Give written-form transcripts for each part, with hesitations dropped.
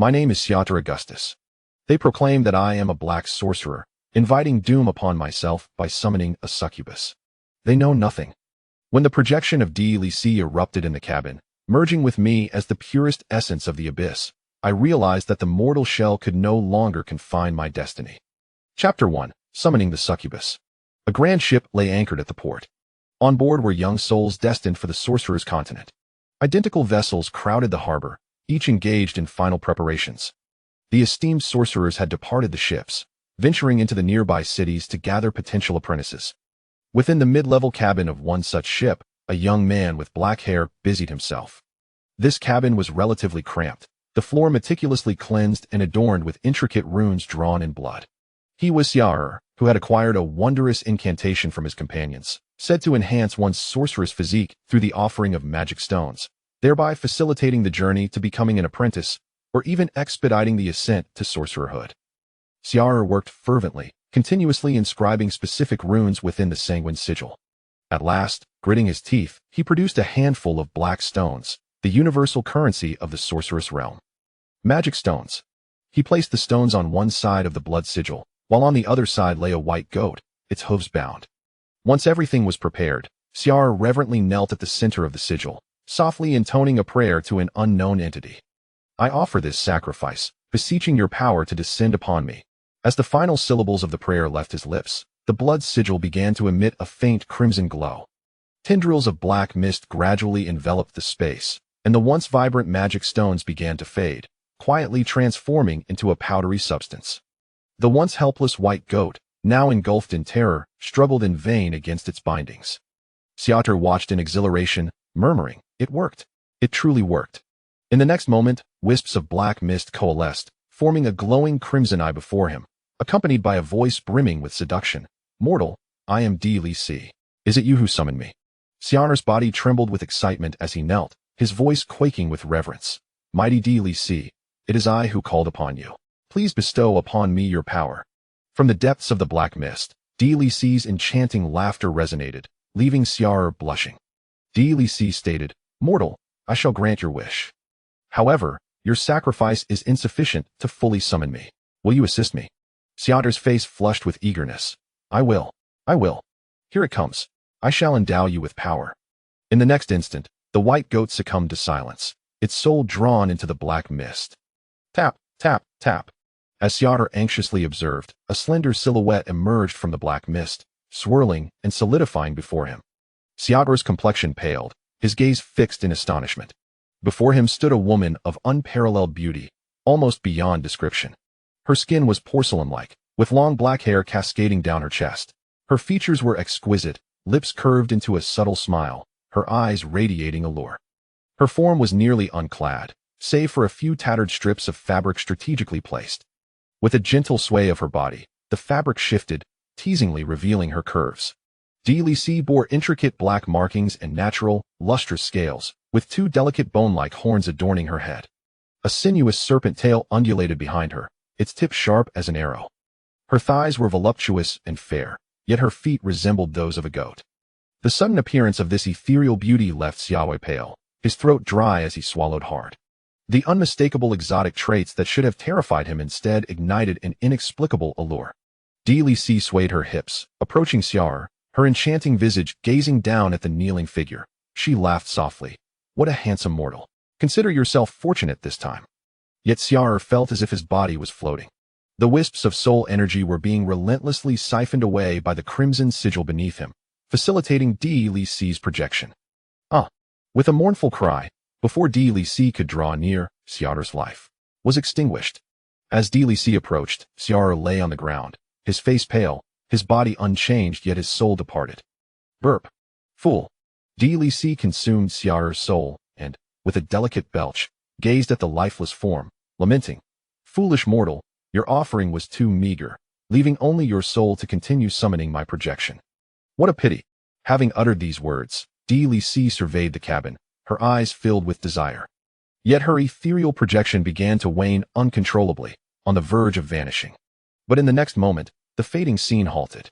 My name is Xia'er Augustus. They proclaim that I am a black sorcerer, inviting doom upon myself by summoning a succubus. They know nothing. When the projection of Delise erupted in the cabin, merging with me as the purest essence of the abyss, I realized that the mortal shell could no longer confine my destiny. Chapter 1. Summoning the Succubus. A grand ship lay anchored at the port. On board were young souls destined for the sorcerer's continent. Identical vessels crowded the harbor, each engaged in final preparations. The esteemed sorcerers had departed the ships, venturing into the nearby cities to gather potential apprentices. Within the mid-level cabin of one such ship, a young man with black hair busied himself. This cabin was relatively cramped, the floor meticulously cleansed and adorned with intricate runes drawn in blood. He was Xia'er, who had acquired a wondrous incantation from his companions, said to enhance one's sorcerer's physique through the offering of magic stones, thereby facilitating the journey to becoming an apprentice, or even expediting the ascent to sorcererhood. Xia'er worked fervently, continuously inscribing specific runes within the sanguine sigil. At last, gritting his teeth, he produced a handful of black stones, the universal currency of the sorceress realm. Magic stones. He placed the stones on one side of the blood sigil, while on the other side lay a white goat, its hooves bound. Once everything was prepared, Xia'er reverently knelt at the center of the sigil, softly intoning a prayer to an unknown entity. I offer this sacrifice, beseeching your power to descend upon me. As the final syllables of the prayer left his lips, the blood sigil began to emit a faint crimson glow. Tendrils of black mist gradually enveloped the space, and the once vibrant magic stones began to fade, quietly transforming into a powdery substance. The once helpless white goat, now engulfed in terror, struggled in vain against its bindings. Xia'er watched in exhilaration, murmuring, "It worked. It truly worked." In the next moment, wisps of black mist coalesced, forming a glowing crimson eye before him, accompanied by a voice brimming with seduction. "Mortal, I am Delise. Is it you who summoned me?" Xia'er's body trembled with excitement as he knelt, his voice quaking with reverence. "Mighty Delise, it is I who called upon you. Please bestow upon me your power." From the depths of the black mist, Delise's enchanting laughter resonated, leaving Xia'er blushing. Delise stated, "Mortal, I shall grant your wish. However, your sacrifice is insufficient to fully summon me. Will you assist me?" Xia'er's face flushed with eagerness. I will. Here it comes. I shall endow you with power." In the next instant, the white goat succumbed to silence, its soul drawn into the black mist. Tap, tap, tap. As Xia'er anxiously observed, a slender silhouette emerged from the black mist, swirling and solidifying before him. Xia'er's complexion paled, his gaze fixed in astonishment. Before him stood a woman of unparalleled beauty, almost beyond description. Her skin was porcelain-like, with long black hair cascading down her chest. Her features were exquisite, lips curved into a subtle smile, her eyes radiating allure. Her form was nearly unclad, save for a few tattered strips of fabric strategically placed. With a gentle sway of her body, the fabric shifted, teasingly revealing her curves. Delise bore intricate black markings and natural, lustrous scales, with two delicate bone-like horns adorning her head. A sinuous serpent tail undulated behind her, its tip sharp as an arrow. Her thighs were voluptuous and fair, yet her feet resembled those of a goat. The sudden appearance of this ethereal beauty left Xia'er pale, his throat dry as he swallowed hard. The unmistakable exotic traits that should have terrified him instead ignited an inexplicable allure. Delise swayed her hips, approaching Xia'er, her enchanting visage gazing down at the kneeling figure. She laughed softly. "What a handsome mortal. Consider yourself fortunate this time." Yet Xia'er felt as if his body was floating. The wisps of soul energy were being relentlessly siphoned away by the crimson sigil beneath him, facilitating Delise's projection. With a mournful cry, before Delise could draw near, Xia'er's life was extinguished. As Delise approached, Xia'er lay on the ground, his face pale, his body unchanged yet his soul departed. Burp. Fool. Delise consumed Xia'er's soul, and, with a delicate belch, gazed at the lifeless form, lamenting, "Foolish mortal, your offering was too meager, leaving only your soul to continue summoning my projection. What a pity." Having uttered these words, Delise surveyed the cabin, her eyes filled with desire. Yet her ethereal projection began to wane uncontrollably, on the verge of vanishing. But in the next moment, the fading scene halted.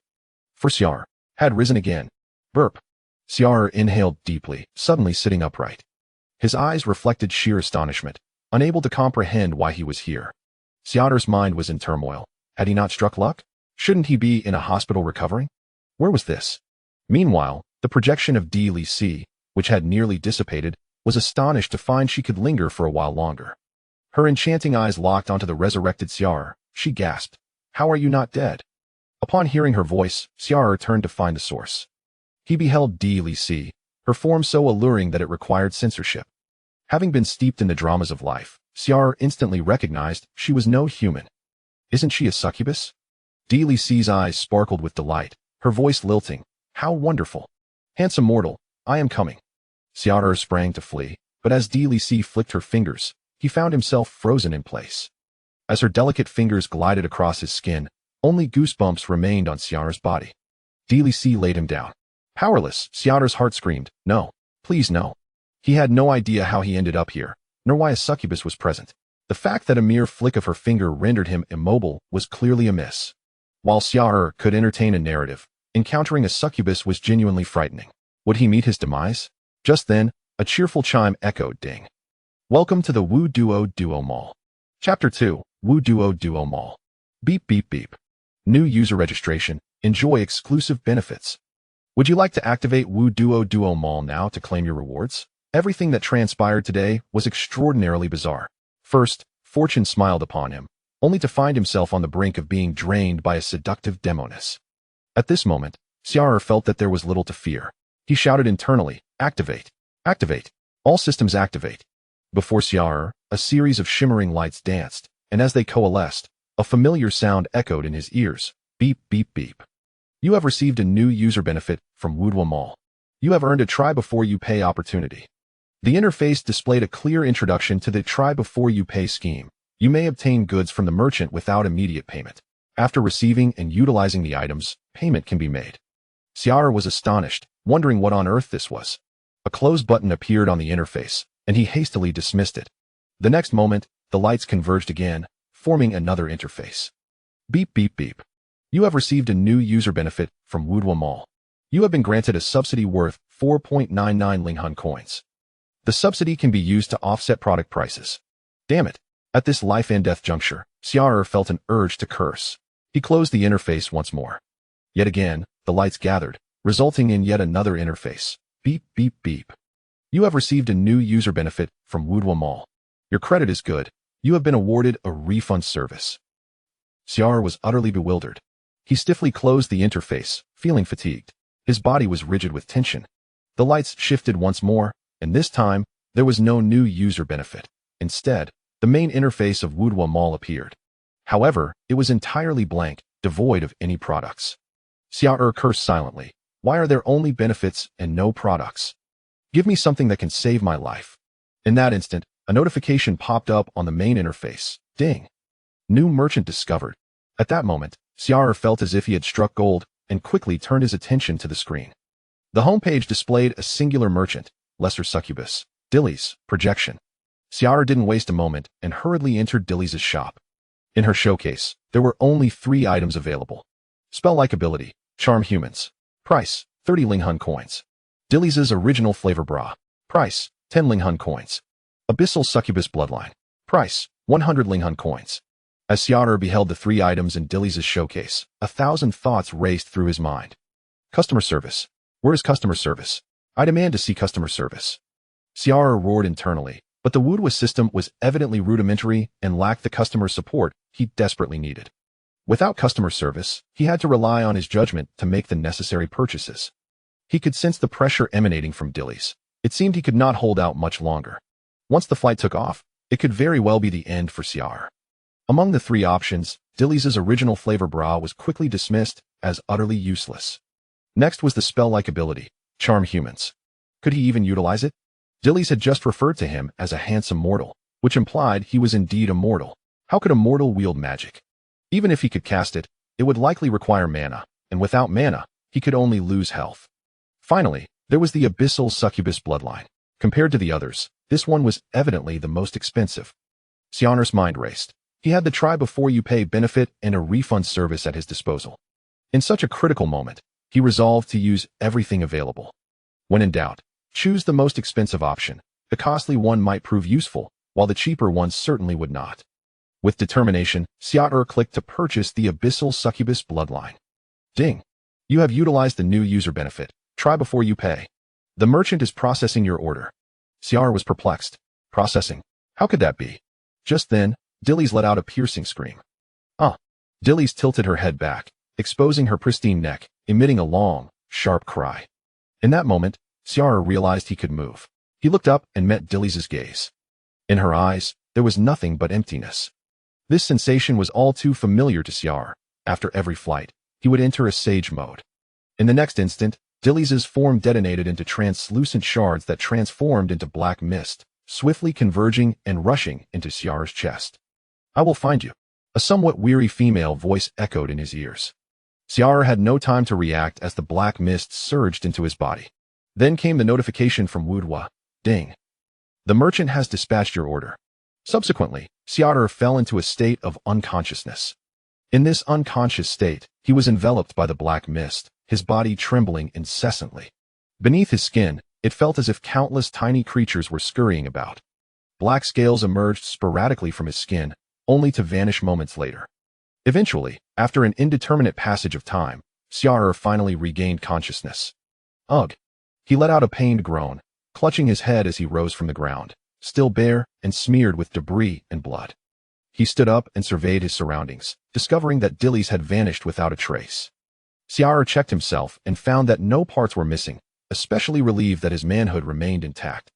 For Xia'er had risen again. Burp. Xia'er inhaled deeply, suddenly sitting upright. His eyes reflected sheer astonishment. unable to comprehend why he was here. Xia'er's mind was in turmoil. Had he not struck luck? Shouldn't he be in a hospital recovering? Where was this? Meanwhile, the projection of Delise, which had nearly dissipated, was astonished to find she could linger for a while longer. Her enchanting eyes locked onto the resurrected Xia'er. She gasped, "How are you not dead?" Upon hearing her voice, Xia'er turned to find the source. He beheld Delise, her form so alluring that it required censorship. Having been steeped in the dramas of life, Xia'er instantly recognized she was no human. Isn't she a succubus? Delise's eyes sparkled with delight, her voice lilting. How wonderful! Handsome mortal, I am coming. Xia'er sprang to flee, but as Delise flicked her fingers, he found himself frozen in place. As her delicate fingers glided across his skin, only goosebumps remained on Xia'er's body. Delise laid him down. Powerless, Xia'er's heart screamed, "No, please no." He had no idea how he ended up here, nor why a succubus was present. The fact that a mere flick of her finger rendered him immobile was clearly amiss. While Xia'er could entertain a narrative, encountering a succubus was genuinely frightening. Would he meet his demise? Just then, a cheerful chime echoed, ding. Welcome to the WuDuoDuo Mall. Chapter 2, WuDuoDuo Mall. Beep beep beep. New user registration. Enjoy exclusive benefits. Would you like to activate WuDuoDuo Mall now to claim your rewards? Everything that transpired today was extraordinarily bizarre. First, fortune smiled upon him, only to find himself on the brink of being drained by a seductive demoness. At this moment, Xia'er felt that there was little to fear. He shouted internally, "Activate! Activate! All systems activate!" Before Xia'er, a series of shimmering lights danced, and as they coalesced, a familiar sound echoed in his ears, beep beep beep. You have received a new user benefit from WuDuoDuo Mall. You have earned a try before you pay opportunity. The interface displayed a clear introduction to the try before you pay scheme. You may obtain goods from the merchant without immediate payment. After receiving and utilizing the items, payment can be made. Xia'er was astonished, wondering what on earth this was. A close button appeared on the interface, and he hastily dismissed it. The next moment, the lights converged again, forming another interface. Beep beep beep. You have received a new user benefit from WuDuoDuo Mall. You have been granted a subsidy worth 4.99 Linghan coins. The subsidy can be used to offset product prices. Damn it. At this life and death juncture, Xia'er felt an urge to curse. He closed the interface once more. Yet again, the lights gathered, resulting in yet another interface. Beep beep beep. You have received a new user benefit from WuDuoDuo Mall. Your credit is good. You have been awarded a refund service. Xia'er was utterly bewildered. He stiffly closed the interface, feeling fatigued. His body was rigid with tension. The lights shifted once more, and this time, there was no new user benefit. Instead, the main interface of WuDuoDuo Mall appeared. However, it was entirely blank, devoid of any products. Xia'er cursed silently. Why are there only benefits and no products? Give me something that can save my life. In that instant, a notification popped up on the main interface. Ding. New merchant discovered. At that moment, Xia'er felt as if he had struck gold and quickly turned his attention to the screen. The homepage displayed a singular merchant, Lesser Succubus, Delise, projection. Xia'er didn't waste a moment and hurriedly entered Delise's shop. In her showcase, there were only 3 items available. Spell-like ability, charm humans. Price, 30 Linghan coins. Delise's original flavor bra. Price, 10 Linghan coins. Abyssal Succubus Bloodline. Price, 100 Linghan coins. As Xia'er beheld the 3 items in Delise's showcase, 1,000 thoughts raced through his mind. Customer service. Where is customer service? I demand to see customer service. Xia'er roared internally, but the WuDuoDuo system was evidently rudimentary and lacked the customer support he desperately needed. Without customer service, he had to rely on his judgment to make the necessary purchases. He could sense the pressure emanating from Delise. It seemed he could not hold out much longer. Once the flight took off, it could very well be the end for Xia'er. Among the 3 options, Delise's original flavor bra was quickly dismissed as utterly useless. Next was the spell-like ability, charm humans. Could he even utilize it? Delise had just referred to him as a handsome mortal, which implied he was indeed immortal. How could a mortal wield magic? Even if he could cast it, it would likely require mana, and without mana, he could only lose health. Finally, there was the Abyssal Succubus Bloodline. Compared to the others, this one was evidently the most expensive. Xia'er's mind raced. He had the try before you pay benefit and a refund service at his disposal. In such a critical moment, he resolved to use everything available. When in doubt, choose the most expensive option. The costly one might prove useful, while the cheaper ones certainly would not. With determination, Xia'er clicked to purchase the Abyssal Succubus Bloodline. Ding! You have utilized the new user benefit. Try before you pay. The merchant is processing your order. Xia'er was perplexed. Processing? How could that be? Just then, Delise let out a piercing scream. Delise tilted her head back, exposing her pristine neck, emitting a long, sharp cry. In that moment, Xia'er realized he could move. He looked up and met Delise's gaze. In her eyes, there was nothing but emptiness. This sensation was all too familiar to Xia'er. After every flight, he would enter a sage mode. In the next instant, Delise's form detonated into translucent shards that transformed into black mist, swiftly converging and rushing into Xia'er's chest. I will find you. A somewhat weary female voice echoed in his ears. Xia'er had no time to react as the black mist surged into his body. Then came the notification from WuDuoDuo. Ding. The merchant has dispatched your order. Subsequently, Xia'er fell into a state of unconsciousness. In this unconscious state, he was enveloped by the black mist, his body trembling incessantly. Beneath his skin, it felt as if countless tiny creatures were scurrying about. Black scales emerged sporadically from his skin, only to vanish moments later. Eventually, after an indeterminate passage of time, Xia'er finally regained consciousness. Ugh! He let out a pained groan, clutching his head as he rose from the ground, still bare and smeared with debris and blood. He stood up and surveyed his surroundings, discovering that Delise had vanished without a trace. Xia'er checked himself and found that no parts were missing, especially relieved that his manhood remained intact.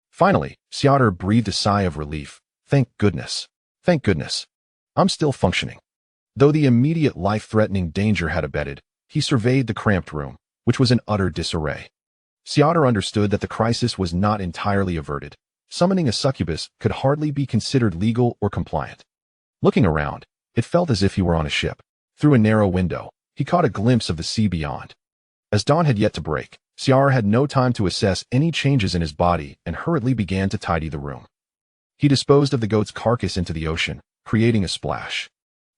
Finally, Xia'er breathed a sigh of relief. Thank goodness. Thank goodness. I'm still functioning. Though the immediate life-threatening danger had abated, he surveyed the cramped room, which was in utter disarray. Xia'er understood that the crisis was not entirely averted. Summoning a succubus could hardly be considered legal or compliant. Looking around, it felt as if he were on a ship. Through a narrow window, he caught a glimpse of the sea beyond. As dawn had yet to break, Xia'er had no time to assess any changes in his body and hurriedly began to tidy the room. He disposed of the goat's carcass into the ocean, creating a splash.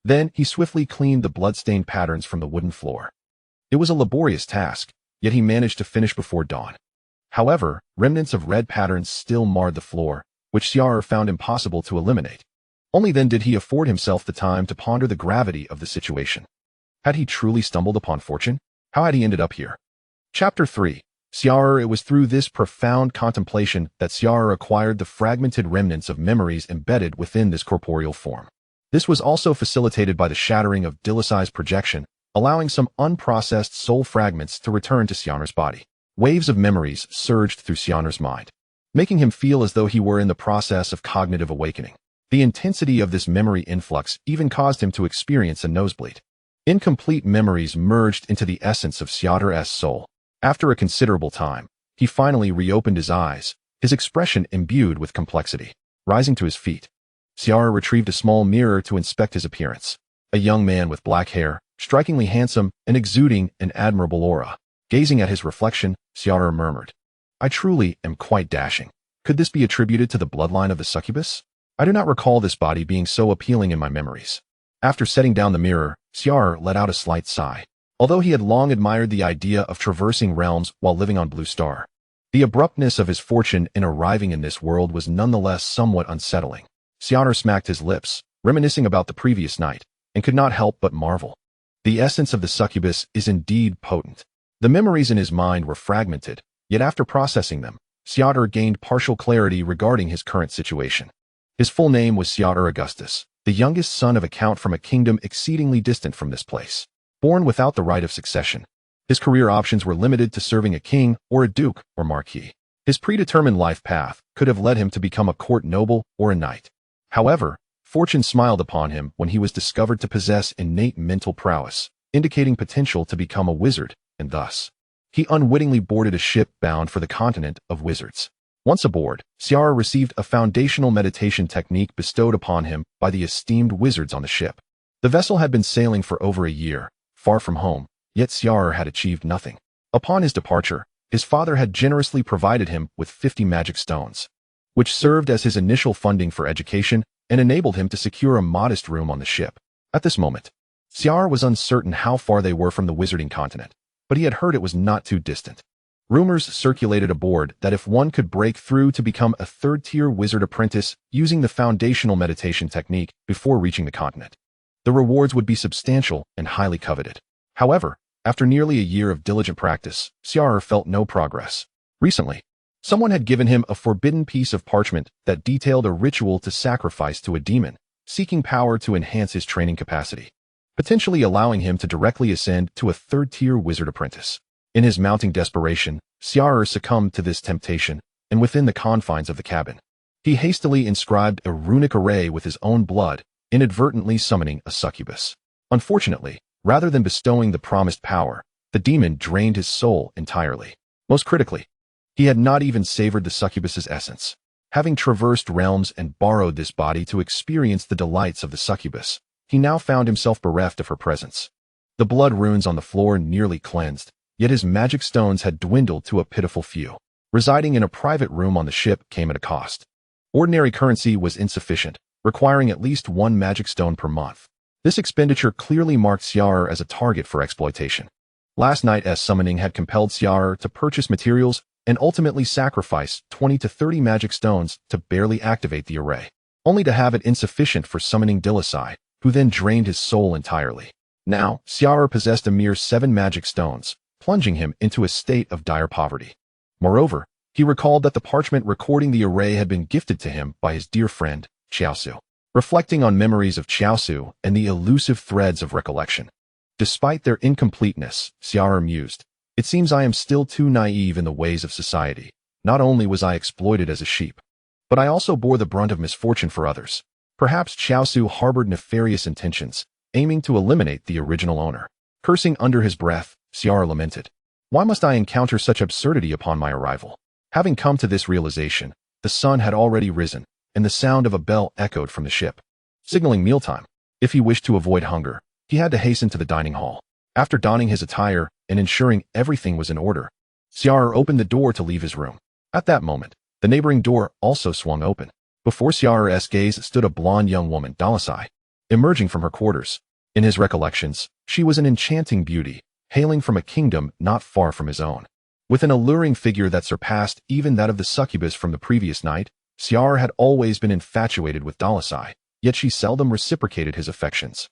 Then he swiftly cleaned the blood-stained patterns from the wooden floor. It was a laborious task, yet he managed to finish before dawn. However, remnants of red patterns still marred the floor, which Xia'er found impossible to eliminate. Only then did he afford himself the time to ponder the gravity of the situation. Had he truly stumbled upon fortune? How had he ended up here? Chapter 3. Xia'er. It was through this profound contemplation that Xia'er acquired the fragmented remnants of memories embedded within this corporeal form. This was also facilitated by the shattering of Delise's projection, allowing some unprocessed soul fragments to return to Xia'er's body. Waves of memories surged through Xia'er's mind, making him feel as though he were in the process of cognitive awakening. The intensity of this memory influx even caused him to experience a nosebleed. Incomplete memories merged into the essence of Xia'er's soul. After a considerable time, he finally reopened his eyes, his expression imbued with complexity. Rising to his feet, Xia'er retrieved a small mirror to inspect his appearance. A young man with black hair, strikingly handsome and exuding an admirable aura. Gazing at his reflection, Xia'er murmured, I truly am quite dashing. Could this be attributed to the bloodline of the succubus? I do not recall this body being so appealing in my memories. After setting down the mirror, Xia'er let out a slight sigh. Although he had long admired the idea of traversing realms while living on Blue Star, the abruptness of his fortune in arriving in this world was nonetheless somewhat unsettling. Xia'er smacked his lips, reminiscing about the previous night, and could not help but marvel. The essence of the succubus is indeed potent. The memories in his mind were fragmented, yet after processing them, Xia'er gained partial clarity regarding his current situation. His full name was Xia'er Augustus, the youngest son of a count from a kingdom exceedingly distant from this place. Born without the right of succession, his career options were limited to serving a king or a duke or marquis. His predetermined life path could have led him to become a court noble or a knight. However, fortune smiled upon him when he was discovered to possess innate mental prowess, indicating potential to become a wizard, and thus, he unwittingly boarded a ship bound for the continent of wizards. Once aboard, Xia'er received a foundational meditation technique bestowed upon him by the esteemed wizards on the ship. The vessel had been sailing for over a year, far from home, yet Xia'er had achieved nothing. Upon his departure, his father had generously provided him with 50 magic stones, which served as his initial funding for education and enabled him to secure a modest room on the ship. At this moment, Xia'er was uncertain how far they were from the wizarding continent, but he had heard it was not too distant. Rumors circulated aboard that if one could break through to become a third-tier wizard apprentice using the foundational meditation technique before reaching the continent, the rewards would be substantial and highly coveted. However, after nearly a year of diligent practice, Xia'er felt no progress. Recently, someone had given him a forbidden piece of parchment that detailed a ritual to sacrifice to a demon, seeking power to enhance his training capacity, potentially allowing him to directly ascend to a third-tier wizard apprentice. In his mounting desperation, Xia'er succumbed to this temptation, and within the confines of the cabin, he hastily inscribed a runic array with his own blood, inadvertently summoning a succubus. Unfortunately, rather than bestowing the promised power, the demon drained his soul entirely. Most critically, he had not even savored the succubus's essence. Having traversed realms and borrowed this body to experience the delights of the succubus, he now found himself bereft of her presence. The blood runes on the floor nearly cleansed, yet his magic stones had dwindled to a pitiful few. Residing in a private room on the ship came at a cost. Ordinary currency was insufficient, requiring at least 1 magic stone per month. This expenditure clearly marked Xia'er as a target for exploitation. Last night's summoning had compelled Xia'er to purchase materials and ultimately sacrifice 20 to 30 magic stones to barely activate the array, only to have it insufficient for summoning Delise, who then drained his soul entirely. Now, Xia'er possessed a mere 7 magic stones, plunging him into a state of dire poverty. Moreover, he recalled that the parchment recording the array had been gifted to him by his dear friend, Xiaosu. Reflecting on memories of Xiaosu and the elusive threads of recollection, despite their incompleteness, Xia'er mused, "It seems I am still too naive in the ways of society. Not only was I exploited as a sheep, but I also bore the brunt of misfortune for others. Perhaps Xiaosu harbored nefarious intentions, aiming to eliminate the original owner." Cursing under his breath, Xia'er lamented, "Why must I encounter such absurdity upon my arrival?" Having come to this realization, the sun had already risen, and the sound of a bell echoed from the ship, signaling mealtime. If he wished to avoid hunger, he had to hasten to the dining hall. After donning his attire and ensuring everything was in order, Xia'er opened the door to leave his room. At that moment, the neighboring door also swung open. Before Xia'er's gaze stood a blonde young woman, Delise, emerging from her quarters. In his recollections, she was an enchanting beauty, hailing from a kingdom not far from his own. With an alluring figure that surpassed even that of the succubus from the previous night, Xia'er had always been infatuated with Delise, yet she seldom reciprocated his affections.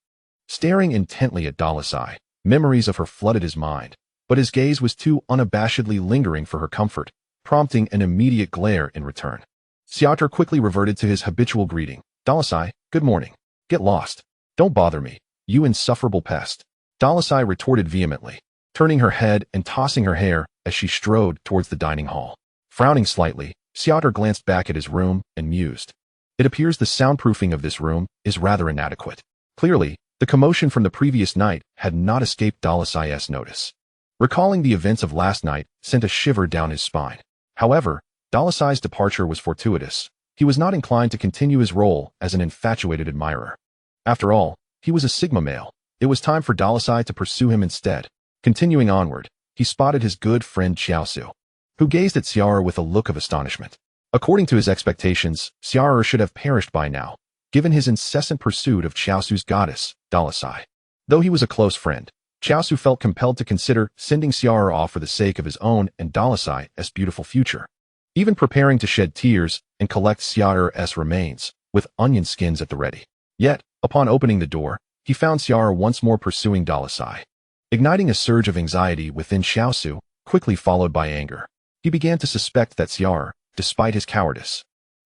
Staring intently at Delise, memories of her flooded his mind, but his gaze was too unabashedly lingering for her comfort, prompting an immediate glare in return. Xia'er quickly reverted to his habitual greeting, "Delise, good morning. Get lost. Don't bother me, you insufferable pest." Delise retorted vehemently, turning her head and tossing her hair as she strode towards the dining hall. Frowning slightly, Xia'er glanced back at his room and mused. It appears the soundproofing of this room is rather inadequate. Clearly, the commotion from the previous night had not escaped Dalise's notice. Recalling the events of last night sent a shiver down his spine. However, Dalise's departure was fortuitous. He was not inclined to continue his role as an infatuated admirer. After all, he was a Sigma male. It was time for Delise to pursue him instead. Continuing onward, he spotted his good friend Xiaosu, who gazed at Xia'er with a look of astonishment. According to his expectations, Xia'er should have perished by now, given his incessant pursuit of Xiaosu's goddess, Delise. Though he was a close friend, Xiaosu felt compelled to consider sending Xia'er off for the sake of his own and Dalise's beautiful future. Even preparing to shed tears and collect Xia'er's remains, with onion skins at the ready. Yet, upon opening the door, he found Xia'er once more pursuing Delise. Igniting a surge of anxiety within Xiaosu, quickly followed by anger, he began to suspect that Xia'er, despite his cowardice,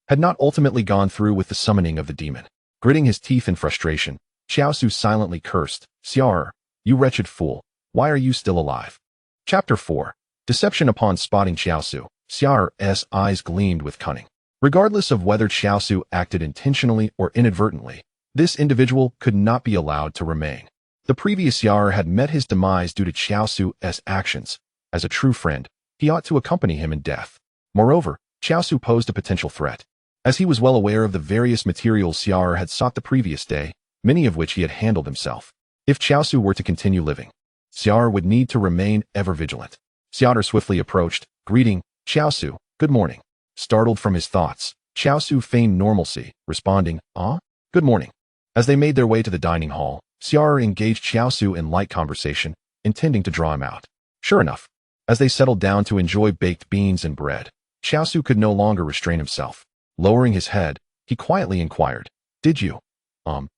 had not ultimately gone through with the summoning of the demon. Gritting his teeth in frustration, Xiaosu silently cursed, "Xia'er, you wretched fool, why are you still alive?" Chapter 4. Deception. Upon spotting Xiaosu, Xia'er's eyes gleamed with cunning. Regardless of whether Xiaosu acted intentionally or inadvertently, this individual could not be allowed to remain. The previous Xia'er had met his demise due to Xiaosu's actions. As a true friend, he ought to accompany him in death. Moreover, Xiaosu posed a potential threat. As he was well aware of the various materials Xia'er had sought the previous day, many of which he had handled himself. If Xiaosu were to continue living, Xia'er would need to remain ever vigilant. Xia'er swiftly approached, greeting, "Xiaosu, good morning." Startled from his thoughts, Xiaosu feigned normalcy, responding, "Ah, good morning." As they made their way to the dining hall, Xia'er engaged Xiaosu in light conversation, intending to draw him out. Sure enough, As they settled down to enjoy baked beans and bread, Xiaosu could no longer restrain himself. Lowering his head, he quietly inquired, "Did you,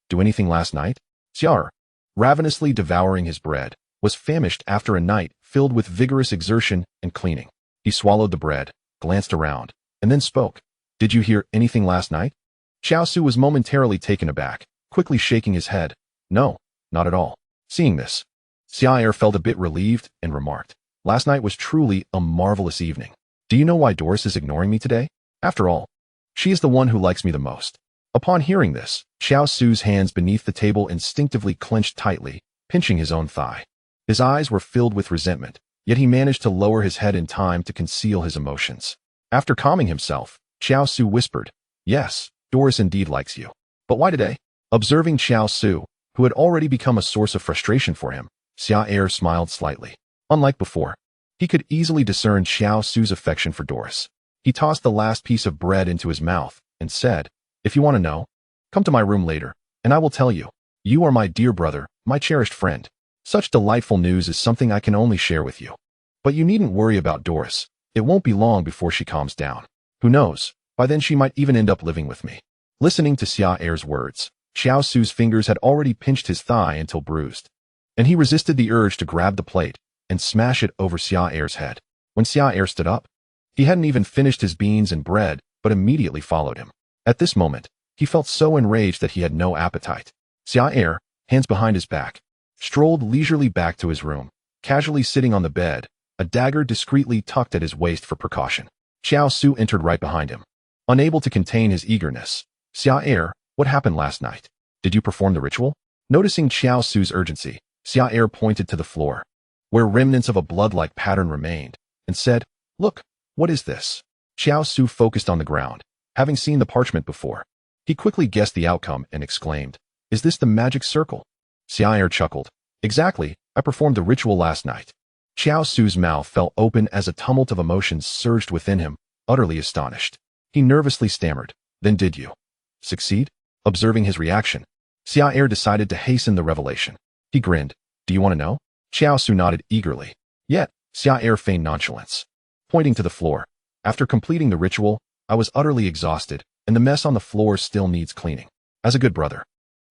do anything last night?" Xia'er, ravenously devouring his bread, was famished after a night filled with vigorous exertion and cleaning. He swallowed the bread, glanced around, and then spoke. "Did you hear anything last night?" Xiaosu was momentarily taken aback, quickly shaking his head. "No, not at all." Seeing this, Xia'er felt a bit relieved and remarked, "Last night was truly a marvelous evening. Do you know why Doris is ignoring me today? After all, she is the one who likes me the most." Upon hearing this, Xiaosu's hands beneath the table instinctively clenched tightly, pinching his own thigh. His eyes were filled with resentment, yet he managed to lower his head in time to conceal his emotions. After calming himself, Xiaosu whispered, "Yes, Doris indeed likes you. But why today?" Observing Xiaosu, who had already become a source of frustration for him, Xia'er smiled slightly. Unlike before, he could easily discern Xiaosu's affection for Doris. He tossed the last piece of bread into his mouth and said, "If you want to know, come to my room later, and I will tell you. You are my dear brother, my cherished friend. Such delightful news is something I can only share with you. But you needn't worry about Doris. It won't be long before she calms down. Who knows, by then she might even end up living with me." Listening to Xia'er's words, Xiaosu's fingers had already pinched his thigh until bruised, and he resisted the urge to grab the plate and smash it over Xia'er's head. When Xia'er stood up, he hadn't even finished his beans and bread, but immediately followed him. At this moment, he felt so enraged that he had no appetite. Xia'er, hands behind his back, strolled leisurely back to his room, casually sitting on the bed, a dagger discreetly tucked at his waist for precaution. Xiaosu entered right behind him. Unable to contain his eagerness, "Xia'er, what happened last night? Did you perform the ritual?" Noticing Xiaosu's urgency, Xia'er pointed to the floor, where remnants of a blood-like pattern remained, and said, "Look, what is this?" Xiaosu focused on the ground, having seen the parchment before. He quickly guessed the outcome and exclaimed, "Is this the magic circle?" Xia'er chuckled. "Exactly, I performed the ritual last night." Xiaosu's mouth fell open as a tumult of emotions surged within him, utterly astonished. He nervously stammered, "Then did you succeed?" Observing his reaction, Xia'er decided to hasten the revelation. He grinned. "Do you want to know?" Xiaosu nodded eagerly. Yet, Xia'er feigned nonchalance, pointing to the floor. "After completing the ritual, I was utterly exhausted, and the mess on the floor still needs cleaning. As a good brother,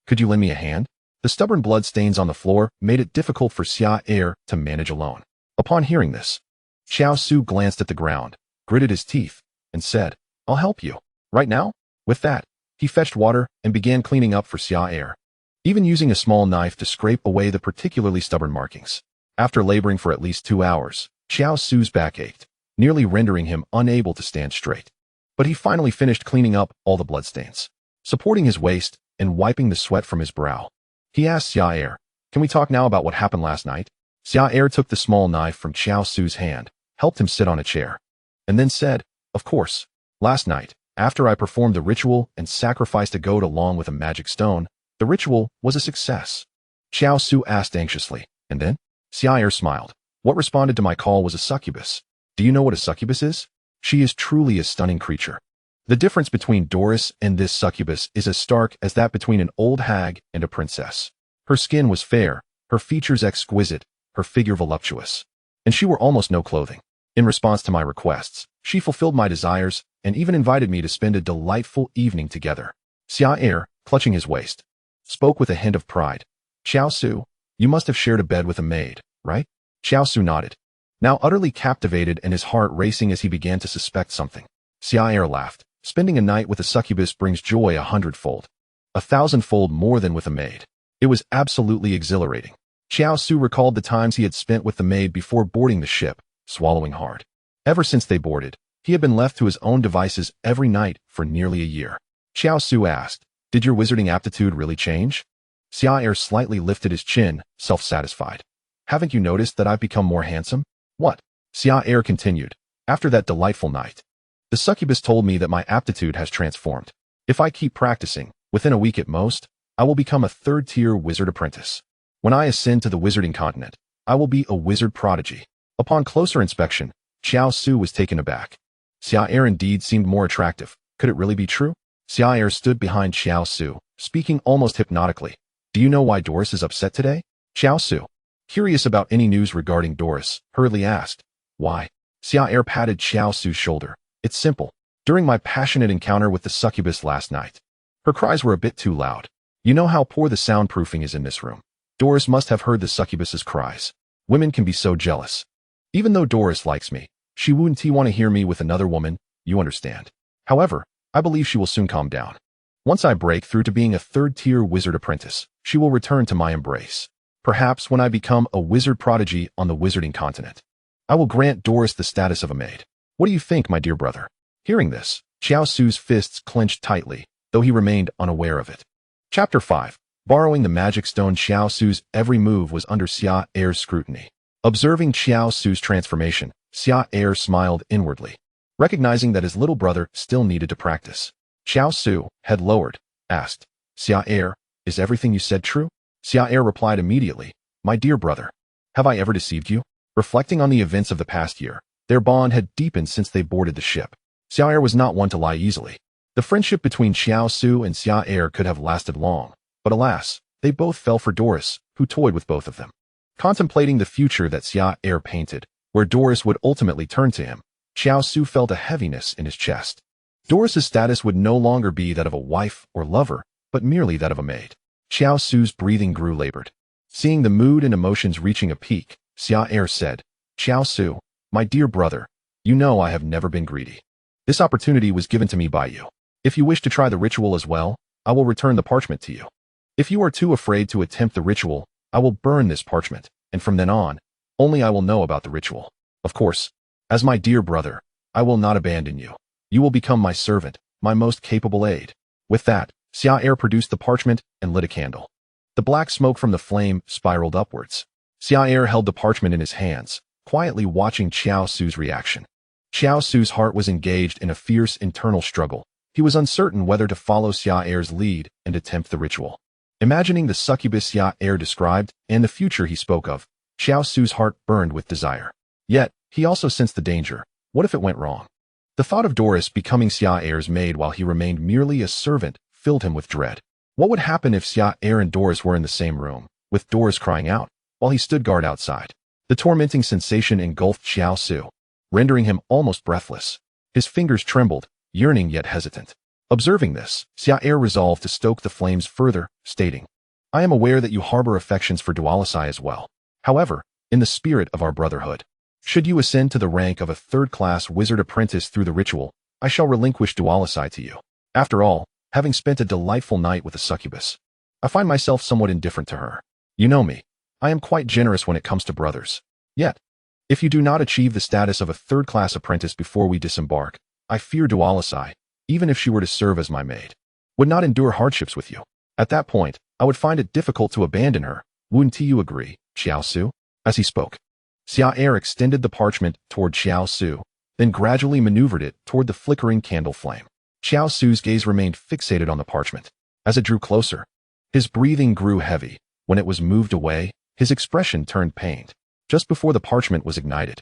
could you lend me a hand?" The stubborn blood stains on the floor made it difficult for Xia'er to manage alone. Upon hearing this, Xiaosu glanced at the ground, gritted his teeth, and said, "I'll help you. Right now?" With that, he fetched water and began cleaning up for Xia'er, even using a small knife to scrape away the particularly stubborn markings. After laboring for at least 2 hours, Xiaosu's back ached, nearly rendering him unable to stand straight. But he finally finished cleaning up all the bloodstains. Supporting his waist and wiping the sweat from his brow, he asked Xia'er, "Can we talk now about what happened last night?" Xia'er took the small knife from Xiaosu's hand, helped him sit on a chair, and then said, "Of course, last night, after I performed the ritual and sacrificed a goat along with a magic stone, the ritual was a success." Xiaosu asked anxiously, "And then?" Xia'er smiled. "What responded to my call was a succubus. Do you know what a succubus is? She is truly a stunning creature. The difference between Doris and this succubus is as stark as that between an old hag and a princess. Her skin was fair, her features exquisite, her figure voluptuous, and she wore almost no clothing. In response to my requests, she fulfilled my desires and even invited me to spend a delightful evening together." Xia'er, clutching his waist, spoke with a hint of pride. "Xiaosu, you must have shared a bed with a maid, right?" Xiaosu nodded, now utterly captivated and his heart racing as he began to suspect something. Xia'er laughed. "Spending a night with a succubus brings joy 100-fold. 1,000-fold more than with a maid." It was absolutely exhilarating. Xiaosu recalled the times he had spent with the maid before boarding the ship, swallowing hard. Ever since they boarded, he had been left to his own devices every night for nearly a year. Xiaosu asked, "Did your wizarding aptitude really change?" Xia'er slightly lifted his chin, self-satisfied. "Haven't you noticed that I've become more handsome?" "What?" Xia'er continued. "After that delightful night, the succubus told me that my aptitude has transformed. If I keep practicing, within a week at most, I will become a 3rd-tier wizard apprentice. When I ascend to the wizarding continent, I will be a wizard prodigy." Upon closer inspection, Xiaosu was taken aback. Xia'er indeed seemed more attractive. Could it really be true? Xia'er stood behind Xiaosu, speaking almost hypnotically. "Do you know why Doris is upset today?" Xiaosu, curious about any news regarding Doris, hurriedly asked. Why? Xia'er patted Xiao Su's shoulder. It's simple. During my passionate encounter with the succubus last night, her cries were a bit too loud. You know how poor the soundproofing is in this room. Doris must have heard the succubus's cries. Women can be so jealous. Even though Doris likes me, she wouldn't want to hear me with another woman, you understand. However, I believe she will soon calm down. Once I break through to being a third-tier wizard apprentice, she will return to my embrace. Perhaps when I become a wizard prodigy on the wizarding continent, I will grant Doris the status of a maid. What do you think, my dear brother? Hearing this, Xiao Su's fists clenched tightly, though he remained unaware of it. Chapter 5. Borrowing the magic stone. Xiao Su's every move was under Xia'er's scrutiny. Observing Xiao Su's transformation, Xia'er smiled inwardly, recognizing that his little brother still needed to practice. Xiao Su, head lowered, asked, Xia'er, is everything you said true? Xia'er replied immediately, my dear brother, have I ever deceived you? Reflecting on the events of the past year, their bond had deepened since they boarded the ship. Xia'er was not one to lie easily. The friendship between Xiao Su and Xia'er could have lasted long, but alas, they both fell for Doris, who toyed with both of them. Contemplating the future that Xia'er painted, where Doris would ultimately turn to him, Xiao Su felt a heaviness in his chest. Doris's status would no longer be that of a wife or lover, but merely that of a maid. Xiao Su's breathing grew labored. Seeing the mood and emotions reaching a peak, Xia'er said, Xiao Su, my dear brother, you know I have never been greedy. This opportunity was given to me by you. If you wish to try the ritual as well, I will return the parchment to you. If you are too afraid to attempt the ritual, I will burn this parchment, and from then on, only I will know about the ritual. Of course, as my dear brother, I will not abandon you. You will become my servant, my most capable aide. With that, Xia'er produced the parchment and lit a candle. The black smoke from the flame spiraled upwards. Xia'er held the parchment in his hands, quietly watching Xiao Su's reaction. Xiao Su's heart was engaged in a fierce internal struggle. He was uncertain whether to follow Xia'er's lead and attempt the ritual. Imagining the succubus Xia'er described and the future he spoke of, Xiao Su's heart burned with desire. Yet, he also sensed the danger. What if it went wrong? The thought of Doris becoming Xia'er's maid while he remained merely a servant filled him with dread. What would happen if Xia'er and Doris were in the same room, with Doris crying out, while he stood guard outside? The tormenting sensation engulfed Xiao Su, rendering him almost breathless. His fingers trembled, yearning yet hesitant. Observing this, Xia'er resolved to stoke the flames further, stating, I am aware that you harbor affections for Delise as well. However, in the spirit of our brotherhood, should you ascend to the rank of a third-class wizard apprentice through the ritual, I shall relinquish Delise to you. After all, having spent a delightful night with a succubus, I find myself somewhat indifferent to her. You know me. I am quite generous when it comes to brothers. Yet, if you do not achieve the status of a third-class apprentice before we disembark, I fear Delise, even if she were to serve as my maid, would not endure hardships with you. At that point, I would find it difficult to abandon her. Wouldn't you agree, Xiao Su? As he spoke, Xia'er extended the parchment toward Xiao Su, then gradually maneuvered it toward the flickering candle flame. Xiao Su's gaze remained fixated on the parchment. As it drew closer, his breathing grew heavy. When it was moved away, his expression turned pained. Just before the parchment was ignited,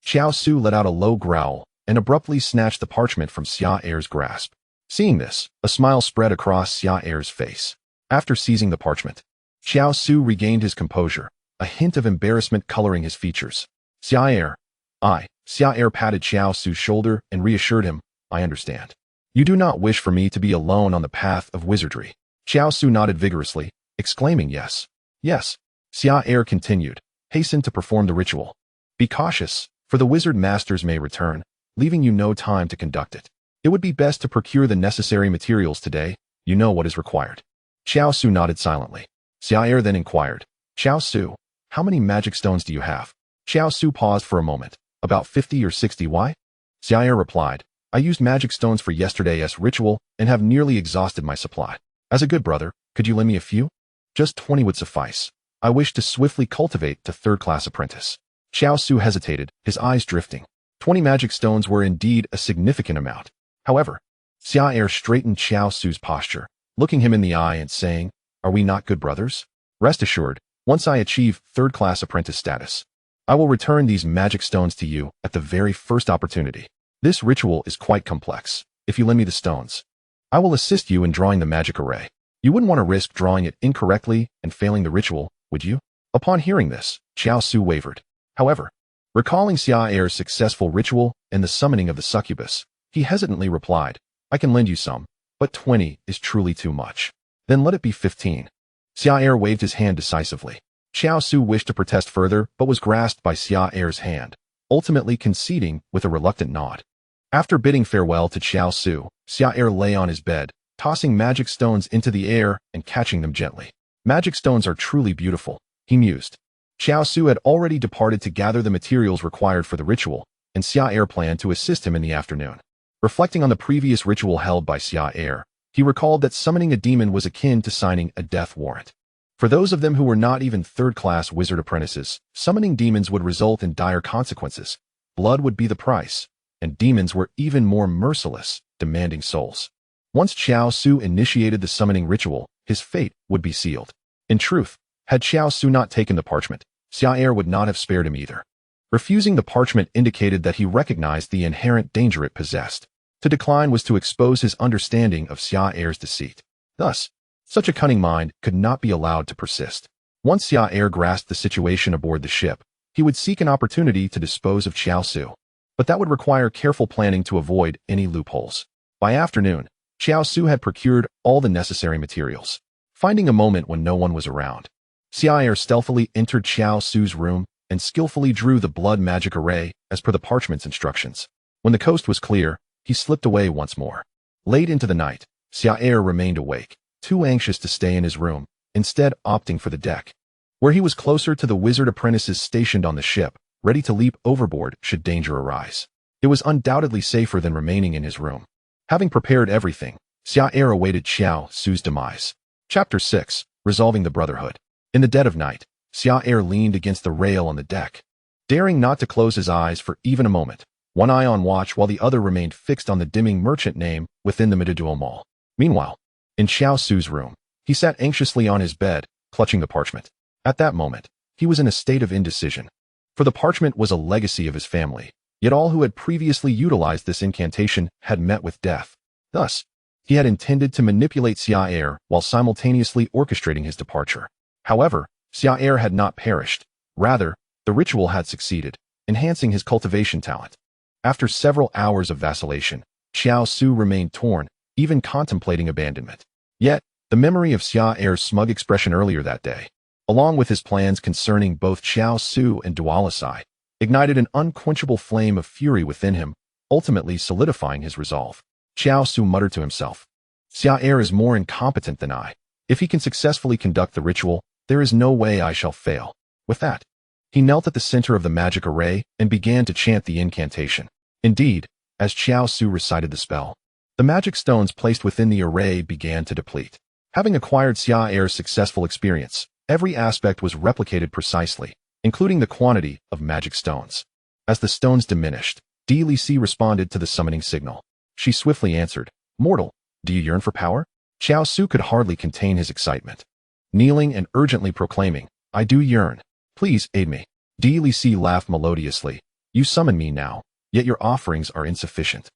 Xiao Su let out a low growl and abruptly snatched the parchment from Xia'er's grasp. Seeing this, a smile spread across Xia'er's face. After seizing the parchment, Xiao Su regained his composure, a hint of embarrassment coloring his features. Xia'er patted Xiao Su's shoulder and reassured him, I understand. You do not wish for me to be alone on the path of wizardry. Xiao Su nodded vigorously, exclaiming yes. Yes. Xia'er continued, hasten to perform the ritual. Be cautious, for the wizard masters may return, leaving you no time to conduct it. It would be best to procure the necessary materials today. You know what is required. Xiao Su nodded silently. Xia'er then inquired, Xiao Su, how many magic stones do you have? Xiao Su paused for a moment. About 50 or 60. Why? Xia'er replied, I used magic stones for yesterday's ritual and have nearly exhausted my supply. As a good brother, could you lend me a few? Just 20 would suffice. I wish to swiftly cultivate to third-class apprentice. Xiao Su hesitated, his eyes drifting. 20 magic stones were indeed a significant amount. However, Xia'er straightened Xiao Su's posture, looking him in the eye and saying, Are we not good brothers? Rest assured, once I achieve third-class apprentice status, I will return these magic stones to you at the very first opportunity. This ritual is quite complex. If you lend me the stones, I will assist you in drawing the magic array. You wouldn't want to risk drawing it incorrectly and failing the ritual, would you? Upon hearing this, Xiao Su wavered. However, Recalling Xia'er's successful ritual and the summoning of the succubus, he hesitantly replied, I can lend you some, but 20 is truly too much. Then let it be 15. Xia'er waved his hand decisively. Xiao Su wished to protest further, but was grasped by Xia'er's hand, ultimately conceding with a reluctant nod. After bidding farewell to Xiao Su, Xia'er lay on his bed, tossing magic stones into the air and catching them gently. Magic stones are truly beautiful, he mused. Xiao Su had already departed to gather the materials required for the ritual, and Xia'er planned to assist him in the afternoon. Reflecting on the previous ritual held by Xia'er, he recalled that summoning a demon was akin to signing a death warrant. For those of them who were not even third-class wizard apprentices, summoning demons would result in dire consequences. Blood would be the price, and demons were even more merciless, demanding souls. Once Xiao Su initiated the summoning ritual, his fate would be sealed. In truth, had Xiao Su not taken the parchment, Xia'er would not have spared him either. Refusing the parchment indicated that he recognized the inherent danger it possessed. To decline was to expose his understanding of Xia'er's deceit. Thus, such a cunning mind could not be allowed to persist. Once Xia'er grasped the situation aboard the ship, he would seek an opportunity to dispose of Xiao Su. But that would require careful planning to avoid any loopholes. By afternoon, Xiao Su had procured all the necessary materials. Finding a moment when no one was around, Xia'er stealthily entered Xiao Su's room and skillfully drew the blood magic array as per the parchment's instructions. When the coast was clear, he slipped away once more. Late into the night, Xia'er remained awake, too anxious to stay in his room, instead opting for the deck, where he was closer to the wizard apprentices stationed on the ship, ready to leap overboard should danger arise. It was undoubtedly safer than remaining in his room. Having prepared everything, Xia'er awaited Xiao Su's demise. Chapter 6. Resolving the Brotherhood. In the dead of night, Xia'er leaned against the rail on the deck, daring not to close his eyes for even a moment, one eye on watch while the other remained fixed on the dimming merchant name within the WuDuoDuo Mall. Meanwhile, in Xiao Su's room, he sat anxiously on his bed, clutching the parchment. At that moment, he was in a state of indecision. For the parchment was a legacy of his family, yet all who had previously utilized this incantation had met with death. Thus, he had intended to manipulate Xia'er while simultaneously orchestrating his departure. However, Xia'er had not perished. Rather, the ritual had succeeded, enhancing his cultivation talent. After several hours of vacillation, Xiao Su remained torn, even contemplating abandonment. Yet, the memory of Xia'er's smug expression earlier that day, along with his plans concerning both Xiao Su and Delise, ignited an unquenchable flame of fury within him, ultimately solidifying his resolve. Xiao Su muttered to himself, Xia'er is more incompetent than I. If he can successfully conduct the ritual, there is no way I shall fail. With that, he knelt at the center of the magic array and began to chant the incantation. Indeed, as Xiao Su recited the spell, the magic stones placed within the array began to deplete. Having acquired Xia'er's successful experience, every aspect was replicated precisely, including the quantity of magic stones. As the stones diminished, Delise responded to the summoning signal. She swiftly answered, Mortal, do you yearn for power? Xiao Su could hardly contain his excitement. Kneeling and urgently proclaiming, I do yearn. Please aid me. Delise laughed melodiously. You summon me now, yet your offerings are insufficient.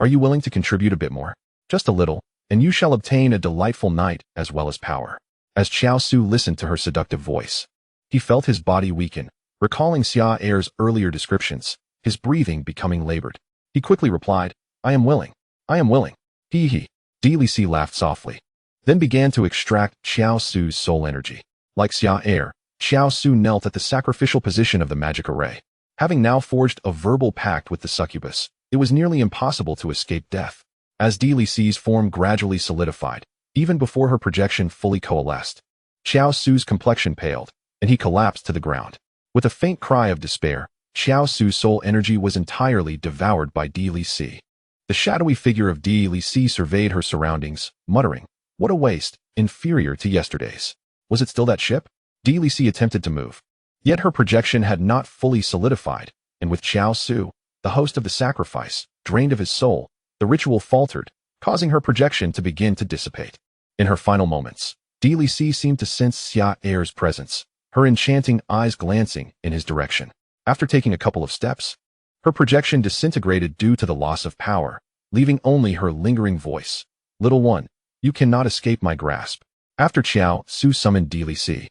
Are you willing to contribute a bit more? Just a little, and you shall obtain a delightful night as well as power. As Xiao Su listened to her seductive voice, he felt his body weaken, recalling Xia'er's earlier descriptions, his breathing becoming labored. He quickly replied, I am willing. I am willing. Hee. Delise laughed softly, then began to extract Xiao Su's soul energy. Like Xia'er, Xiao Su knelt at the sacrificial position of the magic array. Having now forged a verbal pact with the succubus, it was nearly impossible to escape death. As Delise's form gradually solidified, even before her projection fully coalesced, Xiao Su's complexion paled, and he collapsed to the ground. With a faint cry of despair, Xiao Su's soul energy was entirely devoured by Delise. The shadowy figure of Delise surveyed her surroundings, muttering, What a waste, inferior to yesterday's. Was it still that ship? Delise attempted to move. Yet her projection had not fully solidified, and with Xiao Su, the host of the sacrifice, drained of his soul, the ritual faltered, causing her projection to begin to dissipate. In her final moments, Delise seemed to sense Xia'er's presence, her enchanting eyes glancing in his direction. After taking a couple of steps, her projection disintegrated due to the loss of power, leaving only her lingering voice. Little one, you cannot escape my grasp. After Xiao Su summoned Delise,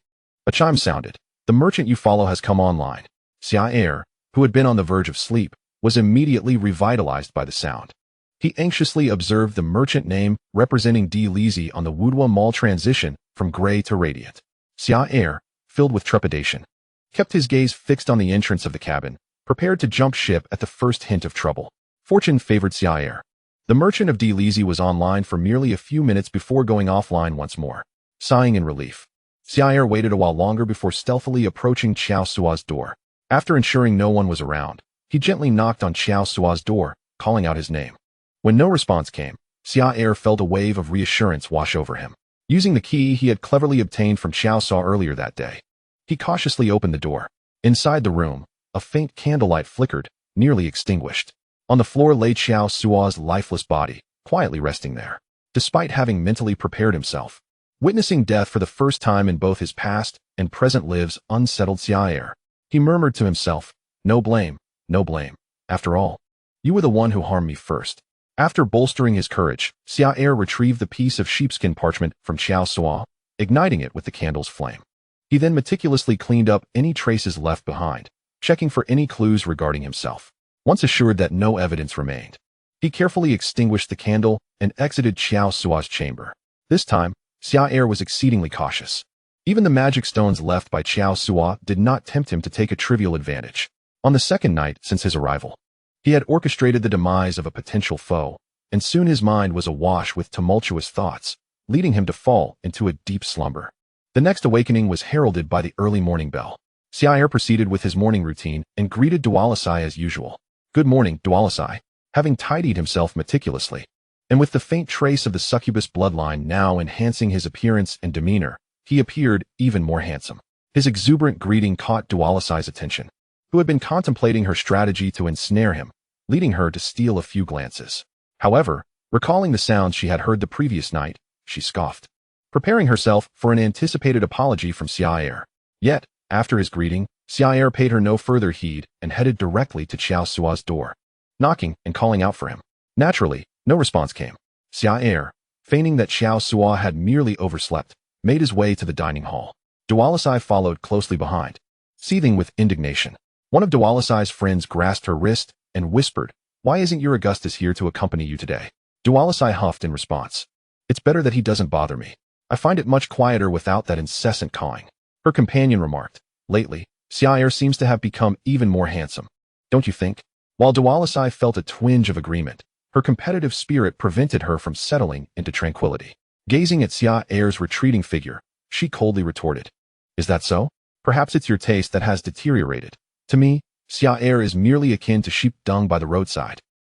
a chime sounded. The merchant you follow has come online. Xia'er, who had been on the verge of sleep, was immediately revitalized by the sound. He anxiously observed the merchant name representing Delise on the WuDuoDuo Mall transition from gray to radiant. Xia'er, filled with trepidation, kept his gaze fixed on the entrance of the cabin, prepared to jump ship at the first hint of trouble. Fortune favored Xia'er. The merchant of Delise was online for merely a few minutes before going offline once more. Sighing in relief, Xia'er waited a while longer before stealthily approaching Xiao Sua's door. After ensuring no one was around, he gently knocked on Xiao Sua's door, calling out his name. When no response came, Xia'er felt a wave of reassurance wash over him. Using the key he had cleverly obtained from Xiao Sua earlier that day, he cautiously opened the door. Inside the room, a faint candlelight flickered, nearly extinguished. On the floor lay Xiao Sua's lifeless body, quietly resting there. Despite having mentally prepared himself, witnessing death for the first time in both his past and present lives unsettled Xia'er. He murmured to himself, "No blame, no blame. After all, you were the one who harmed me first." After bolstering his courage, Xia'er retrieved the piece of sheepskin parchment from Xiao Sua, igniting it with the candle's flame. He then meticulously cleaned up any traces left behind, checking for any clues regarding himself. Once assured that no evidence remained, he carefully extinguished the candle and exited Xiao Sua's chamber. This time, Xia'er was exceedingly cautious. Even the magic stones left by Xiao Sua did not tempt him to take a trivial advantage. On the second night since his arrival, he had orchestrated the demise of a potential foe, and soon his mind was awash with tumultuous thoughts, leading him to fall into a deep slumber. The next awakening was heralded by the early morning bell. Xia'er proceeded with his morning routine and greeted Delise as usual. "Good morning, Delise." Having tidied himself meticulously, and with the faint trace of the succubus bloodline now enhancing his appearance and demeanor, he appeared even more handsome. His exuberant greeting caught Delise's attention, who had been contemplating her strategy to ensnare him, leading her to steal a few glances. However, recalling the sounds she had heard the previous night, she scoffed, preparing herself for an anticipated apology from Xia'er. Yet, after his greeting, Xia'er paid her no further heed and headed directly to Xiao Sua's door, knocking and calling out for him. Naturally, no response came. Xia'er, feigning that Xiao Sua had merely overslept, made his way to the dining hall. Delise followed closely behind, seething with indignation. One of Delise's friends grasped her wrist and whispered, "Why isn't your Augustus here to accompany you today?" Delise huffed in response, "It's better that he doesn't bother me. I find it much quieter without that incessant cawing." Her companion remarked, "Lately, Xia'er seems to have become even more handsome. Don't you think?" While Delise felt a twinge of agreement, her competitive spirit prevented her from settling into tranquility. Gazing at Xia'er's retreating figure, she coldly retorted, "Is that so? Perhaps it's your taste that has deteriorated. To me, Xia'er is merely akin to sheep dung by the roadside."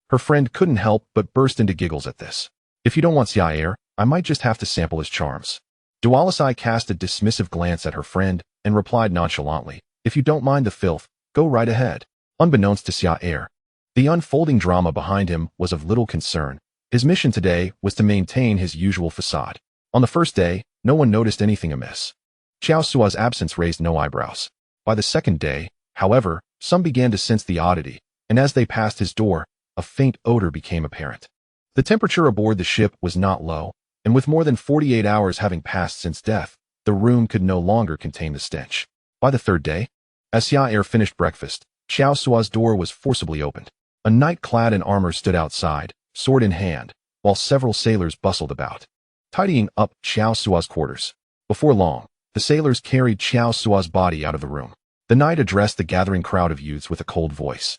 Her friend couldn't help but burst into giggles at this. "If you don't want Xia'er, I might just have to sample his charms." Delise cast a dismissive glance at her friend and replied nonchalantly, "If you don't mind the filth, go right ahead." Unbeknownst to Xia'er, the unfolding drama behind him was of little concern. His mission today was to maintain his usual facade. On the first day, no one noticed anything amiss. Xiao Sua's absence raised no eyebrows. By the second day, however, some began to sense the oddity, and as they passed his door, a faint odor became apparent. The temperature aboard the ship was not low, and with more than 48 hours having passed since death, the room could no longer contain the stench. By the third day, as Xia'er finished breakfast, Xiao Sua's door was forcibly opened. A knight clad in armor stood outside, sword in hand, while several sailors bustled about, tidying up Xiao Sua's quarters. Before long, the sailors carried Xiao Sua's body out of the room. The knight addressed the gathering crowd of youths with a cold voice.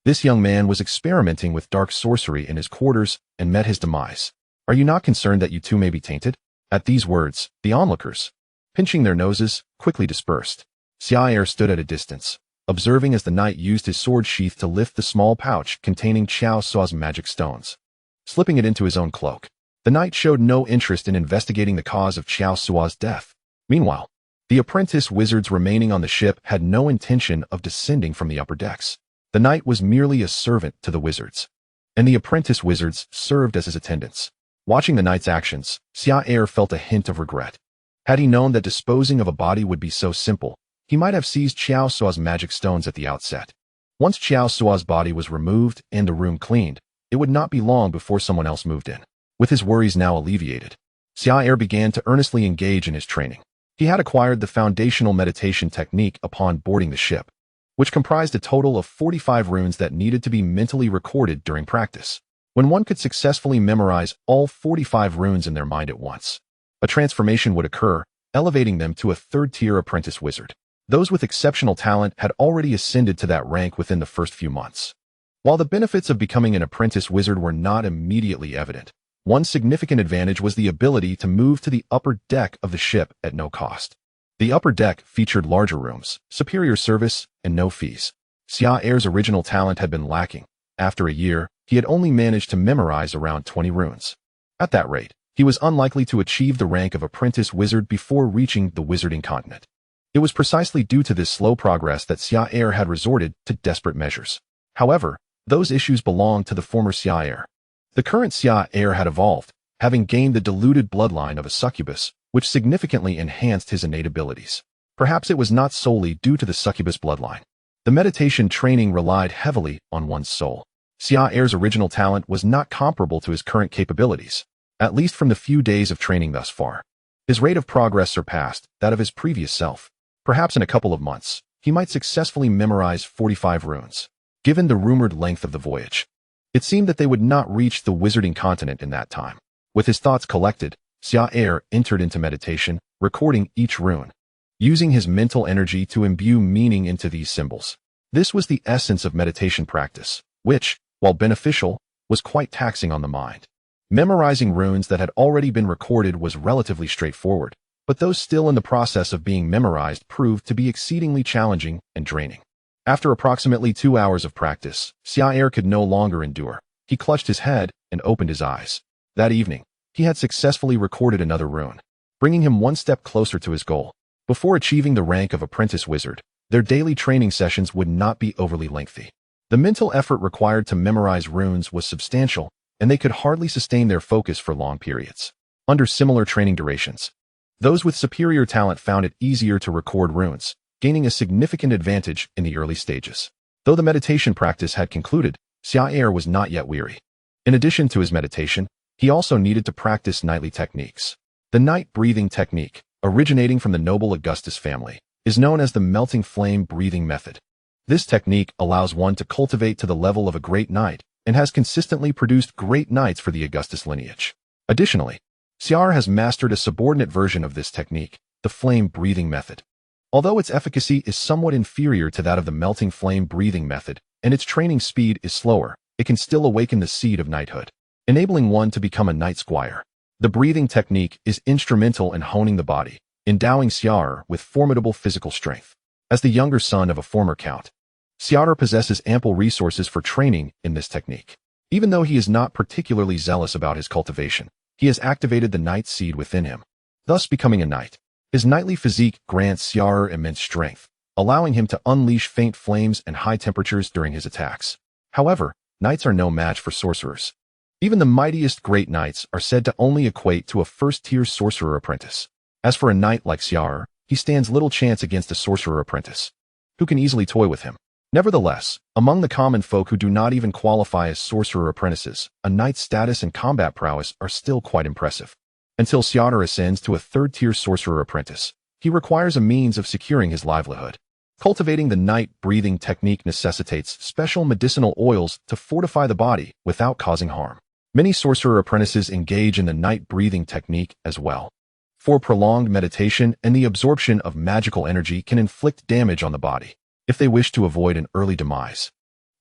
This young man was experimenting with dark sorcery in his quarters and met his demise. "Are you not concerned that you too may be tainted?" At these words, the onlookers, pinching their noses, quickly dispersed. Xia'er stood at a distance, observing as the knight used his sword sheath to lift the small pouch containing Xiao Sua's magic stones, slipping it into his own cloak. The knight showed no interest in investigating the cause of Xiao Sua's death. Meanwhile, the apprentice wizards remaining on the ship had no intention of descending from the upper decks. The knight was merely a servant to the wizards, and the apprentice wizards served as his attendants. Watching the knight's actions, Xia'er felt a hint of regret. Had he known that disposing of a body would be so simple, he might have seized Xiao Sua's magic stones at the outset. Once Xiao Sua's body was removed and the room cleaned, it would not be long before someone else moved in. With his worries now alleviated, Xia'er began to earnestly engage in his training. He had acquired the foundational meditation technique upon boarding the ship, which comprised a total of 45 runes that needed to be mentally recorded during practice. When one could successfully memorize all 45 runes in their mind at once, a transformation would occur, elevating them to a third-tier apprentice wizard. Those with exceptional talent had already ascended to that rank within the first few months. While the benefits of becoming an apprentice wizard were not immediately evident, one significant advantage was the ability to move to the upper deck of the ship at no cost. The upper deck featured larger rooms, superior service, and no fees. Xia'er's original talent had been lacking. After a year, he had only managed to memorize around 20 runes. At that rate, he was unlikely to achieve the rank of apprentice wizard before reaching the wizarding continent. It was precisely due to this slow progress that Xia'er had resorted to desperate measures. However, those issues belonged to the former Xia'er. The current Xia'er had evolved, having gained the diluted bloodline of a succubus, which significantly enhanced his innate abilities. Perhaps it was not solely due to the succubus bloodline. The meditation training relied heavily on one's soul. Xia'er's original talent was not comparable to his current capabilities, at least from the few days of training thus far. His rate of progress surpassed that of his previous self. Perhaps in a couple of months, he might successfully memorize 45 runes. Given the rumored length of the voyage, it seemed that they would not reach the wizarding continent in that time. With his thoughts collected, Xia'er entered into meditation, recording each rune, using his mental energy to imbue meaning into these symbols. This was the essence of meditation practice, which, while beneficial, was quite taxing on the mind. Memorizing runes that had already been recorded was relatively straightforward, but those still in the process of being memorized proved to be exceedingly challenging and draining. After approximately 2 hours of practice, Xia'er could no longer endure. He clutched his head and opened his eyes. That evening, he had successfully recorded another rune, bringing him one step closer to his goal. Before achieving the rank of apprentice wizard, their daily training sessions would not be overly lengthy. The mental effort required to memorize runes was substantial, and they could hardly sustain their focus for long periods. Under similar training durations, those with superior talent found it easier to record runes, gaining a significant advantage in the early stages. Though the meditation practice had concluded, Xia'er was not yet weary. In addition to his meditation, he also needed to practice nightly techniques. The night breathing technique, originating from the noble Augustus family, is known as the melting flame breathing method. This technique allows one to cultivate to the level of a great knight and has consistently produced great knights for the Augustus lineage. Additionally, Xia'er has mastered a subordinate version of this technique, the flame breathing method. Although its efficacy is somewhat inferior to that of the melting flame breathing method, and its training speed is slower, it can still awaken the seed of knighthood, enabling one to become a knight squire. The breathing technique is instrumental in honing the body, endowing Xia'er with formidable physical strength. As the younger son of a former count, Xia'er possesses ample resources for training in this technique. Even though he is not particularly zealous about his cultivation, he has activated the knight seed within him, thus becoming a knight. His knightly physique grants Xia'er immense strength, allowing him to unleash faint flames and high temperatures during his attacks. However, knights are no match for sorcerers. Even the mightiest great knights are said to only equate to a first-tier sorcerer apprentice. As for a knight like Xia'er, he stands little chance against a sorcerer apprentice, who can easily toy with him. Nevertheless, among the common folk who do not even qualify as sorcerer apprentices, a knight's status and combat prowess are still quite impressive. Until Xia'er ascends to a third-tier sorcerer apprentice, he requires a means of securing his livelihood. Cultivating the night breathing technique necessitates special medicinal oils to fortify the body without causing harm. Many sorcerer apprentices engage in the night breathing technique as well. For prolonged meditation and the absorption of magical energy can inflict damage on the body. If they wish to avoid an early demise,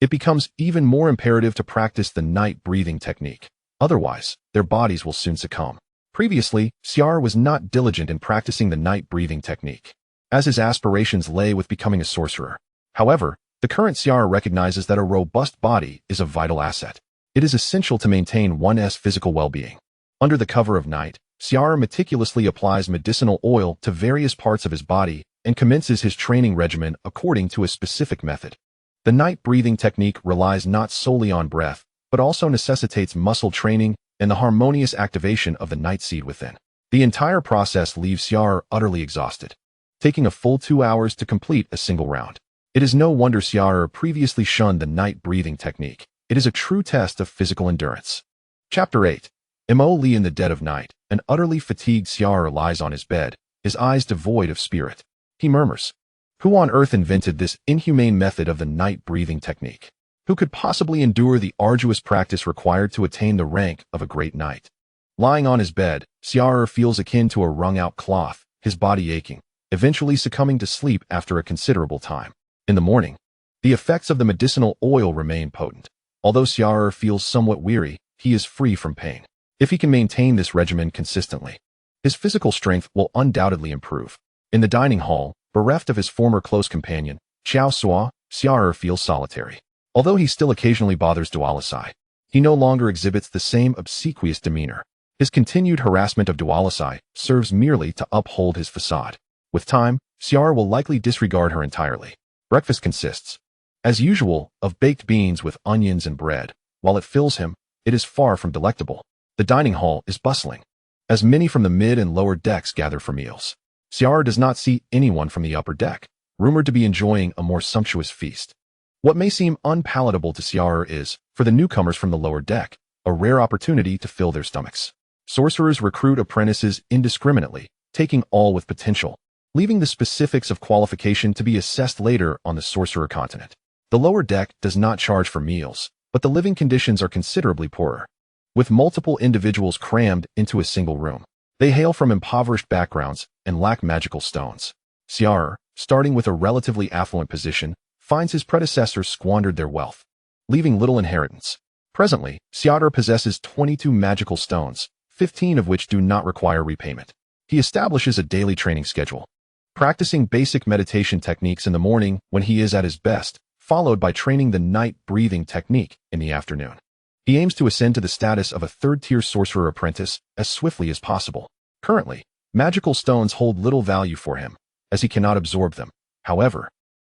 it becomes even more imperative to practice the night breathing technique. Otherwise, their bodies will soon succumb. Previously, Xia'er was not diligent in practicing the night breathing technique, as his aspirations lay with becoming a sorcerer. However, the current Xia'er recognizes that a robust body is a vital asset. It is essential to maintain one's physical well-being. Under the cover of night, Xia'er meticulously applies medicinal oil to various parts of his body and commences his training regimen according to a specific method. The night breathing technique relies not solely on breath, but also necessitates muscle training and the harmonious activation of the night seed within. The entire process leaves Xia'er utterly exhausted, taking a full 2 hours to complete a single round. It is no wonder Xia'er previously shunned the night breathing technique. It is a true test of physical endurance. Chapter 8. In the dead of night, an utterly fatigued Xia'er lies on his bed, his eyes devoid of spirit. He murmurs, Who on earth invented this inhumane method of the night-breathing technique? Who could possibly endure the arduous practice required to attain the rank of a great knight? Lying on his bed, Xia'er feels akin to a wrung-out cloth, his body aching, eventually succumbing to sleep after a considerable time. In the morning, the effects of the medicinal oil remain potent. Although Xia'er feels somewhat weary, he is free from pain. If he can maintain this regimen consistently, his physical strength will undoubtedly improve. In the dining hall, bereft of his former close companion, Xia'er feels solitary. Although he still occasionally bothers Delise, he no longer exhibits the same obsequious demeanor. His continued harassment of Delise serves merely to uphold his facade. With time, Xia'er will likely disregard her entirely. Breakfast consists, as usual, of baked beans with onions and bread. While it fills him, it is far from delectable. The dining hall is bustling, as many from the mid and lower decks gather for meals. Xia'er does not see anyone from the upper deck, rumored to be enjoying a more sumptuous feast. What may seem unpalatable to Xia'er is, for the newcomers from the lower deck, a rare opportunity to fill their stomachs. Sorcerers recruit apprentices indiscriminately, taking all with potential, leaving the specifics of qualification to be assessed later on the sorcerer continent. The lower deck does not charge for meals, but the living conditions are considerably poorer. With multiple individuals crammed into a single room, they hail from impoverished backgrounds and lack magical stones. Xia'er, starting with a relatively affluent position, finds his predecessors squandered their wealth, leaving little inheritance. Presently, Xia'er possesses 22 magical stones, 15 of which do not require repayment. He establishes a daily training schedule, practicing basic meditation techniques in the morning when he is at his best, followed by training the night-breathing technique in the afternoon. He aims to ascend to the status of a third-tier sorcerer apprentice as swiftly as possible. Currently, magical stones hold little value for him, as he cannot absorb them. However,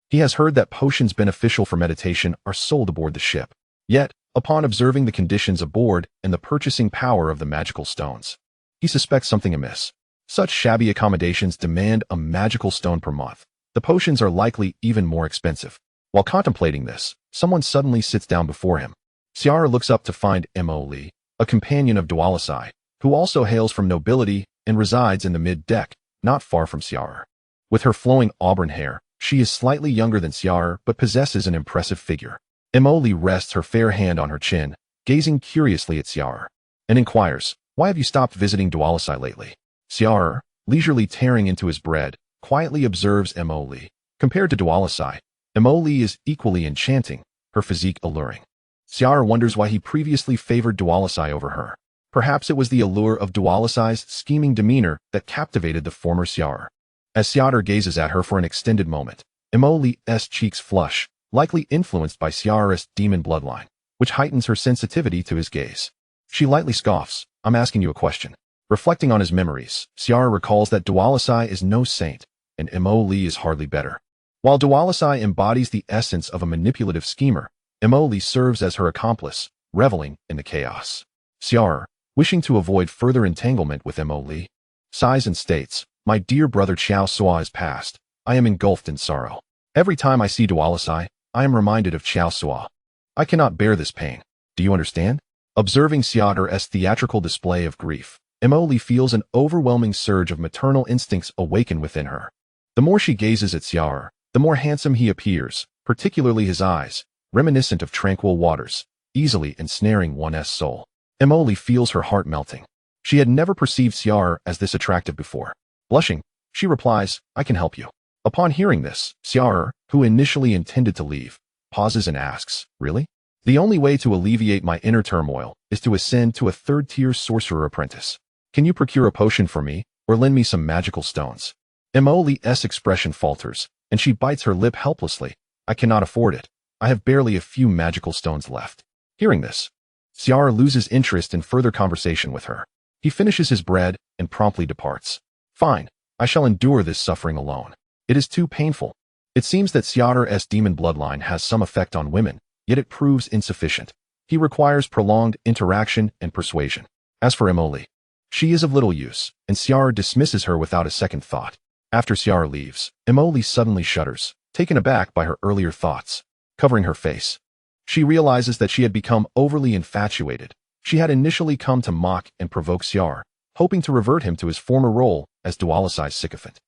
he has heard that potions beneficial for meditation are sold aboard the ship. Yet, upon observing the conditions aboard and the purchasing power of the magical stones, he suspects something amiss. Such shabby accommodations demand a magical stone per month. The potions are likely even more expensive. While contemplating this, someone suddenly sits down before him. Xia'er looks up to find Li, a companion of Delise, who also hails from nobility and resides in the mid-deck, not far from Xia'er. With her flowing auburn hair, she is slightly younger than Xia'er but possesses an impressive figure. Li rests her fair hand on her chin, gazing curiously at Xia'er, and inquires, "Why have you stopped visiting Delise lately?" Xia'er, leisurely tearing into his bread, quietly observes Li. Compared to Delise, Li is equally enchanting, her physique alluring. Xia'er wonders why he previously favored Delise over her. Perhaps it was the allure of Delalise's scheming demeanor that captivated the former Xia'er. As Xia'er gazes at her for an extended moment, Li's cheeks flush, likely influenced by Xia'er's demon bloodline, which heightens her sensitivity to his gaze. She lightly scoffs, "I'm asking you a question." Reflecting on his memories, Xia'er recalls that Delise is no saint, and Li is hardly better. While Delise embodies the essence of a manipulative schemer, Li serves as her accomplice, reveling in the chaos. Xia'er, wishing to avoid further entanglement with Li, sighs and states, "My dear brother Xiao is past. I am engulfed in sorrow. Every time I see Delise, I am reminded of Xiao. I cannot bear this pain. Do you understand?" Observing Xia'er's theatrical display of grief, Li feels an overwhelming surge of maternal instincts awaken within her. The more she gazes at Xia'er, the more handsome he appears, particularly his eyes, reminiscent of tranquil waters, easily ensnaring one's soul. Li feels her heart melting. She had never perceived Xia'er as this attractive before. Blushing, she replies, "I can help you." Upon hearing this, Xia'er, who initially intended to leave, pauses and asks, "Really? The only way to alleviate my inner turmoil is to ascend to a third-tier sorcerer apprentice. Can you procure a potion for me, or lend me some magical stones?" Li's expression falters, and she bites her lip helplessly. "I cannot afford it. I have barely a few magical stones left." Hearing this, Xia'er loses interest in further conversation with her. He finishes his bread and promptly departs. "Fine, I shall endure this suffering alone. It is too painful." It seems that Xia'er's demon bloodline has some effect on women, yet it proves insufficient. He requires prolonged interaction and persuasion. As for Li, she is of little use, and Xia'er dismisses her without a second thought. After Xia'er leaves, Li suddenly shudders, taken aback by her earlier thoughts. Covering her face, she realizes that she had become overly infatuated. She had initially come to mock and provoke Xia'er, hoping to revert him to his former role as Delalise's sycophant.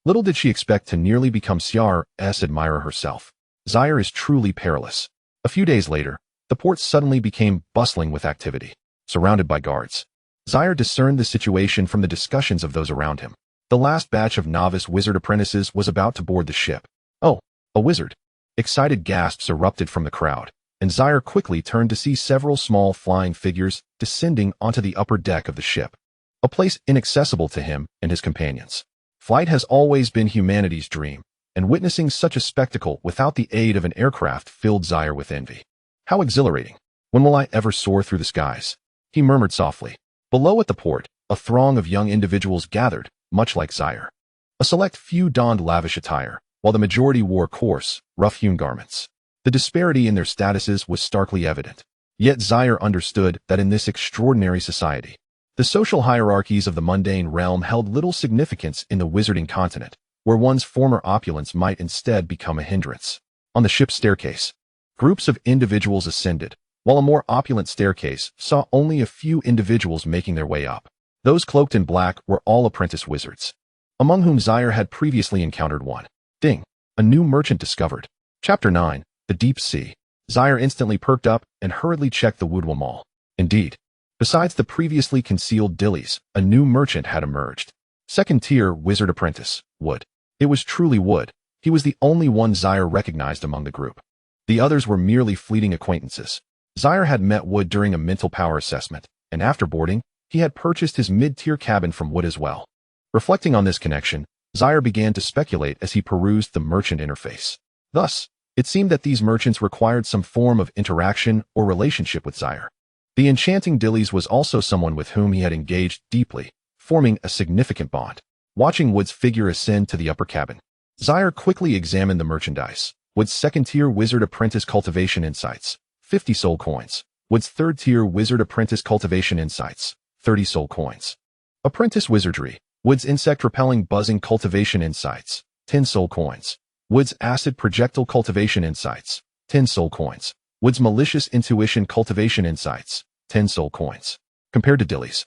Little did she expect to nearly become Xia'er's admirer herself. Xia'er is truly perilous. A few days later, the port suddenly became bustling with activity. Surrounded by guards, Xia'er discerned the situation from the discussions of those around him. The last batch of novice wizard apprentices was about to board the ship. "Oh, a wizard!" Excited gasps erupted from the crowd, and Xia'er quickly turned to see several small flying figures descending onto the upper deck of the ship, a place inaccessible to him and his companions. Flight has always been humanity's dream, and witnessing such a spectacle without the aid of an aircraft filled Xia'er with envy. "How exhilarating! When will I ever soar through the skies?" he murmured softly. Below at the port, a throng of young individuals gathered, much like Xia'er. A select few donned lavish attire, while the majority wore coarse, rough-hewn garments. The disparity in their statuses was starkly evident. Yet Xia'er understood that in this extraordinary society, the social hierarchies of the mundane realm held little significance in the wizarding continent, where one's former opulence might instead become a hindrance. On the ship's staircase, groups of individuals ascended, while a more opulent staircase saw only a few individuals making their way up. Those cloaked in black were all apprentice wizards, among whom Xia'er had previously encountered one. Ding! A new merchant discovered. Chapter 9. The Deep Sea. Xia'er instantly perked up and hurriedly checked the WuDuoDuo Mall. Indeed, besides the previously concealed Delise, a new merchant had emerged. Second-tier wizard apprentice, Wood. It was truly Wood. He was the only one Xia'er recognized among the group. The others were merely fleeting acquaintances. Xia'er had met Wood during a mental power assessment, and after boarding, he had purchased his mid-tier cabin from Wood as well. Reflecting on this connection, Xia'er began to speculate as he perused the merchant interface. Thus, it seemed that these merchants required some form of interaction or relationship with Xia'er. The enchanting Delise was also someone with whom he had engaged deeply, forming a significant bond. Watching Wood's figure ascend to the upper cabin, Xia'er quickly examined the merchandise. Wood's second-tier wizard apprentice cultivation insights, 50 soul coins. Wood's third-tier wizard apprentice cultivation insights, 30 soul coins. Apprentice wizardry. Wood's insect-repelling buzzing cultivation insights, 10 soul coins. Wood's acid projectile cultivation insights, 10 soul coins. Wood's malicious intuition cultivation insights, 10 soul coins. Compared to Delise,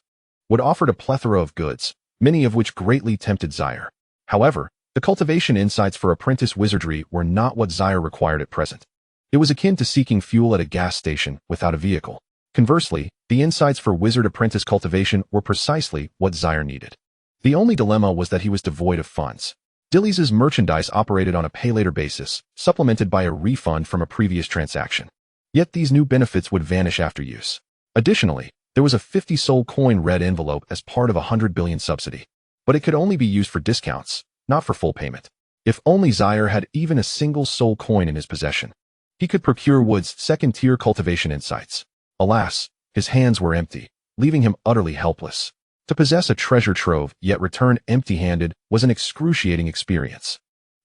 Wood offered a plethora of goods, many of which greatly tempted Xia'er. However, the cultivation insights for apprentice wizardry were not what Xia'er required at present. It was akin to seeking fuel at a gas station without a vehicle. Conversely, the insights for wizard apprentice cultivation were precisely what Xia'er needed. The only dilemma was that he was devoid of funds. Delise's merchandise operated on a pay-later basis, supplemented by a refund from a previous transaction. Yet these new benefits would vanish after use. Additionally, there was a 50 soul coin red envelope as part of a 100 billion subsidy. But it could only be used for discounts, not for full payment. If only Xia'er had even a single soul coin in his possession, he could procure Wood's second-tier cultivation insights. Alas, his hands were empty, leaving him utterly helpless. To possess a treasure trove yet return empty-handed was an excruciating experience.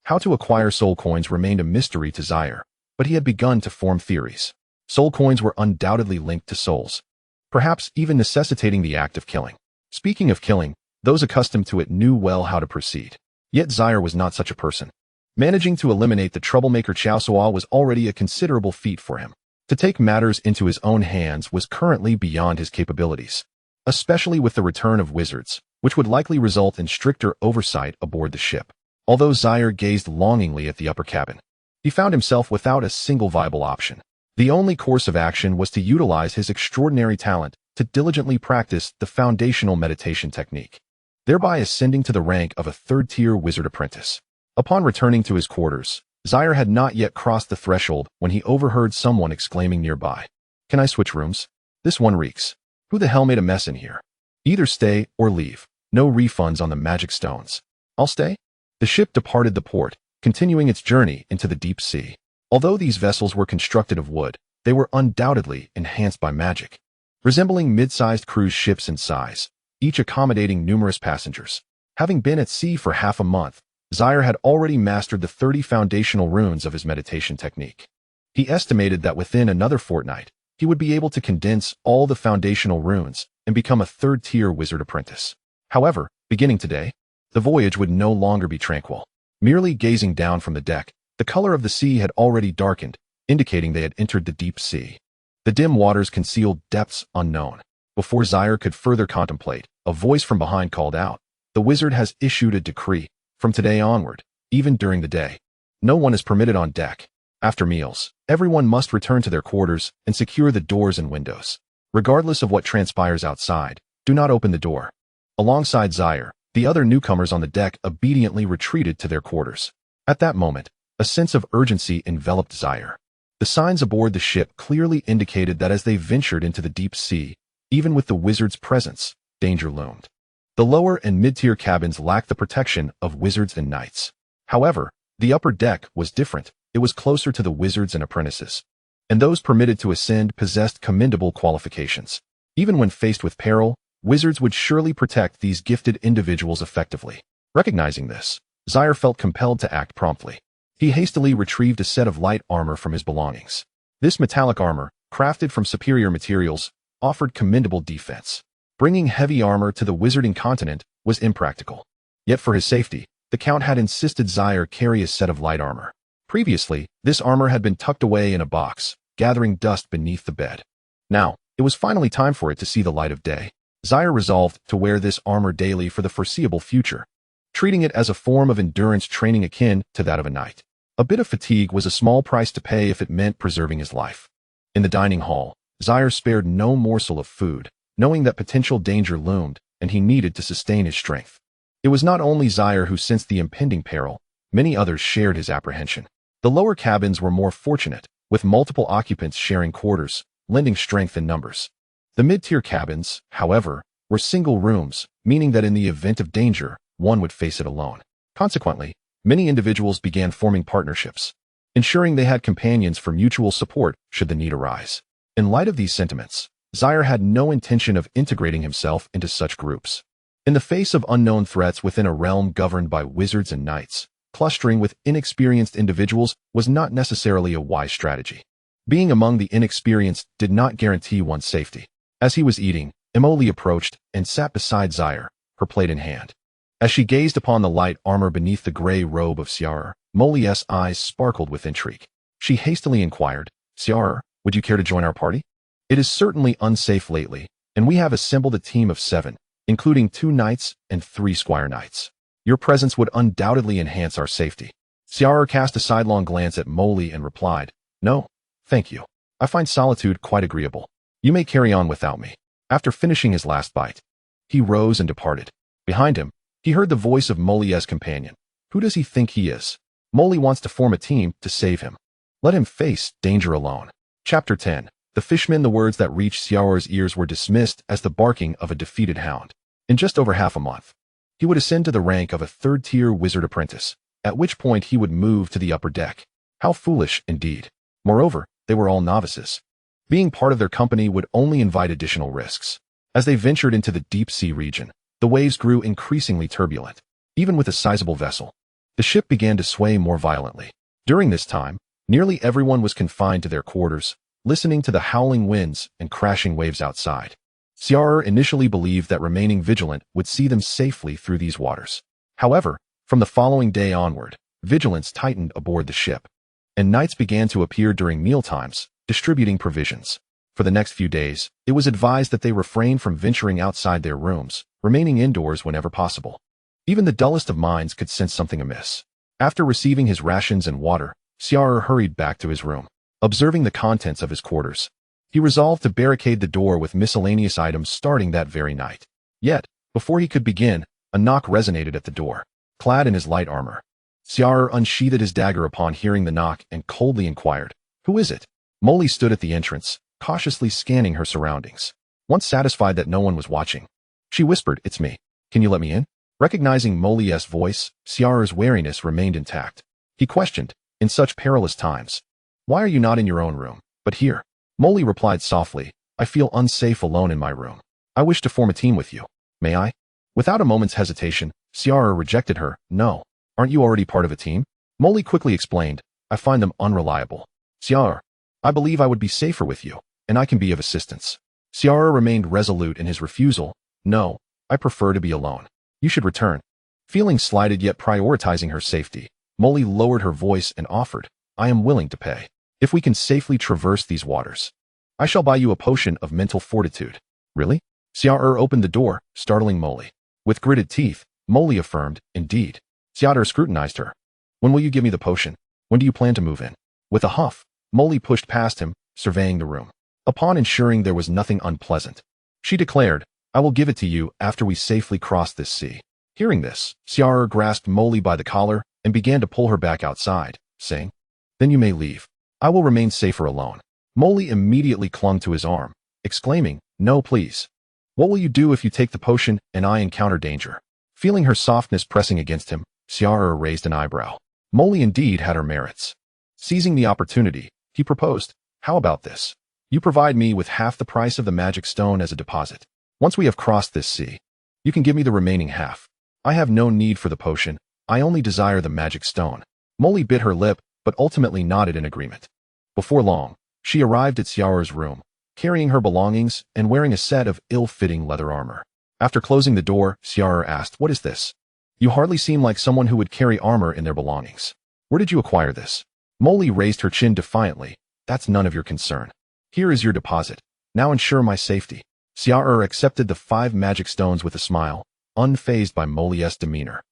How to acquire soul coins remained a mystery to Xia'er, but he had begun to form theories. Soul coins were undoubtedly linked to souls, perhaps even necessitating the act of killing. Speaking of killing, those accustomed to it knew well how to proceed. Yet Xia'er was not such a person. Managing to eliminate the troublemaker Xia'er was already a considerable feat for him. To take matters into his own hands was currently beyond his capabilities, especially with the return of wizards, which would likely result in stricter oversight aboard the ship. Although Xia'er gazed longingly at the upper cabin, he found himself without a single viable option. The only course of action was to utilize his extraordinary talent to diligently practice the foundational meditation technique, thereby ascending to the rank of a third-tier wizard apprentice. Upon returning to his quarters, Xia'er had not yet crossed the threshold when he overheard someone exclaiming nearby, "Can I switch rooms? This one reeks. Who the hell made a mess in here? Either stay or leave. No refunds on the magic stones." "I'll stay." The ship departed the port, continuing its journey into the deep sea. Although these vessels were constructed of wood, they were undoubtedly enhanced by magic. Resembling mid-sized cruise ships in size, each accommodating numerous passengers. Having been at sea for half a month, Xia'er had already mastered the 30 foundational runes of his meditation technique. He estimated that within another fortnight, he would be able to condense all the foundational runes and become a third-tier wizard apprentice. However, beginning today, the voyage would no longer be tranquil. Merely gazing down from the deck, the color of the sea had already darkened, indicating they had entered the deep sea. The dim waters concealed depths unknown. Before Xia'er could further contemplate, a voice from behind called out, "The wizard has issued a decree. From today onward, even during the day, no one is permitted on deck. After meals, everyone must return to their quarters and secure the doors and windows. Regardless of what transpires outside, do not open the door. Alongside Xia'er, the other newcomers on the deck obediently retreated to their quarters. At that moment, a sense of urgency enveloped Xia'er. The signs aboard the ship clearly indicated that as they ventured into the deep sea, even with the wizard's presence, danger loomed. The lower and mid-tier cabins lacked the protection of wizards and knights. However, the upper deck was different. It was closer to the wizards and apprentices, and those permitted to ascend possessed commendable qualifications. Even when faced with peril, wizards would surely protect these gifted individuals effectively. Recognizing this, Xia'er felt compelled to act promptly. He hastily retrieved a set of light armor from his belongings. This metallic armor, crafted from superior materials, offered commendable defense. Bringing heavy armor to the wizarding continent was impractical. Yet for his safety, the Count had insisted Xia'er carry a set of light armor. Previously, this armor had been tucked away in a box, gathering dust beneath the bed. Now, it was finally time for it to see the light of day. Xia'er resolved to wear this armor daily for the foreseeable future, treating it as a form of endurance training akin to that of a knight. A bit of fatigue was a small price to pay if it meant preserving his life. In the dining hall, Xia'er spared no morsel of food, knowing that potential danger loomed, and he needed to sustain his strength. It was not only Xia'er who sensed the impending peril, many others shared his apprehension. The lower cabins were more fortunate, with multiple occupants sharing quarters, lending strength in numbers. The mid-tier cabins, however, were single rooms, meaning that in the event of danger, one would face it alone. Consequently, many individuals began forming partnerships, ensuring they had companions for mutual support should the need arise. In light of these sentiments, Xia'er had no intention of integrating himself into such groups. In the face of unknown threats within a realm governed by wizards and knights, clustering with inexperienced individuals was not necessarily a wise strategy. Being among the inexperienced did not guarantee one's safety. As he was eating, Emily approached and sat beside Xia'er, her plate in hand. As she gazed upon the light armor beneath the gray robe of Xia'er, Molly's eyes sparkled with intrigue. She hastily inquired, "Xia'er, would you care to join our party? It is certainly unsafe lately, and we have assembled a team of 7, including 2 knights and 3 squire knights. Your presence would undoubtedly enhance our safety." Xia'er cast a sidelong glance at Molly and replied, "No, thank you. I find solitude quite agreeable. You may carry on without me." After finishing his last bite, he rose and departed. Behind him, he heard the voice of Molly's companion. "Who does he think he is? Molly wants to form a team to save him. Let him face danger alone." Chapter 10. The Fishman. The words that reached Xia'er's ears were dismissed as the barking of a defeated hound. In just over half a month, he would ascend to the rank of a 3rd-tier wizard apprentice, at which point he would move to the upper deck. How foolish, indeed. Moreover, they were all novices. Being part of their company would only invite additional risks. As they ventured into the deep-sea region, the waves grew increasingly turbulent. Even with a sizable vessel, the ship began to sway more violently. During this time, nearly everyone was confined to their quarters, listening to the howling winds and crashing waves outside. Xia'er initially believed that remaining vigilant would see them safely through these waters. However, from the following day onward, vigilance tightened aboard the ship, and knights began to appear during mealtimes, distributing provisions. For the next few days, it was advised that they refrain from venturing outside their rooms, remaining indoors whenever possible. Even the dullest of minds could sense something amiss. After receiving his rations and water, Xia'er hurried back to his room. Observing the contents of his quarters, he resolved to barricade the door with miscellaneous items starting that very night. Yet, before he could begin, a knock resonated at the door. Clad in his light armor, Xia'er unsheathed his dagger upon hearing the knock and coldly inquired, "Who is it?" Molly stood at the entrance, cautiously scanning her surroundings. Once satisfied that no one was watching, she whispered, "It's me. Can you let me in?" Recognizing Molly's voice, Xia'er's wariness remained intact. He questioned, "In such perilous times, why are you not in your own room, but here?" Molly replied softly, "I feel unsafe alone in my room. I wish to form a team with you. May I?" Without a moment's hesitation, Xia'er rejected her. "No. Aren't you already part of a team?" Molly quickly explained, "I find them unreliable. Xia'er, I believe I would be safer with you, and I can be of assistance." Xia'er remained resolute in his refusal. "No, I prefer to be alone. You should return." Feeling slighted yet prioritizing her safety, Molly lowered her voice and offered, "I am willing to pay. If we can safely traverse these waters, I shall buy you a potion of mental fortitude." "Really?" Xia'er opened the door, startling Molly. With gritted teeth, Molly affirmed, "Indeed. Xia'er scrutinized her. When will you give me the potion? When do you plan to move in? With a huff, Molly pushed past him, surveying the room. Upon ensuring there was nothing unpleasant, she declared, I will give it to you after we safely cross this sea. Hearing this, Xia'er grasped Molly by the collar and began to pull her back outside, saying, Then you may leave. I will remain safer alone. Molly immediately clung to his arm, exclaiming, No, please. What will you do if you take the potion and I encounter danger? Feeling her softness pressing against him, Xia'er raised an eyebrow. Molly indeed had her merits. Seizing the opportunity, he proposed, How about this? You provide me with half the price of the magic stone as a deposit. Once we have crossed this sea, you can give me the remaining half. I have no need for the potion. I only desire the magic stone. Molly bit her lip, but ultimately nodded in agreement. Before long, she arrived at Xia'er's room, carrying her belongings and wearing a set of ill-fitting leather armor. After closing the door, Xia'er asked, What is this? You hardly seem like someone who would carry armor in their belongings. Where did you acquire this? Molly raised her chin defiantly. That's none of your concern. Here is your deposit. Now ensure my safety. Xia'er accepted the 5 magic stones with a smile, unfazed by Molly's demeanor.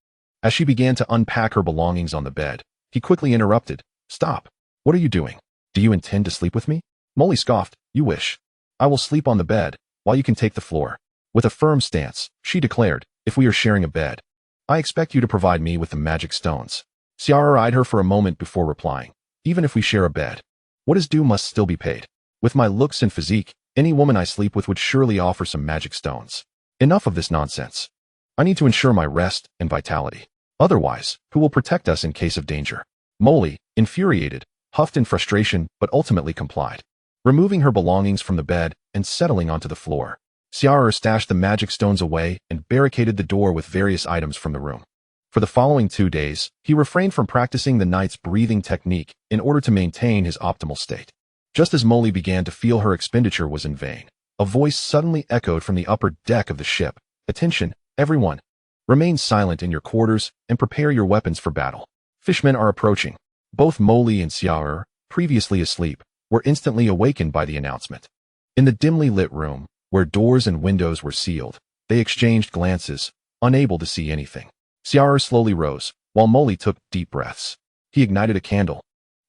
As she began to unpack her belongings on the bed, he quickly interrupted. Stop. What are you doing? Do you intend to sleep with me? Molly scoffed. You wish. I will sleep on the bed, while you can take the floor. With a firm stance, she declared, If we are sharing a bed, I expect you to provide me with the magic stones. Xia'er eyed her for a moment before replying. Even if we share a bed, what is due must still be paid. With my looks and physique, any woman I sleep with would surely offer some magic stones. Enough of this nonsense. I need to ensure my rest and vitality. Otherwise, who will protect us in case of danger? Molly, infuriated, huffed in frustration but ultimately complied. Removing her belongings from the bed and settling onto the floor, Xia'er stashed the magic stones away and barricaded the door with various items from the room. For the following 2 days, he refrained from practicing the knight's breathing technique in order to maintain his optimal state. Just as Molly began to feel her expenditure was in vain, a voice suddenly echoed from the upper deck of the ship. Attention, everyone. Remain silent in your quarters and prepare your weapons for battle. Fishmen are approaching. Both Molly and Xia'er, previously asleep, were instantly awakened by the announcement. In the dimly lit room, where doors and windows were sealed, they exchanged glances, unable to see anything. Xia'er slowly rose, while Molly took deep breaths. He ignited a candle,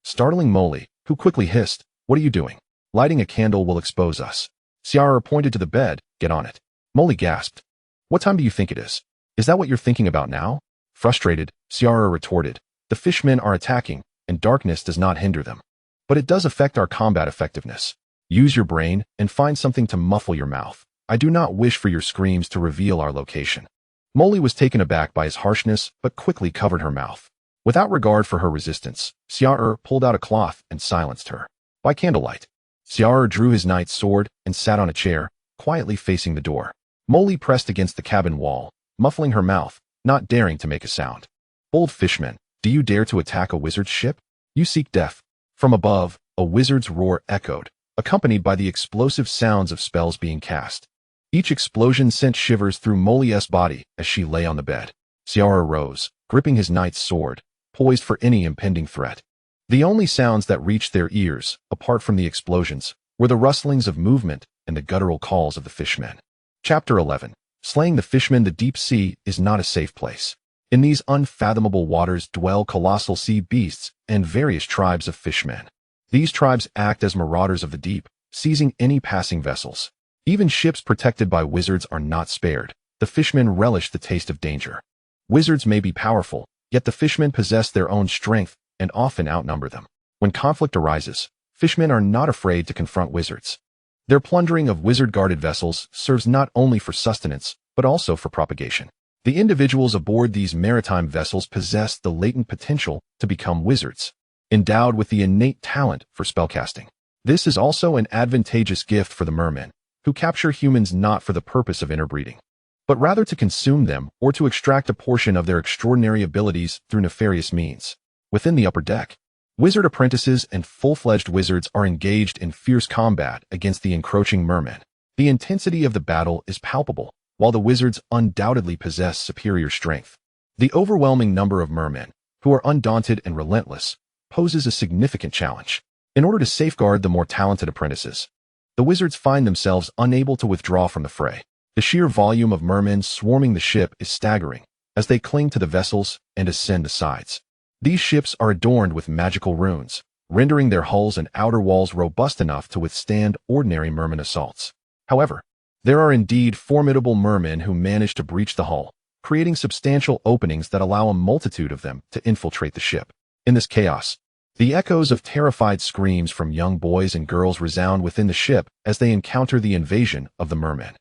startling Molly, who quickly hissed, What are you doing? Lighting a candle will expose us. Xia'er pointed to the bed. Get on it. Molly gasped. What time do you think it is? Is that what you're thinking about now? Frustrated, Xia'er retorted, The fishmen are attacking, and darkness does not hinder them. But it does affect our combat effectiveness. Use your brain and find something to muffle your mouth. I do not wish for your screams to reveal our location. Molly was taken aback by his harshness, but quickly covered her mouth. Without regard for her resistance, Xia'er pulled out a cloth and silenced her. By candlelight, Xia'er drew his knight's sword and sat on a chair, quietly facing the door. Molly pressed against the cabin wall, muffling her mouth, not daring to make a sound. Bold fishmen, do you dare to attack a wizard's ship? You seek death. From above, a wizard's roar echoed, accompanied by the explosive sounds of spells being cast. Each explosion sent shivers through Molly's body as she lay on the bed. Xia'er rose, gripping his knight's sword, poised for any impending threat. The only sounds that reached their ears, apart from the explosions, were the rustlings of movement and the guttural calls of the fishmen. Chapter 11. Slaying the fishmen. The deep sea is not a safe place. In these unfathomable waters dwell colossal sea beasts and various tribes of fishmen. These tribes act as marauders of the deep, seizing any passing vessels. Even ships protected by wizards are not spared. The fishmen relish the taste of danger. Wizards may be powerful, yet the fishmen possess their own strength and often outnumber them. When conflict arises, fishmen are not afraid to confront wizards. Their plundering of wizard-guarded vessels serves not only for sustenance, but also for propagation. The individuals aboard these maritime vessels possess the latent potential to become wizards, endowed with the innate talent for spellcasting. This is also an advantageous gift for the mermen, who capture humans not for the purpose of interbreeding, but rather to consume them or to extract a portion of their extraordinary abilities through nefarious means. Within the upper deck, wizard apprentices and full-fledged wizards are engaged in fierce combat against the encroaching mermen. The intensity of the battle is palpable, while the wizards undoubtedly possess superior strength. The overwhelming number of mermen, who are undaunted and relentless, poses a significant challenge. In order to safeguard the more talented apprentices, the wizards find themselves unable to withdraw from the fray. The sheer volume of mermen swarming the ship is staggering, as they cling to the vessels and ascend the sides. These ships are adorned with magical runes, rendering their hulls and outer walls robust enough to withstand ordinary merman assaults. However, there are indeed formidable mermen who manage to breach the hull, creating substantial openings that allow a multitude of them to infiltrate the ship. In this chaos, the echoes of terrified screams from young boys and girls resound within the ship as they encounter the invasion of the mermen.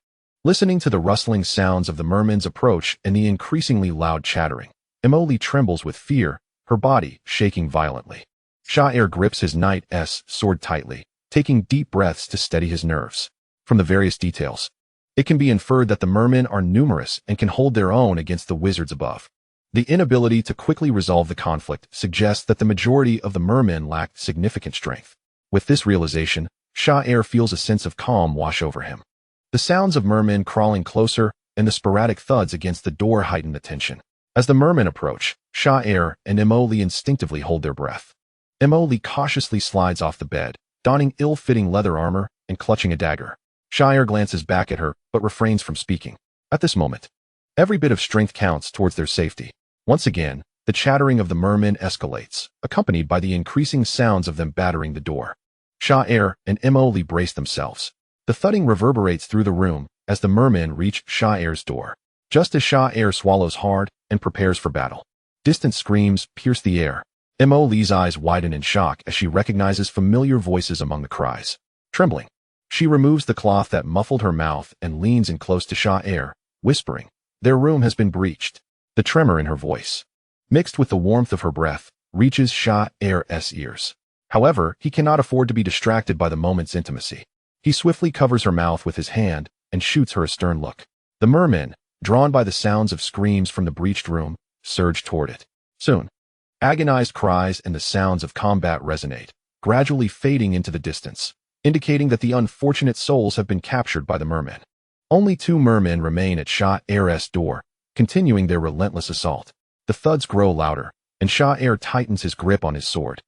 Listening to the rustling sounds of the mermen's approach and the increasingly loud chattering, Emily trembles with fear, her body shaking violently. Xia'er grips his knight's sword tightly, taking deep breaths to steady his nerves. From the various details, it can be inferred that the mermen are numerous and can hold their own against the wizards above. The inability to quickly resolve the conflict suggests that the majority of the mermen lacked significant strength. With this realization, Xia'er feels a sense of calm wash over him. The sounds of mermen crawling closer and the sporadic thuds against the door heighten the tension. As the mermen approach, Xia'er and Emily instinctively hold their breath. Emily cautiously slides off the bed, donning ill-fitting leather armor and clutching a dagger. Xia'er glances back at her, but refrains from speaking. At this moment, every bit of strength counts towards their safety. Once again, the chattering of the mermen escalates, accompanied by the increasing sounds of them battering the door. Xia'er and Emily brace themselves. The thudding reverberates through the room as the mermen reach Xia'er's door. Just as Xia'er swallows hard and prepares for battle, distant screams pierce the air. Emily's eyes widen in shock as she recognizes familiar voices among the cries. Trembling, she removes the cloth that muffled her mouth and leans in close to Xia'er, whispering, "Their room has been breached." The tremor in her voice, mixed with the warmth of her breath, reaches Xia'er's ears. However, he cannot afford to be distracted by the moment's intimacy. He swiftly covers her mouth with his hand and shoots her a stern look. The mermen, drawn by the sounds of screams from the breached room, surge toward it. Soon, agonized cries and the sounds of combat resonate, gradually fading into the distance, indicating that the unfortunate souls have been captured by the mermen. Only 2 mermen remain at Xia'er's door, continuing their relentless assault. The thuds grow louder, and Xia'er tightens his grip on his sword.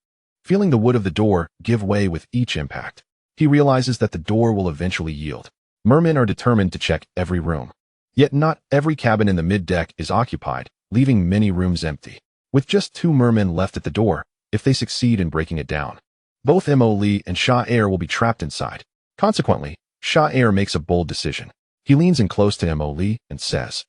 Feeling the wood of the door give way with each impact, he realizes that the door will eventually yield. Mermen are determined to check every room. Yet not every cabin in the mid-deck is occupied, leaving many rooms empty. With just 2 mermen left at the door, if they succeed in breaking it down, both Emily and Xia'er will be trapped inside. Consequently, Xia'er makes a bold decision. He leans in close to Emily and says,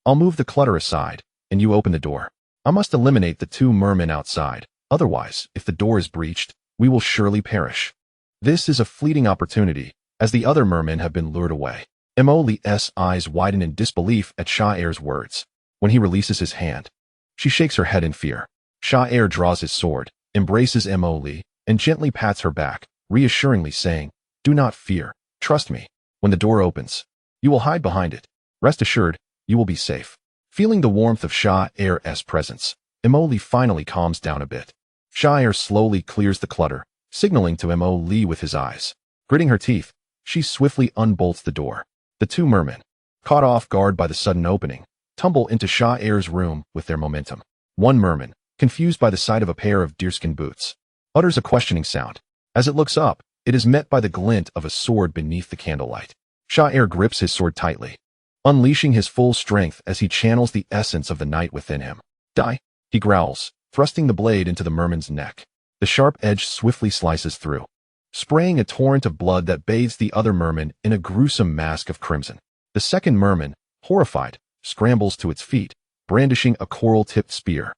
"I'll move the clutter aside, and you open the door. I must eliminate the 2 mermen outside. Otherwise, if the door is breached, we will surely perish." This is a fleeting opportunity, as the other mermen have been lured away. Emily's eyes widen in disbelief at Xia'er's words. When he releases his hand, she shakes her head in fear. Xia'er draws his sword, embraces Emily, and gently pats her back, reassuringly saying, "Do not fear. Trust me. When the door opens, you will hide behind it. Rest assured, you will be safe." Feeling the warmth of Xia'er's presence, Emily finally calms down a bit. Xia'er slowly clears the clutter, signaling to Emily with his eyes. Gritting her teeth, she swiftly unbolts the door. The 2 mermen, caught off guard by the sudden opening, tumble into Xia'er's room with their momentum. One merman, confused by the sight of a pair of deerskin boots, utters a questioning sound. As it looks up, it is met by the glint of a sword beneath the candlelight. Xia'er grips his sword tightly, unleashing his full strength as he channels the essence of the knight within him. "Die!" he growls, thrusting the blade into the merman's neck. The sharp edge swiftly slices through, spraying a torrent of blood that bathes the other merman in a gruesome mask of crimson. The second merman, horrified, scrambles to its feet, brandishing a coral-tipped spear.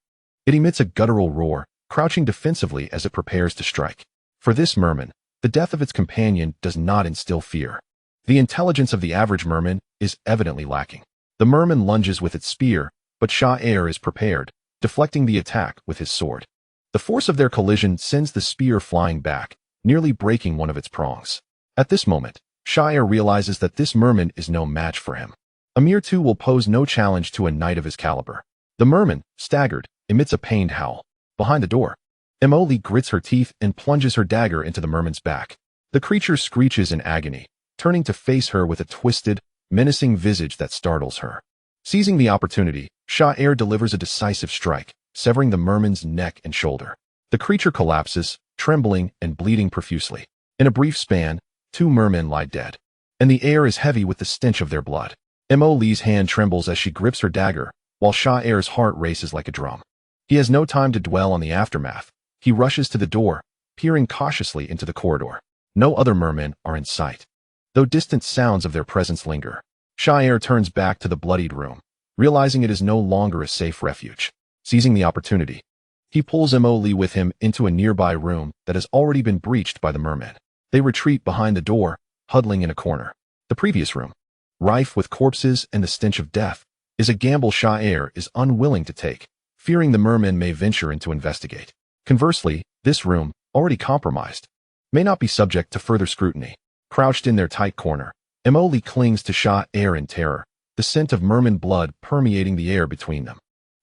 It emits a guttural roar, crouching defensively as it prepares to strike. For this merman, the death of its companion does not instill fear. The intelligence of the average merman is evidently lacking. The merman lunges with its spear, but Xia'er is prepared, deflecting the attack with his sword. The force of their collision sends the spear flying back, nearly breaking one of its prongs. At this moment, Xia'er realizes that this merman is no match for him. A mere 2 will pose no challenge to a knight of his caliber. The merman, staggered, emits a pained howl. Behind the door, Emily grits her teeth and plunges her dagger into the merman's back. The creature screeches in agony, turning to face her with a twisted, menacing visage that startles her. Seizing the opportunity, Xia'er delivers a decisive strike, severing the merman's neck and shoulder. The creature collapses, trembling and bleeding profusely. In a brief span, 2 mermen lie dead, and the air is heavy with the stench of their blood. Emily's hand trembles as she grips her dagger, while Xia'er's heart races like a drum. He has no time to dwell on the aftermath. He rushes to the door, peering cautiously into the corridor. No other mermen are in sight, though distant sounds of their presence linger. Xia'er turns back to the bloodied room, realizing it is no longer a safe refuge. Seizing the opportunity, he pulls Mo with him into a nearby room that has already been breached by the mermen. They retreat behind the door, huddling in a corner. The previous room, rife with corpses and the stench of death, is a gamble Xia'er is unwilling to take, fearing the mermen may venture in to investigate. Conversely, this room, already compromised, may not be subject to further scrutiny. Crouched in their tight corner, Mo clings to Xia'er in terror, the scent of merman blood permeating the air between them.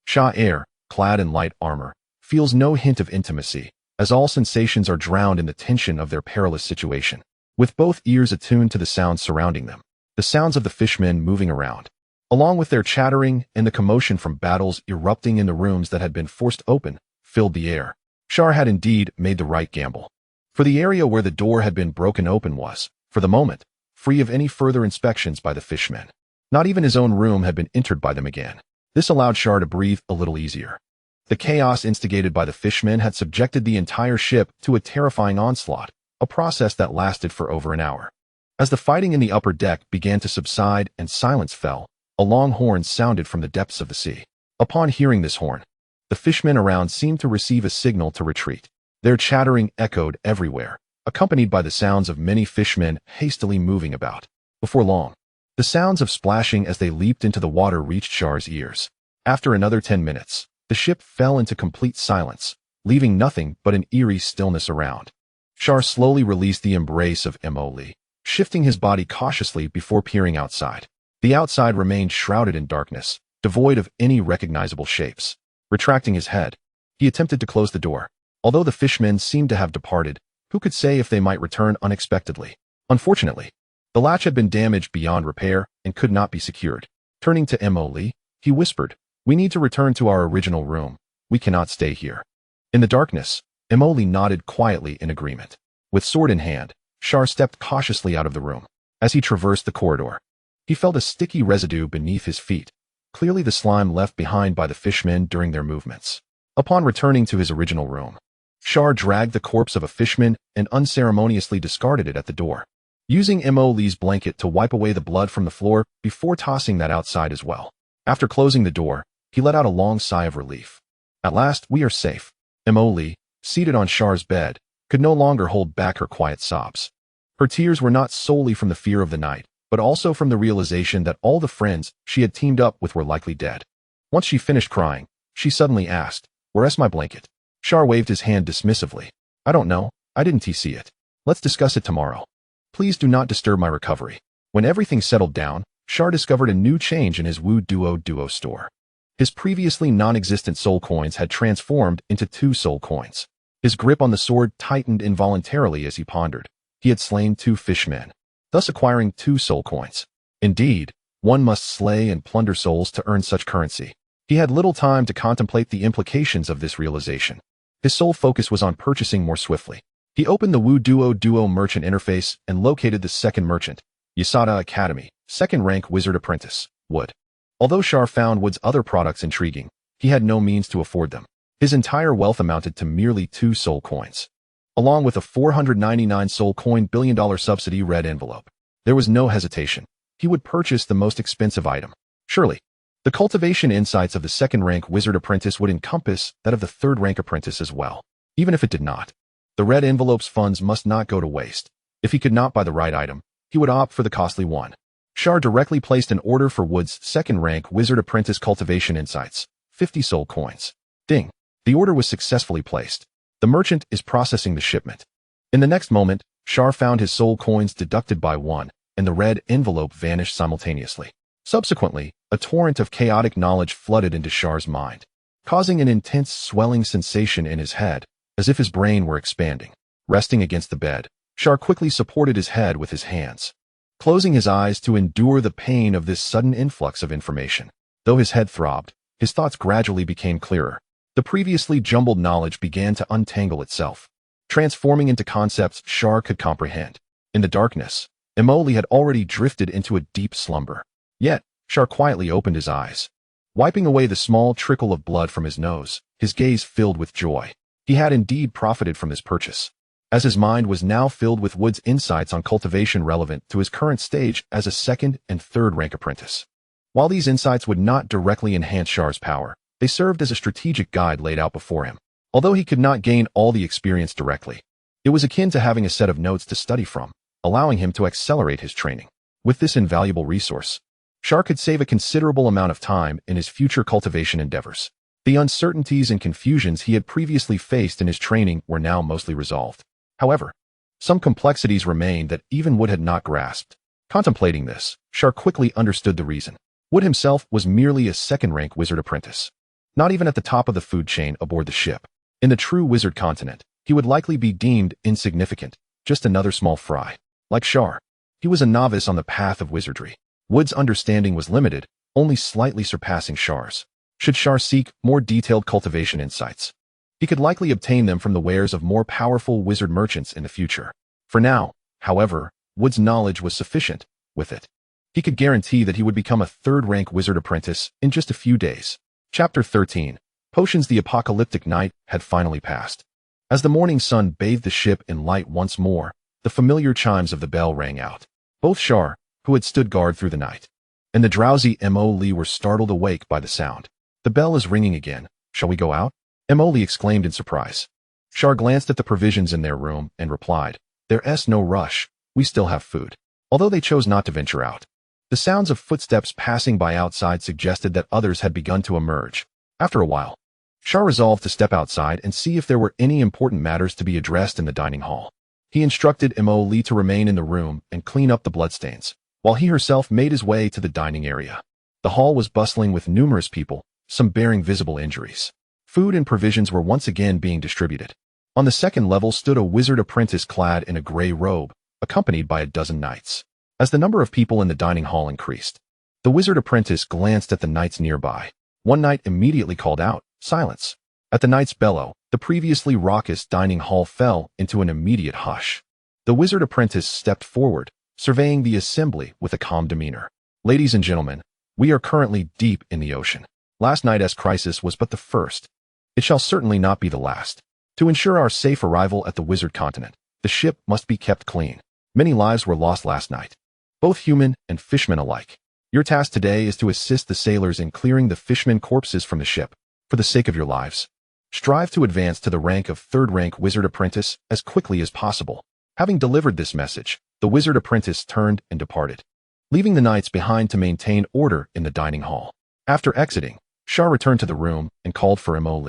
Xia'er, clad in light armor, feels no hint of intimacy, as all sensations are drowned in the tension of their perilous situation. With both ears attuned to the sounds surrounding them, the sounds of the fishmen moving around, along with their chattering and the commotion from battles erupting in the rooms that had been forced open, filled the air. Xia'er had indeed made the right gamble. For the area where the door had been broken open was, for the moment, free of any further inspections by the fishmen. Not even his own room had been entered by them again. This allowed Xia'er to breathe a little easier. The chaos instigated by the fishmen had subjected the entire ship to a terrifying onslaught, a process that lasted for over an hour. As the fighting in the upper deck began to subside and silence fell, a long horn sounded from the depths of the sea. Upon hearing this horn, the fishmen around seemed to receive a signal to retreat. Their chattering echoed everywhere, accompanied by the sounds of many fishmen hastily moving about. Before long, the sounds of splashing as they leaped into the water reached Xia'er's ears. After another 10 minutes, the ship fell into complete silence, leaving nothing but an eerie stillness around. Xia'er slowly released the embrace of Mo, shifting his body cautiously before peering outside. The outside remained shrouded in darkness, devoid of any recognizable shapes. Retracting his head, he attempted to close the door. Although the fishmen seemed to have departed, who could say if they might return unexpectedly? Unfortunately, the latch had been damaged beyond repair and could not be secured. Turning to Mo, he whispered, "We need to return to our original room. We cannot stay here." In the darkness, Mo nodded quietly in agreement. With sword in hand, Xia'er stepped cautiously out of the room. As he traversed the corridor, he felt a sticky residue beneath his feet, clearly the slime left behind by the fishmen during their movements. Upon returning to his original room, Xia'er dragged the corpse of a fishman and unceremoniously discarded it at the door, using Mo's blanket to wipe away the blood from the floor before tossing that outside as well. After closing the door, he let out a long sigh of relief. At last, we are safe. Mo, seated on Xia'er's bed, could no longer hold back her quiet sobs. Her tears were not solely from the fear of the night, but also from the realization that all the friends she had teamed up with were likely dead. Once she finished crying, she suddenly asked, "Where's my blanket?" Xia'er waved his hand dismissively. "I don't know. I didn't see it. Let's discuss it tomorrow. Please do not disturb my recovery." When everything settled down, Xia'er discovered a new change in his WuDuoDuo store. His previously non-existent soul coins had transformed into 2 soul coins. His grip on the sword tightened involuntarily as he pondered. He had slain 2 fishmen, thus acquiring 2 soul coins. Indeed, one must slay and plunder souls to earn such currency. He had little time to contemplate the implications of this realization. His sole focus was on purchasing more swiftly. He opened the WuDuoDuo merchant interface and located the second merchant, Xia'er Academy, second rank wizard apprentice, Wood. Although Xia'er found Wood's other products intriguing, he had no means to afford them. His entire wealth amounted to merely 2 soul coins, along with a 499 soul coin billion-dollar subsidy red envelope. There was no hesitation. He would purchase the most expensive item. Surely, the cultivation insights of the second-rank wizard apprentice would encompass that of the third-rank apprentice as well. Even if it did not, the red envelope's funds must not go to waste. If he could not buy the right item, he would opt for the costly one. Xia'er directly placed an order for Wood's second-rank wizard apprentice cultivation insights, 50 soul coins. Ding. The order was successfully placed. The merchant is processing the shipment. In the next moment, Xia'er found his soul coins deducted by 1, and the red envelope vanished simultaneously. Subsequently, a torrent of chaotic knowledge flooded into Xia'er's mind, causing an intense swelling sensation in his head, as if his brain were expanding. Resting against the bed, Xia'er quickly supported his head with his hands, closing his eyes to endure the pain of this sudden influx of information. Though his head throbbed, his thoughts gradually became clearer. The previously jumbled knowledge began to untangle itself, transforming into concepts Xia'er could comprehend. In the darkness, Mo had already drifted into a deep slumber. Yet, Xia'er quietly opened his eyes. Wiping away the small trickle of blood from his nose, his gaze filled with joy. He had indeed profited from this purchase, as his mind was now filled with Wood's insights on cultivation relevant to his current stage as a second and third rank apprentice. While these insights would not directly enhance Xia'er's power, they served as a strategic guide laid out before him. Although he could not gain all the experience directly, it was akin to having a set of notes to study from, allowing him to accelerate his training. With this invaluable resource, Xia'er could save a considerable amount of time in his future cultivation endeavors. The uncertainties and confusions he had previously faced in his training were now mostly resolved. However, some complexities remained that even Wood had not grasped. Contemplating this, Xia'er quickly understood the reason. Wood himself was merely a second-rank wizard apprentice, not even at the top of the food chain aboard the ship. In the true wizard continent, he would likely be deemed insignificant, just another small fry. Like Xia'er, he was a novice on the path of wizardry. Wood's understanding was limited, only slightly surpassing Xia'er's. Should Xia'er seek more detailed cultivation insights, he could likely obtain them from the wares of more powerful wizard merchants in the future. For now, however, Wood's knowledge was sufficient. With it, he could guarantee that he would become a third-rank wizard apprentice in just a few days. Chapter 13. Potions. The apocalyptic night had finally passed. As the morning sun bathed the ship in light once more, the familiar chimes of the bell rang out. Both Xia'er, who had stood guard through the night, and the drowsy Mo were startled awake by the sound. The bell is ringing again. Shall we go out? Mo exclaimed in surprise. Xia'er glanced at the provisions in their room and replied, "There's no rush. We still have food." Although they chose not to venture out, the sounds of footsteps passing by outside suggested that others had begun to emerge. After a while, Xia'er resolved to step outside and see if there were any important matters to be addressed in the dining hall. He instructed Mo to remain in the room and clean up the bloodstains, while he herself made his way to the dining area. The hall was bustling with numerous people, some bearing visible injuries. Food and provisions were once again being distributed. On the second level stood a wizard apprentice clad in a gray robe, accompanied by a dozen knights. As the number of people in the dining hall increased, the wizard apprentice glanced at the knights nearby. One knight immediately called out, "Silence!" At the knight's bellow, the previously raucous dining hall fell into an immediate hush. The wizard apprentice stepped forward, surveying the assembly with a calm demeanor. "Ladies and gentlemen, we are currently deep in the ocean. Last night's crisis was but the first. It shall certainly not be the last. To ensure our safe arrival at the wizard continent, the ship must be kept clean. Many lives were lost last night, both human and fishmen alike. Your task today is to assist the sailors in clearing the fishmen corpses from the ship. For the sake of your lives, strive to advance to the rank of third-rank wizard apprentice as quickly as possible." Having delivered this message, the wizard apprentice turned and departed, leaving the knights behind to maintain order in the dining hall. After exiting, Xia'er returned to the room and called for Mo,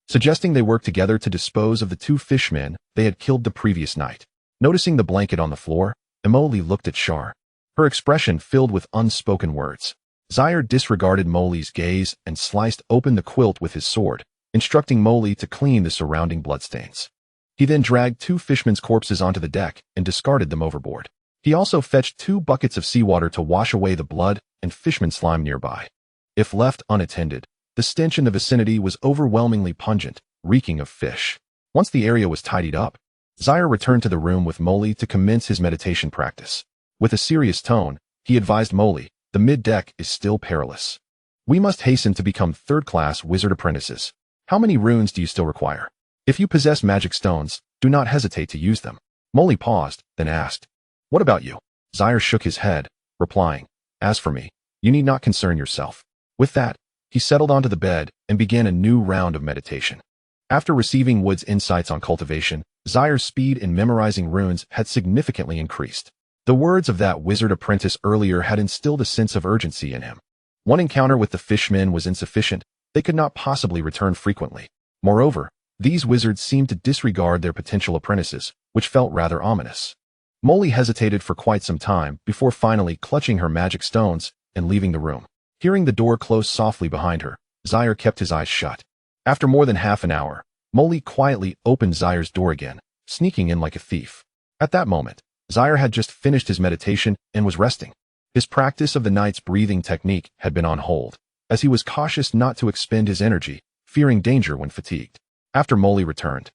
suggesting they work together to dispose of the two fishmen they had killed the previous night. Noticing the blanket on the floor, Mo looked at Xia'er, her expression filled with unspoken words. Xia'er disregarded Mo's gaze and sliced open the quilt with his sword, instructing Mo to clean the surrounding bloodstains. He then dragged two fishmen's corpses onto the deck and discarded them overboard. He also fetched 2 buckets of seawater to wash away the blood and fishman slime nearby. If left unattended, the stench in the vicinity was overwhelmingly pungent, reeking of fish. Once the area was tidied up, Xia'er returned to the room with Mo to commence his meditation practice. With a serious tone, he advised Mo, "The mid-deck is still perilous. We must hasten to become third-class wizard apprentices. How many runes do you still require? If you possess magic stones, do not hesitate to use them." Mo paused, then asked, "What about you?" Xia'er shook his head, replying, "As for me, you need not concern yourself." With that, he settled onto the bed and began a new round of meditation. After receiving Wood's insights on cultivation, Xia'er's speed in memorizing runes had significantly increased. The words of that wizard apprentice earlier had instilled a sense of urgency in him. One encounter with the fishmen was insufficient. They could not possibly return frequently. Moreover, these wizards seemed to disregard their potential apprentices, which felt rather ominous. Mo hesitated for quite some time before finally clutching her magic stones and leaving the room. Hearing the door close softly behind her, Xia'er kept his eyes shut. After more than half an hour, Mo quietly opened Xia'er's door again, sneaking in like a thief. At that moment, Xia'er had just finished his meditation and was resting. His practice of the night's breathing technique had been on hold, as he was cautious not to expend his energy, fearing danger when fatigued. After Mo returned,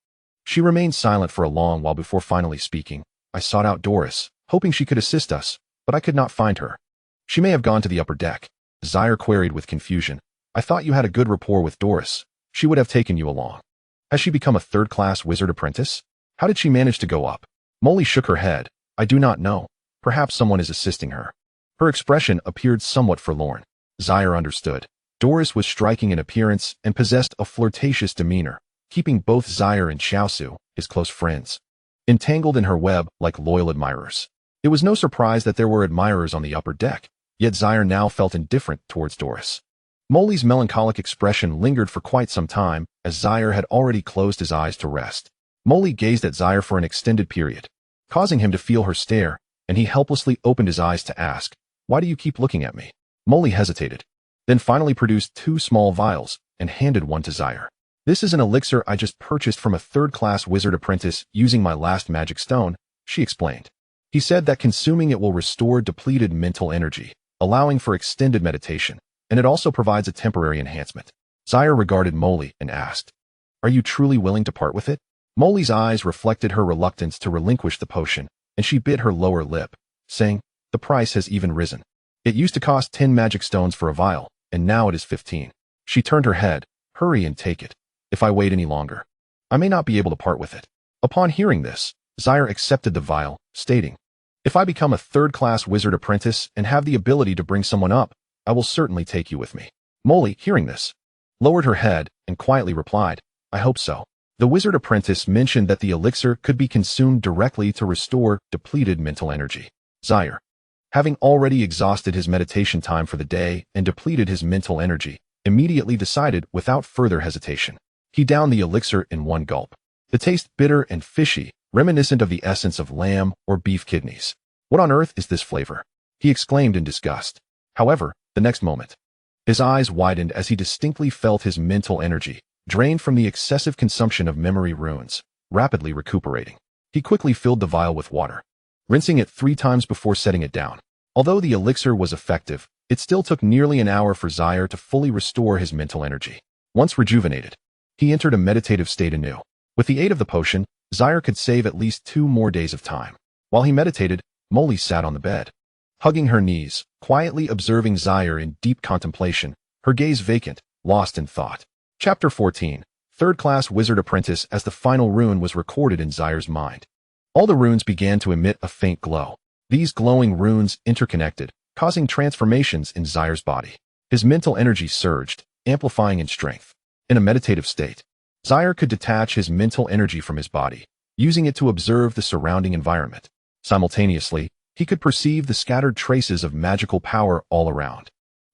she remained silent for a long while before finally speaking. "I sought out Doris, hoping she could assist us, but I could not find her." "She may have gone to the upper deck," Xia'er queried with confusion. I thought you had a good rapport with Doris. She would have taken you along. Has she become a third-class wizard apprentice? How did she manage to go up? Molly shook her head. I do not know. Perhaps someone is assisting her. Her expression appeared somewhat forlorn. Xia'er understood. Doris was striking in appearance and possessed a flirtatious demeanor, keeping both Xia'er and Xiaosu, his close friends, entangled in her web like loyal admirers. It was no surprise that there were admirers on the upper deck, yet Xia'er now felt indifferent towards Doris. Molly's melancholic expression lingered for quite some time, as Xia'er had already closed his eyes to rest. Molly gazed at Xia'er for an extended period, causing him to feel her stare, and he helplessly opened his eyes to ask, "Why do you keep looking at me?" Molly hesitated, then finally produced 2 small vials and handed one to Xia'er. "This is an elixir I just purchased from a third-class wizard apprentice using my last magic stone," she explained. He said that consuming it will restore depleted mental energy, allowing for extended meditation, and it also provides a temporary enhancement. Xia'er regarded Molly and asked, "Are you truly willing to part with it?" Molly's eyes reflected her reluctance to relinquish the potion, and she bit her lower lip, saying, "The price has even risen. It used to cost 10 magic stones for a vial, and now it is 15. She turned her head. "Hurry and take it. If I wait any longer, I may not be able to part with it." Upon hearing this, Xia'er accepted the vial, stating, "If I become a third-class wizard apprentice and have the ability to bring someone up, I will certainly take you with me." Molly, hearing this, lowered her head and quietly replied, "I hope so." The wizard apprentice mentioned that the elixir could be consumed directly to restore depleted mental energy. Xia'er, having already exhausted his meditation time for the day and depleted his mental energy, immediately decided without further hesitation. He downed the elixir in one gulp. The taste bitter and fishy, reminiscent of the essence of lamb or beef kidneys. "What on earth is this flavor?" he exclaimed in disgust. However, the next moment, his eyes widened as he distinctly felt his mental energy, drained from the excessive consumption of memory runes, rapidly recuperating. He quickly filled the vial with water, rinsing it 3 times before setting it down. Although the elixir was effective, it still took nearly an hour for Xia'er to fully restore his mental energy. Once rejuvenated, he entered a meditative state anew. With the aid of the potion, Xia'er could save at least 2 more days of time. While he meditated, Molly sat on the bed, hugging her knees, quietly observing Xia'er in deep contemplation, her gaze vacant, lost in thought. Chapter 14. Third-class wizard apprentice. As the final rune was recorded in Xia'er's mind, all the runes began to emit a faint glow. These glowing runes interconnected, causing transformations in Xia'er's body. His mental energy surged, amplifying in strength. In a meditative state, Xia'er could detach his mental energy from his body, using it to observe the surrounding environment. Simultaneously, he could perceive the scattered traces of magical power all around.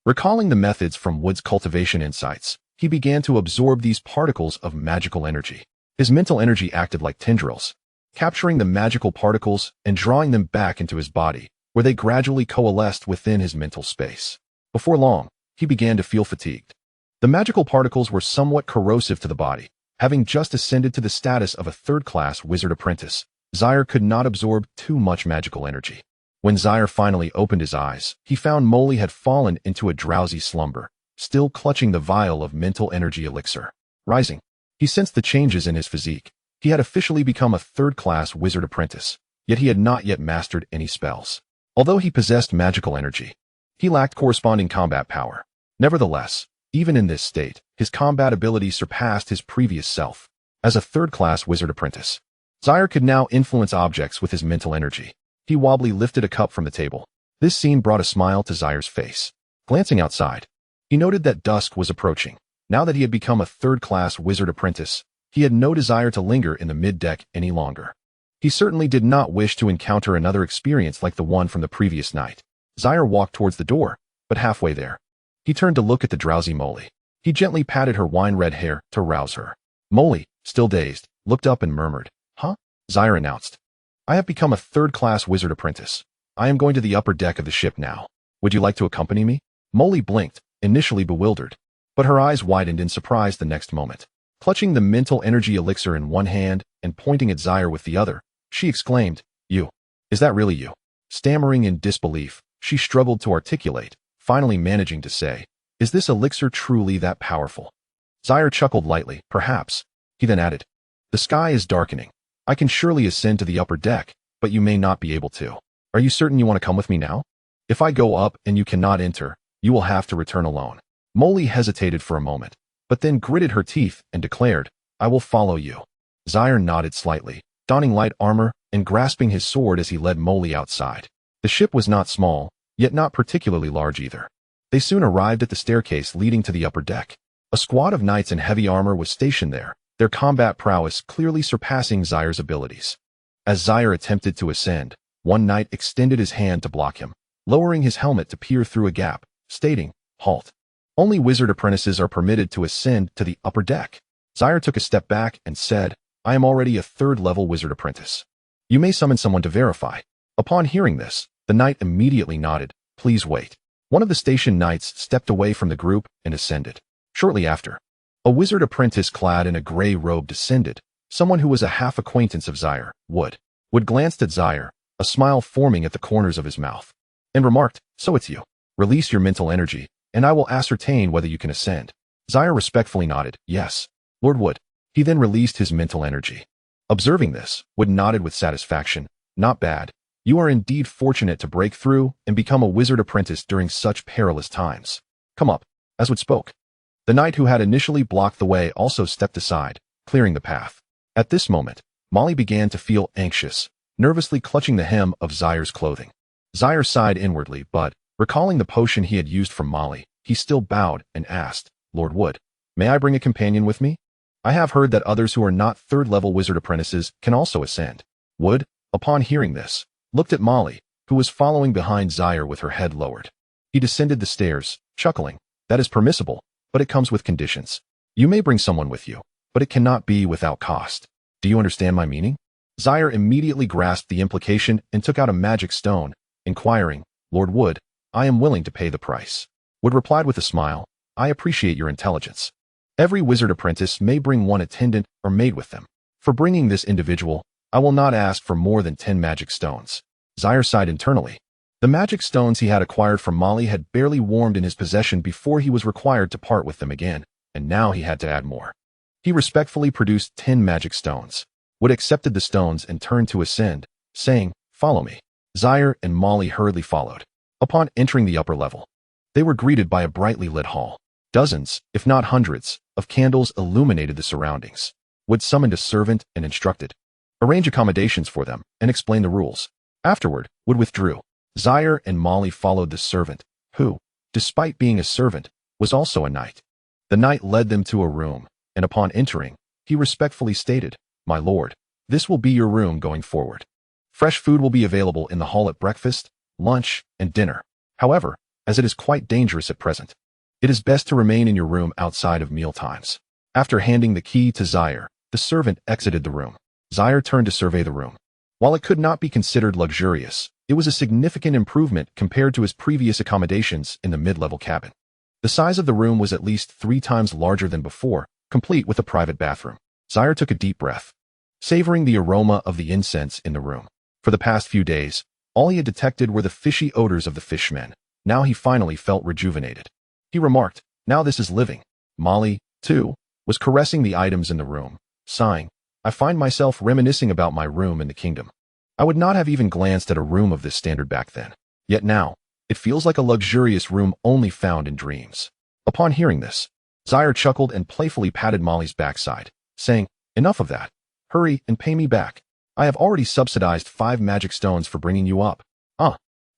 Recalling the methods from Wood's cultivation insights, he began to absorb these particles of magical energy. His mental energy acted like tendrils, capturing the magical particles and drawing them back into his body, where they gradually coalesced within his mental space. Before long, he began to feel fatigued. The magical particles were somewhat corrosive to the body. Having just ascended to the status of a third-class wizard apprentice, Xia'er could not absorb too much magical energy. When Xia'er finally opened his eyes, he found Molly had fallen into a drowsy slumber, still clutching the vial of mental energy elixir. Rising, he sensed the changes in his physique. He had officially become a third-class wizard apprentice, yet he had not yet mastered any spells. Although he possessed magical energy, he lacked corresponding combat power. Nevertheless, even in this state, his combat ability surpassed his previous self. As a third-class wizard apprentice, Xia'er could now influence objects with his mental energy. He wobbly lifted a cup from the table. This scene brought a smile to Xia'er's face. Glancing outside, he noted that dusk was approaching. Now that he had become a third-class wizard apprentice, he had no desire to linger in the mid-deck any longer. He certainly did not wish to encounter another experience like the one from the previous night. Xia'er walked towards the door, but halfway there, he turned to look at the drowsy Molly. He gently patted her wine-red hair to rouse her. Molly, still dazed, looked up and murmured, "Huh?" Xia'er announced, "I have become a third-class wizard apprentice. I am going to the upper deck of the ship now. Would you like to accompany me?" Molly blinked, initially bewildered, but her eyes widened in surprise the next moment. Clutching the mental energy elixir in one hand and pointing at Xia'er with the other, she exclaimed, "You? Is that really you?" Stammering in disbelief, she struggled to articulate, finally managing to say, "Is this elixir truly that powerful?" Xia'er chuckled lightly, "Perhaps." He then added, "The sky is darkening. I can surely ascend to the upper deck, but you may not be able to. Are you certain you want to come with me now? If I go up and you cannot enter, you will have to return alone." Molly hesitated for a moment, but then gritted her teeth and declared, I will follow you. Xia'er nodded slightly, donning light armor and grasping his sword as he led Molly outside. The ship was not small, yet not particularly large either. They soon arrived at the staircase leading to the upper deck. A squad of knights in heavy armor was stationed there, their combat prowess clearly surpassing Xia'er's abilities. As Xia'er attempted to ascend, one knight extended his hand to block him, lowering his helmet to peer through a gap, stating, Halt. Only wizard apprentices are permitted to ascend to the upper deck. Xia'er took a step back and said, I am already a third-level wizard apprentice. You may summon someone to verify. Upon hearing this, the knight immediately nodded, Please wait. One of the station knights stepped away from the group and ascended. Shortly after, a wizard apprentice clad in a gray robe descended, someone who was a half-acquaintance of Xia'er, Wood. Wood glanced at Xia'er, a smile forming at the corners of his mouth, and remarked, So it's you. Release your mental energy, and I will ascertain whether you can ascend. Xia'er respectfully nodded, Yes, Lord Wood. He then released his mental energy. Observing this, Wood nodded with satisfaction, Not bad. You are indeed fortunate to break through and become a wizard apprentice during such perilous times. Come up. As Wood spoke, the knight who had initially blocked the way also stepped aside, clearing the path. At this moment, Molly began to feel anxious, nervously clutching the hem of Xia'er's clothing. Xia'er sighed inwardly, but, recalling the potion he had used from Molly, he still bowed and asked, Lord Wood, may I bring a companion with me? I have heard that others who are not third-level wizard apprentices can also ascend. Wood, upon hearing this, looked at Molly, who was following behind Xia'er with her head lowered. He descended the stairs, chuckling, That is permissible, but it comes with conditions. You may bring someone with you, but it cannot be without cost. Do you understand my meaning? Xia'er immediately grasped the implication and took out a magic stone, inquiring, Lord Wood, I am willing to pay the price. Wood replied with a smile, I appreciate your intelligence. Every wizard apprentice may bring one attendant or maid with them. For bringing this individual, I will not ask for more than 10 magic stones. Xia'er sighed internally. The magic stones he had acquired from Molly had barely warmed in his possession before he was required to part with them again, and now he had to add more. He respectfully produced 10 magic stones. Wood accepted the stones and turned to ascend, saying, Follow me. Xia'er and Molly hurriedly followed. Upon entering the upper level, they were greeted by a brightly lit hall. Dozens, if not hundreds, of candles illuminated the surroundings. Wood summoned a servant and instructed, Arrange accommodations for them and explain the rules. Afterward, Wood withdrew. Xia'er and Molly followed the servant, who, despite being a servant, was also a knight. The knight led them to a room, and upon entering, he respectfully stated, My lord, this will be your room going forward. Fresh food will be available in the hall at breakfast, lunch, and dinner. However, as it is quite dangerous at present, it is best to remain in your room outside of meal times. After handing the key to Xia'er, the servant exited the room. Xia'er turned to survey the room. While it could not be considered luxurious, it was a significant improvement compared to his previous accommodations in the mid-level cabin. The size of the room was at least 3 times larger than before, complete with a private bathroom. Xia'er took a deep breath, savoring the aroma of the incense in the room. For the past few days, all he had detected were the fishy odors of the fishmen. Now he finally felt rejuvenated. He remarked, Now this is living. Molly, too, was caressing the items in the room, sighing, I find myself reminiscing about my room in the kingdom. I would not have even glanced at a room of this standard back then. Yet now, it feels like a luxurious room only found in dreams. Upon hearing this, Xia'er chuckled and playfully patted Molly's backside, saying, Enough of that. Hurry and pay me back. I have already subsidized 5 magic stones for bringing you up.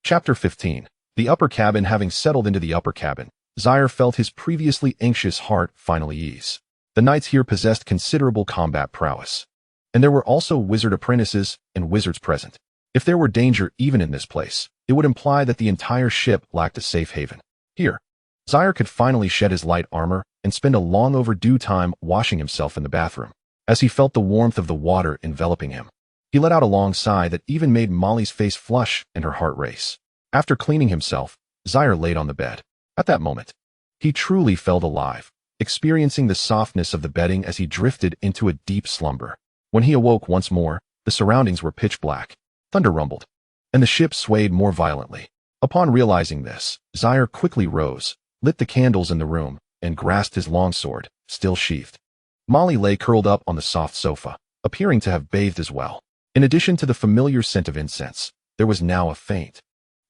Chapter 15. The upper cabin. Having settled into the upper cabin, Xia'er felt his previously anxious heart finally ease. The knights here possessed considerable combat prowess, and there were also wizard apprentices and wizards present. If there were danger even in this place, it would imply that the entire ship lacked a safe haven. Here, Xia'er could finally shed his light armor and spend a long overdue time washing himself in the bathroom. As he felt the warmth of the water enveloping him, he let out a long sigh that even made Molly's face flush and her heart race. After cleaning himself, Xia'er laid on the bed. At that moment, he truly felt alive, experiencing the softness of the bedding as he drifted into a deep slumber. When he awoke once more, the surroundings were pitch black. Thunder rumbled, and the ship swayed more violently. Upon realizing this, Xia'er quickly rose, lit the candles in the room, and grasped his longsword, still sheathed. Molly lay curled up on the soft sofa, appearing to have bathed as well. In addition to the familiar scent of incense, there was now a faint,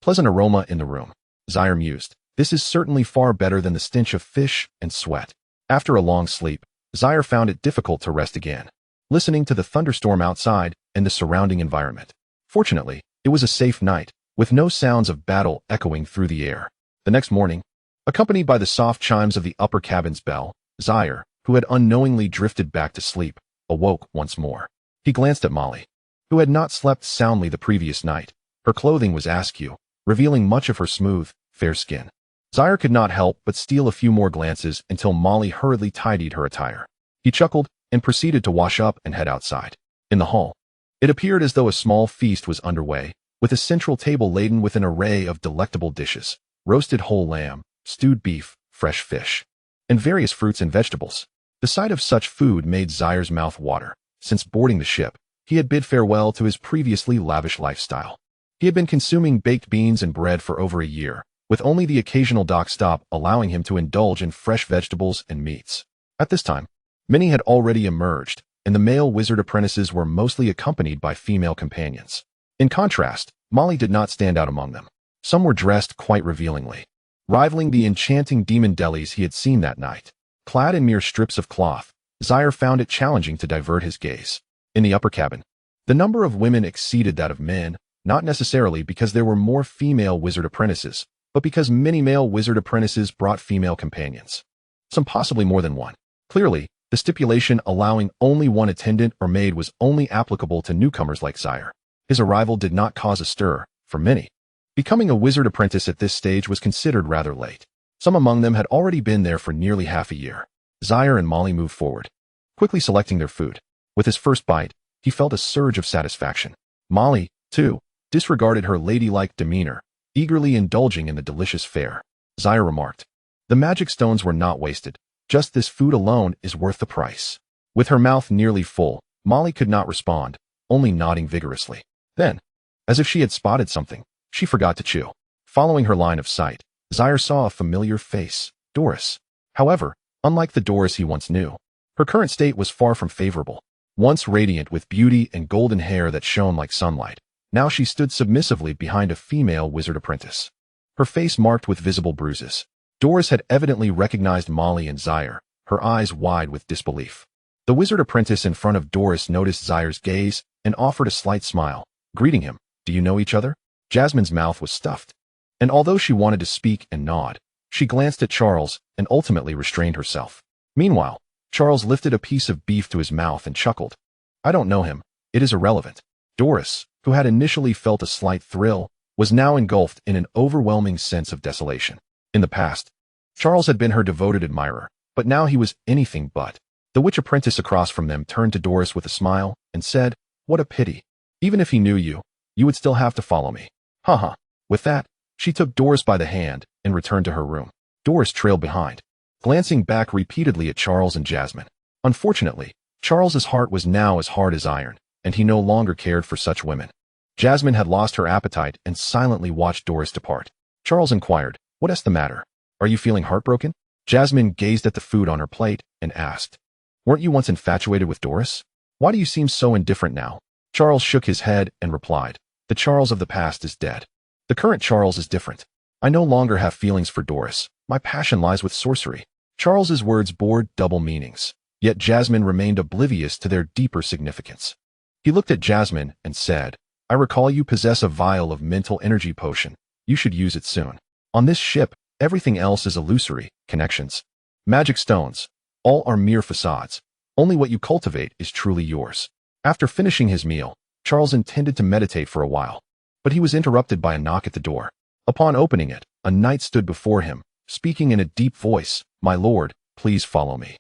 pleasant aroma in the room. Xia'er mused, This is certainly far better than the stench of fish and sweat. After a long sleep, Xia'er found it difficult to rest again, listening to the thunderstorm outside and the surrounding environment. Fortunately, it was a safe night, with no sounds of battle echoing through the air. The next morning, accompanied by the soft chimes of the upper cabin's bell, Xia'er, who had unknowingly drifted back to sleep, awoke once more. He glanced at Molly, who had not slept soundly the previous night. Her clothing was askew, revealing much of her smooth, fair skin. Xia'er could not help but steal a few more glances until Molly hurriedly tidied her attire. He chuckled and proceeded to wash up and head outside. In the hall, it appeared as though a small feast was underway, with a central table laden with an array of delectable dishes: roasted whole lamb, stewed beef, fresh fish, and various fruits and vegetables. The sight of such food made Xia'er's mouth water. Since boarding the ship, he had bid farewell to his previously lavish lifestyle. He had been consuming baked beans and bread for over a year, with only the occasional dock stop allowing him to indulge in fresh vegetables and meats. At this time, many had already emerged, and the male wizard apprentices were mostly accompanied by female companions. In contrast, Molly did not stand out among them. Some were dressed quite revealingly, rivaling the enchanting demon Delise he had seen that night. Clad in mere strips of cloth, Xia'er found it challenging to divert his gaze. In the upper cabin, the number of women exceeded that of men, not necessarily because there were more female wizard apprentices, but because many male wizard apprentices brought female companions. Some possibly more than one. Clearly, the stipulation allowing only one attendant or maid was only applicable to newcomers like Xia'er. His arrival did not cause a stir, for many. Becoming a wizard apprentice at this stage was considered rather late. Some among them had already been there for nearly half a year. Xia'er and Molly moved forward, quickly selecting their food. With his first bite, he felt a surge of satisfaction. Molly, too, disregarded her ladylike demeanor, eagerly indulging in the delicious fare. Xia'er remarked, "The magic stones were not wasted. Just this food alone is worth the price." With her mouth nearly full, Molly could not respond, only nodding vigorously. Then, as if she had spotted something, she forgot to chew. Following her line of sight, Xia'er saw a familiar face, Doris. However, unlike the Doris he once knew, her current state was far from favorable. Once radiant with beauty and golden hair that shone like sunlight, now she stood submissively behind a female wizard apprentice, her face marked with visible bruises. Doris had evidently recognized Molly and Xia'er, her eyes wide with disbelief. The wizard apprentice in front of Doris noticed Xia'er's gaze and offered a slight smile, greeting him. "Do you know each other?" Jasmine's mouth was stuffed, and although she wanted to speak and nod, she glanced at Charles and ultimately restrained herself. Meanwhile, Charles lifted a piece of beef to his mouth and chuckled. "I don't know him. It is irrelevant." Doris, who had initially felt a slight thrill, was now engulfed in an overwhelming sense of desolation. In the past, Charles had been her devoted admirer, but now he was anything but. The witch apprentice across from them turned to Doris with a smile and said, "What a pity. Even if he knew you, you would still have to follow me." Haha. With that, she took Doris by the hand and returned to her room. Doris trailed behind, glancing back repeatedly at Charles and Jasmine. Unfortunately, Charles's heart was now as hard as iron, and he no longer cared for such women. Jasmine had lost her appetite and silently watched Doris depart. Charles inquired, "What's the matter? Are you feeling heartbroken?" Jasmine gazed at the food on her plate and asked, "Weren't you once infatuated with Doris? Why do you seem so indifferent now?" Charles shook his head and replied, "The Charles of the past is dead. The current Charles is different. I no longer have feelings for Doris. My passion lies with sorcery." Charles's words bore double meanings, yet Jasmine remained oblivious to their deeper significance. He looked at Jasmine and said, "I recall you possess a vial of mental energy potion. You should use it soon. On this ship, everything else is illusory, connections, magic stones, all are mere facades. Only what you cultivate is truly yours." After finishing his meal, Charles intended to meditate for a while, but he was interrupted by a knock at the door. Upon opening it, a knight stood before him, speaking in a deep voice, "My lord, please follow me.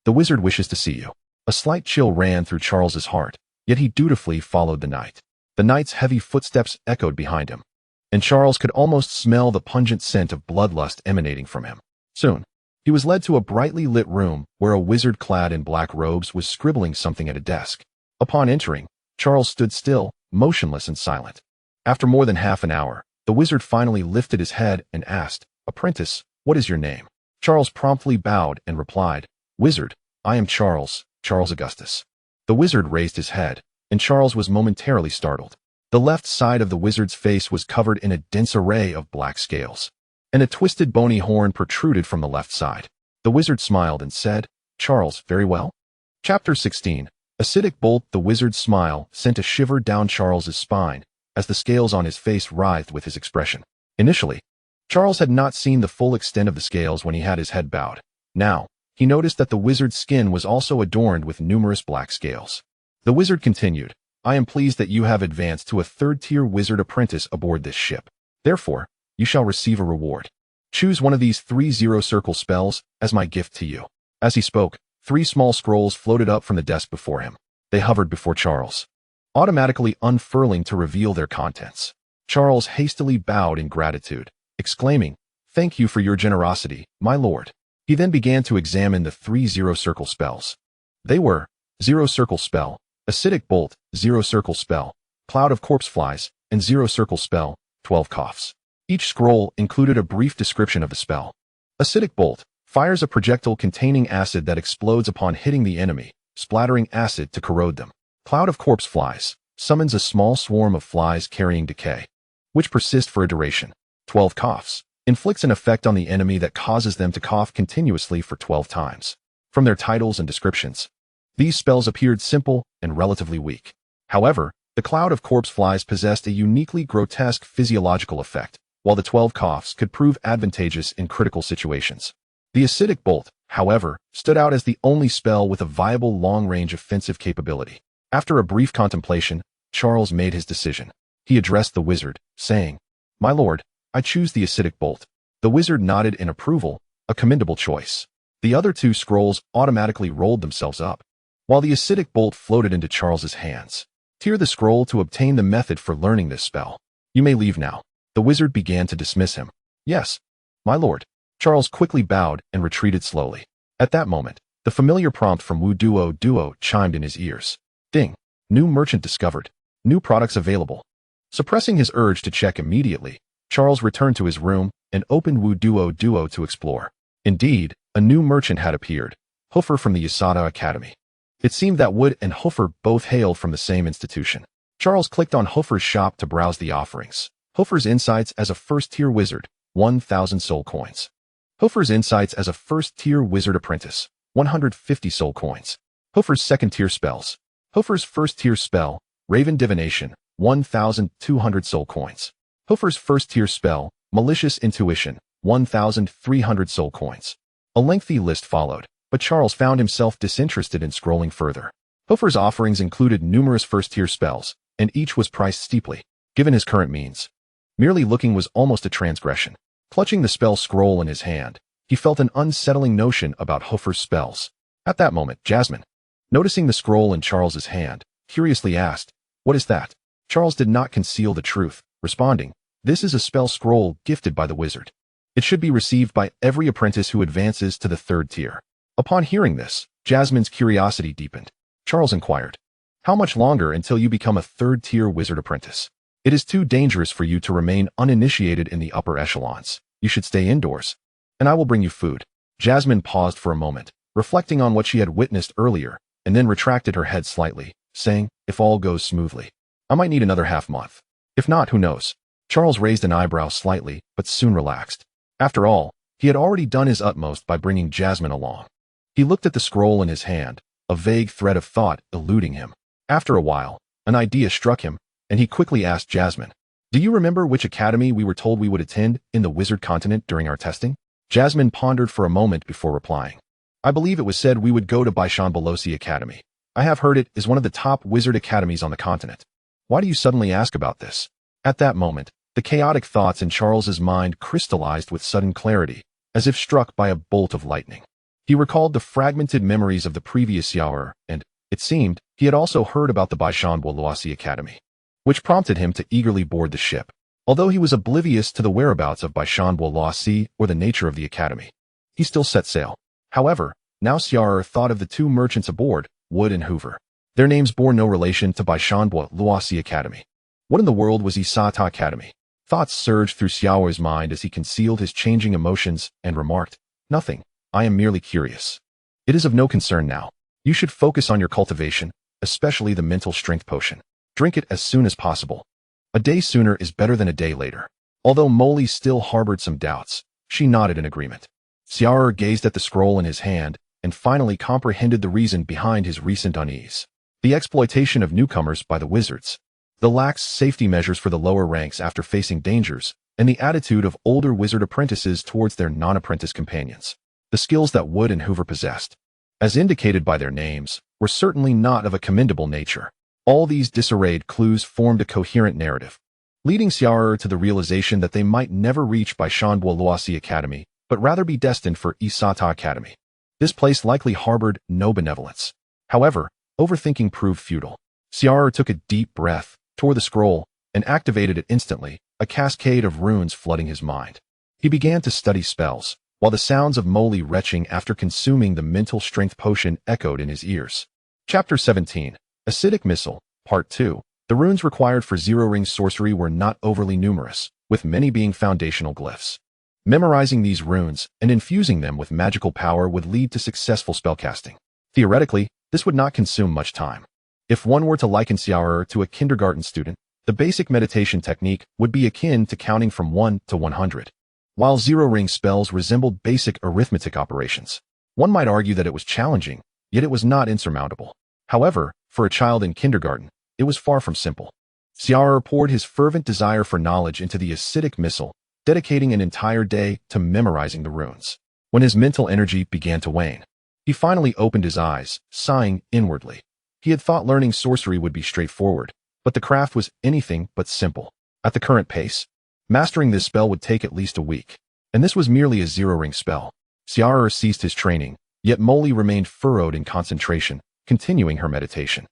The wizard wishes to see you." A slight chill ran through Charles's heart, yet he dutifully followed the knight. The knight's heavy footsteps echoed behind him, and Charles could almost smell the pungent scent of bloodlust emanating from him. Soon, he was led to a brightly lit room where a wizard clad in black robes was scribbling something at a desk. Upon entering, Charles stood still, motionless and silent. After more than half an hour, the wizard finally lifted his head and asked, "Apprentice, what is your name?" Charles promptly bowed and replied, "Wizard, I am Charles, Charles Augustus." The wizard raised his head, and Charles was momentarily startled. The left side of the wizard's face was covered in a dense array of black scales. and a twisted bony horn protruded from the left side. The wizard smiled and said, "Charles, very well." Chapter 16. Acidic Bolt. The wizard's smile sent a shiver down Charles's spine as the scales on his face writhed with his expression. Initially, Charles had not seen the full extent of the scales when he had his head bowed. Now, he noticed that the wizard's skin was also adorned with numerous black scales. The wizard continued, "I am pleased that you have advanced to a third-tier wizard apprentice aboard this ship. Therefore, you shall receive a reward. Choose one of these 3 zero-circle spells as my gift to you." As he spoke, 3 small scrolls floated up from the desk before him. They hovered before Charles, automatically unfurling to reveal their contents. Charles hastily bowed in gratitude, exclaiming, "Thank you for your generosity, my lord." He then began to examine the 3 zero-circle spells. They were Zero-Circle Spell, Acidic Bolt, Zero-Circle Spell, Cloud of Corpse Flies, and Zero-Circle Spell, 12 Coughs. Each scroll included a brief description of the spell. Acidic Bolt fires a projectile containing acid that explodes upon hitting the enemy, splattering acid to corrode them. Cloud of Corpse Flies summons a small swarm of flies carrying decay, which persist for a duration. 12 Coughs inflicts an effect on the enemy that causes them to cough continuously for 12 times. From their titles and descriptions, these spells appeared simple and relatively weak. However, the Cloud of Corpse Flies possessed a uniquely grotesque physiological effect, while the 12 Coughs could prove advantageous in critical situations. The Acidic Bolt, however, stood out as the only spell with a viable long-range offensive capability. After a brief contemplation, Charles made his decision. He addressed the wizard, saying, "My lord, I choose the Acidic Bolt." The wizard nodded in approval, a commendable choice. The other 2 scrolls automatically rolled themselves up, while the Acidic Bolt floated into Charles's hands. Tear the scroll to obtain the method for learning this spell. You may leave now. The wizard began to dismiss him. "Yes, my lord." Charles quickly bowed and retreated slowly. At that moment, the familiar prompt from WuDuoDuo chimed in his ears. Ding. New merchant discovered. New products available. Suppressing his urge to check immediately, Charles returned to his room and opened WuDuoDuo to explore. Indeed, a new merchant had appeared, Hoofer from the Xia'er Academy. It seemed that Wood and Hoofer both hailed from the same institution. Charles clicked on Hoofer's shop to browse the offerings. Hoofer's Insights as a first-tier wizard, 1,000 soul coins. Hoofer's Insights as a first-tier wizard apprentice, 150 soul coins. Hoofer's second-tier spells. Hoofer's first-tier spell, Raven Divination, 1,200 soul coins. Hoofer's first-tier spell, Malicious Intuition, 1,300 soul coins. A lengthy list followed, but Charles found himself disinterested in scrolling further. Hoofer's offerings included numerous first-tier spells, and each was priced steeply, given his current means. Merely looking was almost a transgression. Clutching the spell scroll in his hand, he felt an unsettling notion about Hoofer's spells. At that moment, Jasmine, noticing the scroll in Charles's hand, curiously asked, "What is that?" Charles did not conceal the truth, responding, "This is a spell scroll gifted by the wizard. It should be received by every apprentice who advances to the 3rd tier." Upon hearing this, Jasmine's curiosity deepened. Charles inquired, "How much longer until you become a 3rd-tier wizard apprentice?" "It is too dangerous for you to remain uninitiated in the upper echelons. You should stay indoors, and I will bring you food." Jasmine paused for a moment, reflecting on what she had witnessed earlier, and then retracted her head slightly, saying, "If all goes smoothly, I might need another half-month. If not, who knows?" Charles raised an eyebrow slightly, but soon relaxed. After all, he had already done his utmost by bringing Jasmine along. He looked at the scroll in his hand, a vague thread of thought eluding him. After a while, an idea struck him, and he quickly asked Jasmine, "Do you remember which academy we were told we would attend in the Wizard Continent during our testing?" Jasmine pondered for a moment before replying. "I believe it was said we would go to Baishan Academy. I have heard it is one of the top wizard academies on the continent." "Why do you suddenly ask about this?" At that moment, the chaotic thoughts in Charles's mind crystallized with sudden clarity, as if struck by a bolt of lightning. He recalled the fragmented memories of the previous Xia'er, and, it seemed, he had also heard about the Baishan Academy, which prompted him to eagerly board the ship, although he was oblivious to the whereabouts of Baishan or the nature of the academy. He still set sail. However, now Xia'er thought of the 2 merchants aboard, Wood and Hoover. Their names bore no relation to Baishan Academy. What in the world was Xia'er Academy? Thoughts surged through Xia'er's mind as he concealed his changing emotions and remarked, "Nothing. I am merely curious. It is of no concern now. You should focus on your cultivation, especially the mental strength potion. Drink it as soon as possible. A day sooner is better than a day later." Although Molly still harbored some doubts, she nodded in agreement. Xia'er gazed at the scroll in his hand and finally comprehended the reason behind his recent unease. The exploitation of newcomers by the wizards, the lax safety measures for the lower ranks after facing dangers, and the attitude of older wizard apprentices towards their non-apprentice companions. The skills that Wood and Hoover possessed, as indicated by their names, were certainly not of a commendable nature. All these disarrayed clues formed a coherent narrative, leading Xia'er to the realization that they might never reach by WuDuoDuo Academy, but rather be destined for Isata Academy. This place likely harbored no benevolence. However, overthinking proved futile. Xia'er took a deep breath, tore the scroll, and activated it instantly, a cascade of runes flooding his mind. He began to study spells, while the sounds of Molly retching after consuming the mental strength potion echoed in his ears. Chapter 17. Acidic Missile, Part 2. The runes required for zero-ring sorcery were not overly numerous, with many being foundational glyphs. Memorizing these runes and infusing them with magical power would lead to successful spellcasting. Theoretically, this would not consume much time. If one were to liken Xia'er to a kindergarten student, the basic meditation technique would be akin to counting from 1 to 100. While zero-ring spells resembled basic arithmetic operations, one might argue that it was challenging, yet it was not insurmountable. However, for a child in kindergarten, it was far from simple. Xia'er poured his fervent desire for knowledge into the acidic missile, dedicating an entire day to memorizing the runes. When his mental energy began to wane, he finally opened his eyes, sighing inwardly. He had thought learning sorcery would be straightforward, but the craft was anything but simple. At the current pace, mastering this spell would take at least a week, and this was merely a zero-ring spell. Xia'er ceased his training, yet Molly remained furrowed in concentration, continuing her meditation.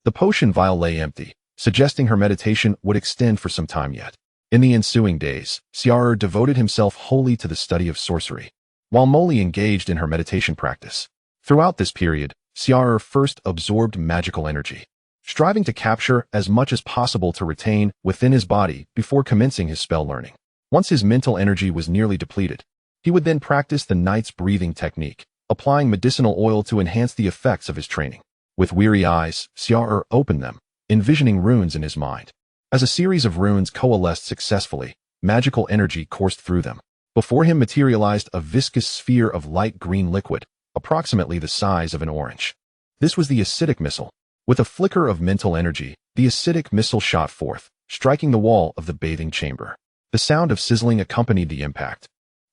The potion vial lay empty, suggesting her meditation would extend for some time yet. In the ensuing days, Xia'er devoted himself wholly to the study of sorcery, while Molly engaged in her meditation practice. Throughout this period, Xia'er first absorbed magical energy, striving to capture as much as possible to retain within his body before commencing his spell learning. Once his mental energy was nearly depleted, he would then practice the knight's breathing technique, applying medicinal oil to enhance the effects of his training. With weary eyes, Xia'er opened them, envisioning runes in his mind. As a series of runes coalesced successfully, magical energy coursed through them. Before him materialized a viscous sphere of light green liquid, approximately the size of an orange. This was the acidic missile. With a flicker of mental energy, the acidic missile shot forth, striking the wall of the bathing chamber. The sound of sizzling accompanied the impact,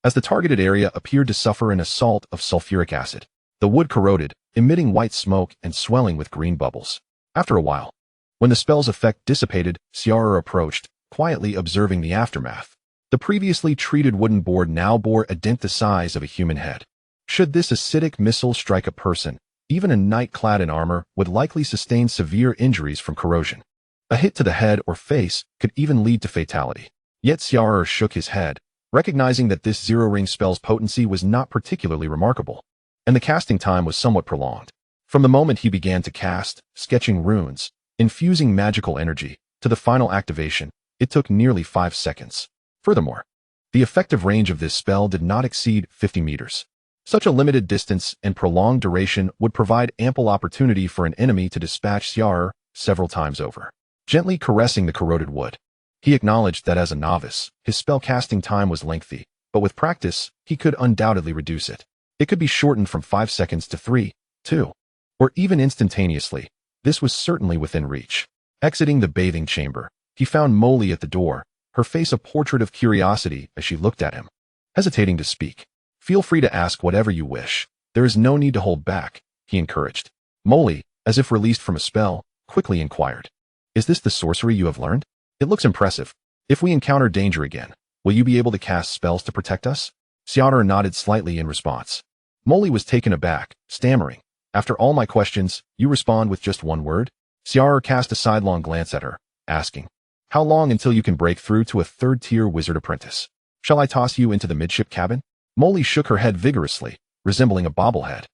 as the targeted area appeared to suffer an assault of sulfuric acid. The wood corroded, emitting white smoke and swelling with green bubbles. After a while, when the spell's effect dissipated, Xia'er approached, quietly observing the aftermath. The previously treated wooden board now bore a dent the size of a human head. Should this acidic missile strike a person, even a knight clad in armor would likely sustain severe injuries from corrosion. A hit to the head or face could even lead to fatality. Yet Xia'er shook his head, recognizing that this zero-ring spell's potency was not particularly remarkable, and the casting time was somewhat prolonged. From the moment he began to cast, sketching runes, infusing magical energy, to the final activation, it took nearly 5 seconds. Furthermore, the effective range of this spell did not exceed 50 meters. Such a limited distance and prolonged duration would provide ample opportunity for an enemy to dispatch Xia'er several times over. Gently caressing the corroded wood, he acknowledged that as a novice, his spell casting time was lengthy, but with practice, he could undoubtedly reduce it. It could be shortened from 5 seconds to 3, 2, or even instantaneously. This was certainly within reach. Exiting the bathing chamber, he found Molly at the door, her face a portrait of curiosity as she looked at him. Hesitating to speak, "Feel free to ask whatever you wish. There is no need to hold back," he encouraged. Molly, as if released from a spell, quickly inquired, "Is this the sorcery you have learned? It looks impressive. If we encounter danger again, will you be able to cast spells to protect us?" Xia'er nodded slightly in response. Molly was taken aback, stammering, "After all my questions, you respond with just one word?" Xia'er cast a sidelong glance at her, asking, "How long until you can break through to a third-tier wizard apprentice? Shall I toss you into the midship cabin?" Molly shook her head vigorously, resembling a bobblehead.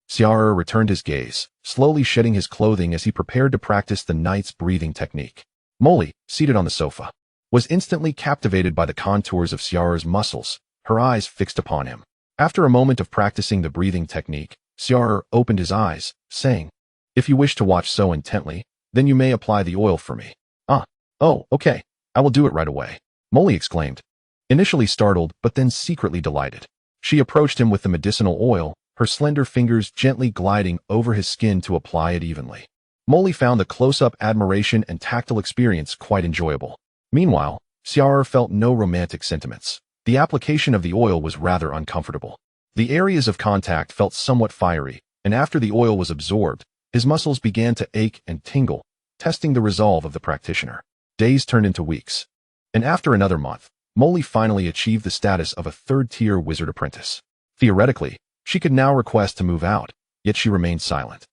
Xia'er returned his gaze, slowly shedding his clothing as he prepared to practice the knight's breathing technique. Molly, seated on the sofa, was instantly captivated by the contours of Xia'er's muscles, her eyes fixed upon him. After a moment of practicing the breathing technique, Xia'er opened his eyes, saying, "If you wish to watch so intently, then you may apply the oil for me." "Oh, okay. I will do it right away," Molly exclaimed. Initially startled, but then secretly delighted. She approached him with the medicinal oil, her slender fingers gently gliding over his skin to apply it evenly. Molly found the close-up admiration and tactile experience quite enjoyable. Meanwhile, Xia'er felt no romantic sentiments. The application of the oil was rather uncomfortable. The areas of contact felt somewhat fiery, and after the oil was absorbed, his muscles began to ache and tingle, testing the resolve of the practitioner. Days turned into weeks. And after another month, Molly finally achieved the status of a third-tier wizard apprentice. Theoretically, she could now request to move out, yet she remained silent.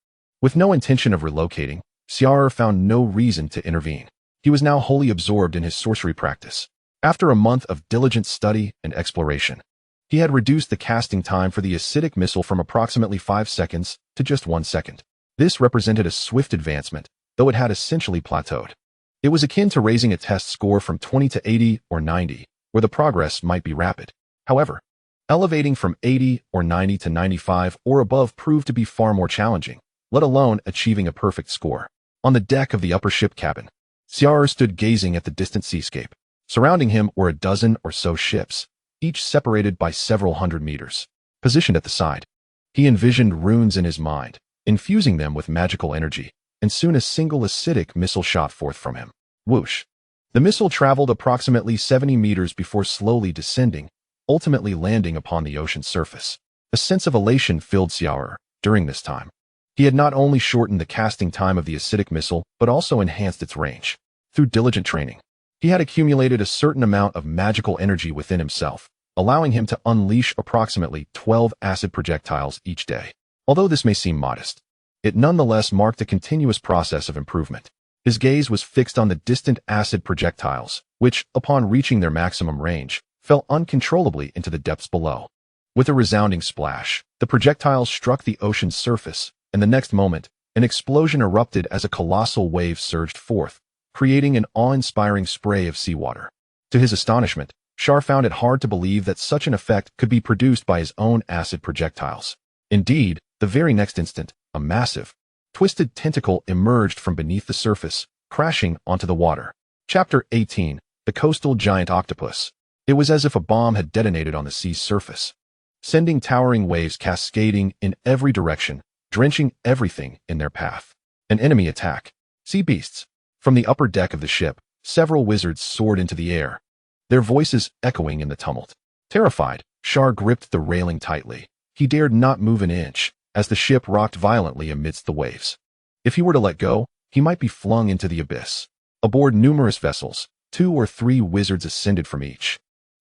With no intention of relocating, Xia'er found no reason to intervene. He was now wholly absorbed in his sorcery practice. After a month of diligent study and exploration, he had reduced the casting time for the acidic missile from approximately 5 seconds to just 1 second. This represented a swift advancement, though it had essentially plateaued. It was akin to raising a test score from 20 to 80 or 90, where the progress might be rapid. However, elevating from 80 or 90 to 95 or above proved to be far more challenging, let alone achieving a perfect score. On the deck of the upper ship cabin, Xia'er stood gazing at the distant seascape. Surrounding him were a dozen or so ships, each separated by several hundred meters. Positioned at the side, he envisioned runes in his mind, infusing them with magical energy, and soon a single acidic missile shot forth from him. Whoosh! The missile traveled approximately 70 meters before slowly descending, ultimately landing upon the ocean's surface. A sense of elation filled Xia'er during this time. He had not only shortened the casting time of the acidic missile, but also enhanced its range. Through diligent training, he had accumulated a certain amount of magical energy within himself, allowing him to unleash approximately 12 acid projectiles each day. Although this may seem modest, it nonetheless marked a continuous process of improvement. His gaze was fixed on the distant acid projectiles, which, upon reaching their maximum range, fell uncontrollably into the depths below. With a resounding splash, the projectiles struck the ocean's surface, and the next moment, an explosion erupted as a colossal wave surged forth, creating an awe-inspiring spray of seawater. To his astonishment, Xia'er found it hard to believe that such an effect could be produced by his own acid projectiles. Indeed, the very next instant, a massive, twisted tentacle emerged from beneath the surface, crashing onto the water. Chapter 18. The Coastal Giant Octopus. It was as if a bomb had detonated on the sea's surface, sending towering waves cascading in every direction, drenching everything in their path. An enemy attack. Sea beasts. From the upper deck of the ship, several wizards soared into the air, their voices echoing in the tumult. Terrified, Xia'er gripped the railing tightly. He dared not move an inch, as the ship rocked violently amidst the waves. If he were to let go, he might be flung into the abyss. Aboard numerous vessels, 2 or 3 wizards ascended from each,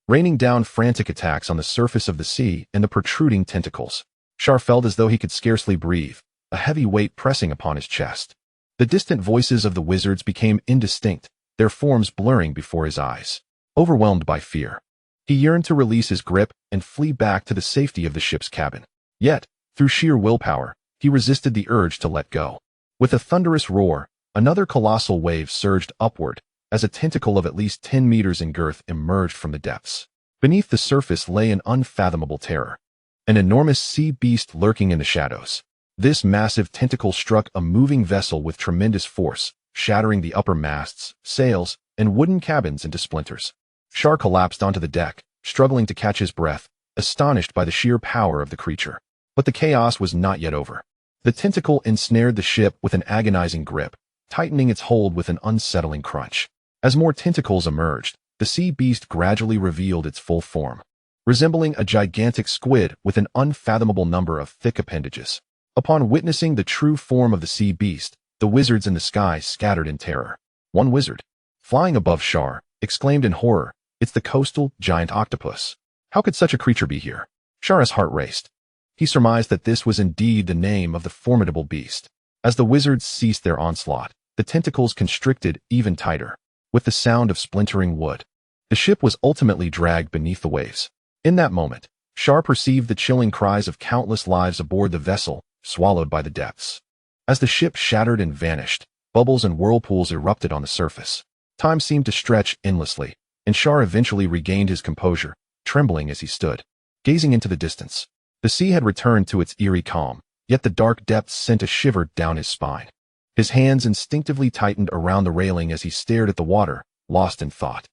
raining down frantic attacks on the surface of the sea and the protruding tentacles. Xia'er felt as though he could scarcely breathe, a heavy weight pressing upon his chest. The distant voices of the wizards became indistinct, their forms blurring before his eyes. Overwhelmed by fear, he yearned to release his grip and flee back to the safety of the ship's cabin. Yet, through sheer willpower, he resisted the urge to let go. With a thunderous roar, another colossal wave surged upward, as a tentacle of at least 10 meters in girth emerged from the depths. Beneath the surface lay an unfathomable terror, an enormous sea beast lurking in the shadows. This massive tentacle struck a moving vessel with tremendous force, shattering the upper masts, sails, and wooden cabins into splinters. Xia'er collapsed onto the deck, struggling to catch his breath, astonished by the sheer power of the creature. But the chaos was not yet over. The tentacle ensnared the ship with an agonizing grip, tightening its hold with an unsettling crunch. As more tentacles emerged, the sea beast gradually revealed its full form, resembling a gigantic squid with an unfathomable number of thick appendages. Upon witnessing the true form of the sea beast, the wizards in the sky scattered in terror. One wizard, flying above Xia'er, exclaimed in horror, "It's the coastal giant octopus. How could such a creature be here?" Xia'er's heart raced. He surmised that this was indeed the name of the formidable beast. As the wizards ceased their onslaught, the tentacles constricted even tighter. With the sound of splintering wood, the ship was ultimately dragged beneath the waves. In that moment, Xia'er perceived the chilling cries of countless lives aboard the vessel, swallowed by the depths. As the ship shattered and vanished, bubbles and whirlpools erupted on the surface. Time seemed to stretch endlessly, and Xia'er eventually regained his composure, trembling as he stood, gazing into the distance. The sea had returned to its eerie calm, yet the dark depths sent a shiver down his spine. His hands instinctively tightened around the railing as he stared at the water, lost in thought.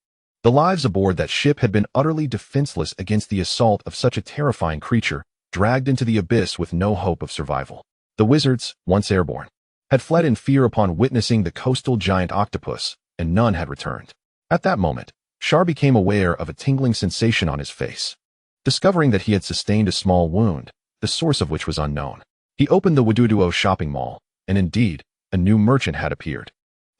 The lives aboard that ship had been utterly defenseless against the assault of such a terrifying creature, dragged into the abyss with no hope of survival. The wizards, once airborne, had fled in fear upon witnessing the coastal giant octopus, and none had returned. At that moment, Xia'er became aware of a tingling sensation on his face, discovering that he had sustained a small wound, the source of which was unknown. He opened the WuDuoDuo shopping mall, and indeed, a new merchant had appeared.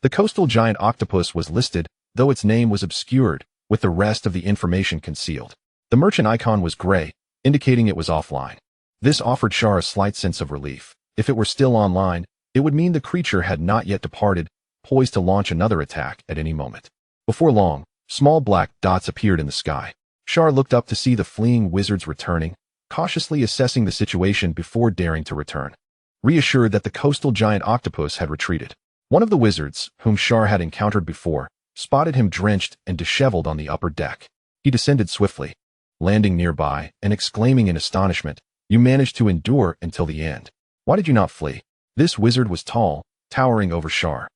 The coastal giant octopus was listed, though its name was obscured, with the rest of the information concealed. The merchant icon was gray, indicating it was offline. This offered Xia'er a slight sense of relief. If it were still online, it would mean the creature had not yet departed, poised to launch another attack at any moment. Before long, small black dots appeared in the sky. Xia'er looked up to see the fleeing wizards returning, cautiously assessing the situation before daring to return. Reassured that the coastal giant octopus had retreated, one of the wizards, whom Xia'er had encountered before, spotted him drenched and disheveled on the upper deck. He descended swiftly, landing nearby and exclaiming in astonishment, "You managed to endure until the end. Why did you not flee?" This wizard was tall, towering over Xia'er,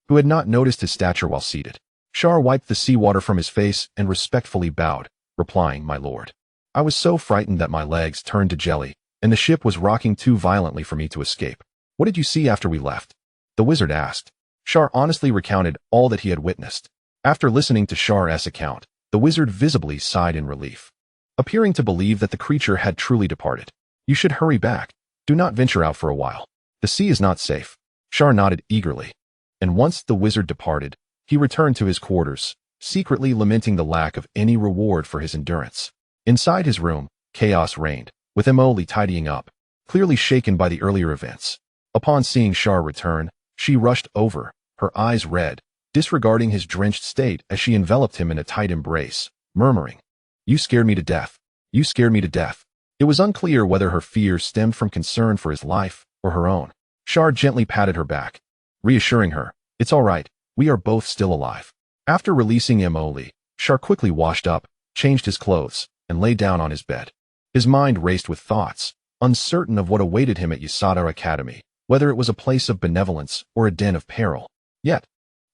who had not noticed his stature while seated. Xia'er wiped the seawater from his face and respectfully bowed, replying, "My lord, I was so frightened that my legs turned to jelly, and the ship was rocking too violently for me to escape." "What did you see after we left?" the wizard asked. Xia'er honestly recounted all that he had witnessed. After listening to Xia'er's account, the wizard visibly sighed in relief, appearing to believe that the creature had truly departed. "You should hurry back. Do not venture out for a while. The sea is not safe." Xia'er nodded eagerly, and once the wizard departed, he returned to his quarters, secretly lamenting the lack of any reward for his endurance. Inside his room, chaos reigned, with Emily tidying up, clearly shaken by the earlier events. Upon seeing Xia'er return, she rushed over, her eyes red, disregarding his drenched state as she enveloped him in a tight embrace, murmuring, "You scared me to death. You scared me to death." It was unclear whether her fear stemmed from concern for his life or her own. Xia'er gently patted her back, reassuring her, "It's all right, we are both still alive." After releasing Emily, Xia'er quickly washed up, changed his clothes, and lay down on his bed. His mind raced with thoughts, uncertain of what awaited him at Xia'er Academy, whether it was a place of benevolence or a den of peril. Yet,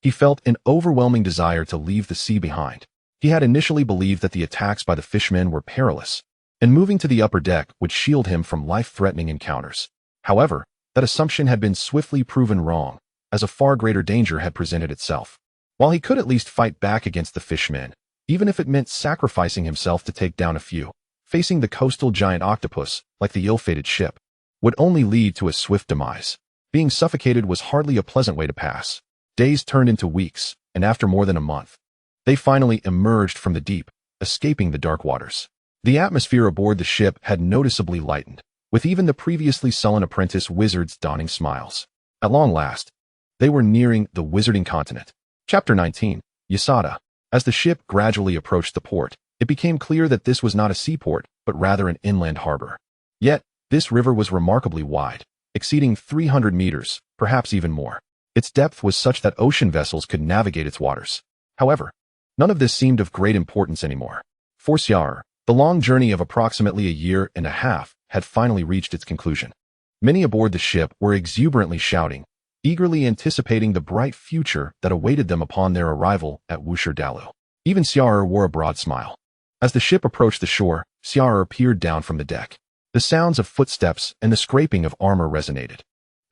he felt an overwhelming desire to leave the sea behind. He had initially believed that the attacks by the fishmen were perilous, and moving to the upper deck would shield him from life-threatening encounters. However, that assumption had been swiftly proven wrong, as a far greater danger had presented itself. While he could at least fight back against the fishmen, even if it meant sacrificing himself to take down a few, facing the coastal giant octopus, like the ill-fated ship, would only lead to a swift demise. Being suffocated was hardly a pleasant way to pass. Days turned into weeks, and after more than a month, they finally emerged from the deep, escaping the dark waters. The atmosphere aboard the ship had noticeably lightened, with even the previously sullen apprentice wizards donning smiles. At long last, they were nearing the wizarding continent. Chapter 19, Xia'er. As the ship gradually approached the port, it became clear that this was not a seaport, but rather an inland harbor. Yet, this river was remarkably wide, exceeding 300 meters, perhaps even more. Its depth was such that ocean vessels could navigate its waters. However, none of this seemed of great importance anymore. For Xia'er, the long journey of approximately a year and a half had finally reached its conclusion. Many aboard the ship were exuberantly shouting, eagerly anticipating the bright future that awaited them upon their arrival at WuDuoDuo. Even Xia'er wore a broad smile. As the ship approached the shore, Xia'er peered down from the deck. The sounds of footsteps and the scraping of armor resonated,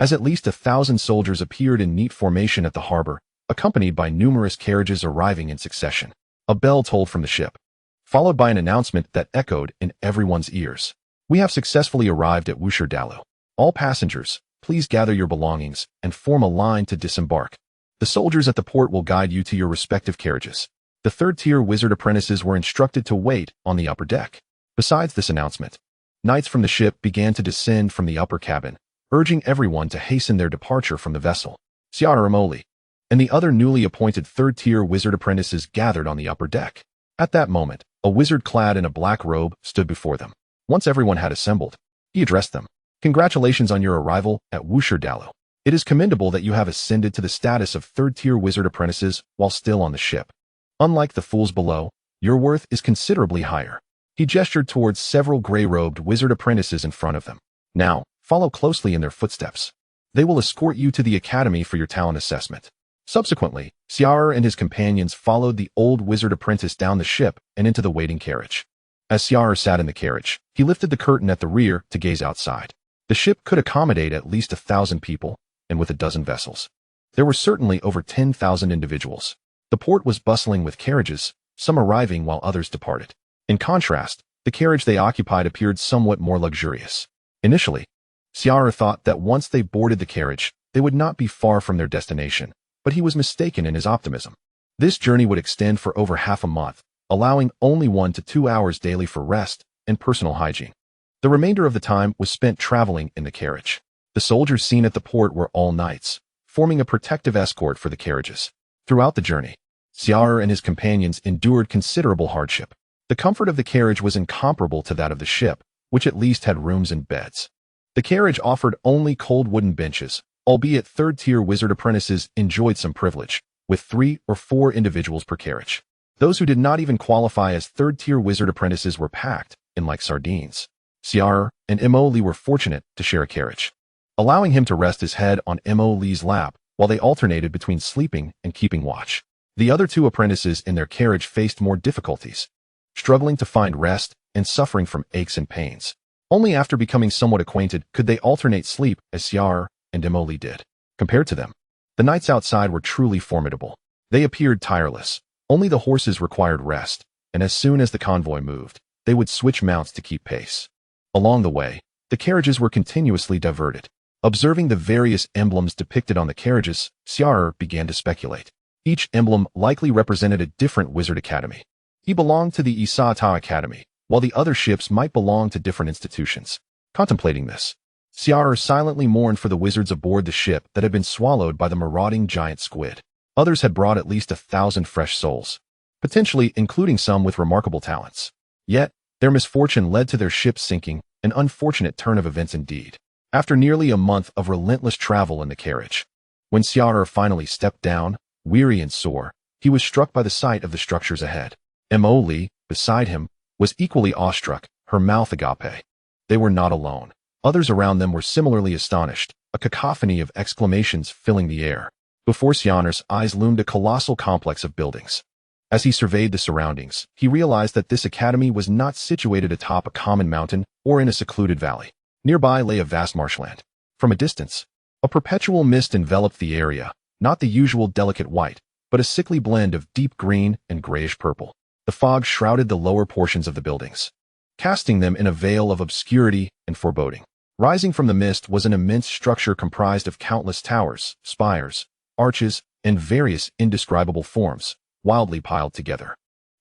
as at least 1,000 soldiers appeared in neat formation at the harbor, accompanied by numerous carriages arriving in succession. A bell tolled from the ship, followed by an announcement that echoed in everyone's ears. "We have successfully arrived at WuDuoDuo. All passengers, please gather your belongings and form a line to disembark. The soldiers at the port will guide you to your respective carriages." The third-tier wizard apprentices were instructed to wait on the upper deck. Besides this announcement, knights from the ship began to descend from the upper cabin, urging everyone to hasten their departure from the vessel. Xia'er, Emily, and the other newly appointed third-tier wizard apprentices gathered on the upper deck. At that moment, a wizard clad in a black robe stood before them. Once everyone had assembled, he addressed them. "Congratulations on your arrival at WuDuoDuo. It is commendable that you have ascended to the status of third-tier wizard apprentices while still on the ship. Unlike the fools below, your worth is considerably higher." He gestured towards several gray-robed wizard apprentices in front of them. "Now, follow closely in their footsteps. They will escort you to the academy for your talent assessment." Subsequently, Xia'er and his companions followed the old wizard apprentice down the ship and into the waiting carriage. As Xia'er sat in the carriage, he lifted the curtain at the rear to gaze outside. The ship could accommodate at least 1,000 people, and with 12 vessels. There were certainly over 10,000 individuals. The port was bustling with carriages, some arriving while others departed. In contrast, the carriage they occupied appeared somewhat more luxurious. Initially, Xia'er thought that once they boarded the carriage, they would not be far from their destination, but he was mistaken in his optimism. This journey would extend for over half a month, allowing only 1 to 2 hours daily for rest and personal hygiene. The remainder of the time was spent traveling in the carriage. The soldiers seen at the port were all knights, forming a protective escort for the carriages. Throughout the journey, Xia'er and his companions endured considerable hardship. The comfort of the carriage was incomparable to that of the ship, which at least had rooms and beds. The carriage offered only cold wooden benches, albeit third-tier wizard apprentices enjoyed some privilege, with 3 or 4 individuals per carriage. Those who did not even qualify as third-tier wizard apprentices were packed in like sardines. Xia'er and Mo Li were fortunate to share a carriage, allowing him to rest his head on Mo Li's lap while they alternated between sleeping and keeping watch. The other 2 apprentices in their carriage faced more difficulties, struggling to find rest and suffering from aches and pains. Only after becoming somewhat acquainted could they alternate sleep as Xia'er and Mo Li did. Compared to them, the knights outside were truly formidable. They appeared tireless. Only the horses required rest, and as soon as the convoy moved, they would switch mounts to keep pace. Along the way, the carriages were continuously diverted. Observing the various emblems depicted on the carriages, Xia'er began to speculate. Each emblem likely represented a different wizard academy. He belonged to the Xia'er Academy, while the other ships might belong to different institutions. Contemplating this, Xia'er silently mourned for the wizards aboard the ship that had been swallowed by the marauding giant squid. Others had brought at least 1,000 fresh souls, potentially including some with remarkable talents. Yet, their misfortune led to their ship sinking, an unfortunate turn of events indeed. After nearly a month of relentless travel in the carriage, when Xia'er finally stepped down, weary and sore, he was struck by the sight of the structures ahead. Mo Li, beside him, was equally awestruck, her mouth agape. They were not alone. Others around them were similarly astonished, a cacophony of exclamations filling the air. Before Xia'er's eyes loomed a colossal complex of buildings. As he surveyed the surroundings, he realized that this academy was not situated atop a common mountain or in a secluded valley. Nearby lay a vast marshland. From a distance, a perpetual mist enveloped the area, not the usual delicate white, but a sickly blend of deep green and grayish purple. The fog shrouded the lower portions of the buildings, casting them in a veil of obscurity and foreboding. Rising from the mist was an immense structure comprised of countless towers, spires, arches, and various indescribable forms, wildly piled together.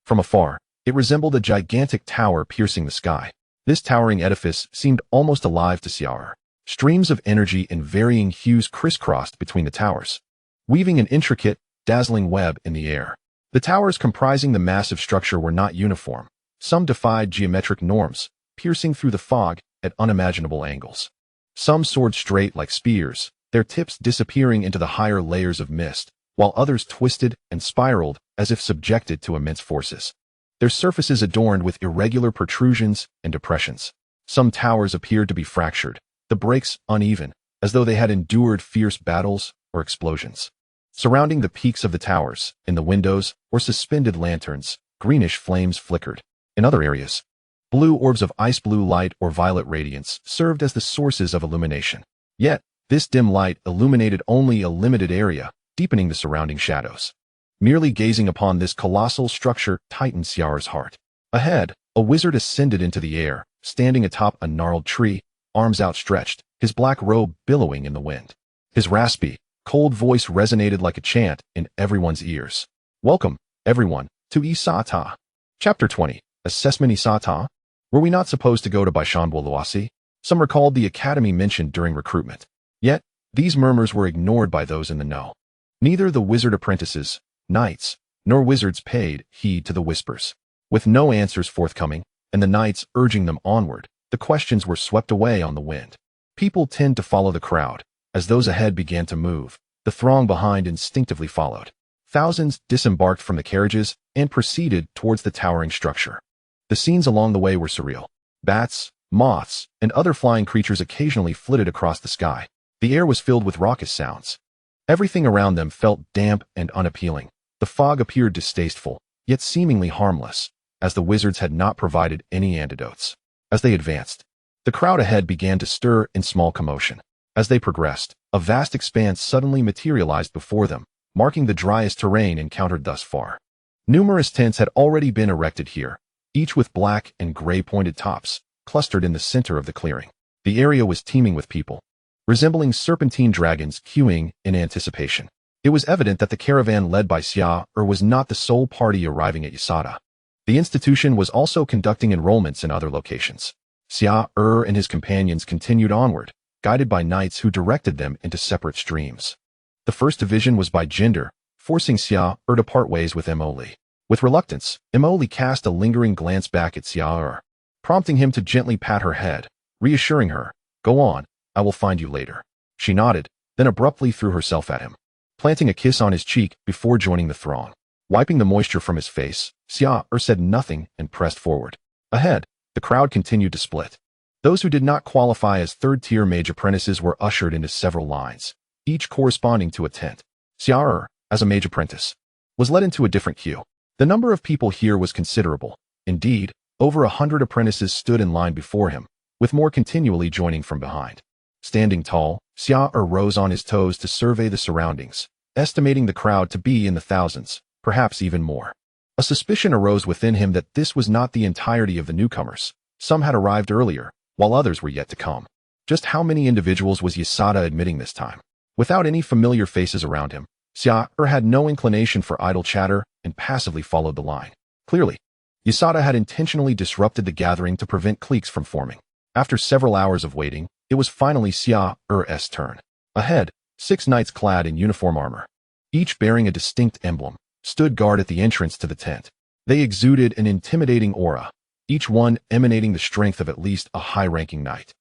From afar, it resembled a gigantic tower piercing the sky. This towering edifice seemed almost alive to Xia'er. Streams of energy in varying hues crisscrossed between the towers, weaving an intricate, dazzling web in the air. The towers comprising the massive structure were not uniform. Some defied geometric norms, piercing through the fog at unimaginable angles. Some soared straight like spears, their tips disappearing into the higher layers of mist, while others twisted and spiraled as if subjected to immense forces. Their surfaces adorned with irregular protrusions and depressions. Some towers appeared to be fractured, the breaks uneven, as though they had endured fierce battles or explosions. Surrounding the peaks of the towers, in the windows, were suspended lanterns, greenish flames flickered. In other areas, blue orbs of ice blue light or violet radiance served as the sources of illumination. Yet, this dim light illuminated only a limited area, deepening the surrounding shadows. Merely gazing upon this colossal structure tightened Xia'er's heart. Ahead, a wizard ascended into the air, standing atop a gnarled tree, arms outstretched, his black robe billowing in the wind. His raspy, cold voice resonated like a chant in everyone's ears. Welcome, everyone, to Xia'er. Chapter 20. Assessment Xia'er. Were we not supposed to go to Baishanbo? Some recalled the academy mentioned during recruitment. Yet, these murmurs were ignored by those in the know. Neither the wizard apprentices, knights, nor wizards paid heed to the whispers. With no answers forthcoming, and the knights urging them onward, the questions were swept away on the wind. People tend to follow the crowd. As those ahead began to move, the throng behind instinctively followed. Thousands disembarked from the carriages and proceeded towards the towering structure. The scenes along the way were surreal. Bats, moths, and other flying creatures occasionally flitted across the sky. The air was filled with raucous sounds. Everything around them felt damp and unappealing. The fog appeared distasteful, yet seemingly harmless, as the wizards had not provided any antidotes. As they advanced, the crowd ahead began to stir in small commotion. As they progressed, a vast expanse suddenly materialized before them, marking the driest terrain encountered thus far. Numerous tents had already been erected here, each with black and gray pointed tops, clustered in the center of the clearing. The area was teeming with people, resembling serpentine dragons queuing in anticipation. It was evident that the caravan led by Xia'er was not the sole party arriving at Xia'er. The institution was also conducting enrollments in other locations. Xia'er and his companions continued onward, guided by knights who directed them into separate streams. The first division was by gender, forcing Xia'er to part ways with Emily. With reluctance, Emily cast a lingering glance back at Xia'er, prompting him to gently pat her head, reassuring her, "Go on, I will find you later." She nodded, then abruptly threw herself at him, planting a kiss on his cheek before joining the throng. Wiping the moisture from his face, Xia'er said nothing and pressed forward. Ahead, the crowd continued to split. Those who did not qualify as third-tier mage apprentices were ushered into several lines, each corresponding to a tent. Xia'er, as a mage apprentice, was led into a different queue. The number of people here was considerable. Indeed, over 100 apprentices stood in line before him, with more continually joining from behind. Standing tall, Xia'er rose on his toes to survey the surroundings, estimating the crowd to be in the thousands, perhaps even more. A suspicion arose within him that this was not the entirety of the newcomers. Some had arrived earlier, while others were yet to come. Just how many individuals was Xia'er admitting this time? Without any familiar faces around him, Xia'er had no inclination for idle chatter and passively followed the line. Clearly, Xia'er had intentionally disrupted the gathering to prevent cliques from forming. After several hours of waiting, it was finally Xia'er's turn. Ahead, 6 knights clad in uniform armor, each bearing a distinct emblem, stood guard at the entrance to the tent. They exuded an intimidating aura, each one emanating the strength of at least a high-ranking knight.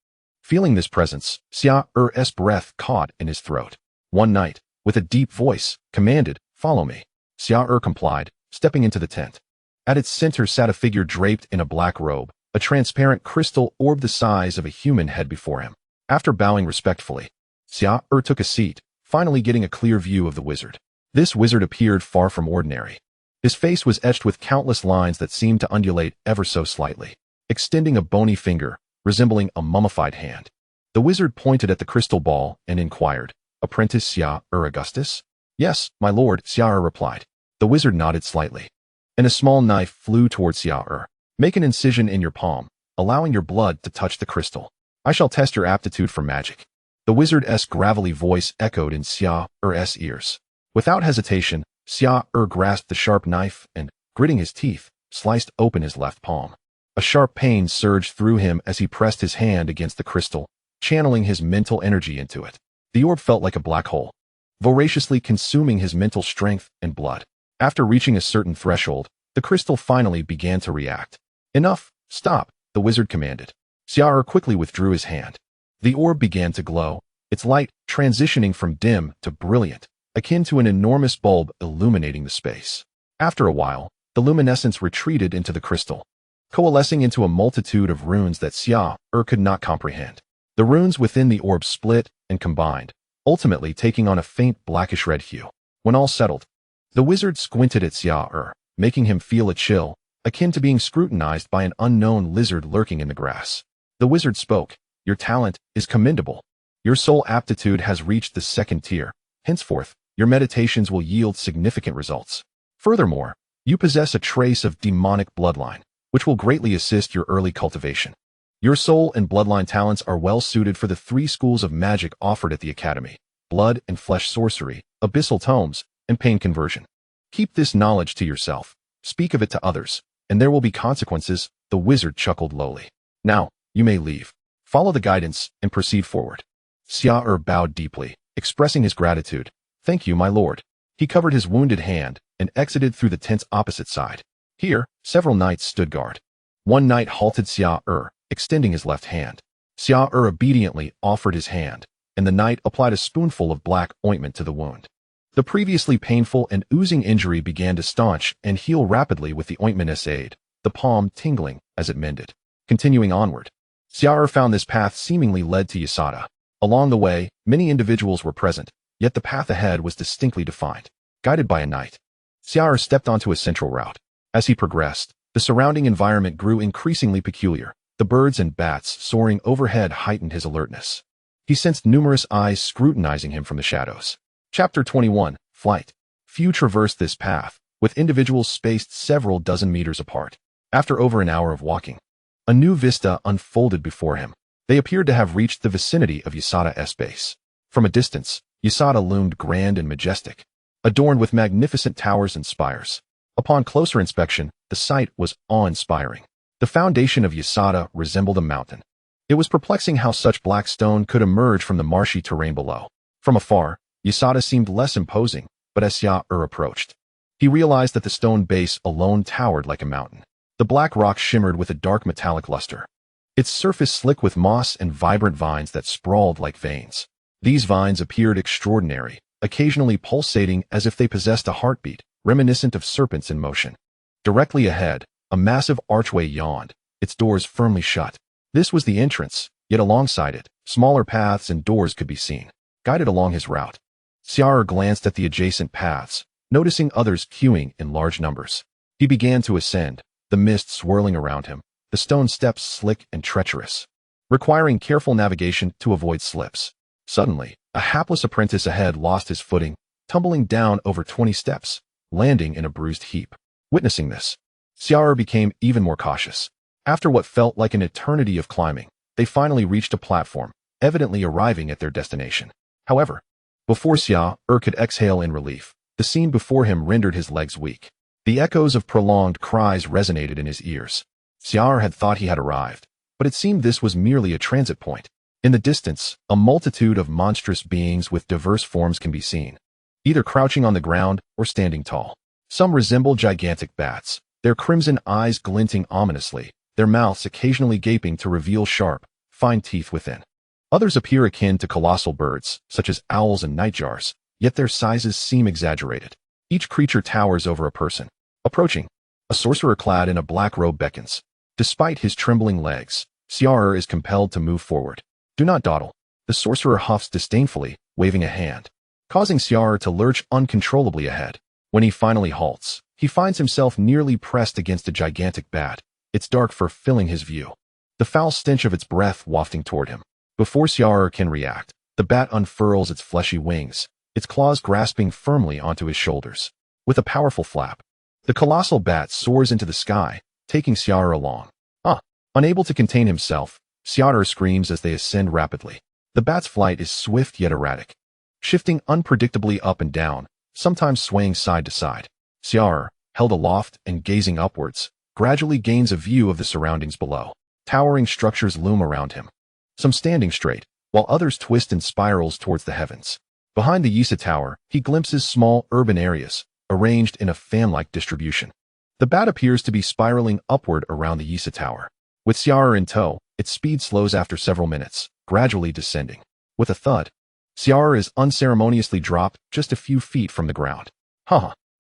Feeling this presence, Xia'er's breath caught in his throat. One knight, with a deep voice, commanded, "Follow me." Xia'er complied, stepping into the tent. At its center sat a figure draped in a black robe, a transparent crystal orb the size of a human head before him. After bowing respectfully, Xia'er took a seat, finally getting a clear view of the wizard. This wizard appeared far from ordinary. His face was etched with countless lines that seemed to undulate ever so slightly, extending a bony finger, resembling a mummified hand. The wizard pointed at the crystal ball and inquired, "Apprentice Xia'er Augustus?" "Yes, my lord," Xia'er replied. The wizard nodded slightly, and a small knife flew towards Xia'er. "Make an incision in your palm, allowing your blood to touch the crystal. I shall test your aptitude for magic." The wizard's gravelly voice echoed in Xia'er's ears. Without hesitation, Xia'er grasped the sharp knife and, gritting his teeth, sliced open his left palm. A sharp pain surged through him as he pressed his hand against the crystal, channeling his mental energy into it. The orb felt like a black hole, voraciously consuming his mental strength and blood. After reaching a certain threshold, the crystal finally began to react. "Enough, stop," the wizard commanded. Xia'er quickly withdrew his hand. The orb began to glow, its light transitioning from dim to brilliant, akin to an enormous bulb illuminating the space. After a while, the luminescence retreated into the crystal, coalescing into a multitude of runes that Xia'er could not comprehend. The runes within the orb split and combined, ultimately taking on a faint blackish-red hue. When all settled, the wizard squinted at Xia'er, making him feel a chill, akin to being scrutinized by an unknown lizard lurking in the grass. The wizard spoke, "Your talent is commendable. Your soul aptitude has reached the 2nd tier. Henceforth, your meditations will yield significant results. Furthermore, you possess a trace of demonic bloodline, which will greatly assist your early cultivation. Your soul and bloodline talents are well suited for the 3 schools of magic offered at the Academy: blood and flesh sorcery, abyssal tomes, and pain conversion. Keep this knowledge to yourself. Speak of it to others, and there will be consequences." The wizard chuckled lowly. "Now, you may leave. Follow the guidance and proceed forward." Xia'er bowed deeply, expressing his gratitude. "Thank you, my lord." He covered his wounded hand and exited through the tent's opposite side. Here, several knights stood guard. One knight halted Xia'er, extending his left hand. Xia'er obediently offered his hand, and the knight applied a spoonful of black ointment to the wound. The previously painful and oozing injury began to staunch and heal rapidly with the ointment's aid, the palm tingling as it mended. Continuing onward, Xia'er found this path seemingly led to Xia'er. Along the way, many individuals were present, yet the path ahead was distinctly defined, guided by a knight. Xia'er stepped onto a central route. As he progressed, the surrounding environment grew increasingly peculiar. The birds and bats soaring overhead heightened his alertness. He sensed numerous eyes scrutinizing him from the shadows. Chapter 21, Flight. Few traversed this path, with individuals spaced several dozen meters apart. After over an hour of walking, a new vista unfolded before him. They appeared to have reached the vicinity of Xia'er's base. From a distance, Xia'er loomed grand and majestic, adorned with magnificent towers and spires. Upon closer inspection, the sight was awe-inspiring. The foundation of Xia'er resembled a mountain. It was perplexing how such black stone could emerge from the marshy terrain below. From afar, Xia'er seemed less imposing, but as Xia'er approached, he realized that the stone base alone towered like a mountain. The black rock shimmered with a dark metallic luster, its surface slick with moss and vibrant vines that sprawled like veins. These vines appeared extraordinary, occasionally pulsating as if they possessed a heartbeat, reminiscent of serpents in motion. Directly ahead, a massive archway yawned, its doors firmly shut. This was the entrance, yet alongside it, smaller paths and doors could be seen. Guided along his route, Xia'er glanced at the adjacent paths, noticing others queuing in large numbers. He began to ascend, the mist swirling around him, the stone steps slick and treacherous, requiring careful navigation to avoid slips. Suddenly, a hapless apprentice ahead lost his footing, tumbling down over 20 steps, landing in a bruised heap. Witnessing this, Xia'er became even more cautious. After what felt like an eternity of climbing, they finally reached a platform, evidently arriving at their destination. However, before Xia'er could exhale in relief, the scene before him rendered his legs weak. The echoes of prolonged cries resonated in his ears. Xia'er had thought he had arrived, but it seemed this was merely a transit point. In the distance, a multitude of monstrous beings with diverse forms can be seen, either crouching on the ground or standing tall. Some resemble gigantic bats, their crimson eyes glinting ominously, their mouths occasionally gaping to reveal sharp, fine teeth within. Others appear akin to colossal birds, such as owls and nightjars, yet their sizes seem exaggerated. Each creature towers over a person. Approaching, a sorcerer clad in a black robe beckons. Despite his trembling legs, Xia'er is compelled to move forward. Do not dawdle. The sorcerer huffs disdainfully, waving a hand, causing Xia'er to lurch uncontrollably ahead. When he finally halts, he finds himself nearly pressed against a gigantic bat, its dark fur filling his view, the foul stench of its breath wafting toward him. Before Xia'er can react, the bat unfurls its fleshy wings, its claws grasping firmly onto his shoulders. With a powerful flap, the colossal bat soars into the sky, taking Xia'er along. Unable to contain himself, Xia'er screams as they ascend rapidly. The bat's flight is swift yet erratic, shifting unpredictably up and down, sometimes swaying side to side. Xia'er, held aloft and gazing upwards, gradually gains a view of the surroundings below. Towering structures loom around him, some standing straight, while others twist in spirals towards the heavens. Behind the Xia'er Tower, he glimpses small urban areas, arranged in a fan-like distribution. The bat appears to be spiraling upward around the Xia'er Tower. With Xia'er in tow, its speed slows after several minutes, gradually descending. With a thud, Xia'er is unceremoniously dropped just a few feet from the ground.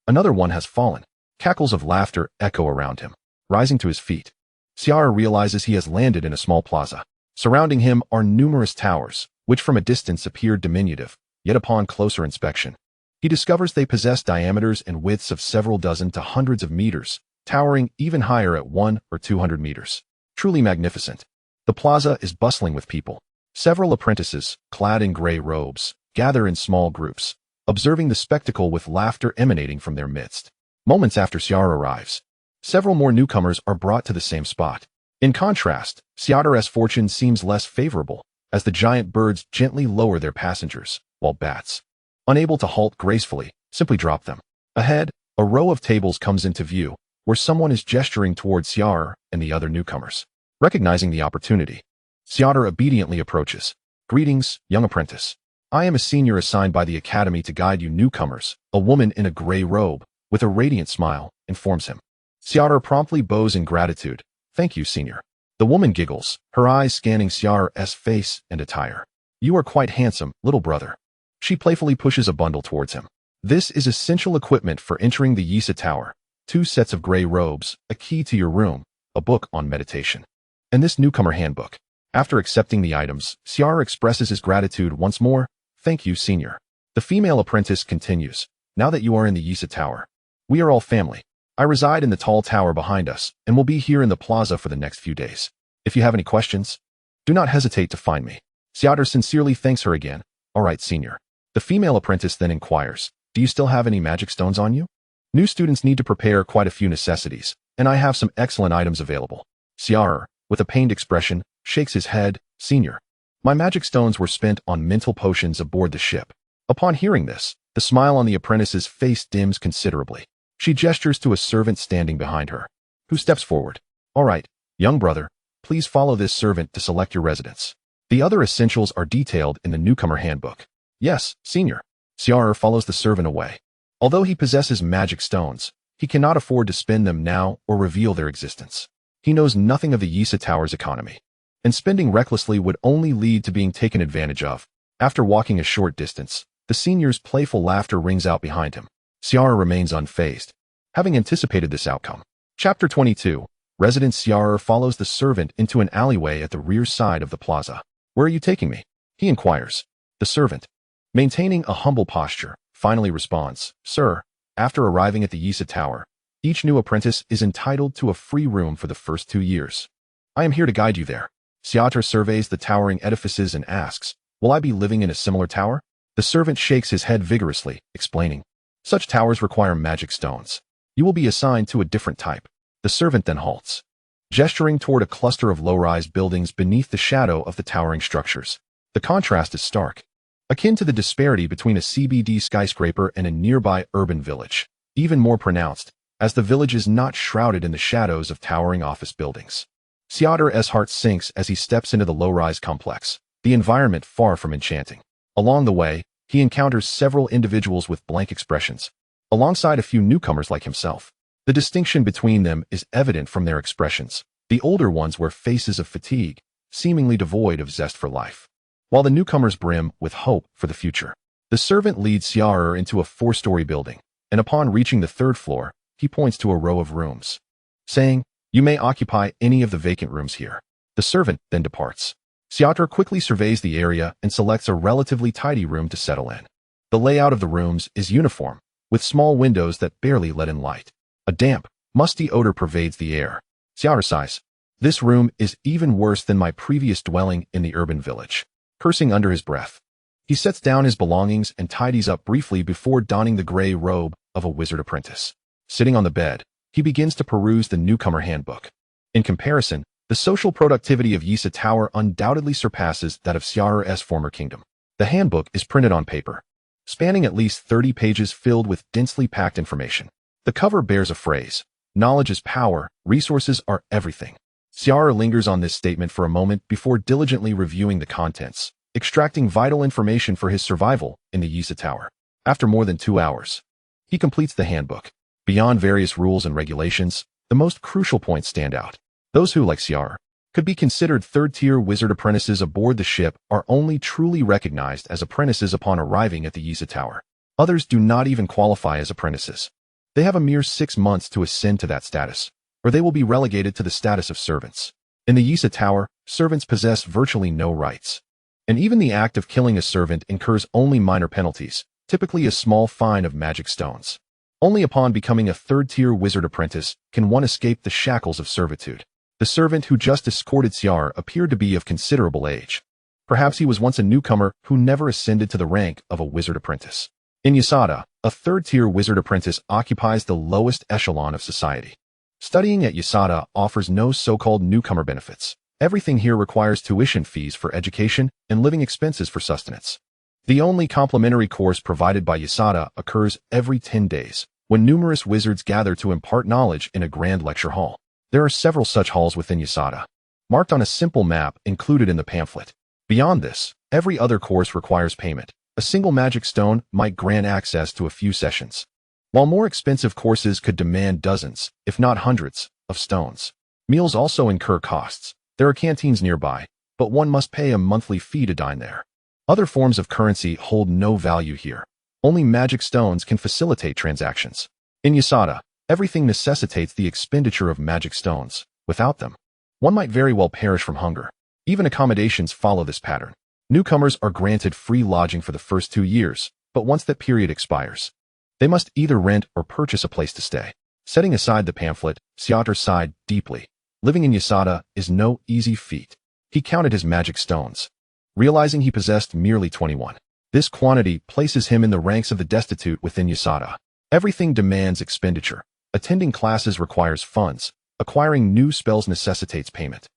Another one has fallen. Cackles of laughter echo around him. Rising to his feet, Xia'er realizes he has landed in a small plaza. Surrounding him are numerous towers, which from a distance appear diminutive, yet upon closer inspection, he discovers they possess diameters and widths of several dozen to hundreds of meters, towering even higher at 100 or 200 meters. Truly magnificent. The plaza is bustling with people. Several apprentices, clad in gray robes, gather in small groups, observing the spectacle with laughter emanating from their midst. Moments after Xia'er arrives, several more newcomers are brought to the same spot. In contrast, Xia'er's fortune seems less favorable, as the giant birds gently lower their passengers, while bats, unable to halt gracefully, simply drop them. Ahead, a row of tables comes into view, where someone is gesturing towards Xia'er and the other newcomers. Recognizing the opportunity, Xia'er obediently approaches. Greetings, young apprentice. I am a senior assigned by the academy to guide you newcomers. A woman in a gray robe, with a radiant smile, informs him. Xia'er promptly bows in gratitude. Thank you, senior. The woman giggles, her eyes scanning Xia'er's face and attire. You are quite handsome, little brother. She playfully pushes a bundle towards him. This is essential equipment for entering the Xia'er Tower. 2 sets of gray robes, a key to your room, a book on meditation, and this newcomer handbook. After accepting the items, Xia'er expresses his gratitude once more. Thank you, senior. The female apprentice continues. Now that you are in the Xia'er Tower, we are all family. I reside in the tall tower behind us and will be here in the plaza for the next few days. If you have any questions, do not hesitate to find me. Xia'er sincerely thanks her again. All right, senior. The female apprentice then inquires, do you still have any magic stones on you? New students need to prepare quite a few necessities, and I have some excellent items available. Xia'er, with a pained expression, shakes his head. Senior, my magic stones were spent on mental potions aboard the ship. Upon hearing this, the smile on the apprentice's face dims considerably. She gestures to a servant standing behind her, who steps forward. All right, young brother, please follow this servant to select your residence. The other essentials are detailed in the newcomer handbook. Yes, senior. Xia'er follows the servant away. Although he possesses magic stones, he cannot afford to spend them now or reveal their existence. He knows nothing of the Xia'er Tower's economy, and spending recklessly would only lead to being taken advantage of. After walking a short distance, the senior's playful laughter rings out behind him. Xia'er remains unfazed, having anticipated this outcome. Chapter 22. Resident Xia'er follows the servant into an alleyway at the rear side of the plaza. Where are you taking me? He inquires. The servant, maintaining a humble posture, finally responds, Sir, after arriving at the Xia'er Tower, each new apprentice is entitled to a free room for the first 2 years. I am here to guide you there. Xia'er surveys the towering edifices and asks, will I be living in a similar tower? The servant shakes his head vigorously, explaining, such towers require magic stones. You will be assigned to a different type. The servant then halts, gesturing toward a cluster of low-rise buildings beneath the shadow of the towering structures. The contrast is stark, akin to the disparity between a CBD skyscraper and a nearby urban village, even more pronounced, as the village is not shrouded in the shadows of towering office buildings. Xia'er's heart sinks as he steps into the low-rise complex, the environment far from enchanting. Along the way, he encounters several individuals with blank expressions, alongside a few newcomers like himself. The distinction between them is evident from their expressions. The older ones wear faces of fatigue, seemingly devoid of zest for life, while the newcomers brim with hope for the future. The servant leads Xia'er into a 4-story building, and upon reaching the 3rd floor, he points to a row of rooms, saying, you may occupy any of the vacant rooms here. The servant then departs. Xia'er quickly surveys the area and selects a relatively tidy room to settle in. The layout of the rooms is uniform, with small windows that barely let in light. A damp, musty odor pervades the air. Xia'er sighs. This room is even worse than my previous dwelling in the urban village. Cursing under his breath, he sets down his belongings and tidies up briefly before donning the gray robe of a wizard apprentice. Sitting on the bed, he begins to peruse the newcomer handbook. In comparison, the social productivity of Xia'er Tower undoubtedly surpasses that of Xia'er's former kingdom. The handbook is printed on paper, spanning at least 30 pages filled with densely packed information. The cover bears a phrase, knowledge is power, resources are everything. Xia'er lingers on this statement for a moment before diligently reviewing the contents, extracting vital information for his survival in the Xia'er Tower. After more than 2 hours, he completes the handbook. Beyond various rules and regulations, the most crucial points stand out. Those who, like Xia'er, could be considered 3rd-tier wizard apprentices aboard the ship are only truly recognized as apprentices upon arriving at the Xia'er Tower. Others do not even qualify as apprentices. They have a mere 6 months to ascend to that status, or they will be relegated to the status of servants. In the Xia'er Tower, servants possess virtually no rights, and even the act of killing a servant incurs only minor penalties, typically a small fine of magic stones. Only upon becoming a 3rd-tier wizard apprentice can one escape the shackles of servitude. The servant who just escorted Xia'er appeared to be of considerable age. Perhaps he was once a newcomer who never ascended to the rank of a wizard apprentice. In Xia'er, a 3rd-tier wizard apprentice occupies the lowest echelon of society. Studying at Xia'er offers no so-called newcomer benefits. Everything here requires tuition fees for education and living expenses for sustenance. The only complimentary course provided by Xia'er occurs every 10 days, when numerous wizards gather to impart knowledge in a grand lecture hall. There are several such halls within Xia'er, marked on a simple map included in the pamphlet. Beyond this, every other course requires payment. A single magic stone might grant access to a few sessions, while more expensive courses could demand dozens, if not hundreds, of stones. Meals also incur costs. There are canteens nearby, but one must pay a monthly fee to dine there. Other forms of currency hold no value here. Only magic stones can facilitate transactions. In Xia'er, everything necessitates the expenditure of magic stones. Without them, one might very well perish from hunger. Even accommodations follow this pattern. Newcomers are granted free lodging for the first 2 years, but once that period expires, they must either rent or purchase a place to stay. Setting aside the pamphlet, Xia'er sighed deeply. Living in Yasada is no easy feat. He counted his magic stones, realizing he possessed merely 21. This quantity places him in the ranks of the destitute within Yasada. Everything demands expenditure. Attending classes requires funds. Acquiring new spells necessitates payment.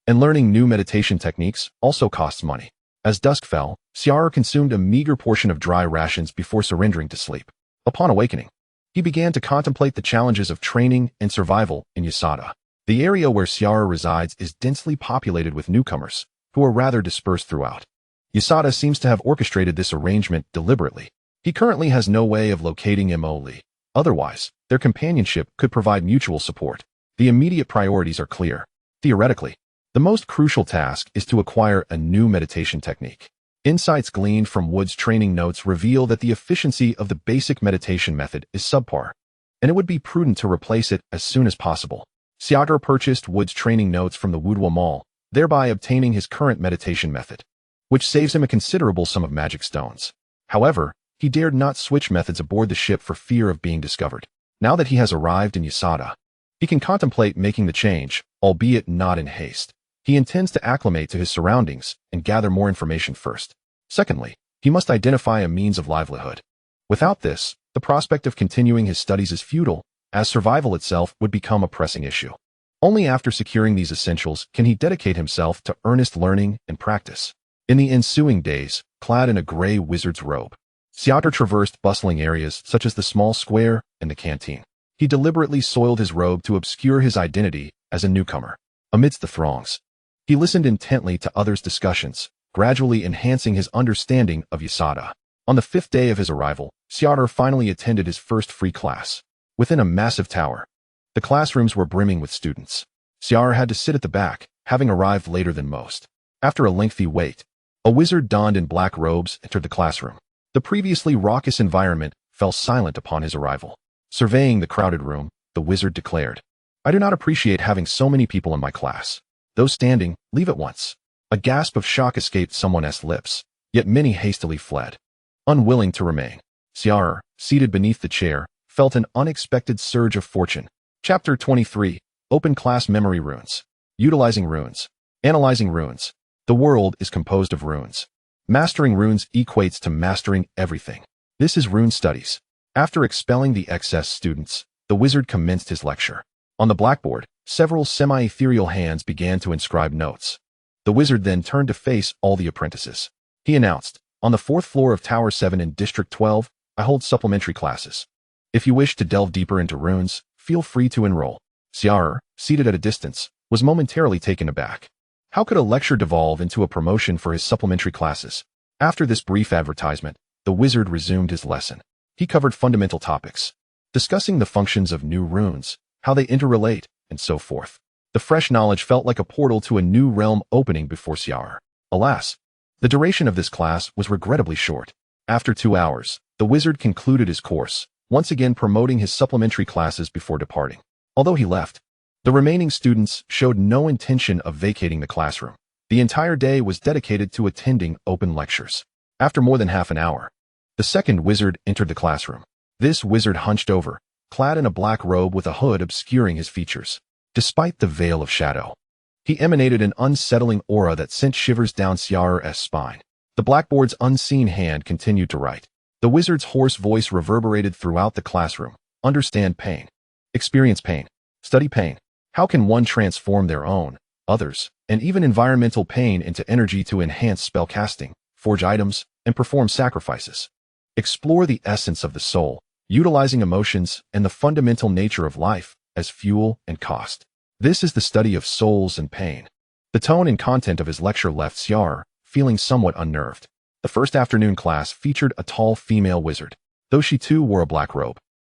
And learning new meditation techniques also costs money. As dusk fell, Xia'er consumed a meager portion of dry rations before surrendering to sleep. Upon awakening, he began to contemplate the challenges of training and survival in Yasada. The area where Xia'er resides is densely populated with newcomers, who are rather dispersed throughout. Yasada seems to have orchestrated this arrangement deliberately. He currently has no way of locating Li. Otherwise, their companionship could provide mutual support. The immediate priorities are clear. Theoretically, the most crucial task is to acquire a new meditation technique. Insights gleaned from Wood's training notes reveal that the efficiency of the basic meditation method is subpar, and it would be prudent to replace it as soon as possible. Xia'er purchased Wood's training notes from the WuDuoDuo Mall, thereby obtaining his current meditation method, which saves him a considerable sum of magic stones. However, he dared not switch methods aboard the ship for fear of being discovered. Now that he has arrived in Yasada, he can contemplate making the change, albeit not in haste. He intends to acclimate to his surroundings and gather more information first. Secondly, he must identify a means of livelihood. Without this, the prospect of continuing his studies is futile, as survival itself would become a pressing issue. Only after securing these essentials can he dedicate himself to earnest learning and practice. In the ensuing days, clad in a gray wizard's robe, Xia'er traversed bustling areas such as the small square and the canteen. He deliberately soiled his robe to obscure his identity as a newcomer. Amidst the throngs, he listened intently to others' discussions, gradually enhancing his understanding of Yasada. On the 5th day of his arrival, Xia'er finally attended his first free class. Within a massive tower, the classrooms were brimming with students. Xia'er had to sit at the back, having arrived later than most. After a lengthy wait, a wizard donned in black robes entered the classroom. The previously raucous environment fell silent upon his arrival. Surveying the crowded room, the wizard declared, "I do not appreciate having so many people in my class. Those standing, leave at once." A gasp of shock escaped someone's lips, yet many hastily fled. Unwilling to remain, Xia'er, seated beneath the chair, felt an unexpected surge of fortune. Chapter 23. Open Class Memory Runes. Utilizing Runes. Analyzing Runes. The world is composed of runes. Mastering runes equates to mastering everything. This is Rune Studies. After expelling the excess students, the wizard commenced his lecture. On the blackboard, several semi-ethereal hands began to inscribe notes. The wizard then turned to face all the apprentices. He announced, "On the 4th floor of Tower 7 in District 12, I hold supplementary classes. If you wish to delve deeper into runes, feel free to enroll." Xia'er, seated at a distance, was momentarily taken aback. How could a lecture devolve into a promotion for his supplementary classes? After this brief advertisement, the wizard resumed his lesson. He covered fundamental topics, discussing the functions of new runes, how they interrelate, and so forth. The fresh knowledge felt like a portal to a new realm opening before Xia'er. Alas, the duration of this class was regrettably short. After 2 hours, the wizard concluded his course, once again promoting his supplementary classes before departing. Although he left, the remaining students showed no intention of vacating the classroom. The entire day was dedicated to attending open lectures. After more than half an hour, the second wizard entered the classroom. This wizard hunched over, clad in a black robe with a hood obscuring his features. Despite the veil of shadow, he emanated an unsettling aura that sent shivers down Xia'er's spine. The blackboard's unseen hand continued to write. The wizard's hoarse voice reverberated throughout the classroom. Understand pain. Experience pain. Study pain. How can one transform their own, others, and even environmental pain into energy to enhance spellcasting, forge items, and perform sacrifices? Explore the essence of the soul, utilizing emotions and the fundamental nature of life as fuel and cost. This is the study of souls and pain. The tone and content of his lecture left Xia'er feeling somewhat unnerved. The first afternoon class featured a tall female wizard. Though she too wore a black robe,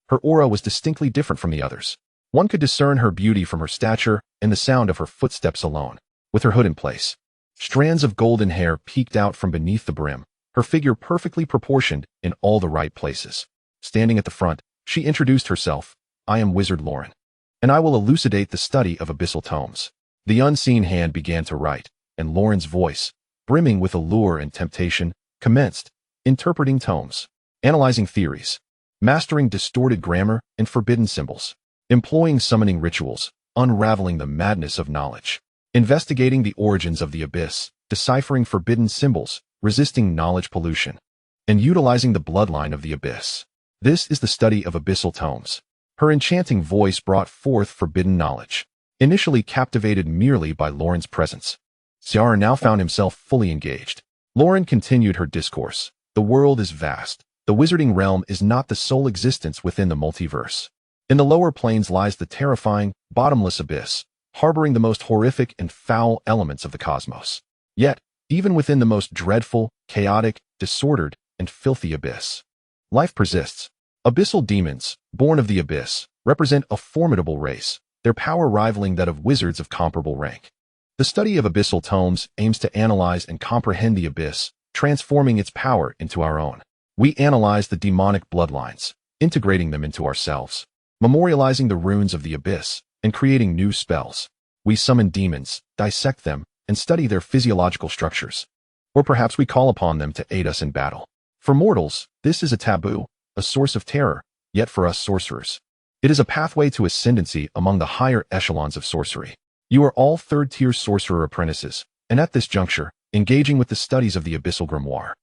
her aura was distinctly different from the others. One could discern her beauty from her stature and the sound of her footsteps alone. With her hood in place, strands of golden hair peeked out from beneath the brim, her figure perfectly proportioned in all the right places. Standing at the front, she introduced herself. "I am Wizard Lauren, and I will elucidate the study of abyssal tomes." The unseen hand began to write, and Lauren's voice, brimming with allure and temptation, commenced, interpreting tomes. analyzing theories, mastering distorted grammar and forbidden symbols, employing summoning rituals, unraveling the madness of knowledge, investigating the origins of the abyss, deciphering forbidden symbols, resisting knowledge pollution, and utilizing the bloodline of the abyss. This is the study of abyssal tomes. Her enchanting voice brought forth forbidden knowledge. Initially captivated merely by Lauren's presence, Xia'er now found himself fully engaged. Lauren continued her discourse. The world is vast. The wizarding realm is not the sole existence within the multiverse. In the lower planes lies the terrifying, bottomless abyss, harboring the most horrific and foul elements of the cosmos. Yet, even within the most dreadful, chaotic, disordered, and filthy abyss, life persists. Abyssal demons, born of the abyss, represent a formidable race, their power rivaling that of wizards of comparable rank. The study of abyssal tomes aims to analyze and comprehend the abyss, transforming its power into our own. We analyze the demonic bloodlines, integrating them into ourselves, memorializing the runes of the abyss, and creating new spells. We summon demons, dissect them, and study their physiological structures. Or perhaps we call upon them to aid us in battle. For mortals, this is a taboo, a source of terror, yet for us sorcerers, it is a pathway to ascendancy among the higher echelons of sorcery. You are all third-tier sorcerer apprentices, and at this juncture, engaging with the studies of the Abyssal Grimoire.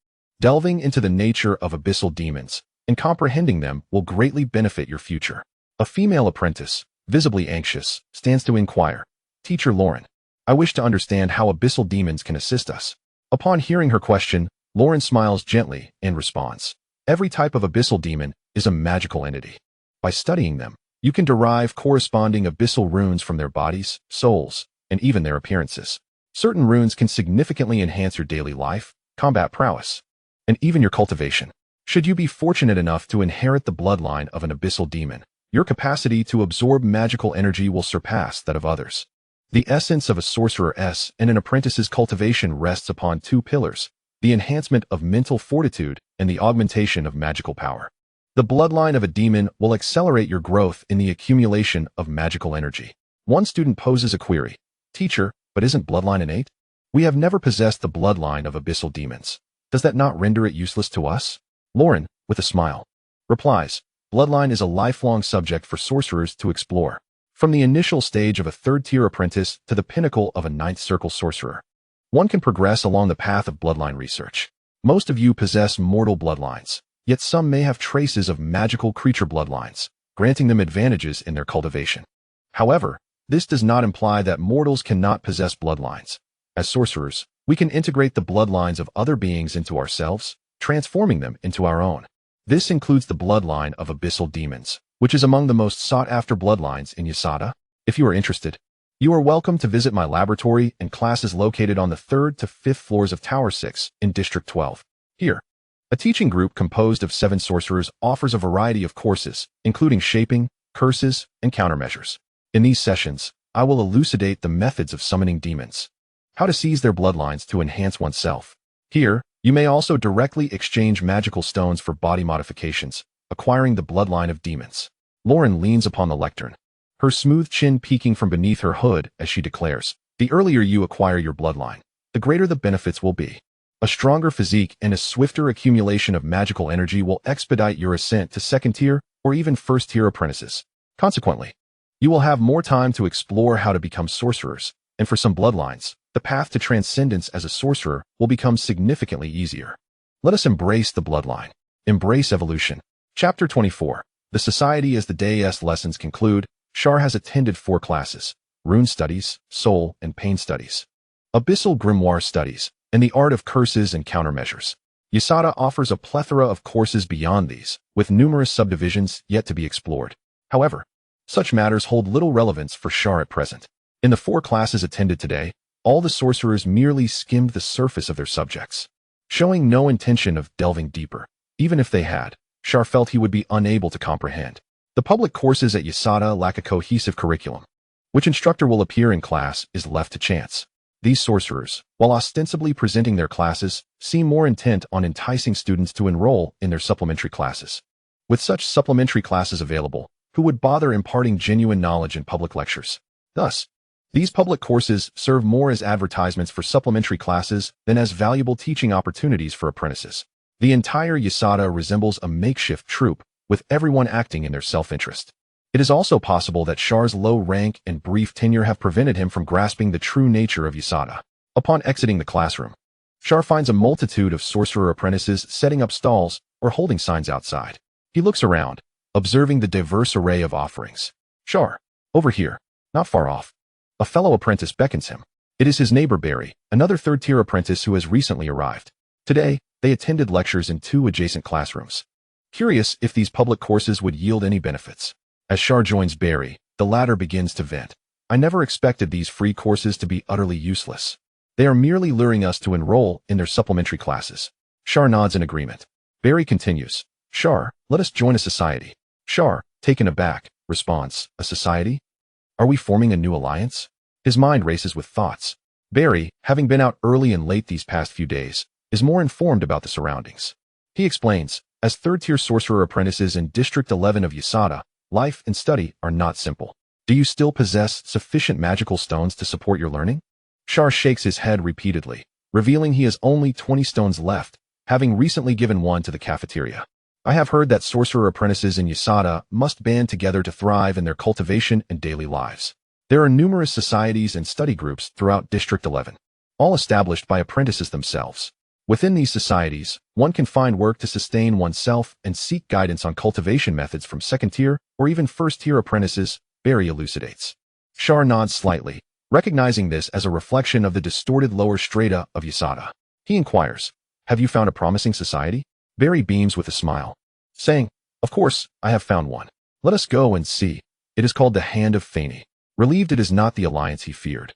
Delving into the nature of abyssal demons and comprehending them will greatly benefit your future. A female apprentice, visibly anxious, stands to inquire, "Teacher Lauren, I wish to understand how abyssal demons can assist us." Upon hearing her question, Lauren smiles gently and responds, "Every type of abyssal demon is a magical entity. By studying them, you can derive corresponding abyssal runes from their bodies, souls, and even their appearances. Certain runes can significantly enhance your daily life, combat prowess, and even your cultivation. Should you be fortunate enough to inherit the bloodline of an abyssal demon, your capacity to absorb magical energy will surpass that of others. The essence of a sorceress and an apprentice's cultivation rests upon two pillars: the enhancement of mental fortitude and the augmentation of magical power. The bloodline of a demon will accelerate your growth in the accumulation of magical energy." One student poses a query, "Teacher, but isn't bloodline innate? We have never possessed the bloodline of abyssal demons. Does that not render it useless to us?" Lauren, with a smile, replies, "Bloodline is a lifelong subject for sorcerers to explore. From the initial stage of a third-tier apprentice to the pinnacle of a ninth-circle sorcerer, one can progress along the path of bloodline research. Most of you possess mortal bloodlines, yet some may have traces of magical creature bloodlines, granting them advantages in their cultivation. However, this does not imply that mortals cannot possess bloodlines. As sorcerers, we can integrate the bloodlines of other beings into ourselves, transforming them into our own. This includes the bloodline of abyssal demons, which is among the most sought-after bloodlines in Xia'er. If you are interested, you are welcome to visit my laboratory and classes located on the 3rd to 5th floors of Tower 6 in District 12. Here, a teaching group composed of 7 sorcerers offers a variety of courses, including shaping, curses, and countermeasures. In these sessions, I will elucidate the methods of summoning demons, how to seize their bloodlines to enhance oneself. Here, you may also directly exchange magical stones for body modifications, acquiring the bloodline of demons. Lauren leans upon the lectern, her smooth chin peeking from beneath her hood as she declares, "The earlier you acquire your bloodline, the greater the benefits will be. A stronger physique and a swifter accumulation of magical energy will expedite your ascent to second-tier or even first-tier apprentices. Consequently, you will have more time to explore how to become sorcerers, and for some bloodlines, the path to transcendence as a sorcerer will become significantly easier. Let us embrace the bloodline. Embrace evolution." Chapter 24. The Society. As the day's lessons conclude, Xia'er has attended 4 classes: Rune Studies, Soul and Pain Studies, Abyssal Grimoire Studies, and the Art of Curses and Countermeasures. Xia'er offers a plethora of courses beyond these, with numerous subdivisions yet to be explored. However, such matters hold little relevance for Xia'er at present. In the 4 classes attended today, all the sorcerers merely skimmed the surface of their subjects, showing no intention of delving deeper. Even if they had, Xia'er felt he would be unable to comprehend. The public courses at Xia'er lack a cohesive curriculum. Which instructor will appear in class is left to chance. These sorcerers, while ostensibly presenting their classes, seem more intent on enticing students to enroll in their supplementary classes. With such supplementary classes available, who would bother imparting genuine knowledge in public lectures? Thus, these public courses serve more as advertisements for supplementary classes than as valuable teaching opportunities for apprentices. The entire Xia'er resembles a makeshift troop, with everyone acting in their self-interest. It is also possible that Xia'er's low rank and brief tenure have prevented him from grasping the true nature of Xia'er. Upon exiting the classroom, Xia'er finds a multitude of sorcerer apprentices setting up stalls or holding signs outside. He looks around, observing the diverse array of offerings. "Xia'er, over here, not far off." A fellow apprentice beckons him. It is his neighbor Barry, another third-tier apprentice who has recently arrived. Today, they attended lectures in 2 adjacent classrooms. Curious if these public courses would yield any benefits. As Xia'er joins Barry, the latter begins to vent. "I never expected these free courses to be utterly useless. They are merely luring us to enroll in their supplementary classes." Xia'er nods in agreement. Barry continues. "Xia'er, let us join a society." Xia'er, taken aback, responds, "A society? Are we forming a new alliance?" His mind races with thoughts. Barry, having been out early and late these past few days, is more informed about the surroundings. He explains, "As third-tier sorcerer apprentices in District 11 of Xia'er, life and study are not simple. Do you still possess sufficient magical stones to support your learning?" Xia'er shakes his head repeatedly, revealing he has only 20 stones left, having recently given one to the cafeteria. "I have heard that sorcerer apprentices in Xia'er must band together to thrive in their cultivation and daily lives. There are numerous societies and study groups throughout District 11, all established by apprentices themselves. Within these societies, one can find work to sustain oneself and seek guidance on cultivation methods from second-tier or even first-tier apprentices," Barry elucidates. Xia'er nods slightly, recognizing this as a reflection of the distorted lower strata of Xia'er. He inquires, "Have you found a promising society?" Barry beams with a smile, saying, "Of course, I have found one. Let us go and see. It is called the Hand of Fani." Relieved it is not the alliance he feared,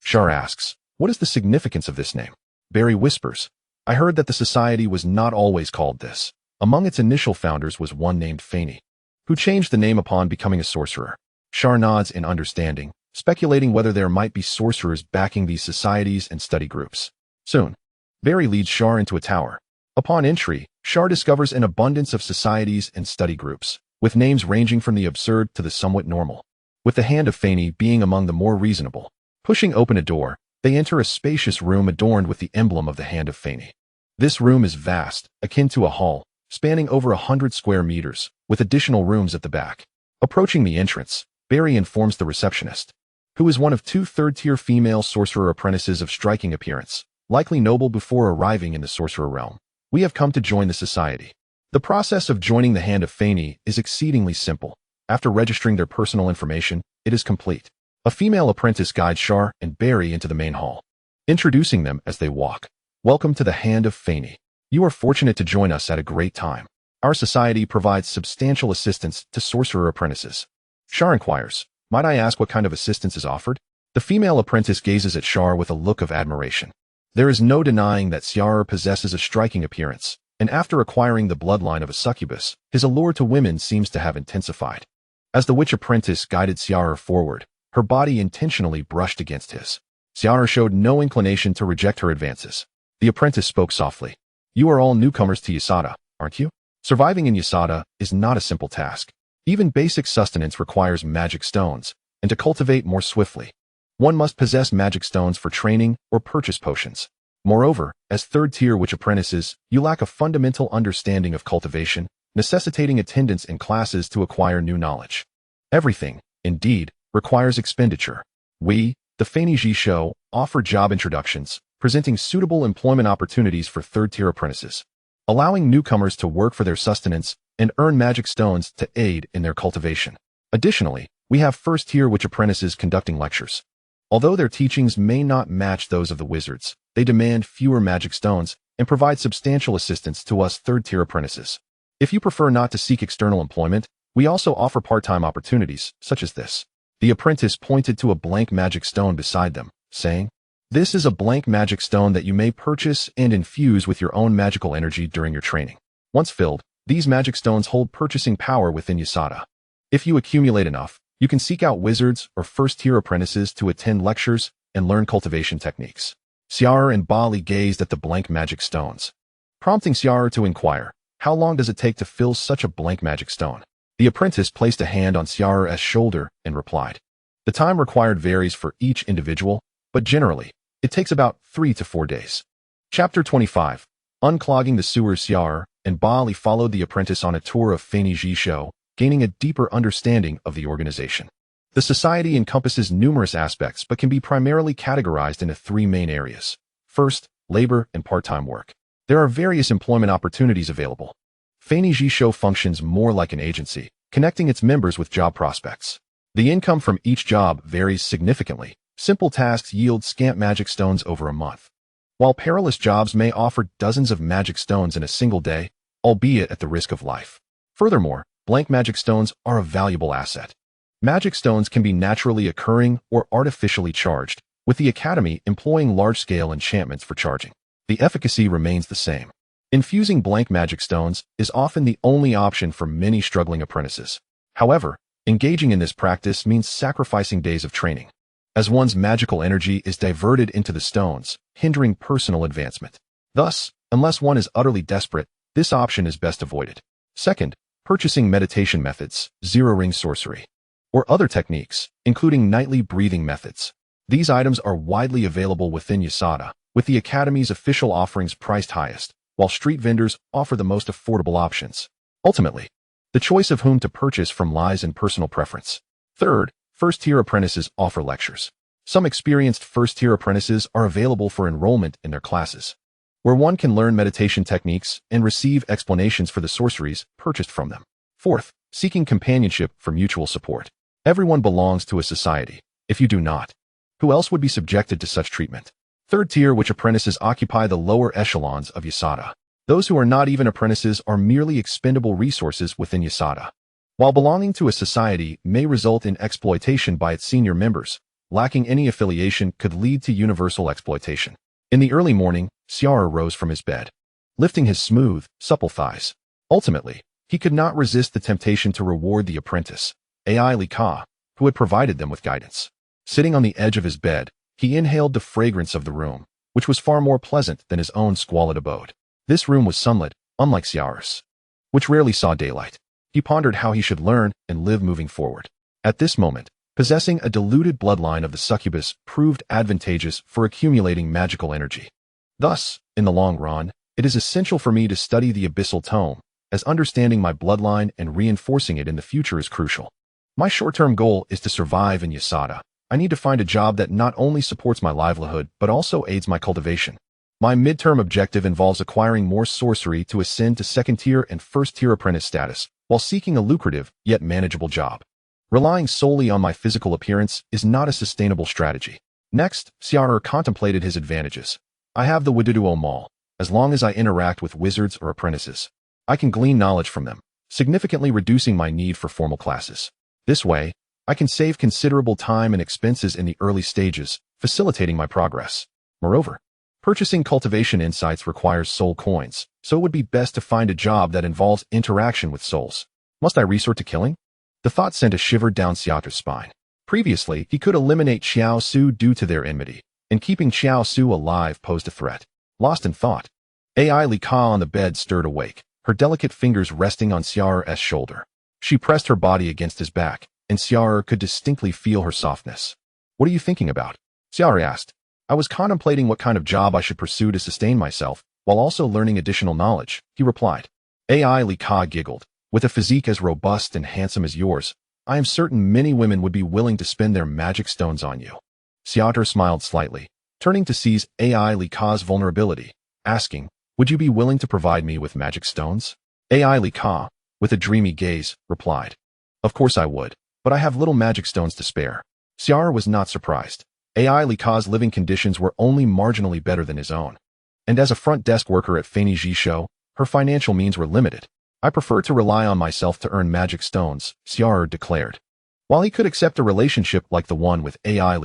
Xia'er asks, "What is the significance of this name?" Barry whispers, "I heard that the society was not always called this. Among its initial founders was one named Fani, who changed the name upon becoming a sorcerer." Xia'er nods in understanding, speculating whether there might be sorcerers backing these societies and study groups. Soon, Barry leads Xia'er into a tower. Upon entry, Xia'er discovers an abundance of societies and study groups, with names ranging from the absurd to the somewhat normal, with the Hand of Fani being among the more reasonable. Pushing open a door, they enter a spacious room adorned with the emblem of the Hand of Fani. This room is vast, akin to a hall, spanning over 100 square meters, with additional rooms at the back. Approaching the entrance, Barry informs the receptionist, who is one of 2 third-tier female sorcerer apprentices of striking appearance, likely noble before arriving in the sorcerer realm, "We have come to join the society." The process of joining the Hand of Fani is exceedingly simple. After registering their personal information, it is complete. A female apprentice guides Xia'er and Barry into the main hall, introducing them as they walk. "Welcome to the Hand of Fani. You are fortunate to join us at a great time. Our society provides substantial assistance to sorcerer apprentices." Xia'er inquires, "Might I ask what kind of assistance is offered?" The female apprentice gazes at Xia'er with a look of admiration. There is no denying that Xia'er possesses a striking appearance, and after acquiring the bloodline of a succubus, his allure to women seems to have intensified. As the witch apprentice guided Xia'er forward, her body intentionally brushed against his. Xia'er showed no inclination to reject her advances. The apprentice spoke softly. "You are all newcomers to Xia'er, aren't you? Surviving in Xia'er is not a simple task. Even basic sustenance requires magic stones, and to cultivate more swiftly, one must possess magic stones for training or purchase potions. Moreover, as third-tier witch apprentices, you lack a fundamental understanding of cultivation, necessitating attendance in classes to acquire new knowledge. Everything, indeed, requires expenditure. We, the Fani Show, offer job introductions, presenting suitable employment opportunities for third-tier apprentices, allowing newcomers to work for their sustenance and earn magic stones to aid in their cultivation. Additionally, we have first-tier witch apprentices conducting lectures. Although their teachings may not match those of the wizards, they demand fewer magic stones and provide substantial assistance to us third-tier apprentices. If you prefer not to seek external employment, we also offer part-time opportunities, such as this." The apprentice pointed to a blank magic stone beside them, saying, "This is a blank magic stone that you may purchase and infuse with your own magical energy during your training. Once filled, these magic stones hold purchasing power within Xia'er. If you accumulate enough, you can seek out wizards or first-tier apprentices to attend lectures and learn cultivation techniques." Xia'er and Bali gazed at the blank magic stones, prompting Xia'er to inquire, "How long does it take to fill such a blank magic stone?" The apprentice placed a hand on Xia'er's shoulder and replied, "The time required varies for each individual, but generally, it takes about 3 to 4 days." Chapter 25. Unclogging the sewers, Xia'er and Bali followed the apprentice on a tour of Xia'er, gaining a deeper understanding of the organization. The society encompasses numerous aspects but can be primarily categorized into three main areas. First, labor and part-time work. There are various employment opportunities available. Xia'er functions more like an agency, connecting its members with job prospects. The income from each job varies significantly. Simple tasks yield scant magic stones over a month, while perilous jobs may offer dozens of magic stones in a single day, albeit at the risk of life. Furthermore, blank magic stones are a valuable asset. Magic stones can be naturally occurring or artificially charged, with the Academy employing large-scale enchantments for charging. The efficacy remains the same. Infusing blank magic stones is often the only option for many struggling apprentices. However, engaging in this practice means sacrificing days of training, as one's magical energy is diverted into the stones, hindering personal advancement. Thus, unless one is utterly desperate, this option is best avoided. Second, purchasing meditation methods, zero-ring sorcery, or other techniques, including nightly breathing methods. These items are widely available within Xia'er, with the Academy's official offerings priced highest, while street vendors offer the most affordable options. Ultimately, the choice of whom to purchase from lies in personal preference. Third, first-tier apprentices offer lectures. Some experienced first-tier apprentices are available for enrollment in their classes, where one can learn meditation techniques and receive explanations for the sorceries purchased from them. Fourth, seeking companionship for mutual support. Everyone belongs to a society. If you do not, who else would be subjected to such treatment? Third tier, which apprentices occupy the lower echelons of Xia'er. Those who are not even apprentices are merely expendable resources within Xia'er. While belonging to a society may result in exploitation by its senior members, lacking any affiliation could lead to universal exploitation. In the early morning, Xia'er rose from his bed, lifting his smooth, supple thighs. Ultimately, he could not resist the temptation to reward the apprentice, Ai, who had provided them with guidance. Sitting on the edge of his bed, he inhaled the fragrance of the room, which was far more pleasant than his own squalid abode. This room was sunlit, unlike Xia'er's, which rarely saw daylight. He pondered how he should learn and live moving forward. At this moment, possessing a diluted bloodline of the succubus proved advantageous for accumulating magical energy. Thus, in the long run, it is essential for me to study the Abyssal Tome, as understanding my bloodline and reinforcing it in the future is crucial. My short-term goal is to survive in Xia'er. I need to find a job that not only supports my livelihood but also aids my cultivation. My midterm objective involves acquiring more sorcery to ascend to second-tier and first-tier apprentice status, while seeking a lucrative, yet manageable job. Relying solely on my physical appearance is not a sustainable strategy. Next, Xia'er contemplated his advantages. I have the WuDuoDuo Mall. As long as I interact with wizards or apprentices, I can glean knowledge from them, significantly reducing my need for formal classes. This way, I can save considerable time and expenses in the early stages, facilitating my progress. Moreover, purchasing cultivation insights requires soul coins, so it would be best to find a job that involves interaction with souls. Must I resort to killing? The thought sent a shiver down Xia'er's spine. Previously, he could eliminate Xiaosu due to their enmity, and keeping Xiaosu alive posed a threat. Lost in thought, Ai on the bed stirred awake, her delicate fingers resting on Xia'er's shoulder. She pressed her body against his back, and Xia'er could distinctly feel her softness. What are you thinking about? Xia'er asked. I was contemplating what kind of job I should pursue to sustain myself, while also learning additional knowledge, he replied. Ai giggled. With a physique as robust and handsome as yours, I am certain many women would be willing to spend their magic stones on you. Xia'er smiled slightly, turning to seize Ai's vulnerability, asking, would you be willing to provide me with magic stones? Ai, with a dreamy gaze, replied. Of course I would, but I have little magic stones to spare. Xia'er was not surprised. Ai's living conditions were only marginally better than his own. And as a front desk worker at Xia'er, her financial means were limited. I prefer to rely on myself to earn magic stones, Xia'er declared. While he could accept a relationship like the one with Ai,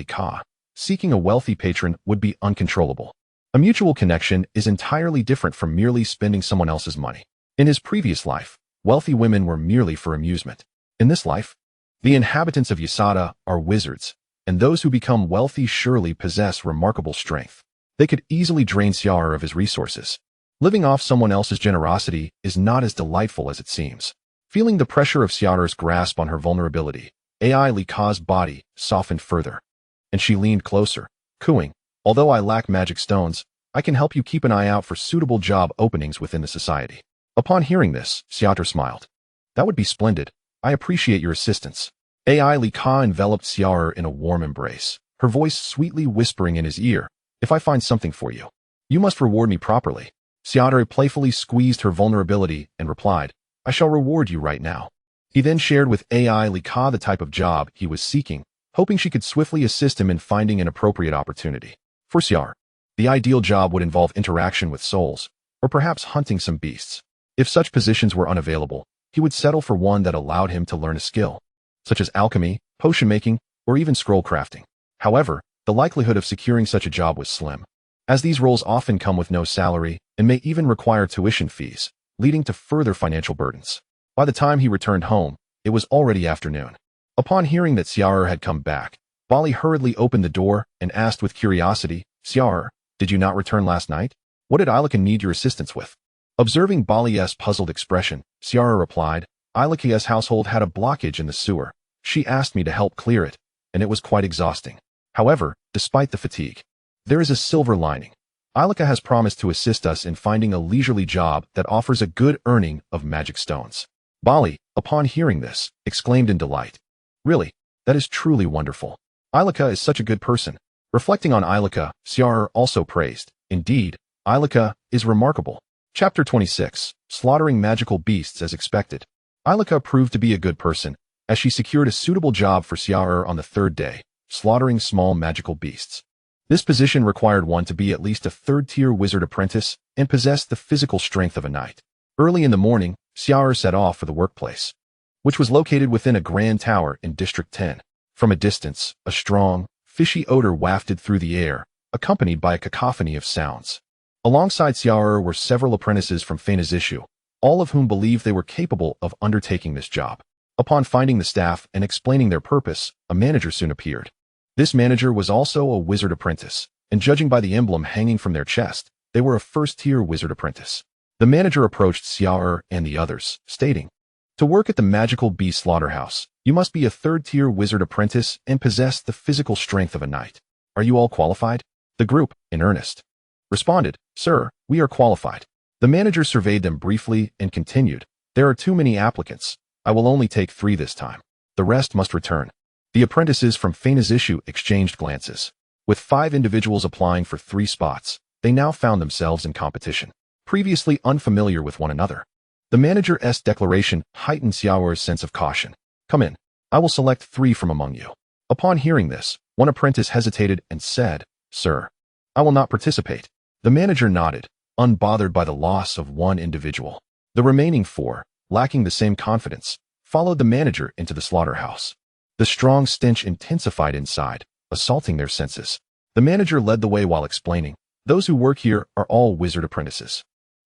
seeking a wealthy patron would be uncontrollable. A mutual connection is entirely different from merely spending someone else's money. In his previous life, wealthy women were merely for amusement. In this life, the inhabitants of Xia'er are wizards, and those who become wealthy surely possess remarkable strength. They could easily drain Xia'er of his resources. Living off someone else's generosity is not as delightful as it seems. Feeling the pressure of Xia'er's grasp on her vulnerability, Ai's body softened further, and she leaned closer, cooing, although I lack magic stones, I can help you keep an eye out for suitable job openings within the society. Upon hearing this, Xia'er smiled. That would be splendid. I appreciate your assistance. AI Li Ka enveloped Xia'er in a warm embrace, her voice sweetly whispering in his ear, if I find something for you, you must reward me properly. Xia'er playfully squeezed her vulnerability and replied, I shall reward you right now. He then shared with AI Li Ka the type of job he was seeking, hoping she could swiftly assist him in finding an appropriate opportunity. For Xia'er, the ideal job would involve interaction with souls, or perhaps hunting some beasts. If such positions were unavailable, he would settle for one that allowed him to learn a skill, such as alchemy, potion making, or even scroll crafting. However, the likelihood of securing such a job was slim, as these roles often come with no salary and may even require tuition fees, leading to further financial burdens. By the time he returned home, it was already afternoon. Upon hearing that Xia'er had come back, Bali hurriedly opened the door and asked with curiosity, Xia'er, did you not return last night? What did Ilika need your assistance with? Observing Bali's puzzled expression, Xia'er replied, Ilika's household had a blockage in the sewer. She asked me to help clear it, and it was quite exhausting. However, despite the fatigue, there is a silver lining. Ilika has promised to assist us in finding a leisurely job that offers a good earning of magic stones. Bali, upon hearing this, exclaimed in delight. Really, that is truly wonderful. Ilika is such a good person. Reflecting on Ilika, Xia'er also praised, indeed, Ilika is remarkable. Chapter 26, Slaughtering Magical Beasts as Expected. Ilika proved to be a good person, as she secured a suitable job for Xia'er on the third day, slaughtering small magical beasts. This position required one to be at least a third-tier wizard apprentice and possess the physical strength of a knight. Early in the morning, Xia'er set off for the workplace, which was located within a grand tower in District 10. From a distance, a strong, fishy odor wafted through the air, accompanied by a cacophony of sounds. Alongside Xia'er were several apprentices from Xia'er, all of whom believed they were capable of undertaking this job. Upon finding the staff and explaining their purpose, a manager soon appeared. This manager was also a wizard apprentice, and judging by the emblem hanging from their chest, they were a first-tier wizard apprentice. The manager approached Xia'er and the others, stating, to work at the magical beast slaughterhouse, you must be a third-tier wizard apprentice and possess the physical strength of a knight. Are you all qualified? The group, in earnest, responded, Sir, we are qualified. The manager surveyed them briefly and continued, There are too many applicants. I will only take 3 this time. The rest must return. The apprentices from Xia'er exchanged glances. With 5 individuals applying for 3 spots, they now found themselves in competition, previously unfamiliar with one another. The manager's declaration heightened Xia'er's sense of caution. Come in. I will select 3 from among you. Upon hearing this, one apprentice hesitated and said, Sir, I will not participate. The manager nodded, unbothered by the loss of one individual. The remaining 4, lacking the same confidence, followed the manager into the slaughterhouse. The strong stench intensified inside, assaulting their senses. The manager led the way while explaining, Those who work here are all wizard apprentices.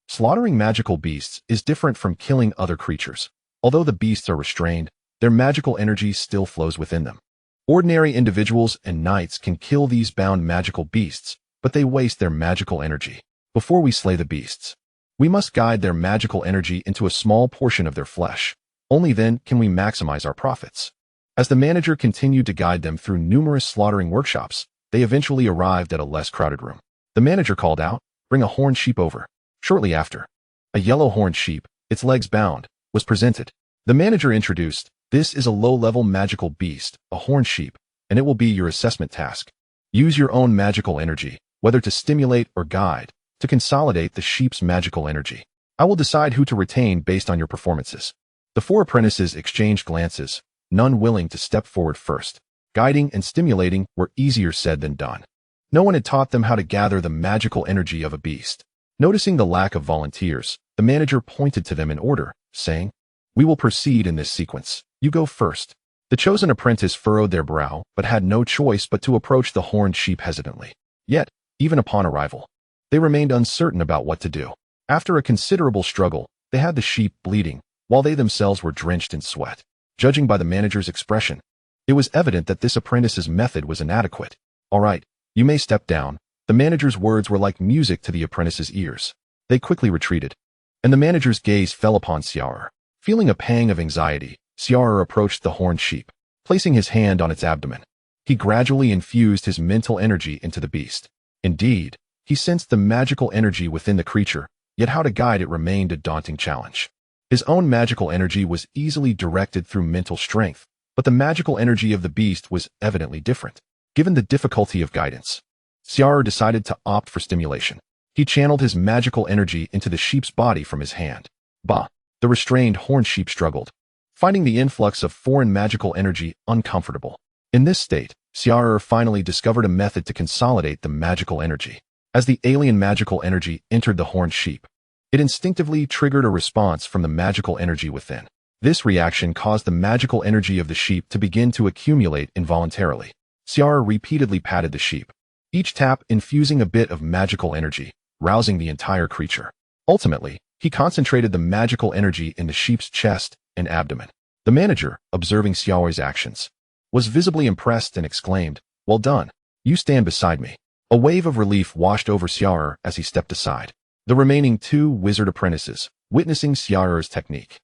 Slaughtering magical beasts is different from killing other creatures. Although the beasts are restrained, their magical energy still flows within them. Ordinary individuals and knights can kill these bound magical beasts, but they waste their magical energy. Before we slay the beasts, we must guide their magical energy into a small portion of their flesh. Only then can we maximize our profits. As the manager continued to guide them through numerous slaughtering workshops, they eventually arrived at a less crowded room. The manager called out, Bring a horned sheep over. Shortly after, a yellow horned sheep, its legs bound, was presented. The manager introduced, This is a low-level magical beast, a horned sheep, and it will be your assessment task. Use your own magical energy, whether to stimulate or guide, to consolidate the sheep's magical energy. I will decide who to retain based on your performances. The 4 apprentices exchanged glances, none willing to step forward first. Guiding and stimulating were easier said than done. No one had taught them how to gather the magical energy of a beast. Noticing the lack of volunteers, the manager pointed to them in order, saying, We will proceed in this sequence. You go first. The chosen apprentice furrowed their brow, but had no choice but to approach the horned sheep hesitantly. Yet, even upon arrival, they remained uncertain about what to do. After a considerable struggle, they had the sheep bleeding, while they themselves were drenched in sweat. Judging by the manager's expression, it was evident that this apprentice's method was inadequate. All right, you may step down. The manager's words were like music to the apprentice's ears. They quickly retreated, and the manager's gaze fell upon Xia'er. Feeling a pang of anxiety, Xia'er approached the horned sheep, placing his hand on its abdomen. He gradually infused his mental energy into the beast. Indeed, He sensed the magical energy within the creature, yet how to guide it remained a daunting challenge. His own magical energy was easily directed through mental strength, but the magical energy of the beast was evidently different. Given the difficulty of guidance, Xia'er decided to opt for stimulation. He channeled his magical energy into the sheep's body from his hand. Bah! The restrained horned sheep struggled, finding the influx of foreign magical energy uncomfortable. In this state, Xia'er finally discovered a method to consolidate the magical energy. As the alien magical energy entered the horned sheep, it instinctively triggered a response from the magical energy within. This reaction caused the magical energy of the sheep to begin to accumulate involuntarily. Xia'er repeatedly patted the sheep, each tap infusing a bit of magical energy, rousing the entire creature. Ultimately, he concentrated the magical energy in the sheep's chest and abdomen. The manager, observing Xia'er's actions, was visibly impressed and exclaimed, "Well done. You stand beside me." A wave of relief washed over Xia'er as he stepped aside. The remaining 2 wizard apprentices, witnessing Xia'er's technique,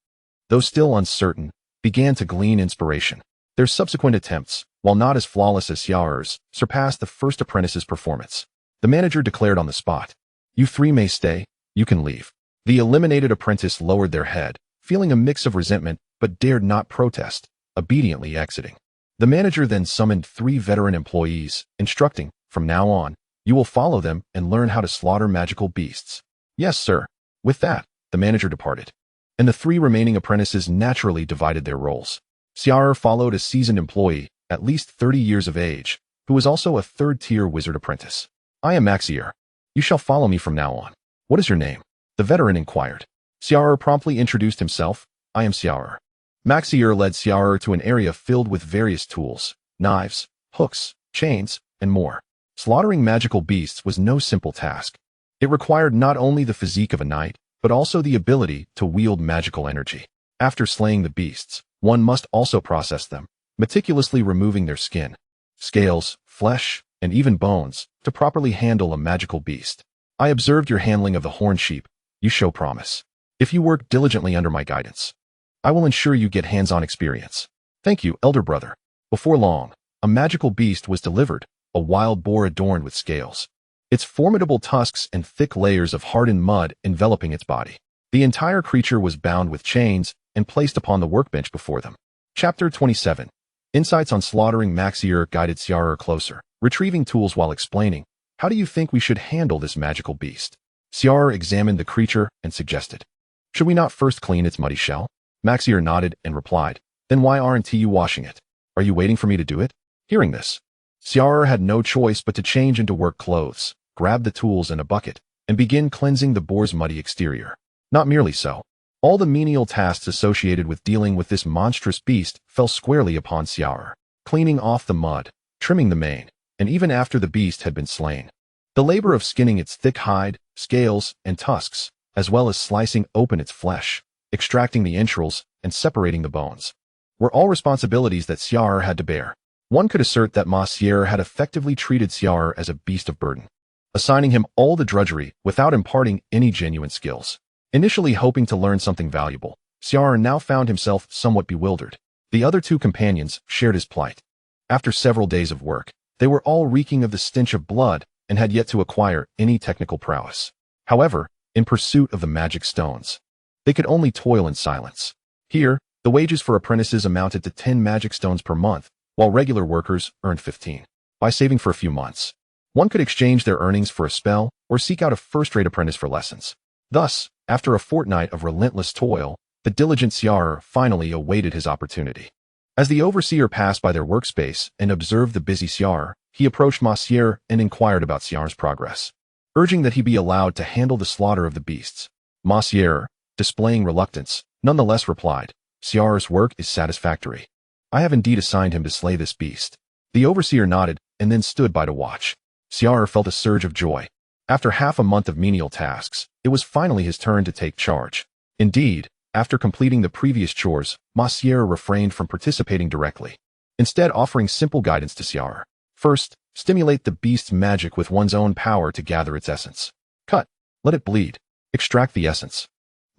though still uncertain, began to glean inspiration. Their subsequent attempts, while not as flawless as Xia'er's, surpassed the first apprentice's performance. The manager declared on the spot, "You 3 may stay, you can leave." The eliminated apprentice lowered their head, feeling a mix of resentment but dared not protest, obediently exiting. The manager then summoned 3 veteran employees, instructing, "From now on, you will follow them and learn how to slaughter magical beasts." "Yes, sir." With that, the manager departed, and the 3 remaining apprentices naturally divided their roles. Xia'er followed a seasoned employee, at least 30 years of age, who was also a 3rd-tier wizard apprentice. "I am Xia'er. You shall follow me from now on." "What is your name?" the veteran inquired. Xia'er promptly introduced himself. "I am Xia'er." Xia'er led Xia'er to an area filled with various tools, knives, hooks, chains, and more. Slaughtering magical beasts was no simple task. It required not only the physique of a knight, but also the ability to wield magical energy. After slaying the beasts, one must also process them, meticulously removing their skin, scales, flesh, and even bones, to properly handle a magical beast. "I observed your handling of the horned sheep. You show promise. If you work diligently under my guidance, I will ensure you get hands-on experience." "Thank you, elder brother." Before long, a magical beast was delivered, a wild boar adorned with scales, its formidable tusks and thick layers of hardened mud enveloping its body. The entire creature was bound with chains and placed upon the workbench before them. Chapter 27. Insights on slaughtering. Xia'er guided Xia'er closer, retrieving tools while explaining, "How do you think we should handle this magical beast?" Xia'er examined the creature and suggested, "Should we not first clean its muddy shell?" Xia'er nodded and replied, "Then why aren't you washing it? Are you waiting for me to do it?" Hearing this, Xia'er had no choice but to change into work clothes, grab the tools and a bucket, and begin cleansing the boar's muddy exterior. Not merely so. All the menial tasks associated with dealing with this monstrous beast fell squarely upon Xia'er, cleaning off the mud, trimming the mane, and even after the beast had been slain. The labor of skinning its thick hide, scales, and tusks, as well as slicing open its flesh, extracting the entrails, and separating the bones, were all responsibilities that Xia'er had to bear. One could assert that Xia'er had effectively treated Xia'er as a beast of burden, assigning him all the drudgery without imparting any genuine skills. Initially hoping to learn something valuable, Xia'er now found himself somewhat bewildered. The other 2 companions shared his plight. After several days of work, they were all reeking of the stench of blood and had yet to acquire any technical prowess. However, in pursuit of the magic stones, they could only toil in silence. Here, the wages for apprentices amounted to 10 magic stones per month, while regular workers earned 15. By saving for a few months, one could exchange their earnings for a spell or seek out a first-rate apprentice for lessons. Thus, after a fortnight of relentless toil, the diligent Xia'er finally awaited his opportunity. As the overseer passed by their workspace and observed the busy Xia'er, he approached Xia'er and inquired about Xia'er's progress, urging that he be allowed to handle the slaughter of the beasts. Xia'er, displaying reluctance, nonetheless replied, "Xia'er's work is satisfactory. I have indeed assigned him to slay this beast." The overseer nodded and then stood by to watch. Xia'er felt a surge of joy. After half a month of menial tasks, it was finally his turn to take charge. Indeed, after completing the previous chores, Xia'er refrained from participating directly, instead offering simple guidance to Xia'er. First, stimulate the beast's magic with one's own power to gather its essence. Cut. Let it bleed. Extract the essence.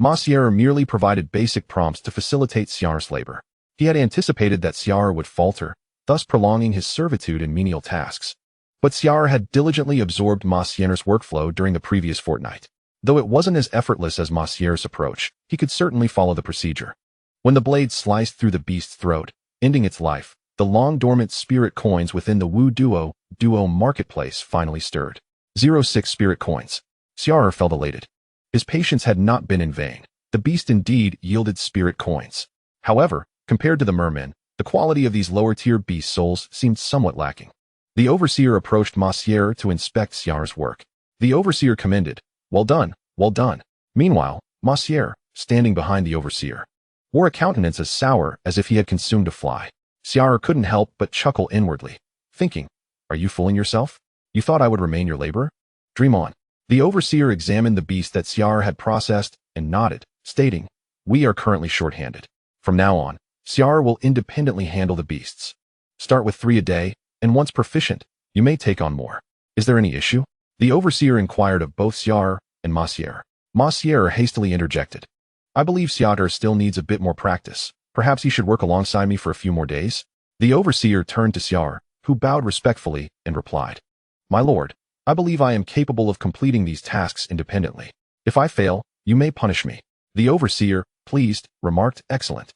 Xia'er merely provided basic prompts to facilitate Xia'er's labor. He had anticipated that Xia'er would falter, thus prolonging his servitude in menial tasks. But Xia'er had diligently absorbed Ma Xian'er's workflow during the previous fortnight. Though it wasn't as effortless as Ma Xian'er's approach, he could certainly follow the procedure. When the blade sliced through the beast's throat, ending its life, the long-dormant spirit coins within the WuDuoDuo marketplace finally stirred. 06 spirit coins. Xia'er felt elated. His patience had not been in vain. The beast indeed yielded spirit coins. However, compared to the mermen, the quality of these lower-tier beast souls seemed somewhat lacking. The overseer approached Ma Xia'er to inspect Xia'er's work. The overseer commended, "Well done, well done." Meanwhile, Ma Xia'er, standing behind the overseer, wore a countenance as sour as if he had consumed a fly. Xia'er couldn't help but chuckle inwardly, thinking, "Are you fooling yourself? You thought I would remain your laborer? Dream on." The overseer examined the beast that Xia'er had processed and nodded, stating, "We are currently short-handed. From now on, Xia'er will independently handle the beasts. Start with 3 a day, and once proficient, you may take on more. Is there any issue?" The overseer inquired of both Xia'er and Ma Xia'er. Ma Xia'er hastily interjected, "I believe Xia'er still needs a bit more practice. Perhaps he should work alongside me for a few more days?" The overseer turned to Xia'er, who bowed respectfully and replied, "My lord, I believe I am capable of completing these tasks independently. If I fail, you may punish me." The overseer, pleased, remarked, "Excellent.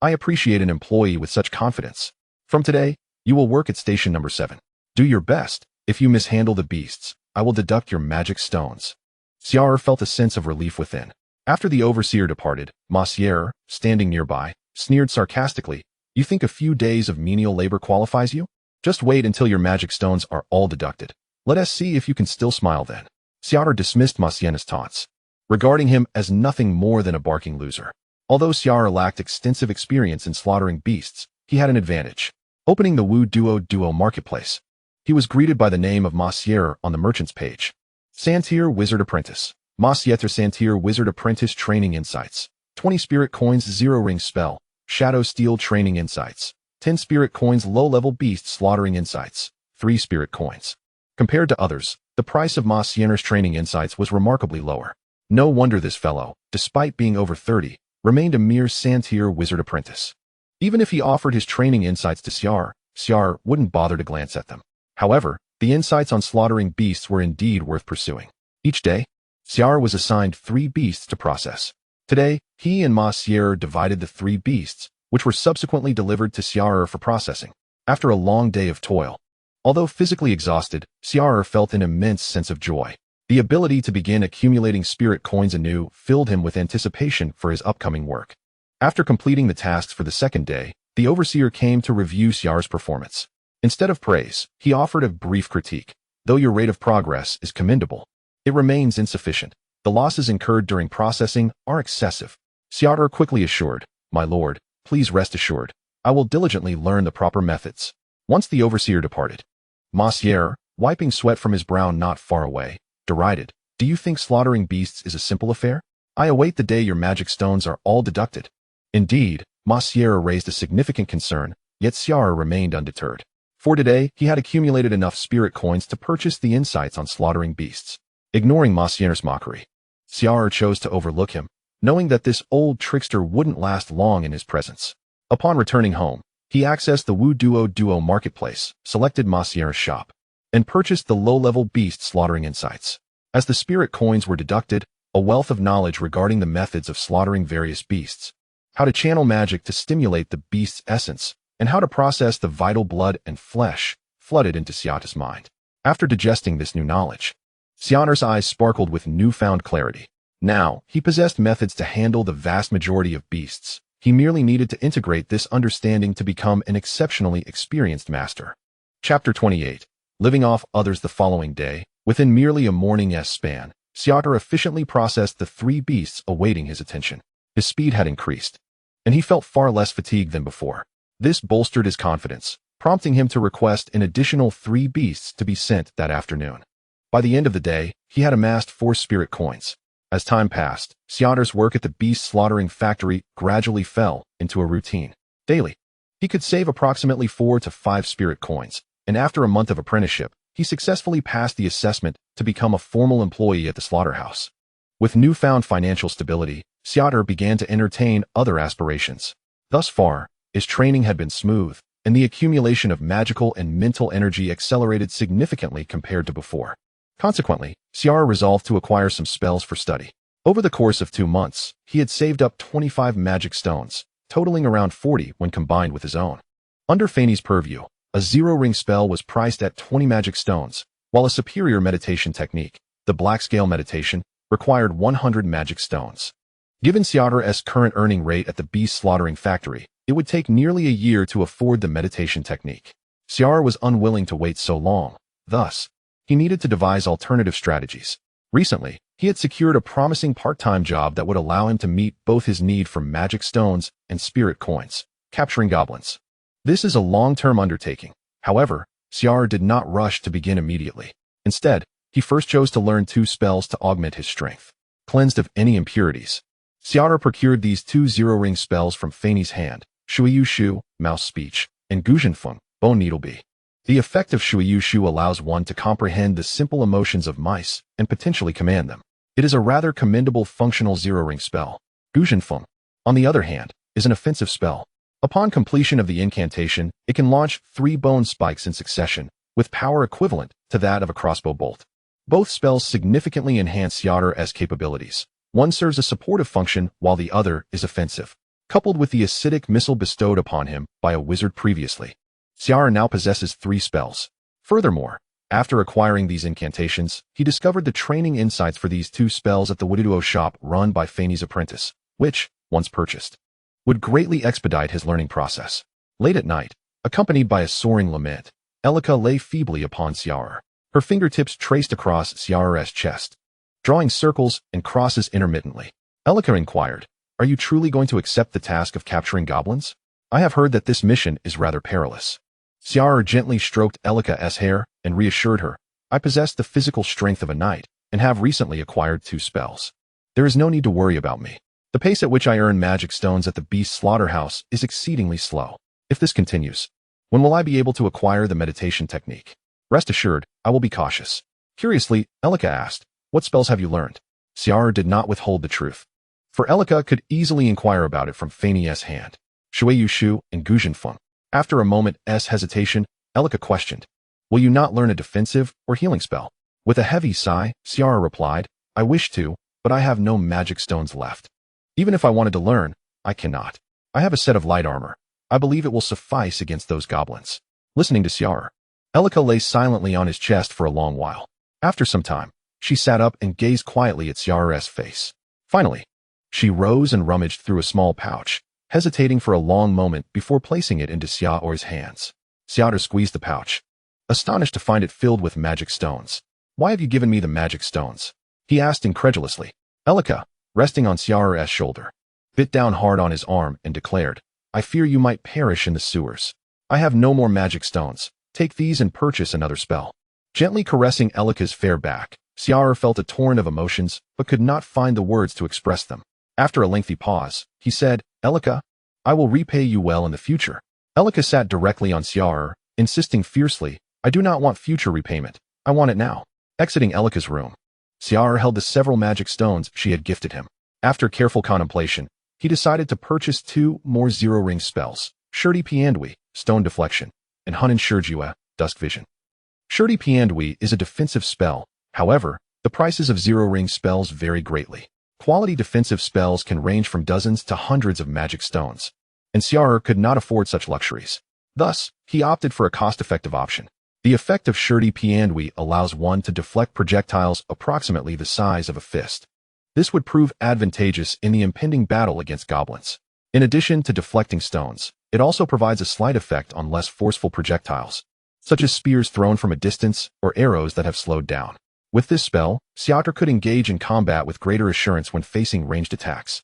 I appreciate an employee with such confidence. From today, you will work at station number 7. Do your best. If you mishandle the beasts, I will deduct your magic stones." Xia'er felt a sense of relief within. After the overseer departed, Ma Xia'er, standing nearby, sneered sarcastically, "You think a few days of menial labor qualifies you? Just wait until your magic stones are all deducted. Let us see if you can still smile then." Xia'er dismissed Ma Xian'er's taunts, regarding him as nothing more than a barking loser. Although Xia'er lacked extensive experience in slaughtering beasts, he had an advantage. Opening the WuDuoDuo marketplace, he was greeted by the name of Ma Xia'er on the merchant's page. Santier Wizard Apprentice. Ma Xia'er Santier Wizard Apprentice Training Insights. 20 Spirit Coins 0 Ring Spell. Shadow Steel Training Insights. 10 Spirit Coins Low-Level Beast Slaughtering Insights. 3 Spirit Coins. Compared to others, the price of Ma Xia'er's training insights was remarkably lower. No wonder this fellow, despite being over 30, remained a mere Santier Wizard Apprentice. Even if he offered his training insights to Xia'er, Xia'er wouldn't bother to glance at them. However, the insights on slaughtering beasts were indeed worth pursuing. Each day, Xia'er was assigned 3 beasts to process. Today, he and Ma Xia'er divided the 3 beasts, which were subsequently delivered to Xia'er for processing. After a long day of toil, although physically exhausted, Xia'er felt an immense sense of joy. The ability to begin accumulating spirit coins anew filled him with anticipation for his upcoming work. After completing the tasks for the second day, the overseer came to review Xia'er's performance. Instead of praise, he offered a brief critique. "Though your rate of progress is commendable, it remains insufficient. The losses incurred during processing are excessive." Xia'er quickly assured, "My lord, please rest assured. I will diligently learn the proper methods." Once the overseer departed, Ma Xia'er, wiping sweat from his brow not far away, derided, "Do you think slaughtering beasts is a simple affair? I await the day your magic stones are all deducted." Indeed, Ma Xia'er raised a significant concern, yet Xia'er remained undeterred. For today, he had accumulated enough spirit coins to purchase the insights on slaughtering beasts. Ignoring Ma Xia'er's mockery, Xia'er chose to overlook him, knowing that this old trickster wouldn't last long in his presence. Upon returning home, he accessed the WuDuoDuo marketplace, selected Ma Xia'er's shop, and purchased the low-level beast slaughtering insights. As the spirit coins were deducted, a wealth of knowledge regarding the methods of slaughtering various beasts, how to channel magic to stimulate the beast's essence, and how to process the vital blood and flesh, flooded into Xia'er's mind. After digesting this new knowledge, Xia'er's eyes sparkled with newfound clarity. Now, he possessed methods to handle the vast majority of beasts. He merely needed to integrate this understanding to become an exceptionally experienced master. Chapter 28. Living off others. The following day, within merely a morning's span, Xia'er efficiently processed the 3 beasts awaiting his attention. His speed had increased, and he felt far less fatigued than before. This bolstered his confidence, prompting him to request an additional 3 beasts to be sent that afternoon. By the end of the day, he had amassed 4 spirit coins. As time passed, Xia'er's work at the beast slaughtering factory gradually fell into a routine. Daily, he could save approximately 4 to 5 spirit coins, and after a month of apprenticeship, he successfully passed the assessment to become a formal employee at the slaughterhouse. With newfound financial stability, Xia'er began to entertain other aspirations. Thus far, his training had been smooth, and the accumulation of magical and mental energy accelerated significantly compared to before. Consequently, Xia'er resolved to acquire some spells for study. Over the course of 2 months, he had saved up 25 magic stones, totaling around 40 when combined with his own. Under Fanny's purview, a zero-ring spell was priced at 20 magic stones, while a superior meditation technique, the Black Scale Meditation, required 100 magic stones. Given Xia'er's current earning rate at the beast slaughtering factory, it would take nearly a year to afford the meditation technique. Xia'er was unwilling to wait so long. Thus, he needed to devise alternative strategies. Recently, he had secured a promising part-time job that would allow him to meet both his need for magic stones and spirit coins, capturing goblins. This is a long-term undertaking. However, Xia'er did not rush to begin immediately. Instead, he first chose to learn 2 spells to augment his strength. Cleansed of any impurities, Xia'er procured these 2 zero-ring spells from Fanny's hand, Shuiyu, Mouse Speech, and Guzhenfeng, Bone Needle Bee. The effect of Shuiyu allows one to comprehend the simple emotions of mice and potentially command them. It is a rather commendable functional zero-ring spell. Guzhenfeng, on the other hand, is an offensive spell. Upon completion of the incantation, it can launch 3 bone spikes in succession, with power equivalent to that of a crossbow bolt. Both spells significantly enhance Xia'er's capabilities. One serves a supportive function while the other is offensive. Coupled with the acidic missile bestowed upon him by a wizard previously, Xia'er now possesses 3 spells. Furthermore, after acquiring these incantations, he discovered the training insights for these 2 spells at the WuDuoDuo shop run by Fanny's apprentice, which, once purchased, would greatly expedite his learning process. Late at night, accompanied by a soaring lament, Elika lay feebly upon Xia'er, her fingertips traced across Xia'er's chest, drawing circles and crosses intermittently. Elika inquired, "Are you truly going to accept the task of capturing goblins? I have heard that this mission is rather perilous." Xia'er gently stroked Elika's hair and reassured her, "I possess the physical strength of a knight and have recently acquired 2 spells. There is no need to worry about me. The pace at which I earn magic stones at the beast slaughterhouse is exceedingly slow. If this continues, when will I be able to acquire the meditation technique? Rest assured, I will be cautious." Curiously, Elika asked, "What spells have you learned?" Xia'er did not withhold the truth, for Elika could easily inquire about it from Fanny's hand, Shuiyu and Guzhenfeng. After a moment's hesitation, Elika questioned, "Will you not learn a defensive or healing spell?" With a heavy sigh, Xia'er replied, "I wish to, but I have no magic stones left. Even if I wanted to learn, I cannot. I have a set of light armor. I believe it will suffice against those goblins." Listening to Xia'er, Elika lay silently on his chest for a long while. After some time, she sat up and gazed quietly at Xia'er's face. Finally, she rose and rummaged through a small pouch, hesitating for a long moment before placing it into Xia'er's hands. Xia'er squeezed the pouch, astonished to find it filled with magic stones. "Why have you given me the magic stones?" he asked incredulously. Elika, resting on Xia'er's shoulder, bit down hard on his arm and declared, "I fear you might perish in the sewers. I have no more magic stones. Take these and purchase another spell." Gently caressing Elika's fair back, Xia'er felt a torrent of emotions but could not find the words to express them. After a lengthy pause, he said, "Elika, I will repay you well in the future." Elika sat directly on Xia'er, insisting fiercely, "I do not want future repayment. I want it now." Exiting Elika's room, Xia'er held the several magic stones she had gifted him. After careful contemplation, he decided to purchase 2 more zero-ring spells, Shurti Piandui, Stone Deflection, and Hunan Shurjua, Dusk Vision. Shurti Piandui is a defensive spell. However, the prices of zero-ring spells vary greatly. Quality defensive spells can range from dozens to hundreds of magic stones, and Xia'er could not afford such luxuries. Thus, he opted for a cost-effective option. The effect of Shurti Piandui allows one to deflect projectiles approximately the size of a fist. This would prove advantageous in the impending battle against goblins. In addition to deflecting stones, it also provides a slight effect on less forceful projectiles, such as spears thrown from a distance or arrows that have slowed down. With this spell, Xia'er could engage in combat with greater assurance when facing ranged attacks.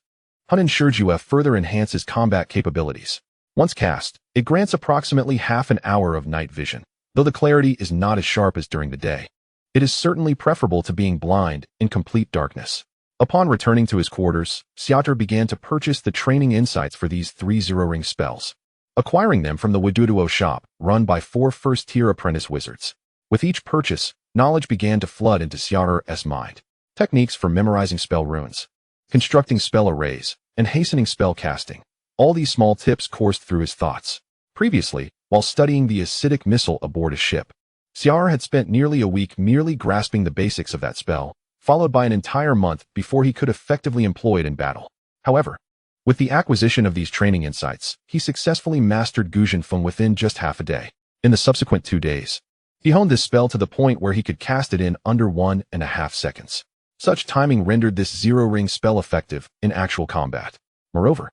Hunan Shurjua further enhances combat capabilities. Once cast, it grants approximately half an hour of night vision, though the clarity is not as sharp as during the day. It is certainly preferable to being blind in complete darkness. Upon returning to his quarters, Xia'er began to purchase the training insights for these 3 zero-ring spells, acquiring them from the WuDuoDuo shop run by 4 first-tier apprentice wizards. With each purchase, knowledge began to flood into Xia'er's mind. Techniques for memorizing spell runes, constructing spell arrays, and hastening spell casting. All these small tips coursed through his thoughts. Previously, while studying the acidic missile aboard a ship. Xia'er had spent nearly a week merely grasping the basics of that spell, followed by an entire month before he could effectively employ it in battle. However, with the acquisition of these training insights, he successfully mastered Guzhen Feng within just half a day. In the subsequent 2 days, he honed this spell to the point where he could cast it in under 1.5 seconds. Such timing rendered this zero-ring spell effective in actual combat. Moreover,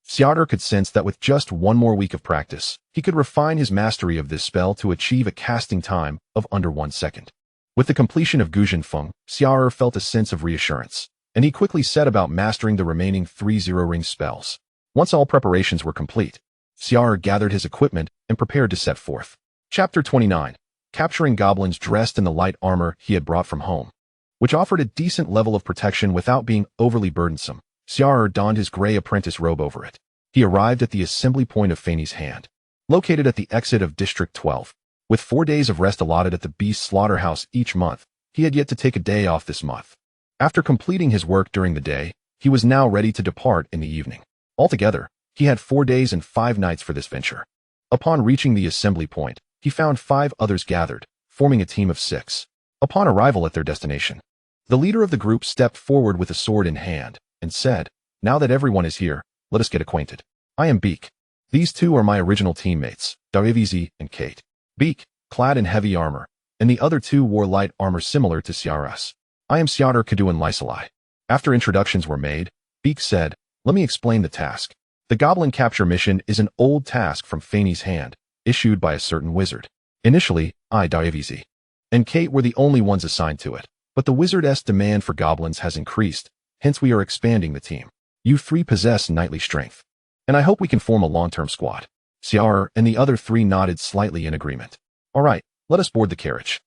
Xia'er could sense that with just 1 more week of practice, he could refine his mastery of this spell to achieve a casting time of under 1 second. With the completion of Guzhen Feng, Xia'er felt a sense of reassurance, and he quickly set about mastering the remaining 3 zero-ring spells. Once all preparations were complete, Xia'er gathered his equipment and prepared to set forth. Chapter 29. Capturing goblins dressed in the light armor he had brought from home, which offered a decent level of protection without being overly burdensome. Xia'er donned his gray apprentice robe over it. He arrived at the assembly point of Fanny's Hand, located at the exit of District 12. With 4 days of rest allotted at the beast slaughterhouse each month, he had yet to take a day off this month. After completing his work during the day, he was now ready to depart in the evening. Altogether, he had 4 days and 5 nights for this venture. Upon reaching the assembly point, he found 5 others gathered, forming a team of 6. Upon arrival at their destination, the leader of the group stepped forward with a sword in hand and said, "Now that everyone is here, let us get acquainted. I am Beak. These 2 are my original teammates, Delise and Kate." Beak, clad in heavy armor, and the other 2 wore light armor similar to Xia'er's. "I am Xia'er Kadu and Lysalai." After introductions were made, Beak said, "Let me explain the task. The goblin capture mission is an old task from Fanny's Hand, issued by a certain wizard. Initially, I, Delise, and Kate were the only ones assigned to it, but the wizard's demand for goblins has increased, hence we are expanding the team. You 3 possess knightly strength, and I hope we can form a long-term squad." Xia'er and the other 3 nodded slightly in agreement. "All right, let us board the carriage.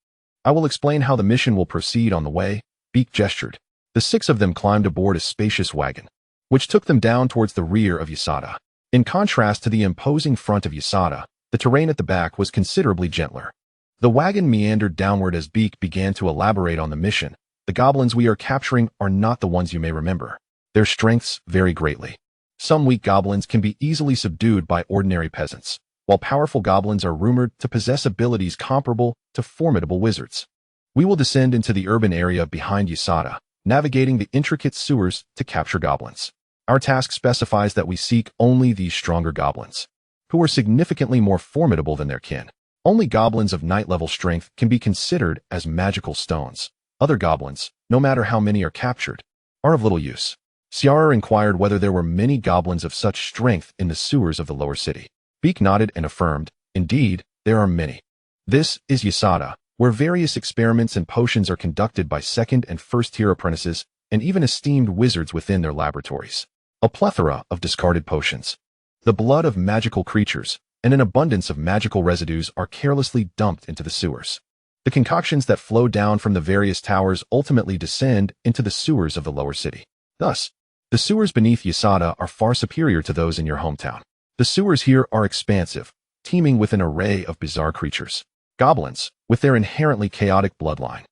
I will explain how the mission will proceed on the way." Beak gestured. The 6 of them climbed aboard a spacious wagon, which took them down towards the rear of Xia'er. In contrast to the imposing front of Xia'er, the terrain at the back was considerably gentler. The wagon meandered downward as Beak began to elaborate on the mission. "The goblins we are capturing are not the ones you may remember. Their strengths vary greatly. Some weak goblins can be easily subdued by ordinary peasants, while powerful goblins are rumored to possess abilities comparable to formidable wizards. We will descend into the urban area behind Xia'er, navigating the intricate sewers to capture goblins. Our task specifies that we seek only these stronger goblins, who are significantly more formidable than their kin. Only goblins of knight-level strength can be considered as magical stones. Other goblins, no matter how many are captured, are of little use." Xia'er inquired whether there were many goblins of such strength in the sewers of the lower city. Beak nodded and affirmed, "Indeed, there are many. This is Xia'er, where various experiments and potions are conducted by 2nd and 1st-tier apprentices and even esteemed wizards within their laboratories. A plethora of discarded potions, the blood of magical creatures, and an abundance of magical residues are carelessly dumped into the sewers. The concoctions that flow down from the various towers ultimately descend into the sewers of the lower city. Thus, the sewers beneath Xia'er are far superior to those in your hometown. The sewers here are expansive, teeming with an array of bizarre creatures. Goblins, with their inherently chaotic bloodline,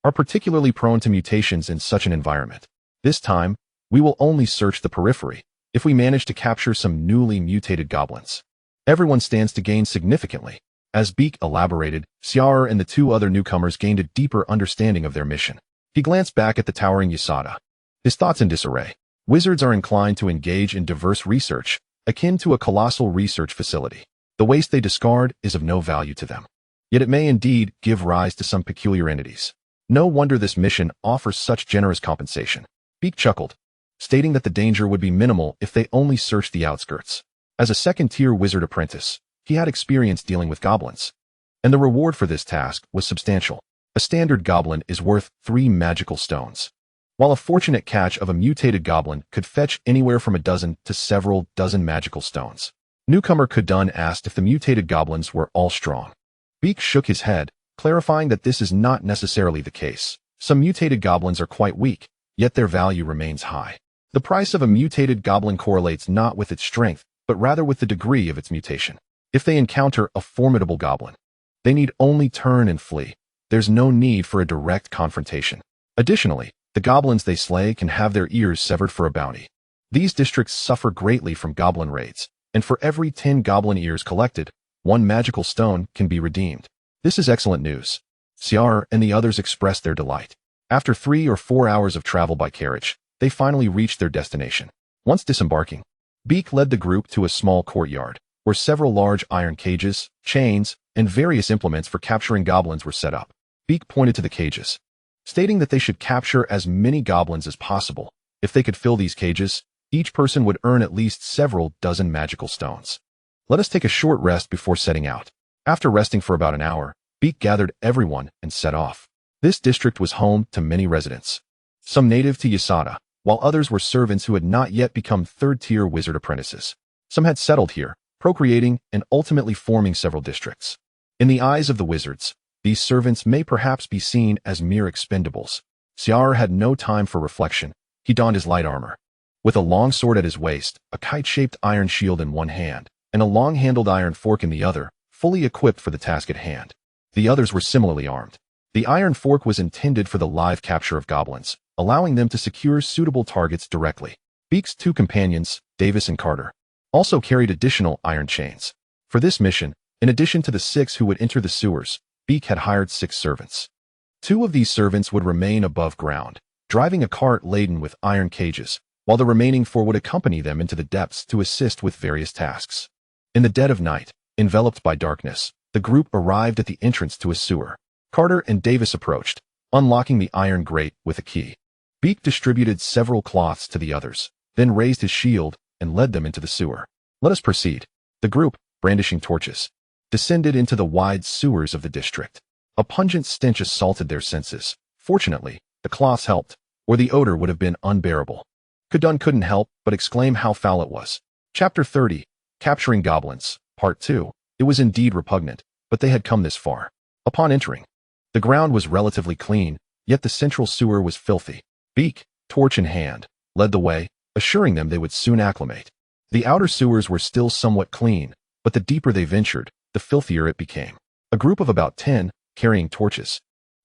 are particularly prone to mutations in such an environment. This time, we will only search the periphery. If we manage to capture some newly mutated goblins, everyone stands to gain significantly." As Beak elaborated, Xia'er and the 2 other newcomers gained a deeper understanding of their mission. He glanced back at the towering Xia'er, his thoughts in disarray. Wizards are inclined to engage in diverse research, akin to a colossal research facility. The waste they discard is of no value to them. Yet it may indeed give rise to some peculiar entities. No wonder this mission offers such generous compensation. Beak chuckled, stating that the danger would be minimal if they only searched the outskirts. As a 2nd-tier wizard apprentice, he had experience dealing with goblins, and the reward for this task was substantial. A standard goblin is worth 3 magical stones, while a fortunate catch of a mutated goblin could fetch anywhere from a dozen to several dozen magical stones. Newcomer Kudun asked if the mutated goblins were all strong. Beak shook his head, clarifying that this is not necessarily the case. Some mutated goblins are quite weak, yet their value remains high. The price of a mutated goblin correlates not with its strength, but rather with the degree of its mutation. If they encounter a formidable goblin, they need only turn and flee. There's no need for a direct confrontation. Additionally, the goblins they slay can have their ears severed for a bounty. These districts suffer greatly from goblin raids, and for every 10 goblin ears collected, one magical stone can be redeemed. This is excellent news. Xia'er and the others expressed their delight. After 3 or 4 hours of travel by carriage, they finally reached their destination. Once disembarking, Beak led the group to a small courtyard, where several large iron cages, chains, and various implements for capturing goblins were set up. Beak pointed to the cages, stating that they should capture as many goblins as possible. If they could fill these cages, each person would earn at least several dozen magical stones. Let us take a short rest before setting out. After resting for about an hour, Beak gathered everyone and set off. This district was home to many residents, some native to Xia'er, while others were servants who had not yet become third-tier wizard apprentices. Some had settled here, procreating and ultimately forming several districts. In the eyes of the wizards, these servants may perhaps be seen as mere expendables. Xia'er had no time for reflection. He donned his light armor. With a long sword at his waist, a kite-shaped iron shield in one hand, and a long-handled iron fork in the other, fully equipped for the task at hand. The others were similarly armed. The iron fork was intended for the live capture of goblins, allowing them to secure suitable targets directly. Beak's 2 companions, Davis and Carter, also carried additional iron chains. For this mission, in addition to the 6 who would enter the sewers, Beak had hired 6 servants. 2 of these servants would remain above ground, driving a cart laden with iron cages, while the remaining 4 would accompany them into the depths to assist with various tasks. In the dead of night, enveloped by darkness, the group arrived at the entrance to a sewer. Carter and Davis approached, unlocking the iron grate with a key. Beak distributed several cloths to the others, then raised his shield and led them into the sewer. Let us proceed. The group, brandishing torches, descended into the wide sewers of the district. A pungent stench assaulted their senses. Fortunately, the cloths helped, or the odor would have been unbearable. Kudun couldn't help but exclaim how foul it was. Chapter 30, Capturing Goblins, Part 2. It was indeed repugnant, but they had come this far. Upon entering, the ground was relatively clean, yet the central sewer was filthy. Beak, torch in hand, led the way, assuring them they would soon acclimate. The outer sewers were still somewhat clean, but the deeper they ventured, the filthier it became. A group of about 10, carrying torches,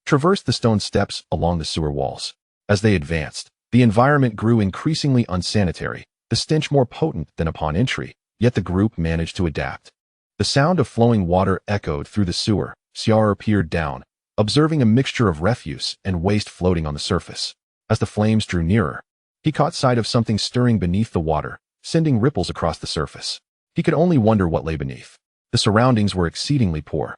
traversed the stone steps along the sewer walls. As they advanced, the environment grew increasingly unsanitary, the stench more potent than upon entry, yet the group managed to adapt. The sound of flowing water echoed through the sewer. Xia'er peered down, observing a mixture of refuse and waste floating on the surface. As the flames drew nearer, he caught sight of something stirring beneath the water, sending ripples across the surface. He could only wonder what lay beneath. The surroundings were exceedingly poor.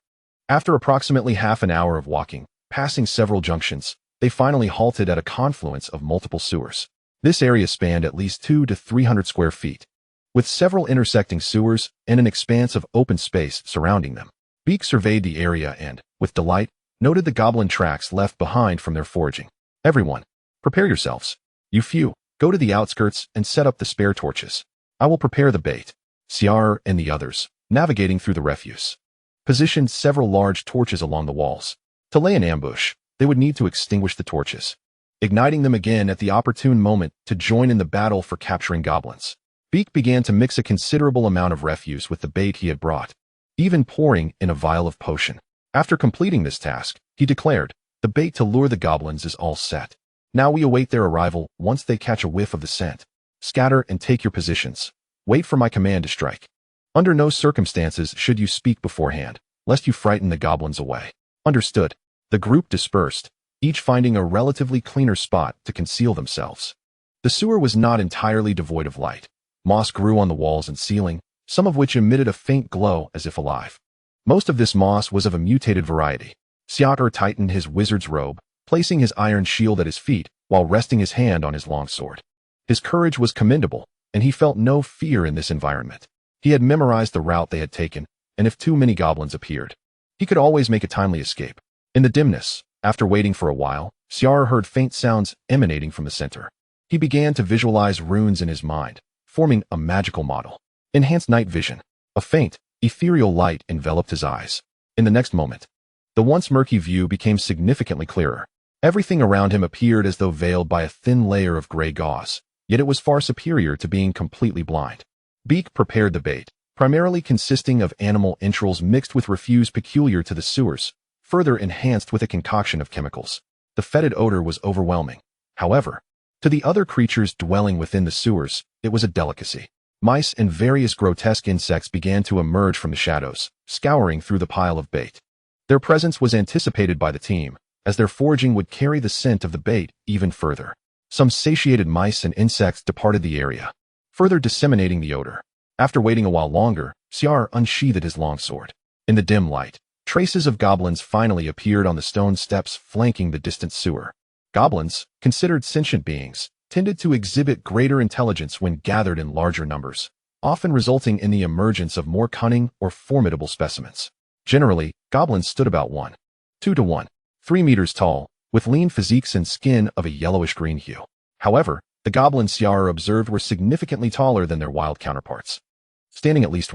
After approximately half an hour of walking, passing several junctions, they finally halted at a confluence of multiple sewers. This area spanned at least 200 to 300 square feet, with several intersecting sewers and an expanse of open space surrounding them. Beak surveyed the area and, with delight, noted the goblin tracks left behind from their foraging. Everyone, prepare yourselves. You few, go to the outskirts and set up the spare torches. I will prepare the bait. Xia'er and the others, navigating through the refuse, positioned several large torches along the walls. To lay an ambush, they would need to extinguish the torches, igniting them again at the opportune moment to join in the battle for capturing goblins. Beak began to mix a considerable amount of refuse with the bait he had brought, even pouring in a vial of potion. After completing this task, he declared, "The bait to lure the goblins is all set. Now we await their arrival. Once they catch a whiff of the scent, scatter and take your positions. Wait for my command to strike. Under no circumstances should you speak beforehand, lest you frighten the goblins away." Understood. The group dispersed, each finding a relatively cleaner spot to conceal themselves. The sewer was not entirely devoid of light. Moss grew on the walls and ceiling, some of which emitted a faint glow as if alive. Most of this moss was of a mutated variety. Xia'er tightened his wizard's robe, placing his iron shield at his feet while resting his hand on his long sword. His courage was commendable, and he felt no fear in this environment. He had memorized the route they had taken, and if too many goblins appeared, he could always make a timely escape. In the dimness, after waiting for a while, Xia'er heard faint sounds emanating from the center. He began to visualize runes in his mind, forming a magical model. Enhanced night vision. A faint, ethereal light enveloped his eyes. In the next moment, the once murky view became significantly clearer. Everything around him appeared as though veiled by a thin layer of gray gauze, yet it was far superior to being completely blind. Beak prepared the bait, primarily consisting of animal entrails mixed with refuse peculiar to the sewers, further enhanced with a concoction of chemicals. The fetid odor was overwhelming. However, to the other creatures dwelling within the sewers, it was a delicacy. Mice and various grotesque insects began to emerge from the shadows, scouring through the pile of bait. Their presence was anticipated by the team, as their foraging would carry the scent of the bait even further. Some satiated mice and insects departed the area, further disseminating the odor. After waiting a while longer, Xia'er unsheathed his longsword. In the dim light, traces of goblins finally appeared on the stone steps flanking the distant sewer. Goblins, considered sentient beings, tended to exhibit greater intelligence when gathered in larger numbers, often resulting in the emergence of more cunning or formidable specimens. Generally, goblins stood about 2 to 1, 3 meters tall, with lean physiques and skin of a yellowish-green hue. However, the goblins Xia'er observed were significantly taller than their wild counterparts. Standing at least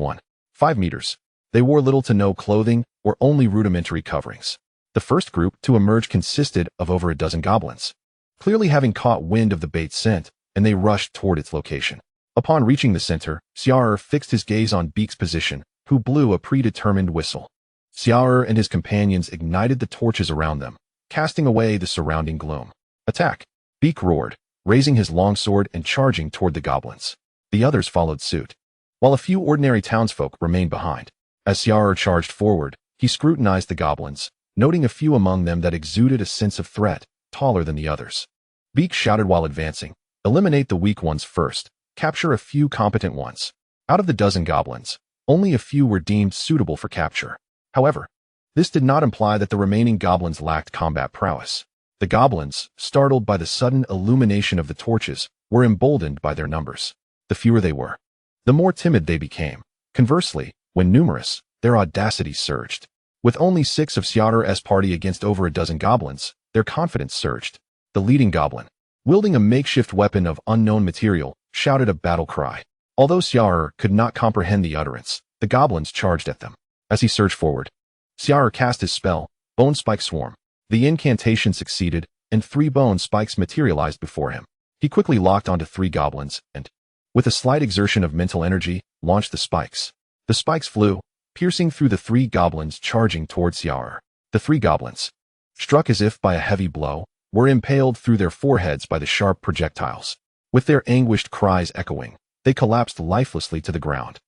5 meters, they wore little to no clothing or only rudimentary coverings. The first group to emerge consisted of over a dozen goblins, clearly having caught wind of the bait scent, and they rushed toward its location. Upon reaching the center, Xia'er fixed his gaze on Beak's position, who blew a predetermined whistle. Xia'er and his companions ignited the torches around them, casting away the surrounding gloom. "Attack!" Beak roared, raising his longsword and charging toward the goblins. The others followed suit, while a few ordinary townsfolk remained behind. As Xia'er charged forward, he scrutinized the goblins, noting a few among them that exuded a sense of threat, taller than the others. Beak shouted while advancing, "Eliminate the weak ones first, capture a few competent ones." Out of the dozen goblins, only a few were deemed suitable for capture. However, this did not imply that the remaining goblins lacked combat prowess. The goblins, startled by the sudden illumination of the torches, were emboldened by their numbers. The fewer they were, the more timid they became. Conversely, when numerous, their audacity surged. With only 6 of Xia'er's party against over a dozen goblins, their confidence surged. The leading goblin, wielding a makeshift weapon of unknown material, shouted a battle cry. Although Xia'er could not comprehend the utterance, the goblins charged at them. As he surged forward, Xia'er cast his spell, Bone Spike Swarm. The incantation succeeded, and 3 bone spikes materialized before him. He quickly locked onto 3 goblins and, with a slight exertion of mental energy, launched the spikes. The spikes flew, piercing through the 3 goblins charging towards Xia'er. The 3 goblins, struck as if by a heavy blow, were impaled through their foreheads by the sharp projectiles. With their anguished cries echoing, they collapsed lifelessly to the ground.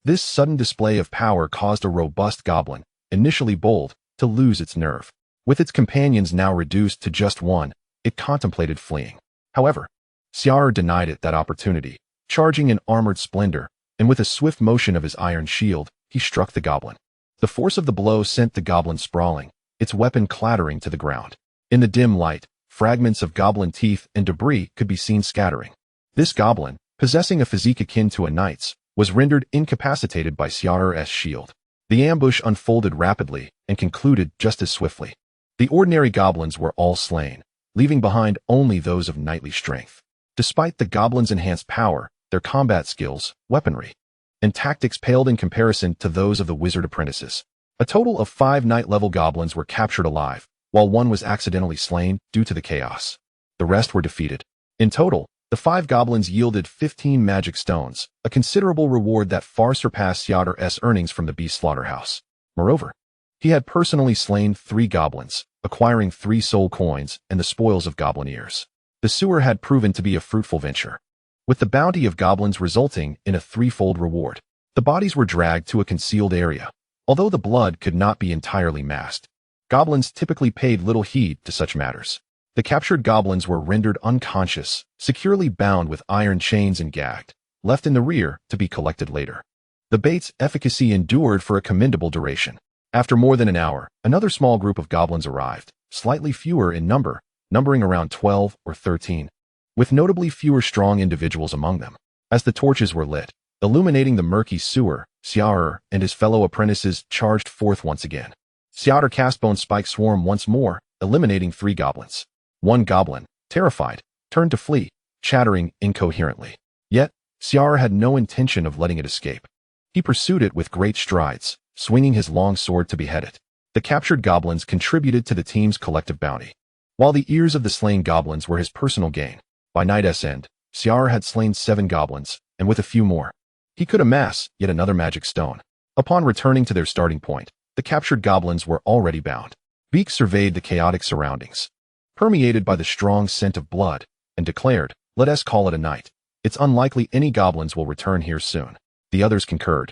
This sudden display of power caused a robust goblin, initially bold, to lose its nerve. With its companions now reduced to just 1, it contemplated fleeing. However, Xia'er denied it that opportunity, charging in armored splendor, and with a swift motion of his iron shield, he struck the goblin. The force of the blow sent the goblin sprawling, its weapon clattering to the ground. In the dim light, fragments of goblin teeth and debris could be seen scattering. This goblin, possessing a physique akin to a knight's, was rendered incapacitated by Xia'er's shield. The ambush unfolded rapidly and concluded just as swiftly. The ordinary goblins were all slain, leaving behind only those of knightly strength. Despite the goblins' enhanced power, their combat skills, weaponry, and tactics paled in comparison to those of the wizard apprentices. A total of 5 knight-level goblins were captured alive, while 1 was accidentally slain due to the chaos. The rest were defeated. In total, the 5 goblins yielded 15 magic stones, a considerable reward that far surpassed Xia'er's earnings from the beast slaughterhouse. Moreover, he had personally slain 3 goblins, acquiring 3 soul coins and the spoils of goblin ears. The sewer had proven to be a fruitful venture, with the bounty of goblins resulting in a 3-fold reward. The bodies were dragged to a concealed area. Although the blood could not be entirely masked, goblins typically paid little heed to such matters. The captured goblins were rendered unconscious, securely bound with iron chains and gagged, left in the rear to be collected later. The bait's efficacy endured for a commendable duration. After more than an hour, another small group of goblins arrived, slightly fewer in number, numbering around 12 or 13, with notably fewer strong individuals among them. As the torches were lit, illuminating the murky sewer, Xia'er and his fellow apprentices charged forth once again. Xia'er cast Bone Spike Swarm once more, eliminating 3 goblins. 1 goblin, terrified, turned to flee, chattering incoherently. Yet, Xia'er had no intention of letting it escape. He pursued it with great strides, swinging his long sword to behead it. The captured goblins contributed to the team's collective bounty, while the ears of the slain goblins were his personal gain. By night's end, Xia'er had slain 7 goblins, and with a few more, he could amass yet another magic stone. Upon returning to their starting point, the captured goblins were already bound. Beak surveyed the chaotic surroundings, permeated by the strong scent of blood, and declared, "Let us call it a night." It's unlikely any goblins will return here soon. The others concurred.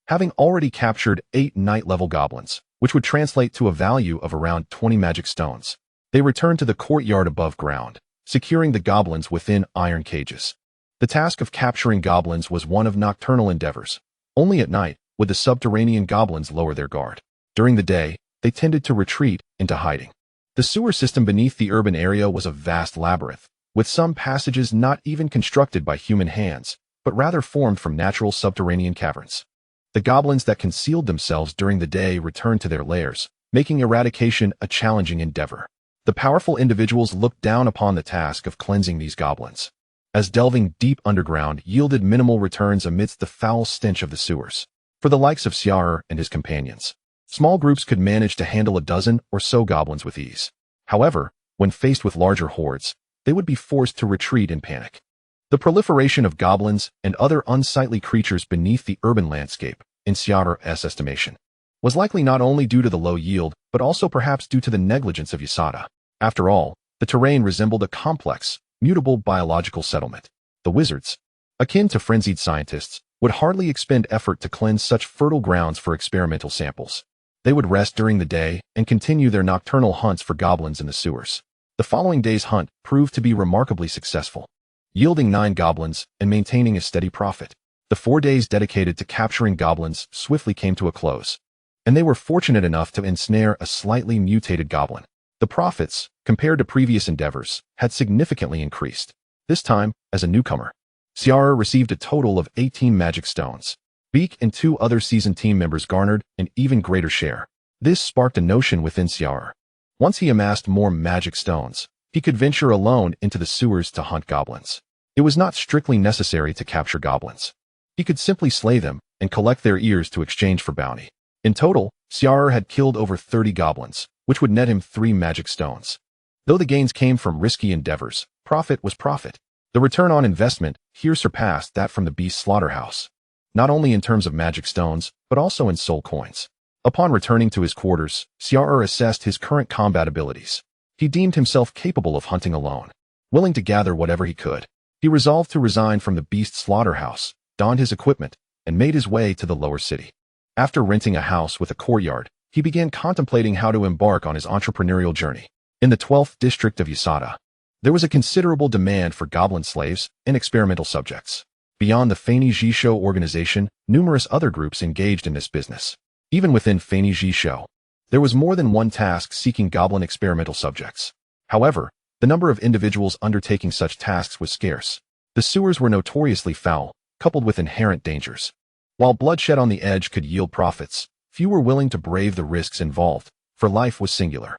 Having already captured 8 night-level goblins, which would translate to a value of around 20 magic stones, they returned to the courtyard above ground, securing the goblins within iron cages. The task of capturing goblins was one of nocturnal endeavors. Only at night would the subterranean goblins lower their guard. During the day, they tended to retreat into hiding. The sewer system beneath the urban area was a vast labyrinth, with some passages not even constructed by human hands, but rather formed from natural subterranean caverns. The goblins that concealed themselves during the day returned to their lairs, making eradication a challenging endeavor. The powerful individuals looked down upon the task of cleansing these goblins, as delving deep underground yielded minimal returns amidst the foul stench of the sewers. For the likes of Xia'er and his companions, small groups could manage to handle a dozen or so goblins with ease. However, when faced with larger hordes, they would be forced to retreat in panic. The proliferation of goblins and other unsightly creatures beneath the urban landscape, in Xia'er's estimation, was likely not only due to the low yield, but also perhaps due to the negligence of Xia'er. After all, the terrain resembled a complex, mutable biological settlement. The wizards, akin to frenzied scientists, would hardly expend effort to cleanse such fertile grounds for experimental samples. They would rest during the day and continue their nocturnal hunts for goblins in the sewers. The following day's hunt proved to be remarkably successful, yielding 9 goblins and maintaining a steady profit. The 4 days dedicated to capturing goblins swiftly came to a close, and they were fortunate enough to ensnare a slightly mutated goblin. The profits, compared to previous endeavors, had significantly increased. This time, as a newcomer, Xia'er received a total of 18 magic stones. Beak and 2 other seasoned team members garnered an even greater share. This sparked a notion within Xia'er. Once he amassed more magic stones, he could venture alone into the sewers to hunt goblins. It was not strictly necessary to capture goblins. He could simply slay them and collect their ears to exchange for bounty. In total, Xia'er had killed over 30 goblins, which would net him 3 magic stones. Though the gains came from risky endeavors, profit was profit. The return on investment here surpassed that from the beast slaughterhouse, not only in terms of magic stones, but also in soul coins. Upon returning to his quarters, Xia'er assessed his current combat abilities. He deemed himself capable of hunting alone. Willing to gather whatever he could, he resolved to resign from the beast slaughterhouse, donned his equipment, and made his way to the lower city. After renting a house with a courtyard, he began contemplating how to embark on his entrepreneurial journey. In the 12th district of Xia'er, there was a considerable demand for goblin slaves and experimental subjects. Beyond the Feini Jisho organization, numerous other groups engaged in this business. Even within Feini Jisho, there was more than one task seeking goblin experimental subjects. However, the number of individuals undertaking such tasks was scarce. The sewers were notoriously foul, coupled with inherent dangers. While bloodshed on the edge could yield profits, few were willing to brave the risks involved, for life was singular.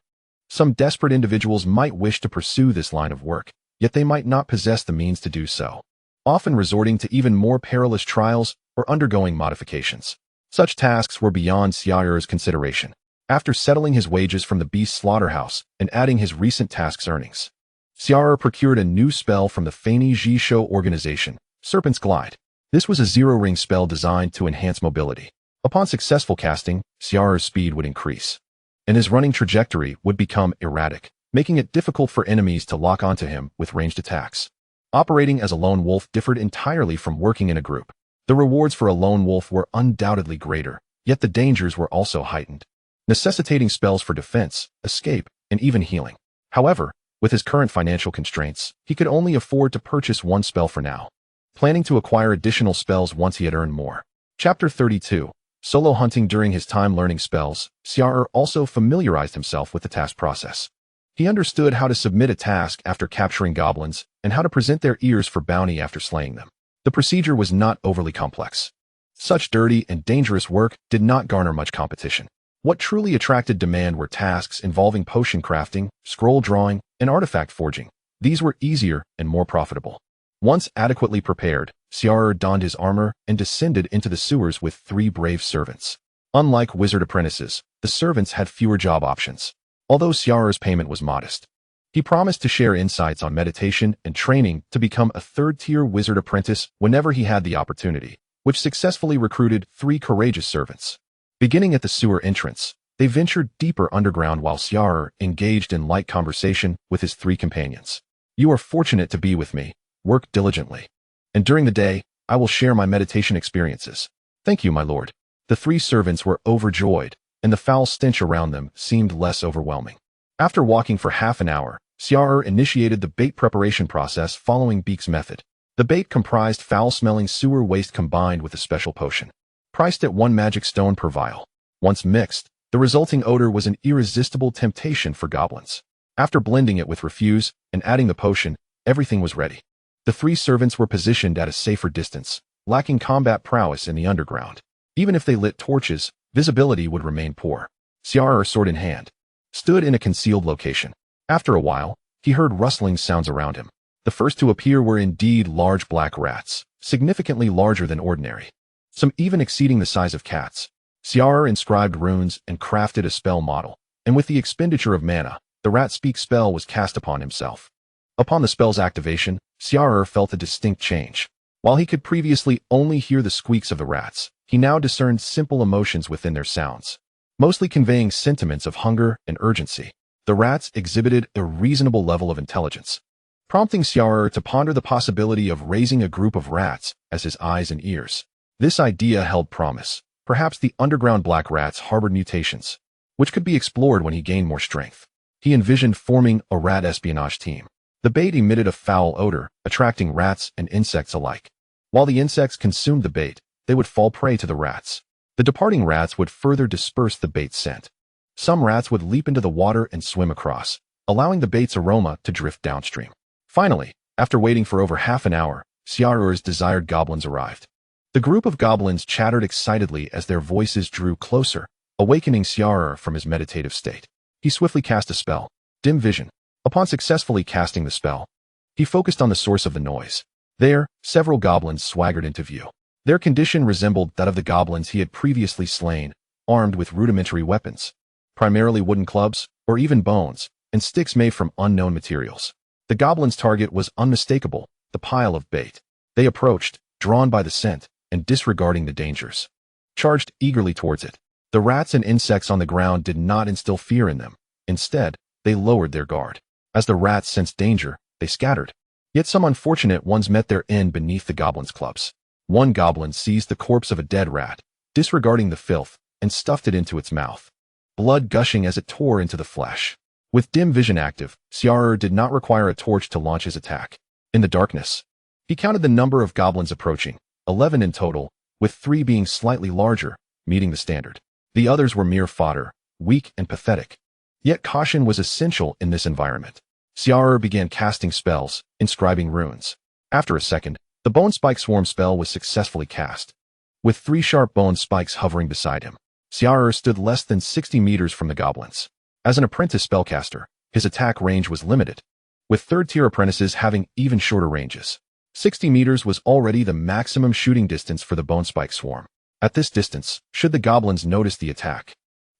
Some desperate individuals might wish to pursue this line of work, yet they might not possess the means to do so, often resorting to even more perilous trials or undergoing modifications. Such tasks were beyond Xia'er's consideration. After settling his wages from the beast slaughterhouse and adding his recent task's earnings, Xia'er procured a new spell from the Feini Jisho organization, Serpent's Glide. This was a zero-ring spell designed to enhance mobility. Upon successful casting, Xia'er's speed would increase, and his running trajectory would become erratic, making it difficult for enemies to lock onto him with ranged attacks. Operating as a lone wolf differed entirely from working in a group. The rewards for a lone wolf were undoubtedly greater, yet the dangers were also heightened, necessitating spells for defense, escape, and even healing. However, with his current financial constraints, he could only afford to purchase one spell for now, planning to acquire additional spells once he had earned more. Chapter 32. Solo hunting. During his time learning spells, Xia'er also familiarized himself with the task process. He understood how to submit a task after capturing goblins and how to present their ears for bounty after slaying them. The procedure was not overly complex. Such dirty and dangerous work did not garner much competition. What truly attracted demand were tasks involving potion crafting, scroll drawing, and artifact forging. These were easier and more profitable. Once adequately prepared, Xia'er donned his armor and descended into the sewers with 3 brave servants. Unlike wizard apprentices, the servants had fewer job options. Although Xia'er's payment was modest, he promised to share insights on meditation and training to become a 3rd-tier wizard apprentice whenever he had the opportunity, which successfully recruited 3 courageous servants. Beginning at the sewer entrance, they ventured deeper underground while Xia'er engaged in light conversation with his 3 companions. "You are fortunate to be with me. Work diligently. and during the day, I will share my meditation experiences. Thank you, my lord. The 3 servants were overjoyed, and the foul stench around them seemed less overwhelming. After walking for half an hour, Xia'er initiated the bait preparation process following Beak's method. The bait comprised foul-smelling sewer waste combined with a special potion, priced at 1 magic stone per vial. Once mixed, the resulting odor was an irresistible temptation for goblins. After blending it with refuse and adding the potion, everything was ready. The 3 servants were positioned at a safer distance, lacking combat prowess in the underground. Even if they lit torches, visibility would remain poor. Xia'er, sword in hand, stood in a concealed location. After a while, he heard rustling sounds around him. The first to appear were indeed large black rats, significantly larger than ordinary, some even exceeding the size of cats. Xia'er inscribed runes and crafted a spell model, and with the expenditure of mana, the rat speak spell was cast upon himself. Upon the spell's activation, Xia'er felt a distinct change. While he could previously only hear the squeaks of the rats, he now discerned simple emotions within their sounds, mostly conveying sentiments of hunger and urgency. The rats exhibited a reasonable level of intelligence, prompting Xia'er to ponder the possibility of raising a group of rats as his eyes and ears. This idea held promise. Perhaps the underground black rats harbored mutations, which could be explored when he gained more strength. He envisioned forming a rat espionage team. The bait emitted a foul odor, attracting rats and insects alike. While the insects consumed the bait, they would fall prey to the rats. The departing rats would further disperse the bait's scent. Some rats would leap into the water and swim across, allowing the bait's aroma to drift downstream. Finally, after waiting for over half an hour, Xia'er's desired goblins arrived. The group of goblins chattered excitedly as their voices drew closer, awakening Xia'er from his meditative state. He swiftly cast a spell, Dim Vision. Upon successfully casting the spell, he focused on the source of the noise. There, several goblins swaggered into view. Their condition resembled that of the goblins he had previously slain, armed with rudimentary weapons, primarily wooden clubs, or even bones, and sticks made from unknown materials. The goblins' target was unmistakable, the pile of bait. They approached, drawn by the scent, and disregarding the dangers, charged eagerly towards it. The rats and insects on the ground did not instill fear in them. Instead, they lowered their guard. As the rats sensed danger, they scattered. Yet some unfortunate ones met their end beneath the goblins' clubs. One goblin seized the corpse of a dead rat, disregarding the filth, and stuffed it into its mouth, blood gushing as it tore into the flesh. With dim vision active, Xia'er did not require a torch to launch his attack. In the darkness, he counted the number of goblins approaching, 11 in total, with 3 being slightly larger, meeting the standard. The others were mere fodder, weak and pathetic. Yet caution was essential in this environment. Xia'er began casting spells, inscribing runes. After a second, the Bone Spike Swarm spell was successfully cast. With 3 sharp bone spikes hovering beside him, Xia'er stood less than 60 meters from the goblins. As an apprentice spellcaster, his attack range was limited, with third-tier apprentices having even shorter ranges. 60 meters was already the maximum shooting distance for the Bone Spike Swarm. At this distance, should the goblins notice the attack,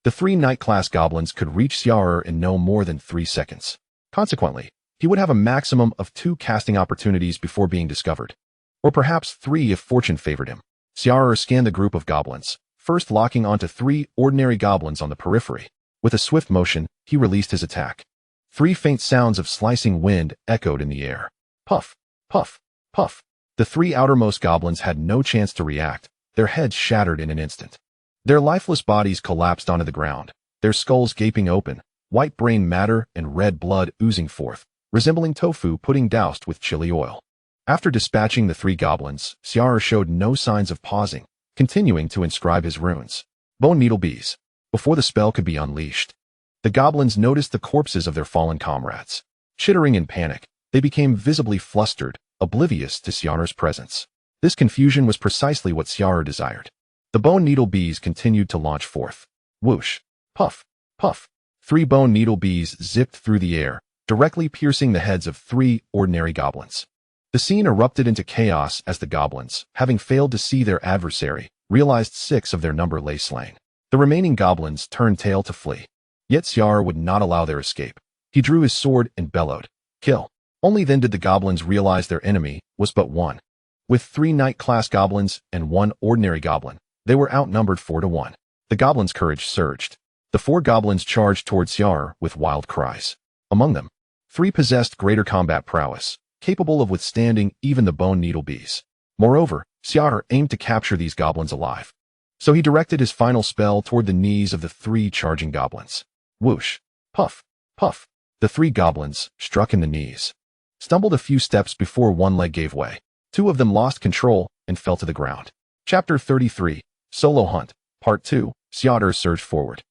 the 3 Knight-class goblins could reach Xia'er in no more than 3 seconds. Consequently, he would have a maximum of 2 casting opportunities before being discovered, or perhaps 3 if fortune favored him. Xia'er scanned the group of goblins, first locking onto 3 ordinary goblins on the periphery. With a swift motion, he released his attack. 3 faint sounds of slicing wind echoed in the air. Puff, puff, puff. The 3 outermost goblins had no chance to react. Their heads shattered in an instant. Their lifeless bodies collapsed onto the ground, their skulls gaping open, white brain matter and red blood oozing forth, resembling tofu pudding doused with chili oil. After dispatching the 3 goblins, Xia'er showed no signs of pausing, continuing to inscribe his runes. Bone Needle Bees. Before the spell could be unleashed, the goblins noticed the corpses of their fallen comrades. Chittering in panic, they became visibly flustered, oblivious to Xia'er's presence. This confusion was precisely what Xia'er desired. The Bone Needle Bees continued to launch forth. Whoosh, puff, puff. 3 Bone Needle Bees zipped through the air, directly piercing the heads of 3 ordinary goblins. The scene erupted into chaos as the goblins, having failed to see their adversary, realized 6 of their number lay slain. The remaining goblins turned tail to flee. Yet Xia'er would not allow their escape. He drew his sword and bellowed, "Kill!" Only then did the goblins realize their enemy was but 1. With 3 Knight-class goblins and 1 ordinary goblin, they were outnumbered 4 to 1. The goblins' courage surged. The 4 goblins charged towards Xia'er with wild cries. Among them, 3 possessed greater combat prowess, capable of withstanding even the bone needle bees. Moreover, Xia'er aimed to capture these goblins alive. So he directed his final spell toward the knees of the 3 charging goblins. Whoosh! Puff! Puff! The 3 goblins, struck in the knees, stumbled a few steps before one leg gave way. 2 of them lost control and fell to the ground. Chapter 33, Solo Hunt, Part 2, Xia'er surged forward,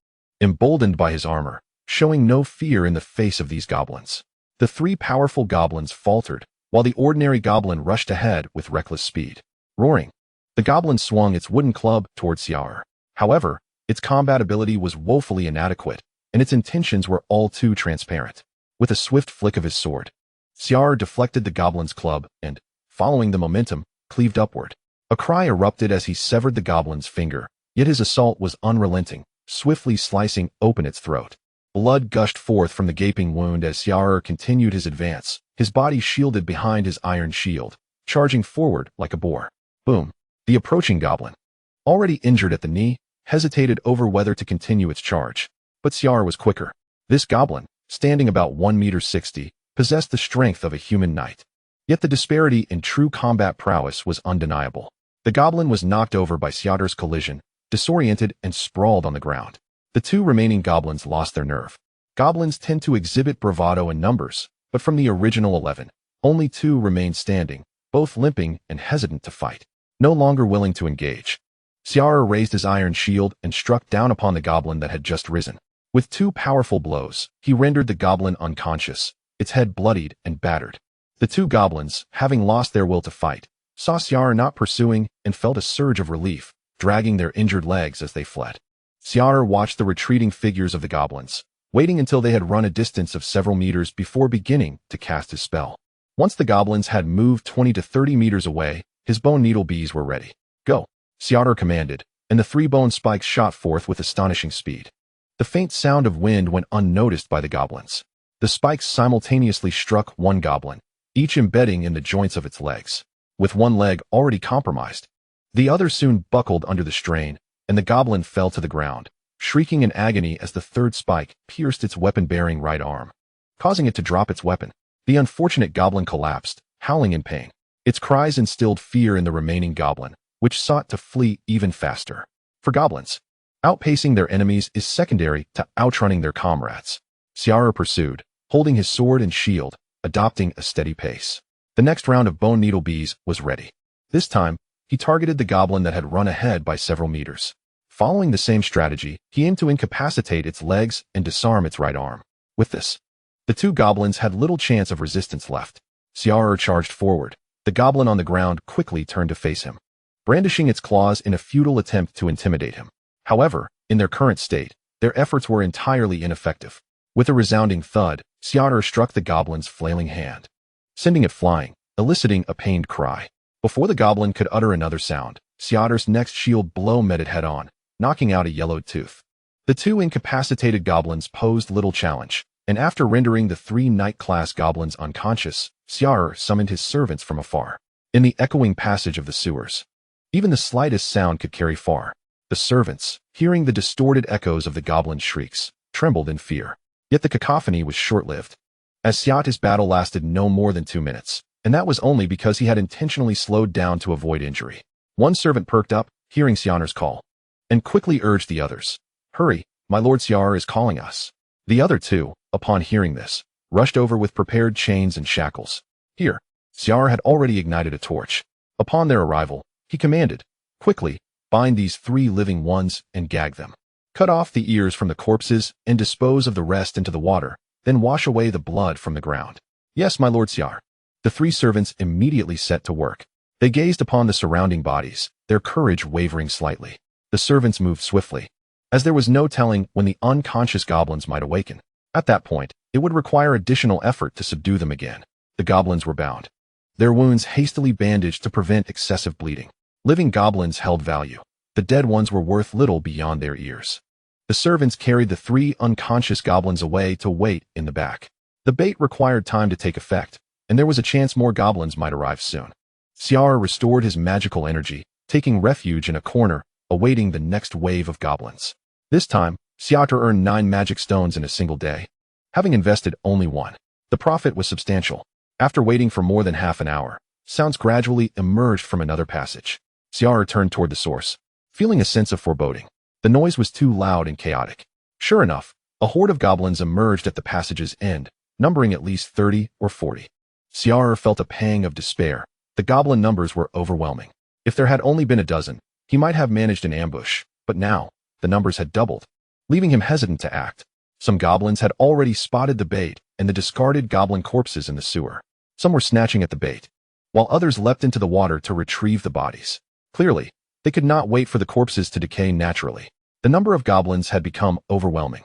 emboldened by his armor, showing no fear in the face of these goblins. The 3 powerful goblins faltered, while the ordinary goblin rushed ahead with reckless speed. Roaring, the goblin swung its wooden club toward Xia'er. However, its combat ability was woefully inadequate, and its intentions were all too transparent. With a swift flick of his sword, Xia'er deflected the goblin's club and, following the momentum, cleaved upward. A cry erupted as he severed the goblin's finger, yet his assault was unrelenting, swiftly slicing open its throat. Blood gushed forth from the gaping wound as Xia'er continued his advance, his body shielded behind his iron shield, charging forward like a boar. Boom! The approaching goblin, already injured at the knee, hesitated over whether to continue its charge. But Xia'er was quicker. This goblin, standing about 1.60 meters, possessed the strength of a human knight. Yet the disparity in true combat prowess was undeniable. The goblin was knocked over by Xia'er's collision, disoriented and sprawled on the ground. The 2 remaining goblins lost their nerve. Goblins tend to exhibit bravado in numbers, but from the original 11, only 2 remained standing, both limping and hesitant to fight, no longer willing to engage. Xia'er raised his iron shield and struck down upon the goblin that had just risen. With 2 powerful blows, he rendered the goblin unconscious, its head bloodied and battered. The 2 goblins, having lost their will to fight, saw Xia'er not pursuing and felt a surge of relief, dragging their injured legs as they fled. Xia'er watched the retreating figures of the goblins, waiting until they had run a distance of several meters before beginning to cast his spell. Once the goblins had moved 20 to 30 meters away, his bone needle bees were ready. Go! Xia'er commanded, and the 3 bone spikes shot forth with astonishing speed. The faint sound of wind went unnoticed by the goblins. The spikes simultaneously struck one goblin, each embedding in the joints of its legs. With one leg already compromised, the other soon buckled under the strain, and the goblin fell to the ground, shrieking in agony as the 3rd spike pierced its weapon-bearing right arm, causing it to drop its weapon. The unfortunate goblin collapsed, howling in pain. Its cries instilled fear in the remaining goblin, which sought to flee even faster. For goblins, outpacing their enemies is secondary to outrunning their comrades. Xia'er pursued, holding his sword and shield, adopting a steady pace. The next round of bone needle bees was ready. This time, he targeted the goblin that had run ahead by several meters. Following the same strategy, he aimed to incapacitate its legs and disarm its right arm. With this, the 2 goblins had little chance of resistance left. Xia'er charged forward. The goblin on the ground quickly turned to face him, brandishing its claws in a futile attempt to intimidate him. However, in their current state, their efforts were entirely ineffective. With a resounding thud, Xia'er struck the goblin's flailing hand, sending it flying, eliciting a pained cry. Before the goblin could utter another sound, Xia'er's next shield blow met it head-on, knocking out a yellowed tooth. The 2 incapacitated goblins posed little challenge, and after rendering the 3 knight-class goblins unconscious, Xia'er summoned his servants from afar. In the echoing passage of the sewers, even the slightest sound could carry far. The servants, hearing the distorted echoes of the goblin's shrieks, trembled in fear. Yet the cacophony was short-lived, as Xia'er's battle lasted no more than 2 minutes, and that was only because he had intentionally slowed down to avoid injury. One servant perked up, hearing Xia'er's call, and quickly urged the others, "Hurry, my lord Xia'er is calling us." The other 2, upon hearing this, rushed over with prepared chains and shackles. Here, Xia'er had already ignited a torch. Upon their arrival, he commanded, "Quickly, bind these 3 living ones and gag them. Cut off the ears from the corpses and dispose of the rest into the water, then wash away the blood from the ground." "Yes, my lord Xia'er." The 3 servants immediately set to work. They gazed upon the surrounding bodies, their courage wavering slightly. The servants moved swiftly, as there was no telling when the unconscious goblins might awaken. At that point, it would require additional effort to subdue them again. The goblins were bound, their wounds hastily bandaged to prevent excessive bleeding. Living goblins held value. The dead ones were worth little beyond their ears. The servants carried the 3 unconscious goblins away to wait in the back. The bait required time to take effect, and there was a chance more goblins might arrive soon. Xia'er restored his magical energy, taking refuge in a corner, awaiting the next wave of goblins. This time, Xia'er earned 9 magic stones in a single day, having invested only 1. The profit was substantial. After waiting for more than half an hour, sounds gradually emerged from another passage. Xia'er turned toward the source, feeling a sense of foreboding. The noise was too loud and chaotic. Sure enough, a horde of goblins emerged at the passage's end, numbering at least 30 or 40. Xia'er felt a pang of despair. The goblin numbers were overwhelming. If there had only been a dozen, he might have managed an ambush, but now, the numbers had doubled, leaving him hesitant to act. Some goblins had already spotted the bait and the discarded goblin corpses in the sewer. Some were snatching at the bait, while others leapt into the water to retrieve the bodies. Clearly, they could not wait for the corpses to decay naturally. The number of goblins had become overwhelming.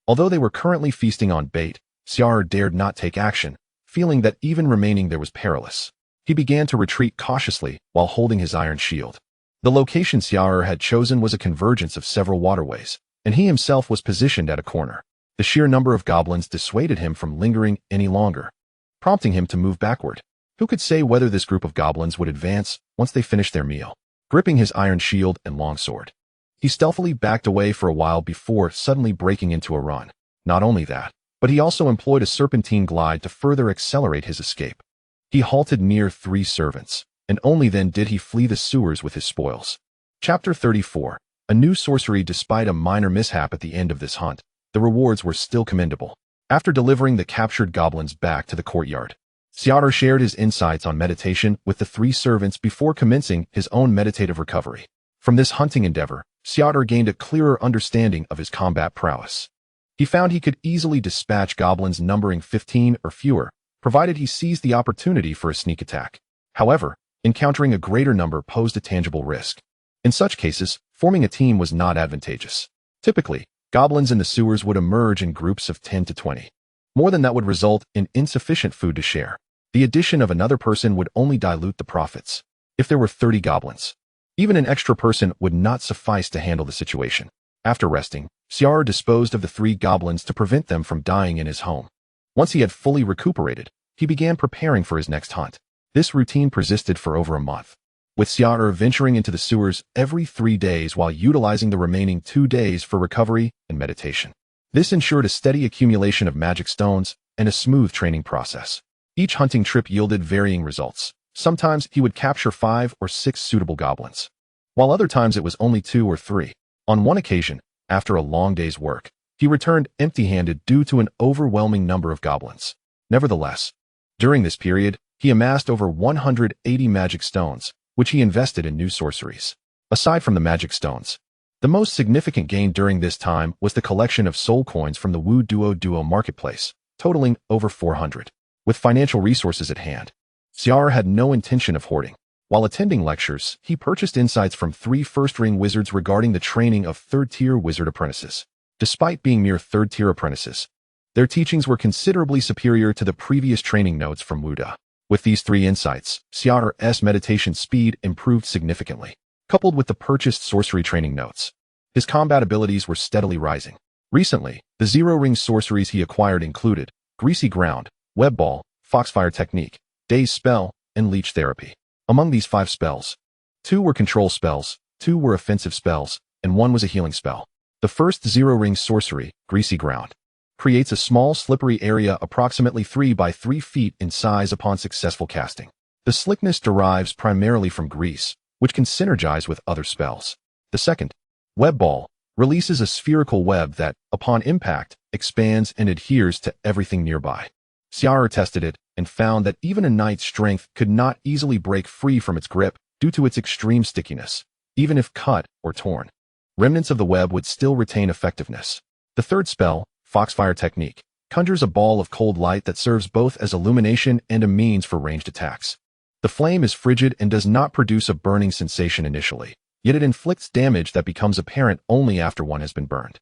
Although they were currently feasting on bait, Xia'er dared not take action, feeling that even remaining there was perilous. He began to retreat cautiously while holding his iron shield. The location Xia'er had chosen was a convergence of several waterways, and he himself was positioned at a corner. The sheer number of goblins dissuaded him from lingering any longer, prompting him to move backward. Who could say whether this group of goblins would advance once they finished their meal? Gripping his iron shield and longsword, he stealthily backed away for a while before suddenly breaking into a run. Not only that, but he also employed a serpentine glide to further accelerate his escape. He halted near 3 servants, and only then did he flee the sewers with his spoils. Chapter 34. A new sorcery. Despite a minor mishap at the end of this hunt, the rewards were still commendable. After delivering the captured goblins back to the courtyard, Xia'er shared his insights on meditation with the 3 servants before commencing his own meditative recovery. From this hunting endeavor, Xia'er gained a clearer understanding of his combat prowess. He found he could easily dispatch goblins numbering 15 or fewer, provided he seized the opportunity for a sneak attack. However, encountering a greater number posed a tangible risk. In such cases, forming a team was not advantageous. Typically, goblins in the sewers would emerge in groups of 10 to 20. More than that would result in insufficient food to share. The addition of another person would only dilute the profits. If there were 30 goblins, even an extra person would not suffice to handle the situation. After resting, Xia'er disposed of the 3 goblins to prevent them from dying in his home. Once he had fully recuperated, he began preparing for his next hunt. This routine persisted for over a month, with Xia'er venturing into the sewers every 3 days while utilizing the remaining 2 days for recovery and meditation. This ensured a steady accumulation of magic stones and a smooth training process. Each hunting trip yielded varying results. Sometimes he would capture 5 or 6 suitable goblins, while other times it was only 2 or 3. On one occasion, after a long day's work, he returned empty-handed due to an overwhelming number of goblins. Nevertheless, during this period, he amassed over 180 magic stones, which he invested in new sorceries. Aside from the magic stones, the most significant gain during this time was the collection of soul coins from the WuDuoDuo marketplace, totaling over 400. With financial resources at hand, Xia'er had no intention of hoarding. While attending lectures, he purchased insights from 3 first-ring wizards regarding the training of 3rd-tier wizard apprentices. Despite being mere 3rd-tier apprentices, their teachings were considerably superior to the previous training notes from WuDuoDuo. With these 3 insights, Xia'er's meditation speed improved significantly. Coupled with the purchased sorcery training notes, his combat abilities were steadily rising. Recently, the 0-ring sorceries he acquired included Greasy Ground, Web Ball, Foxfire Technique, Daze Spell, and Leech Therapy. Among these 5 spells, 2 were control spells, 2 were offensive spells, and 1 was a healing spell. The first 0-ring sorcery, Greasy Ground, creates a small slippery area approximately 3 by 3 feet in size upon successful casting. The slickness derives primarily from grease, which can synergize with other spells. The second, Web Ball, releases a spherical web that, upon impact, expands and adheres to everything nearby. Xia'er tested it and found that even a knight's strength could not easily break free from its grip due to its extreme stickiness. Even if cut or torn, remnants of the web would still retain effectiveness. The third spell, Foxfire Technique, conjures a ball of cold light that serves both as illumination and a means for ranged attacks. The flame is frigid and does not produce a burning sensation initially, yet it inflicts damage that becomes apparent only after one has been burned.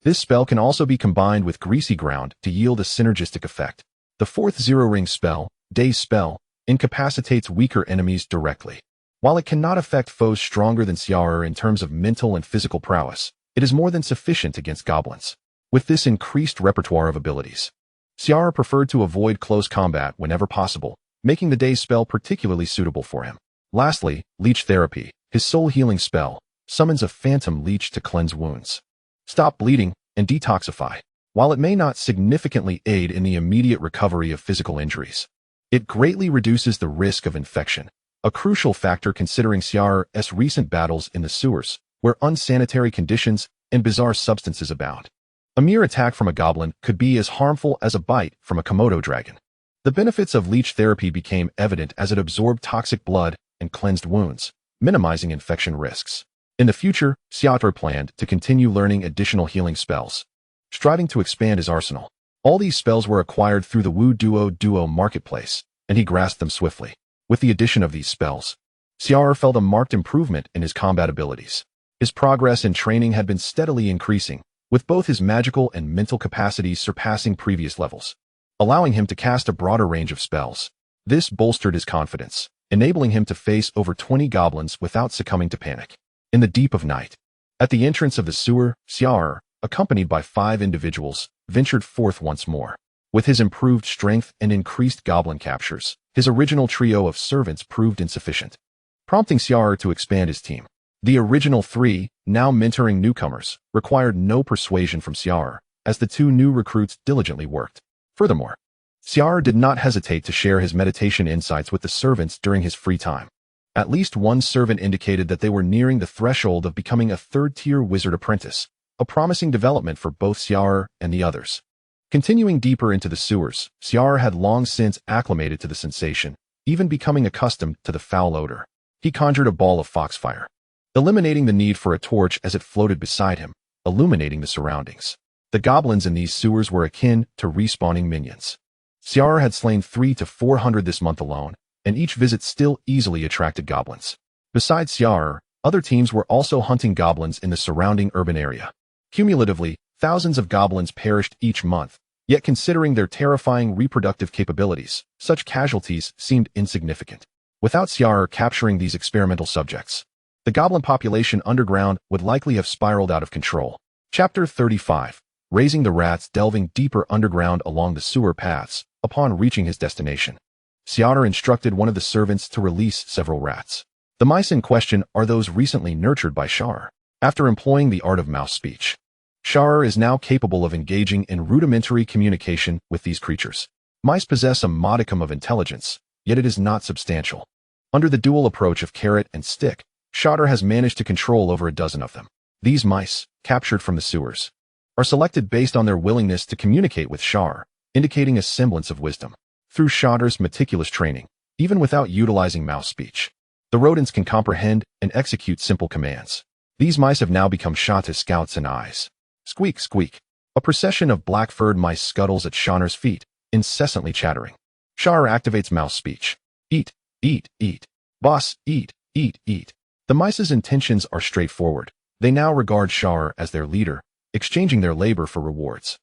This spell can also be combined with Greasy Ground to yield a synergistic effect. The fourth 0-ring spell, Daze Spell, incapacitates weaker enemies directly. While it cannot affect foes stronger than Xia'er in terms of mental and physical prowess, it is more than sufficient against goblins. With this increased repertoire of abilities, Xia'er preferred to avoid close combat whenever possible, making the Daze Spell particularly suitable for him. Lastly, Leech Therapy, his soul healing spell, summons a phantom leech to cleanse wounds, stop bleeding, and detoxify. While it may not significantly aid in the immediate recovery of physical injuries, It greatly reduces the risk of infection, a crucial factor considering Xia'er's recent battles in the sewers, where unsanitary conditions and bizarre substances abound. A mere attack from a goblin could be as harmful as a bite from a Komodo dragon. The benefits of leech therapy became evident as it absorbed toxic blood and cleansed wounds, minimizing infection risks. In the future, Xia'er planned to continue learning additional healing spells, striving to expand his arsenal. All these spells were acquired through the WuDuoDuo marketplace, and he grasped them swiftly. With the addition of these spells, Xia'er felt a marked improvement in his combat abilities. His progress in training had been steadily increasing, with both his magical and mental capacities surpassing previous levels, allowing him to cast a broader range of spells. This bolstered his confidence, enabling him to face over 20 goblins without succumbing to panic. In the deep of night, at the entrance of the sewer, Xia'er, accompanied by 5 individuals, ventured forth once more. With his improved strength and increased goblin captures, his original trio of servants proved insufficient, prompting Xia'er to expand his team. The original 3, now mentoring newcomers, required no persuasion from Xia'er, as the 2 new recruits diligently worked. Furthermore, Xia'er did not hesitate to share his meditation insights with the servants during his free time. At least one servant indicated that they were nearing the threshold of becoming a 3rd-tier wizard apprentice, a promising development for both Xia'er and the others. Continuing deeper into the sewers, Xia'er had long since acclimated to the sensation, even becoming accustomed to the foul odor. He conjured a ball of foxfire, eliminating the need for a torch as it floated beside him, illuminating the surroundings. The goblins in these sewers were akin to respawning minions. Xia'er had slain 300 to 400 this month alone, and each visit still easily attracted goblins. Besides Xia'er, other teams were also hunting goblins in the surrounding urban area. Cumulatively, thousands of goblins perished each month, yet considering their terrifying reproductive capabilities, such casualties seemed insignificant. Without Xia'er capturing these experimental subjects, the goblin population underground would likely have spiraled out of control. Chapter 35. Raising the rats. Delving deeper underground along the sewer paths, upon reaching his destination, Xia'er instructed one of the servants to release several rats. The mice in question are those recently nurtured by Xia'er. After employing the art of mouse speech, Xia'er is now capable of engaging in rudimentary communication with these creatures. Mice possess a modicum of intelligence, yet it is not substantial. Under the dual approach of carrot and stick, Xia'er has managed to control over a dozen of them. These mice, captured from the sewers, are selected based on their willingness to communicate with Xia'er, indicating a semblance of wisdom. Through Xia'er's meticulous training, even without utilizing mouse speech, the rodents can comprehend and execute simple commands. These mice have now become Xia'er's scouts and eyes. Squeak, squeak. A procession of black-furred mice scuttles at Xia'er's feet, incessantly chattering. Xia'er activates mouse speech. Eat, eat, eat. Boss, eat, eat, eat. The mice's intentions are straightforward. They now regard Xia'er as their leader, exchanging their labor for rewards.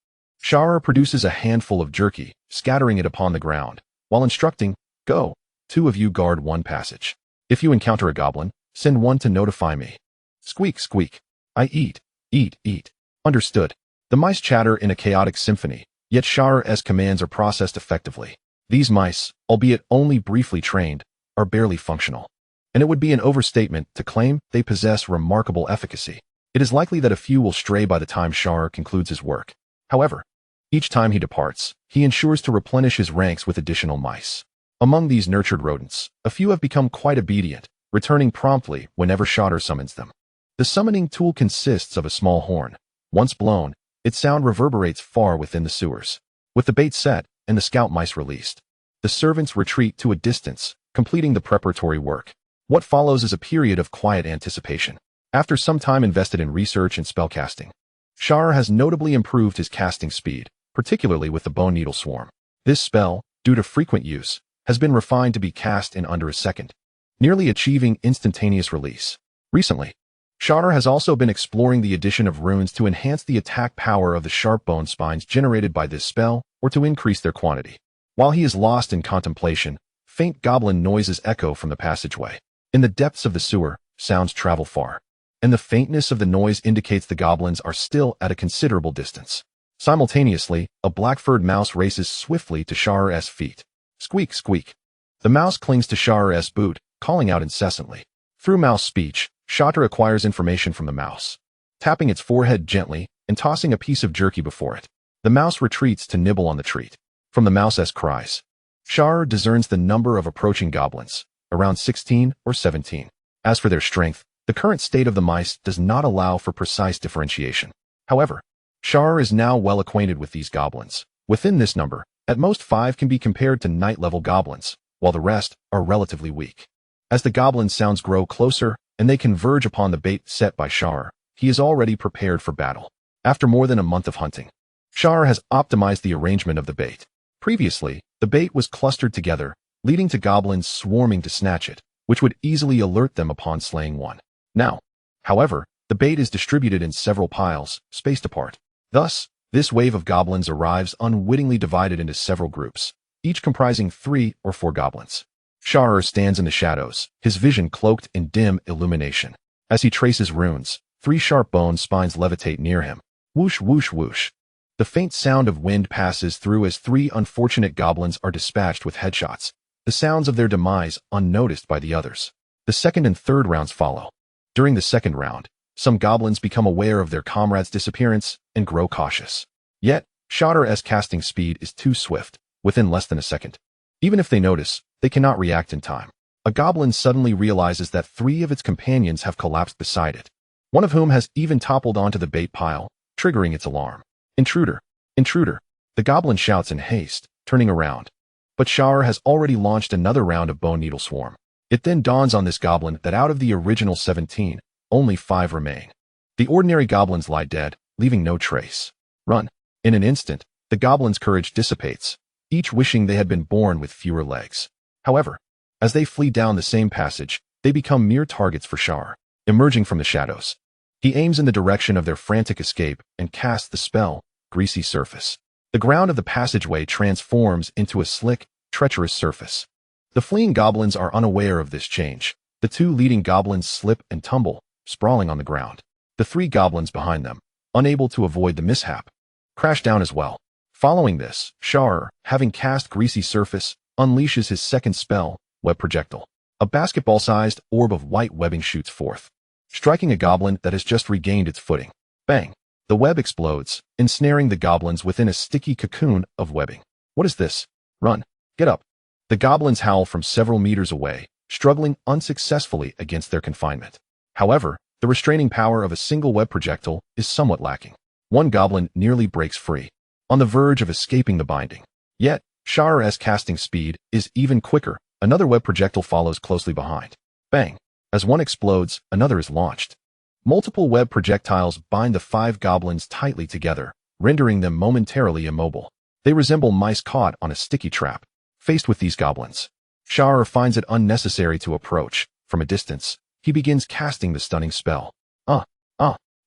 Xia'er produces a handful of jerky, scattering it upon the ground, while instructing, "Go, 2 of you guard one passage. If you encounter a goblin, send 1 to notify me." Squeak, squeak. I eat, eat, eat. Understood. The mice chatter in a chaotic symphony, yet Xia'er's commands are processed effectively. These mice, albeit only briefly trained, are barely functional, and it would be an overstatement to claim they possess remarkable efficacy. It is likely that a few will stray by the time Xia'er concludes his work. However, each time he departs, he ensures to replenish his ranks with additional mice. Among these nurtured rodents, a few have become quite obedient, returning promptly whenever Xia'er summons them. The summoning tool consists of a small horn. Once blown, its sound reverberates far within the sewers. With the bait set and the scout mice released, the servants retreat to a distance, completing the preparatory work. What follows is a period of quiet anticipation. After some time invested in research and spellcasting, Xia'er has notably improved his casting speed, particularly with the Bone Needle Swarm. This spell, due to frequent use, has been refined to be cast in under a second, nearly achieving instantaneous release. Recently, Xia'er has also been exploring the addition of runes to enhance the attack power of the sharp bone spines generated by this spell, or to increase their quantity. While he is lost in contemplation, faint goblin noises echo from the passageway. In the depths of the sewer, sounds travel far, and the faintness of the noise indicates the goblins are still at a considerable distance. Simultaneously, a black-furred mouse races swiftly to Xia'er's feet. Squeak, squeak. The mouse clings to Xia'er's boot, calling out incessantly. Through mouse speech, Xia'er acquires information from the mouse, tapping its forehead gently and tossing a piece of jerky before it. The mouse retreats to nibble on the treat. From the mouse's cries, Xia'er discerns the number of approaching goblins, around 16 or 17. As for their strength, the current state of the mice does not allow for precise differentiation. However, Xia'er is now well acquainted with these goblins. Within this number, at most 5 can be compared to knight-level goblins, while the rest are relatively weak. As the goblin sounds grow closer and they converge upon the bait set by Xia'er, he is already prepared for battle. After more than a month of hunting, Xia'er has optimized the arrangement of the bait. Previously, the bait was clustered together, leading to goblins swarming to snatch it, which would easily alert them upon slaying one. Now, however, the bait is distributed in several piles, spaced apart. Thus, this wave of goblins arrives unwittingly divided into several groups, each comprising 3 or 4 goblins. Xia'er stands in the shadows, his vision cloaked in dim illumination. As he traces runes, 3 sharp bone spines levitate near him. Whoosh, whoosh, whoosh. The faint sound of wind passes through as 3 unfortunate goblins are dispatched with headshots, the sounds of their demise unnoticed by the others. The second and third rounds follow. During the second round, some goblins become aware of their comrade's disappearance and grow cautious. Yet, Xia'er's casting speed is too swift, within less than a second. Even if they notice, they cannot react in time. A goblin suddenly realizes that 3 of its companions have collapsed beside it, one of whom has even toppled onto the bait pile, triggering its alarm. Intruder! Intruder! The goblin shouts in haste, turning around. But Xia'er has already launched another round of bone needle swarm. It then dawns on this goblin that out of the original 17, only 5 remain. The ordinary goblins lie dead, leaving no trace. Run! In an instant, the goblin's courage dissipates, each wishing they had been born with fewer legs. However, as they flee down the same passage, they become mere targets for Xia'er. Emerging from the shadows, he aims in the direction of their frantic escape and casts the spell, Greasy Surface. The ground of the passageway transforms into a slick, treacherous surface. The fleeing goblins are unaware of this change. The 2 leading goblins slip and tumble, sprawling on the ground. The 3 goblins behind them, unable to avoid the mishap, crash down as well. Following this, Xia'er, having cast Greasy Surface, unleashes his second spell, Web Projectile. A basketball-sized orb of white webbing shoots forth, striking a goblin that has just regained its footing. Bang! The web explodes, ensnaring the goblins within a sticky cocoon of webbing. What is this? Run! Get up! The goblins howl from several meters away, struggling unsuccessfully against their confinement. However, the restraining power of a single web projectile is somewhat lacking. One goblin nearly breaks free, on the verge of escaping the binding. Yet, Xia'er's casting speed is even quicker. Another web projectile follows closely behind. Bang! As one explodes, another is launched. Multiple web projectiles bind the 5 goblins tightly together, rendering them momentarily immobile. They resemble mice caught on a sticky trap. Faced with these goblins, Xia'er finds it unnecessary to approach. From a distance, he begins casting the stunning spell.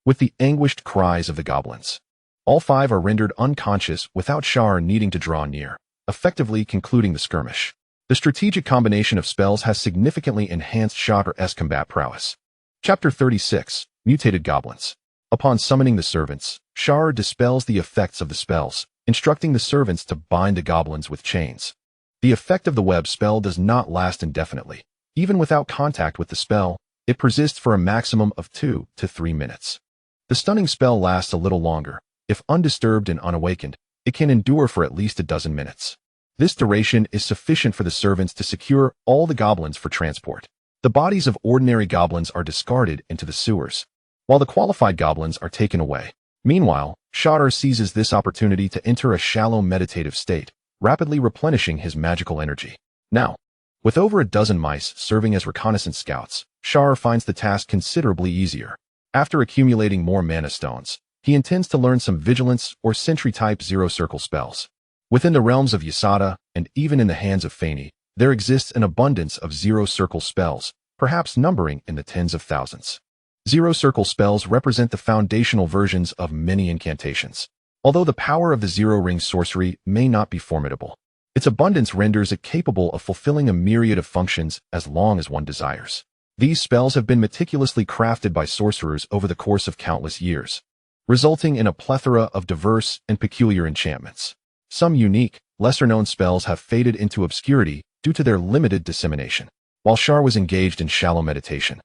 With the anguished cries of the goblins. All 5 are rendered unconscious without Xia'er needing to draw near, effectively concluding the skirmish. The strategic combination of spells has significantly enhanced Xia'er's combat prowess. Chapter 36, Mutated Goblins. Upon summoning the servants, Xia'er dispels the effects of the spells, instructing the servants to bind the goblins with chains. The effect of the web spell does not last indefinitely. Even without contact with the spell, it persists for a maximum of 2 to 3 minutes. The stunning spell lasts a little longer. If undisturbed and unawakened, it can endure for at least a dozen minutes. This duration is sufficient for the servants to secure all the goblins for transport. The bodies of ordinary goblins are discarded into the sewers, while the qualified goblins are taken away. Meanwhile, Xia'er seizes this opportunity to enter a shallow meditative state, rapidly replenishing his magical energy. Now, with over a dozen mice serving as reconnaissance scouts, Xia'er finds the task considerably easier. After accumulating more mana stones, he intends to learn some vigilance or sentry-type zero-circle spells. Within the realms of Xia'er, and even in the hands of Feini, there exists an abundance of zero-circle spells, perhaps numbering in the tens of thousands. Zero-circle spells represent the foundational versions of many incantations. Although the power of the zero-ring sorcery may not be formidable, its abundance renders it capable of fulfilling a myriad of functions as long as one desires. These spells have been meticulously crafted by sorcerers over the course of countless years, resulting in a plethora of diverse and peculiar enchantments. Some unique, lesser-known spells have faded into obscurity due to their limited dissemination. While Xia'er was engaged in shallow meditation,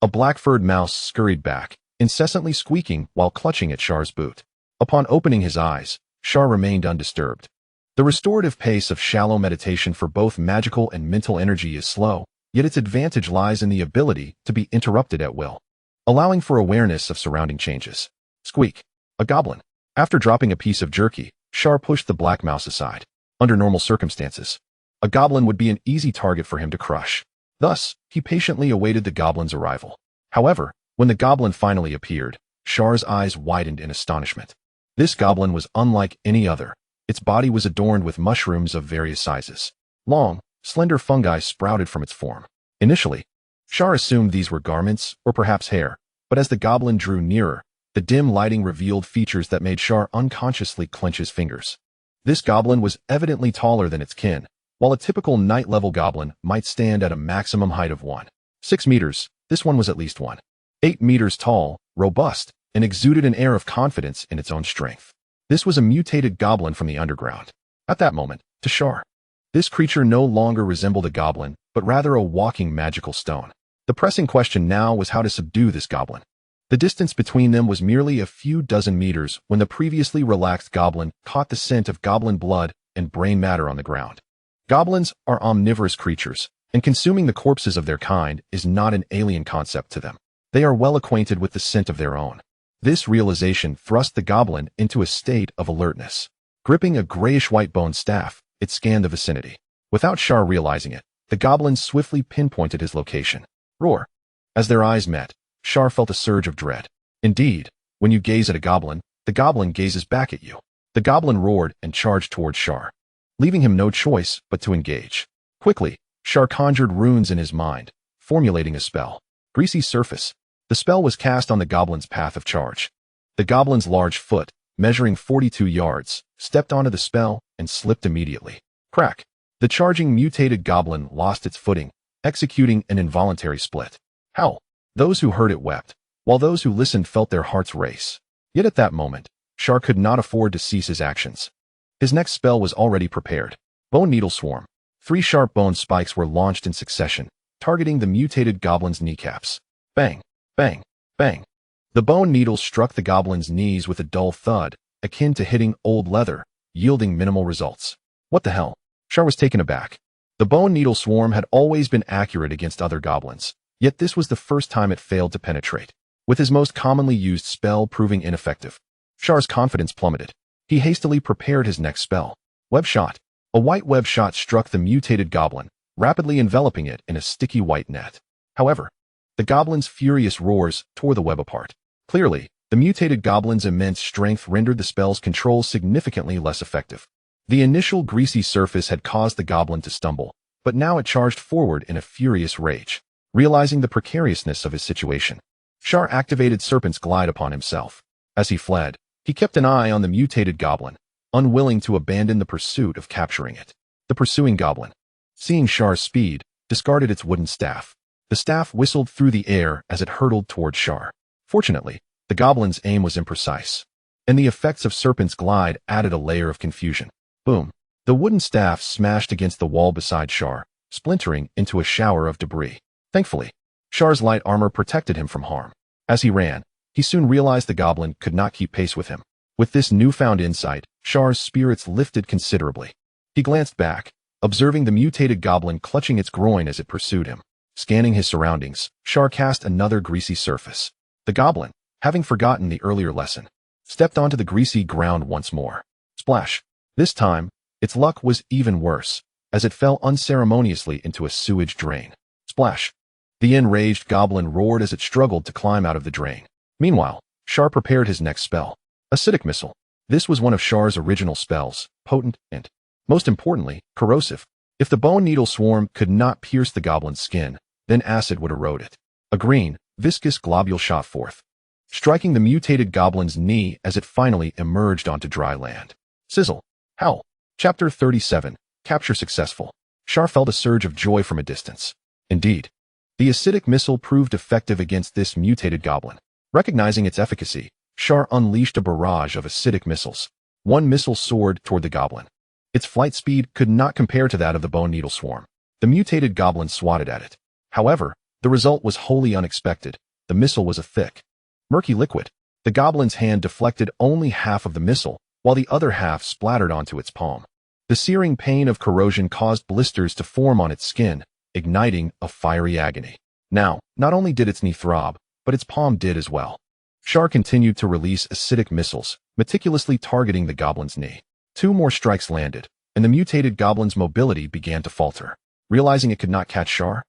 a black-furred mouse scurried back, incessantly squeaking while clutching at Xia'er's boot. Upon opening his eyes, Xia'er remained undisturbed. The restorative pace of shallow meditation for both magical and mental energy is slow, yet its advantage lies in the ability to be interrupted at will, allowing for awareness of surrounding changes. Squeak. A goblin. After dropping a piece of jerky, Xia'er pushed the black mouse aside. Under normal circumstances, a goblin would be an easy target for him to crush. Thus, he patiently awaited the goblin's arrival. However, when the goblin finally appeared, Xia'er's eyes widened in astonishment. This goblin was unlike any other. Its body was adorned with mushrooms of various sizes. Long, slender fungi sprouted from its form. Initially, Xia'er assumed these were garments or perhaps hair, but as the goblin drew nearer, the dim lighting revealed features that made Xia'er unconsciously clench his fingers. This goblin was evidently taller than its kin, while a typical night-level goblin might stand at a maximum height of 1.6 meters, this one was at least 1.8 meters tall, robust, and exuded an air of confidence in its own strength. This was a mutated goblin from the underground. At that moment, to Xia'er, this creature no longer resembled a goblin, but rather a walking magical stone. The pressing question now was how to subdue this goblin. The distance between them was merely a few dozen meters when the previously relaxed goblin caught the scent of goblin blood and brain matter on the ground. Goblins are omnivorous creatures, and consuming the corpses of their kind is not an alien concept to them. They are well acquainted with the scent of their own. This realization thrust the goblin into a state of alertness. Gripping a grayish-white bone staff, it scanned the vicinity. Without Xia'er realizing it, the goblin swiftly pinpointed his location. Roar. As their eyes met, Xia'er felt a surge of dread. Indeed, when you gaze at a goblin, the goblin gazes back at you. The goblin roared and charged towards Xia'er, leaving him no choice but to engage. Quickly, Xia'er conjured runes in his mind, formulating a spell. Greasy surface. The spell was cast on the goblin's path of charge. The goblin's large foot, measuring 42 yards, stepped onto the spell and slipped immediately. Crack. The charging mutated goblin lost its footing, executing an involuntary split. Howl. Those who heard it wept, while those who listened felt their hearts race. Yet at that moment, Xia'er could not afford to cease his actions. His next spell was already prepared. Bone Needle Swarm. 3 sharp bone spikes were launched in succession, targeting the mutated goblin's kneecaps. Bang, bang, bang. The bone needles struck the goblin's knees with a dull thud, akin to hitting old leather, yielding minimal results. What the hell? Xia'er was taken aback. The bone needle swarm had always been accurate against other goblins, yet this was the first time it failed to penetrate. With his most commonly used spell proving ineffective, Xia'er's confidence plummeted. He hastily prepared his next spell. Web Shot. A white web shot struck the mutated goblin, rapidly enveloping it in a sticky white net. However, the goblin's furious roars tore the web apart. Clearly, the mutated goblin's immense strength rendered the spell's control significantly less effective. The initial greasy surface had caused the goblin to stumble, but now it charged forward in a furious rage. Realizing the precariousness of his situation, Xia'er activated Serpent's Glide upon himself. As he fled, he kept an eye on the mutated goblin, unwilling to abandon the pursuit of capturing it. The pursuing goblin, seeing Xia'er's speed, discarded its wooden staff. The staff whistled through the air as it hurtled toward Xia'er. Fortunately, the goblin's aim was imprecise, and the effects of Serpent's Glide added a layer of confusion. Boom. The wooden staff smashed against the wall beside Xia'er, splintering into a shower of debris. Thankfully, Xia'er's light armor protected him from harm. As he ran, he soon realized the goblin could not keep pace with him. With this newfound insight, Xia'er's spirits lifted considerably. He glanced back, observing the mutated goblin clutching its groin as it pursued him. Scanning his surroundings, Xia'er cast another greasy surface. The goblin, having forgotten the earlier lesson, stepped onto the greasy ground once more. Splash. This time, its luck was even worse, as it fell unceremoniously into a sewage drain. Splash. The enraged goblin roared as it struggled to climb out of the drain. Meanwhile, Xia'er prepared his next spell. Acidic Missile. This was one of Xia'er's original spells, potent and, most importantly, corrosive. If the bone needle swarm could not pierce the goblin's skin, then acid would erode it. A green, viscous globule shot forth, striking the mutated goblin's knee as it finally emerged onto dry land. Sizzle. Howl. Chapter 37. Capture successful. Xia'er felt a surge of joy from a distance. Indeed, the acidic missile proved effective against this mutated goblin. Recognizing its efficacy, Xia'er unleashed a barrage of acidic missiles. One missile soared toward the goblin. Its flight speed could not compare to that of the bone needle swarm. The mutated goblin swatted at it. However, the result was wholly unexpected. The missile was a thick, murky liquid. The goblin's hand deflected only half of the missile, while the other half splattered onto its palm. The searing pain of corrosion caused blisters to form on its skin, igniting a fiery agony. Now, not only did its knee throb, but its palm did as well. Xia'er continued to release acidic missiles, meticulously targeting the goblin's knee. 2 more strikes landed, and the mutated goblin's mobility began to falter. Realizing it could not catch Xia'er,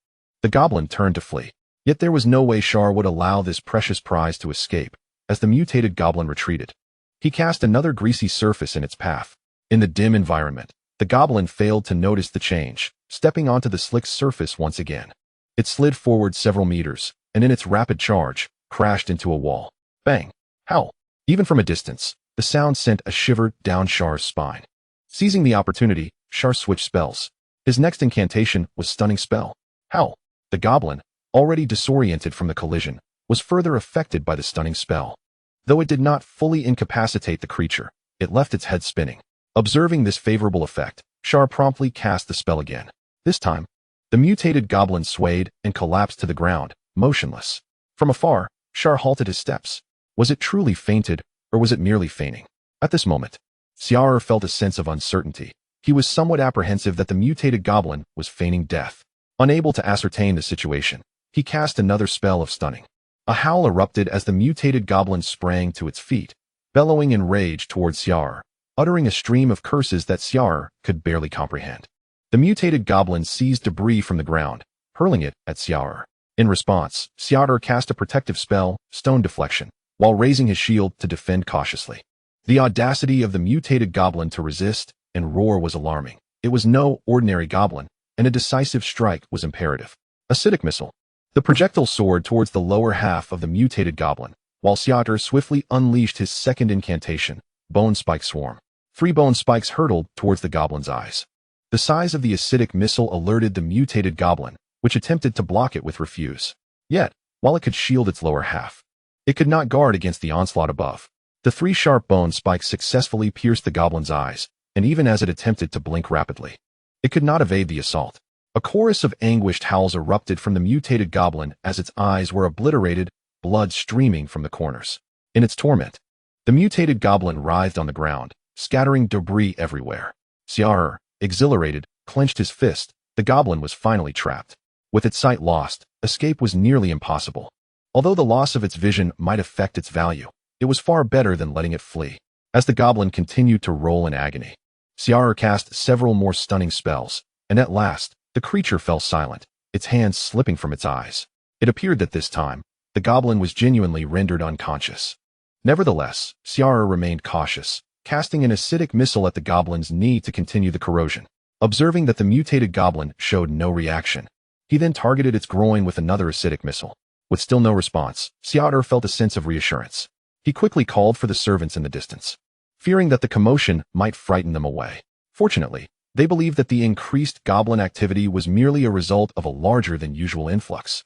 the goblin turned to flee. Yet there was no way Xia'er would allow this precious prize to escape. As the mutated goblin retreated, he cast another greasy surface in its path. In the dim environment, the goblin failed to notice the change, stepping onto the slick surface once again. It slid forward several meters, and in its rapid charge, crashed into a wall. Bang! Howl! Even from a distance, the sound sent a shiver down Xia'er's spine. Seizing the opportunity, Xia'er switched spells. His next incantation was Stunning Spell. Howl! The goblin, already disoriented from the collision, was further affected by the stunning spell. Though it did not fully incapacitate the creature, it left its head spinning. Observing this favorable effect, Xia'er promptly cast the spell again. This time, the mutated goblin swayed and collapsed to the ground, motionless. From afar, Xia'er halted his steps. Was it truly fainted, or was it merely feigning? At this moment, Xia'er felt a sense of uncertainty. He was somewhat apprehensive that the mutated goblin was feigning death. Unable to ascertain the situation, he cast another spell of stunning. A howl erupted as the mutated goblin sprang to its feet, bellowing in rage towards Xia'er, uttering a stream of curses that Xia'er could barely comprehend. The mutated goblin seized debris from the ground, hurling it at Xia'er. In response, Xia'er cast a protective spell, Stone Deflection, while raising his shield to defend cautiously. The audacity of the mutated goblin to resist and roar was alarming. It was no ordinary goblin, and a decisive strike was imperative. Acidic Missile. The projectile soared towards the lower half of the mutated goblin, while Xia'er swiftly unleashed his second incantation, Bone Spike Swarm. 3 bone spikes hurtled towards the goblin's eyes. The size of the acidic missile alerted the mutated goblin, which attempted to block it with refuse. Yet, while it could shield its lower half, it could not guard against the onslaught above. The 3 sharp bone spikes successfully pierced the goblin's eyes, and even as it attempted to blink rapidly, it could not evade the assault. A chorus of anguished howls erupted from the mutated goblin as its eyes were obliterated, blood streaming from the corners. In its torment, the mutated goblin writhed on the ground, scattering debris everywhere. Xia'er, exhilarated, clenched his fist. The goblin was finally trapped. With its sight lost, escape was nearly impossible. Although the loss of its vision might affect its value, it was far better than letting it flee. As the goblin continued to roll in agony, Xia'er cast several more stunning spells, and at last, the creature fell silent, its hands slipping from its eyes. It appeared that this time, the goblin was genuinely rendered unconscious. Nevertheless, Xia'er remained cautious, casting an acidic missile at the goblin's knee to continue the corrosion. Observing that the mutated goblin showed no reaction, he then targeted its groin with another acidic missile. With still no response, Xia'er felt a sense of reassurance. He quickly called for the servants in the distance, fearing that the commotion might frighten them away. Fortunately, they believed that the increased goblin activity was merely a result of a larger-than-usual influx.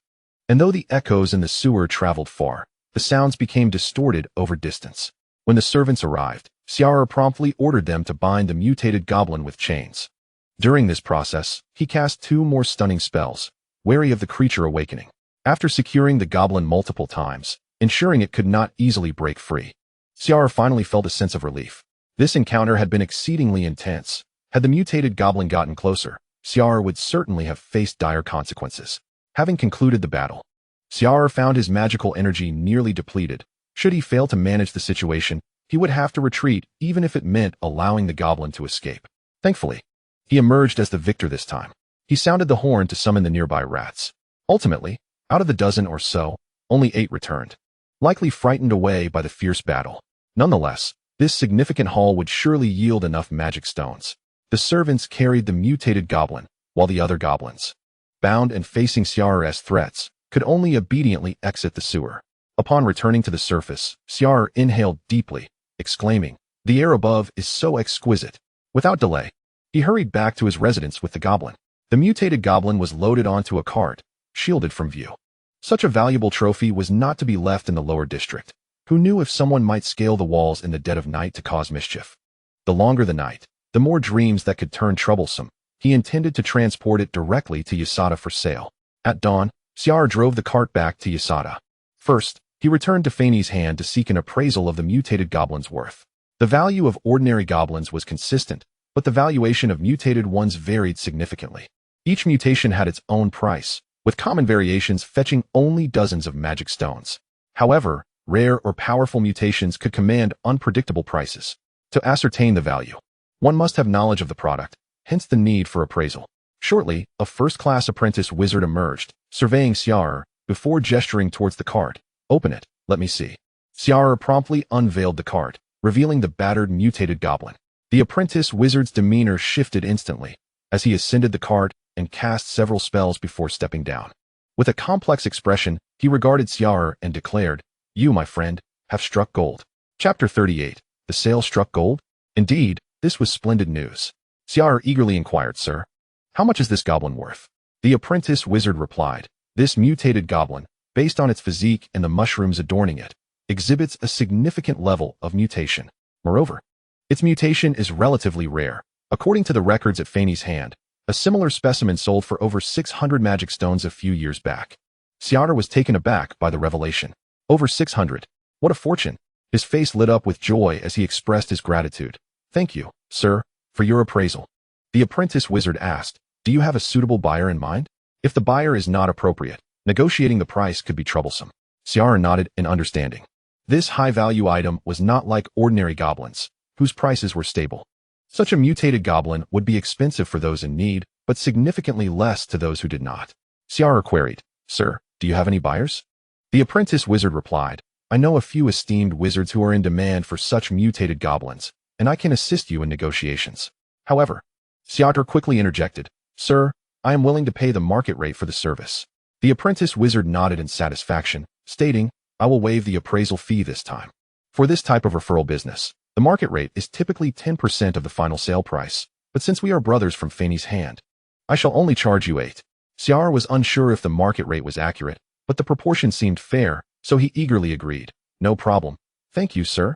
And though the echoes in the sewer traveled far, the sounds became distorted over distance. When the servants arrived, Xia'er promptly ordered them to bind the mutated goblin with chains. During this process, he cast 2 more stunning spells, wary of the creature awakening. After securing the goblin multiple times, ensuring it could not easily break free, Xia'er finally felt a sense of relief. This encounter had been exceedingly intense. Had the mutated goblin gotten closer, Xia'er would certainly have faced dire consequences. Having concluded the battle, Xia'er found his magical energy nearly depleted. Should he fail to manage the situation, he would have to retreat even if it meant allowing the goblin to escape. Thankfully, he emerged as the victor this time. He sounded the horn to summon the nearby rats. Ultimately, out of the dozen or so, only 8 returned, likely frightened away by the fierce battle. Nonetheless, this significant haul would surely yield enough magic stones. The servants carried the mutated goblin, while the other goblins, bound and facing Xia'er's threats, could only obediently exit the sewer. Upon returning to the surface, Xia'er inhaled deeply, exclaiming, "The air above is so exquisite." Without delay, he hurried back to his residence with the goblin. The mutated goblin was loaded onto a cart, shielded from view. Such a valuable trophy was not to be left in the lower district. Who knew if someone might scale the walls in the dead of night to cause mischief? The longer the night, the more dreams that could turn troublesome. He intended to transport it directly to Xia'er for sale. At dawn, Xia'er drove the cart back to Xia'er. First, he returned to Fanny's hand to seek an appraisal of the mutated goblin's worth. The value of ordinary goblins was consistent, but the valuation of mutated ones varied significantly. Each mutation had its own price, with common variations fetching only dozens of magic stones. However, rare or powerful mutations could command unpredictable prices. To ascertain the value, one must have knowledge of the product, hence the need for appraisal. Shortly, a first-class apprentice wizard emerged, surveying Xia'er, before gesturing towards the cart. "Open it, let me see." Xia'er promptly unveiled the cart, revealing the battered mutated goblin. The apprentice wizard's demeanor shifted instantly, as he ascended the cart and cast several spells before stepping down. With a complex expression, he regarded Xia'er and declared, "You, my friend, have struck gold." Chapter 38. The sale struck gold? Indeed, this was splendid news. Xia'er eagerly inquired, "Sir, how much is this goblin worth?" The apprentice wizard replied, "This mutated goblin, based on its physique and the mushrooms adorning it, exhibits a significant level of mutation. Moreover, its mutation is relatively rare. According to the records at Fanny's hand, a similar specimen sold for over 600 magic stones a few years back." Xia'er was taken aback by the revelation. Over 600. What a fortune! His face lit up with joy as he expressed his gratitude. "Thank you, sir, for your appraisal." The apprentice wizard asked, "Do you have a suitable buyer in mind? If the buyer is not appropriate, negotiating the price could be troublesome." Xia'er nodded in understanding. This high-value item was not like ordinary goblins, whose prices were stable. Such a mutated goblin would be expensive for those in need, but significantly less to those who did not. Xia'er queried, "Sir, do you have any buyers?" The apprentice wizard replied, "I know a few esteemed wizards who are in demand for such mutated goblins, and I can assist you in negotiations." However, Xia'er quickly interjected, "Sir, I am willing to pay the market rate for the service." The apprentice wizard nodded in satisfaction, stating, "I will waive the appraisal fee this time. For this type of referral business, the market rate is typically 10% of the final sale price, but since we are brothers from Fanny's hand, I shall only charge you 8. Xia'er was unsure if the market rate was accurate, but the proportion seemed fair, so he eagerly agreed. "No problem. Thank you, sir."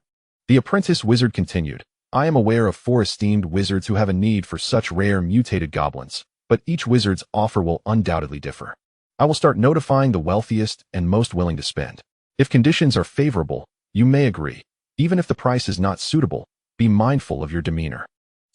The apprentice wizard continued, "I am aware of 4 esteemed wizards who have a need for such rare mutated goblins, but each wizard's offer will undoubtedly differ. I will start notifying the wealthiest and most willing to spend. If conditions are favorable, you may agree. Even if the price is not suitable, be mindful of your demeanor."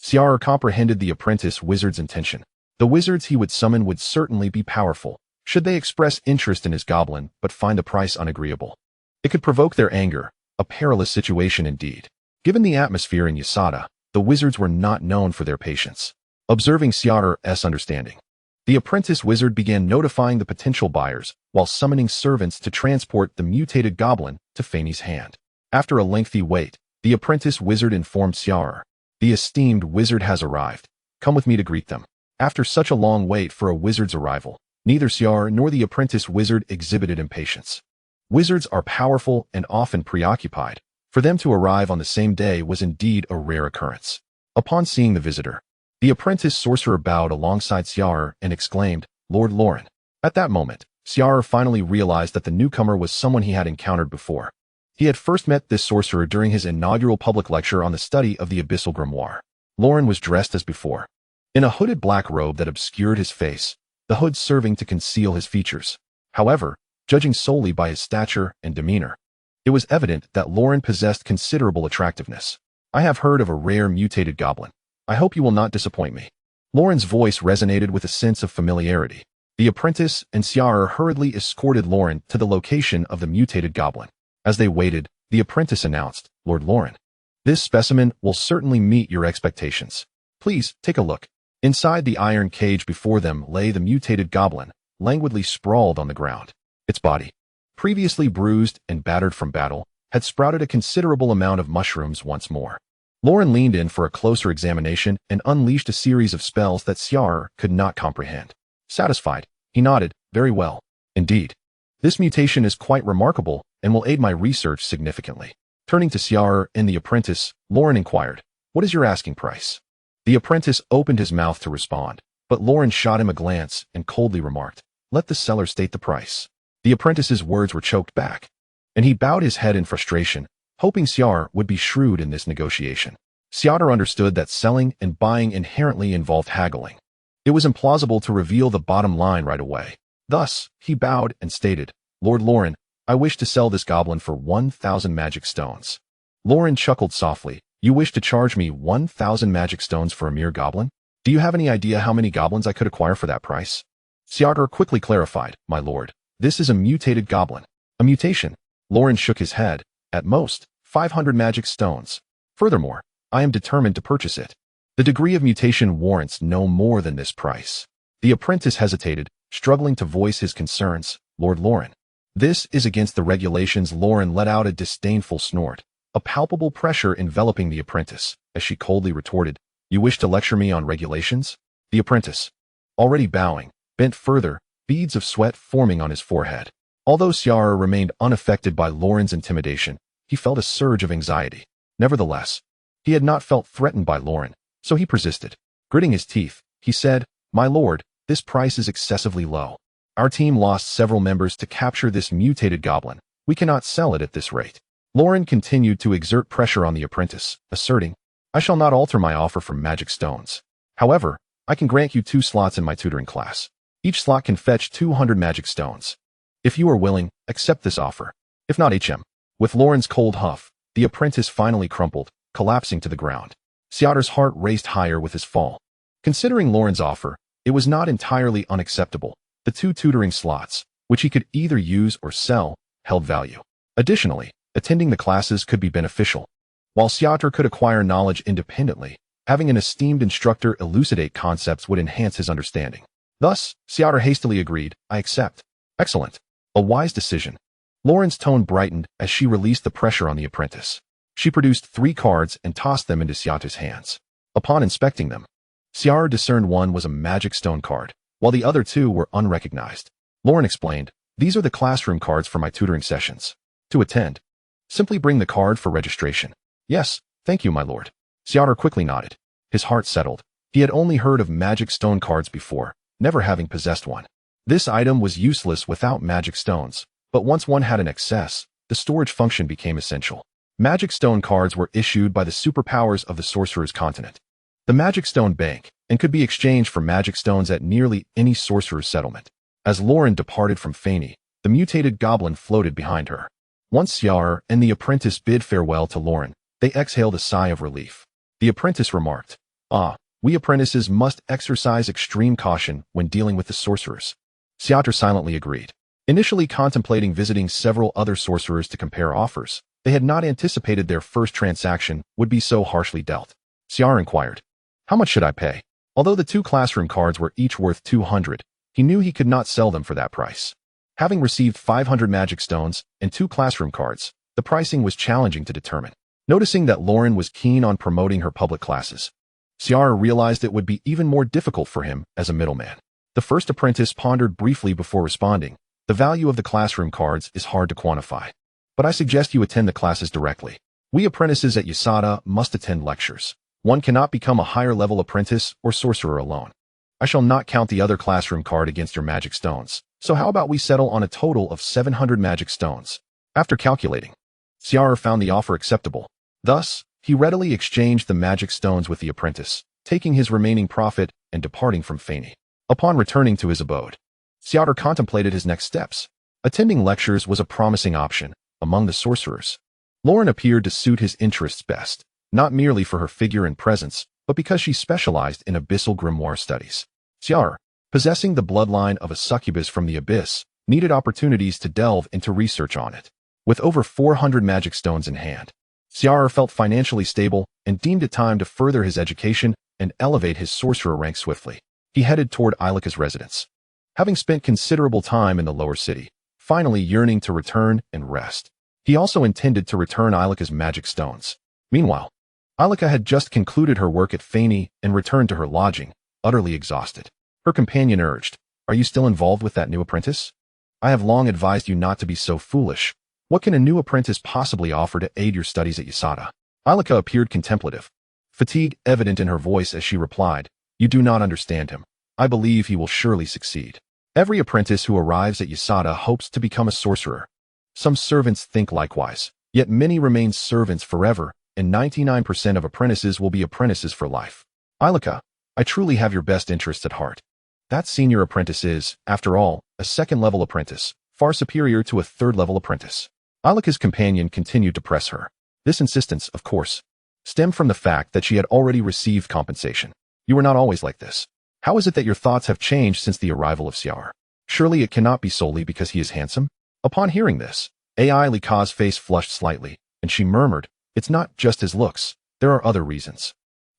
Xia'er comprehended the apprentice wizard's intention. The wizards he would summon would certainly be powerful, should they express interest in his goblin but find the price unagreeable. It could provoke their anger, a perilous situation indeed. Given the atmosphere in Yasada, the wizards were not known for their patience. Observing Xia'er's understanding, the apprentice wizard began notifying the potential buyers while summoning servants to transport the mutated goblin to Fanny's hand. After a lengthy wait, the apprentice wizard informed Xia'er, "The esteemed wizard has arrived. Come with me to greet them." After such a long wait for a wizard's arrival, neither Xia'er nor the apprentice wizard exhibited impatience. Wizards are powerful and often preoccupied. For them to arrive on the same day was indeed a rare occurrence. Upon seeing the visitor, the apprentice sorcerer bowed alongside Xia'er and exclaimed, "Lord Lauren." At that moment, Xia'er finally realized that the newcomer was someone he had encountered before. He had first met this sorcerer during his inaugural public lecture on the study of the Abyssal Grimoire. Lauren was dressed as before, in a hooded black robe that obscured his face, the hood serving to conceal his features. However, judging solely by his stature and demeanor, it was evident that Lauren possessed considerable attractiveness. "I have heard of a rare mutated goblin. I hope you will not disappoint me." Lauren's voice resonated with a sense of familiarity. The apprentice and Xia'er hurriedly escorted Lauren to the location of the mutated goblin. As they waited, the apprentice announced, "Lord Lauren, this specimen will certainly meet your expectations. Please, take a look." Inside the iron cage before them lay the mutated goblin, languidly sprawled on the ground. Its body, previously bruised and battered from battle, had sprouted a considerable amount of mushrooms once more. Lauren leaned in for a closer examination and unleashed a series of spells that Xia'er could not comprehend. Satisfied, he nodded, "Very well. Indeed, this mutation is quite remarkable and will aid my research significantly." Turning to Xia'er and the apprentice, Lauren inquired, "What is your asking price?" The apprentice opened his mouth to respond, but Lauren shot him a glance and coldly remarked, "Let the seller state the price." The apprentice's words were choked back, and he bowed his head in frustration, hoping Xia'er would be shrewd in this negotiation. Xia'er understood that selling and buying inherently involved haggling. It was implausible to reveal the bottom line right away. Thus, he bowed and stated, "Lord Lauren, I wish to sell this goblin for 1,000 magic stones." Lauren chuckled softly, You wish to charge me 1,000 magic stones for a mere goblin? Do you have any idea how many goblins I could acquire for that price? Xia'er quickly clarified, my lord, this is a mutated goblin. A mutation. Lauren shook his head. At most, 500 magic stones. Furthermore, I am determined to purchase it. The degree of mutation warrants no more than this price. The apprentice hesitated, struggling to voice his concerns. Lord Lauren. This is against the regulations. Lauren let out a disdainful snort, a palpable pressure enveloping the apprentice, as she coldly retorted, you wish to lecture me on regulations? The apprentice, already bowing, bent further, beads of sweat forming on his forehead. Although Xia'er remained unaffected by Lauren's intimidation, he felt a surge of anxiety. Nevertheless, he had not felt threatened by Lauren, so he persisted. Gritting his teeth, he said, my lord, this price is excessively low. Our team lost several members to capture this mutated goblin. We cannot sell it at this rate. Lauren continued to exert pressure on the apprentice, asserting, I shall not alter my offer for magic stones. However, I can grant you 2 slots in my tutoring class. Each slot can fetch 200 magic stones. If you are willing, accept this offer. If not, HM. With Lauren's cold huff, the apprentice finally crumpled, collapsing to the ground. Xia'er's heart raced higher with his fall. Considering Lauren's offer, it was not entirely unacceptable. The 2 tutoring slots, which he could either use or sell, held value. Additionally, attending the classes could be beneficial. While Xia'er could acquire knowledge independently, having an esteemed instructor elucidate concepts would enhance his understanding. Thus, Xia'er hastily agreed, I accept. Excellent. A wise decision. Lauren's tone brightened as she released the pressure on the apprentice. She produced 3 cards and tossed them into Xia'er's hands. Upon inspecting them, Xia'er discerned one was a magic stone card, while the other 2 were unrecognized. Lauren explained, these are the classroom cards for my tutoring sessions. To attend, simply bring the card for registration. Yes, thank you, my lord. Xia'er quickly nodded. His heart settled. He had only heard of magic stone cards before, never having possessed one. This item was useless without magic stones, but once one had an excess, the storage function became essential. Magic stone cards were issued by the superpowers of the sorcerer's continent, the Magic Stone Bank, and could be exchanged for magic stones at nearly any sorcerer's settlement. As Lauren departed from Faney, the mutated goblin floated behind her. Once Xia'er and the apprentice bid farewell to Lauren, they exhaled a sigh of relief. The apprentice remarked, we apprentices must exercise extreme caution when dealing with the sorcerers. Xia'er silently agreed. Initially contemplating visiting several other sorcerers to compare offers, they had not anticipated their first transaction would be so harshly dealt. Xia'er inquired, how much should I pay? Although the 2 classroom cards were each worth 200, he knew he could not sell them for that price. Having received 500 magic stones and 2 classroom cards, the pricing was challenging to determine. Noticing that Lauren was keen on promoting her public classes, Xia'er realized it would be even more difficult for him as a middleman. The first apprentice pondered briefly before responding, the value of the classroom cards is hard to quantify. But I suggest you attend the classes directly. We apprentices at Xia'er must attend lectures. One cannot become a higher-level apprentice or sorcerer alone. I shall not count the other classroom card against your magic stones, so how about we settle on a total of 700 magic stones? After calculating, Xia'er found the offer acceptable. Thus, he readily exchanged the magic stones with the apprentice, taking his remaining profit and departing from Faney. Upon returning to his abode, Xia'er contemplated his next steps. Attending lectures was a promising option among the sorcerers. Lauren appeared to suit his interests best, not merely for her figure and presence, but because she specialized in abyssal grimoire studies. Xia'er, possessing the bloodline of a succubus from the abyss, needed opportunities to delve into research on it. With over 400 magic stones in hand, Xia'er felt financially stable and deemed it time to further his education and elevate his sorcerer rank swiftly. He headed toward Ilika's residence. Having spent considerable time in the lower city, finally yearning to return and rest, he also intended to return Ilika's magic stones. Meanwhile, Ilika had just concluded her work at Faney and returned to her lodging, utterly exhausted. Her companion urged, are you still involved with that new apprentice? I have long advised you not to be so foolish. What can a new apprentice possibly offer to aid your studies at Xia'er? Ilika appeared contemplative, fatigue evident in her voice as she replied, you do not understand him. I believe he will surely succeed. Every apprentice who arrives at Xia'er hopes to become a sorcerer. Some servants think likewise, yet many remain servants forever, and 99% of apprentices will be apprentices for life. Ilika, I truly have your best interests at heart. That senior apprentice is, after all, a second-level apprentice, far superior to a third-level apprentice. Ilika's companion continued to press her. This insistence, of course, stemmed from the fact that she had already received compensation. You were not always like this. How is it that your thoughts have changed since the arrival of Xia'er? Surely it cannot be solely because he is handsome? Upon hearing this, Ai Lika's face flushed slightly, and she murmured, "It's not just his looks. There are other reasons."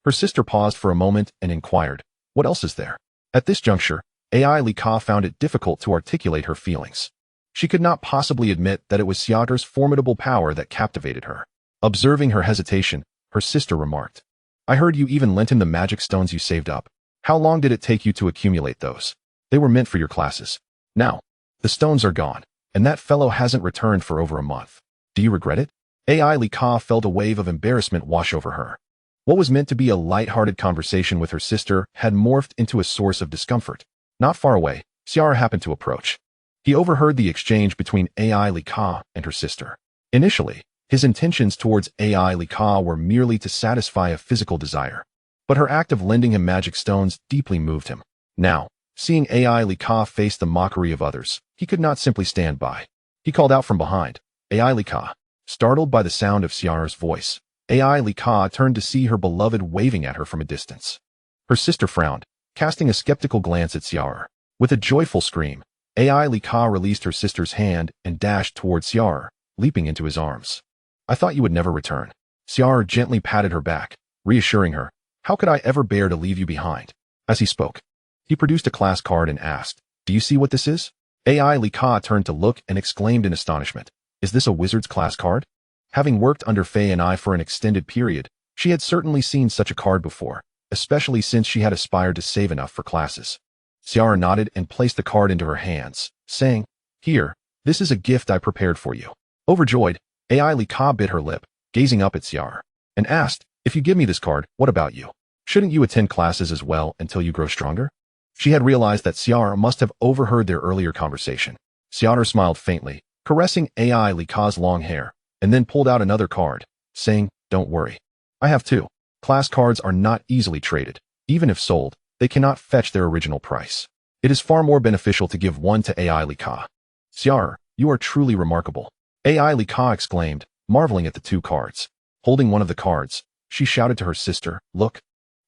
Her sister paused for a moment and inquired, "What else is there?" At this juncture, Ai Lika found it difficult to articulate her feelings. She could not possibly admit that it was Xia'er's formidable power that captivated her. Observing her hesitation, her sister remarked, "I heard you even lent him the magic stones you saved up. How long did it take you to accumulate those? They were meant for your classes. Now, the stones are gone, and that fellow hasn't returned for over a month. Do you regret it?" Ai Lika felt a wave of embarrassment wash over her. What was meant to be a light-hearted conversation with her sister had morphed into a source of discomfort. Not far away, Xia'er happened to approach. He overheard the exchange between Ai Lika and her sister. Initially, his intentions towards Ai Lika were merely to satisfy a physical desire. But her act of lending him magic stones deeply moved him. Now, seeing Ai Lika face the mockery of others, he could not simply stand by. He called out from behind, "Ai Lika." Startled by the sound of Xia'er's voice, Ai Lika turned to see her beloved waving at her from a distance. Her sister frowned, casting a skeptical glance at Xia'er. With a joyful scream, Ai Lika released her sister's hand and dashed towards Xia'er, leaping into his arms. "I thought you would never return." Xia'er gently patted her back, reassuring her, "How could I ever bear to leave you behind?" As he spoke, he produced a class card and asked, "Do you see what this is?" Ai Lika turned to look and exclaimed in astonishment, "Is this a wizard's class card?" Having worked under Faye and I for an extended period, she had certainly seen such a card before, especially since she had aspired to save enough for classes. Xia'er nodded and placed the card into her hands, saying, "Here, this is a gift I prepared for you." Overjoyed, Ai Lika bit her lip, gazing up at Xia'er, and asked, "If you give me this card, what about you? Shouldn't you attend classes as well until you grow stronger?" She had realized that Xia'er must have overheard their earlier conversation. Xia'er smiled faintly, caressing Ai Lika's long hair, and then pulled out another card, saying, "Don't worry. I have two. Class cards are not easily traded. Even if sold, they cannot fetch their original price. It is far more beneficial to give one to Ai Lika." "Xia'er, you are truly remarkable," Ai Lika exclaimed, marveling at the two cards. Holding one of the cards, she shouted to her sister, "Look,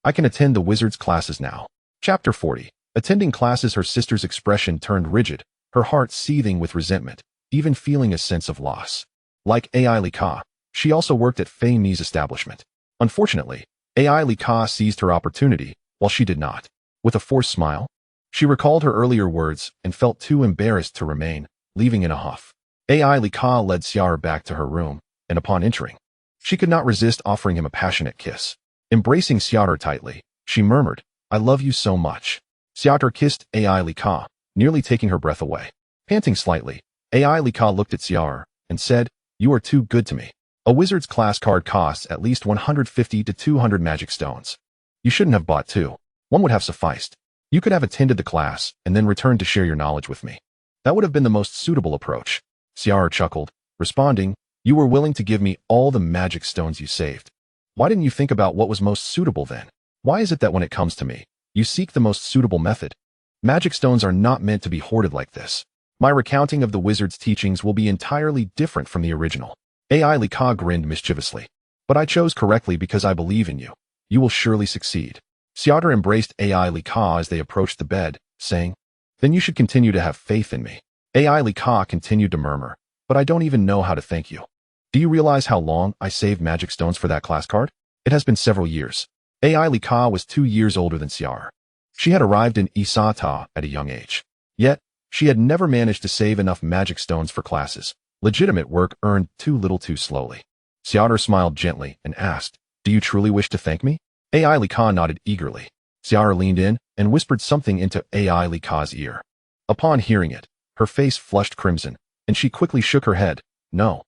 I can attend the wizard's classes now." Chapter 40. Attending classes. Her sister's expression turned rigid, her heart seething with resentment, even feeling a sense of loss. Like Ai Lika, she also worked at Fei Mi's establishment. Unfortunately, Ai Lika seized her opportunity, while she did not. With a forced smile, she recalled her earlier words and felt too embarrassed to remain, leaving in a huff. Ai Lika led Xia'er back to her room, and upon entering, she could not resist offering him a passionate kiss. Embracing Xia'er tightly, she murmured, "I love you so much." Xia'er kissed Ai Lika, nearly taking her breath away. Panting slightly, Ai Lika looked at Xia'er and said, "You are too good to me. A wizard's class card costs at least 150 to 200 magic stones. You shouldn't have bought two. One would have sufficed. You could have attended the class and then returned to share your knowledge with me. That would have been the most suitable approach." Xia'er chuckled, responding, "You were willing to give me all the magic stones you saved. Why didn't you think about what was most suitable then? Why is it that when it comes to me, you seek the most suitable method? Magic stones are not meant to be hoarded like this. My recounting of the wizard's teachings will be entirely different from the original." Ai Lika grinned mischievously. "But I chose correctly because I believe in you. You will surely succeed." Xia'er embraced Ai Lika as they approached the bed, saying, "Then you should continue to have faith in me." Ai Lika continued to murmur, "But I don't even know how to thank you. Do you realize how long I saved magic stones for that class card? It has been several years." Ai Lika was 2 years older than Xia'er. She had arrived in Isata at a young age. Yet, she had never managed to save enough magic stones for classes. Legitimate work earned too little too slowly. Xia'er smiled gently and asked, "Do you truly wish to thank me?" Ai Lika nodded eagerly. Xia'er leaned in and whispered something into Ai Lika's ear. Upon hearing it, her face flushed crimson, and she quickly shook her head. No,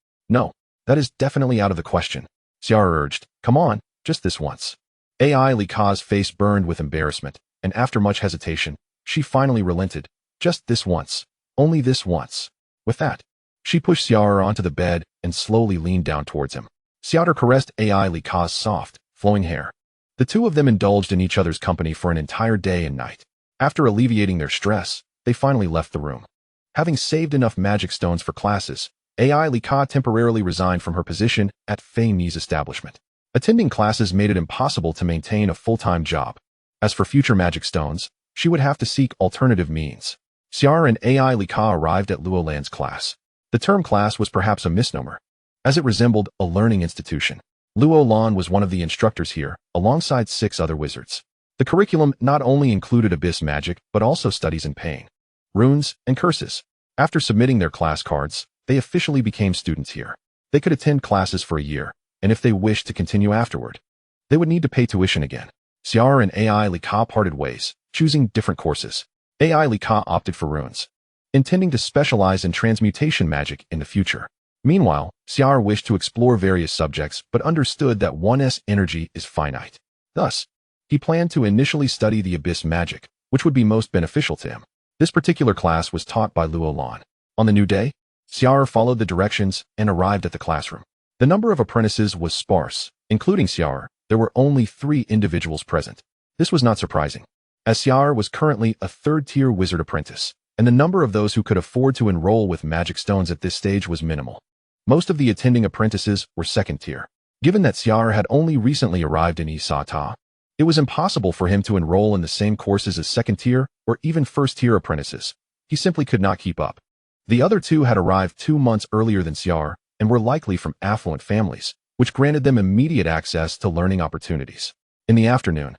that is definitely out of the question." Xia'er urged, "Come on, just this once." Ai Lika's face burned with embarrassment, and after much hesitation, she finally relented. "Just this once. Only this once." With that, she pushed Xia'er onto the bed and slowly leaned down towards him. Xia'er caressed Ai Lika's soft, flowing hair. The two of them indulged in each other's company for an entire day and night. After alleviating their stress, they finally left the room. Having saved enough magic stones for classes, Ai Lika temporarily resigned from her position at Fei Mi's establishment. Attending classes made it impossible to maintain a full-time job. As for future magic stones, she would have to seek alternative means. Xia'er and Ai Lika arrived at Luolan's class. The term class was perhaps a misnomer, as it resembled a learning institution. Luolan was one of the instructors here, alongside 6 other wizards. The curriculum not only included abyss magic, but also studies in pain, runes, and curses. After submitting their class cards, they officially became students here. They could attend classes for a year, and if they wished to continue afterward, they would need to pay tuition again. Xia'er and Ai Lika parted ways, choosing different courses. Ai Lika opted for runes, intending to specialize in transmutation magic in the future. Meanwhile, Xia'er wished to explore various subjects but understood that one's energy is finite. Thus, he planned to initially study the abyss magic, which would be most beneficial to him. This particular class was taught by Luolan. On the new day, Xia'er followed the directions and arrived at the classroom. The number of apprentices was sparse. Including Xia'er, there were only 3 individuals present. This was not surprising, as Xia'er was currently a 3rd-tier wizard apprentice, and the number of those who could afford to enroll with magic stones at this stage was minimal. Most of the attending apprentices were 2nd-tier. Given that Xia'er had only recently arrived in Isata, it was impossible for him to enroll in the same courses as 2nd-tier or even 1st-tier apprentices. He simply could not keep up. The other 2 had arrived 2 months earlier than Xia'er and were likely from affluent families, which granted them immediate access to learning opportunities. In the afternoon,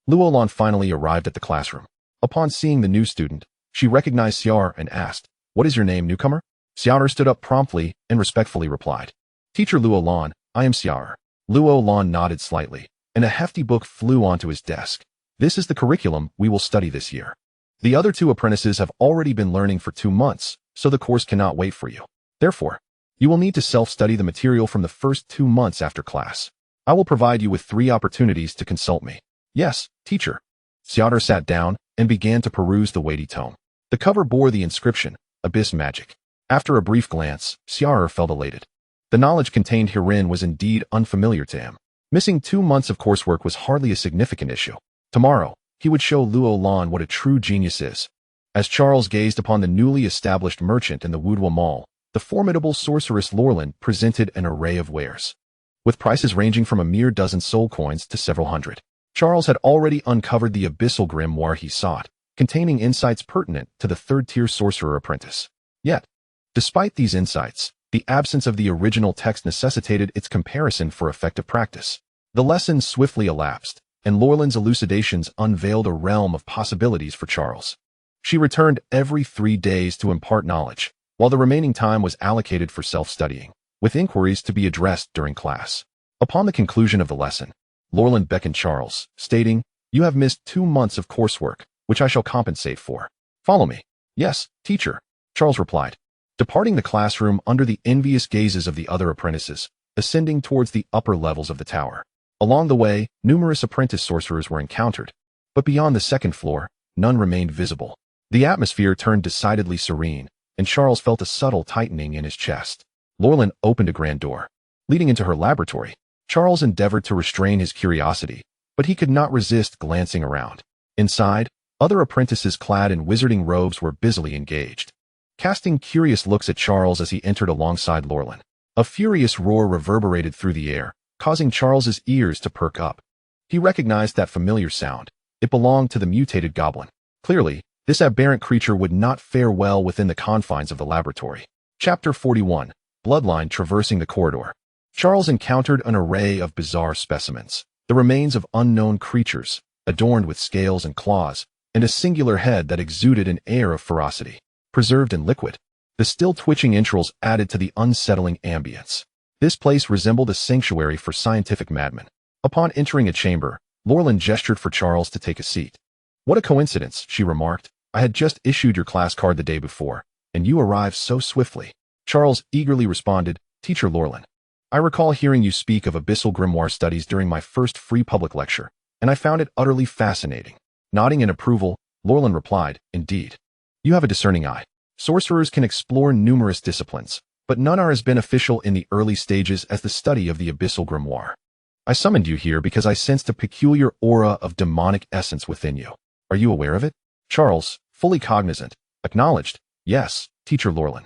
Luolan finally arrived at the classroom. Upon seeing the new student, she recognized Xia'er and asked, "What is your name, newcomer?" Xia'er stood up promptly and respectfully replied, "Teacher Luolan, I am Xia'er." Luolan nodded slightly, and a hefty book flew onto his desk. "This is the curriculum we will study this year. The other 2 apprentices have already been learning for 2 months, so the course cannot wait for you. Therefore, you will need to self-study the material from the first 2 months after class. I will provide you with 3 opportunities to consult me." "Yes, teacher." Xia'er sat down and began to peruse the weighty tome. The cover bore the inscription, Abyss Magic. After a brief glance, Xia'er felt elated. The knowledge contained herein was indeed unfamiliar to him. Missing 2 months of coursework was hardly a significant issue. Tomorrow, he would show Luolan what a true genius is. As Charles gazed upon the newly established merchant in the WuDuoDuo Mall, the formidable sorceress Lorlan presented an array of wares, with prices ranging from a mere dozen soul coins to several hundred. Charles had already uncovered the abyssal grimoire he sought, containing insights pertinent to the 3rd-tier sorcerer apprentice. Yet, despite these insights, the absence of the original text necessitated its comparison for effective practice. The lesson swiftly elapsed, and Lorlan's elucidations unveiled a realm of possibilities for Charles. She returned every 3 days to impart knowledge, while the remaining time was allocated for self-studying, with inquiries to be addressed during class. Upon the conclusion of the lesson, Lorlan beckoned Charles, stating, "You have missed 2 months of coursework, which I shall compensate for. Follow me." "Yes, teacher," Charles replied, departing the classroom under the envious gazes of the other apprentices, ascending towards the upper levels of the tower. Along the way, numerous apprentice sorcerers were encountered, but beyond the 2nd floor, none remained visible. The atmosphere turned decidedly serene, and Charles felt a subtle tightening in his chest. Lorlan opened a grand door, leading into her laboratory. Charles endeavored to restrain his curiosity, but he could not resist glancing around. Inside, other apprentices clad in wizarding robes were busily engaged, casting curious looks at Charles as he entered alongside Lorlan. A furious roar reverberated through the air, causing Charles's ears to perk up. He recognized that familiar sound. It belonged to the mutated goblin. Clearly, this aberrant creature would not fare well within the confines of the laboratory. Chapter 41. Bloodline traversing the corridor. Charles encountered an array of bizarre specimens, the remains of unknown creatures, adorned with scales and claws, and a singular head that exuded an air of ferocity. Preserved in liquid, the still twitching entrails added to the unsettling ambience. This place resembled a sanctuary for scientific madmen. Upon entering a chamber, Lorlan gestured for Charles to take a seat. "What a coincidence," she remarked. "I had just issued your class card the day before, and you arrived so swiftly." Charles eagerly responded, "Teacher Lorlan, I recall hearing you speak of abyssal grimoire studies during my first free public lecture, and I found it utterly fascinating." Nodding in approval, Lorlan replied, "Indeed. You have a discerning eye. Sorcerers can explore numerous disciplines, but none are as beneficial in the early stages as the study of the abyssal grimoire. I summoned you here because I sensed a peculiar aura of demonic essence within you. Are you aware of it?" Charles, fully cognizant, acknowledged, "Yes, Teacher Lorlan.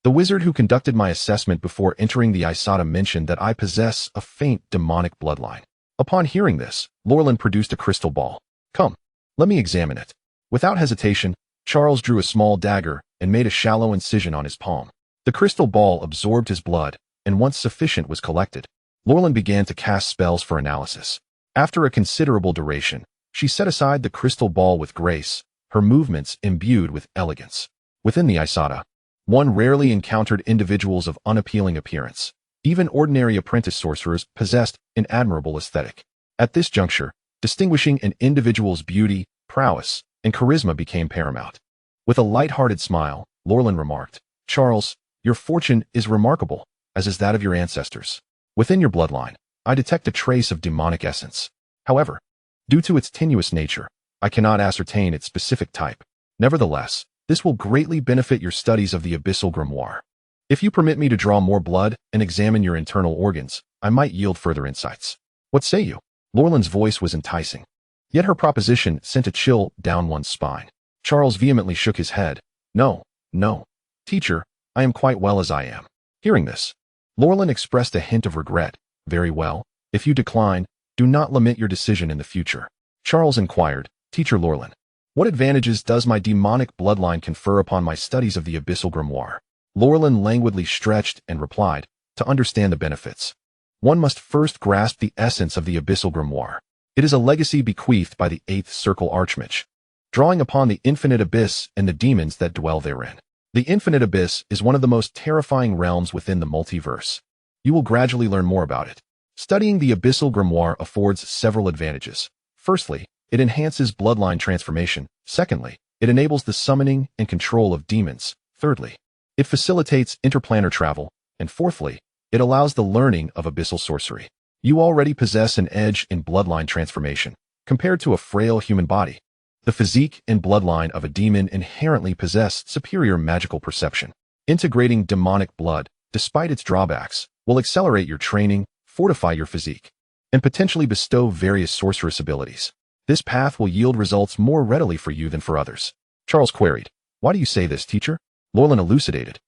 The wizard who conducted my assessment before entering the Xia'er mentioned that I possess a faint demonic bloodline. Upon hearing this, Lorland produced a crystal ball. Come, let me examine it. Without hesitation, Charles drew a small dagger and made a shallow incision on his palm. The crystal ball absorbed his blood, and once sufficient was collected, Lorland began to cast spells for analysis. After a considerable duration, she set aside the crystal ball with grace, her movements imbued with elegance. Within the Xia'er, one rarely encountered individuals of unappealing appearance. Even ordinary apprentice sorcerers possessed an admirable aesthetic. At this juncture, distinguishing an individual's beauty, prowess, and charisma became paramount. With a light-hearted smile, Lorland remarked, "Charles, your fortune is remarkable, as is that of your ancestors. Within your bloodline, I detect a trace of demonic essence. However, due to its tenuous nature, I cannot ascertain its specific type. Nevertheless, this will greatly benefit your studies of the Abyssal Grimoire. If you permit me to draw more blood and examine your internal organs, I might yield further insights. What say you?" Lorland's voice was enticing. Yet her proposition sent a chill down one's spine. Charles vehemently shook his head. "No, no. Teacher, I am quite well as I am." Hearing this, Lorland expressed a hint of regret. "Very well. If you decline, do not lament your decision in the future." Charles inquired, "Teacher Lorland, what advantages does my demonic bloodline confer upon my studies of the Abyssal Grimoire?" Lorland languidly stretched and replied, "To understand the benefits, one must first grasp the essence of the Abyssal Grimoire. It is a legacy bequeathed by the Eighth Circle Archmage, drawing upon the infinite abyss and the demons that dwell therein. The infinite abyss is one of the most terrifying realms within the multiverse. You will gradually learn more about it. Studying the Abyssal Grimoire affords several advantages. Firstly, it enhances bloodline transformation. Secondly, it enables the summoning and control of demons. Thirdly, it facilitates interplanar travel. And fourthly, it allows the learning of abyssal sorcery. You already possess an edge in bloodline transformation, compared to a frail human body. The physique and bloodline of a demon inherently possess superior magical perception. Integrating demonic blood, despite its drawbacks, will accelerate your training, fortify your physique, and potentially bestow various sorceress abilities. This path will yield results more readily for you than for others." Charles queried, "Why do you say this, teacher?" Lorland elucidated,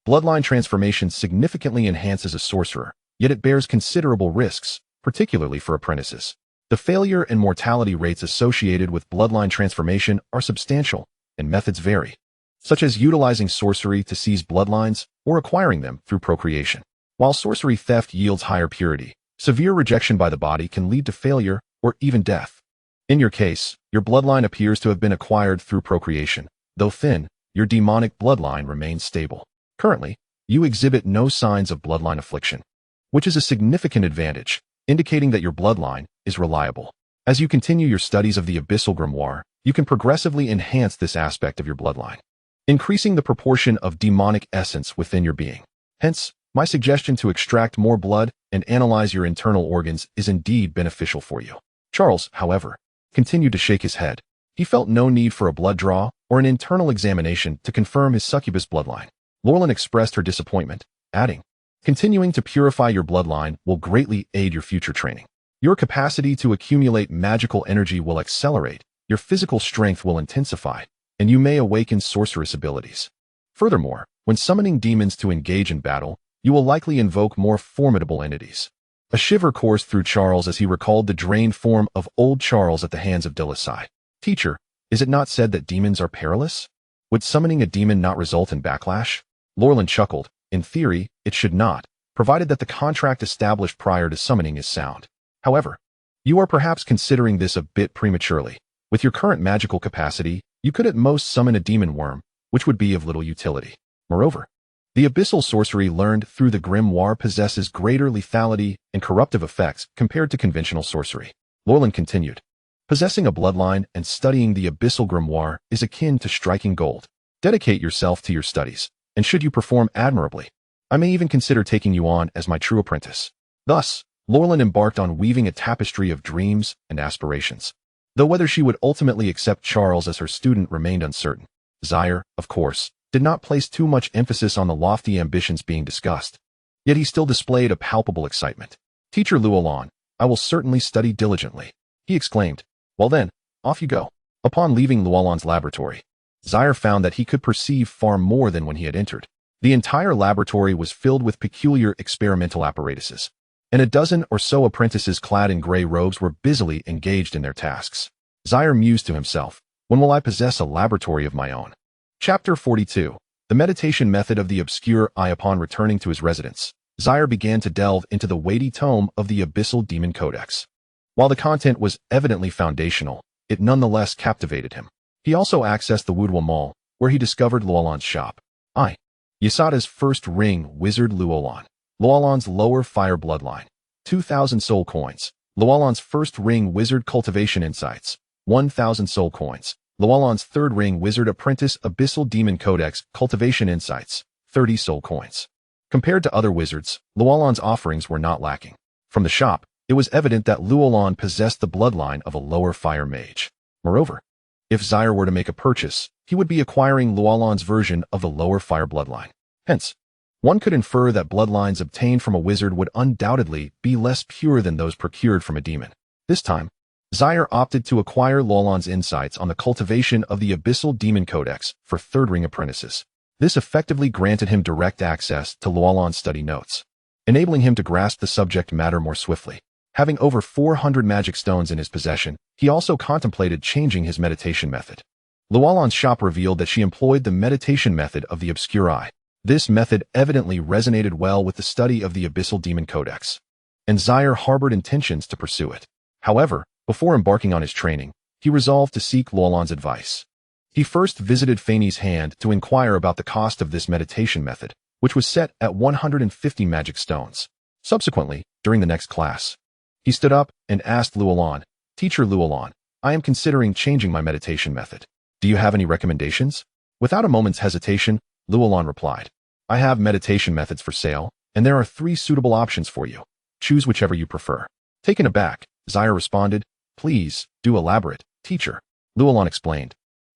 "Bloodline transformation significantly enhances a sorcerer, yet it bears considerable risks, particularly for apprentices. The failure and mortality rates associated with bloodline transformation are substantial, and methods vary, such as utilizing sorcery to seize bloodlines or acquiring them through procreation. While sorcery theft yields higher purity, severe rejection by the body can lead to failure or even death. In your case, your bloodline appears to have been acquired through procreation. Though thin, your demonic bloodline remains stable. Currently, you exhibit no signs of bloodline affliction, which is a significant advantage, indicating that your bloodline is reliable. As you continue your studies of the Abyssal Grimoire, you can progressively enhance this aspect of your bloodline, increasing the proportion of demonic essence within your being. Hence, my suggestion to extract more blood and analyze your internal organs is indeed beneficial for you." Charles, however, continued to shake his head. He felt no need for a blood draw or an internal examination to confirm his succubus bloodline. Lorland expressed her disappointment, adding, "Continuing to purify your bloodline will greatly aid your future training. Your capacity to accumulate magical energy will accelerate, your physical strength will intensify, and you may awaken sorceress abilities. Furthermore, when summoning demons to engage in battle, you will likely invoke more formidable entities." A shiver coursed through Charles as he recalled the drained form of old Charles at the hands of Delise. "Teacher, is it not said that demons are perilous? Would summoning a demon not result in backlash?" Lorland chuckled. "In theory, it should not, provided that the contract established prior to summoning is sound. However, you are perhaps considering this a bit prematurely. With your current magical capacity, you could at most summon a demon worm, which would be of little utility. Moreover, the abyssal sorcery learned through the grimoire possesses greater lethality and corruptive effects compared to conventional sorcery." Lorland continued, "Possessing a bloodline and studying the Abyssal Grimoire is akin to striking gold. Dedicate yourself to your studies, and should you perform admirably, I may even consider taking you on as my true apprentice." Thus, Lorland embarked on weaving a tapestry of dreams and aspirations. Though whether she would ultimately accept Charles as her student remained uncertain. Xia'er, of course, did not place too much emphasis on the lofty ambitions being discussed. Yet he still displayed a palpable excitement. "Teacher Luolan, I will certainly study diligently," he exclaimed. "Well then, off you go." Upon leaving Luolan's laboratory, Xia'er found that he could perceive far more than when he had entered. The entire laboratory was filled with peculiar experimental apparatuses, and a dozen or so apprentices clad in gray robes were busily engaged in their tasks. Xia'er mused to himself, when will I possess a laboratory of my own? Chapter 42. The meditation method of the obscure eye. Upon returning to his residence, Xia'er began to delve into the weighty tome of the Abyssal Demon Codex. While the content was evidently foundational, it nonetheless captivated him. He also accessed the WuDuoDuo Mall, where he discovered Luolan's shop. Xia'er's first ring wizard Luolan. Luolan's lower fire bloodline. 2,000 soul coins. Luolan's first ring wizard cultivation insights. 1,000 soul coins. Luolan's third ring wizard apprentice Abyssal Demon Codex cultivation insights. 30 soul coins. Compared to other wizards, Luolan's offerings were not lacking. From the shop, it was evident that Luolan possessed the bloodline of a lower fire mage. Moreover, if Xia'er were to make a purchase, he would be acquiring Luolan's version of the lower fire bloodline. Hence, one could infer that bloodlines obtained from a wizard would undoubtedly be less pure than those procured from a demon. This time, Xia'er opted to acquire Luolan's insights on the cultivation of the Abyssal Demon Codex for third-ring apprentices. This effectively granted him direct access to Luolan's study notes, enabling him to grasp the subject matter more swiftly. Having over 400 magic stones in his possession, he also contemplated changing his meditation method. Luolan's shop revealed that she employed the meditation method of the obscure eye. This method evidently resonated well with the study of the Abyssal Demon Codex, and Xia'er harbored intentions to pursue it. However, before embarking on his training, he resolved to seek Luolan's advice. He first visited Fanny's hand to inquire about the cost of this meditation method, which was set at 150 magic stones. Subsequently, during the next class, he stood up and asked Luolan, "Teacher Luolan, I am considering changing my meditation method. Do you have any recommendations?" Without a moment's hesitation, Luolan replied, "I have meditation methods for sale, and there are 3 suitable options for you. Choose whichever you prefer." Taken aback, Xia'er responded, "Please, do elaborate, teacher." Luolan explained,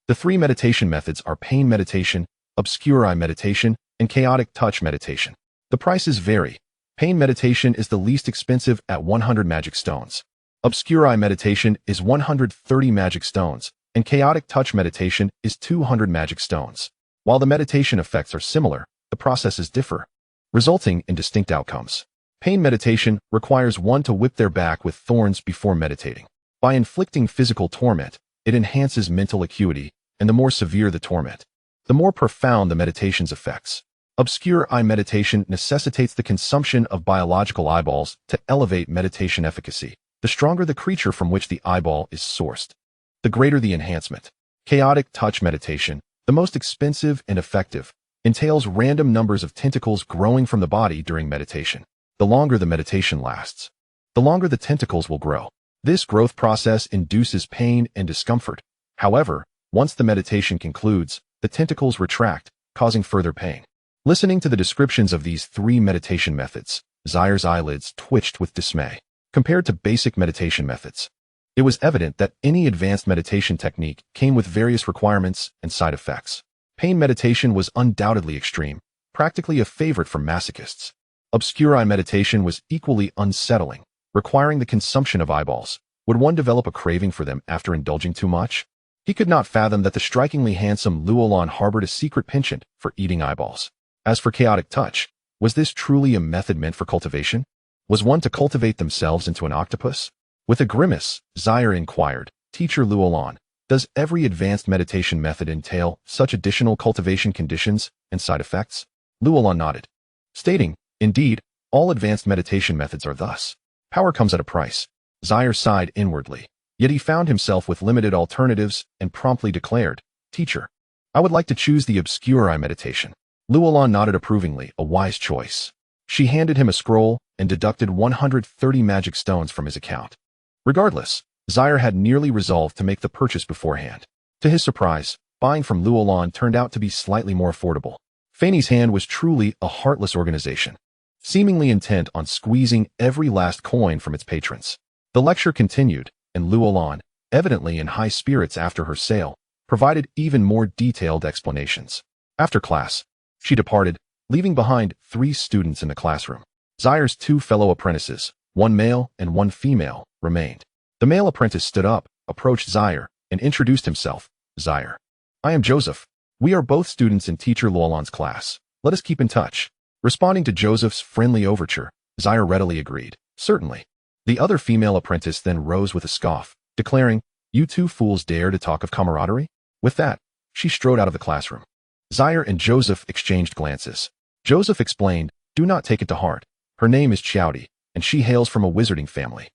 "The 3 meditation methods are pain meditation, obscure eye meditation, and chaotic touch meditation. The prices vary. Pain meditation is the least expensive at 100 magic stones. Obscure eye meditation is 130 magic stones, and chaotic touch meditation is 200 magic stones. While the meditation effects are similar, the processes differ, resulting in distinct outcomes. Pain meditation requires one to whip their back with thorns before meditating. By inflicting physical torment, it enhances mental acuity, and the more severe the torment, the more profound the meditation's effects. Obscure eye meditation necessitates the consumption of biological eyeballs to elevate meditation efficacy. The stronger the creature from which the eyeball is sourced, the greater the enhancement. Chaotic touch meditation, the most expensive and effective, entails random numbers of tentacles growing from the body during meditation. The longer the meditation lasts, the longer the tentacles will grow. This growth process induces pain and discomfort. However, once the meditation concludes, the tentacles retract, causing further pain. Listening to the descriptions of these 3 meditation methods, Xia'er's eyelids twitched with dismay. Compared to basic meditation methods, it was evident that any advanced meditation technique came with various requirements and side effects. Pain meditation was undoubtedly extreme, practically a favorite for masochists. Obscure eye meditation was equally unsettling, requiring the consumption of eyeballs. Would one develop a craving for them after indulging too much? He could not fathom that the strikingly handsome Luolan harbored a secret penchant for eating eyeballs. As for chaotic touch, was this truly a method meant for cultivation? Was one to cultivate themselves into an octopus? With a grimace, Xia'er inquired, "Teacher Luolan, does every advanced meditation method entail such additional cultivation conditions and side effects?" Luolan nodded, stating, "Indeed, all advanced meditation methods are thus. Power comes at a price." Xia'er sighed inwardly, yet he found himself with limited alternatives and promptly declared, "Teacher, I would like to choose the obscure eye meditation." Luolan nodded approvingly, a wise choice. She handed him a scroll and deducted 130 magic stones from his account. Regardless, Xia'er had nearly resolved to make the purchase beforehand. To his surprise, buying from Luolan turned out to be slightly more affordable. Fanny's hand was truly a heartless organization, seemingly intent on squeezing every last coin from its patrons. The lecture continued, and Luolan, evidently in high spirits after her sale, provided even more detailed explanations. After class, she departed, leaving behind 3 students in the classroom. Xia'er's 2 fellow apprentices, one male and one female, remained. The male apprentice stood up, approached Xia'er, and introduced himself. "Xia'er, I am Joseph. We are both students in Teacher Luolan's class." Let us keep in touch. Responding to Joseph's friendly overture, Xia'er readily agreed. Certainly. The other female apprentice then rose with a scoff, declaring, "You two fools dare to talk of camaraderie?" With that, she strode out of the classroom. Xia'er and Joseph exchanged glances. Joseph explained, "Do not take it to heart. Her name is Xia'er, and she hails from a wizarding family.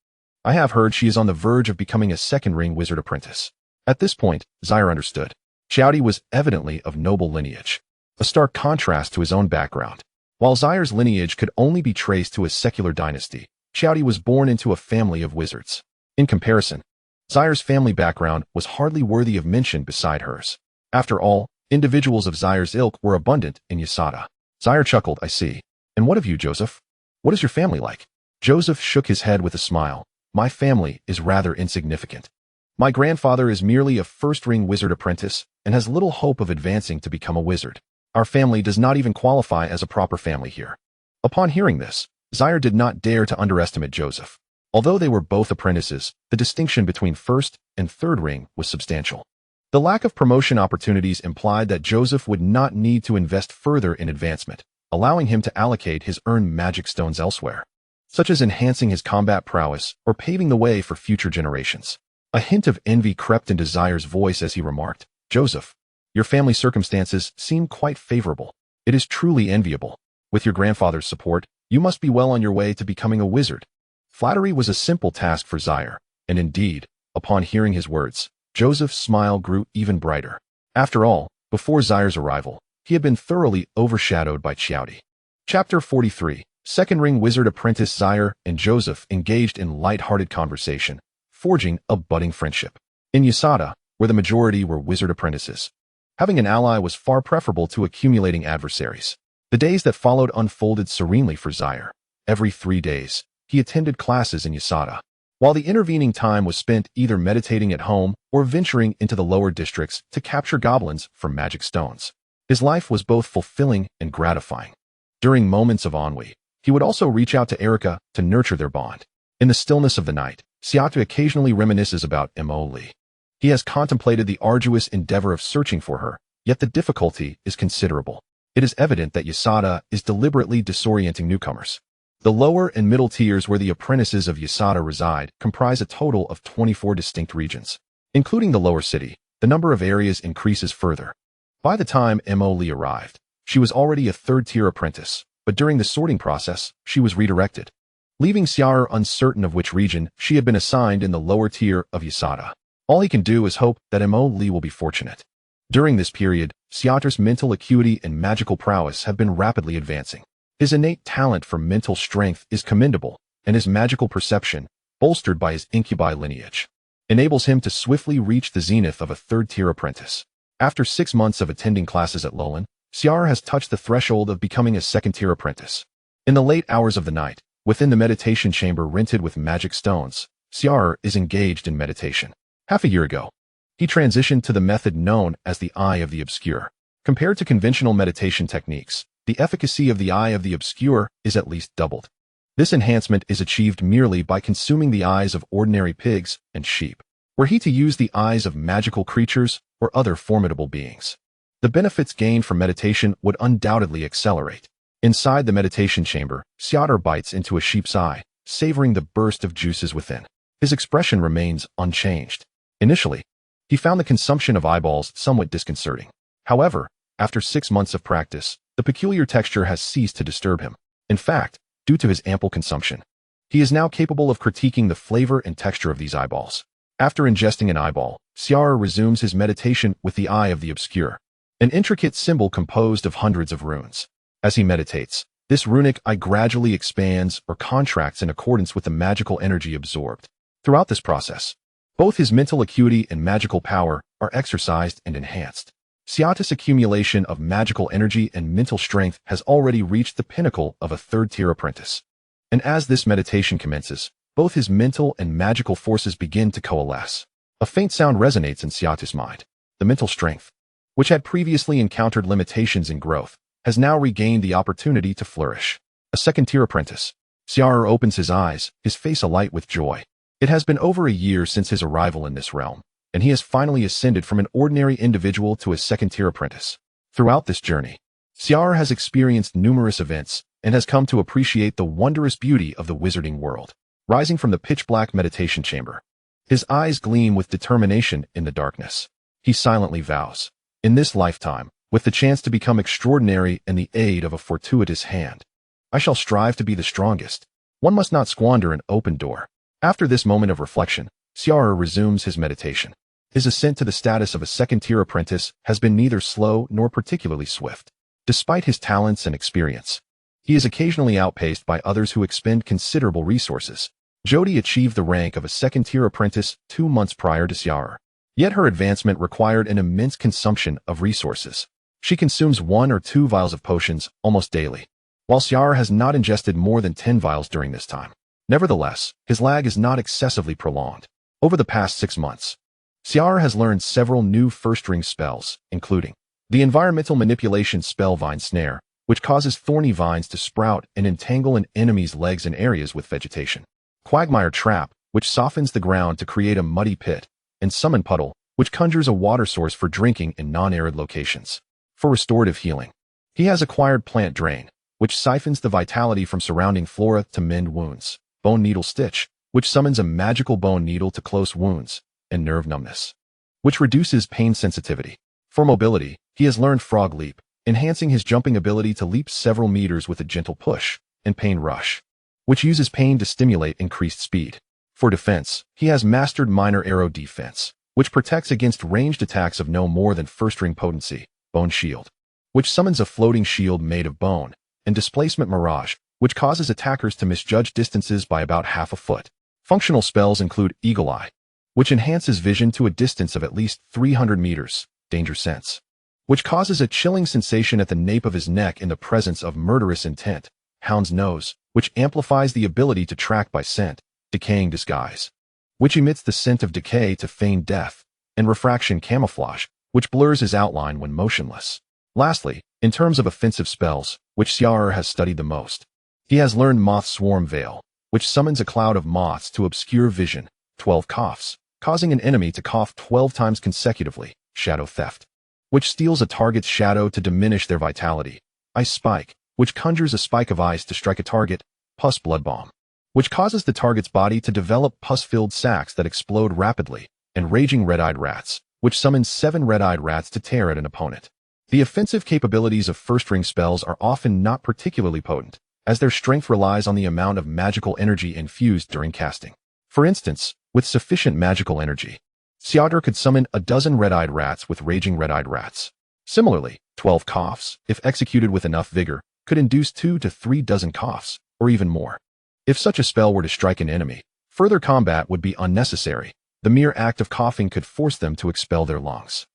I have heard she is on the verge of becoming a second-ring wizard apprentice." At this point, Xia'er understood. Xia'er was evidently of noble lineage, a stark contrast to his own background. While Xia'er's lineage could only be traced to a secular dynasty, Xia'er was born into a family of wizards. In comparison, Xia'er's family background was hardly worthy of mention beside hers. After all, individuals of Xia'er's ilk were abundant in Xia'er. Xia'er chuckled, "I see. And what of you, Joseph? What is your family like?" Joseph shook his head with a smile. "My family is rather insignificant. My grandfather is merely a first-ring wizard apprentice and has little hope of advancing to become a wizard. Our family does not even qualify as a proper family here." Upon hearing this, Xia'er did not dare to underestimate Joseph. Although they were both apprentices, the distinction between first and third ring was substantial. The lack of promotion opportunities implied that Joseph would not need to invest further in advancement, allowing him to allocate his earned magic stones elsewhere, such as enhancing his combat prowess or paving the way for future generations. A hint of envy crept into Xia'er's voice as he remarked, "Joseph, your family circumstances seem quite favorable. It is truly enviable. With your grandfather's support, you must be well on your way to becoming a wizard." Flattery was a simple task for Xia'er, and indeed, upon hearing his words, Joseph's smile grew even brighter. After all, before Xia'er's arrival, he had been thoroughly overshadowed by Xia'er. Chapter 43. Second-ring wizard apprentice Xia'er and Joseph engaged in light-hearted conversation, forging a budding friendship. In Xia'er, where the majority were wizard apprentices, having an ally was far preferable to accumulating adversaries. The days that followed unfolded serenely for Xia'er. Every 3 days, he attended classes in Xia'er, while the intervening time was spent either meditating at home or venturing into the lower districts to capture goblins for magic stones. His life was both fulfilling and gratifying. During moments of ennui, he would also reach out to Erica to nurture their bond. In the stillness of the night, Xia'er occasionally reminisces about Li. He has contemplated the arduous endeavor of searching for her, yet the difficulty is considerable. It is evident that Xia'er is deliberately disorienting newcomers. The lower and middle tiers where the apprentices of Xia'er reside comprise a total of 24 distinct regions. Including the lower city, the number of areas increases further. By the time Li arrived, she was already a third-tier apprentice, but during the sorting process, she was redirected, leaving Xia'er uncertain of which region she had been assigned in the lower tier of Xia'er. All he can do is hope that Li will be fortunate. During this period, Xia'er's mental acuity and magical prowess have been rapidly advancing. His innate talent for mental strength is commendable, and his magical perception, bolstered by his incubi lineage, enables him to swiftly reach the zenith of a third-tier apprentice. After 6 months of attending classes at Lowland, Xia'er has touched the threshold of becoming a second-tier apprentice. In the late hours of the night, within the meditation chamber rented with magic stones, Xia'er is engaged in meditation. Half a year ago, he transitioned to the method known as the Eye of the Obscure. Compared to conventional meditation techniques, the efficacy of the Eye of the Obscure is at least doubled. This enhancement is achieved merely by consuming the eyes of ordinary pigs and sheep. Were he to use the eyes of magical creatures or other formidable beings, the benefits gained from meditation would undoubtedly accelerate. Inside the meditation chamber, Xia'er bites into a sheep's eye, savoring the burst of juices within. His expression remains unchanged. Initially, he found the consumption of eyeballs somewhat disconcerting. However, after 6 months of practice, the peculiar texture has ceased to disturb him. In fact, due to his ample consumption, he is now capable of critiquing the flavor and texture of these eyeballs. After ingesting an eyeball, Xia'er resumes his meditation with the Eye of the Obscure, an intricate symbol composed of hundreds of runes. As he meditates, this runic eye gradually expands or contracts in accordance with the magical energy absorbed. Throughout this process, both his mental acuity and magical power are exercised and enhanced. Xia'er's accumulation of magical energy and mental strength has already reached the pinnacle of a third-tier apprentice. And as this meditation commences, both his mental and magical forces begin to coalesce. A faint sound resonates in Xia'er's mind. The mental strength, which had previously encountered limitations in growth, has now regained the opportunity to flourish. A second-tier apprentice. Xia'er opens his eyes, his face alight with joy. It has been over a year since his arrival in this realm, and he has finally ascended from an ordinary individual to a second-tier apprentice. Throughout this journey, Xia'er has experienced numerous events and has come to appreciate the wondrous beauty of the wizarding world. Rising from the pitch-black meditation chamber, his eyes gleam with determination in the darkness. He silently vows, in this lifetime, with the chance to become extraordinary and the aid of a fortuitous hand, I shall strive to be the strongest. One must not squander an open door. After this moment of reflection, Xia'er resumes his meditation. His ascent to the status of a second-tier apprentice has been neither slow nor particularly swift. Despite his talents and experience, he is occasionally outpaced by others who expend considerable resources. Jodi achieved the rank of a second-tier apprentice 2 months prior to Xia'er. Yet her advancement required an immense consumption of resources. She consumes 1 or 2 vials of potions almost daily, while Xia'er has not ingested more than 10 vials during this time. Nevertheless, his lag is not excessively prolonged. Over the past 6 months, Xia'er has learned several new first-ring spells, including the environmental manipulation spell Vine Snare, which causes thorny vines to sprout and entangle an enemy's legs and areas with vegetation. Quagmire Trap, which softens the ground to create a muddy pit, and Summon Puddle, which conjures a water source for drinking in non-arid locations. For restorative healing, he has acquired Plant Drain, which siphons the vitality from surrounding flora to mend wounds. Bone Needle Stitch, which summons a magical bone needle to close wounds, and Nerve Numbness, which reduces pain sensitivity. For mobility, he has learned Frog Leap, enhancing his jumping ability to leap several meters with a gentle push, and Pain Rush, which uses pain to stimulate increased speed. For defense, he has mastered Minor Arrow Defense, which protects against ranged attacks of no more than first-ring potency. Bone Shield, which summons a floating shield made of bone, and Displacement Mirage, which causes attackers to misjudge distances by about half a foot. Functional spells include Eagle Eye, which enhances vision to a distance of at least 300 meters, Danger Sense, which causes a chilling sensation at the nape of his neck in the presence of murderous intent. Hound's Nose, which amplifies the ability to track by scent. Decaying Disguise, which emits the scent of decay to feign death, and Refraction Camouflage, which blurs his outline when motionless. Lastly, in terms of offensive spells, which Xia'er has studied the most, he has learned Moth Swarm Veil, which summons a cloud of moths to obscure vision. 12 Coughs, causing an enemy to cough 12 times consecutively. Shadow Theft, which steals a target's shadow to diminish their vitality. Ice Spike, which conjures a spike of ice to strike a target. Pus Blood Bomb, which causes the target's body to develop pus-filled sacs that explode rapidly. And Raging Red-Eyed Rats, which summons 7 red-eyed rats to tear at an opponent. The offensive capabilities of first-ring spells are often not particularly potent, as their strength relies on the amount of magical energy infused during casting. For instance, with sufficient magical energy, Xia'er could summon a dozen red-eyed rats with Raging Red-Eyed Rats. Similarly, 12 Coughs, if executed with enough vigor, could induce 2 to 3 dozen coughs, or even more. If such a spell were to strike an enemy, further combat would be unnecessary. The mere act of coughing could force them to expel their lungs.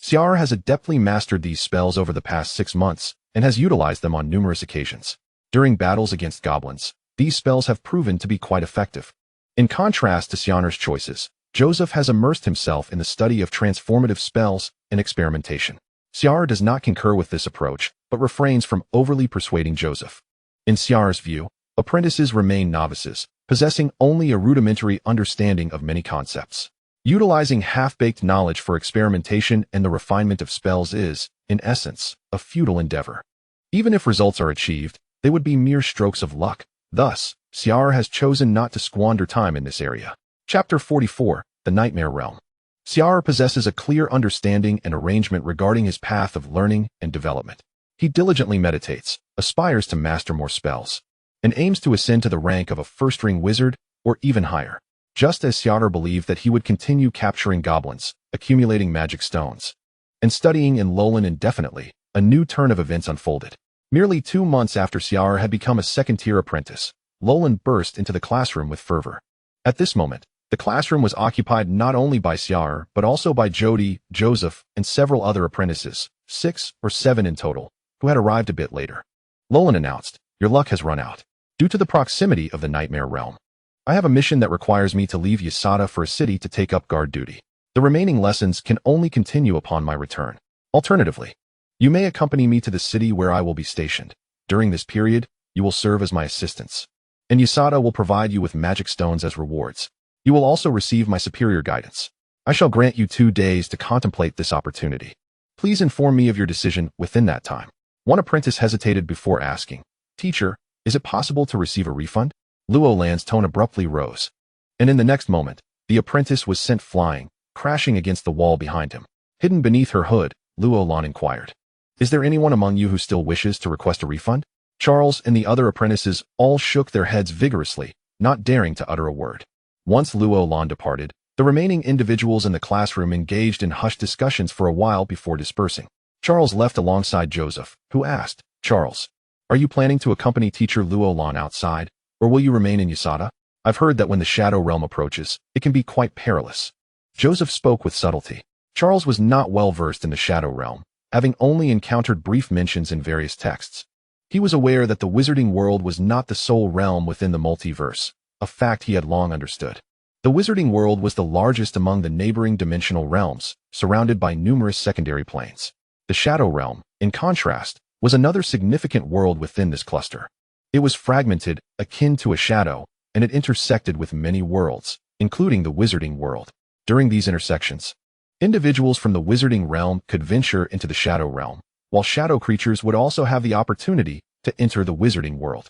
Xia'er has adeptly mastered these spells over the past 6 months and has utilized them on numerous occasions. During battles against goblins, these spells have proven to be quite effective. In contrast to Xia'er's choices, Joseph has immersed himself in the study of transformative spells and experimentation. Xia'er does not concur with this approach, but refrains from overly persuading Joseph. In Xia'er's view, apprentices remain novices, possessing only a rudimentary understanding of many concepts. Utilizing half-baked knowledge for experimentation and the refinement of spells is, in essence, a futile endeavor. Even if results are achieved, they would be mere strokes of luck. Thus, Xia'er has chosen not to squander time in this area. Chapter 44, The Nightmare Realm. Xia'er possesses a clear understanding and arrangement regarding his path of learning and development. He diligently meditates, aspires to master more spells, and aims to ascend to the rank of a first-ring wizard or even higher. Just as Xia'er believed that he would continue capturing goblins, accumulating magic stones, and studying in Lolan indefinitely, a new turn of events unfolded. Merely 2 months after Xia'er had become a second-tier apprentice, Lolan burst into the classroom with fervor. At this moment, the classroom was occupied not only by Xia'er but also by Jodi, Joseph, and several other apprentices, 6 or 7 in total, who had arrived a bit later. Lolan announced, "Your luck has run out. Due to the proximity of the Nightmare Realm, I have a mission that requires me to leave Xia'er for a city to take up guard duty. The remaining lessons can only continue upon my return. Alternatively, you may accompany me to the city where I will be stationed. During this period, you will serve as my assistants, and Xia'er will provide you with magic stones as rewards. You will also receive my superior guidance. I shall grant you 2 days to contemplate this opportunity. Please inform me of your decision within that time." One apprentice hesitated before asking, "Teacher, is it possible to receive a refund?" Luo Lan's tone abruptly rose, and in the next moment, the apprentice was sent flying, crashing against the wall behind him. Hidden beneath her hood, Luo Lan inquired, "Is there anyone among you who still wishes to request a refund?" Charles and the other apprentices all shook their heads vigorously, not daring to utter a word. Once Luo Lan departed, the remaining individuals in the classroom engaged in hushed discussions for a while before dispersing. Charles left alongside Joseph, who asked, "Charles, are you planning to accompany teacher Luo Lan outside, or will you remain in Xia'er? I've heard that when the Shadow Realm approaches, it can be quite perilous." Joseph spoke with subtlety. Charles was not well versed in the Shadow Realm, having only encountered brief mentions in various texts. He was aware that the wizarding world was not the sole realm within the multiverse, a fact he had long understood. The wizarding world was the largest among the neighboring dimensional realms, surrounded by numerous secondary planes. The Shadow Realm, in contrast, was another significant world within this cluster. It was fragmented, akin to a shadow, and it intersected with many worlds, including the wizarding world. During these intersections, individuals from the wizarding realm could venture into the Shadow Realm, while shadow creatures would also have the opportunity to enter the wizarding world.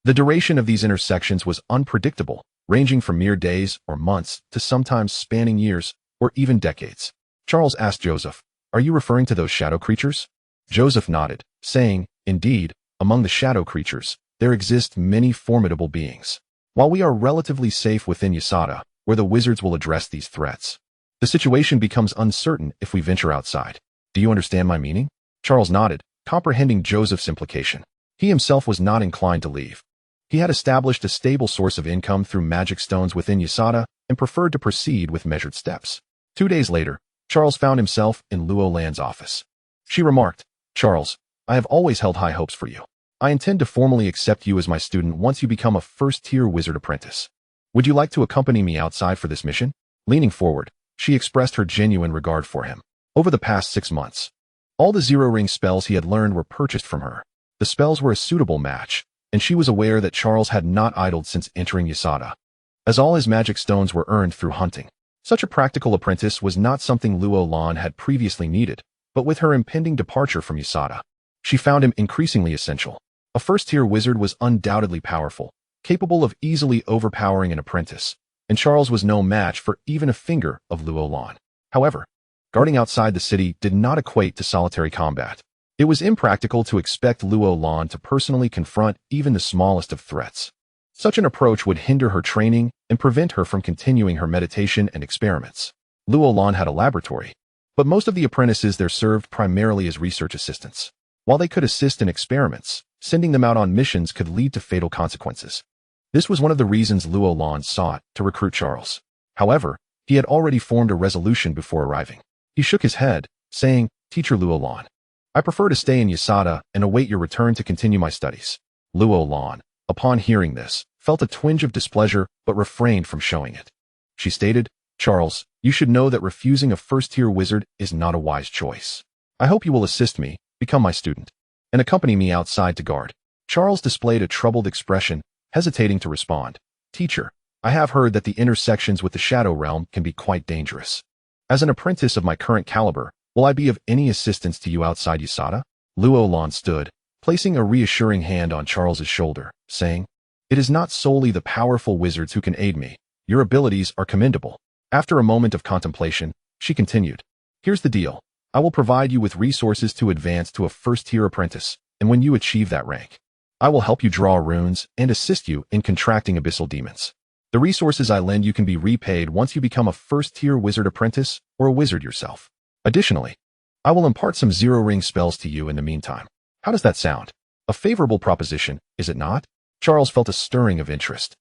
The duration of these intersections was unpredictable, ranging from mere days or months to sometimes spanning years or even decades. Charles asked Joseph, "Are you referring to those shadow creatures?" Joseph nodded, saying, "Indeed, among the shadow creatures, there exist many formidable beings. While we are relatively safe within Xia'er, where the wizards will address these threats, the situation becomes uncertain if we venture outside. Do you understand my meaning?" Charles nodded, comprehending Joseph's implication. He himself was not inclined to leave. He had established a stable source of income through magic stones within Xia'er and preferred to proceed with measured steps. 2 days later, Charles found himself in Luo Lan's office. She remarked, "Charles, I have always held high hopes for you. I intend to formally accept you as my student once you become a first-tier wizard apprentice. Would you like to accompany me outside for this mission?" Leaning forward, she expressed her genuine regard for him. Over the past 6 months, all the zero-ring spells he had learned were purchased from her. The spells were a suitable match, and she was aware that Charles had not idled since entering Xia'er, as all his magic stones were earned through hunting. Such a practical apprentice was not something Luo Lan had previously needed, but with her impending departure from Xia'er, she found him increasingly essential. A first-tier wizard was undoubtedly powerful, capable of easily overpowering an apprentice, and Charles was no match for even a finger of Luo Lan. However, guarding outside the city did not equate to solitary combat. It was impractical to expect Luo Lan to personally confront even the smallest of threats. Such an approach would hinder her training and prevent her from continuing her meditation and experiments. Luo Lan had a laboratory, but most of the apprentices there served primarily as research assistants. While they could assist in experiments, sending them out on missions could lead to fatal consequences. This was one of the reasons Luo Lan sought to recruit Charles. However, he had already formed a resolution before arriving. He shook his head, saying, "Teacher Luo Lan, I prefer to stay in Xia'er and await your return to continue my studies." Luo Lan, upon hearing this, felt a twinge of displeasure but refrained from showing it. She stated, "Charles, you should know that refusing a first-tier wizard is not a wise choice. I hope you will assist me, become my student, and accompany me outside to guard." Charles displayed a troubled expression, hesitating to respond. "Teacher, I have heard that the intersections with the Shadow Realm can be quite dangerous. As an apprentice of my current caliber, will I be of any assistance to you outside Xia'er?" Luo Lan stood, placing a reassuring hand on Charles's shoulder, saying, "It is not solely the powerful wizards who can aid me. Your abilities are commendable." After a moment of contemplation, she continued, "Here's the deal. I will provide you with resources to advance to a first-tier apprentice, and when you achieve that rank, I will help you draw runes and assist you in contracting abyssal demons. The resources I lend you can be repaid once you become a first-tier wizard apprentice or a wizard yourself. Additionally, I will impart some zero-ring spells to you in the meantime. How does that sound? A favorable proposition, is it not?" Charles felt a stirring of interest.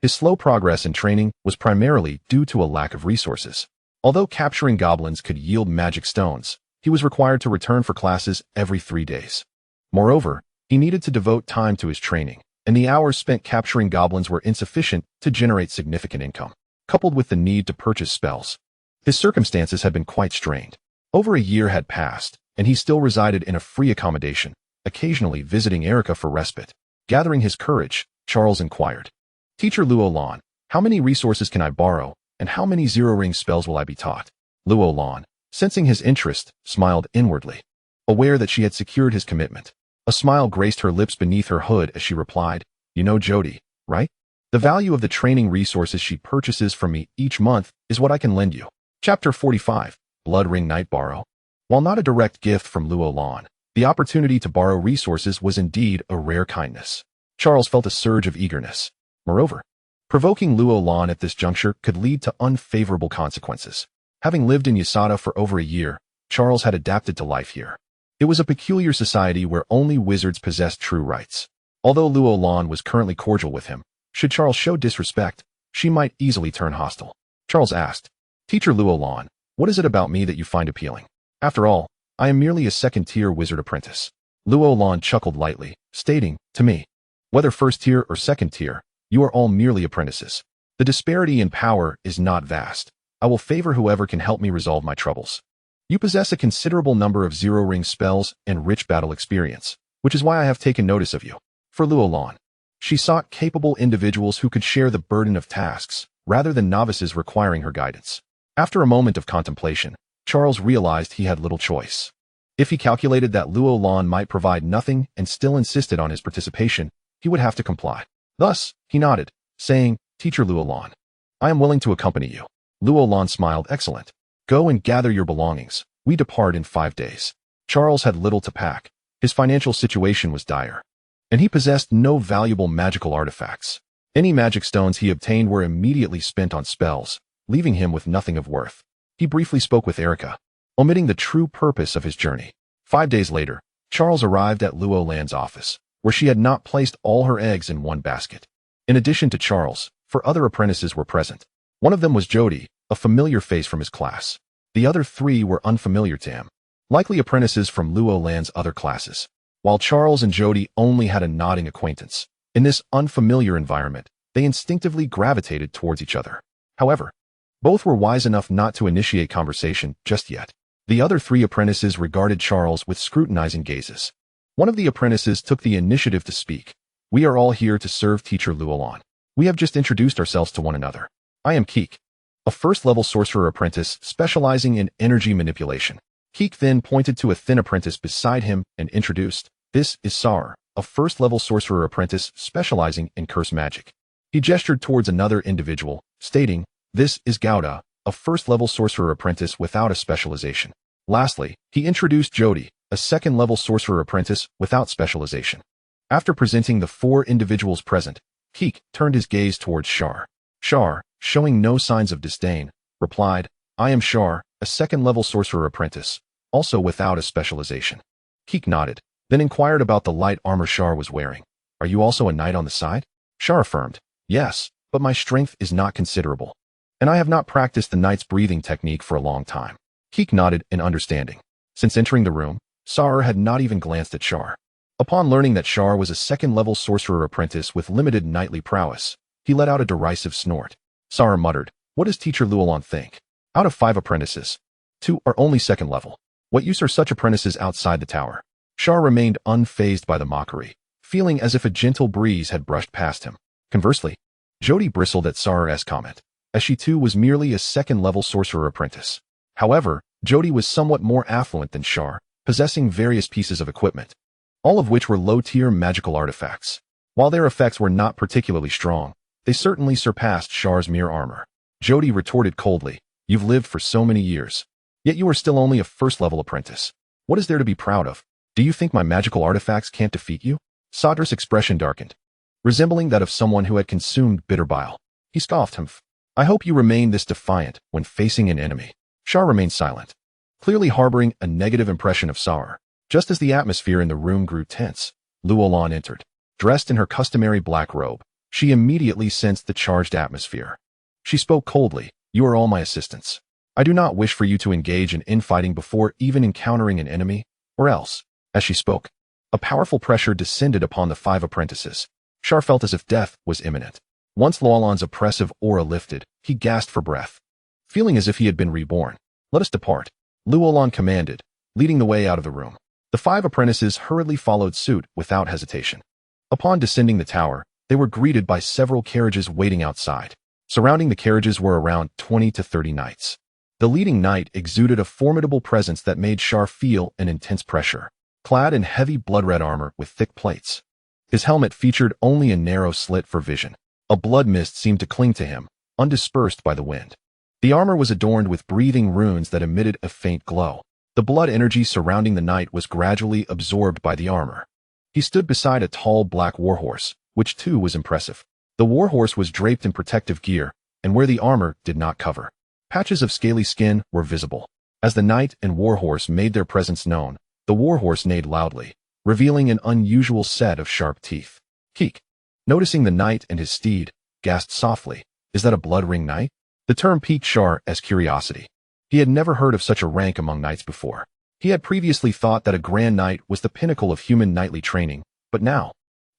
His slow progress in training was primarily due to a lack of resources. Although capturing goblins could yield magic stones, he was required to return for classes every 3 days. Moreover, he needed to devote time to his training, and the hours spent capturing goblins were insufficient to generate significant income. Coupled with the need to purchase spells, his circumstances had been quite strained. Over a year had passed, and he still resided in a free accommodation, occasionally visiting Erica for respite. Gathering his courage, Charles inquired, "Teacher Luo Lan, how many resources can I borrow, and how many zero-ring spells will I be taught?" Luo Lan, sensing his interest, smiled inwardly, aware that she had secured his commitment. A smile graced her lips beneath her hood as she replied, "You know Jody, right? The value of the training resources she purchases from me each month is what I can lend you." Chapter 45, Blood Ring Night Borrow. While not a direct gift from WuDuoDuo, the opportunity to borrow resources was indeed a rare kindness. Charles felt a surge of eagerness. Moreover, provoking WuDuoDuo at this juncture could lead to unfavorable consequences. Having lived in Xia'er for over a year, Charles had adapted to life here. It was a peculiar society where only wizards possessed true rights. Although WuDuoDuo was currently cordial with him, should Charles show disrespect, she might easily turn hostile. Charles asked, "Teacher WuDuoDuo, what is it about me that you find appealing? After all, I am merely a second-tier wizard apprentice." WuDuoDuo chuckled lightly, stating, "To me, whether first-tier or second-tier, you are all merely apprentices. The disparity in power is not vast. I will favor whoever can help me resolve my troubles. You possess a considerable number of zero-ring spells and rich battle experience, which is why I have taken notice of you." For WuDuoDuo, she sought capable individuals who could share the burden of tasks, rather than novices requiring her guidance. After a moment of contemplation, Charles realized he had little choice. If he calculated that WuDuoDuo might provide nothing and still insisted on his participation, he would have to comply. Thus, he nodded, saying, "Teacher WuDuoDuo, I am willing to accompany you." WuDuoDuo smiled. "Excellent. Go and gather your belongings. We depart in 5 days." Charles had little to pack. His financial situation was dire, and he possessed no valuable magical artifacts. Any magic stones he obtained were immediately spent on spells, leaving him with nothing of worth. He briefly spoke with Erica, omitting the true purpose of his journey. 5 days later, Charles arrived at WuDuoDuo's office, where she had not placed all her eggs in one basket. In addition to Charles, 4 other apprentices were present. One of them was Jody, a familiar face from his class. The other 3 were unfamiliar to him, likely apprentices from WuDuoDuo's other classes. While Charles and Jody only had a nodding acquaintance, in this unfamiliar environment, they instinctively gravitated towards each other. However, both were wise enough not to initiate conversation just yet. The other 3 apprentices regarded Charles with scrutinizing gazes. One of the apprentices took the initiative to speak. "We are all here to serve Teacher WuDuoDuo. We have just introduced ourselves to one another. I am Keek, a first-level sorcerer apprentice specializing in energy manipulation." Keek then pointed to a thin apprentice beside him and introduced, "This is Xia'er, a first-level sorcerer apprentice specializing in curse magic." He gestured towards another individual, stating, "This is Gouda, a first-level sorcerer apprentice without a specialization." Lastly, he introduced Jody, a second-level sorcerer apprentice without specialization. After presenting the 4 individuals present, Keek turned his gaze towards Xia'er. Xia'er, showing no signs of disdain, replied, "I am Xia'er, a second-level sorcerer apprentice, also without a specialization." Keek nodded, then inquired about the light armor Xia'er was wearing. "Are you also a knight on the side?" Xia'er affirmed, "Yes, but my strength is not considerable, and I have not practiced the knight's breathing technique for a long time." Keek nodded in understanding. Since entering the room, Xia'er had not even glanced at Xia'er. Upon learning that Xia'er was a second-level sorcerer apprentice with limited knightly prowess, he let out a derisive snort. Xia'er muttered, "What does Teacher WuDuoDuo think? Out of 5 apprentices, 2 are only second level. What use are such apprentices outside the tower?" Xia'er remained unfazed by the mockery, feeling as if a gentle breeze had brushed past him. Conversely, Jody bristled at Xia'er's comment, as she too was merely a second-level sorcerer apprentice. However, Jody was somewhat more affluent than Xia'er, possessing various pieces of equipment, all of which were low-tier magical artifacts. While their effects were not particularly strong, they certainly surpassed Xia'er's mere armor. Jody retorted coldly, "You've lived for so many years, yet you are still only a first-level apprentice. What is there to be proud of? Do you think my magical artifacts can't defeat you?" Xia'er's expression darkened, resembling that of someone who had consumed bitter bile. He scoffed, "Humph. I hope you remain this defiant when facing an enemy." Xia'er remained silent, clearly harboring a negative impression of Xia'er. Just as the atmosphere in the room grew tense, WuDuoDuo entered. Dressed in her customary black robe, she immediately sensed the charged atmosphere. She spoke coldly, "You are all my assistants. I do not wish for you to engage in infighting before even encountering an enemy, or else." As she spoke, a powerful pressure descended upon the 5 apprentices. Xia'er felt as if death was imminent. Once WuDuoDuo's oppressive aura lifted, he gasped for breath, feeling as if he had been reborn. "Let us depart," WuDuoDuo commanded, leading the way out of the room. The 5 apprentices hurriedly followed suit without hesitation. Upon descending the tower, they were greeted by several carriages waiting outside. Surrounding the carriages were around 20 to 30 knights. The leading knight exuded a formidable presence that made Xia'er feel an intense pressure. clad in heavy blood-red armor with thick plates. His helmet featured only a narrow slit for vision. A blood mist seemed to cling to him, undispersed by the wind. The armor was adorned with breathing runes that emitted a faint glow. The blood energy surrounding the knight was gradually absorbed by the armor. He stood beside a tall black warhorse, which too was impressive. The warhorse was draped in protective gear, and where the armor did not cover, patches of scaly skin were visible. As the knight and warhorse made their presence known, the warhorse neighed loudly, revealing an unusual set of sharp teeth. Keek, noticing the knight and his steed, gasped softly, "Is that a blood ring knight?" The term piqued Xia'er's curiosity. He had never heard of such a rank among knights before. He had previously thought that a Grand Knight was the pinnacle of human knightly training, but now,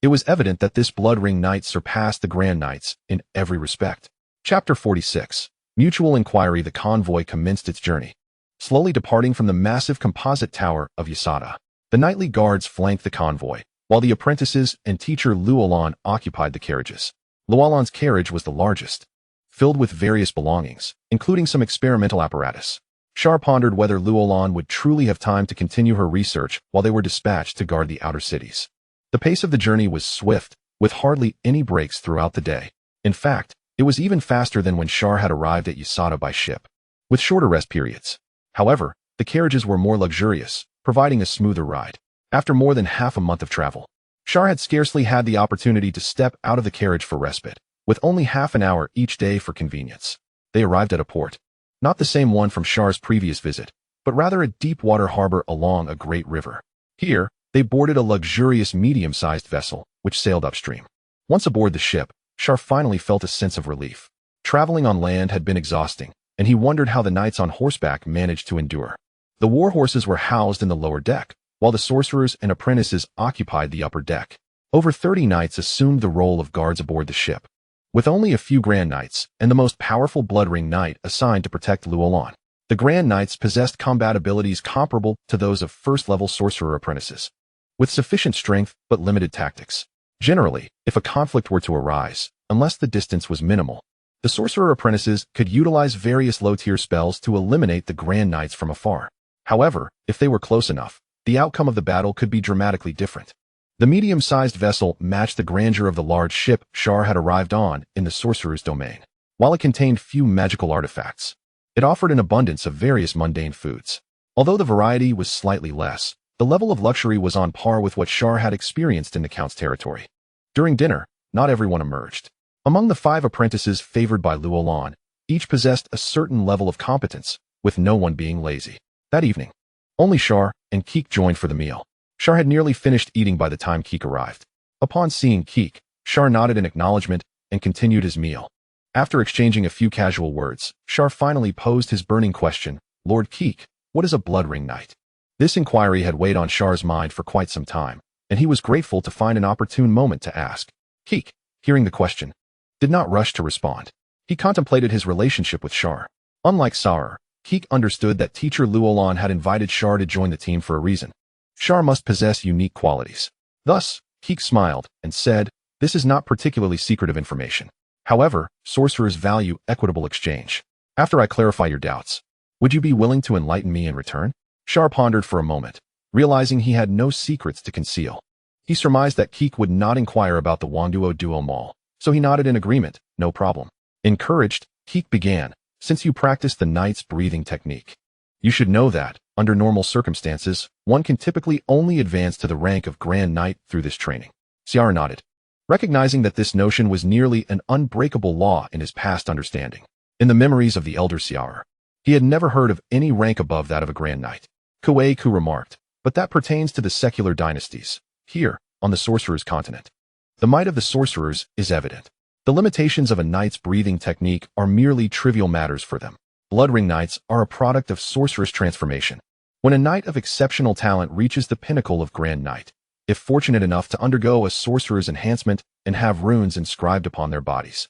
it was evident that this blood ring knight surpassed the Grand Knights in every respect. Chapter 46. Mutual Inquiry. The convoy commenced its journey, slowly departing from the massive composite tower of Xia'er. The knightly guards flanked the convoy, while the apprentices and teacher Luolan occupied the carriages. Luolan's carriage was the largest, filled with various belongings, including some experimental apparatus. Xia'er pondered whether Luolan would truly have time to continue her research while they were dispatched to guard the outer cities. The pace of the journey was swift, with hardly any breaks throughout the day. In fact, it was even faster than when Xia'er had arrived at Xia'er by ship, with shorter rest periods. However, the carriages were more luxurious, providing a smoother ride. After more than half a month of travel, Xia'er had scarcely had the opportunity to step out of the carriage for respite, with only half an hour each day for convenience. They arrived at a port, not the same one from Xia'er's previous visit, but rather a deep-water harbor along a great river. Here, they boarded a luxurious medium-sized vessel, which sailed upstream. Once aboard the ship, Xia'er finally felt a sense of relief. Traveling on land had been exhausting, and he wondered how the knights on horseback managed to endure. The war horses were housed in the lower deck, while the sorcerers and apprentices occupied the upper deck. Over 30 knights assumed the role of guards aboard the ship, with only a few Grand Knights and the most powerful Blood Ring Knight assigned to protect Luolan. The Grand Knights possessed combat abilities comparable to those of first-level sorcerer apprentices, with sufficient strength but limited tactics. Generally, if a conflict were to arise, unless the distance was minimal, the sorcerer apprentices could utilize various low-tier spells to eliminate the Grand Knights from afar. However, if they were close enough, the outcome of the battle could be dramatically different. The medium-sized vessel matched the grandeur of the large ship Xia'er had arrived on in the sorcerer's domain. While it contained few magical artifacts, it offered an abundance of various mundane foods. Although the variety was slightly less, the level of luxury was on par with what Xia'er had experienced in the Count's territory. During dinner, not everyone emerged. Among the 5 apprentices favored by Luolan, each possessed a certain level of competence, with no one being lazy. That evening, only Xia'er and Keek joined for the meal. Xia'er had nearly finished eating by the time Keek arrived. Upon seeing Keek, Xia'er nodded in acknowledgement and continued his meal. After exchanging a few casual words, Xia'er finally posed his burning question, "Lord Keek, what is a Blood Ring Knight?" This inquiry had weighed on Xia'er's mind for quite some time, and he was grateful to find an opportune moment to ask. Keek, hearing the question, did not rush to respond. He contemplated his relationship with Xia'er. Unlike Xia'er, Keek understood that teacher Luolan had invited Xia'er to join the team for a reason. Xia'er must possess unique qualities. Thus, Keek smiled and said, "This is not particularly secretive information. However, sorcerers value equitable exchange. After I clarify your doubts, would you be willing to enlighten me in return?" Xia'er pondered for a moment, realizing he had no secrets to conceal. He surmised that Keek would not inquire about the WuDuoDuo Mall, so he nodded in agreement, "No problem." Encouraged, Keek began, "Since you practice the knight's breathing technique, you should know that, under normal circumstances, one can typically only advance to the rank of Grand Knight through this training." Xia'er nodded, recognizing that this notion was nearly an unbreakable law in his past understanding. In the memories of the elder Xia'er, he had never heard of any rank above that of a Grand Knight. Ku remarked, "But that pertains to the secular dynasties. Here, on the sorcerer's continent, the might of the sorcerers is evident. The limitations of a knight's breathing technique are merely trivial matters for them. Blood Ring Knights are a product of sorceress transformation. When a knight of exceptional talent reaches the pinnacle of Grand Knight, if fortunate enough to undergo a sorcerer's enhancement and have runes inscribed upon their bodies,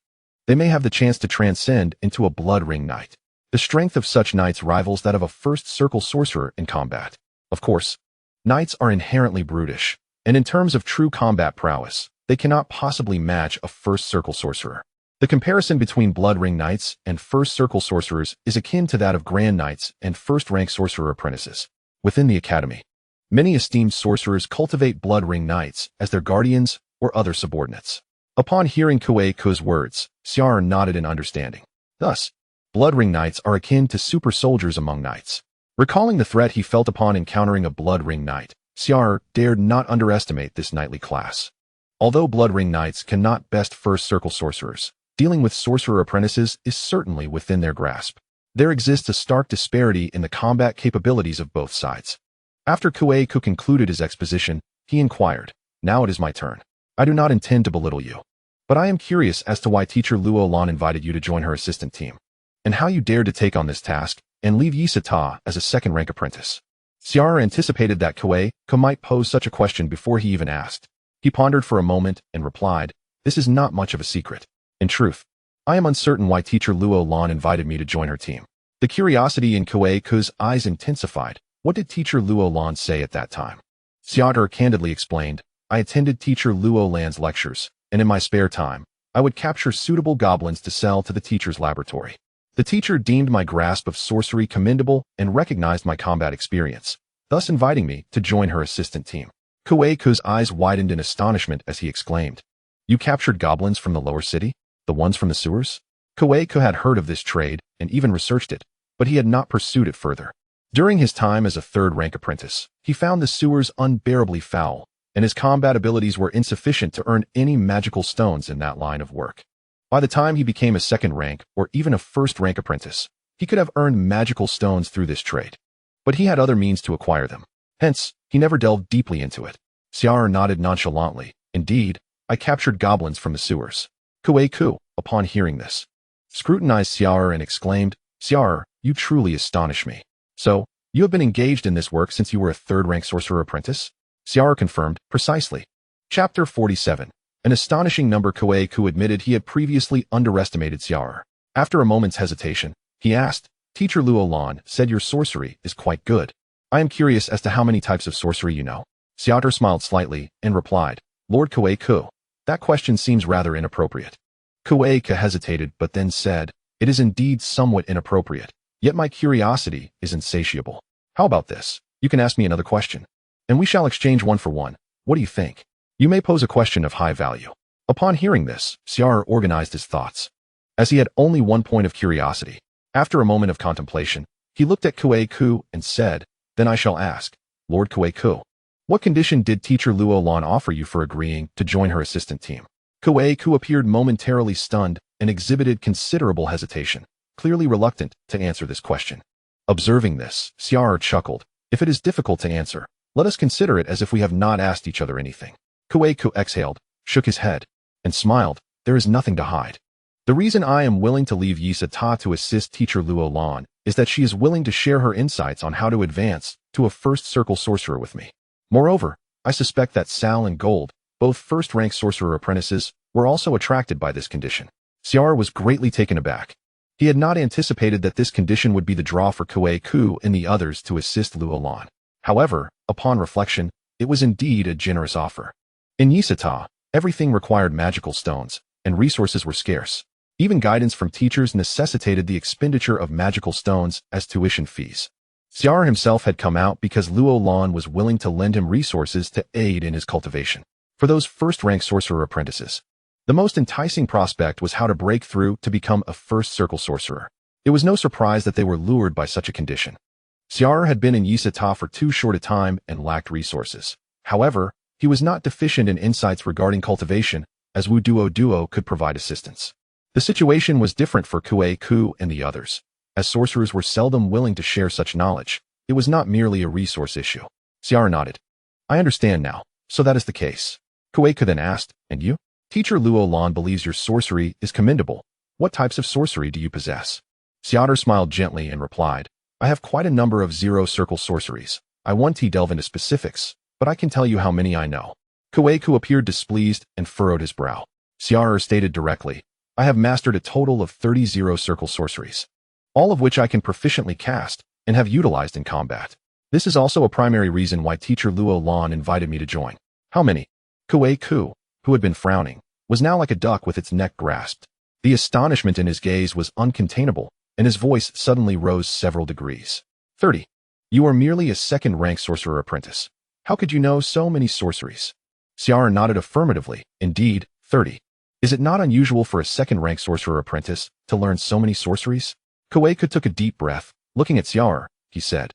they may have the chance to transcend into a Blood Ring Knight. The strength of such knights rivals that of a first circle sorcerer in combat. Of course, knights are inherently brutish, and in terms of true combat prowess, they cannot possibly match a first circle sorcerer. The comparison between Blood Ring Knights and first circle sorcerers is akin to that of Grand Knights and first-rank sorcerer apprentices. Within the academy, Many esteemed sorcerers cultivate blood ring knights as their guardians or other subordinates. Upon hearing Kuei Ku's words, Xia'er nodded in understanding. Thus, blood ring knights are akin to super soldiers among knights. Recalling the threat he felt upon encountering a blood ring knight, Xia'er dared not underestimate this knightly class. Although blood ring knights cannot best first circle sorcerers, dealing with sorcerer apprentices is certainly within their grasp. There exists a stark disparity in the combat capabilities of both sides. After Kuei Ku concluded his exposition, he inquired, "Now it is my turn. I do not intend to belittle you, but I am curious as to why teacher Luo Lan invited you to join her assistant team, and how you dared to take on this task and leave Yisata as a second-rank apprentice." Xia'er anticipated that Kuei Ku might pose such a question before he even asked. He pondered for a moment and replied, "This is not much of a secret. In truth, I am uncertain why teacher Luo Lan invited me to join her team." The curiosity in Kuei Ku's eyes intensified. What did teacher Luo Lan say at that time? Xia'er candidly explained, "I attended teacher Luo Lan's lectures, and in my spare time, I would capture suitable goblins to sell to the teacher's laboratory. The teacher deemed my grasp of sorcery commendable and recognized my combat experience, thus inviting me to join her assistant team." Kuei Ku's eyes widened in astonishment as he exclaimed, "You captured goblins from the lower city? The ones from the sewers?" Kuei Ku had heard of this trade and even researched it, but he had not pursued it further. During his time as a third-rank apprentice, he found the sewers unbearably foul, and his combat abilities were insufficient to earn any magical stones in that line of work. By the time he became a second-rank or even a first-rank apprentice, he could have earned magical stones through this trade. But he had other means to acquire them. Hence, he never delved deeply into it. Xia'er nodded nonchalantly. "Indeed, I captured goblins from the sewers." Kuei Ku, upon hearing this, scrutinized Xia'er and exclaimed, "Xia'er, you truly astonish me. So, you have been engaged in this work since you were a third-rank sorcerer apprentice?" Xia'er confirmed, "Precisely." Chapter 47. An astonishing number. Kuei Ku admitted he had previously underestimated Xia'er. After a moment's hesitation, he asked, "Teacher Luo Lan said your sorcery is quite good. I am curious as to how many types of sorcery you know." Xia'er smiled slightly and replied, "Lord Kuei Ku, that question seems rather inappropriate." Kuei Ku hesitated but then said, "It is indeed somewhat inappropriate, yet my curiosity is insatiable. How about this? You can ask me another question, and we shall exchange one for one. What do you think? You may pose a question of high value." Upon hearing this, Xia'er organized his thoughts. As he had only one point of curiosity, after a moment of contemplation, he looked at Kuei Ku and said, "Then I shall ask, Lord Kuei Ku, what condition did teacher Luo Lan offer you for agreeing to join her assistant team?" Kuei Ku appeared momentarily stunned and exhibited considerable hesitation, clearly reluctant to answer this question. Observing this, Xia'er chuckled, "If it is difficult to answer, let us consider it as if we have not asked each other anything." Kuei Ku exhaled, shook his head, and smiled. "There is nothing to hide. The reason I am willing to leave Yisata to assist teacher Luo Lan is that she is willing to share her insights on how to advance to a first circle sorcerer with me. Moreover, I suspect that Sal and Gold, both first-rank sorcerer apprentices, were also attracted by this condition." Xia'er was greatly taken aback. He had not anticipated that this condition would be the draw for Kuei Ku and the others to assist Luo Lan. However, upon reflection, it was indeed a generous offer. In Yisata, everything required magical stones, and resources were scarce. Even guidance from teachers necessitated the expenditure of magical stones as tuition fees. Xia'er himself had come out because Luo Lan was willing to lend him resources to aid in his cultivation. For those first-rank sorcerer apprentices, the most enticing prospect was how to break through to become a first-circle sorcerer. It was no surprise that they were lured by such a condition. Xia'er had been in Yisata for too short a time and lacked resources. However, he was not deficient in insights regarding cultivation, as WuDuoDuo could provide assistance. The situation was different for Kuei Ku and the others. As sorcerers were seldom willing to share such knowledge, it was not merely a resource issue. Xia'er nodded. "I understand now, so that is the case." Kuei Ku then asked, "And you? Teacher Luo Lan believes your sorcery is commendable. What types of sorcery do you possess?" Xia'er smiled gently and replied, "I have quite a number of zero-circle sorceries. I won't delve into specifics, but I can tell you how many I know." Kuei Ku appeared displeased and furrowed his brow. Xia'er stated directly, "I have mastered a total of 30 zero-circle sorceries, all of which I can proficiently cast and have utilized in combat. This is also a primary reason why teacher Luo Lan invited me to join." "How many?" Kuei Ku, who had been frowning, was now like a duck with its neck grasped. The astonishment in his gaze was uncontainable, and his voice suddenly rose several degrees. 30. You are merely a second-rank sorcerer apprentice. How could you know so many sorceries? Xia'er nodded affirmatively. Indeed, 30. Is it not unusual for a second-rank sorcerer apprentice to learn so many sorceries? Kuei-ku took a deep breath. Looking at Xia'er, he said,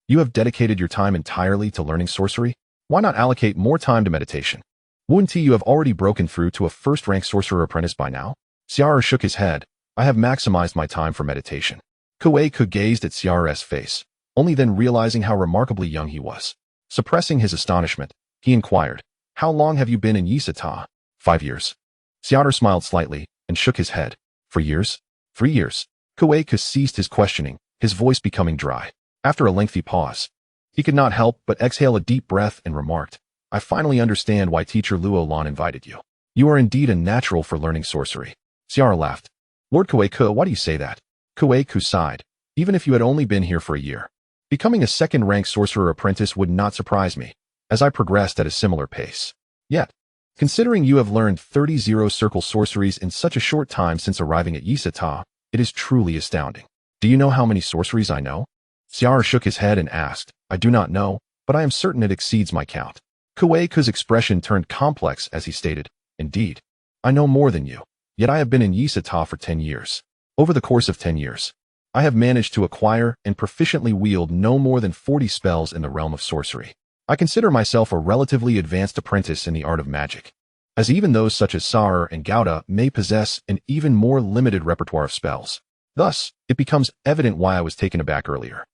you have dedicated your time entirely to learning sorcery? Why not allocate more time to meditation? Wouldn't you have already broken through to a first-rank sorcerer apprentice by now? Xia'er shook his head. I have maximized my time for meditation. Kuei-ku gazed at Xia'er's face, only then realizing how remarkably young he was. Suppressing his astonishment, he inquired, how long have you been in Xia'er? 5 years. Xia'er smiled slightly and shook his head. For years? 3 years. Kuei-ku ceased his questioning, his voice becoming dry. After a lengthy pause, he could not help but exhale a deep breath and remarked, I finally understand why Teacher Luo-lan invited you. You are indeed a natural for learning sorcery. Xia'er laughed. Lord Kuei-ku, why do you say that? Kuei-ku sighed. Even if you had only been here for a year, becoming a second-rank sorcerer apprentice would not surprise me, as I progressed at a similar pace. Yet, considering you have learned 30 zero-circle sorceries in such a short time since arriving at Xia'er, it is truly astounding. Do you know how many sorceries I know? Xia'er shook his head and asked, I do not know, but I am certain it exceeds my count. Kuei-ku's expression turned complex as he stated, Indeed, I know more than you, yet I have been in Xia'er for 10 years. Over the course of 10 years, I have managed to acquire and proficiently wield no more than 40 spells in the realm of sorcery. I consider myself a relatively advanced apprentice in the art of magic, as even those such as Xia'er and Gouda may possess an even more limited repertoire of spells. Thus, it becomes evident why I was taken aback earlier.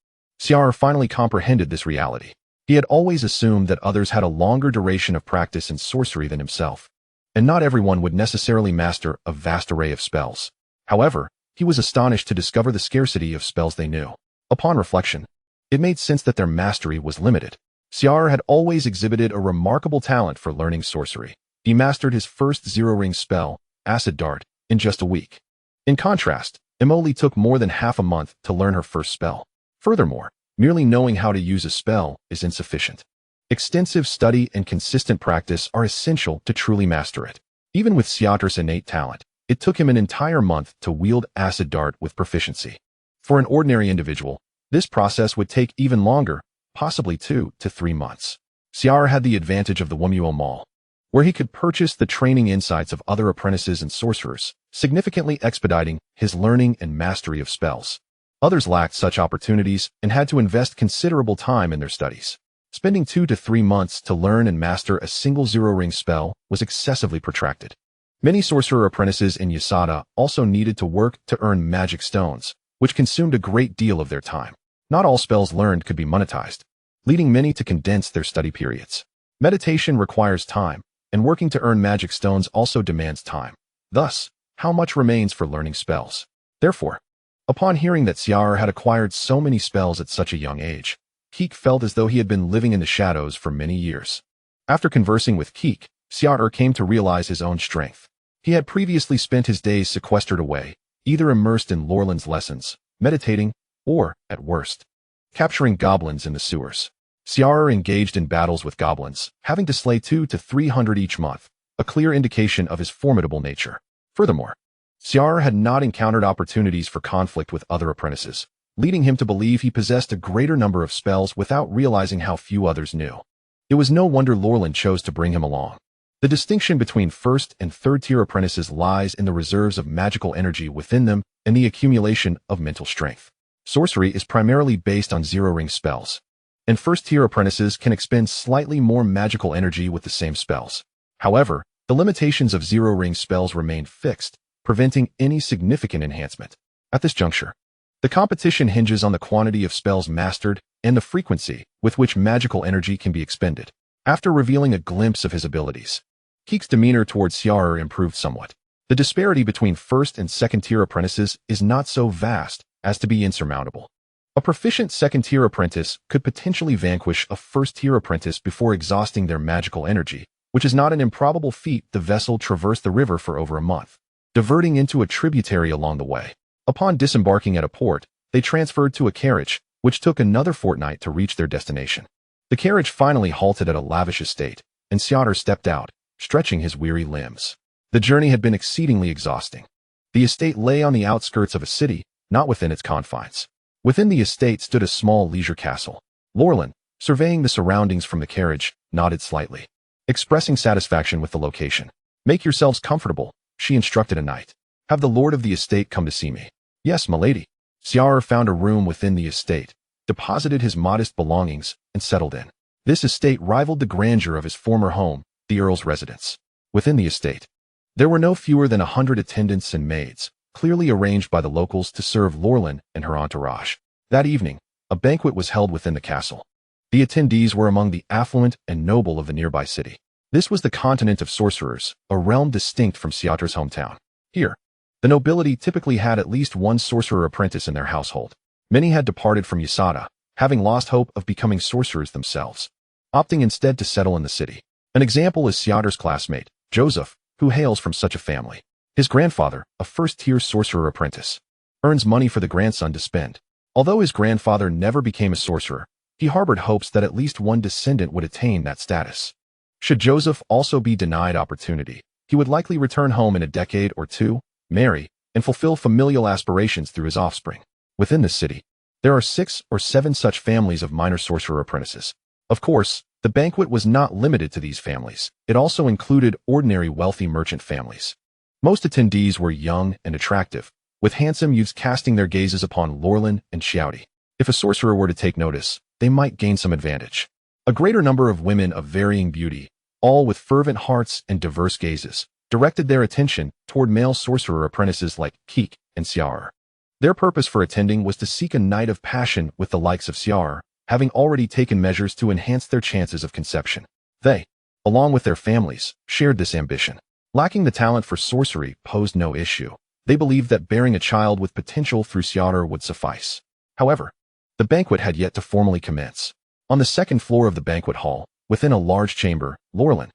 Xia'er finally comprehended this reality. He had always assumed that others had a longer duration of practice in sorcery than himself, and not everyone would necessarily master a vast array of spells. However, he was astonished to discover the scarcity of spells they knew. Upon reflection, it made sense that their mastery was limited. Xia'er had always exhibited a remarkable talent for learning sorcery. He mastered his first zero-ring spell, Acid Dart, in just a week. In contrast, Emily took more than half a month to learn her first spell. Furthermore, merely knowing how to use a spell is insufficient. Extensive study and consistent practice are essential to truly master it. Even with Xia'er's innate talent, it took him an entire month to wield Acid Dart with proficiency. For an ordinary individual, this process would take even longer, possibly 2 to 3 months. Xia'er had the advantage of the WuDuoDuo Mall, where he could purchase the training insights of other apprentices and sorcerers, significantly expediting his learning and mastery of spells. Others lacked such opportunities and had to invest considerable time in their studies. Spending 2 to 3 months to learn and master a single zero-ring spell was excessively protracted. Many sorcerer apprentices in Xia'er also needed to work to earn magic stones, which consumed a great deal of their time. Not all spells learned could be monetized, leading many to condense their study periods. Meditation requires time, and working to earn magic stones also demands time. Thus, how much remains for learning spells? Therefore, upon hearing that Xia'er had acquired so many spells at such a young age, Keek felt as though he had been living in the shadows for many years. After conversing with Keek, Xia'er came to realize his own strength. He had previously spent his days sequestered away, either immersed in Lorlan's lessons, meditating, or, at worst, capturing goblins in the sewers. Xia'er engaged in battles with goblins, having to slay 200 to 300 each month, a clear indication of his formidable nature. Furthermore, Xia'er had not encountered opportunities for conflict with other apprentices, leading him to believe he possessed a greater number of spells without realizing how few others knew. It was no wonder Lorlan chose to bring him along. The distinction between first and third-tier apprentices lies in the reserves of magical energy within them and the accumulation of mental strength. Sorcery is primarily based on zero-ring spells, and first-tier apprentices can expend slightly more magical energy with the same spells. However, the limitations of zero-ring spells remain fixed, preventing any significant enhancement. At this juncture, the competition hinges on the quantity of spells mastered and the frequency with which magical energy can be expended. After revealing a glimpse of his abilities, Keek's demeanor towards Xia'er improved somewhat. The disparity between first and second-tier apprentices is not so vast as to be insurmountable. A proficient second-tier apprentice could potentially vanquish a first-tier apprentice before exhausting their magical energy, which is not an improbable feat. The vessel traversed the river for over a month, diverting into a tributary along the way. Upon disembarking at a port, they transferred to a carriage, which took another fortnight to reach their destination. The carriage finally halted at a lavish estate, and Xia'er stepped out, stretching his weary limbs. The journey had been exceedingly exhausting. The estate lay on the outskirts of a city, not within its confines. Within the estate stood a small leisure castle. Lorlan, surveying the surroundings from the carriage, nodded slightly, expressing satisfaction with the location. Make yourselves comfortable, she instructed a knight. Have the lord of the estate come to see me. Yes, milady. Xia'er found a room within the estate, deposited his modest belongings, and settled in. This estate rivaled the grandeur of his former home, the earl's residence. Within the estate, there were no fewer than 100 attendants and maids, clearly arranged by the locals to serve Lorelyn and her entourage. That evening, a banquet was held within the castle. The attendees were among the affluent and noble of the nearby city. This was the continent of sorcerers, a realm distinct from Xia'er's hometown. Here, the nobility typically had at least one sorcerer apprentice in their household. Many had departed from Xia'er, having lost hope of becoming sorcerers themselves, opting instead to settle in the city. An example is Xia'er's classmate, Joseph, who hails from such a family. His grandfather, a first-tier sorcerer apprentice, earns money for the grandson to spend. Although his grandfather never became a sorcerer, he harbored hopes that at least one descendant would attain that status. Should Joseph also be denied opportunity, he would likely return home in a decade or two, marry, and fulfill familial aspirations through his offspring. Within the city, there are 6 or 7 such families of minor sorcerer apprentices. Of course, the banquet was not limited to these families. It also included ordinary wealthy merchant families. Most attendees were young and attractive, with handsome youths casting their gazes upon Lorelyn and Xia'er. If a sorcerer were to take notice, they might gain some advantage. A greater number of women of varying beauty, all with fervent hearts and diverse gazes, directed their attention toward male sorcerer apprentices like Keek and Xia'er. Their purpose for attending was to seek a night of passion with the likes of Xia'er, having already taken measures to enhance their chances of conception. They, along with their families, shared this ambition. Lacking the talent for sorcery posed no issue. They believed that bearing a child with potential through Xia'er would suffice. However, the banquet had yet to formally commence. On the second floor of the banquet hall, within a large chamber, Lorelyn,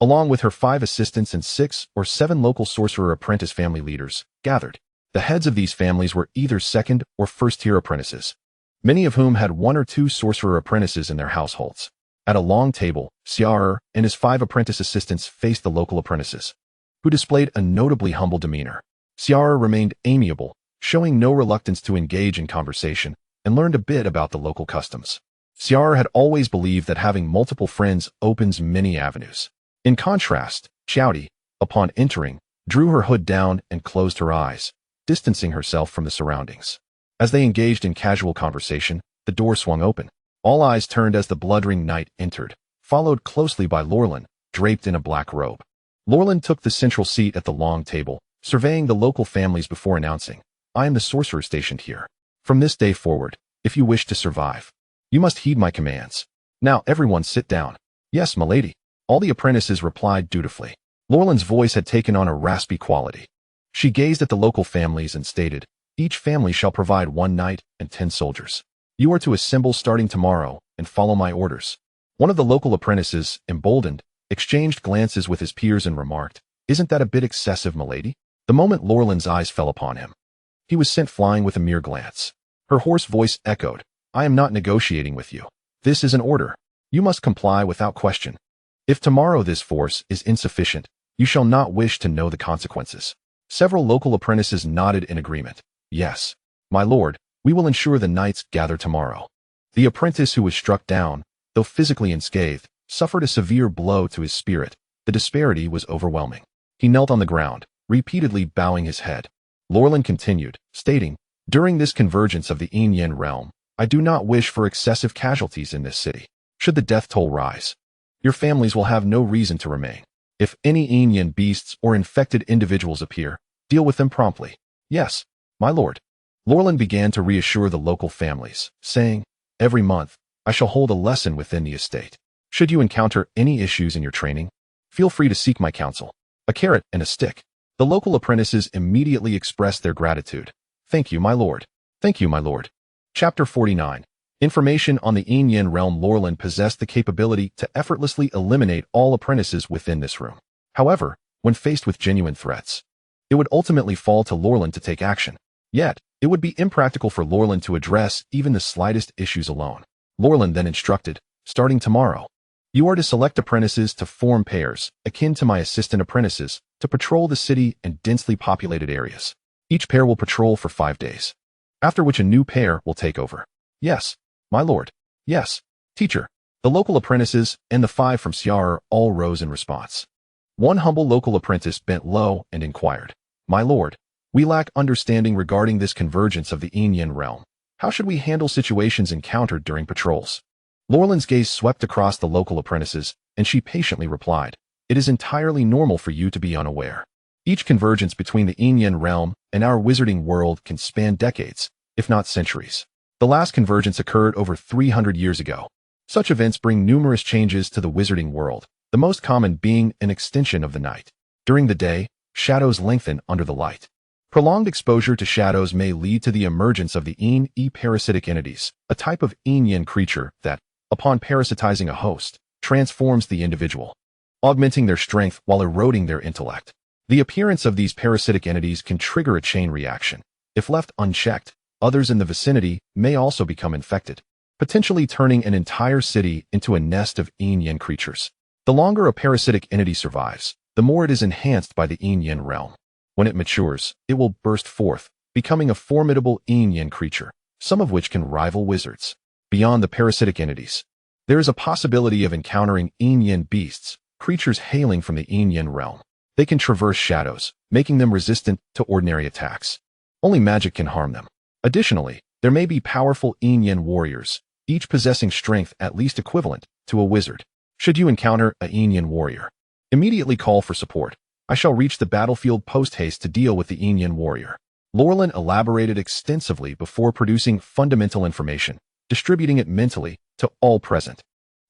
along with her 5 assistants and 6 or 7 local sorcerer apprentice family leaders, gathered. The heads of these families were either second or first-tier apprentices, many of whom had 1 or 2 sorcerer apprentices in their households. At a long table, Xia'er and his 5 apprentice assistants faced the local apprentices, who displayed a notably humble demeanor. Xia'er remained amiable, showing no reluctance to engage in conversation, and learned a bit about the local customs. Xia'er had always believed that having multiple friends opens many avenues. In contrast, Xia'er, upon entering, drew her hood down and closed her eyes, distancing herself from the surroundings. As they engaged in casual conversation, the door swung open. All eyes turned as the blood-ring knight entered, followed closely by Lorelyn, draped in a black robe. Lorelyn took the central seat at the long table, surveying the local families before announcing, "I am the sorcerer stationed here. From this day forward, if you wish to survive, you must heed my commands. Now everyone sit down." "Yes, milady." All the apprentices replied dutifully. Lorelyn's voice had taken on a raspy quality. She gazed at the local families and stated, "Each family shall provide 1 knight and 10 soldiers. You are to assemble starting tomorrow and follow my orders." One of the local apprentices, emboldened, exchanged glances with his peers and remarked, "Isn't that a bit excessive, milady?" The moment Lorelyn's eyes fell upon him, he was sent flying with a mere glance. Her hoarse voice echoed, "I am not negotiating with you. This is an order. You must comply without question. If tomorrow this force is insufficient, you shall not wish to know the consequences." Several local apprentices nodded in agreement. "Yes, my lord, we will ensure the knights gather tomorrow." The apprentice who was struck down, though physically unscathed, suffered a severe blow to his spirit. The disparity was overwhelming. He knelt on the ground, repeatedly bowing his head. Lorelyn continued, stating, "During this convergence of the Yin realm, I do not wish for excessive casualties in this city. Should the death toll rise, your families will have no reason to remain. If any Yin beasts or infected individuals appear, deal with them promptly." "Yes, my lord." Lorelyn began to reassure the local families, saying, "Every month, I shall hold a lesson within the estate. Should you encounter any issues in your training, feel free to seek my counsel." A carrot and a stick. The local apprentices immediately expressed their gratitude. "Thank you, my lord. Thank you, my lord." Chapter 49. Information on the Yin realm. Lorelyn possessed the capability to effortlessly eliminate all apprentices within this room. However, when faced with genuine threats, it would ultimately fall to Lorelyn to take action. Yet, it would be impractical for Lorelyn to address even the slightest issues alone. Lorelyn then instructed, "Starting tomorrow, you are to select apprentices to form pairs, akin to my assistant apprentices, to patrol the city and densely populated areas. Each pair will patrol for 5 days, after which a new pair will take over." "Yes, my lord." "Yes, teacher." The local apprentices and the 5 from Xia'er all rose in response. One humble local apprentice bent low and inquired, "My lord, we lack understanding regarding this convergence of the Yin realm. How should we handle situations encountered during patrols?" Lorland's gaze swept across the local apprentices, and she patiently replied, "It is entirely normal for you to be unaware. Each convergence between the Yin realm and our wizarding world can span decades, if not centuries. The last convergence occurred over 300 years ago. Such events bring numerous changes to the wizarding world, the most common being an extension of the night. During the day, shadows lengthen under the light. Prolonged exposure to shadows may lead to the emergence of the Yin parasitic entities, a type of Yin creature that, upon parasitizing a host, transforms the individual, augmenting their strength while eroding their intellect. The appearance of these parasitic entities can trigger a chain reaction. If left unchecked, others in the vicinity may also become infected, potentially turning an entire city into a nest of Yin creatures. The longer a parasitic entity survives, the more it is enhanced by the Yin realm. When it matures, it will burst forth, becoming a formidable Yin creature, some of which can rival wizards. Beyond the parasitic entities, there is a possibility of encountering Yin beasts, creatures hailing from the Yin realm. They can traverse shadows, making them resistant to ordinary attacks. Only magic can harm them. Additionally, there may be powerful Yin warriors, each possessing strength at least equivalent to a wizard. Should you encounter a Yin warrior, immediately call for support. I shall reach the battlefield post-haste to deal with the Yin warrior. Lorland elaborated extensively before producing fundamental information, distributing it mentally to all present,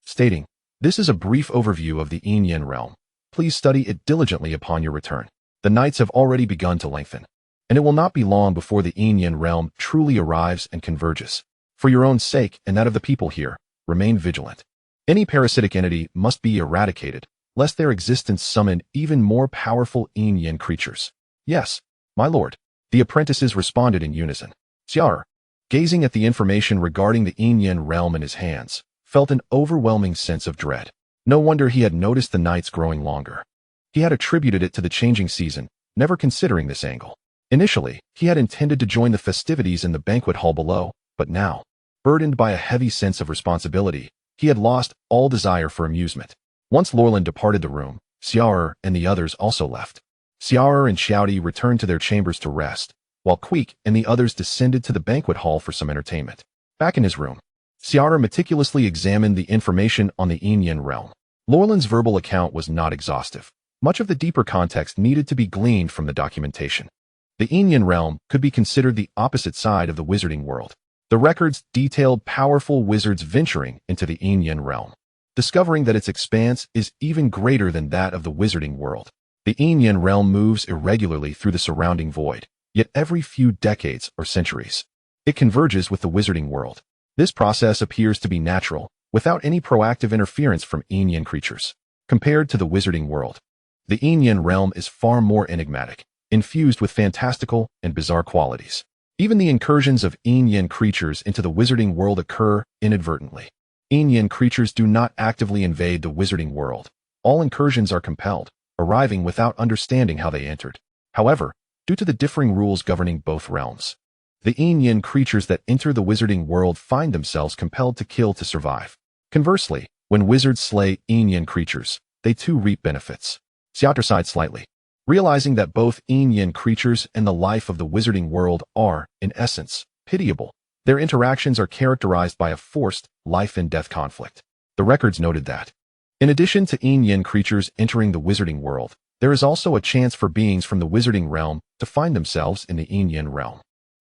stating, "This is a brief overview of the Yin realm. Please study it diligently upon your return. The nights have already begun to lengthen, and it will not be long before the Yin realm truly arrives and converges. For your own sake and that of the people here, remain vigilant. Any parasitic entity must be eradicated, lest their existence summon even more powerful Yin creatures." "Yes, my lord," the apprentices responded in unison. Xia'er, gazing at the information regarding the Yin realm in his hands, felt an overwhelming sense of dread. No wonder he had noticed the nights growing longer. He had attributed it to the changing season, never considering this angle. Initially, he had intended to join the festivities in the banquet hall below, but now, burdened by a heavy sense of responsibility, he had lost all desire for amusement. Once Lorland departed the room, Xia'er and the others also left. Xia'er and Xiaodi returned to their chambers to rest, while Queek and the others descended to the banquet hall for some entertainment. Back in his room, Xia'er meticulously examined the information on the Yin realm. Lorland's verbal account was not exhaustive. Much of the deeper context needed to be gleaned from the documentation. The Yin realm could be considered the opposite side of the wizarding world. The records detailed powerful wizards venturing into the Yin realm, discovering that its expanse is even greater than that of the wizarding world. The Yin realm moves irregularly through the surrounding void, yet every few decades or centuries, it converges with the wizarding world. This process appears to be natural, without any proactive interference from Yin creatures. Compared to the wizarding world, the Yin realm is far more enigmatic, infused with fantastical and bizarre qualities. Even the incursions of Yin creatures into the wizarding world occur inadvertently. Yin creatures do not actively invade the wizarding world. All incursions are compelled, arriving without understanding how they entered. However, due to the differing rules governing both realms, the Yin creatures that enter the wizarding world find themselves compelled to kill to survive. Conversely, when wizards slay Yin creatures, they too reap benefits. Xia'er sighed slightly, realizing that both Yin creatures and the life of the wizarding world are, in essence, pitiable. Their interactions are characterized by a forced life and death conflict. The records noted that, in addition to Yin creatures entering the wizarding world, there is also a chance for beings from the wizarding realm to find themselves in the Yin realm.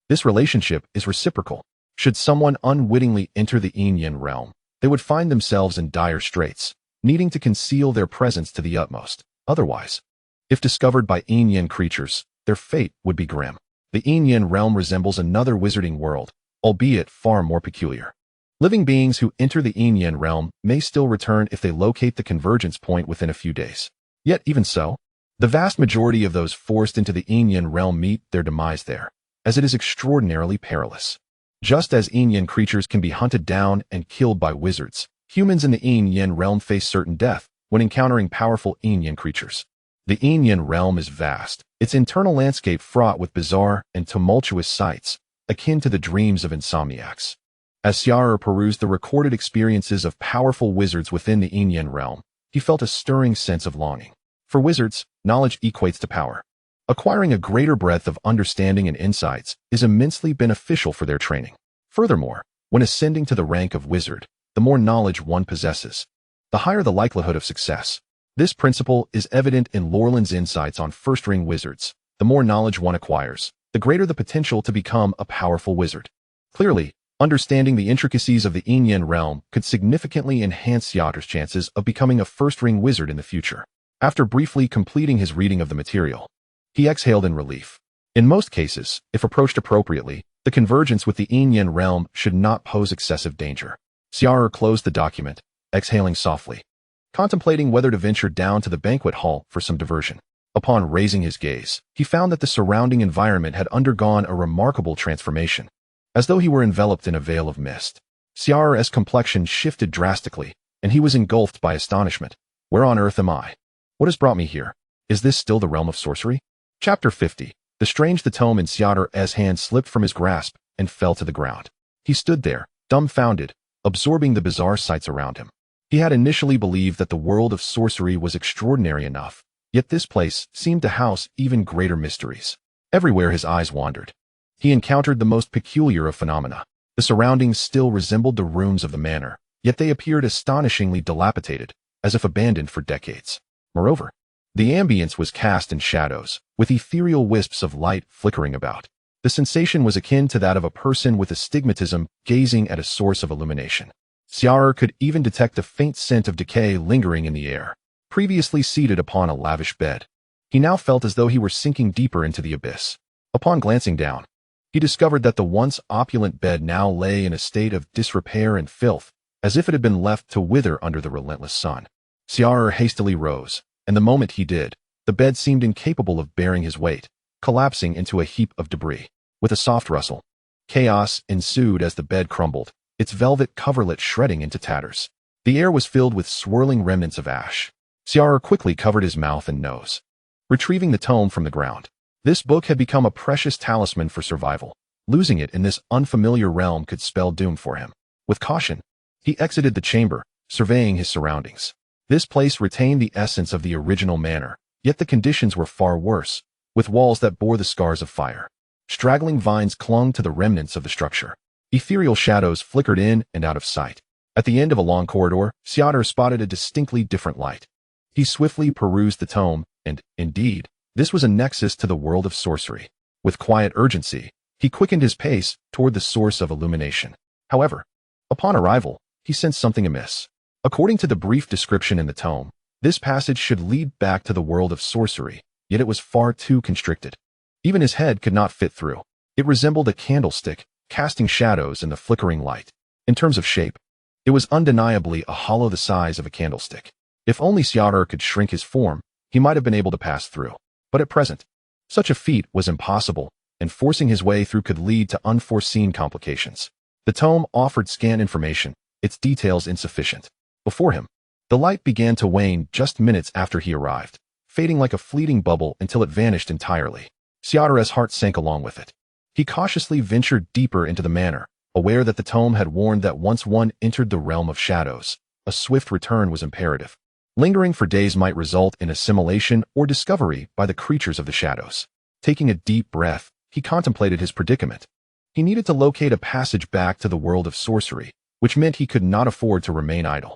This relationship is reciprocal. Should someone unwittingly enter the Yin realm, they would find themselves in dire straits, needing to conceal their presence to the utmost. Otherwise, if discovered by Yin creatures, their fate would be grim. The Yin realm resembles another wizarding world, albeit far more peculiar. Living beings who enter the Yin realm may still return if they locate the convergence point within a few days. Yet even so, the vast majority of those forced into the Yin realm meet their demise there, as it is extraordinarily perilous. Just as Yin creatures can be hunted down and killed by wizards, humans in the Yin realm face certain death when encountering powerful Yin creatures. The Yin realm is vast, its internal landscape fraught with bizarre and tumultuous sights, akin to the dreams of insomniacs. As Xia'er perused the recorded experiences of powerful wizards within the Yin realm, he felt a stirring sense of longing. For wizards, knowledge equates to power. Acquiring a greater breadth of understanding and insights is immensely beneficial for their training. Furthermore, when ascending to the rank of wizard, the more knowledge one possesses, the higher the likelihood of success. This principle is evident in Lorland's insights on first-ring wizards. The more knowledge one acquires, the greater the potential to become a powerful wizard. Clearly, understanding the intricacies of the Yin realm could significantly enhance Xia'er's chances of becoming a first-ring wizard in the future. After briefly completing his reading of the material, he exhaled in relief. In most cases, if approached appropriately, the convergence with the Yin realm should not pose excessive danger. Xia'er closed the document, exhaling softly, contemplating whether to venture down to the banquet hall for some diversion. Upon raising his gaze, he found that the surrounding environment had undergone a remarkable transformation. As though he were enveloped in a veil of mist, Xia'er's complexion shifted drastically, and he was engulfed by astonishment. Where on earth am I? What has brought me here? Is this still the realm of sorcery? Chapter 50. The tome in Xia'er's hand slipped from his grasp and fell to the ground. He stood there, dumbfounded, absorbing the bizarre sights around him. He had initially believed that the world of sorcery was extraordinary enough, yet this place seemed to house even greater mysteries. Everywhere his eyes wandered, he encountered the most peculiar of phenomena. The surroundings still resembled the rooms of the manor, yet they appeared astonishingly dilapidated, as if abandoned for decades. Moreover, the ambience was cast in shadows, with ethereal wisps of light flickering about. The sensation was akin to that of a person with astigmatism gazing at a source of illumination. Xia'er could even detect a faint scent of decay lingering in the air. Previously seated upon a lavish bed, he now felt as though he were sinking deeper into the abyss. Upon glancing down, he discovered that the once opulent bed now lay in a state of disrepair and filth, as if it had been left to wither under the relentless sun. Xia'er hastily rose, and the moment he did, the bed seemed incapable of bearing his weight, collapsing into a heap of debris. With a soft rustle, chaos ensued as the bed crumbled, its velvet coverlet shredding into tatters. The air was filled with swirling remnants of ash. Xia'er quickly covered his mouth and nose, retrieving the tome from the ground. This book had become a precious talisman for survival. Losing it in this unfamiliar realm could spell doom for him. With caution, he exited the chamber, surveying his surroundings. This place retained the essence of the original manor, yet the conditions were far worse, with walls that bore the scars of fire. Straggling vines clung to the remnants of the structure. Ethereal shadows flickered in and out of sight. At the end of a long corridor, Xia'er spotted a distinctly different light. He swiftly perused the tome, and, indeed, this was a nexus to the world of sorcery. With quiet urgency, he quickened his pace toward the source of illumination. However, upon arrival, he sensed something amiss. According to the brief description in the tome, this passage should lead back to the world of sorcery, yet it was far too constricted. Even his head could not fit through. It resembled a candlestick, casting shadows in the flickering light. In terms of shape, it was undeniably a hollow the size of a candlestick. If only Xia'er could shrink his form, he might have been able to pass through. But at present, such a feat was impossible, and forcing his way through could lead to unforeseen complications. The tome offered scant information, its details insufficient. Before him, the light began to wane just minutes after he arrived, fading like a fleeting bubble until it vanished entirely. Xia'er's heart sank along with it. He cautiously ventured deeper into the manor, aware that the tome had warned that once one entered the realm of shadows, a swift return was imperative. Lingering for days might result in assimilation or discovery by the creatures of the shadows. Taking a deep breath, he contemplated his predicament. He needed to locate a passage back to the world of sorcery, which meant he could not afford to remain idle.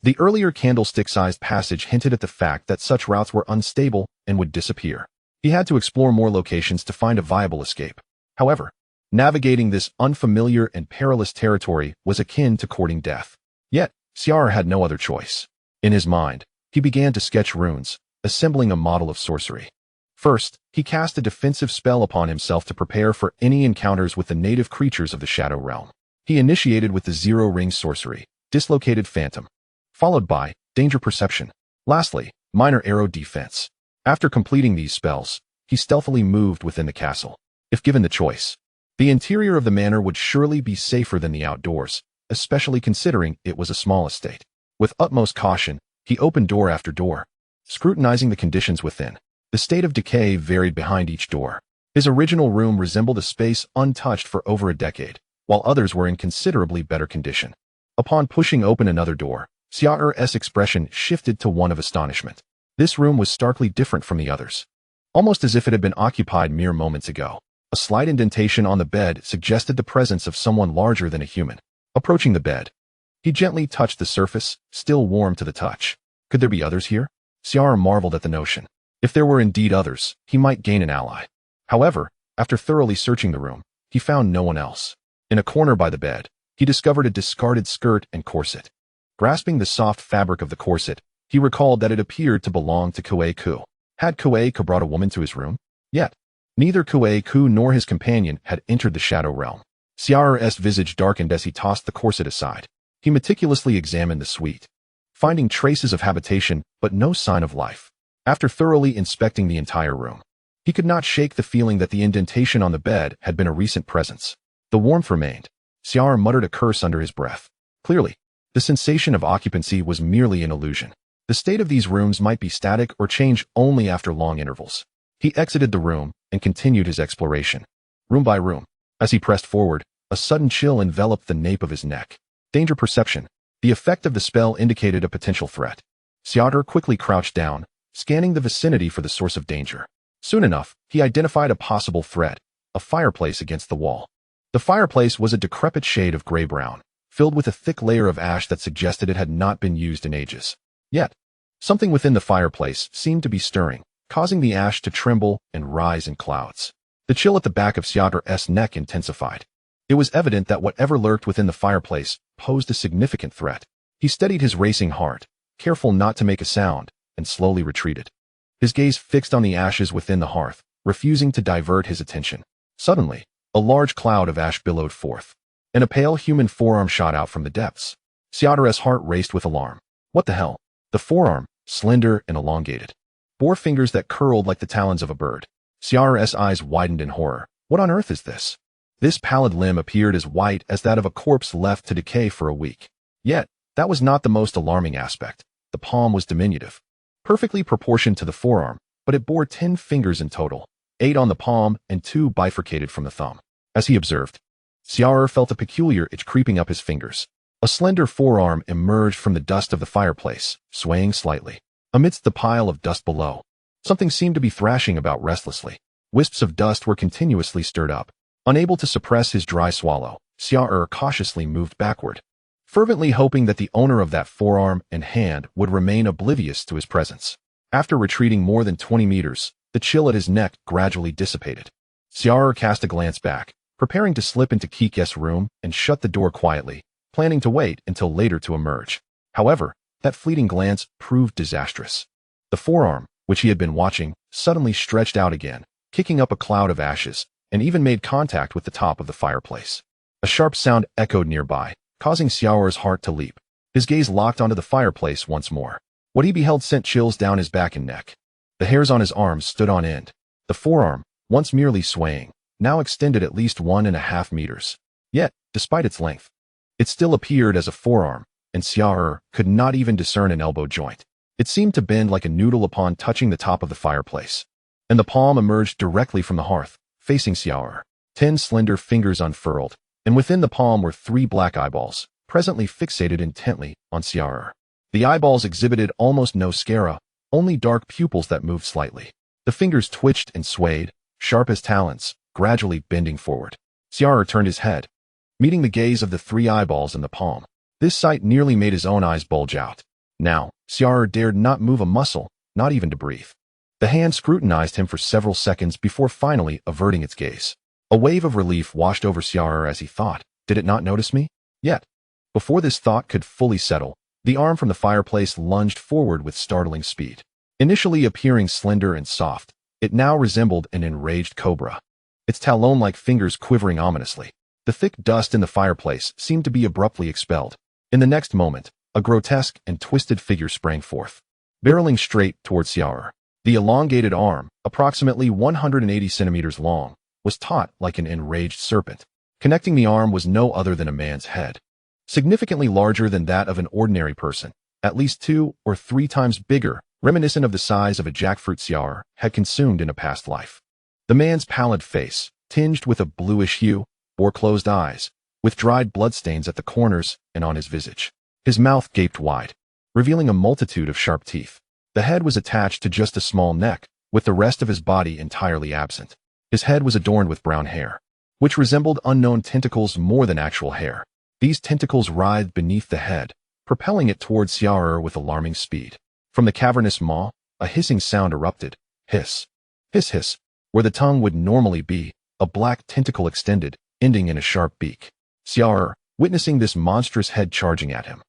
The earlier candlestick-sized passage hinted at the fact that such routes were unstable and would disappear. He had to explore more locations to find a viable escape. However, navigating this unfamiliar and perilous territory was akin to courting death. Yet, Xia'er had no other choice. In his mind, he began to sketch runes, assembling a model of sorcery. First, he cast a defensive spell upon himself to prepare for any encounters with the native creatures of the Shadow Realm. He initiated with the Zero-Ring Sorcery, Dislocated Phantom, followed by Danger Perception. Lastly, Minor Arrow Defense. After completing these spells, he stealthily moved within the castle. If given the choice, the interior of the manor would surely be safer than the outdoors, especially considering it was a small estate. With utmost caution, he opened door after door, scrutinizing the conditions within. The state of decay varied behind each door. His original room resembled a space untouched for over a decade, while others were in considerably better condition. Upon pushing open another door, Xia'er's expression shifted to one of astonishment. This room was starkly different from the others, almost as if it had been occupied mere moments ago. A slight indentation on the bed suggested the presence of someone larger than a human. Approaching the bed, he gently touched the surface, still warm to the touch. Could there be others here? Xia'er marveled at the notion. If there were indeed others, he might gain an ally. However, after thoroughly searching the room, he found no one else. In a corner by the bed, he discovered a discarded skirt and corset. Grasping the soft fabric of the corset, he recalled that it appeared to belong to Kuei-ku. Had Kuei-ku brought a woman to his room? Yet, neither Kuei-ku nor his companion had entered the shadow realm. Xia'er's visage darkened as he tossed the corset aside. He meticulously examined the suite, finding traces of habitation but no sign of life. After thoroughly inspecting the entire room, he could not shake the feeling that the indentation on the bed had been a recent presence. The warmth remained. Xia'er muttered a curse under his breath. Clearly, the sensation of occupancy was merely an illusion. The state of these rooms might be static or change only after long intervals. He exited the room and continued his exploration, room by room. As he pressed forward, a sudden chill enveloped the nape of his neck. Danger perception. The effect of the spell indicated a potential threat. Xia'er quickly crouched down, scanning the vicinity for the source of danger. Soon enough, he identified a possible threat, a fireplace against the wall. The fireplace was a decrepit shade of gray-brown, filled with a thick layer of ash that suggested it had not been used in ages. Yet, something within the fireplace seemed to be stirring, causing the ash to tremble and rise in clouds. The chill at the back of Xia'er's neck intensified. It was evident that whatever lurked within the fireplace posed a significant threat. He steadied his racing heart, careful not to make a sound, and slowly retreated. His gaze fixed on the ashes within the hearth, refusing to divert his attention. Suddenly, a large cloud of ash billowed forth, and a pale human forearm shot out from the depths. Xia'er's heart raced with alarm. What the hell? The forearm, slender and elongated, bore fingers that curled like the talons of a bird. Xia'er's eyes widened in horror. What on earth is this? This pallid limb appeared as white as that of a corpse left to decay for a week. Yet, that was not the most alarming aspect. The palm was diminutive, perfectly proportioned to the forearm, but it bore 10 fingers in total, 8 on the palm and 2 bifurcated from the thumb. As he observed, Xia'er felt a peculiar itch creeping up his fingers. A slender forearm emerged from the dust of the fireplace, swaying slightly. Amidst the pile of dust below, something seemed to be thrashing about restlessly. Wisps of dust were continuously stirred up. Unable to suppress his dry swallow, Xia'er cautiously moved backward, fervently hoping that the owner of that forearm and hand would remain oblivious to his presence. After retreating more than 20 meters, the chill at his neck gradually dissipated. Xia'er cast a glance back, preparing to slip into Kike's room and shut the door quietly, planning to wait until later to emerge. However, that fleeting glance proved disastrous. The forearm, which he had been watching, suddenly stretched out again, kicking up a cloud of ashes, and even made contact with the top of the fireplace. A sharp sound echoed nearby, causing Xia'er's heart to leap. His gaze locked onto the fireplace once more. What he beheld sent chills down his back and neck. The hairs on his arms stood on end. The forearm, once merely swaying, now extended at least 1.5 meters. Yet, despite its length, it still appeared as a forearm, and Xia'er could not even discern an elbow joint. It seemed to bend like a noodle upon touching the top of the fireplace. And the palm emerged directly from the hearth, facing Xia'er. 10 slender fingers unfurled, and within the palm were 3 black eyeballs, presently fixated intently on Xia'er. The eyeballs exhibited almost no sclera, only dark pupils that moved slightly. The fingers twitched and swayed, sharp as talons, gradually bending forward. Xia'er turned his head, meeting the gaze of the 3 eyeballs in the palm. This sight nearly made his own eyes bulge out. Now, Xia'er dared not move a muscle, not even to breathe. The hand scrutinized him for several seconds before finally averting its gaze. A wave of relief washed over Xia'er as he thought, did it not notice me? Yet, before this thought could fully settle, the arm from the fireplace lunged forward with startling speed. Initially appearing slender and soft, it now resembled an enraged cobra, its talon-like fingers quivering ominously. The thick dust in the fireplace seemed to be abruptly expelled. In the next moment, a grotesque and twisted figure sprang forth, barreling straight towards Xia'er. The elongated arm, approximately 180 centimeters long, was taut like an enraged serpent. Connecting the arm was no other than a man's head, significantly larger than that of an ordinary person, at least 2 or 3 times bigger, reminiscent of the size of a jackfruit Xia'er had consumed in a past life. The man's pallid face, tinged with a bluish hue, bore closed eyes, with dried bloodstains at the corners and on his visage. His mouth gaped wide, revealing a multitude of sharp teeth. The head was attached to just a small neck, with the rest of his body entirely absent. His head was adorned with brown hair, which resembled unknown tentacles more than actual hair. These tentacles writhed beneath the head, propelling it towards Xia'er with alarming speed. From the cavernous maw, a hissing sound erupted. Hiss. Hiss hiss. Where the tongue would normally be, a black tentacle extended, ending in a sharp beak. Xia'er, witnessing this monstrous head charging at him,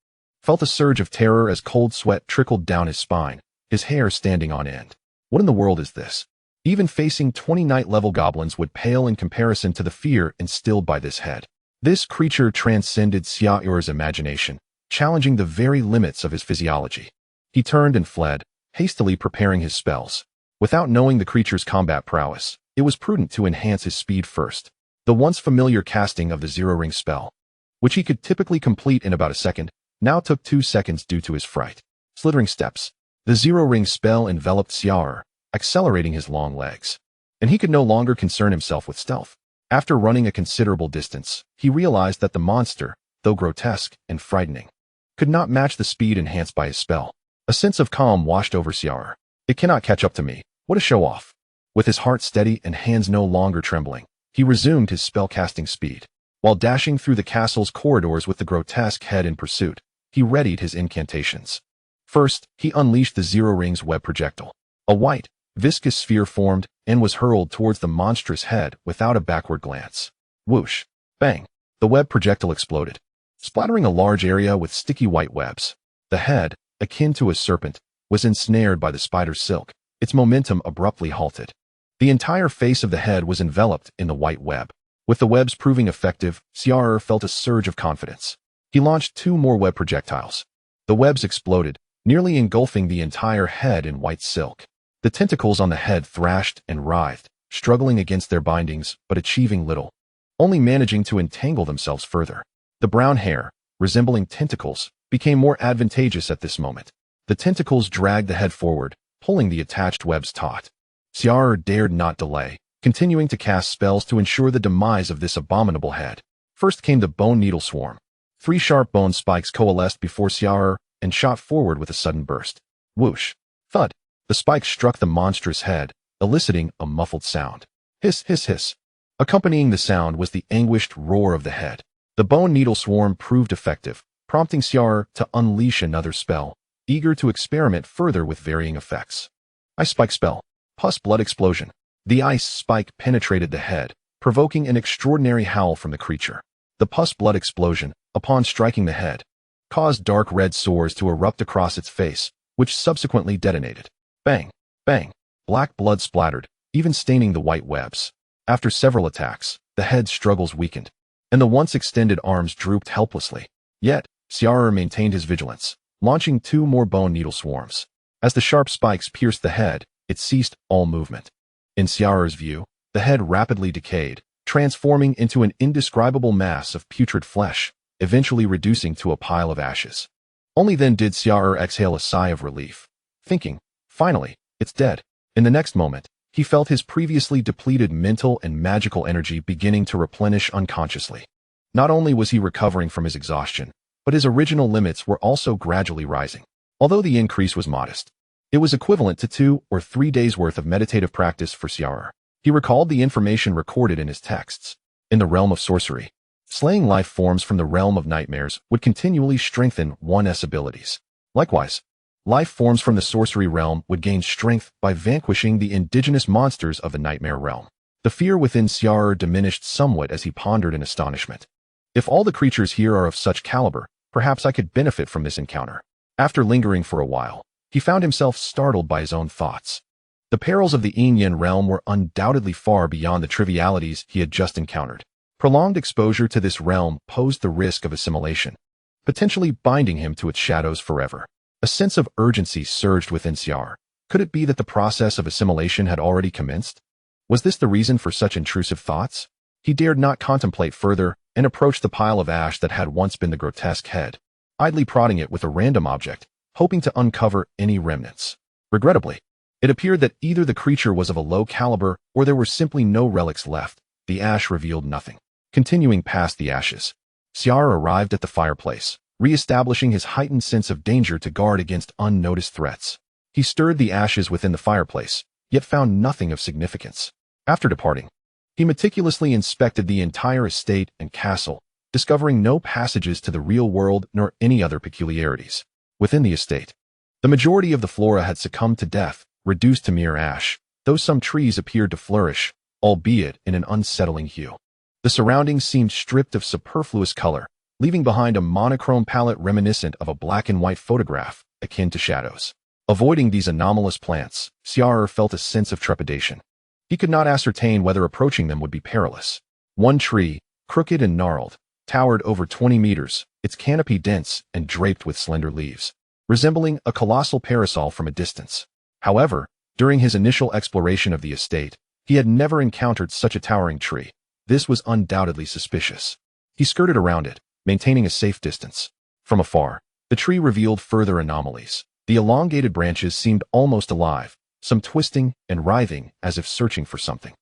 felt a surge of terror as cold sweat trickled down his spine, his hair standing on end. What in the world is this? Even facing 20 night-level goblins would pale in comparison to the fear instilled by this head. This creature transcended Xia'er's imagination, challenging the very limits of his physiology. He turned and fled, hastily preparing his spells. Without knowing the creature's combat prowess, it was prudent to enhance his speed first. The once familiar casting of the zero-ring spell, which he could typically complete in about a second, now took 2 seconds due to his fright. Slithering steps. The zero-ring spell enveloped Xia'er, accelerating his long legs, and he could no longer concern himself with stealth. After running a considerable distance, he realized that the monster, though grotesque and frightening, could not match the speed enhanced by his spell. A sense of calm washed over Xia'er. It cannot catch up to me. What a show-off. With his heart steady and hands no longer trembling, he resumed his spell-casting speed. While dashing through the castle's corridors with the grotesque head in pursuit, he readied his incantations. First, he unleashed the zero-ring's web projectile. A white, viscous sphere formed and was hurled towards the monstrous head without a backward glance. Whoosh! Bang! The web projectile exploded, splattering a large area with sticky white webs. The head, akin to a serpent, was ensnared by the spider's silk. Its momentum abruptly halted. The entire face of the head was enveloped in the white web. With the webs proving effective, Xia'er felt a surge of confidence. He launched 2 more web projectiles. The webs exploded, nearly engulfing the entire head in white silk. The tentacles on the head thrashed and writhed, struggling against their bindings but achieving little, only managing to entangle themselves further. The brown hair, resembling tentacles, became more advantageous at this moment. The tentacles dragged the head forward, pulling the attached webs taut. Xia'er dared not delay, continuing to cast spells to ensure the demise of this abominable head. First came the bone needle swarm. 3 sharp bone spikes coalesced before Xia'er and shot forward with a sudden burst. Whoosh! Thud! The spikes struck the monstrous head, eliciting a muffled sound. Hiss, hiss, hiss. Accompanying the sound was the anguished roar of the head. The bone needle swarm proved effective, prompting Xia'er to unleash another spell, eager to experiment further with varying effects. Ice spike spell. Pus blood explosion. The ice spike penetrated the head, provoking an extraordinary howl from the creature. The pus blood explosion, upon striking the head, caused dark red sores to erupt across its face, which subsequently detonated. Bang! Bang! Black blood splattered, even staining the white webs. After several attacks, the head's struggles weakened, and the once extended arms drooped helplessly. Yet, Xia'er maintained his vigilance, launching 2 more bone needle swarms. As the sharp spikes pierced the head, it ceased all movement. In Xia'er's view, the head rapidly decayed, transforming into an indescribable mass of putrid flesh, eventually reducing to a pile of ashes. Only then did Xia'er exhale a sigh of relief, thinking, finally, it's dead. In the next moment, he felt his previously depleted mental and magical energy beginning to replenish unconsciously. Not only was he recovering from his exhaustion, but his original limits were also gradually rising. Although the increase was modest, it was equivalent to 2 or 3 days' worth of meditative practice for Xia'er. He recalled the information recorded in his texts. In the realm of sorcery, slaying life forms from the realm of nightmares would continually strengthen one's abilities. Likewise, life forms from the sorcery realm would gain strength by vanquishing the indigenous monsters of the nightmare realm. The fear within Xia'er diminished somewhat as he pondered in astonishment. If all the creatures here are of such caliber, perhaps I could benefit from this encounter. After lingering for a while, he found himself startled by his own thoughts. The perils of the Yin realm were undoubtedly far beyond the trivialities he had just encountered. Prolonged exposure to this realm posed the risk of assimilation, potentially binding him to its shadows forever. A sense of urgency surged within Xia'er. Could it be that the process of assimilation had already commenced? Was this the reason for such intrusive thoughts? He dared not contemplate further and approached the pile of ash that had once been the grotesque head, idly prodding it with a random object, hoping to uncover any remnants. Regrettably, it appeared that either the creature was of a low caliber or there were simply no relics left. The ash revealed nothing. Continuing past the ashes, Xia'er arrived at the fireplace, re-establishing his heightened sense of danger to guard against unnoticed threats. He stirred the ashes within the fireplace, yet found nothing of significance. After departing, he meticulously inspected the entire estate and castle, discovering no passages to the real world nor any other peculiarities. Within the estate, the majority of the flora had succumbed to death, reduced to mere ash, though some trees appeared to flourish, albeit in an unsettling hue. The surroundings seemed stripped of superfluous color, leaving behind a monochrome palette reminiscent of a black and white photograph, akin to shadows. Avoiding these anomalous plants, Xia'er felt a sense of trepidation. He could not ascertain whether approaching them would be perilous. One tree, crooked and gnarled, towered over 20 meters, its canopy dense and draped with slender leaves, resembling a colossal parasol from a distance. However, during his initial exploration of the estate, he had never encountered such a towering tree. This was undoubtedly suspicious. He skirted around it, maintaining a safe distance. From afar, the tree revealed further anomalies. The elongated branches seemed almost alive, some twisting and writhing as if searching for something.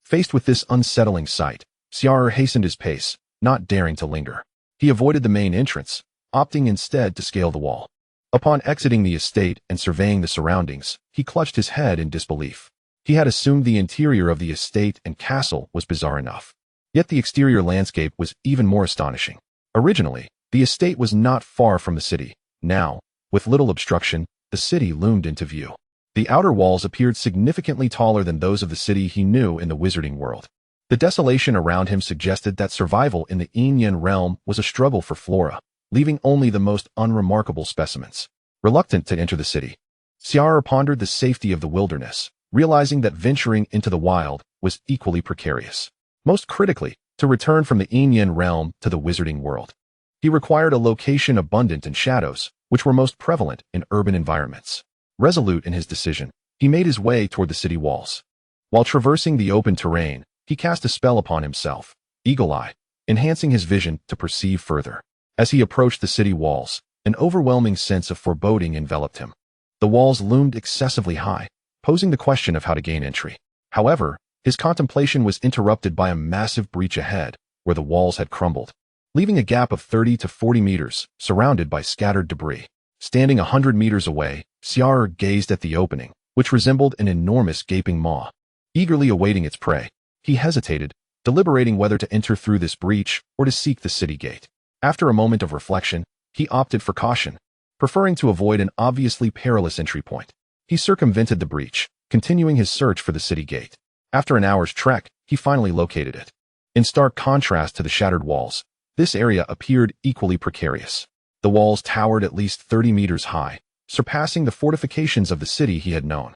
Faced with this unsettling sight, Xia'er hastened his pace, not daring to linger. He avoided the main entrance, opting instead to scale the wall. Upon exiting the estate and surveying the surroundings, he clutched his head in disbelief. He had assumed the interior of the estate and castle was bizarre enough. Yet the exterior landscape was even more astonishing. Originally, the estate was not far from the city. Now, with little obstruction, the city loomed into view. The outer walls appeared significantly taller than those of the city he knew in the wizarding world. The desolation around him suggested that survival in the Yin realm was a struggle for flora, leaving only the most unremarkable specimens. Reluctant to enter the city, Xia'er pondered the safety of the wilderness, realizing that venturing into the wild was equally precarious. Most critically, to return from the Yin realm to the wizarding world, he required a location abundant in shadows, which were most prevalent in urban environments. Resolute in his decision, he made his way toward the city walls. While traversing the open terrain, he cast a spell upon himself, Eagle Eye, enhancing his vision to perceive further. As he approached the city walls, an overwhelming sense of foreboding enveloped him. The walls loomed excessively high, posing the question of how to gain entry. However, his contemplation was interrupted by a massive breach ahead, where the walls had crumbled, leaving a gap of 30 to 40 meters, surrounded by scattered debris. Standing 100 meters away, Xia'er gazed at the opening, which resembled an enormous gaping maw. Eagerly awaiting its prey, he hesitated, deliberating whether to enter through this breach or to seek the city gate. After a moment of reflection, he opted for caution, preferring to avoid an obviously perilous entry point. He circumvented the breach, continuing his search for the city gate. After an hour's trek, he finally located it. In stark contrast to the shattered walls, this area appeared equally precarious. The walls towered at least 30 meters high, surpassing the fortifications of the city he had known.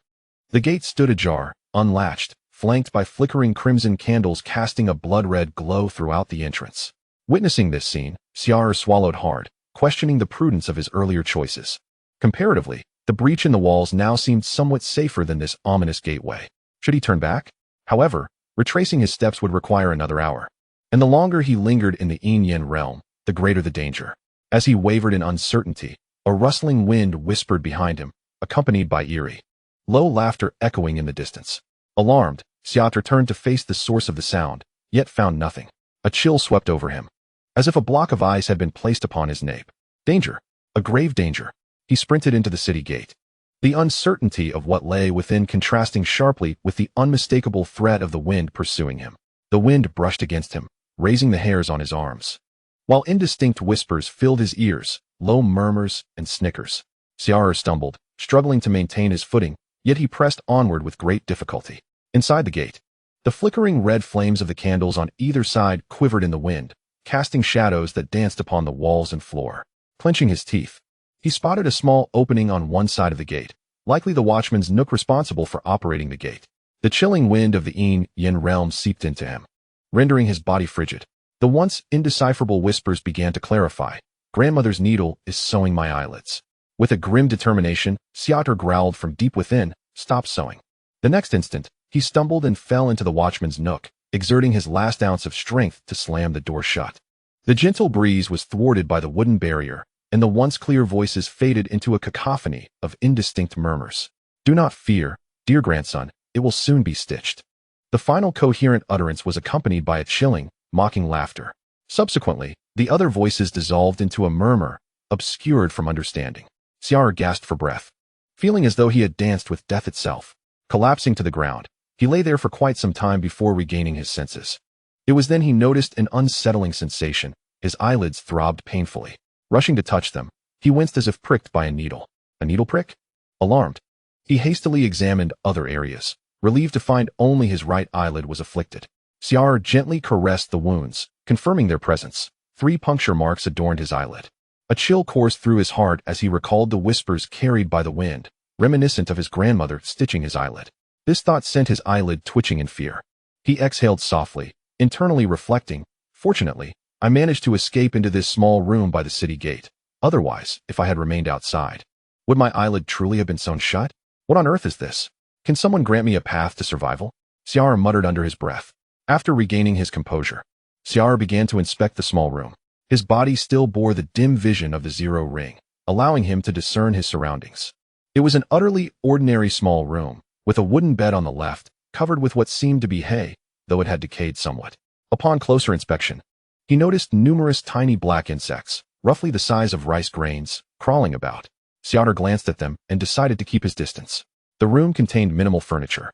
The gate stood ajar, unlatched, flanked by flickering crimson candles casting a blood-red glow throughout the entrance. Witnessing this scene, Xia'er swallowed hard, questioning the prudence of his earlier choices. Comparatively, the breach in the walls now seemed somewhat safer than this ominous gateway. Should he turn back? However, retracing his steps would require another hour. And the longer he lingered in the Yin realm, the greater the danger. As he wavered in uncertainty, a rustling wind whispered behind him, accompanied by eerie, low laughter echoing in the distance. Alarmed, Xia'er turned to face the source of the sound, yet found nothing. A chill swept over him, as if a block of ice had been placed upon his nape. Danger! A grave danger! He sprinted into the city gate. The uncertainty of what lay within contrasting sharply with the unmistakable threat of the wind pursuing him. The wind brushed against him, raising the hairs on his arms. While indistinct whispers filled his ears, low murmurs and snickers. Xia'er stumbled, struggling to maintain his footing, yet he pressed onward with great difficulty. Inside the gate, the flickering red flames of the candles on either side quivered in the wind, casting shadows that danced upon the walls and floor. Clenching his teeth, he spotted a small opening on one side of the gate, likely the watchman's nook responsible for operating the gate. The chilling wind of the Yin realm seeped into him, rendering his body frigid. The once indecipherable whispers began to clarify. Grandmother's needle is sewing my eyelids. With a grim determination, Xia'er growled from deep within, "Stop sewing." The next instant, he stumbled and fell into the watchman's nook, exerting his last ounce of strength to slam the door shut. The gentle breeze was thwarted by the wooden barrier, and the once clear voices faded into a cacophony of indistinct murmurs. "Do not fear, dear grandson, it will soon be stitched." The final coherent utterance was accompanied by a chilling, mocking laughter. Subsequently, the other voices dissolved into a murmur, obscured from understanding. Xia'er gasped for breath, feeling as though he had danced with death itself. Collapsing to the ground, he lay there for quite some time before regaining his senses. It was then he noticed an unsettling sensation. His eyelids throbbed painfully. Rushing to touch them, he winced as if pricked by a needle. A needle prick? Alarmed, he hastily examined other areas, relieved to find only his right eyelid was afflicted. Xia'er gently caressed the wounds, confirming their presence. 3 puncture marks adorned his eyelid. A chill coursed through his heart as he recalled the whispers carried by the wind, reminiscent of his grandmother stitching his eyelid. This thought sent his eyelid twitching in fear. He exhaled softly, internally reflecting, fortunately, I managed to escape into this small room by the city gate. Otherwise, if I had remained outside, would my eyelid truly have been sewn shut? What on earth is this? Can someone grant me a path to survival? Xia'er muttered under his breath. After regaining his composure, Xia'er began to inspect the small room. His body still bore the dim vision of the zero ring, allowing him to discern his surroundings. It was an utterly ordinary small room, with a wooden bed on the left, covered with what seemed to be hay, though it had decayed somewhat. Upon closer inspection, he noticed numerous tiny black insects, roughly the size of rice grains, crawling about. Xia'er glanced at them and decided to keep his distance. The room contained minimal furniture,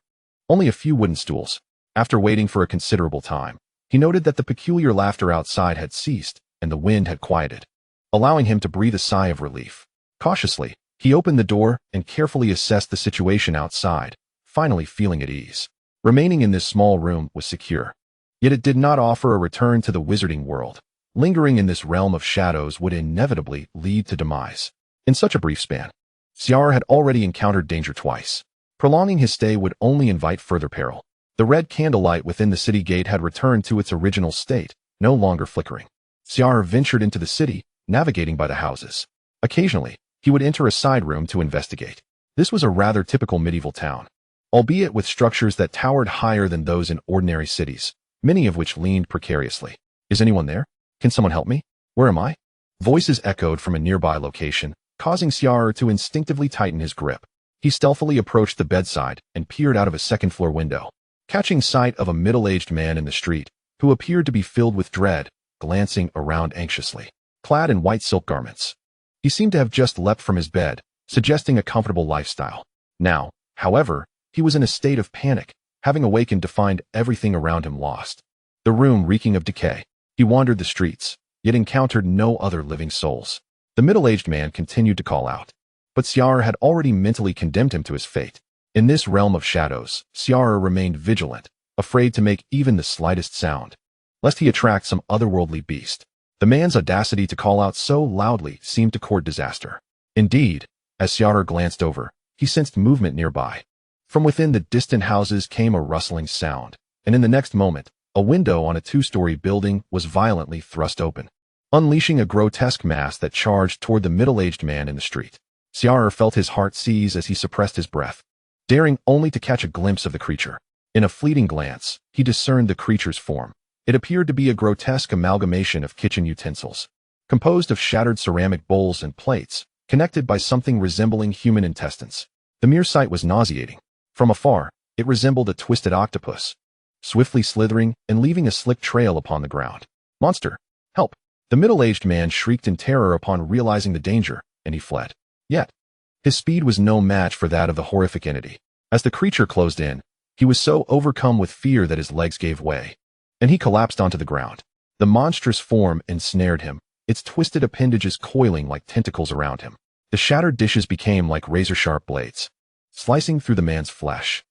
only a few wooden stools. After waiting for a considerable time, he noted that the peculiar laughter outside had ceased and the wind had quieted, allowing him to breathe a sigh of relief. Cautiously, he opened the door and carefully assessed the situation outside, finally feeling at ease. Remaining in this small room was secure. Yet it did not offer a return to the wizarding world. Lingering in this realm of shadows would inevitably lead to demise. In such a brief span, Xia'er had already encountered danger twice. Prolonging his stay would only invite further peril. The red candlelight within the city gate had returned to its original state, no longer flickering. Xia'er ventured into the city, navigating by the houses. Occasionally, he would enter a side room to investigate. This was a rather typical medieval town, albeit with structures that towered higher than those in ordinary cities, many of which leaned precariously. Is anyone there? Can someone help me? Where am I? Voices echoed from a nearby location, causing Xia'er to instinctively tighten his grip. He stealthily approached the bedside and peered out of a second-floor window, catching sight of a middle-aged man in the street, who appeared to be filled with dread, glancing around anxiously. Clad in white silk garments, he seemed to have just leapt from his bed, suggesting a comfortable lifestyle. Now, however, he was in a state of panic, having awakened to find everything around him lost. The room reeking of decay. He wandered the streets, yet encountered no other living souls. The middle-aged man continued to call out, but Xia'er had already mentally condemned him to his fate. In this realm of shadows, Xia'er remained vigilant, afraid to make even the slightest sound, lest he attract some otherworldly beast. The man's audacity to call out so loudly seemed to court disaster. Indeed, as Xia'er glanced over, he sensed movement nearby. From within the distant houses came a rustling sound, and in the next moment, a window on a 2-story building was violently thrust open, unleashing a grotesque mass that charged toward the middle-aged man in the street. Xia'er felt his heart seize as he suppressed his breath, daring only to catch a glimpse of the creature. In a fleeting glance, he discerned the creature's form. It appeared to be a grotesque amalgamation of kitchen utensils, composed of shattered ceramic bowls and plates, connected by something resembling human intestines. The mere sight was nauseating. From afar, it resembled a twisted octopus, swiftly slithering and leaving a slick trail upon the ground. Monster! Help! The middle-aged man shrieked in terror upon realizing the danger, and he fled. Yet, his speed was no match for that of the horrific entity. As the creature closed in, he was so overcome with fear that his legs gave way, and he collapsed onto the ground. The monstrous form ensnared him, its twisted appendages coiling like tentacles around him. The shattered dishes became like razor-sharp blades, slicing through the man's flesh.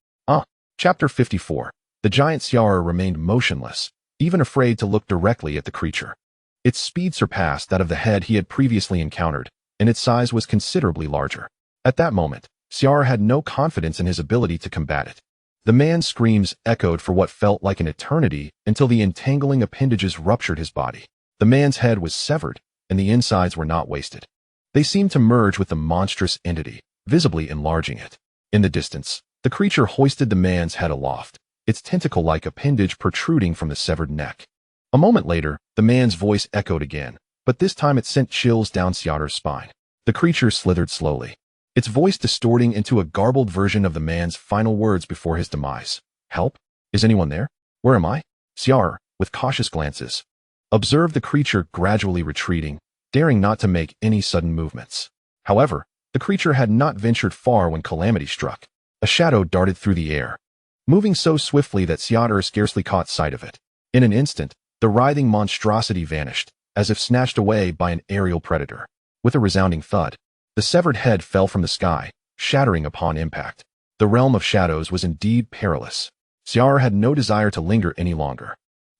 Chapter 54. The giant Xia'er remained motionless, even afraid to look directly at the creature. Its speed surpassed that of the head he had previously encountered, and its size was considerably larger. At that moment, Xia'er had no confidence in his ability to combat it. The man's screams echoed for what felt like an eternity until the entangling appendages ruptured his body. The man's head was severed, and the insides were not wasted. They seemed to merge with the monstrous entity, visibly enlarging it. In the distance, the creature hoisted the man's head aloft, its tentacle-like appendage protruding from the severed neck. A moment later, the man's voice echoed again, but this time it sent chills down Xia'er's spine. The creature slithered slowly, its voice distorting into a garbled version of the man's final words before his demise. Help? Is anyone there? Where am I? Xia'er, with cautious glances, observed the creature gradually retreating, daring not to make any sudden movements. However, the creature had not ventured far when calamity struck. A shadow darted through the air, moving so swiftly that Xia'er scarcely caught sight of it. In an instant, the writhing monstrosity vanished, as if snatched away by an aerial predator. With a resounding thud, the severed head fell from the sky, shattering upon impact. The realm of shadows was indeed perilous. Xia'er had no desire to linger any longer.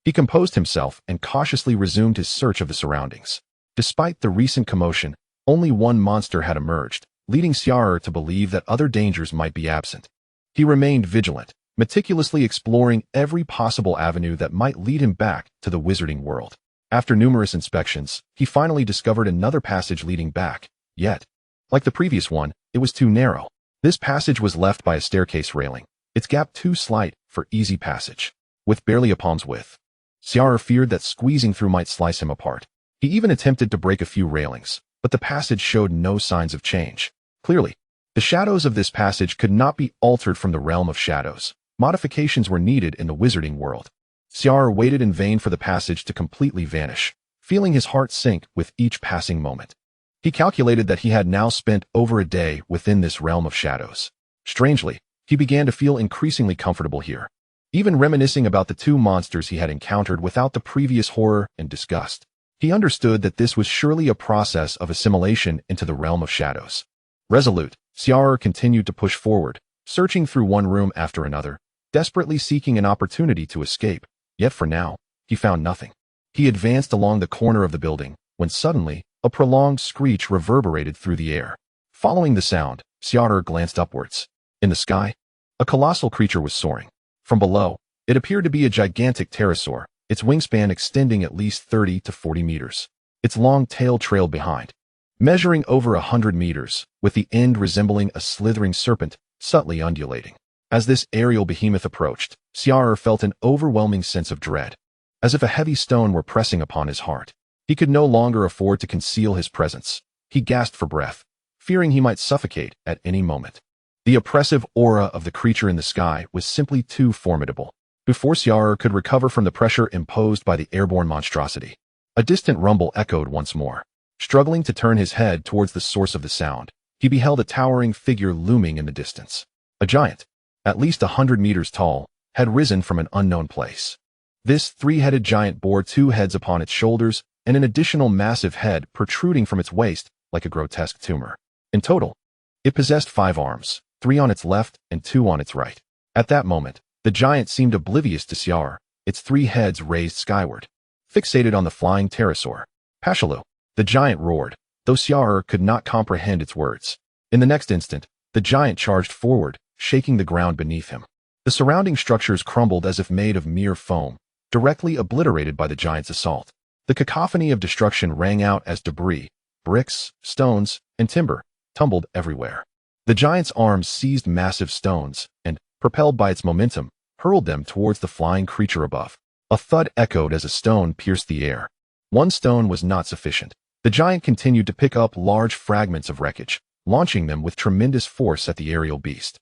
He composed himself and cautiously resumed his search of the surroundings. Despite the recent commotion, only one monster had emerged, leading Xia'er to believe that other dangers might be absent. He remained vigilant, meticulously exploring every possible avenue that might lead him back to the wizarding world. After numerous inspections, he finally discovered another passage leading back, yet, like the previous one, it was too narrow. This passage was left by a staircase railing, its gap too slight for easy passage. With barely a palm's width, Xia'er feared that squeezing through might slice him apart. He even attempted to break a few railings, but the passage showed no signs of change. Clearly, the shadows of this passage could not be altered from the realm of shadows. Modifications were needed in the wizarding world. Xia'er waited in vain for the passage to completely vanish, feeling his heart sink with each passing moment. He calculated that he had now spent over a day within this realm of shadows. Strangely, he began to feel increasingly comfortable here, even reminiscing about the two monsters he had encountered without the previous horror and disgust. He understood that this was surely a process of assimilation into the realm of shadows. Resolute, Xia'er continued to push forward, searching through one room after another, desperately seeking an opportunity to escape. Yet for now, he found nothing. He advanced along the corner of the building, when suddenly, a prolonged screech reverberated through the air. Following the sound, Xia'er glanced upwards. In the sky, a colossal creature was soaring. From below, it appeared to be a gigantic pterosaur, its wingspan extending at least 30 to 40 meters. Its long tail trailed behind, measuring over 100 meters, with the end resembling a slithering serpent, subtly undulating. As this aerial behemoth approached, Xia'er felt an overwhelming sense of dread, as if a heavy stone were pressing upon his heart. He could no longer afford to conceal his presence. He gasped for breath, fearing he might suffocate at any moment. The oppressive aura of the creature in the sky was simply too formidable. Before Xia'er could recover from the pressure imposed by the airborne monstrosity, a distant rumble echoed once more. Struggling to turn his head towards the source of the sound, he beheld a towering figure looming in the distance. A giant, at least 100 meters tall, had risen from an unknown place. This three-headed giant bore two heads upon its shoulders and an additional massive head protruding from its waist like a grotesque tumor. In total, it possessed 5 arms, 3 on its left and 2 on its right. At that moment, the giant seemed oblivious to Xia'er, its 3 heads raised skyward, fixated on the flying pterosaur. Pashalu, the giant roared, though Xia'er could not comprehend its words. In the next instant, the giant charged forward, shaking the ground beneath him. The surrounding structures crumbled as if made of mere foam, directly obliterated by the giant's assault. The cacophony of destruction rang out as debris, bricks, stones, and timber tumbled everywhere. The giant's arms seized massive stones and, propelled by its momentum, hurled them towards the flying creature above. A thud echoed as a stone pierced the air. One stone was not sufficient. The giant continued to pick up large fragments of wreckage, launching them with tremendous force at the aerial beast.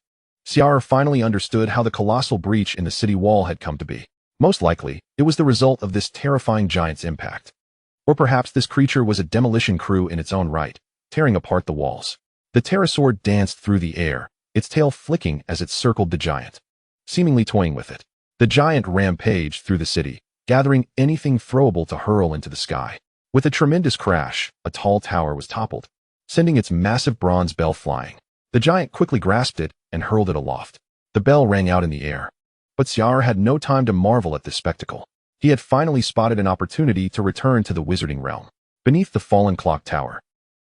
Xia'er finally understood how the colossal breach in the city wall had come to be. Most likely, it was the result of this terrifying giant's impact. Or perhaps this creature was a demolition crew in its own right, tearing apart the walls. The pterosaur danced through the air, its tail flicking as it circled the giant, seemingly toying with it. The giant rampaged through the city, gathering anything throwable to hurl into the sky. With a tremendous crash, a tall tower was toppled, sending its massive bronze bell flying. The giant quickly grasped it and hurled it aloft. The bell rang out in the air. But Xia'er had no time to marvel at this spectacle. He had finally spotted an opportunity to return to the wizarding realm. Beneath the fallen clock tower,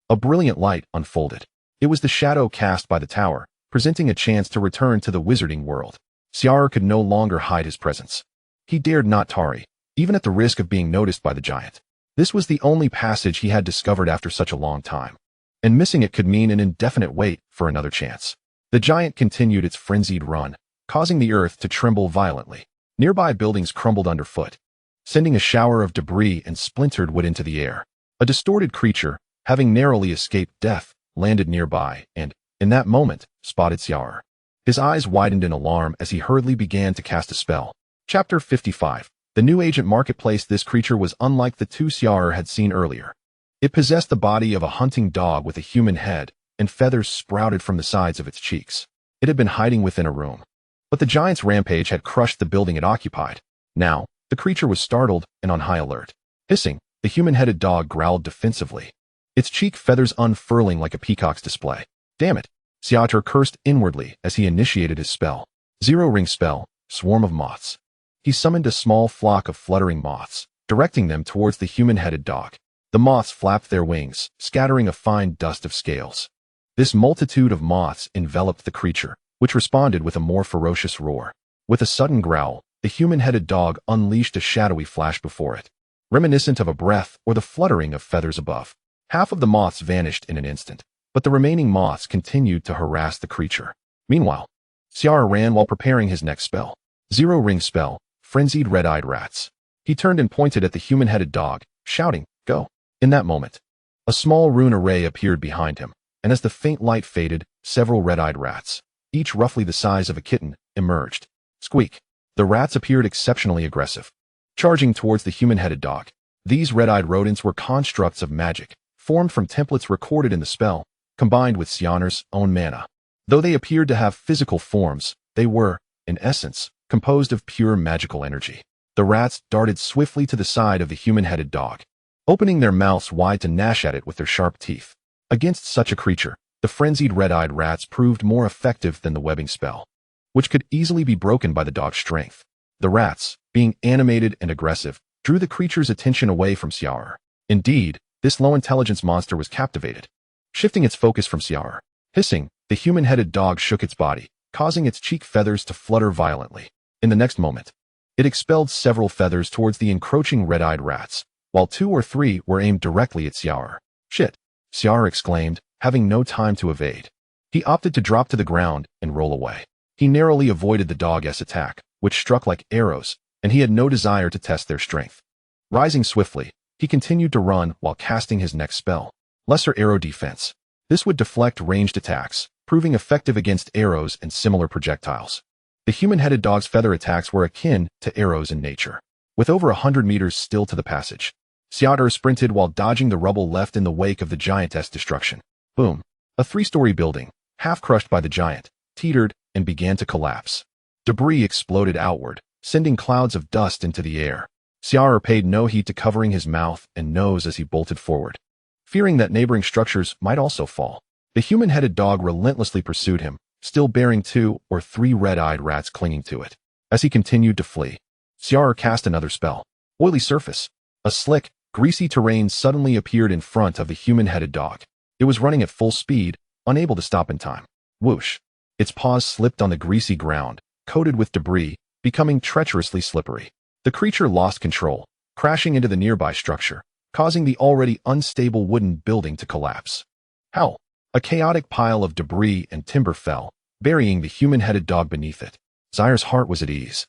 a brilliant light unfolded. It was the shadow cast by the tower, presenting a chance to return to the wizarding world. Xia'er could no longer hide his presence. He dared not tarry, even at the risk of being noticed by the giant. This was the only passage he had discovered after such a long time, and missing it could mean an indefinite wait for another chance. The giant continued its frenzied run, causing the earth to tremble violently. Nearby buildings crumbled underfoot, sending a shower of debris and splintered wood into the air. A distorted creature, having narrowly escaped death, landed nearby and, in that moment, spotted Xia'er. His eyes widened in alarm as he hurriedly began to cast a spell. Chapter 55. The new agent marketplace. This creature was unlike the two Xia'er had seen earlier. It possessed the body of a hunting dog with a human head, and feathers sprouted from the sides of its cheeks. It had been hiding within a room. But the giant's rampage had crushed the building it occupied. Now, the creature was startled and on high alert. Hissing, the human-headed dog growled defensively, its cheek feathers unfurling like a peacock's display. Damn it! Xia'er cursed inwardly as he initiated his spell. Zero-ring spell, Swarm of Moths. He summoned a small flock of fluttering moths, directing them towards the human-headed dog. The moths flapped their wings, scattering a fine dust of scales. This multitude of moths enveloped the creature, which responded with a more ferocious roar. With a sudden growl, the human-headed dog unleashed a shadowy flash before it, reminiscent of a breath or the fluttering of feathers above. Half of the moths vanished in an instant, but the remaining moths continued to harass the creature. Meanwhile, Xia'er ran while preparing his next spell. Zero-ring spell, Frenzied Red-Eyed Rats. He turned and pointed at the human-headed dog, shouting, "Go!" In that moment, a small rune array appeared behind him, and as the faint light faded, several red-eyed rats, each roughly the size of a kitten, emerged. Squeak! The rats appeared exceptionally aggressive, charging towards the human-headed dog. These red-eyed rodents were constructs of magic, formed from templates recorded in the spell, combined with Xia'er's own mana. Though they appeared to have physical forms, they were, in essence, composed of pure magical energy. The rats darted swiftly to the side of the human-headed dog, opening their mouths wide to gnash at it with their sharp teeth. Against such a creature, the frenzied red-eyed rats proved more effective than the webbing spell, which could easily be broken by the dog's strength. The rats, being animated and aggressive, drew the creature's attention away from Xia'er. Indeed, this low-intelligence monster was captivated, shifting its focus from Xia'er. Hissing, the human-headed dog shook its body, causing its cheek feathers to flutter violently. In the next moment, it expelled several feathers towards the encroaching red-eyed rats, while 2 or 3 were aimed directly at Xia'er. Shit! Xia'er exclaimed, having no time to evade. He opted to drop to the ground and roll away. He narrowly avoided the dog's attack, which struck like arrows, and he had no desire to test their strength. Rising swiftly, he continued to run while casting his next spell, Lesser Arrow Defense. This would deflect ranged attacks, proving effective against arrows and similar projectiles. The human-headed dog's feather attacks were akin to arrows in nature. With over 100 meters still to the passage, Xia'er sprinted while dodging the rubble left in the wake of the giantess' destruction. Boom! A 3-story building, half crushed by the giant, teetered and began to collapse. Debris exploded outward, sending clouds of dust into the air. Xia'er paid no heed to covering his mouth and nose as he bolted forward, fearing that neighboring structures might also fall. The human-headed dog relentlessly pursued him, still bearing 2 or 3 red-eyed rats clinging to it. As he continued to flee, Xia'er cast another spell, Oily Surface. A slick, greasy terrain suddenly appeared in front of the human-headed dog. It was running at full speed, unable to stop in time. Whoosh! Its paws slipped on the greasy ground, coated with debris, becoming treacherously slippery. The creature lost control, crashing into the nearby structure, causing the already unstable wooden building to collapse. Howl! A chaotic pile of debris and timber fell, burying the human-headed dog beneath it. Xia'er's heart was at ease.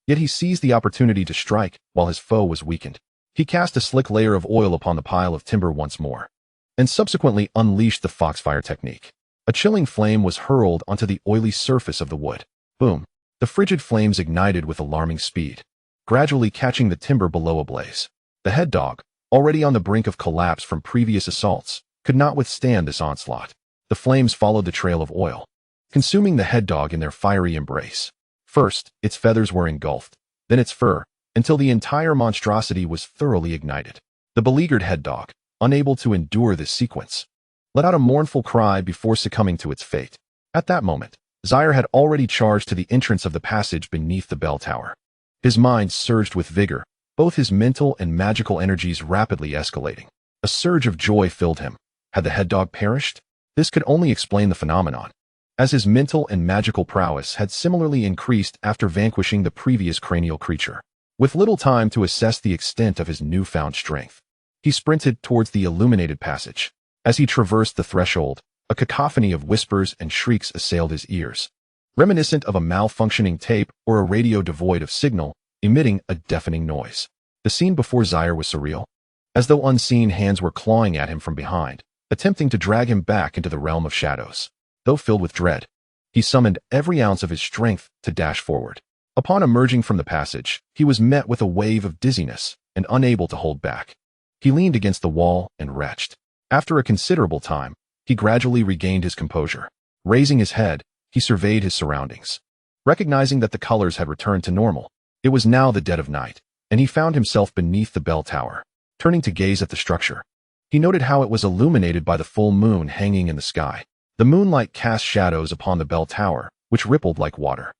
Yet he seized the opportunity to strike while his foe was weakened. He cast a slick layer of oil upon the pile of timber once more, and subsequently unleashed the foxfire technique. A chilling flame was hurled onto the oily surface of the wood. Boom! The frigid flames ignited with alarming speed, gradually catching the timber below ablaze. The head dog, already on the brink of collapse from previous assaults, could not withstand this onslaught. The flames followed the trail of oil, consuming the head dog in their fiery embrace. First, its feathers were engulfed, then its fur, until the entire monstrosity was thoroughly ignited. The beleaguered head dog, unable to endure this sequence, let out a mournful cry before succumbing to its fate. At that moment, Xia'er had already charged to the entrance of the passage beneath the bell tower. His mind surged with vigor, both his mental and magical energies rapidly escalating. A surge of joy filled him. Had the head dog perished? This could only explain the phenomenon, as his mental and magical prowess had similarly increased after vanquishing the previous cranial creature. With little time to assess the extent of his newfound strength, he sprinted towards the illuminated passage. As he traversed the threshold, a cacophony of whispers and shrieks assailed his ears, reminiscent of a malfunctioning tape or a radio devoid of signal, emitting a deafening noise. The scene before Xia'er was surreal, as though unseen hands were clawing at him from behind, attempting to drag him back into the realm of shadows. Though filled with dread, he summoned every ounce of his strength to dash forward. Upon emerging from the passage, he was met with a wave of dizziness and unable to hold back. He leaned against the wall and retched. After a considerable time, he gradually regained his composure. Raising his head, he surveyed his surroundings. Recognizing that the colors had returned to normal, it was now the dead of night, and he found himself beneath the bell tower. Turning to gaze at the structure, he noted how it was illuminated by the full moon hanging in the sky. The moonlight cast shadows upon the bell tower, which rippled like water.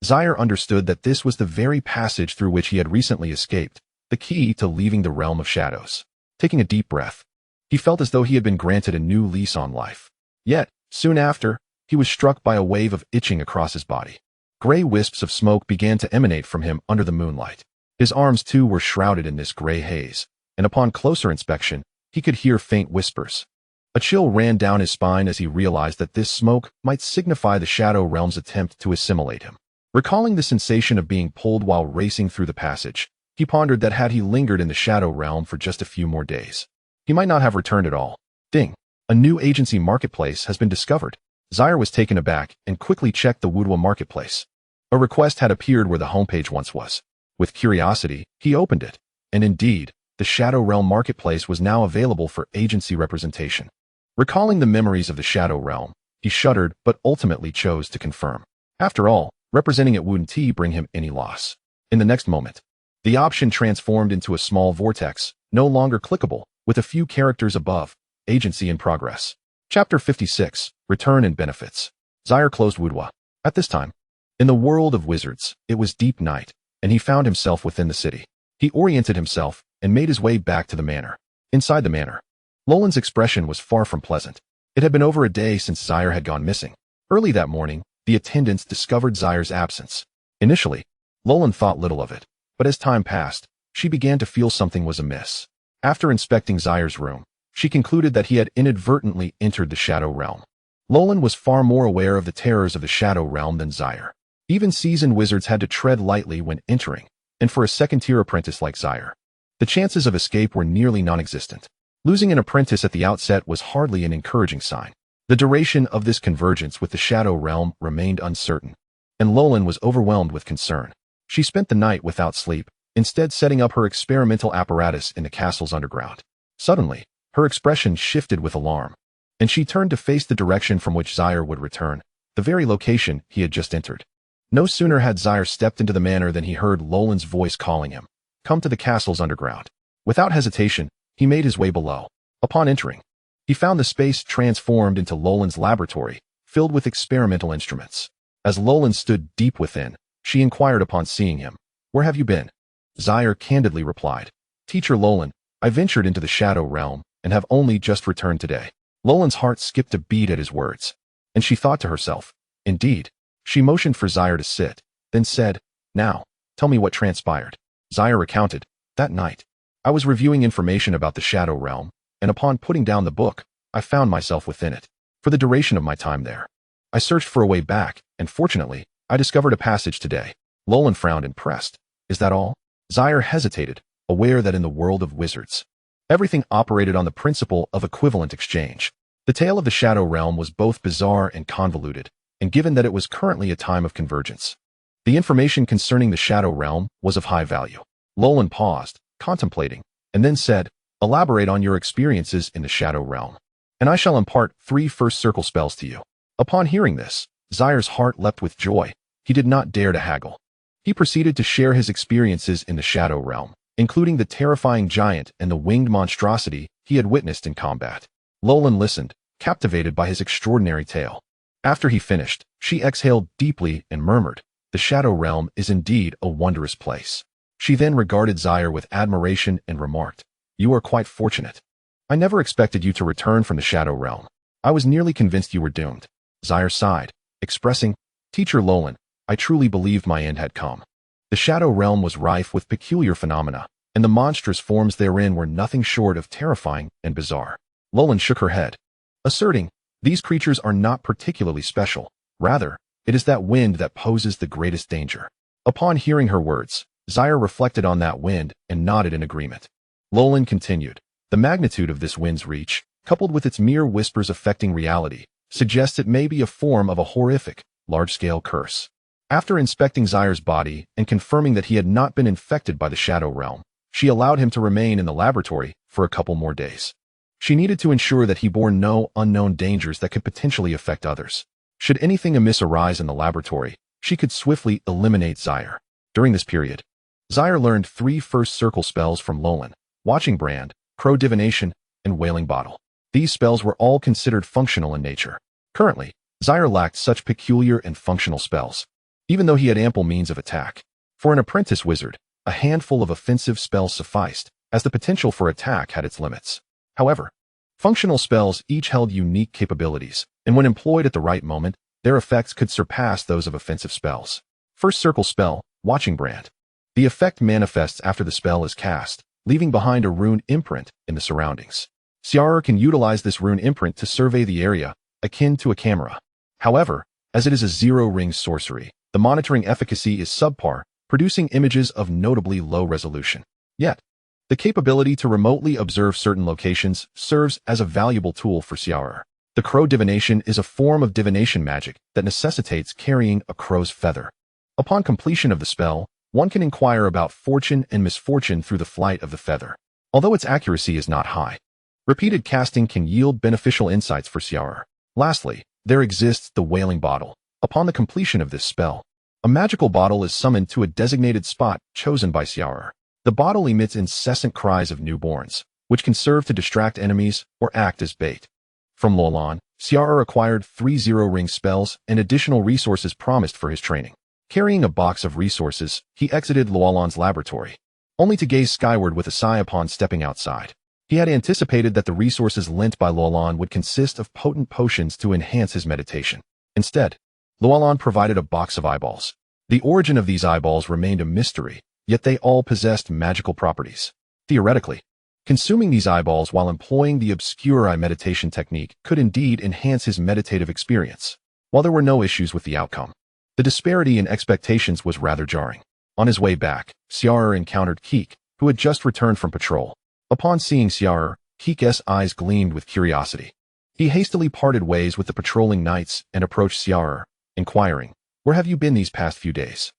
Xia'er understood that this was the very passage through which he had recently escaped, the key to leaving the realm of shadows. Taking a deep breath, he felt as though he had been granted a new lease on life. Yet, soon after, he was struck by a wave of itching across his body. Gray wisps of smoke began to emanate from him under the moonlight. His arms, too, were shrouded in this gray haze, and upon closer inspection, he could hear faint whispers. A chill ran down his spine as he realized that this smoke might signify the Shadow Realm's attempt to assimilate him. Recalling the sensation of being pulled while racing through the passage, he pondered that had he lingered in the Shadow Realm for just a few more days, he might not have returned at all. Ding! A new agency marketplace has been discovered. Xia'er was taken aback and quickly checked the WuDuoDuo marketplace. A request had appeared where the homepage once was. With curiosity, he opened it, and indeed, the Shadow Realm marketplace was now available for agency representation. Recalling the memories of the Shadow Realm, he shuddered but ultimately chose to confirm. After all, representing it wouldn't bring him any loss. In the next moment, the option transformed into a small vortex, no longer clickable, with a few characters above, agency in progress. Chapter 56, Return and Benefits. Xia'er closed WuDuoDuo. At this time, in the world of wizards, it was deep night, and he found himself within the city. He oriented himself and made his way back to the manor. Inside the manor, Lolan's expression was far from pleasant. It had been over a day since Xia'er had gone missing. Early that morning, the attendants discovered Xia'er's absence. Initially, Lolan thought little of it, but as time passed, she began to feel something was amiss. After inspecting Xia'er's room, she concluded that he had inadvertently entered the Shadow Realm. Lolan was far more aware of the terrors of the Shadow Realm than Xia'er. Even seasoned wizards had to tread lightly when entering, and for a second-tier apprentice like Xia'er, the chances of escape were nearly non-existent. Losing an apprentice at the outset was hardly an encouraging sign. The duration of this convergence with the Shadow Realm remained uncertain, and Lolan was overwhelmed with concern. She spent the night without sleep, instead setting up her experimental apparatus in the castle's underground. Suddenly, her expression shifted with alarm, and she turned to face the direction from which Xia'er would return, the very location he had just entered. No sooner had Xia'er stepped into the manor than he heard Lolan's voice calling him. Come to the castle's underground. Without hesitation, he made his way below. Upon entering, he found the space transformed into Lolan's laboratory, filled with experimental instruments. As Lolan stood deep within, she inquired upon seeing him. Where have you been? Xia'er candidly replied. Teacher Lolan, I ventured into the Shadow Realm and have only just returned today. Lolan's heart skipped a beat at his words, and she thought to herself, indeed. She motioned for Xia'er to sit, then said, Now, tell me what transpired. Xia'er recounted, That night, I was reviewing information about the Shadow Realm, and upon putting down the book, I found myself within it. For the duration of my time there, I searched for a way back, and fortunately, I discovered a passage today. Lolan frowned impressed. Is that all? Xia'er hesitated, aware that in the world of wizards, everything operated on the principle of equivalent exchange. The tale of the Shadow Realm was both bizarre and convoluted, and given that it was currently a time of convergence, the information concerning the Shadow Realm was of high value. Lolan paused, contemplating, and then said, Elaborate on your experiences in the Shadow Realm, and I shall impart 3 first circle spells to you. Upon hearing this, Xia'er's heart leapt with joy. He did not dare to haggle. He proceeded to share his experiences in the Shadow Realm, including the terrifying giant and the winged monstrosity he had witnessed in combat. Lolan listened, captivated by his extraordinary tale. After he finished, she exhaled deeply and murmured, The Shadow Realm is indeed a wondrous place. She then regarded Xia'er with admiration and remarked, You are quite fortunate. I never expected you to return from the Shadow Realm. I was nearly convinced you were doomed. Xia'er sighed, expressing, Teacher Lolan, I truly believed my end had come. The Shadow Realm was rife with peculiar phenomena, and the monstrous forms therein were nothing short of terrifying and bizarre. Lolan shook her head, asserting, These creatures are not particularly special. Rather, it is that wind that poses the greatest danger. Upon hearing her words, Xia'er reflected on that wind and nodded in agreement. Lolan continued, The magnitude of this wind's reach, coupled with its mere whispers affecting reality, suggests it may be a form of a horrific, large-scale curse. After inspecting Xia'er's body and confirming that he had not been infected by the Shadow Realm, she allowed him to remain in the laboratory for a couple more days. She needed to ensure that he bore no unknown dangers that could potentially affect others. Should anything amiss arise in the laboratory, she could swiftly eliminate Xia'er. During this period, Xia'er learned 3 first circle spells from Lolan: Watching Brand, Crow Divination, and Wailing Bottle. These spells were all considered functional in nature. Currently, Xia'er lacked such peculiar and functional spells, even though he had ample means of attack. For an apprentice wizard, a handful of offensive spells sufficed, as the potential for attack had its limits. However, functional spells each held unique capabilities, and when employed at the right moment, their effects could surpass those of offensive spells. First circle spell, Watching Brand. The effect manifests after the spell is cast, leaving behind a rune imprint in the surroundings. Xia'er can utilize this rune imprint to survey the area, akin to a camera. However, as it is a zero-ring sorcery, the monitoring efficacy is subpar, producing images of notably low resolution. Yet, the capability to remotely observe certain locations serves as a valuable tool for Xia'er. The Crow Divination is a form of divination magic that necessitates carrying a crow's feather. Upon completion of the spell, one can inquire about fortune and misfortune through the flight of the feather. Although its accuracy is not high, repeated casting can yield beneficial insights for Xia'er. Lastly, there exists the Wailing Bottle. Upon the completion of this spell, a magical bottle is summoned to a designated spot chosen by Xia'er. The bottle emits incessant cries of newborns, which can serve to distract enemies or act as bait. From Lolan, Xia'er acquired 3 zero-ring spells and additional resources promised for his training. Carrying a box of resources, he exited Lolan's laboratory, only to gaze skyward with a sigh upon stepping outside. He had anticipated that the resources lent by Lolan would consist of potent potions to enhance his meditation. Instead, Lolan provided a box of eyeballs. The origin of these eyeballs remained a mystery, yet they all possessed magical properties. Theoretically, consuming these eyeballs while employing the obscure eye meditation technique could indeed enhance his meditative experience. While there were no issues with the outcome, the disparity in expectations was rather jarring. On his way back, Xia'er encountered Keek, who had just returned from patrol. Upon seeing Xia'er, Keek's eyes gleamed with curiosity. He hastily parted ways with the patrolling knights and approached Xia'er, inquiring, "Where have you been these past few days?"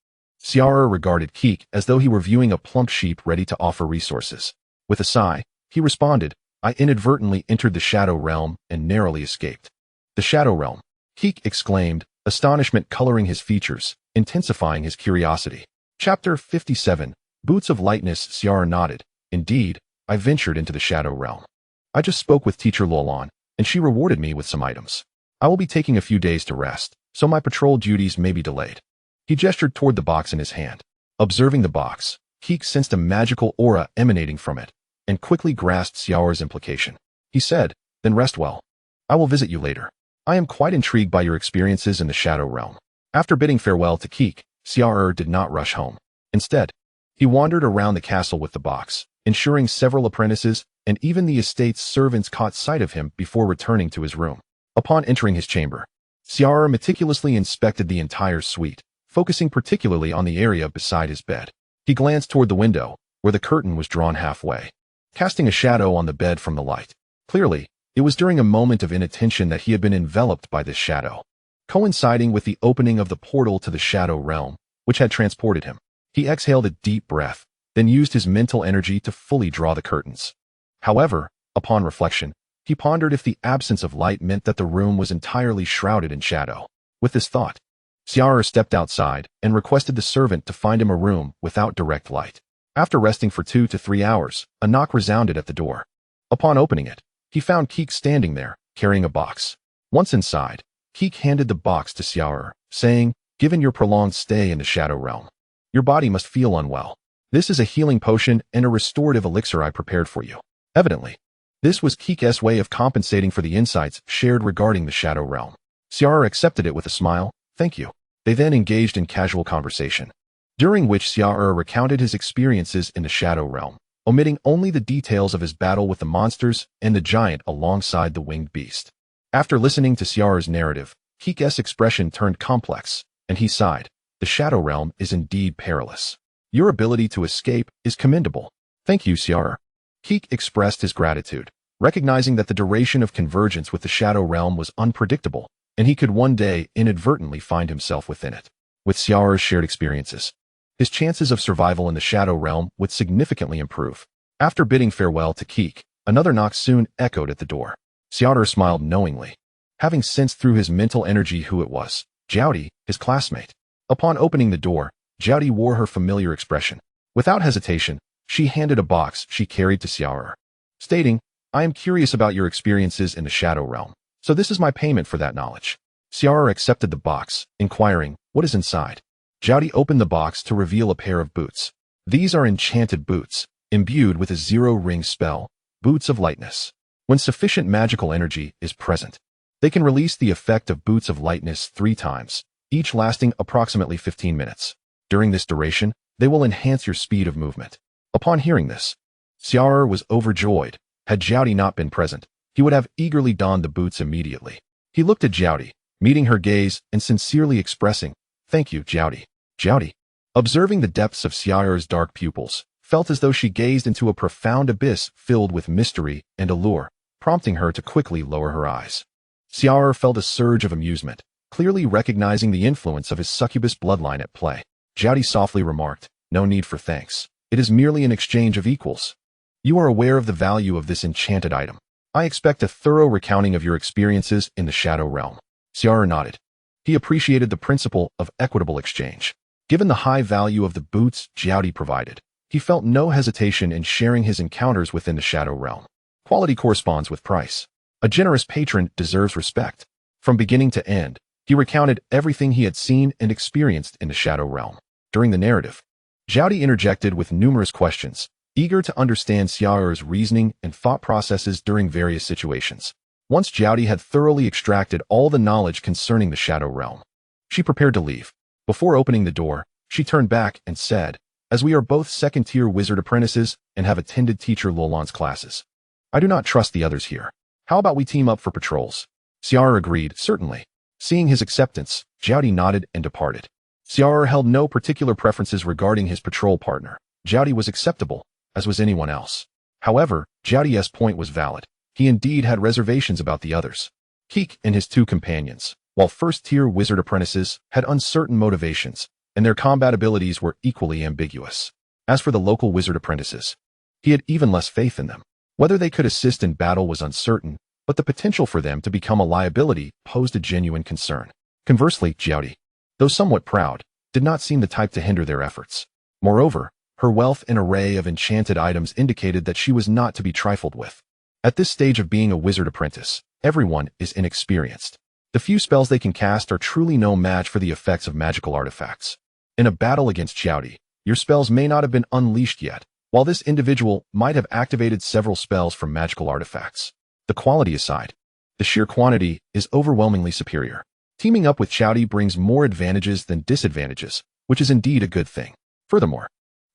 Xia'er regarded Keek as though he were viewing a plump sheep ready to offer resources. With a sigh, he responded, "I inadvertently entered the Shadow Realm and narrowly escaped." "The Shadow Realm?" Keek exclaimed, astonishment coloring his features, intensifying his curiosity. Chapter 57, Boots of Lightness. Xia'er nodded. "Indeed, I ventured into the Shadow Realm. I just spoke with Teacher Lolan, and she rewarded me with some items. I will be taking a few days to rest, so my patrol duties may be delayed." He gestured toward the box in his hand. Observing the box, Keek sensed a magical aura emanating from it, and quickly grasped Xia'er's implication. He said, "Then rest well. I will visit you later. I am quite intrigued by your experiences in the Shadow Realm." After bidding farewell to Keek, Xia'er did not rush home. Instead, he wandered around the castle with the box, ensuring several apprentices and even the estate's servants caught sight of him before returning to his room. Upon entering his chamber, Xia'er meticulously inspected the entire suite, focusing particularly on the area beside his bed. He glanced toward the window, where the curtain was drawn halfway, casting a shadow on the bed from the light. Clearly, it was during a moment of inattention that he had been enveloped by this shadow, coinciding with the opening of the portal to the Shadow Realm, which had transported him. He exhaled a deep breath, then used his mental energy to fully draw the curtains. However, upon reflection, he pondered if the absence of light meant that the room was entirely shrouded in shadow. With this thought, Xia'er stepped outside and requested the servant to find him a room without direct light. After resting for 2 to 3 hours, a knock resounded at the door. Upon opening it, he found Keek standing there, carrying a box. Once inside, Keek handed the box to Xia'er, saying, "Given your prolonged stay in the Shadow Realm, your body must feel unwell. This is a healing potion and a restorative elixir I prepared for you." Evidently, this was Keek's way of compensating for the insights shared regarding the Shadow Realm. Xia'er accepted it with a smile. "Thank you." They then engaged in casual conversation, during which Xia'er recounted his experiences in the Shadow Realm, omitting only the details of his battle with the monsters and the giant alongside the winged beast. After listening to Xia'er's narrative, Keek's expression turned complex, and he sighed. "The Shadow Realm is indeed perilous. Your ability to escape is commendable." "Thank you, Xia'er." Keek expressed his gratitude, recognizing that the duration of convergence with the Shadow Realm was unpredictable, and he could one day inadvertently find himself within it. With Xia'er's shared experiences, his chances of survival in the Shadow Realm would significantly improve. After bidding farewell to Keek, another knock soon echoed at the door. Xia'er smiled knowingly, having sensed through his mental energy who it was, Xiaodi, his classmate. Upon opening the door, Xiaodi wore her familiar expression. Without hesitation, she handed a box she carried to Xia'er, stating, "I am curious about your experiences in the Shadow Realm, so this is my payment for that knowledge." Xia'er accepted the box, inquiring, "What is inside?" Xiaodi opened the box to reveal a pair of boots. These are enchanted boots, imbued with a zero-ring spell, Boots of Lightness. When sufficient magical energy is present, they can release the effect of Boots of Lightness 3 times, each lasting approximately 15 minutes. During this duration, they will enhance your speed of movement. Upon hearing this, Xia'er was overjoyed. Had Xiaodi not been present, he would have eagerly donned the boots immediately. He looked at Xiaodi, meeting her gaze and sincerely expressing, "Thank you, Xiaodi." Xiaodi, observing the depths of Xia'er's dark pupils, felt as though she gazed into a profound abyss filled with mystery and allure, prompting her to quickly lower her eyes. Xia'er felt a surge of amusement, clearly recognizing the influence of his succubus bloodline at play. Xiaodi softly remarked, "No need for thanks. It is merely an exchange of equals. You are aware of the value of this enchanted item. I expect a thorough recounting of your experiences in the Shadow Realm." Xia'er nodded. He appreciated the principle of equitable exchange. Given the high value of the boots Xiaodi provided, he felt no hesitation in sharing his encounters within the Shadow Realm. Quality corresponds with price. A generous patron deserves respect. From beginning to end, he recounted everything he had seen and experienced in the Shadow Realm. During the narrative, Xiaodi interjected with numerous questions, eager to understand Xia'er's reasoning and thought processes during various situations. Once Xiaodi had thoroughly extracted all the knowledge concerning the Shadow Realm, she prepared to leave. Before opening the door, she turned back and said, "As we are both second-tier wizard apprentices and have attended Teacher Lolan's classes, I do not trust the others here. How about we team up for patrols?" Xia'er agreed, "Certainly." Seeing his acceptance, Xiaodi nodded and departed. Xia'er held no particular preferences regarding his patrol partner. Xiaodi was acceptable, as was anyone else. However, Xiaodi's point was valid. He indeed had reservations about the others. Keek and his 2 companions, while first-tier wizard apprentices, had uncertain motivations, and their combat abilities were equally ambiguous. As for the local wizard apprentices, he had even less faith in them. Whether they could assist in battle was uncertain, but the potential for them to become a liability posed a genuine concern. Conversely, Xiaodi, though somewhat proud, did not seem the type to hinder their efforts. Moreover, her wealth and array of enchanted items indicated that she was not to be trifled with. At this stage of being a wizard apprentice, everyone is inexperienced. The few spells they can cast are truly no match for the effects of magical artifacts. In a battle against Xiaodi, your spells may not have been unleashed yet, while this individual might have activated several spells from magical artifacts. The quality aside, the sheer quantity is overwhelmingly superior. Teaming up with Xiaodi brings more advantages than disadvantages, which is indeed a good thing. Furthermore,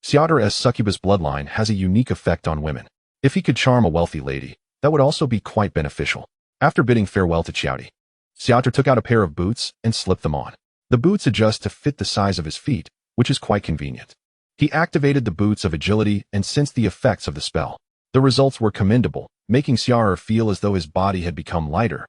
Xia'er's succubus bloodline has a unique effect on women. If he could charm a wealthy lady, that would also be quite beneficial. After bidding farewell to Xiaodi, Xia'er took out a pair of boots and slipped them on. The boots adjust to fit the size of his feet, which is quite convenient. He activated the boots of agility and sensed the effects of the spell. The results were commendable, making Xia'er feel as though his body had become lighter,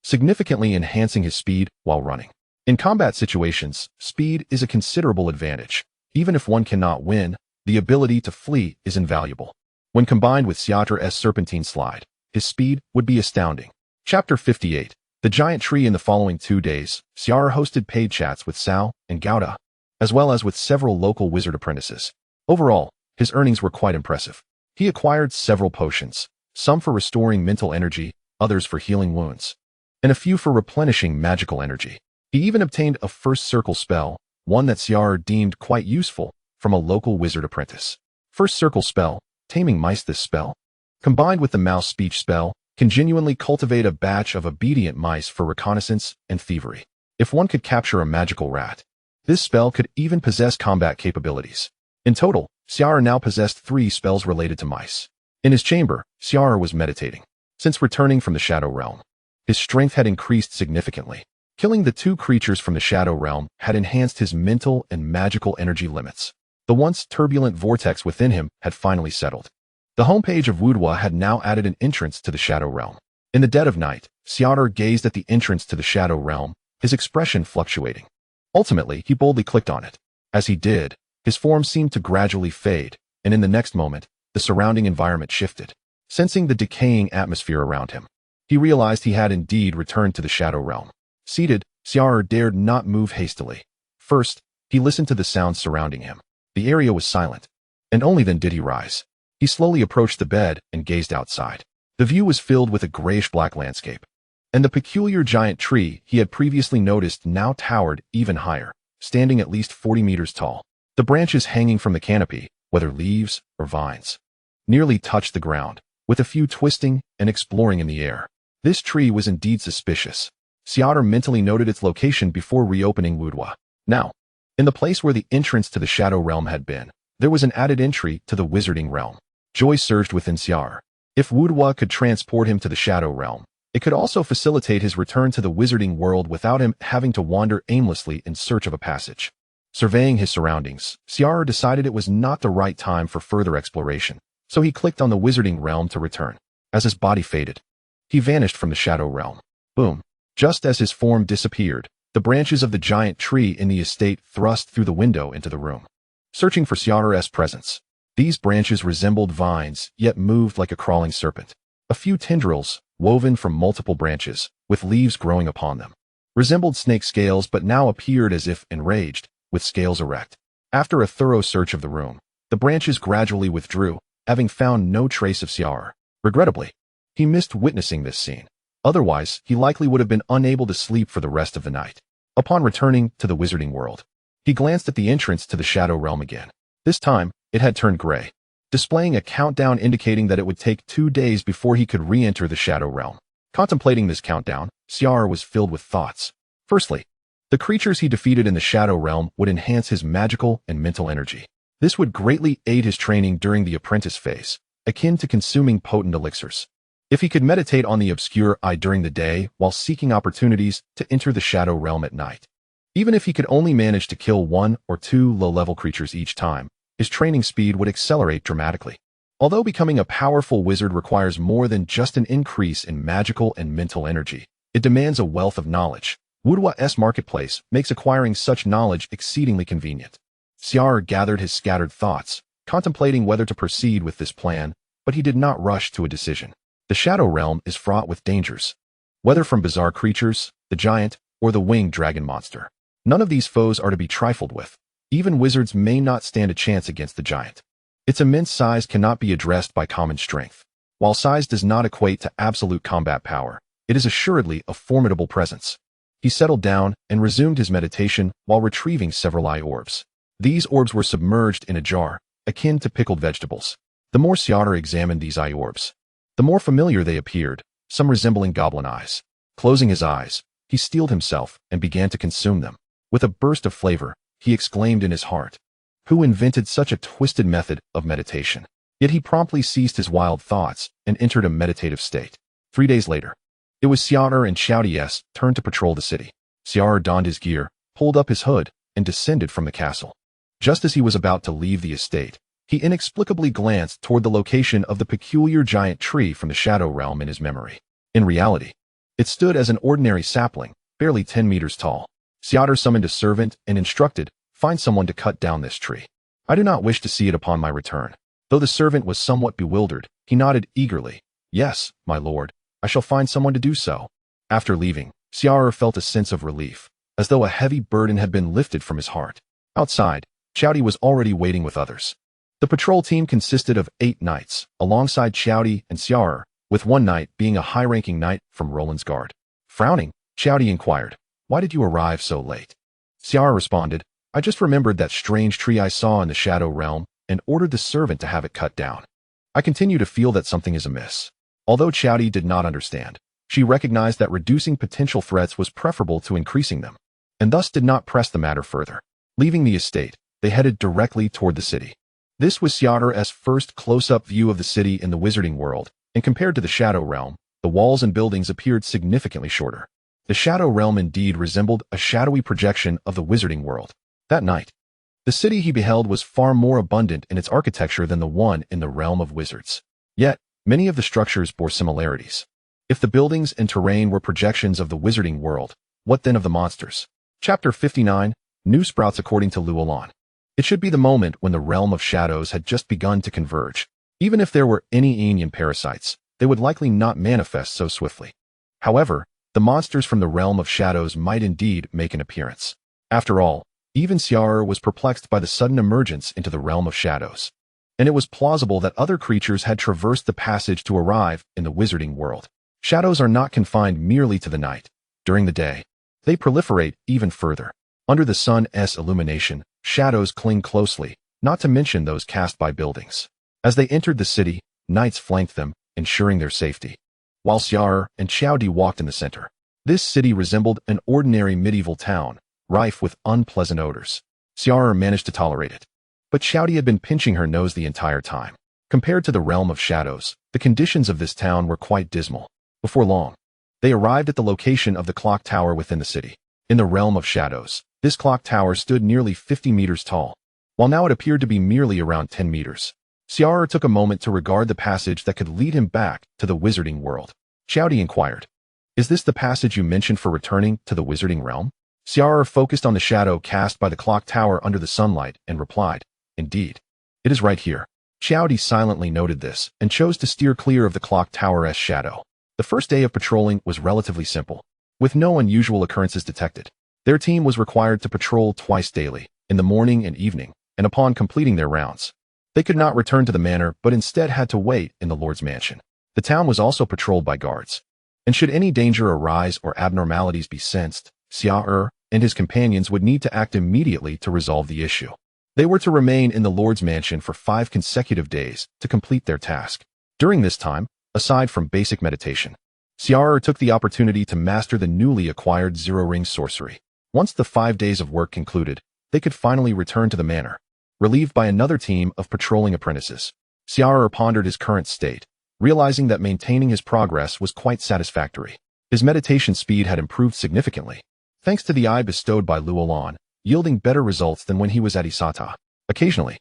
significantly enhancing his speed while running. In combat situations, speed is a considerable advantage. Even if one cannot win, the ability to flee is invaluable. When combined with Xia'er's serpentine slide, his speed would be astounding. Chapter 58. The Giant Tree. In the following 2 days, Xia'er hosted paid chats with Sao and Gouda, as well as with several local wizard apprentices. Overall, his earnings were quite impressive. He acquired several potions, some for restoring mental energy, others for healing wounds, and a few for replenishing magical energy. He even obtained a first circle spell, one that Xia'er deemed quite useful, from a local wizard apprentice. First circle spell, Taming Mice. This spell, combined with the mouse speech spell, can genuinely cultivate a batch of obedient mice for reconnaissance and thievery. If one could capture a magical rat, this spell could even possess combat capabilities. In total, Xia'er now possessed 3 spells related to mice. In his chamber, Xia'er was meditating. Since returning from the Shadow Realm, his strength had increased significantly. Killing the 2 creatures from the Shadow Realm had enhanced his mental and magical energy limits. The once turbulent vortex within him had finally settled. The homepage of WuDuoDuo had now added an entrance to the Shadow Realm. In the dead of night, Xia'er gazed at the entrance to the Shadow Realm, his expression fluctuating. Ultimately, he boldly clicked on it. As he did, his form seemed to gradually fade, and in the next moment, the surrounding environment shifted. Sensing the decaying atmosphere around him, he realized he had indeed returned to the Shadow Realm. Seated, Xia'er dared not move hastily. First, he listened to the sounds surrounding him. The area was silent, and only then did he rise. He slowly approached the bed and gazed outside. The view was filled with a grayish-black landscape, and the peculiar giant tree he had previously noticed now towered even higher, standing at least 40 meters tall. The branches hanging from the canopy, whether leaves or vines, nearly touched the ground, with a few twisting and exploring in the air. This tree was indeed suspicious. Xia'er mentally noted its location before reopening WuDuoDuo. Now, in the place where the entrance to the Shadow Realm had been, there was an added entry to the Wizarding Realm. Joy surged within Xia'er. If WuDuoDuo could transport him to the Shadow Realm, it could also facilitate his return to the Wizarding World without him having to wander aimlessly in search of a passage. Surveying his surroundings, Xia'er decided it was not the right time for further exploration, so he clicked on the Wizarding Realm to return. As his body faded, he vanished from the Shadow Realm. Boom! Just as his form disappeared, the branches of the giant tree in the estate thrust through the window into the room, searching for Xia'er's presence. These branches resembled vines, yet moved like a crawling serpent. A few tendrils, woven from multiple branches, with leaves growing upon them, resembled snake scales but now appeared as if enraged, with scales erect. After a thorough search of the room, the branches gradually withdrew, having found no trace of Xia'er. Regrettably, he missed witnessing this scene. Otherwise, he likely would have been unable to sleep for the rest of the night. Upon returning to the Wizarding World, he glanced at the entrance to the Shadow Realm again. This time, it had turned gray, displaying a countdown indicating that it would take 2 days before he could re-enter the Shadow Realm. Contemplating this countdown, Xia'er was filled with thoughts. Firstly, the creatures he defeated in the Shadow Realm would enhance his magical and mental energy. This would greatly aid his training during the apprentice phase, akin to consuming potent elixirs. If he could meditate on the obscure eye during the day while seeking opportunities to enter the Shadow Realm at night. Even if he could only manage to kill 1 or 2 low-level creatures each time, his training speed would accelerate dramatically. Although becoming a powerful wizard requires more than just an increase in magical and mental energy, it demands a wealth of knowledge. WuDuoDuo's marketplace makes acquiring such knowledge exceedingly convenient. Xia'er gathered his scattered thoughts, contemplating whether to proceed with this plan, but he did not rush to a decision. The Shadow Realm is fraught with dangers, whether from bizarre creatures, the giant, or the winged dragon monster. None of these foes are to be trifled with. Even wizards may not stand a chance against the giant. Its immense size cannot be addressed by common strength. While size does not equate to absolute combat power, it is assuredly a formidable presence. He settled down and resumed his meditation while retrieving several eye orbs. These orbs were submerged in a jar, akin to pickled vegetables. The more Xia'er examined these eye orbs, the more familiar they appeared, some resembling goblin eyes. Closing his eyes, he steeled himself and began to consume them. With a burst of flavor, he exclaimed in his heart, "Who invented such a twisted method of meditation?" Yet he promptly ceased his wild thoughts and entered a meditative state. 3 days later, it was Xia'er and Xiao's turn to patrol the city. Xia'er donned his gear, pulled up his hood, and descended from the castle. Just as he was about to leave the estate, he inexplicably glanced toward the location of the peculiar giant tree from the Shadow Realm in his memory. In reality, it stood as an ordinary sapling, barely 10 meters tall. Xia'er summoned a servant and instructed, "Find someone to cut down this tree. I do not wish to see it upon my return." Though the servant was somewhat bewildered, he nodded eagerly. "Yes, my lord, I shall find someone to do so." After leaving, Xia'er felt a sense of relief, as though a heavy burden had been lifted from his heart. Outside, Xia'er was already waiting with others. The patrol team consisted of 8 knights, alongside Xia'er and Xia'er, with one knight being a high-ranking knight from Roland's guard. Frowning, Xia'er inquired, "Why did you arrive so late?" Xia'er responded, "I just remembered that strange tree I saw in the Shadow Realm and ordered the servant to have it cut down. I continue to feel that something is amiss." Although Xia'er did not understand, she recognized that reducing potential threats was preferable to increasing them, and thus did not press the matter further. Leaving the estate, they headed directly toward the city. This was Xia'er's first close-up view of the city in the Wizarding World, and compared to the Shadow Realm, the walls and buildings appeared significantly shorter. The Shadow Realm indeed resembled a shadowy projection of the Wizarding World. That night, the city he beheld was far more abundant in its architecture than the one in the realm of wizards. Yet, many of the structures bore similarities. If the buildings and terrain were projections of the Wizarding World, what then of the monsters? Chapter 59, New sprouts according to Luolan. It should be the moment when the realm of shadows had just begun to converge. Even if there were any alien parasites, they would likely not manifest so swiftly. However, the monsters from the realm of shadows might indeed make an appearance. After all, even Xia'er was perplexed by the sudden emergence into the realm of shadows. And it was plausible that other creatures had traversed the passage to arrive in the wizarding world. Shadows are not confined merely to the night. During the day, they proliferate even further. Under the sun's illumination, shadows cling closely, not to mention those cast by buildings. As they entered the city, knights flanked them, ensuring their safety, while Xia'er and Xiaodi walked in the center. This city resembled an ordinary medieval town, rife with unpleasant odors. Xia'er managed to tolerate it, but Xiaodi had been pinching her nose the entire time. Compared to the realm of shadows, the conditions of this town were quite dismal. Before long, they arrived at the location of the clock tower within the city. In the realm of shadows, this clock tower stood nearly 50 meters tall, while now it appeared to be merely around 10 meters. Xia'er took a moment to regard the passage that could lead him back to the wizarding world. Xiaodi inquired, "Is this the passage you mentioned for returning to the wizarding realm?" Xia'er focused on the shadow cast by the clock tower under the sunlight and replied, "Indeed. It is right here." Xiaodi silently noted this and chose to steer clear of the clock tower's shadow. The first day of patrolling was relatively simple, with no unusual occurrences detected. Their team was required to patrol twice daily, in the morning and evening, and upon completing their rounds, they could not return to the manor but instead had to wait in the Lord's mansion. The town was also patrolled by guards, and should any danger arise or abnormalities be sensed, Xia'er and his companions would need to act immediately to resolve the issue. They were to remain in the Lord's mansion for 5 consecutive days to complete their task. During this time, aside from basic meditation, Xia'er took the opportunity to master the newly acquired zero-ring sorcery. Once the 5 days of work concluded, they could finally return to the manor, relieved by another team of patrolling apprentices. Xia'er pondered his current state, realizing that maintaining his progress was quite satisfactory. His meditation speed had improved significantly, thanks to the eye bestowed by Luolan, yielding better results than when he was at Isata. Occasionally,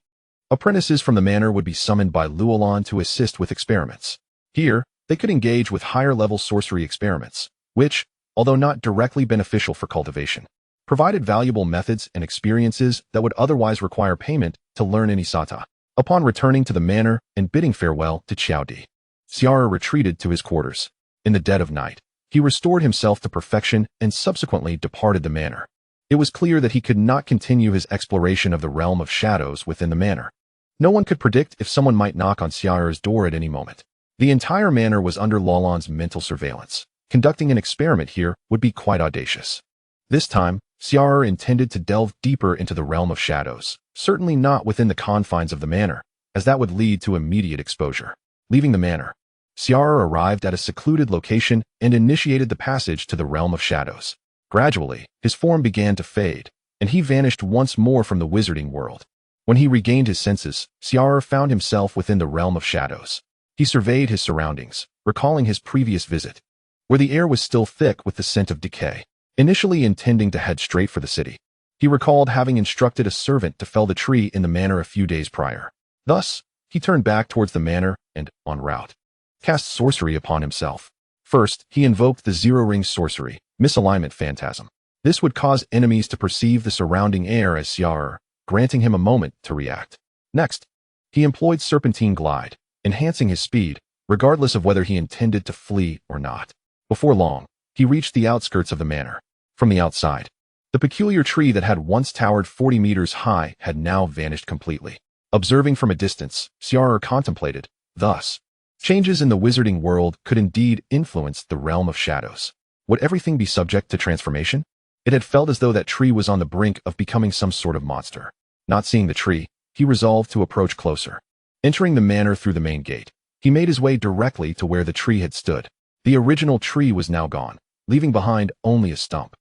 apprentices from the manor would be summoned by Luolan to assist with experiments. Here, they could engage with higher-level sorcery experiments, which, although not directly beneficial for cultivation, provided valuable methods and experiences that would otherwise require payment to learn in Isata. Upon returning to the manor and bidding farewell to Xiaodi, Xia'er retreated to his quarters. In the dead of night, he restored himself to perfection and subsequently departed the manor. It was clear that he could not continue his exploration of the realm of shadows within the manor. No one could predict if someone might knock on Xia'er's door at any moment. The entire manor was under Luolan's mental surveillance. Conducting an experiment here would be quite audacious. This time, Xia'er intended to delve deeper into the realm of shadows, certainly not within the confines of the manor, as that would lead to immediate exposure. Leaving the manor, Xia'er arrived at a secluded location and initiated the passage to the realm of shadows. Gradually, his form began to fade, and he vanished once more from the wizarding world. When he regained his senses, Xia'er found himself within the realm of shadows. He surveyed his surroundings, recalling his previous visit, where the air was still thick with the scent of decay. Initially intending to head straight for the city, he recalled having instructed a servant to fell the tree in the manor a few days prior. Thus, he turned back towards the manor and, en route, cast sorcery upon himself. First, he invoked the zero-ring sorcery, misalignment phantasm. This would cause enemies to perceive the surrounding air as Xia'er, granting him a moment to react. Next, he employed serpentine glide, enhancing his speed, regardless of whether he intended to flee or not. Before long, he reached the outskirts of the manor. From the outside, the peculiar tree that had once towered 40 meters high had now vanished completely. Observing from a distance, Xia'er contemplated, thus, changes in the wizarding world could indeed influence the realm of shadows. Would everything be subject to transformation? It had felt as though that tree was on the brink of becoming some sort of monster. Not seeing the tree, he resolved to approach closer. Entering the manor through the main gate, he made his way directly to where the tree had stood. The original tree was now gone, leaving behind only a stump.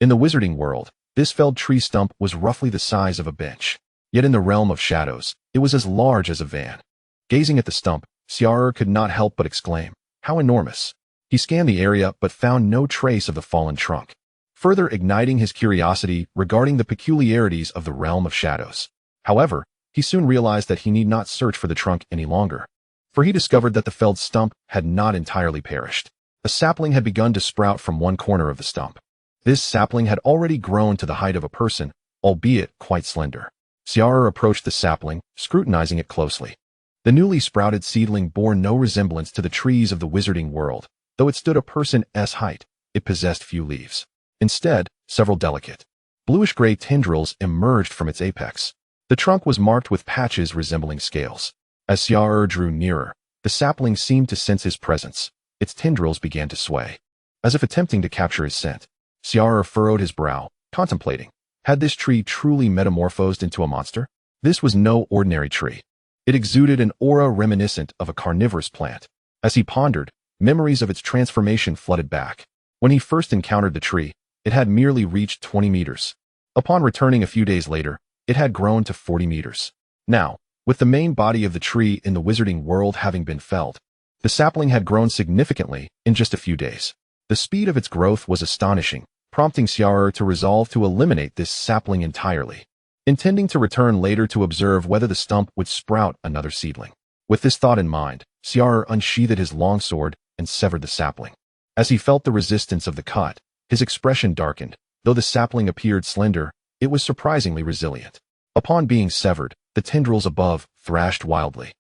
In the wizarding world, this felled tree stump was roughly the size of a bench. Yet in the realm of shadows, it was as large as a van. Gazing at the stump, Xia'er could not help but exclaim, "How enormous!" He scanned the area but found no trace of the fallen trunk, further igniting his curiosity regarding the peculiarities of the realm of shadows. However, he soon realized that he need not search for the trunk any longer, for he discovered that the felled stump had not entirely perished. A sapling had begun to sprout from one corner of the stump. This sapling had already grown to the height of a person, albeit quite slender. Xia'er approached the sapling, scrutinizing it closely. The newly sprouted seedling bore no resemblance to the trees of the wizarding world. Though it stood a person's height, it possessed few leaves. Instead, several delicate, bluish-gray tendrils emerged from its apex. The trunk was marked with patches resembling scales. As Xia'er drew nearer, the sapling seemed to sense his presence. Its tendrils began to sway, as if attempting to capture his scent. Xia'er furrowed his brow, contemplating. Had this tree truly metamorphosed into a monster? This was no ordinary tree. It exuded an aura reminiscent of a carnivorous plant. As he pondered, memories of its transformation flooded back. When he first encountered the tree, it had merely reached 20 meters. Upon returning a few days later, it had grown to 40 meters. Now, with the main body of the tree in the wizarding world having been felled, the sapling had grown significantly in just a few days. The speed of its growth was astonishing, prompting Xia'er to resolve to eliminate this sapling entirely, intending to return later to observe whether the stump would sprout another seedling. With this thought in mind, Xia'er unsheathed his longsword and severed the sapling. As he felt the resistance of the cut, his expression darkened. Though the sapling appeared slender, it was surprisingly resilient. Upon being severed, the tendrils above thrashed wildly,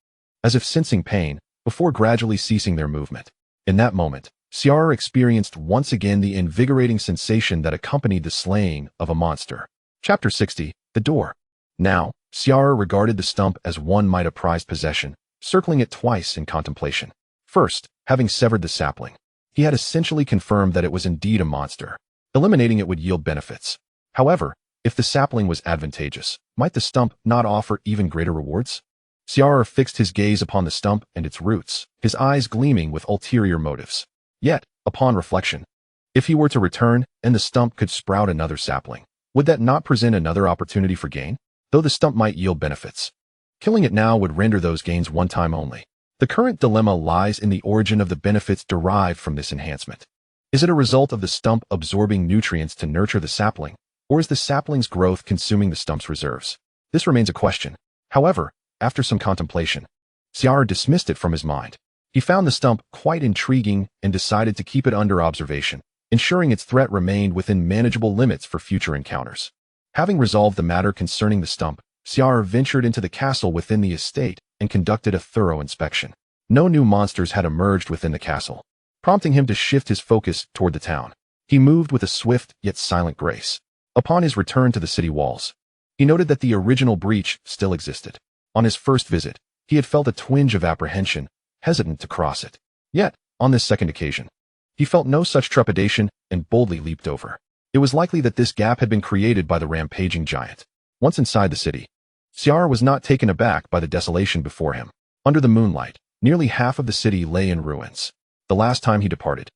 as if sensing pain, before gradually ceasing their movement. In that moment, Xia'er experienced once again the invigorating sensation that accompanied the slaying of a monster. Chapter 60, The Door. Now, Xia'er regarded the stump as one might a prized possession, circling it twice in contemplation. First, having severed the sapling, he had essentially confirmed that it was indeed a monster. Eliminating it would yield benefits. However, if the sapling was advantageous, might the stump not offer even greater rewards? Xia'er fixed his gaze upon the stump and its roots, his eyes gleaming with ulterior motives. Yet, upon reflection, if he were to return and the stump could sprout another sapling, would that not present another opportunity for gain? Though the stump might yield benefits, killing it now would render those gains one time only. The current dilemma lies in the origin of the benefits derived from this enhancement. Is it a result of the stump absorbing nutrients to nurture the sapling, or is the sapling's growth consuming the stump's reserves? This remains a question. However, after some contemplation, Xia'er dismissed it from his mind. He found the stump quite intriguing and decided to keep it under observation, ensuring its threat remained within manageable limits for future encounters. Having resolved the matter concerning the stump, Xia'er ventured into the castle within the estate and conducted a thorough inspection. No new monsters had emerged within the castle, prompting him to shift his focus toward the town. He moved with a swift yet silent grace. Upon his return to the city walls, he noted that the original breach still existed. On his first visit, he had felt a twinge of apprehension, hesitant to cross it. Yet, on this second occasion, he felt no such trepidation and boldly leaped over. It was likely that this gap had been created by the rampaging giant. Once inside the city, Xia'er was not taken aback by the desolation before him. Under the moonlight, nearly half of the city lay in ruins. The last time he departed,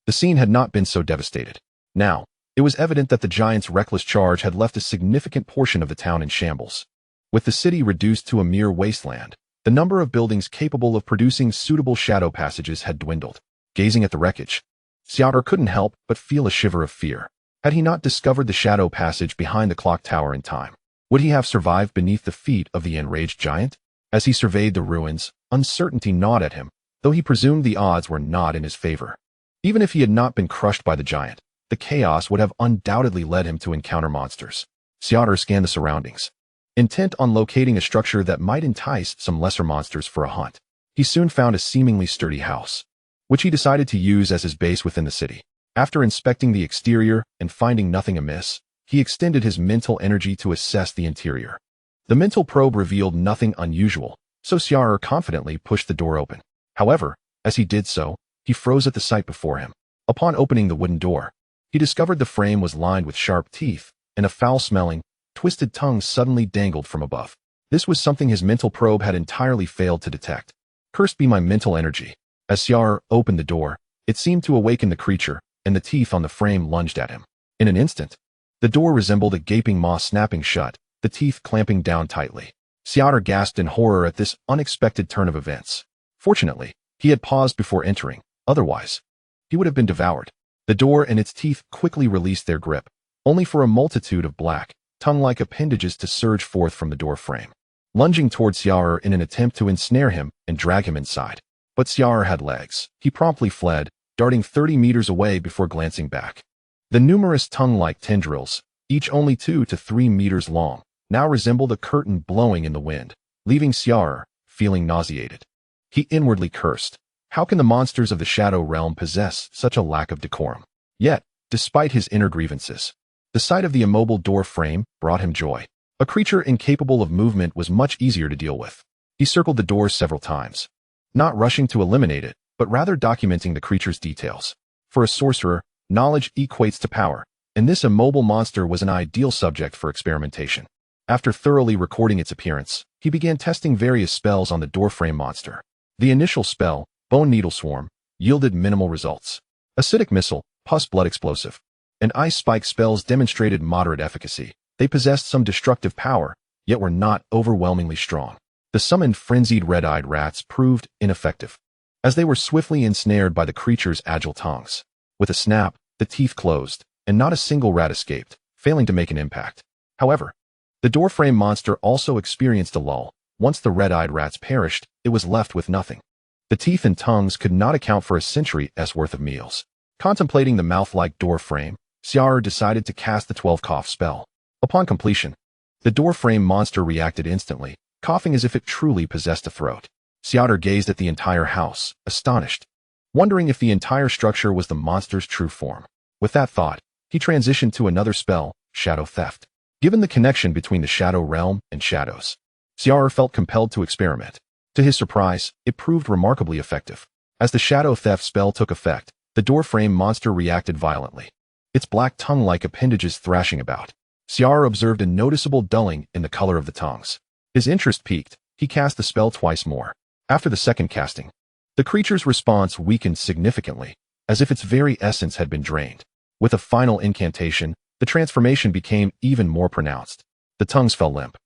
the scene had not been so devastated. Now, it was evident that the giant's reckless charge had left a significant portion of the town in shambles. With the city reduced to a mere wasteland, the number of buildings capable of producing suitable shadow passages had dwindled. Gazing at the wreckage, Xia'er couldn't help but feel a shiver of fear. Had he not discovered the shadow passage behind the clock tower in time, would he have survived beneath the feet of the enraged giant? As he surveyed the ruins, uncertainty gnawed at him, though he presumed the odds were not in his favor. Even if he had not been crushed by the giant, the chaos would have undoubtedly led him to encounter monsters. Xia'er scanned the surroundings, intent on locating a structure that might entice some lesser monsters for a hunt. He soon found a seemingly sturdy house, which he decided to use as his base within the city. After inspecting the exterior and finding nothing amiss, he extended his mental energy to assess the interior. The mental probe revealed nothing unusual, so Xia'er confidently pushed the door open. However, as he did so, he froze at the sight before him. Upon opening the wooden door, he discovered the frame was lined with sharp teeth, and a foul-smelling, twisted tongue suddenly dangled from above. This was something his mental probe had entirely failed to detect. Cursed be my mental energy. As Xia'er opened the door, it seemed to awaken the creature, and the teeth on the frame lunged at him. In an instant, the door resembled a gaping maw snapping shut, the teeth clamping down tightly. Xia'er gasped in horror at this unexpected turn of events. Fortunately, he had paused before entering, otherwise, he would have been devoured. The door and its teeth quickly released their grip, only for a multitude of black, tongue-like appendages to surge forth from the door frame, lunging towards Xia'er in an attempt to ensnare him and drag him inside. But Xia'er had legs. He promptly fled, darting 30 meters away before glancing back. The numerous tongue-like tendrils, each only 2 to 3 meters long, now resembled a curtain blowing in the wind, leaving Xia'er feeling nauseated. He inwardly cursed. How can the monsters of the Shadow Realm possess such a lack of decorum? Yet, despite his inner grievances, the sight of the immobile door frame brought him joy. A creature incapable of movement was much easier to deal with. He circled the door several times, not rushing to eliminate it, but rather documenting the creature's details. For a sorcerer, knowledge equates to power, and this immobile monster was an ideal subject for experimentation. After thoroughly recording its appearance, he began testing various spells on the doorframe monster. The initial spell, Bone Needle Swarm, yielded minimal results. Acidic Missile, Pus Blood Explosive, and Ice Spike spells demonstrated moderate efficacy. They possessed some destructive power, yet were not overwhelmingly strong. The summoned frenzied red-eyed rats proved ineffective, as they were swiftly ensnared by the creature's agile tongues. With a snap, the teeth closed, and not a single rat escaped, failing to make an impact. However, the doorframe monster also experienced a lull. Once the red-eyed rats perished, it was left with nothing. The teeth and tongues could not account for a century's worth of meals. Contemplating the mouth-like doorframe, Xia'er decided to cast the 12-cough spell. Upon completion, the doorframe monster reacted instantly, coughing as if it truly possessed a throat. Xia'er gazed at the entire house, astonished, wondering if the entire structure was the monster's true form. With that thought, he transitioned to another spell, Shadow Theft. Given the connection between the Shadow Realm and shadows, Xia'er felt compelled to experiment. To his surprise, it proved remarkably effective. As the Shadow Theft spell took effect, the doorframe monster reacted violently, its black tongue-like appendages thrashing about. Xia'er observed a noticeable dulling in the color of the tongues. His interest piqued. He cast the spell twice more. After the second casting, the creature's response weakened significantly, as if its very essence had been drained. With a final incantation, the transformation became even more pronounced. The tongues fell limp.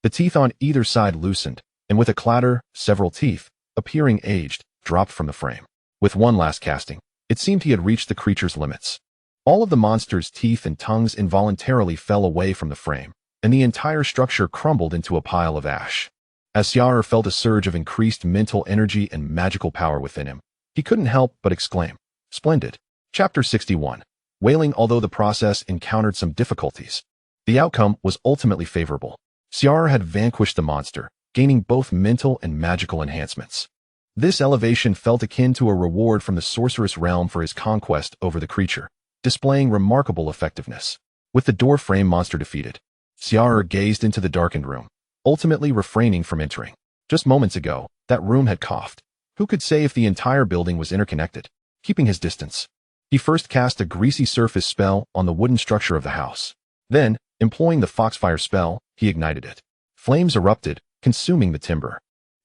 The teeth on either side loosened, and with a clatter, several teeth, appearing aged, dropped from the frame. With one last casting, it seemed he had reached the creature's limits. All of the monster's teeth and tongues involuntarily fell away from the frame, and the entire structure crumbled into a pile of ash. As Xia'er felt a surge of increased mental energy and magical power within him, he couldn't help but exclaim, "Splendid." Chapter 61. Wailing. Although the process encountered some difficulties, the outcome was ultimately favorable. Xia'er had vanquished the monster, gaining both mental and magical enhancements. This elevation felt akin to a reward from the sorceress realm for his conquest over the creature, displaying remarkable effectiveness. With the doorframe monster defeated, Xia'er gazed into the darkened room, ultimately refraining from entering. Just moments ago, that room had coughed. Who could say if the entire building was interconnected? Keeping his distance, he first cast a greasy surface spell on the wooden structure of the house. Then, employing the foxfire spell, he ignited it. Flames erupted, consuming the timber.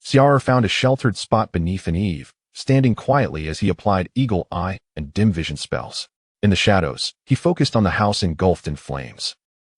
Xia'er found a sheltered spot beneath an eave, standing quietly as he applied eagle eye and dim vision spells. In the shadows, he focused on the house engulfed in flames.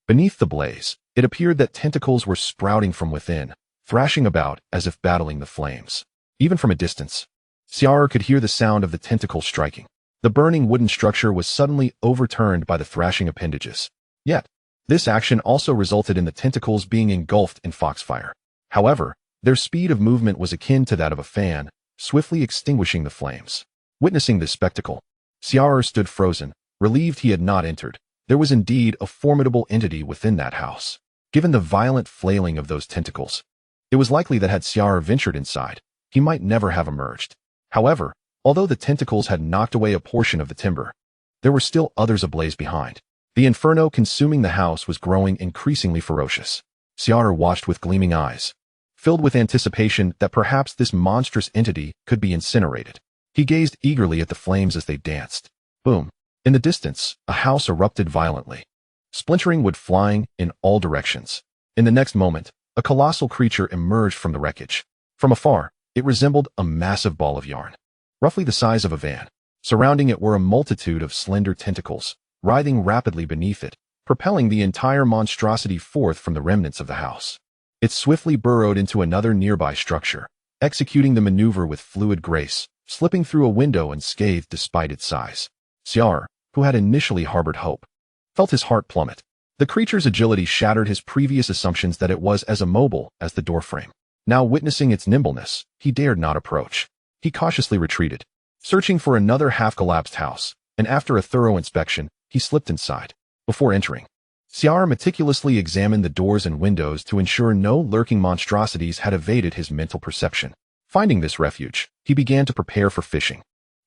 Beneath the blaze, it appeared that tentacles were sprouting from within, thrashing about as if battling the flames. Even from a distance, Xia'er could hear the sound of the tentacles striking. The burning wooden structure was suddenly overturned by the thrashing appendages. Yet, this action also resulted in the tentacles being engulfed in foxfire. However, their speed of movement was akin to that of a fan, swiftly extinguishing the flames. Witnessing this spectacle, Xia'er stood frozen, relieved he had not entered. There was indeed a formidable entity within that house. Given the violent flailing of those tentacles, it was likely that had Xia'er ventured inside, he might never have emerged. However, although the tentacles had knocked away a portion of the timber, there were still others ablaze behind. The inferno consuming the house was growing increasingly ferocious. Xia'er watched with gleaming eyes, filled with anticipation that perhaps this monstrous entity could be incinerated. He gazed eagerly at the flames as they danced. Boom! In the distance, a house erupted violently, splintering wood flying in all directions. In the next moment, a colossal creature emerged from the wreckage. From afar, it resembled a massive ball of yarn, roughly the size of a van. Surrounding it were a multitude of slender tentacles, writhing rapidly beneath it, propelling the entire monstrosity forth from the remnants of the house. It swiftly burrowed into another nearby structure, executing the maneuver with fluid grace, slipping through a window unscathed despite its size. Xia'er, who had initially harbored hope, felt his heart plummet. The creature's agility shattered his previous assumptions that it was as immobile as the doorframe. Now witnessing its nimbleness, he dared not approach. He cautiously retreated, searching for another half-collapsed house, and after a thorough inspection, he slipped inside. Before entering, Xia'er meticulously examined the doors and windows to ensure no lurking monstrosities had evaded his mental perception. Finding this refuge, he began to prepare for fishing.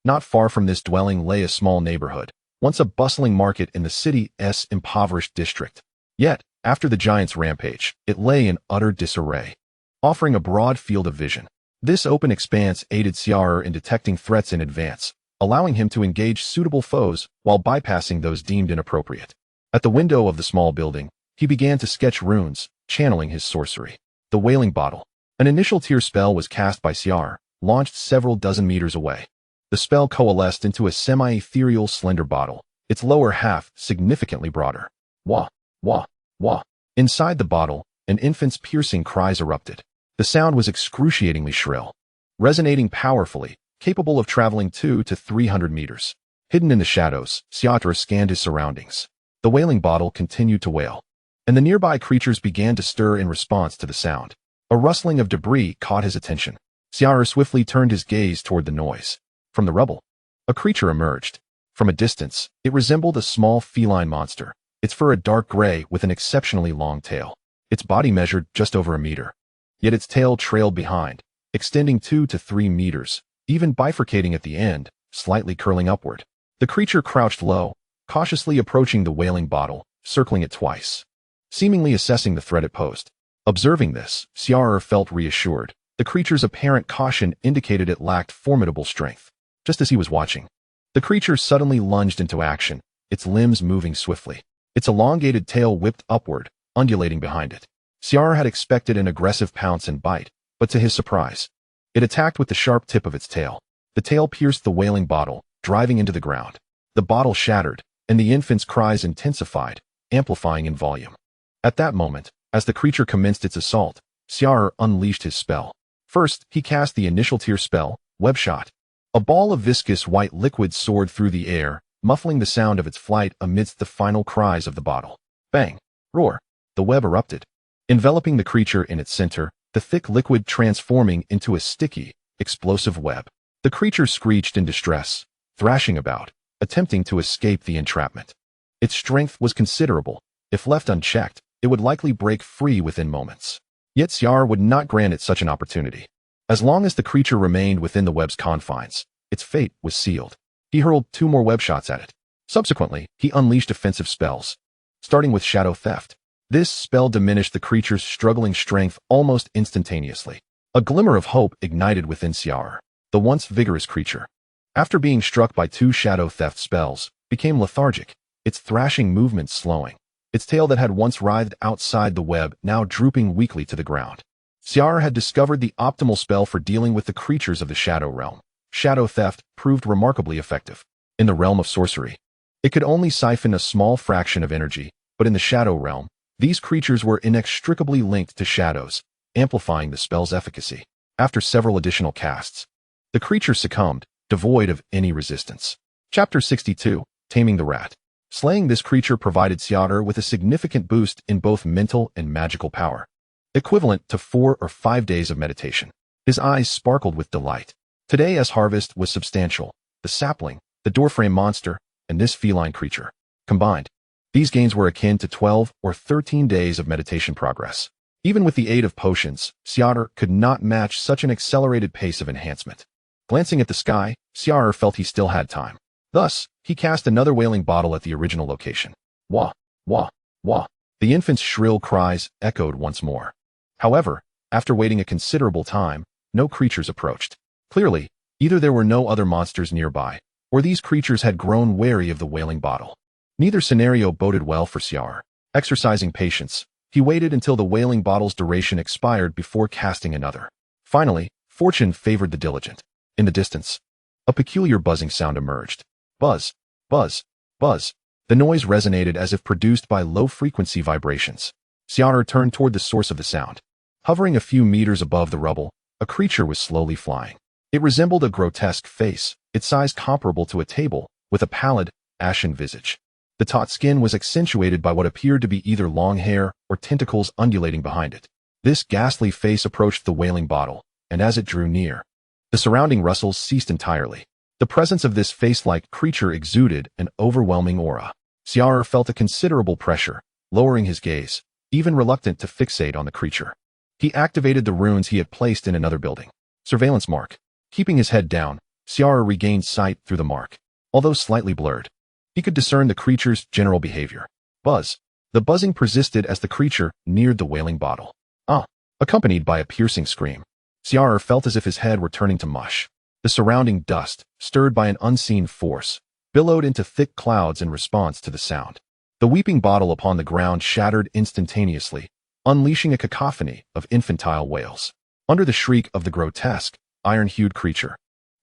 Not far from this dwelling lay a small neighborhood, once a bustling market in the city's impoverished district. Yet, after the giant's rampage, it lay in utter disarray, offering a broad field of vision. This open expanse aided Xia'er in detecting threats in advance, allowing him to engage suitable foes while bypassing those deemed inappropriate. At the window of the small building, he began to sketch runes, channeling his sorcery. The Wailing Bottle. An initial tier spell was cast by Xia'er, launched several dozen meters away. The spell coalesced into a semi-ethereal slender bottle, its lower half significantly broader. Wah, wah, wah. Inside the bottle, an infant's piercing cries erupted. The sound was excruciatingly shrill, resonating powerfully, capable of traveling 200 to 300 meters. Hidden in the shadows, Xia'er scanned his surroundings. The Wailing Bottle continued to wail, and the nearby creatures began to stir in response to the sound. A rustling of debris caught his attention. Xia'er swiftly turned his gaze toward the noise. From the rubble, a creature emerged. From a distance, it resembled a small feline monster, its fur a dark gray with an exceptionally long tail. Its body measured just over a meter. Yet its tail trailed behind, extending 2 to 3 meters, even bifurcating at the end, slightly curling upward. The creature crouched low, cautiously approaching the Wailing Bottle, circling it twice, seemingly assessing the threat it posed. Observing this, Xia'er felt reassured. The creature's apparent caution indicated it lacked formidable strength. Just as he was watching, the creature suddenly lunged into action, its limbs moving swiftly. Its elongated tail whipped upward, undulating behind it. Xia'er had expected an aggressive pounce and bite, but to his surprise, it attacked with the sharp tip of its tail. The tail pierced the Wailing Bottle, driving into the ground. The bottle shattered, and the infant's cries intensified, amplifying in volume. At that moment, as the creature commenced its assault, Xia'er unleashed his spell. First, he cast the initial tier spell, Web Shot. A ball of viscous white liquid soared through the air, muffling the sound of its flight amidst the final cries of the bottle. Bang! Roar! The web erupted, enveloping the creature in its center, the thick liquid transforming into a sticky, explosive web. The creature screeched in distress, thrashing about, attempting to escape the entrapment. Its strength was considerable. If left unchecked, it would likely break free within moments. Yet Xia'er would not grant it such an opportunity. As long as the creature remained within the web's confines, its fate was sealed. He hurled 2 more web shots at it. Subsequently, he unleashed offensive spells, starting with Shadow Theft. This spell diminished the creature's struggling strength almost instantaneously. A glimmer of hope ignited within Xia'er. The once vigorous creature, after being struck by 2 Shadow Theft spells, became lethargic, its thrashing movements slowing. Its tail that had once writhed outside the web now drooping weakly to the ground. Xia'er had discovered the optimal spell for dealing with the creatures of the Shadow Realm. Shadow Theft proved remarkably effective. In the realm of sorcery, it could only siphon a small fraction of energy, but in the Shadow Realm, these creatures were inextricably linked to shadows, amplifying the spell's efficacy. After several additional casts, the creature succumbed, devoid of any resistance. Chapter 62, Taming the Rat. Slaying this creature provided Xia'er with a significant boost in both mental and magical power, equivalent to 4 or 5 days of meditation. His eyes sparkled with delight. Today's harvest was substantial. The sapling, the doorframe monster, and this feline creature. Combined, these gains were akin to 12 or 13 days of meditation progress. Even with the aid of potions, Xia'er could not match such an accelerated pace of enhancement. Glancing at the sky, Xia'er felt he still had time. Thus, he cast another Wailing Bottle at the original location. Wah, wah, wah. The infant's shrill cries echoed once more. However, after waiting a considerable time, no creatures approached. Clearly, either there were no other monsters nearby, or these creatures had grown wary of the Wailing Bottle. Neither scenario boded well for Xia'er. Exercising patience, he waited until the Wailing Bottle's duration expired before casting another. Finally, fortune favored the diligent. In the distance, a peculiar buzzing sound emerged. Buzz, buzz, buzz. The noise resonated as if produced by low-frequency vibrations. Xia'er turned toward the source of the sound. Hovering a few meters above the rubble, a creature was slowly flying. It resembled a grotesque face, its size comparable to a table, with a pallid, ashen visage. The taut skin was accentuated by what appeared to be either long hair or tentacles undulating behind it. This ghastly face approached the Wailing Bottle, and as it drew near, the surrounding rustles ceased entirely. The presence of this face-like creature exuded an overwhelming aura. Xia'er felt a considerable pressure, lowering his gaze, even reluctant to fixate on the creature. He activated the runes he had placed in another building. Surveillance mark. Keeping his head down, Xia'er regained sight through the mark. Although slightly blurred, he could discern the creature's general behavior. Buzz. The buzzing persisted as the creature neared the wailing bottle. Accompanied by a piercing scream. Xia'er felt as if his head were turning to mush. The surrounding dust, stirred by an unseen force, billowed into thick clouds in response to the sound. The weeping bottle upon the ground shattered instantaneously, unleashing a cacophony of infantile wails. Under the shriek of the grotesque, iron-hued creature,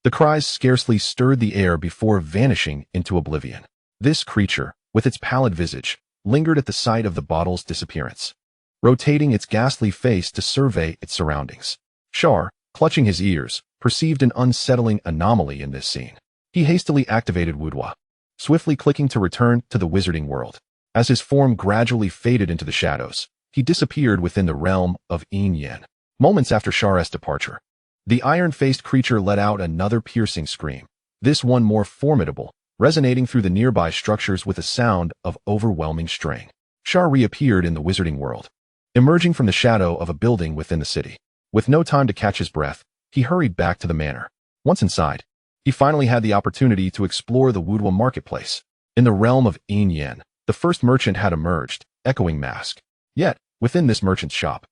the cries scarcely stirred the air before vanishing into oblivion. This creature, with its pallid visage, lingered at the sight of the bottle's disappearance, rotating its ghastly face to survey its surroundings. Xia'er, clutching his ears, perceived an unsettling anomaly in this scene. He hastily activated WuDuoDuo, swiftly clicking to return to the wizarding world. As his form gradually faded into the shadows, he disappeared within the realm of Yin. Moments after Xia'er's departure, the iron-faced creature let out another piercing scream, this one more formidable, resonating through the nearby structures with a sound of overwhelming strain. Xia'er reappeared in the wizarding world, emerging from the shadow of a building within the city. With no time to catch his breath, he hurried back to the manor. Once inside, he finally had the opportunity to explore the WuDuoDuo marketplace. In the realm of Yin, the first merchant had emerged, echoing mask. Yet, within this merchant's shop,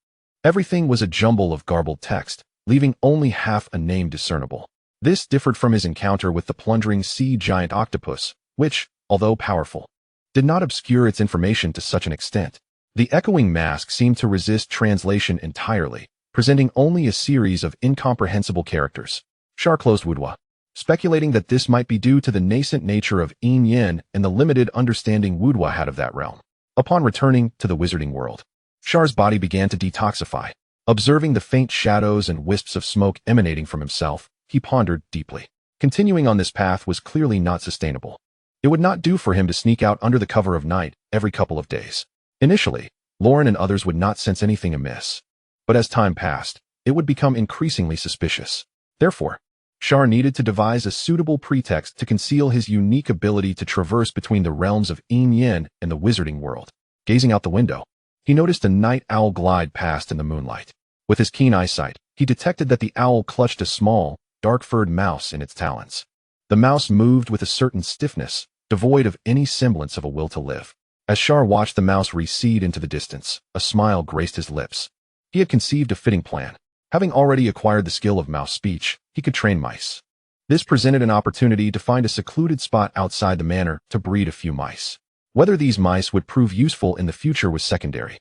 everything was a jumble of garbled text, leaving only half a name discernible. This differed from his encounter with the plundering sea giant octopus, which, although powerful, did not obscure its information to such an extent. The echoing mask seemed to resist translation entirely, presenting only a series of incomprehensible characters. Xia'er closed WuDuoDuo, speculating that this might be due to the nascent nature of Yin and the limited understanding WuDuoDuo had of that realm. Upon returning to the wizarding world, Xia'er's body began to detoxify. Observing the faint shadows and wisps of smoke emanating from himself, he pondered deeply. Continuing on this path was clearly not sustainable. It would not do for him to sneak out under the cover of night every couple of days. Initially, Lauren and others would not sense anything amiss. But as time passed, it would become increasingly suspicious. Therefore, Xia'er needed to devise a suitable pretext to conceal his unique ability to traverse between the realms of Yin and the wizarding world. Gazing out the window, he noticed a night owl glide past in the moonlight. With his keen eyesight, he detected that the owl clutched a small, dark-furred mouse in its talons. The mouse moved with a certain stiffness, devoid of any semblance of a will to live. As Xia'er watched the mouse recede into the distance, a smile graced his lips. He had conceived a fitting plan. Having already acquired the skill of mouse speech, he could train mice. This presented an opportunity to find a secluded spot outside the manor to breed a few mice. Whether these mice would prove useful in the future was secondary.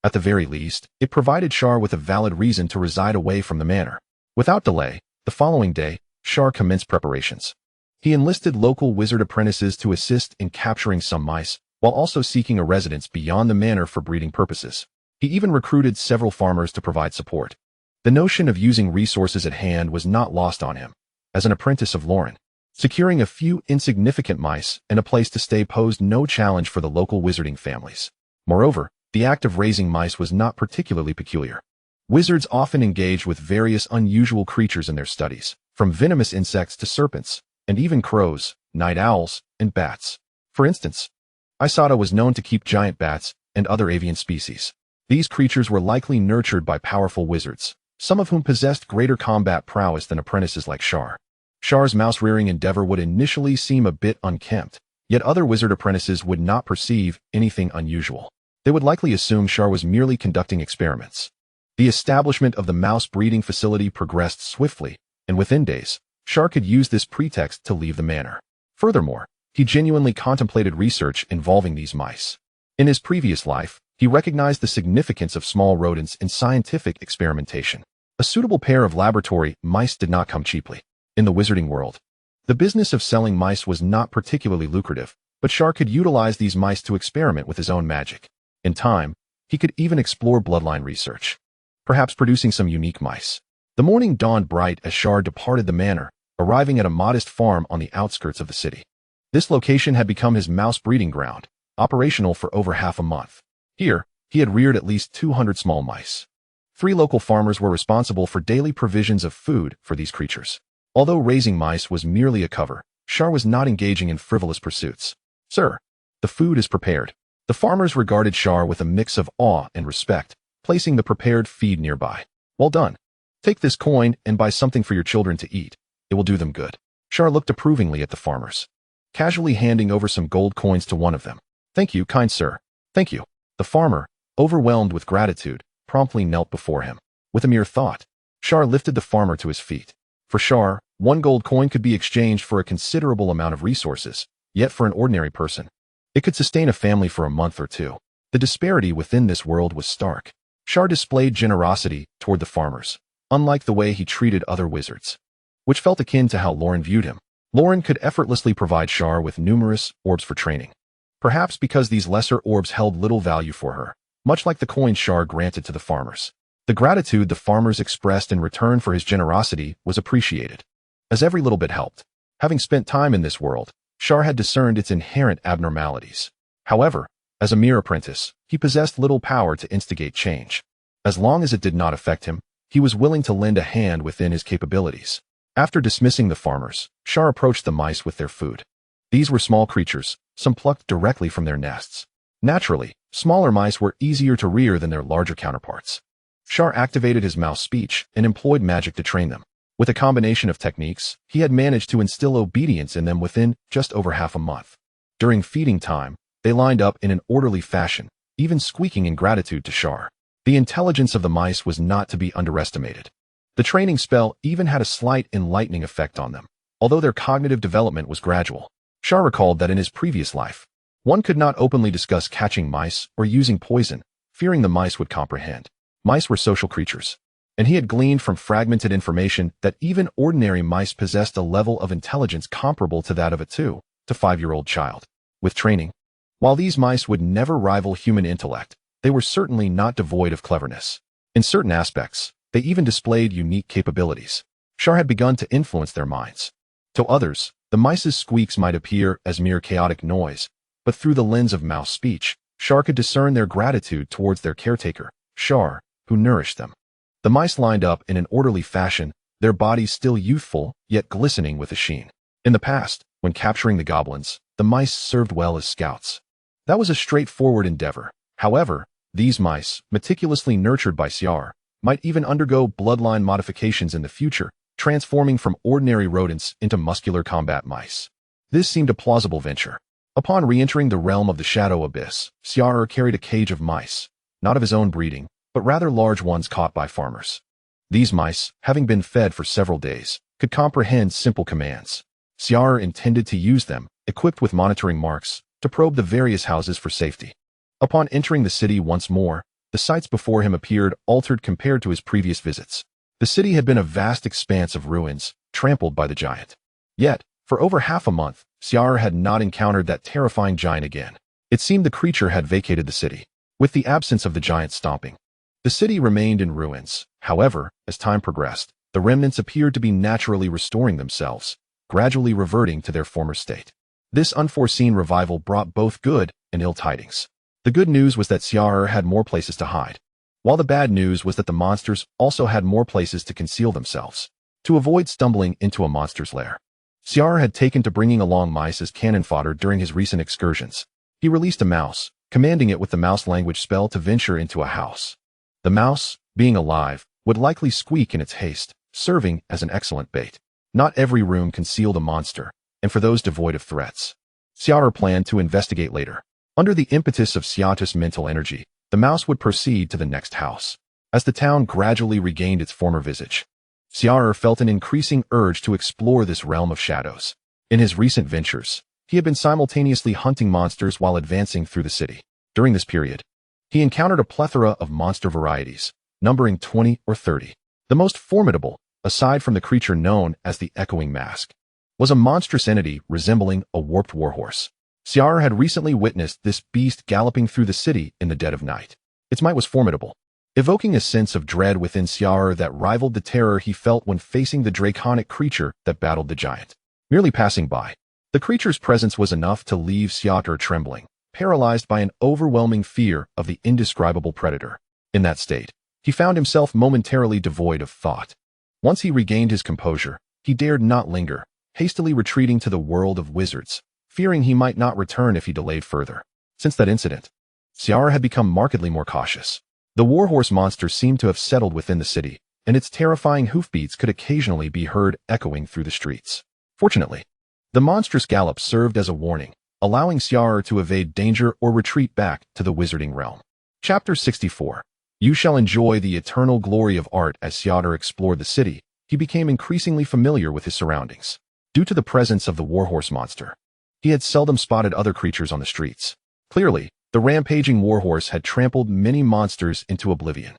At the very least, it provided Xia'er with a valid reason to reside away from the manor. Without delay, the following day, Xia'er commenced preparations. He enlisted local wizard apprentices to assist in capturing some mice, while also seeking a residence beyond the manor for breeding purposes. He even recruited several farmers to provide support. The notion of using resources at hand was not lost on him. As an apprentice of Lauren, securing a few insignificant mice and a place to stay posed no challenge for the local wizarding families. Moreover, the act of raising mice was not particularly peculiar. Wizards often engaged with various unusual creatures in their studies, from venomous insects to serpents, and even crows, night owls, and bats. For instance, Xia'er was known to keep giant bats and other avian species. These creatures were likely nurtured by powerful wizards, some of whom possessed greater combat prowess than apprentices like Xia'er. Xia'er's mouse-rearing endeavor would initially seem a bit unkempt, yet other wizard apprentices would not perceive anything unusual. They would likely assume Xia'er was merely conducting experiments. The establishment of the mouse breeding facility progressed swiftly, and within days, Xia'er could use this pretext to leave the manor. Furthermore, he genuinely contemplated research involving these mice. In his previous life, he recognized the significance of small rodents in scientific experimentation. A suitable pair of laboratory mice did not come cheaply. In the wizarding world, the business of selling mice was not particularly lucrative, but Xia'er could utilize these mice to experiment with his own magic. In time, he could even explore bloodline research, perhaps producing some unique mice. The morning dawned bright as Xia'er departed the manor, arriving at a modest farm on the outskirts of the city. This location had become his mouse breeding ground, operational for over half a month. Here, he had reared at least 200 small mice. 3 local farmers were responsible for daily provisions of food for these creatures. Although raising mice was merely a cover, Xia'er was not engaging in frivolous pursuits. "Sir, the food is prepared." The farmers regarded Xia'er with a mix of awe and respect, placing the prepared feed nearby. Well done. Take this coin and buy something for your children to eat. It will do them good. Xia'er looked approvingly at the farmers, casually handing over some gold coins to one of them. Thank you, kind sir. Thank you. The farmer, overwhelmed with gratitude, promptly knelt before him. With a mere thought, Xia'er lifted the farmer to his feet. For Xia'er, one gold coin could be exchanged for a considerable amount of resources, yet for an ordinary person, it could sustain a family for a month or two. The disparity within this world was stark. Xia'er displayed generosity toward the farmers, unlike the way he treated other wizards, which felt akin to how Lauren viewed him. Lauren could effortlessly provide Xia'er with numerous orbs for training, perhaps because these lesser orbs held little value for her, much like the coins Xia'er granted to the farmers. The gratitude the farmers expressed in return for his generosity was appreciated, as every little bit helped. Having spent time in this world, Xia'er had discerned its inherent abnormalities. However, as a mere apprentice, he possessed little power to instigate change. As long as it did not affect him, he was willing to lend a hand within his capabilities. After dismissing the farmers, Xia'er approached the mice with their food. These were small creatures, some plucked directly from their nests. Naturally, smaller mice were easier to rear than their larger counterparts. Xia'er activated his mouse speech and employed magic to train them. With a combination of techniques, he had managed to instill obedience in them within just over half a month. During feeding time, they lined up in an orderly fashion, even squeaking in gratitude to Xia'er. The intelligence of the mice was not to be underestimated. The training spell even had a slight enlightening effect on them, although their cognitive development was gradual. Xia'er recalled that in his previous life, one could not openly discuss catching mice or using poison, fearing the mice would comprehend. Mice were social creatures, and he had gleaned from fragmented information that even ordinary mice possessed a level of intelligence comparable to that of a 2 to 5-year-old child. With training, while these mice would never rival human intellect, they were certainly not devoid of cleverness. In certain aspects, they even displayed unique capabilities. Xia'er had begun to influence their minds. To others, the mice's squeaks might appear as mere chaotic noise, but through the lens of mouse speech, Xia'er could discern their gratitude towards their caretaker, Xia'er, who nourished them. The mice lined up in an orderly fashion, their bodies still youthful, yet glistening with a sheen. In the past, when capturing the goblins, the mice served well as scouts. That was a straightforward endeavor. However, these mice, meticulously nurtured by Xia'er, might even undergo bloodline modifications in the future, transforming from ordinary rodents into muscular combat mice. This seemed a plausible venture. Upon re-entering the realm of the Shadow Abyss, Xia'er carried a cage of mice, not of his own breeding, but rather large ones caught by farmers. These mice, having been fed for several days, could comprehend simple commands. Xia'er intended to use them, equipped with monitoring marks, to probe the various houses for safety. Upon entering the city once more, the sights before him appeared altered compared to his previous visits. The city had been a vast expanse of ruins, trampled by the giant. Yet, for over half a month, Xia'er had not encountered that terrifying giant again. It seemed the creature had vacated the city, with the absence of the giant stomping. The city remained in ruins. However, as time progressed, the remnants appeared to be naturally restoring themselves, gradually reverting to their former state. This unforeseen revival brought both good and ill tidings. The good news was that Xia'er had more places to hide, while the bad news was that the monsters also had more places to conceal themselves. To avoid stumbling into a monster's lair, Xia'er had taken to bringing along mice as cannon fodder during his recent excursions. He released a mouse, commanding it with the mouse language spell to venture into a house. The mouse, being alive, would likely squeak in its haste, serving as an excellent bait. Not every room concealed a monster, and for those devoid of threats, Xia'er planned to investigate later. Under the impetus of Xia'er's mental energy, the mouse would proceed to the next house. As the town gradually regained its former visage, Xia'er felt an increasing urge to explore this realm of shadows. In his recent ventures, he had been simultaneously hunting monsters while advancing through the city. During this period, he encountered a plethora of monster varieties, numbering 20 or 30. The most formidable, aside from the creature known as the Echoing Mask, was a monstrous entity resembling a warped warhorse. Xia'er had recently witnessed this beast galloping through the city in the dead of night. Its might was formidable, evoking a sense of dread within Xia'er that rivaled the terror he felt when facing the draconic creature that battled the giant. Merely passing by, the creature's presence was enough to leave Xia'er trembling, paralyzed by an overwhelming fear of the indescribable predator. In that state, he found himself momentarily devoid of thought. Once he regained his composure, he dared not linger, hastily retreating to the world of wizards, fearing he might not return if he delayed further. Since that incident, Xia'er had become markedly more cautious. The warhorse monster seemed to have settled within the city, and its terrifying hoofbeats could occasionally be heard echoing through the streets. Fortunately, the monstrous gallop served as a warning, allowing Xia'er to evade danger or retreat back to the wizarding realm. Chapter 64. You shall enjoy the eternal glory of art. As Xia'er explored the city, he became increasingly familiar with his surroundings. Due to the presence of the warhorse monster, he had seldom spotted other creatures on the streets. Clearly, the rampaging warhorse had trampled many monsters into oblivion.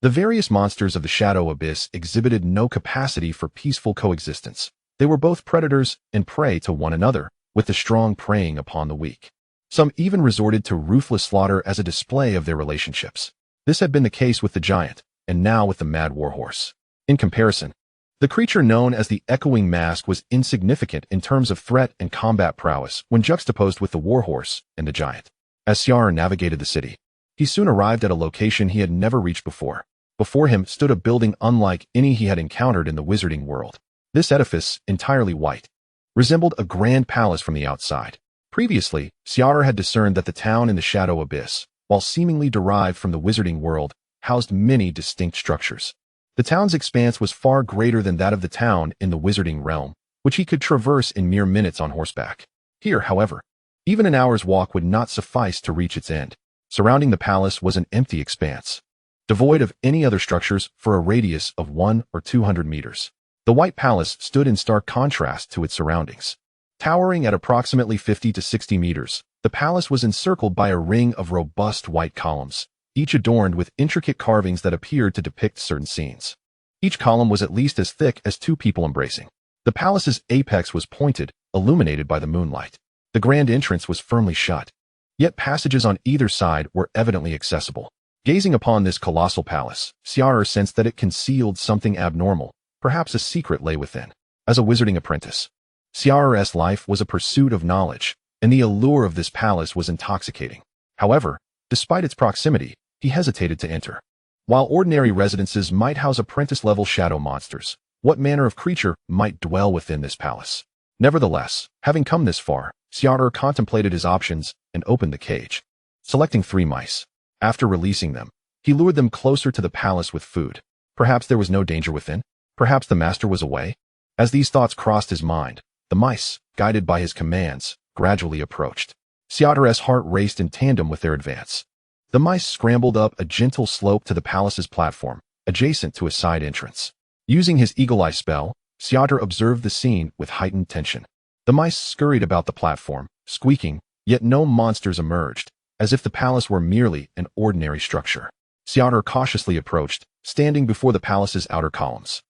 The various monsters of the Shadow Abyss exhibited no capacity for peaceful coexistence. They were both predators and prey to one another, with the strong preying upon the weak. Some even resorted to ruthless slaughter as a display of their relationships. This had been the case with the giant, and now with the mad warhorse. In comparison, the creature known as the Echoing Mask was insignificant in terms of threat and combat prowess when juxtaposed with the warhorse and the giant. As Xia'er navigated the city, he soon arrived at a location he had never reached before. Before him stood a building unlike any he had encountered in the wizarding world. This edifice, entirely white, resembled a grand palace from the outside. Previously, Xia'er had discerned that the town in the Shadow Abyss, while seemingly derived from the wizarding world, housed many distinct structures. The town's expanse was far greater than that of the town in the wizarding realm, which he could traverse in mere minutes on horseback. Here, however, even an hour's walk would not suffice to reach its end. Surrounding the palace was an empty expanse, devoid of any other structures for a radius of 100 or 200 meters. The White Palace stood in stark contrast to its surroundings. Towering at approximately 50 to 60 meters, the palace was encircled by a ring of robust white columns, each adorned with intricate carvings that appeared to depict certain scenes. Each column was at least as thick as two people embracing. The palace's apex was pointed, illuminated by the moonlight. The grand entrance was firmly shut, yet passages on either side were evidently accessible. Gazing upon this colossal palace, Xia'er sensed that it concealed something abnormal. Perhaps a secret lay within. As a wizarding apprentice, Xia'er's life was a pursuit of knowledge, and the allure of this palace was intoxicating. However, despite its proximity, he hesitated to enter. While ordinary residences might house apprentice-level shadow monsters, what manner of creature might dwell within this palace? Nevertheless, having come this far, Xia'er contemplated his options and opened the cage. Selecting 3 mice. After releasing them, he lured them closer to the palace with food. Perhaps there was no danger within. Perhaps the master was away. As these thoughts crossed his mind, the mice, guided by his commands, gradually approached. Xia'er's heart raced in tandem with their advance. The mice scrambled up a gentle slope to the palace's platform, adjacent to a side entrance. Using his eagle eye spell, Xia'er observed the scene with heightened tension. The mice scurried about the platform, squeaking, yet no monsters emerged, as if the palace were merely an ordinary structure. Xia'er cautiously approached, standing before the palace's outer columns.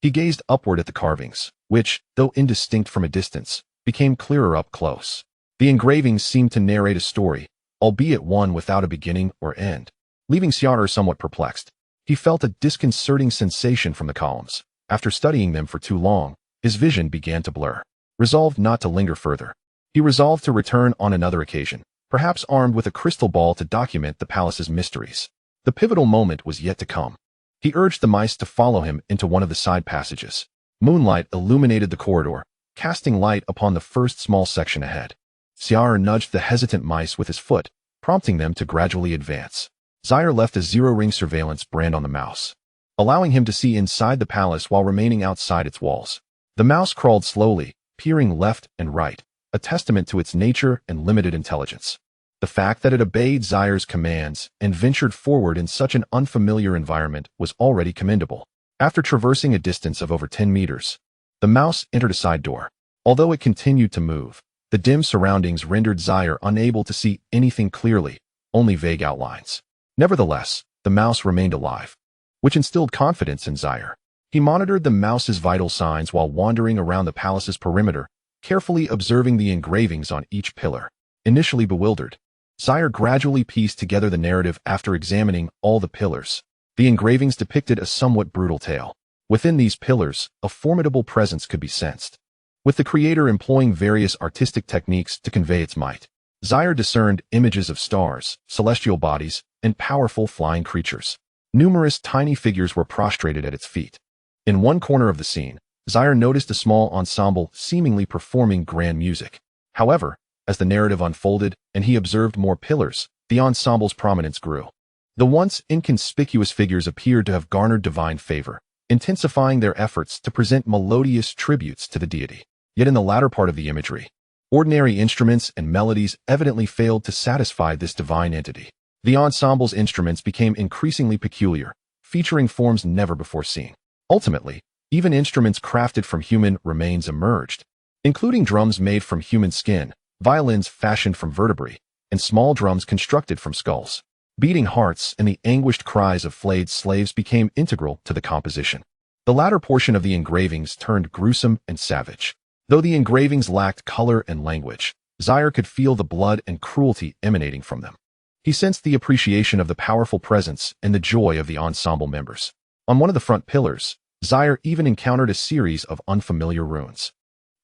He gazed upward at the carvings, which, though indistinct from a distance, became clearer up close. The engravings seemed to narrate a story, albeit one without a beginning or end. Leaving Xia'er somewhat perplexed, he felt a disconcerting sensation from the columns. After studying them for too long, his vision began to blur. Resolved not to linger further, he resolved to return on another occasion, perhaps armed with a crystal ball to document the palace's mysteries. The pivotal moment was yet to come. He urged the mice to follow him into one of the side passages. Moonlight illuminated the corridor, casting light upon the first small section ahead. Xia'er nudged the hesitant mice with his foot, prompting them to gradually advance. Xia'er left a zero-ring surveillance brand on the mouse, allowing him to see inside the palace while remaining outside its walls. The mouse crawled slowly, peering left and right, a testament to its nature and limited intelligence. The fact that it obeyed Xia'er's commands and ventured forward in such an unfamiliar environment was already commendable. After traversing a distance of over 10 meters, the mouse entered a side door. Although it continued to move, the dim surroundings rendered Xia'er unable to see anything clearly, only vague outlines. Nevertheless, the mouse remained alive, which instilled confidence in Xia'er. He monitored the mouse's vital signs while wandering around the palace's perimeter, carefully observing the engravings on each pillar. Initially bewildered, Xia'er gradually pieced together the narrative after examining all the pillars. The engravings depicted a somewhat brutal tale. Within these pillars, a formidable presence could be sensed, with the creator employing various artistic techniques to convey its might. Xia'er discerned images of stars, celestial bodies, and powerful flying creatures. Numerous tiny figures were prostrated at its feet. In one corner of the scene, Xia'er noticed a small ensemble seemingly performing grand music. However, as the narrative unfolded and he observed more pillars, the ensemble's prominence grew. The once inconspicuous figures appeared to have garnered divine favor, intensifying their efforts to present melodious tributes to the deity. Yet in the latter part of the imagery, ordinary instruments and melodies evidently failed to satisfy this divine entity. The ensemble's instruments became increasingly peculiar, featuring forms never before seen. Ultimately, even instruments crafted from human remains emerged, including drums made from human skin, violins fashioned from vertebrae, and small drums constructed from skulls. Beating hearts and the anguished cries of flayed slaves became integral to the composition. The latter portion of the engravings turned gruesome and savage. Though the engravings lacked color and language, Xia'er could feel the blood and cruelty emanating from them. He sensed the appreciation of the powerful presence and the joy of the ensemble members. On one of the front pillars, Xia'er even encountered a series of unfamiliar runes.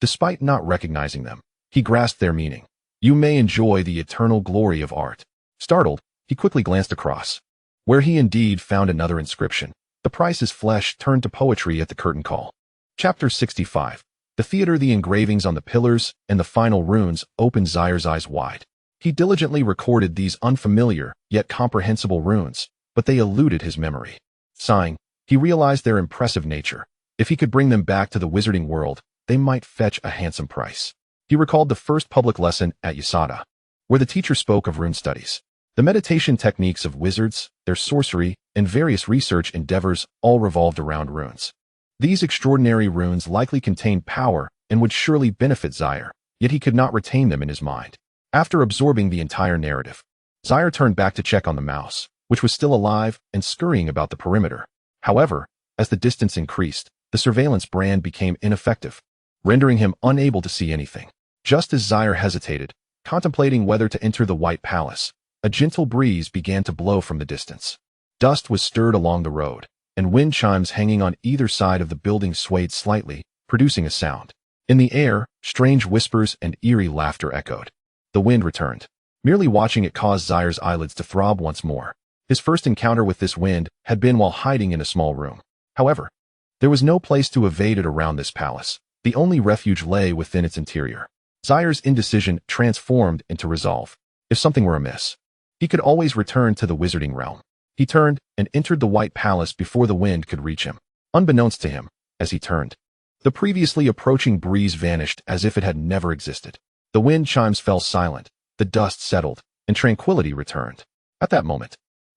Despite not recognizing them, he grasped their meaning. "You may enjoy the eternal glory of art." Startled, he quickly glanced across, where he indeed found another inscription. The price's flesh turned to poetry at the curtain call. Chapter 65. The theater. The engravings on the pillars and the final runes opened Xia'er's eyes wide. He diligently recorded these unfamiliar yet comprehensible runes, but they eluded his memory. Sighing, he realized their impressive nature. If he could bring them back to the wizarding world, they might fetch a handsome price. He recalled the first public lesson at Xia'er, where the teacher spoke of rune studies. The meditation techniques of wizards, their sorcery, and various research endeavors all revolved around runes. These extraordinary runes likely contained power and would surely benefit Xia'er, yet he could not retain them in his mind. After absorbing the entire narrative, Xia'er turned back to check on the mouse, which was still alive and scurrying about the perimeter. However, as the distance increased, the surveillance brand became ineffective, rendering him unable to see anything. Just as Xia'er hesitated, contemplating whether to enter the White Palace, a gentle breeze began to blow from the distance. Dust was stirred along the road, and wind chimes hanging on either side of the building swayed slightly, producing a sound. In the air, strange whispers and eerie laughter echoed. The wind returned. Merely watching it caused Xia'er's eyelids to throb once more. His first encounter with this wind had been while hiding in a small room. However, there was no place to evade it around this palace. The only refuge lay within its interior. Xia'er's indecision transformed into resolve. If something were amiss, he could always return to the wizarding realm. He turned and entered the White Palace before the wind could reach him. Unbeknownst to him, as he turned, the previously approaching breeze vanished as if it had never existed. The wind chimes fell silent, the dust settled, and tranquility returned. At that moment,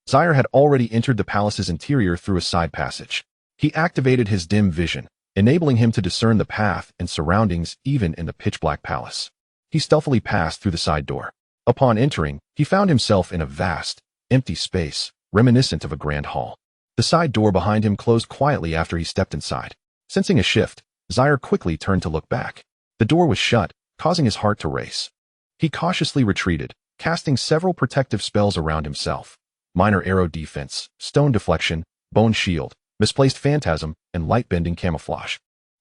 Xia'er had already entered the palace's interior through a side passage. He activated his dim vision, enabling him to discern the path and surroundings even in the pitch-black palace. He stealthily passed through the side door. Upon entering, he found himself in a vast, empty space, reminiscent of a grand hall. The side door behind him closed quietly after he stepped inside. Sensing a shift, Xia'er quickly turned to look back. The door was shut, causing his heart to race. He cautiously retreated, casting several protective spells around himself. Minor arrow defense, stone deflection, bone shield, misplaced phantasm, and light-bending camouflage.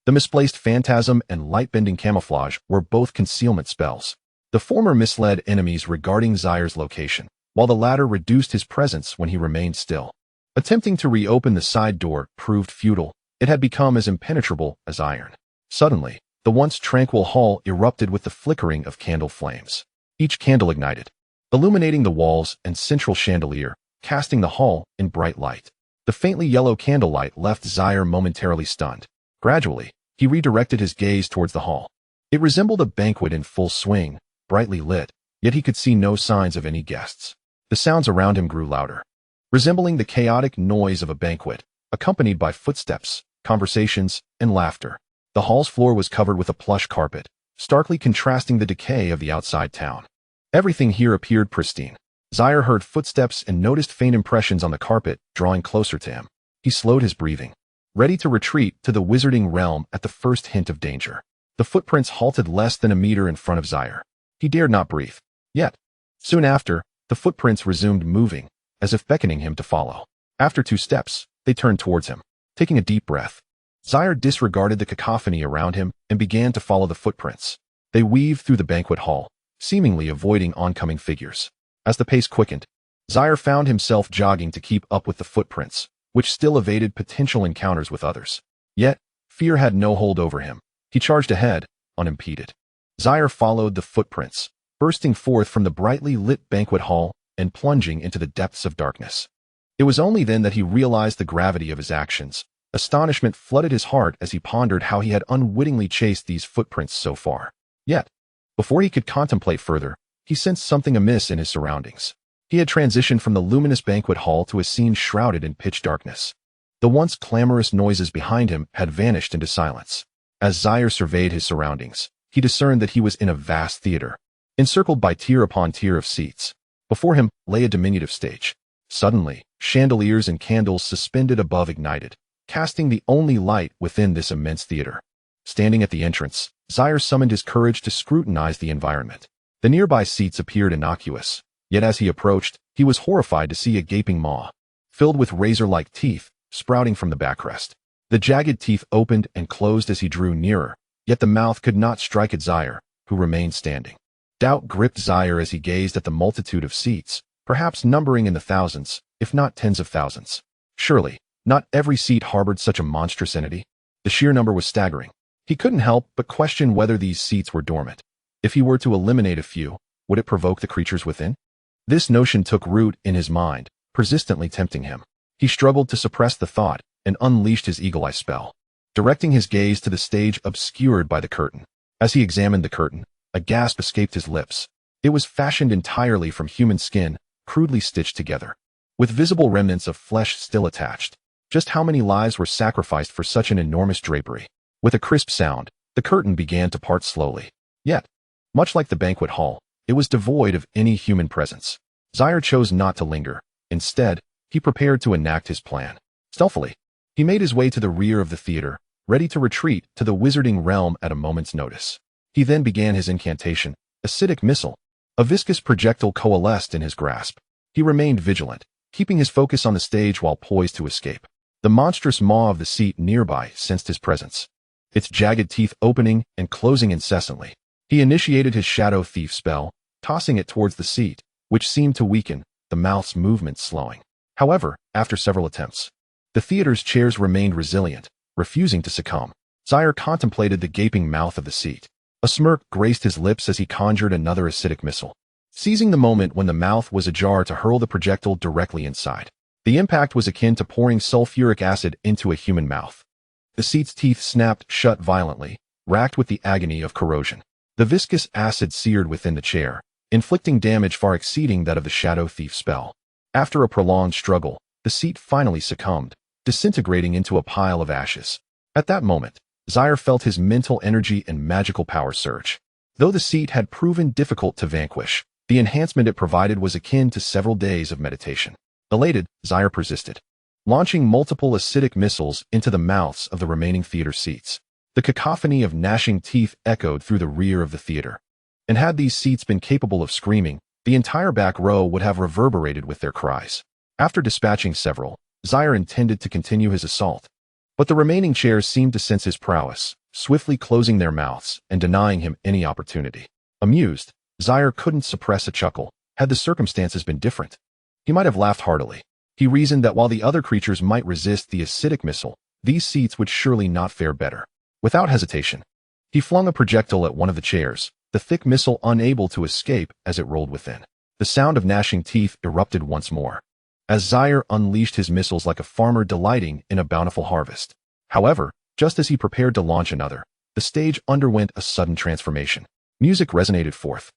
The misplaced phantasm and light-bending camouflage were both concealment spells. The former misled enemies regarding Xia'er's location, while the latter reduced his presence when he remained still. Attempting to reopen the side door proved futile. It had become as impenetrable as iron. Suddenly, the once tranquil hall erupted with the flickering of candle flames. Each candle ignited, illuminating the walls and central chandelier, casting the hall in bright light. The faintly yellow candlelight left Xia'er momentarily stunned. Gradually, he redirected his gaze towards the hall. It resembled a banquet in full swing, brightly lit, yet he could see no signs of any guests. The sounds around him grew louder, resembling the chaotic noise of a banquet, accompanied by footsteps, conversations, and laughter. The hall's floor was covered with a plush carpet, starkly contrasting the decay of the outside town. Everything here appeared pristine. Xia'er heard footsteps and noticed faint impressions on the carpet drawing closer to him. He slowed his breathing, ready to retreat to the wizarding realm at the first hint of danger. The footprints halted less than a meter in front of Xia'er. He dared not breathe. Yet, soon after, the footprints resumed moving, as if beckoning him to follow. After 2 steps, they turned towards him. Taking a deep breath, Xia'er disregarded the cacophony around him and began to follow the footprints. They weaved through the banquet hall, seemingly avoiding oncoming figures. As the pace quickened, Xia'er found himself jogging to keep up with the footprints, which still evaded potential encounters with others. Yet, fear had no hold over him. He charged ahead, unimpeded. Xia'er followed the footprints, bursting forth from the brightly lit banquet hall and plunging into the depths of darkness. It was only then that he realized the gravity of his actions. Astonishment flooded his heart as he pondered how he had unwittingly chased these footprints so far. Yet, before he could contemplate further, he sensed something amiss in his surroundings. He had transitioned from the luminous banquet hall to a scene shrouded in pitch darkness. The once clamorous noises behind him had vanished into silence. As Xia'er surveyed his surroundings, he discerned that he was in a vast theater, encircled by tier upon tier of seats. Before him lay a diminutive stage. Suddenly, chandeliers and candles suspended above ignited, casting the only light within this immense theater. Standing at the entrance, Xia'er summoned his courage to scrutinize the environment. The nearby seats appeared innocuous, yet as he approached, he was horrified to see a gaping maw, filled with razor-like teeth, sprouting from the backrest. The jagged teeth opened and closed as he drew nearer, yet the mouth could not strike at Xia'er, who remained standing. Doubt gripped Xia'er as he gazed at the multitude of seats, perhaps numbering in the thousands, if not tens of thousands. Surely, not every seat harbored such a monstrous entity. The sheer number was staggering. He couldn't help but question whether these seats were dormant. If he were to eliminate a few, would it provoke the creatures within? This notion took root in his mind, persistently tempting him. He struggled to suppress the thought and unleashed his eagle-eye spell, directing his gaze to the stage obscured by the curtain. As he examined the curtain, a gasp escaped his lips. It was fashioned entirely from human skin, crudely stitched together, with visible remnants of flesh still attached. Just how many lives were sacrificed for such an enormous drapery? With a crisp sound, the curtain began to part slowly. Yet, much like the banquet hall, it was devoid of any human presence. Xia'er chose not to linger. Instead, he prepared to enact his plan. Stealthily, he made his way to the rear of the theater, ready to retreat to the wizarding realm at a moment's notice. He then began his incantation, acidic missile. A viscous projectile coalesced in his grasp. He remained vigilant, keeping his focus on the stage while poised to escape. The monstrous maw of the seat nearby sensed his presence, its jagged teeth opening and closing incessantly. He initiated his shadow thief spell, tossing it towards the seat, which seemed to weaken, the mouth's movements slowing. However, after several attempts, the theater's chairs remained resilient, refusing to succumb. Xia'er contemplated the gaping mouth of the seat. A smirk graced his lips as he conjured another acidic missile, seizing the moment when the mouth was ajar to hurl the projectile directly inside. The impact was akin to pouring sulfuric acid into a human mouth. The seat's teeth snapped shut violently, racked with the agony of corrosion. The viscous acid seared within the chair, inflicting damage far exceeding that of the shadow thief spell. After a prolonged struggle, the seat finally succumbed, disintegrating into a pile of ashes. At that moment, Xia'er felt his mental energy and magical power surge. Though the seat had proven difficult to vanquish, the enhancement it provided was akin to several days of meditation. Elated, Xia'er persisted, launching multiple acidic missiles into the mouths of the remaining theater seats. The cacophony of gnashing teeth echoed through the rear of the theater. And had these seats been capable of screaming, the entire back row would have reverberated with their cries. After dispatching several, Xia'er intended to continue his assault. But the remaining chairs seemed to sense his prowess, swiftly closing their mouths and denying him any opportunity. Amused, Xia'er couldn't suppress a chuckle. Had the circumstances been different, he might have laughed heartily. He reasoned that while the other creatures might resist the acidic missile, these seats would surely not fare better. Without hesitation, he flung a projectile at one of the chairs, the thick missile unable to escape as it rolled within. The sound of gnashing teeth erupted once more, as Xia'er unleashed his missiles like a farmer delighting in a bountiful harvest. However, just as he prepared to launch another, the stage underwent a sudden transformation. Music resonated forth,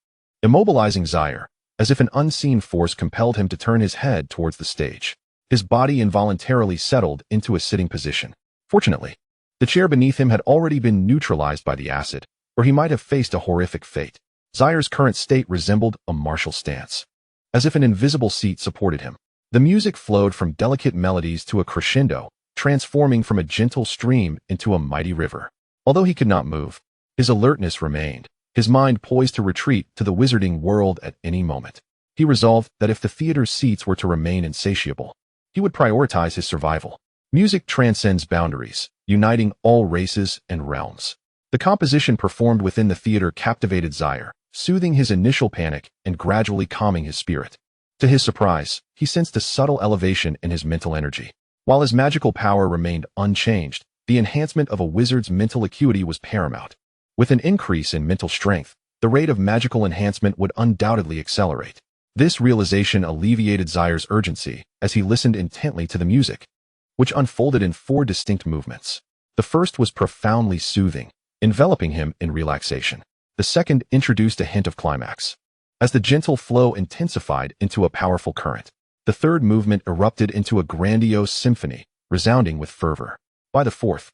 immobilizing Xia'er, as if an unseen force compelled him to turn his head towards the stage. His body involuntarily settled into a sitting position. Fortunately, the chair beneath him had already been neutralized by the acid, or he might have faced a horrific fate. Xia'er's current state resembled a martial stance, as if an invisible seat supported him. The music flowed from delicate melodies to a crescendo, transforming from a gentle stream into a mighty river. Although he could not move, his alertness remained, his mind poised to retreat to the wizarding world at any moment. He resolved that if the theater's seats were to remain insatiable, he would prioritize his survival. Music transcends boundaries, uniting all races and realms. The composition performed within the theater captivated Xia'er, soothing his initial panic and gradually calming his spirit. To his surprise, he sensed a subtle elevation in his mental energy. While his magical power remained unchanged, the enhancement of a wizard's mental acuity was paramount. With an increase in mental strength, the rate of magical enhancement would undoubtedly accelerate. This realization alleviated Xia'er's urgency as he listened intently to the music, which unfolded in 4 distinct movements. The first was profoundly soothing, enveloping him in relaxation. The second introduced a hint of climax, as the gentle flow intensified into a powerful current. The third movement erupted into a grandiose symphony, resounding with fervor. By the fourth,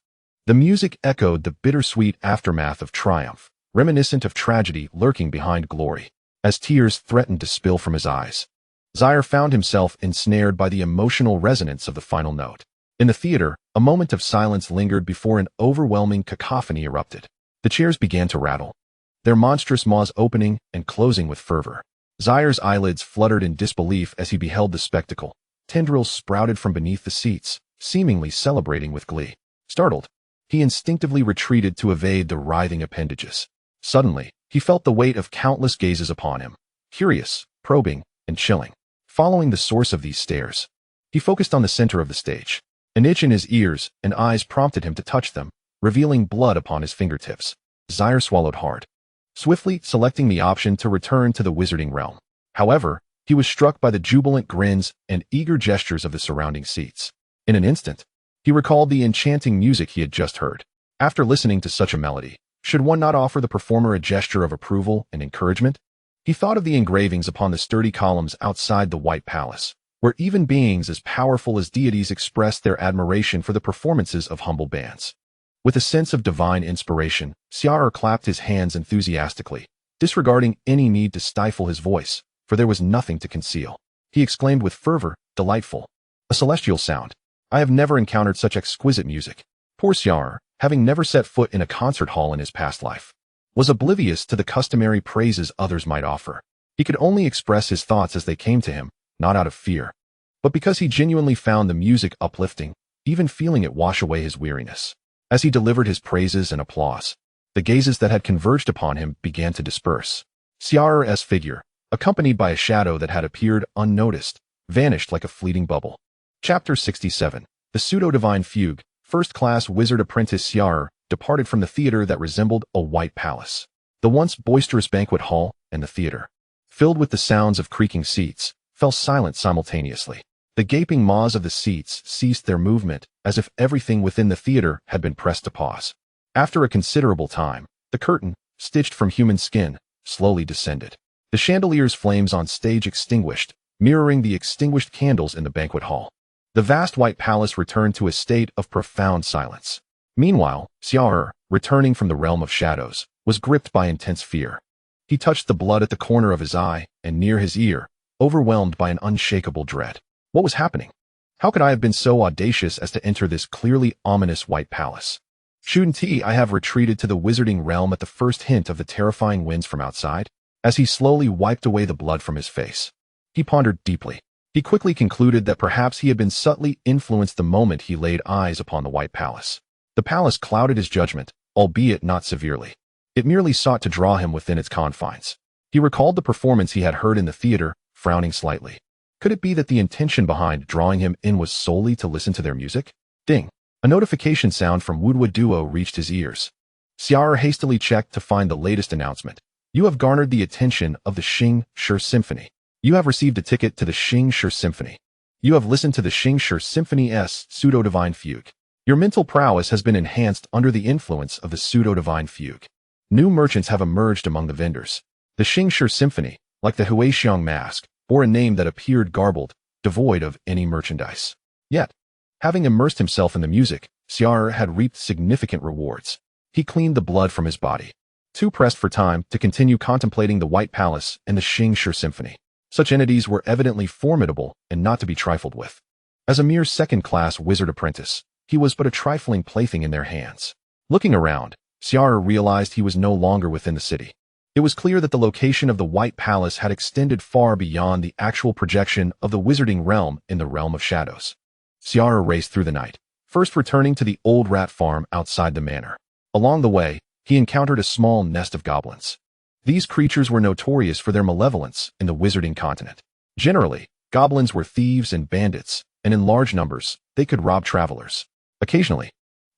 the music echoed the bittersweet aftermath of triumph, reminiscent of tragedy lurking behind glory. As tears threatened to spill from his eyes, Xia'er found himself ensnared by the emotional resonance of the final note. In the theater, a moment of silence lingered before an overwhelming cacophony erupted. The chairs began to rattle, their monstrous maws opening and closing with fervor. Xia'er's eyelids fluttered in disbelief as he beheld the spectacle. Tendrils sprouted from beneath the seats, seemingly celebrating with glee. Startled, he instinctively retreated to evade the writhing appendages. Suddenly, he felt the weight of countless gazes upon him, curious, probing, and chilling. Following the source of these stares, he focused on the center of the stage. An itch in his ears and eyes prompted him to touch them, revealing blood upon his fingertips. Xia'er swallowed hard, swiftly selecting the option to return to the wizarding realm. However, he was struck by the jubilant grins and eager gestures of the surrounding seats. In an instant, he recalled the enchanting music he had just heard. After listening to such a melody, should one not offer the performer a gesture of approval and encouragement? He thought of the engravings upon the sturdy columns outside the White Palace, where even beings as powerful as deities expressed their admiration for the performances of humble bands. With a sense of divine inspiration, Xia'er clapped his hands enthusiastically, disregarding any need to stifle his voice, for there was nothing to conceal. He exclaimed with fervor, "Delightful! A celestial sound! I have never encountered such exquisite music." Poor Xia'er, having never set foot in a concert hall in his past life, was oblivious to the customary praises others might offer. He could only express his thoughts as they came to him, not out of fear, but because he genuinely found the music uplifting, even feeling it wash away his weariness. As he delivered his praises and applause, the gazes that had converged upon him began to disperse. Xia'er's figure, accompanied by a shadow that had appeared unnoticed, vanished like a fleeting bubble. Chapter 67. The Pseudo-Divine Fugue. First-class wizard apprentice Xia'er departed from the theater that resembled a white palace. The once boisterous banquet hall and the theater, filled with the sounds of creaking seats, fell silent simultaneously. The gaping maws of the seats ceased their movement as if everything within the theater had been pressed to pause. After a considerable time, the curtain, stitched from human skin, slowly descended. The chandelier's flames on stage extinguished, mirroring the extinguished candles in the banquet hall. The vast white palace returned to a state of profound silence. Meanwhile, Xia'er, returning from the realm of shadows, was gripped by intense fear. He touched the blood at the corner of his eye and near his ear, overwhelmed by an unshakable dread. What was happening? How could I have been so audacious as to enter this clearly ominous white palace? Shouldn't I have retreated to the wizarding realm at the first hint of the terrifying winds from outside? As he slowly wiped away the blood from his face, he pondered deeply. He quickly concluded that perhaps he had been subtly influenced the moment he laid eyes upon the White Palace. The palace clouded his judgment, albeit not severely. It merely sought to draw him within its confines. He recalled the performance he had heard in the theater, frowning slightly. Could it be that the intention behind drawing him in was solely to listen to their music? Ding! A notification sound from WuDuoDuo reached his ears. Xia'er hastily checked to find the latest announcement. You have garnered the attention of the Xia'er Symphony. You have received a ticket to the Xia'er Symphony. You have listened to the Xia'er Symphony's Pseudo-Divine Fugue. Your mental prowess has been enhanced under the influence of the Pseudo-Divine Fugue. New merchants have emerged among the vendors. The Xia'er Symphony, like the Huixiang mask, bore a name that appeared garbled, devoid of any merchandise. Yet, having immersed himself in the music, Xia'er had reaped significant rewards. He cleaned the blood from his body, too pressed for time to continue contemplating the White Palace and the Xia'er Symphony. Such entities were evidently formidable and not to be trifled with. As a mere second-class wizard apprentice, he was but a trifling plaything in their hands. Looking around, Xia'er realized he was no longer within the city. It was clear that the location of the White Palace had extended far beyond the actual projection of the wizarding realm in the realm of shadows. Xia'er raced through the night, first returning to the old rat farm outside the manor. Along the way, he encountered a small nest of goblins. These creatures were notorious for their malevolence in the wizarding continent. Generally, goblins were thieves and bandits, and in large numbers, they could rob travelers. Occasionally,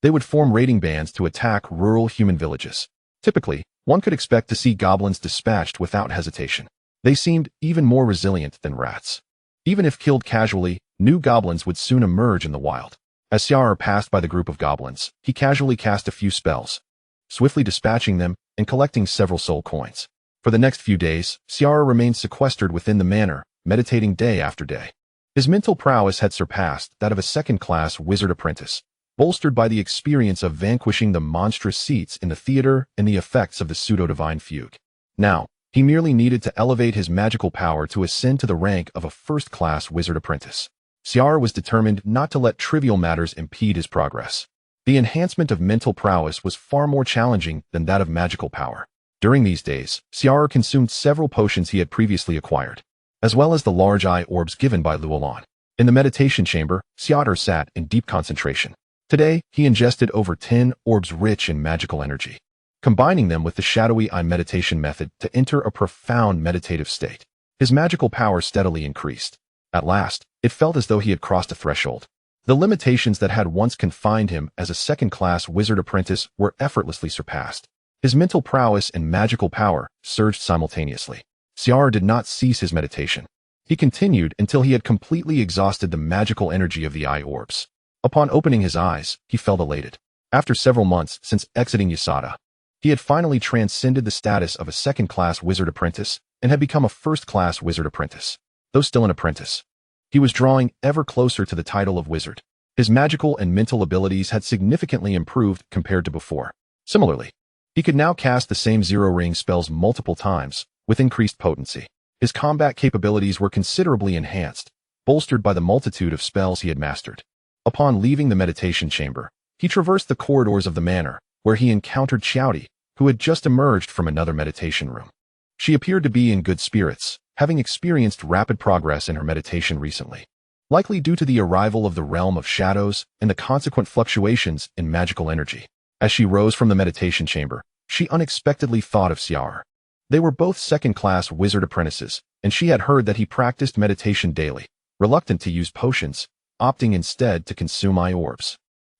they would form raiding bands to attack rural human villages. Typically, one could expect to see goblins dispatched without hesitation. They seemed even more resilient than rats. Even if killed casually, new goblins would soon emerge in the wild. As Xia'er passed by the group of goblins, he casually cast a few spells, swiftly dispatching them and collecting several soul coins. For the next few days, Xia'er remained sequestered within the manor, meditating day after day. His mental prowess had surpassed that of a second-class wizard apprentice, bolstered by the experience of vanquishing the monstrous seats in the theater and the effects of the pseudo-divine fugue. Now, he merely needed to elevate his magical power to ascend to the rank of a first-class wizard apprentice. Xia'er was determined not to let trivial matters impede his progress. The enhancement of mental prowess was far more challenging than that of magical power. During these days, Xia'er consumed several potions he had previously acquired, as well as the large eye orbs given by Luolan. In the meditation chamber, Xia'er sat in deep concentration. Today, he ingested over 10 orbs rich in magical energy, combining them with the shadowy eye meditation method to enter a profound meditative state. His magical power steadily increased. At last, it felt as though he had crossed a threshold. The limitations that had once confined him as a second-class wizard apprentice were effortlessly surpassed. His mental prowess and magical power surged simultaneously. Xia'er did not cease his meditation. He continued until he had completely exhausted the magical energy of the eye orbs. Upon opening his eyes, he felt elated. After several months since exiting Yasada, he had finally transcended the status of a second-class wizard apprentice and had become a first-class wizard apprentice. Though still an apprentice, he was drawing ever closer to the title of wizard. His magical and mental abilities had significantly improved compared to before. Similarly, he could now cast the same zero-ring spells multiple times, with increased potency. His combat capabilities were considerably enhanced, bolstered by the multitude of spells he had mastered. Upon leaving the meditation chamber, he traversed the corridors of the manor, where he encountered Xia'er, who had just emerged from another meditation room. She appeared to be in good spirits, having experienced rapid progress in her meditation recently, likely due to the arrival of the realm of shadows and the consequent fluctuations in magical energy. As she rose from the meditation chamber, she unexpectedly thought of Xia'er. They were both second-class wizard apprentices, and she had heard that he practiced meditation daily, reluctant to use potions, opting instead to consume eye orbs.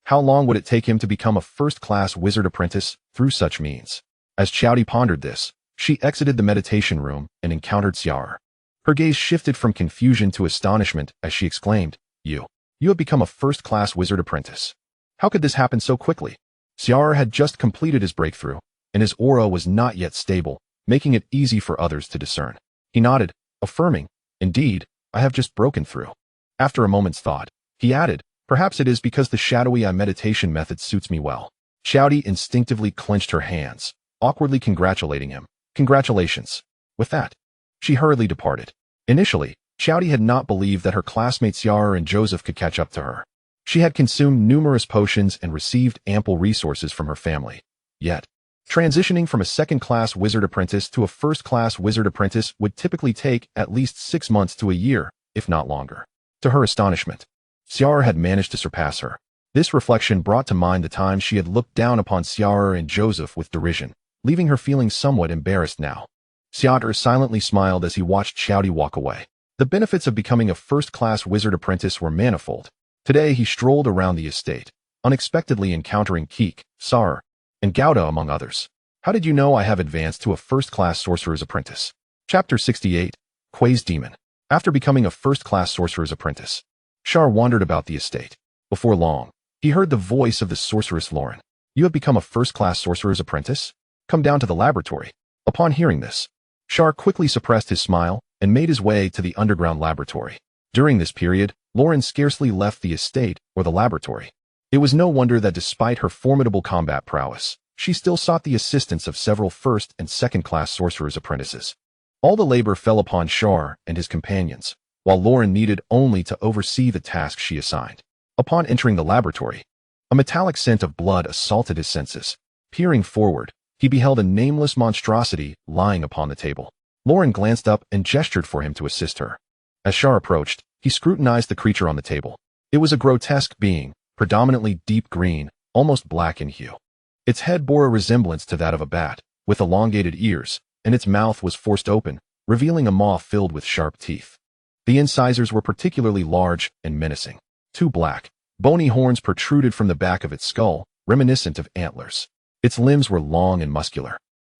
How long would it take him to become a first-class wizard apprentice through such means? As Xia'er pondered this, she exited the meditation room and encountered Xia'er. Her gaze shifted from confusion to astonishment as she exclaimed, You have become a first-class wizard apprentice. How could this happen so quickly?" Xia'er had just completed his breakthrough, and his aura was not yet stable, making it easy for others to discern. He nodded, affirming, "Indeed, I have just broken through." After a moment's thought, he added, "Perhaps it is because the shadowy eye meditation method suits me well." Xia'er instinctively clenched her hands, awkwardly congratulating him. "Congratulations." With that, she hurriedly departed. Initially, Xia'er had not believed that her classmates Xia'er and Joseph could catch up to her. She had consumed numerous potions and received ample resources from her family. Yet, transitioning from a second-class wizard apprentice to a first-class wizard apprentice would typically take at least 6 months to a year, if not longer. To her astonishment, Xia'er had managed to surpass her. This reflection brought to mind the time she had looked down upon Xia'er and Joseph with derision, leaving her feeling somewhat embarrassed now. Xia'er silently smiled as he watched Xia'er walk away. The benefits of becoming a first-class wizard apprentice were manifold. Today he strolled around the estate, unexpectedly encountering Keek, Xia'er, and Gouda among others. "How did you know I have advanced to a first-class sorcerer's apprentice?" Chapter 68, Quay's Demon. After becoming a first-class sorcerer's apprentice, Xia'er wandered about the estate. Before long, he heard the voice of the sorceress Lauren. "You have become a first-class sorcerer's apprentice? Come down to the laboratory." Upon hearing this, Xia'er quickly suppressed his smile and made his way to the underground laboratory. During this period, Lauren scarcely left the estate or the laboratory. It was no wonder that despite her formidable combat prowess, she still sought the assistance of several first- and second-class sorcerer's apprentices. All the labor fell upon Xia'er and his companions, while Lauren needed only to oversee the tasks she assigned. Upon entering the laboratory, a metallic scent of blood assaulted his senses. Peering forward, he beheld a nameless monstrosity lying upon the table. Lauren glanced up and gestured for him to assist her. As Xia'er approached, he scrutinized the creature on the table. It was a grotesque being, predominantly deep green, almost black in hue. Its head bore a resemblance to that of a bat, with elongated ears, and its mouth was forced open, revealing a maw filled with sharp teeth. The incisors were particularly large and menacing. 2 black, bony horns protruded from the back of its skull, reminiscent of antlers. Its limbs were long and muscular.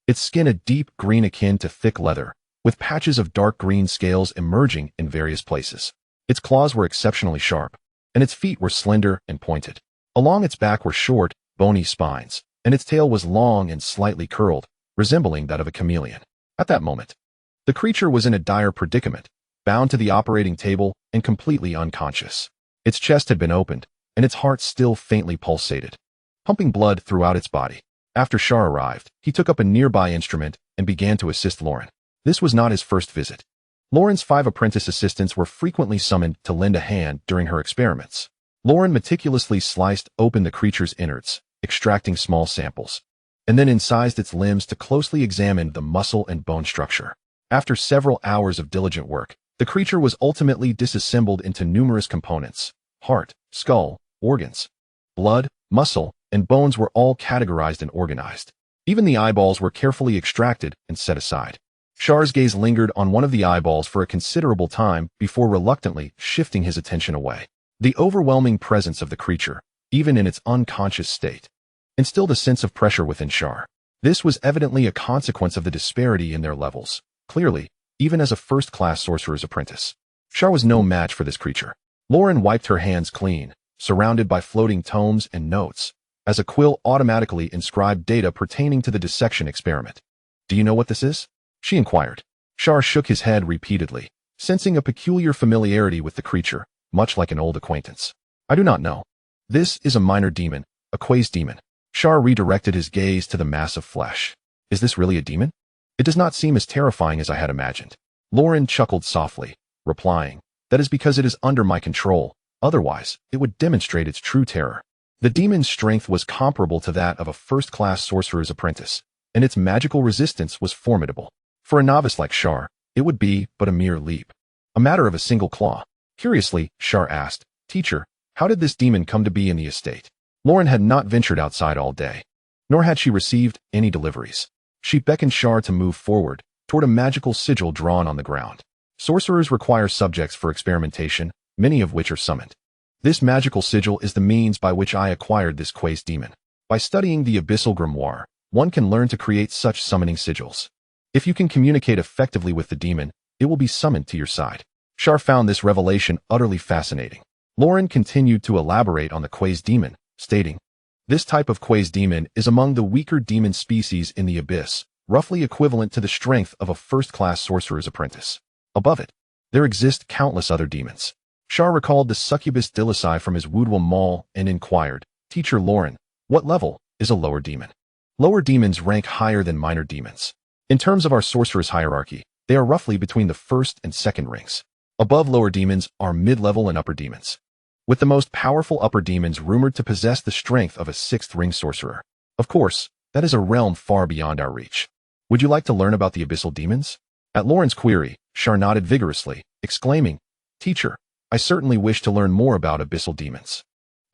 Its skin a deep green akin to thick leather, with patches of dark green scales emerging in various places. Its claws were exceptionally sharp, and its feet were slender and pointed. Along its back were short, bony spines, and its tail was long and slightly curled, resembling that of a chameleon. At that moment, the creature was in a dire predicament, bound to the operating table and completely unconscious. Its chest had been opened, and its heart still faintly pulsated, pumping blood throughout its body. After Xia'er arrived, he took up a nearby instrument and began to assist Lauren. This was not his first visit. Lauren's 5 apprentice assistants were frequently summoned to lend a hand during her experiments. Lauren meticulously sliced open the creature's innards, extracting small samples, and then incised its limbs to closely examine the muscle and bone structure. After several hours of diligent work, the creature was ultimately disassembled into numerous components. Heart, skull, organs, blood, muscle, and bones were all categorized and organized. Even the eyeballs were carefully extracted and set aside. Xia'er's gaze lingered on one of the eyeballs for a considerable time before reluctantly shifting his attention away. The overwhelming presence of the creature, even in its unconscious state, instilled a sense of pressure within Xia'er. This was evidently a consequence of the disparity in their levels. Clearly, even as a first-class sorcerer's apprentice, Xia'er was no match for this creature. Lauren wiped her hands clean, surrounded by floating tomes and notes, as a quill automatically inscribed data pertaining to the dissection experiment. "Do you know what this is?" she inquired. Xia'er shook his head repeatedly, sensing a peculiar familiarity with the creature, much like an old acquaintance. "I do not know. This is a minor demon, a quasi demon." Xia'er redirected his gaze to the mass of flesh. "Is this really a demon? It does not seem as terrifying as I had imagined." Lauren chuckled softly, replying, "That is because it is under my control. Otherwise, it would demonstrate its true terror." The demon's strength was comparable to that of a first-class sorcerer's apprentice, and its magical resistance was formidable. For a novice like Xia'er, it would be but a mere leap, a matter of a single claw. Curiously, Xia'er asked, "Teacher, how did this demon come to be in the estate?" Lauren had not ventured outside all day, nor had she received any deliveries. She beckoned Xia'er to move forward toward a magical sigil drawn on the ground. Sorcerers require subjects for experimentation, many of which are summoned. This magical sigil is the means by which I acquired this quasi demon. By studying the Abyssal Grimoire, one can learn to create such summoning sigils. If you can communicate effectively with the demon, it will be summoned to your side. Xia'er found this revelation utterly fascinating. Lauren continued to elaborate on the quasi demon, stating, "This type of quasi demon is among the weaker demon species in the abyss, roughly equivalent to the strength of a first-class sorcerer's apprentice. Above it, there exist countless other demons." Xia'er recalled the succubus Delise from his WuDuoDuo Mall and inquired, "Teacher Lauren, what level is a lower demon?" Lower demons rank higher than minor demons. In terms of our sorcerer's hierarchy, they are roughly between the first and second rings. Above lower demons are mid-level and upper demons, with the most powerful upper demons rumored to possess the strength of a sixth-ring sorcerer. Of course, that is a realm far beyond our reach. Would you like to learn about the abyssal demons? At Lauren's query, Xia'er nodded vigorously, exclaiming, "Teacher, I certainly wish to learn more about abyssal demons.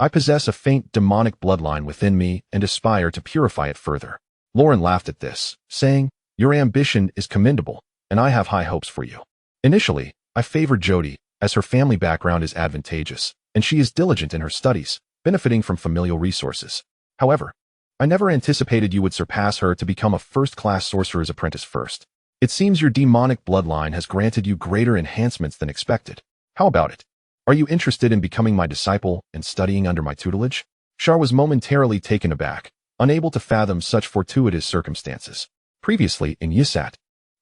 I possess a faint demonic bloodline within me and aspire to purify it further." Lauren laughed at this, saying, "Your ambition is commendable, and I have high hopes for you. Initially, I favored Jodi, as her family background is advantageous, and she is diligent in her studies, benefiting from familial resources. However, I never anticipated you would surpass her to become a first-class sorcerer's apprentice first. It seems your demonic bloodline has granted you greater enhancements than expected. How about it? Are you interested in becoming my disciple and studying under my tutelage?" Xia'er was momentarily taken aback, unable to fathom such fortuitous circumstances. Previously, in Xia'er,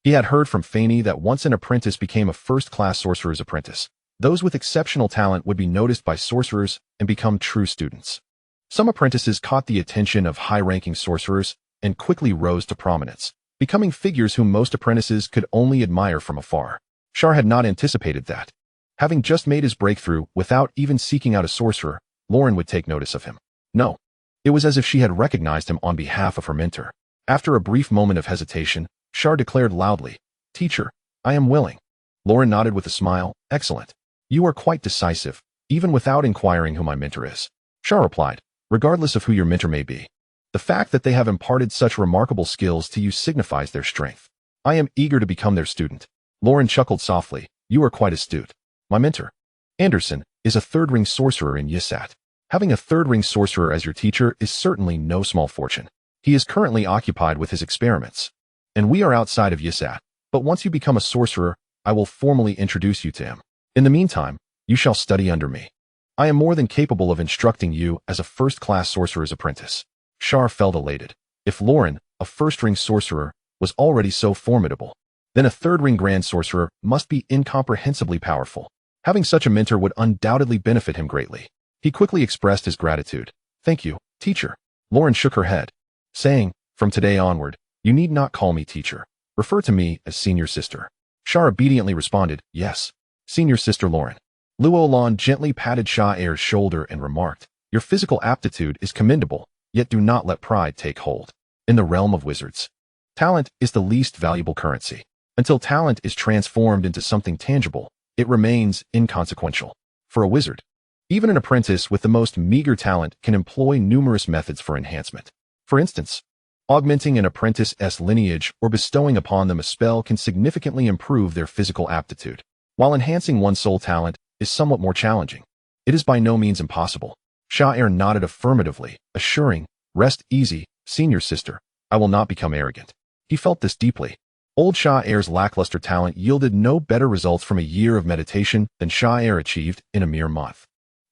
he had heard from Fanny that once an apprentice became a first-class sorcerer's apprentice, those with exceptional talent would be noticed by sorcerers and become true students. Some apprentices caught the attention of high-ranking sorcerers and quickly rose to prominence, becoming figures whom most apprentices could only admire from afar. Xia'er had not anticipated that. Having just made his breakthrough without even seeking out a sorcerer, Lauren would take notice of him. No, it was as if she had recognized him on behalf of her mentor. After a brief moment of hesitation, Xia'er declared loudly, "Teacher, I am willing." Lauren nodded with a smile, "Excellent. You are quite decisive, even without inquiring who my mentor is." Xia'er replied, "Regardless of who your mentor may be, the fact that they have imparted such remarkable skills to you signifies their strength. I am eager to become their student." Lauren chuckled softly, "You are quite astute. My mentor, Anderson, is a third-ring sorcerer in Xia'er. Having a third-ring sorcerer as your teacher is certainly no small fortune. He is currently occupied with his experiments, and we are outside of Xia'er. But once you become a sorcerer, I will formally introduce you to him. In the meantime, you shall study under me. I am more than capable of instructing you as a first-class sorcerer's apprentice." Xia'er felt elated. If Lauren, a first-ring sorcerer, was already so formidable, then a third-ring grand sorcerer must be incomprehensibly powerful. Having such a mentor would undoubtedly benefit him greatly. He quickly expressed his gratitude. "Thank you, teacher." Lauren shook her head, saying, "From today onward, you need not call me teacher. Refer to me as senior sister." Xia'er obediently responded, "Yes, senior sister Lauren." Luolan gently patted Xia'er's shoulder and remarked, "Your physical aptitude is commendable, yet do not let pride take hold. In the realm of wizards, talent is the least valuable currency. Until talent is transformed into something tangible, it remains inconsequential. For a wizard, even an apprentice with the most meager talent can employ numerous methods for enhancement. For instance, augmenting an apprentice's lineage or bestowing upon them a spell can significantly improve their physical aptitude, while enhancing one's soul talent is somewhat more challenging. It is by no means impossible." Xia'er nodded affirmatively, assuring, "Rest easy, senior sister. I will not become arrogant." He felt this deeply. Old Xia'er's lackluster talent yielded no better results from a year of meditation than Xia'er achieved in a mere month.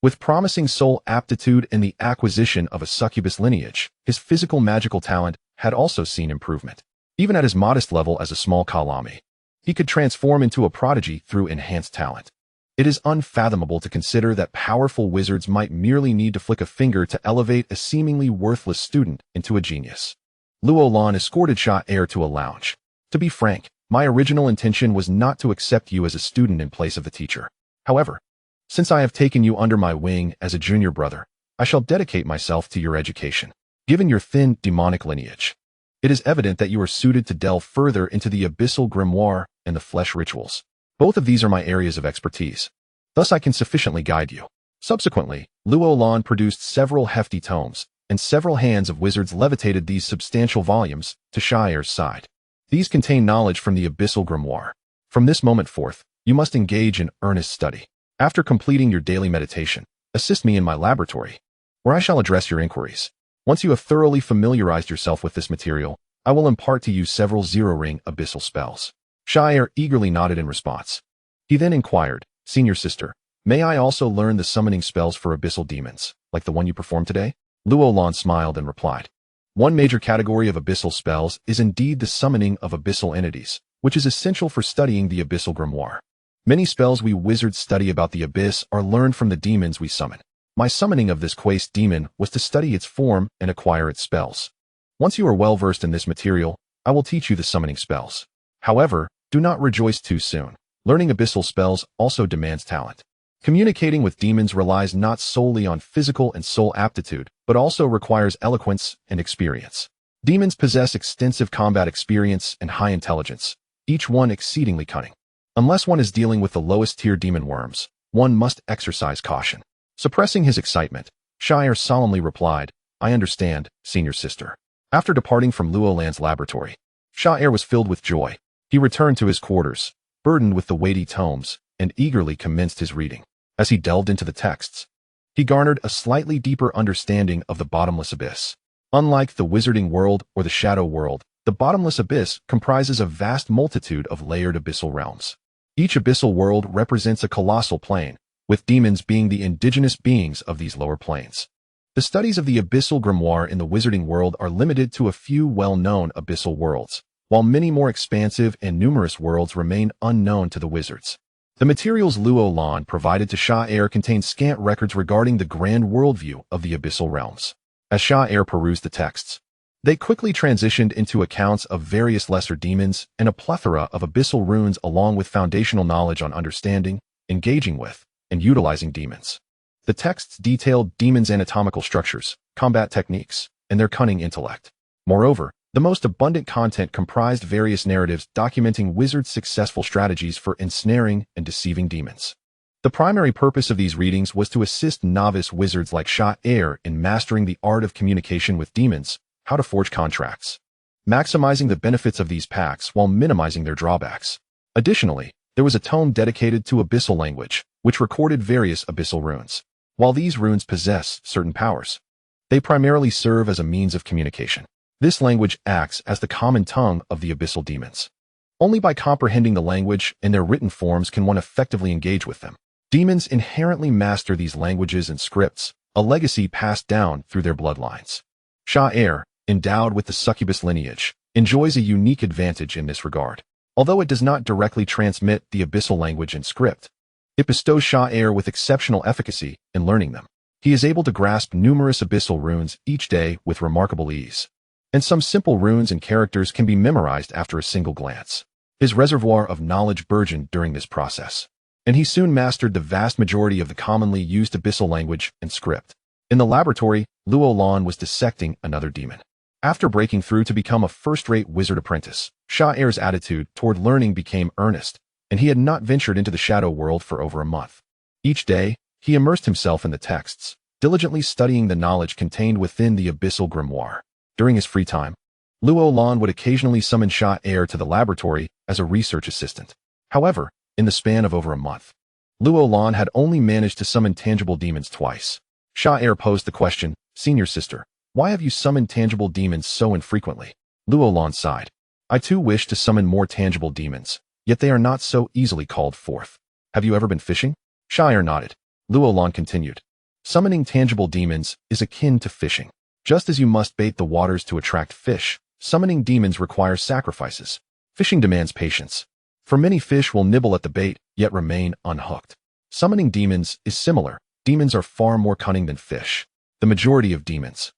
With promising soul aptitude and the acquisition of a succubus lineage, his physical magical talent had also seen improvement. Even at his modest level as a small kalami, he could transform into a prodigy through enhanced talent. It is unfathomable to consider that powerful wizards might merely need to flick a finger to elevate a seemingly worthless student into a genius. Luolan escorted Xia'er to a lounge. "To be frank, my original intention was not to accept you as a student in place of the teacher. However, since I have taken you under my wing as a junior brother, I shall dedicate myself to your education. Given your thin, demonic lineage, it is evident that you are suited to delve further into the abyssal grimoire and the flesh rituals. Both of these are my areas of expertise. Thus I can sufficiently guide you." Subsequently, Luolan produced several hefty tomes, and several hands of wizards levitated these substantial volumes to Xia'er's side. These contain knowledge from the abyssal grimoire. From this moment forth, you must engage in earnest study. After completing your daily meditation, assist me in my laboratory, where I shall address your inquiries. Once you have thoroughly familiarized yourself with this material, I will impart to you several zero-ring abyssal spells." Xia'er eagerly nodded in response. He then inquired, "Senior sister, may I also learn the summoning spells for abyssal demons, like the one you performed today?" Luolan smiled and replied, "One major category of abyssal spells is indeed the summoning of abyssal entities, which is essential for studying the abyssal grimoire. Many spells we wizards study about the abyss are learned from the demons we summon. My summoning of this quaste demon was to study its form and acquire its spells. Once you are well versed in this material, I will teach you the summoning spells. However, do not rejoice too soon. Learning abyssal spells also demands talent. Communicating with demons relies not solely on physical and soul aptitude, but also requires eloquence and experience. Demons possess extensive combat experience and high intelligence, each one exceedingly cunning. Unless one is dealing with the lowest-tier demon worms, one must exercise caution." Suppressing his excitement, Xia'er solemnly replied, "I understand, senior sister." After departing from Luolan's laboratory, Xia'er was filled with joy. He returned to his quarters, burdened with the weighty tomes, and eagerly commenced his reading. As he delved into the texts, he garnered a slightly deeper understanding of the bottomless abyss. Unlike the wizarding world or the shadow world, the bottomless abyss comprises a vast multitude of layered abyssal realms. Each abyssal world represents a colossal plane, with demons being the indigenous beings of these lower planes. The studies of the abyssal grimoire in the wizarding world are limited to a few well-known abyssal worlds, while many more expansive and numerous worlds remain unknown to the wizards. The materials Luolan provided to Xia'er contain scant records regarding the grand worldview of the abyssal realms. As Xia'er perused the texts, they quickly transitioned into accounts of various lesser demons and a plethora of abyssal runes along with foundational knowledge on understanding, engaging with, and utilizing demons. The texts detailed demons' anatomical structures, combat techniques, and their cunning intellect. Moreover, the most abundant content comprised various narratives documenting wizards' successful strategies for ensnaring and deceiving demons. The primary purpose of these readings was to assist novice wizards like Xia'er in mastering the art of communication with demons, how to forge contracts, maximizing the benefits of these pacts while minimizing their drawbacks. Additionally, there was a tome dedicated to abyssal language, which recorded various abyssal runes. While these runes possess certain powers, they primarily serve as a means of communication. This language acts as the common tongue of the abyssal demons. Only by comprehending the language and their written forms can one effectively engage with them. Demons inherently master these languages and scripts, a legacy passed down through their bloodlines. Xia'er, endowed with the succubus lineage, enjoys a unique advantage in this regard. Although it does not directly transmit the abyssal language and script, it bestows Xia'er with exceptional efficacy in learning them. He is able to grasp numerous abyssal runes each day with remarkable ease, and some simple runes and characters can be memorized after a single glance. His reservoir of knowledge burgeoned during this process, and he soon mastered the vast majority of the commonly used abyssal language and script. In the laboratory, WuDuoDuo was dissecting another demon. After breaking through to become a first-rate wizard apprentice, Xia'er's attitude toward learning became earnest, and he had not ventured into the shadow world for over a month. Each day, he immersed himself in the texts, diligently studying the knowledge contained within the abyssal grimoire. During his free time, WuDuoDuo would occasionally summon Xia'er to the laboratory as a research assistant. However, in the span of over a month, WuDuoDuo had only managed to summon tangible demons twice. Xia'er posed the question, "Senior sister, why have you summoned tangible demons so infrequently?" WuDuoDuo sighed. "I too wish to summon more tangible demons, yet they are not so easily called forth. Have you ever been fishing?" Xia'er nodded. WuDuoDuo continued, "Summoning tangible demons is akin to fishing. Just as you must bait the waters to attract fish, summoning demons requires sacrifices. Fishing demands patience. For many fish will nibble at the bait, yet remain unhooked. Summoning demons is similar. Demons are far more cunning than fish. The majority of demons,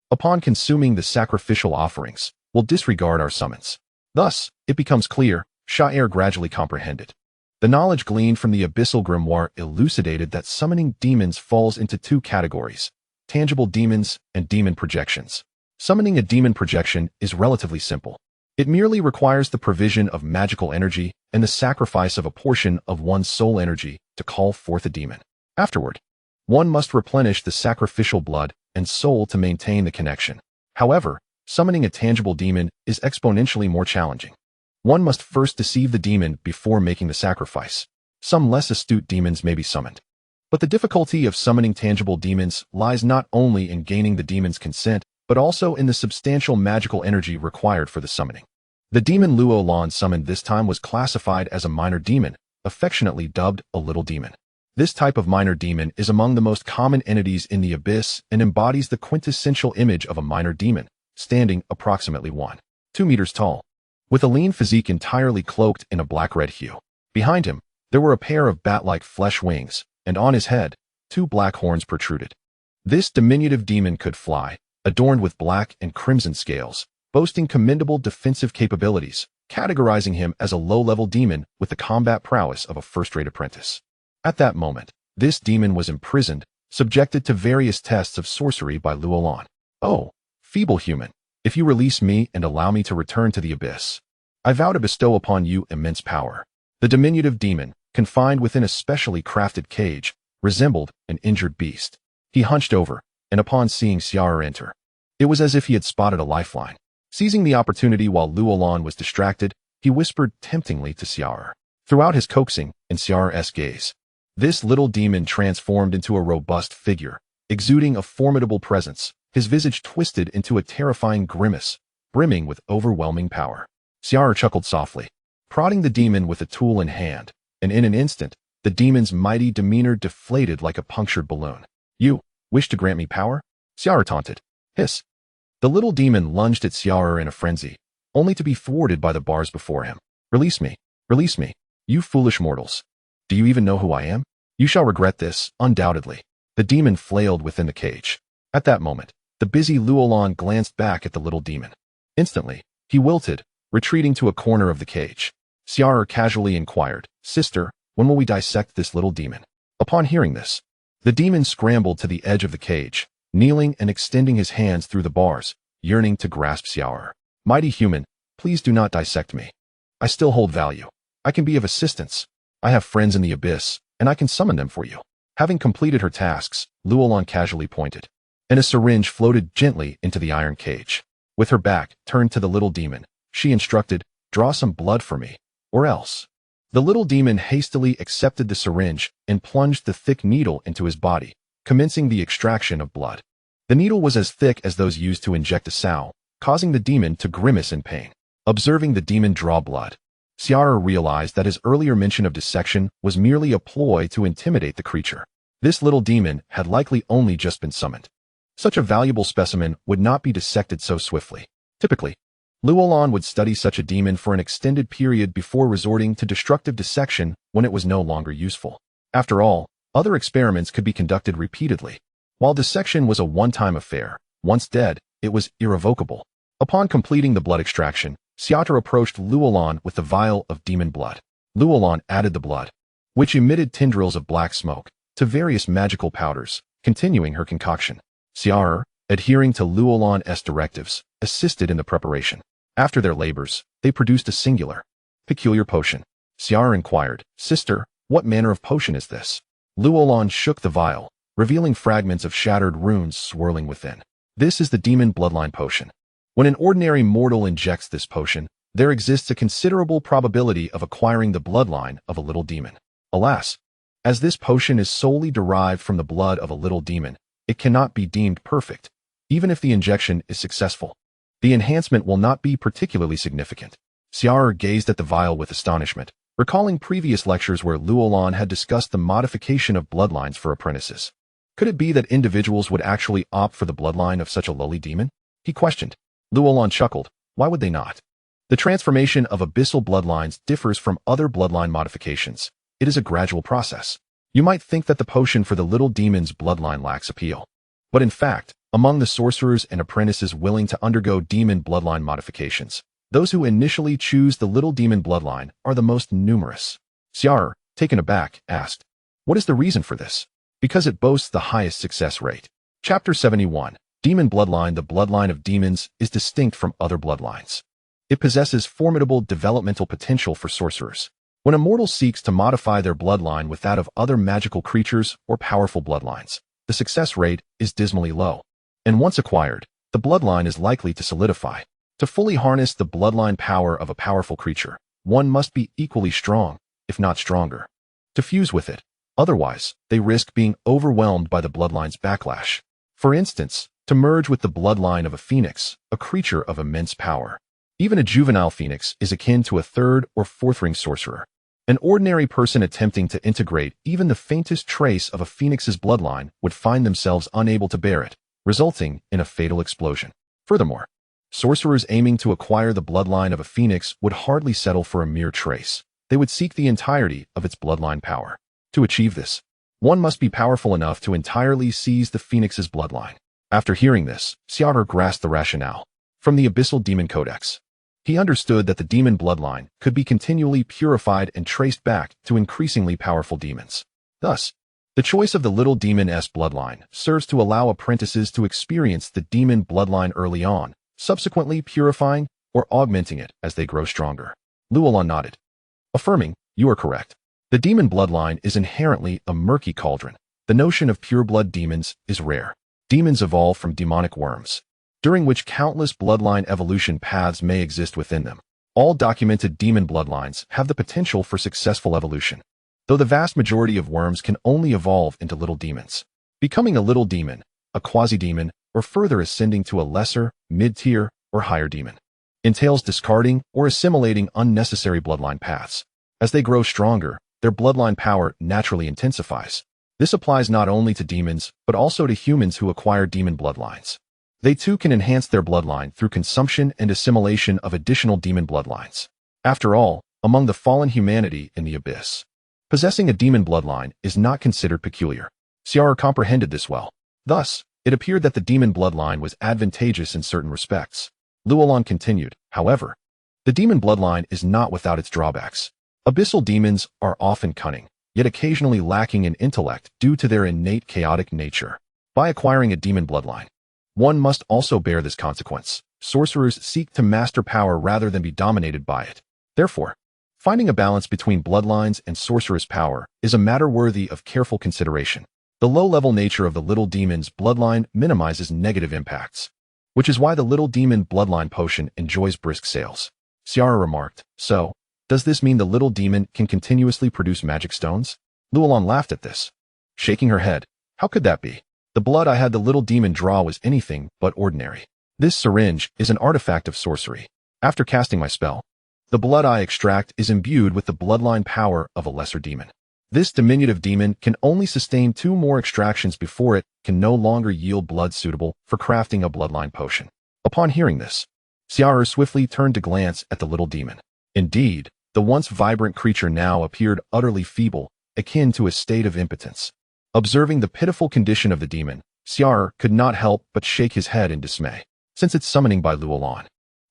upon consuming the sacrificial offerings, will disregard our summons. Thus, it becomes clear, Xia'er gradually comprehended. The knowledge gleaned from the abyssal grimoire elucidated that summoning demons falls into two categories: tangible demons and demon projections. Summoning a demon projection is relatively simple. It merely requires the provision of magical energy and the sacrifice of a portion of one's soul energy to call forth a demon. Afterward, one must replenish the sacrificial blood and soul to maintain the connection. However, summoning a tangible demon is exponentially more challenging. One must first deceive the demon before making the sacrifice. Some less astute demons may be summoned. But the difficulty of summoning tangible demons lies not only in gaining the demon's consent, but also in the substantial magical energy required for the summoning. The demon WuDuoDuo summoned this time was classified as a minor demon, affectionately dubbed a little demon. This type of minor demon is among the most common entities in the abyss and embodies the quintessential image of a minor demon, standing approximately 1.2 meters tall, with a lean physique entirely cloaked in a black-red hue. Behind him, there were a pair of bat-like flesh wings, and on his head, 2 black horns protruded. This diminutive demon could fly, adorned with black and crimson scales, boasting commendable defensive capabilities, categorizing him as a low-level demon with the combat prowess of a first-rate apprentice. At that moment, this demon was imprisoned, subjected to various tests of sorcery by WuDuoDuo. "Oh, feeble human, if you release me and allow me to return to the abyss, I vow to bestow upon you immense power." The diminutive demon, confined within a specially crafted cage, resembled an injured beast. He hunched over, and upon seeing Xia'er enter, it was as if he had spotted a lifeline. Seizing the opportunity while WuDuoDuo was distracted, he whispered temptingly to Xia'er. Throughout his coaxing and Xia'er's gaze, this little demon transformed into a robust figure, exuding a formidable presence, his visage twisted into a terrifying grimace, brimming with overwhelming power. Xia'er chuckled softly, prodding the demon with a tool in hand, and in an instant, the demon's mighty demeanor deflated like a punctured balloon. "You wish to grant me power?" Xia'er taunted. "Hiss." The little demon lunged at Xia'er in a frenzy, only to be thwarted by the bars before him. "Release me! Release me! You foolish mortals! Do you even know who I am? You shall regret this, undoubtedly." The demon flailed within the cage. At that moment, the busy WuDuoDuo glanced back at the little demon. Instantly, he wilted, retreating to a corner of the cage. Xia'er casually inquired, "Sister, when will we dissect this little demon?" Upon hearing this, the demon scrambled to the edge of the cage, kneeling and extending his hands through the bars, yearning to grasp Xia'er. "Mighty human, please do not dissect me. I still hold value. I can be of assistance. I have friends in the abyss, and I can summon them for you." Having completed her tasks, WuDuoDuo casually pointed, and a syringe floated gently into the iron cage. With her back turned to the little demon, she instructed, "Draw some blood for me, or else." The little demon hastily accepted the syringe and plunged the thick needle into his body, commencing the extraction of blood. The needle was as thick as those used to inject a sow, causing the demon to grimace in pain. Observing the demon draw blood, Xia'er realized that his earlier mention of dissection was merely a ploy to intimidate the creature. This little demon had likely only just been summoned. Such a valuable specimen would not be dissected so swiftly. Typically, Luolan would study such a demon for an extended period before resorting to destructive dissection when it was no longer useful. After all, other experiments could be conducted repeatedly. While dissection was a one-time affair, once dead, it was irrevocable. Upon completing the blood extraction, Xia'er approached Luolan with the vial of demon blood. Luolan added the blood, which emitted tendrils of black smoke, to various magical powders, continuing her concoction. Xia'er, adhering to Luolan's directives, assisted in the preparation. After their labors, they produced a singular, peculiar potion. Xia'er inquired, "Sister, what manner of potion is this?" Luolan shook the vial, revealing fragments of shattered runes swirling within. This is the demon bloodline potion. When an ordinary mortal injects this potion, there exists a considerable probability of acquiring the bloodline of a little demon. Alas, as this potion is solely derived from the blood of a little demon, it cannot be deemed perfect, even if the injection is successful. The enhancement will not be particularly significant. Xia'er gazed at the vial with astonishment, recalling previous lectures where Luolan had discussed the modification of bloodlines for apprentices. Could it be that individuals would actually opt for the bloodline of such a lowly demon? He questioned. Luolan chuckled. Why would they not? The transformation of abyssal bloodlines differs from other bloodline modifications. It is a gradual process. You might think that the potion for the little demon's bloodline lacks appeal. But in fact, among the sorcerers and apprentices willing to undergo demon bloodline modifications, those who initially choose the little demon bloodline are the most numerous. Xia'er, taken aback, asked, "What is the reason for this?" "Because it boasts the highest success rate." Chapter 71. Demon Bloodline. The bloodline of demons is distinct from other bloodlines. It possesses formidable developmental potential for sorcerers. When a mortal seeks to modify their bloodline with that of other magical creatures or powerful bloodlines, the success rate is dismally low. And once acquired, the bloodline is likely to solidify. To fully harness the bloodline power of a powerful creature, one must be equally strong, if not stronger, to fuse with it. Otherwise, they risk being overwhelmed by the bloodline's backlash. For instance, to merge with the bloodline of a phoenix, a creature of immense power. Even a juvenile phoenix is akin to a third or fourth ring sorcerer. An ordinary person attempting to integrate even the faintest trace of a phoenix's bloodline would find themselves unable to bear it, resulting in a fatal explosion. Furthermore, sorcerers aiming to acquire the bloodline of a phoenix would hardly settle for a mere trace. They would seek the entirety of its bloodline power. To achieve this, one must be powerful enough to entirely seize the phoenix's bloodline. After hearing this, Xia'er grasped the rationale from the Abyssal Demon Codex. He understood that the demon bloodline could be continually purified and traced back to increasingly powerful demons. Thus, the choice of the little demon's bloodline serves to allow apprentices to experience the demon bloodline early on, subsequently purifying or augmenting it as they grow stronger. Luolan nodded, affirming, "You are correct. The demon bloodline is inherently a murky cauldron. The notion of pureblood demons is rare. Demons evolve from demonic worms, during which countless bloodline evolution paths may exist within them. All documented demon bloodlines have the potential for successful evolution, though the vast majority of worms can only evolve into little demons. Becoming a little demon, a quasi-demon, or further ascending to a lesser, mid-tier, or higher demon entails discarding or assimilating unnecessary bloodline paths. As they grow stronger, their bloodline power naturally intensifies. This applies not only to demons, but also to humans who acquire demon bloodlines. They too can enhance their bloodline through consumption and assimilation of additional demon bloodlines. After all, among the fallen humanity in the abyss, possessing a demon bloodline is not considered peculiar. Xia'er comprehended this well. Thus, it appeared that the demon bloodline was advantageous in certain respects. Luolan continued, however, the demon bloodline is not without its drawbacks. Abyssal demons are often cunning, yet occasionally lacking in intellect due to their innate chaotic nature. By acquiring a demon bloodline, one must also bear this consequence. Sorcerers seek to master power rather than be dominated by it. Therefore, finding a balance between bloodlines and sorceress power is a matter worthy of careful consideration. The low-level nature of the little demon's bloodline minimizes negative impacts, which is why the little demon bloodline potion enjoys brisk sales. Xia'er remarked, "So, does this mean the little demon can continuously produce magic stones?" Luolan laughed at this, shaking her head. "How could that be? The blood I had the little demon draw was anything but ordinary. This syringe is an artifact of sorcery. After casting my spell, The blood I extract is imbued with the bloodline power of a lesser demon. This diminutive demon can only sustain 2 more extractions before it can no longer yield blood suitable for crafting a bloodline potion. Upon hearing this, Xia'er swiftly turned to glance at the little demon. Indeed, the once vibrant creature now appeared utterly feeble, akin to a state of impotence. Observing the pitiful condition of the demon, Xia'er could not help but shake his head in dismay. Since its summoning by Luolan,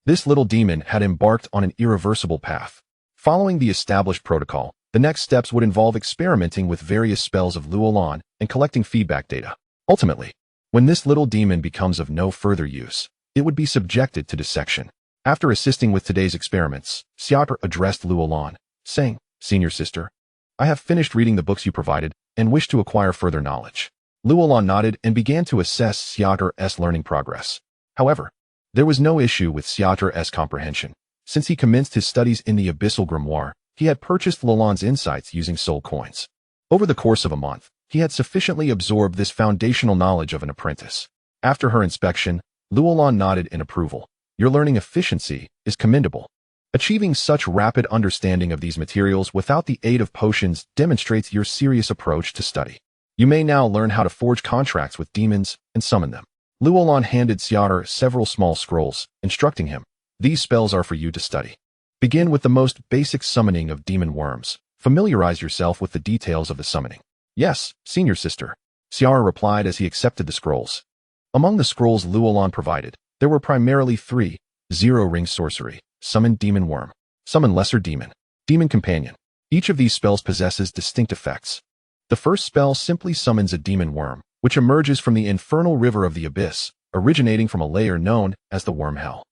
this little demon had embarked on an irreversible path. Following the established protocol, the next steps would involve experimenting with various spells of Luolan and collecting feedback data. Ultimately, when this little demon becomes of no further use, it would be subjected to dissection. After assisting with today's experiments, Xia'er addressed Luolan, saying, "Senior sister, I have finished reading the books you provided and wish to acquire further knowledge." Luolan nodded and began to assess Xia'er's learning progress. However, there was no issue with Xia'er's comprehension. Since he commenced his studies in the Abyssal Grimoire, he had purchased Luolan's insights using soul coins. Over the course of a month, he had sufficiently absorbed this foundational knowledge of an apprentice. After her inspection, Luolan nodded in approval. "Your learning efficiency is commendable. Achieving such rapid understanding of these materials without the aid of potions demonstrates your serious approach to study. You may now learn how to forge contracts with demons and summon them." Luolan handed Xia'er several small scrolls, instructing him, "These spells are for you to study. Begin with the most basic summoning of demon worms. Familiarize yourself with the details of the summoning." "Yes, senior sister," Xia'er replied as he accepted the scrolls. Among the scrolls Luolan provided, there were primarily 3: Zero-ring sorcery, summon demon worm, summon lesser demon, demon companion. Each of these spells possesses distinct effects. The first spell simply summons a demon worm, which emerges from the infernal river of the abyss, originating from a layer known as the worm hell.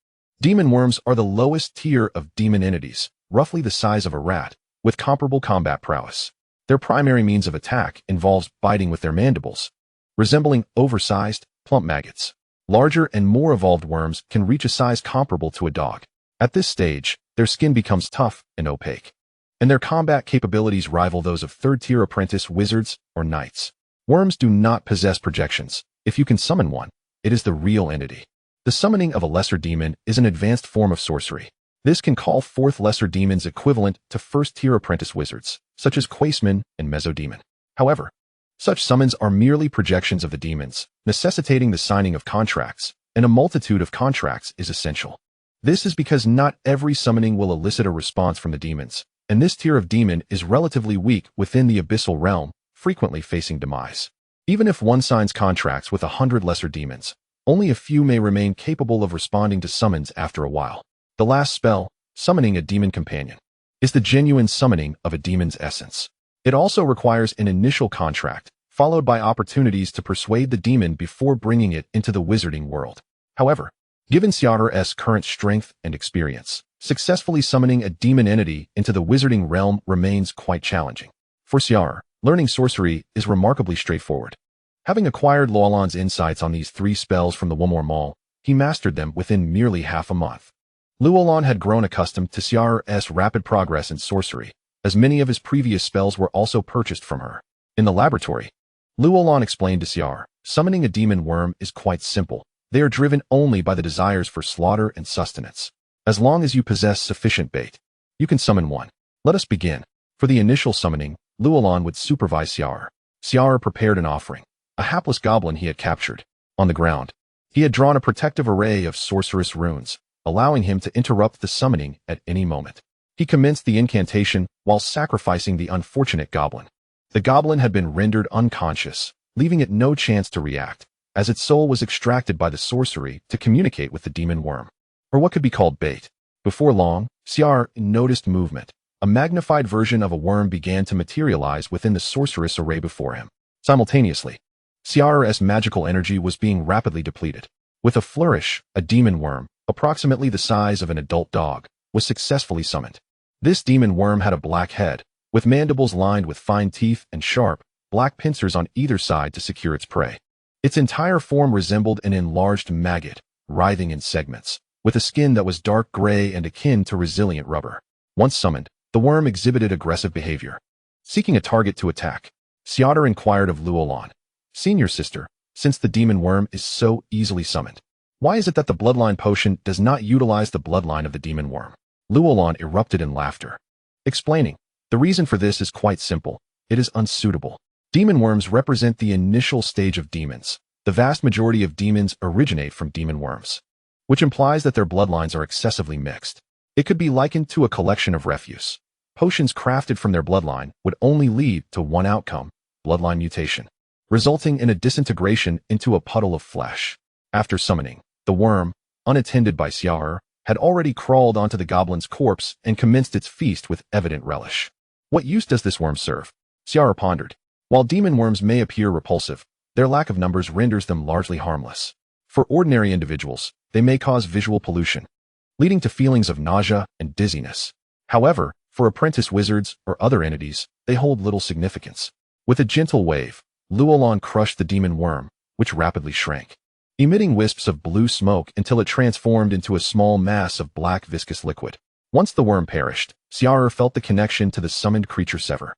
Demon worms are the lowest tier of demon entities, roughly the size of a rat, with comparable combat prowess. Their primary means of attack involves biting with their mandibles, resembling oversized, plump maggots. Larger and more evolved worms can reach a size comparable to a dog. At this stage, their skin becomes tough and opaque, and their combat capabilities rival those of third-tier apprentice wizards or knights. Worms do not possess projections. If you can summon one, it is the real entity. The summoning of a lesser demon is an advanced form of sorcery. This can call forth lesser demons equivalent to first-tier apprentice wizards, such as Quaceman and Mesodemon. However, such summons are merely projections of the demons, necessitating the signing of contracts, and a multitude of contracts is essential. This is because not every summoning will elicit a response from the demons, and this tier of demon is relatively weak within the abyssal realm, frequently facing demise. Even if one signs contracts with 100 lesser demons, only a few may remain capable of responding to summons after a while. The last spell, summoning a demon companion, is the genuine summoning of a demon's essence. It also requires an initial contract, followed by opportunities to persuade the demon before bringing it into the wizarding world. However, given Xia'er's current strength and experience, successfully summoning a demon entity into the wizarding realm remains quite challenging. For Xia'er, learning sorcery is remarkably straightforward. Having acquired Luolan's insights on these 3 spells from the WuDuoDuo Mall, he mastered them within merely half a month. Luolan had grown accustomed to Xia'er's rapid progress in sorcery, as many of his previous spells were also purchased from her. In the laboratory, Luolan explained to Xia'er, "Summoning a demon worm is quite simple. They are driven only by the desires for slaughter and sustenance. As long as you possess sufficient bait, you can summon one. Let us begin." For the initial summoning, Luolan would supervise Xia'er. Xia'er prepared an offering, a hapless goblin he had captured. On the ground, he had drawn a protective array of sorcerous runes, allowing him to interrupt the summoning at any moment. He commenced the incantation while sacrificing the unfortunate goblin. The goblin had been rendered unconscious, leaving it no chance to react, as its soul was extracted by the sorcery to communicate with the demon worm, or what could be called bait. Before long, Xia'er noticed movement. A magnified version of a worm began to materialize within the sorcerous array before him. Simultaneously, Xia'er's magical energy was being rapidly depleted. With a flourish, a demon worm, approximately the size of an adult dog, was successfully summoned. This demon worm had a black head, with mandibles lined with fine teeth and sharp, black pincers on either side to secure its prey. Its entire form resembled an enlarged maggot, writhing in segments, with a skin that was dark gray and akin to resilient rubber. Once summoned, the worm exhibited aggressive behavior. Seeking a target to attack, Xia'er inquired of Luolan, "Senior sister, since the demon worm is so easily summoned, why is it that the bloodline potion does not utilize the bloodline of the demon worm?" Luolan erupted in laughter, explaining, "The reason for this is quite simple. It is unsuitable. Demon worms represent the initial stage of demons. The vast majority of demons originate from demon worms, which implies that their bloodlines are excessively mixed. It could be likened to a collection of refuse. Potions crafted from their bloodline would only lead to one outcome, bloodline mutation, resulting in a disintegration into a puddle of flesh. After summoning, the worm, unattended by Xia'er, had already crawled onto the goblin's corpse and commenced its feast with evident relish. What use does this worm serve? Xia'er pondered. While demon worms may appear repulsive, their lack of numbers renders them largely harmless. For ordinary individuals, they may cause visual pollution, leading to feelings of nausea and dizziness. However, for apprentice wizards or other entities, they hold little significance. With a gentle wave, Luolan crushed the demon worm, which rapidly shrank, emitting wisps of blue smoke until it transformed into a small mass of black viscous liquid. Once the worm perished, Xia'er felt the connection to the summoned creature sever.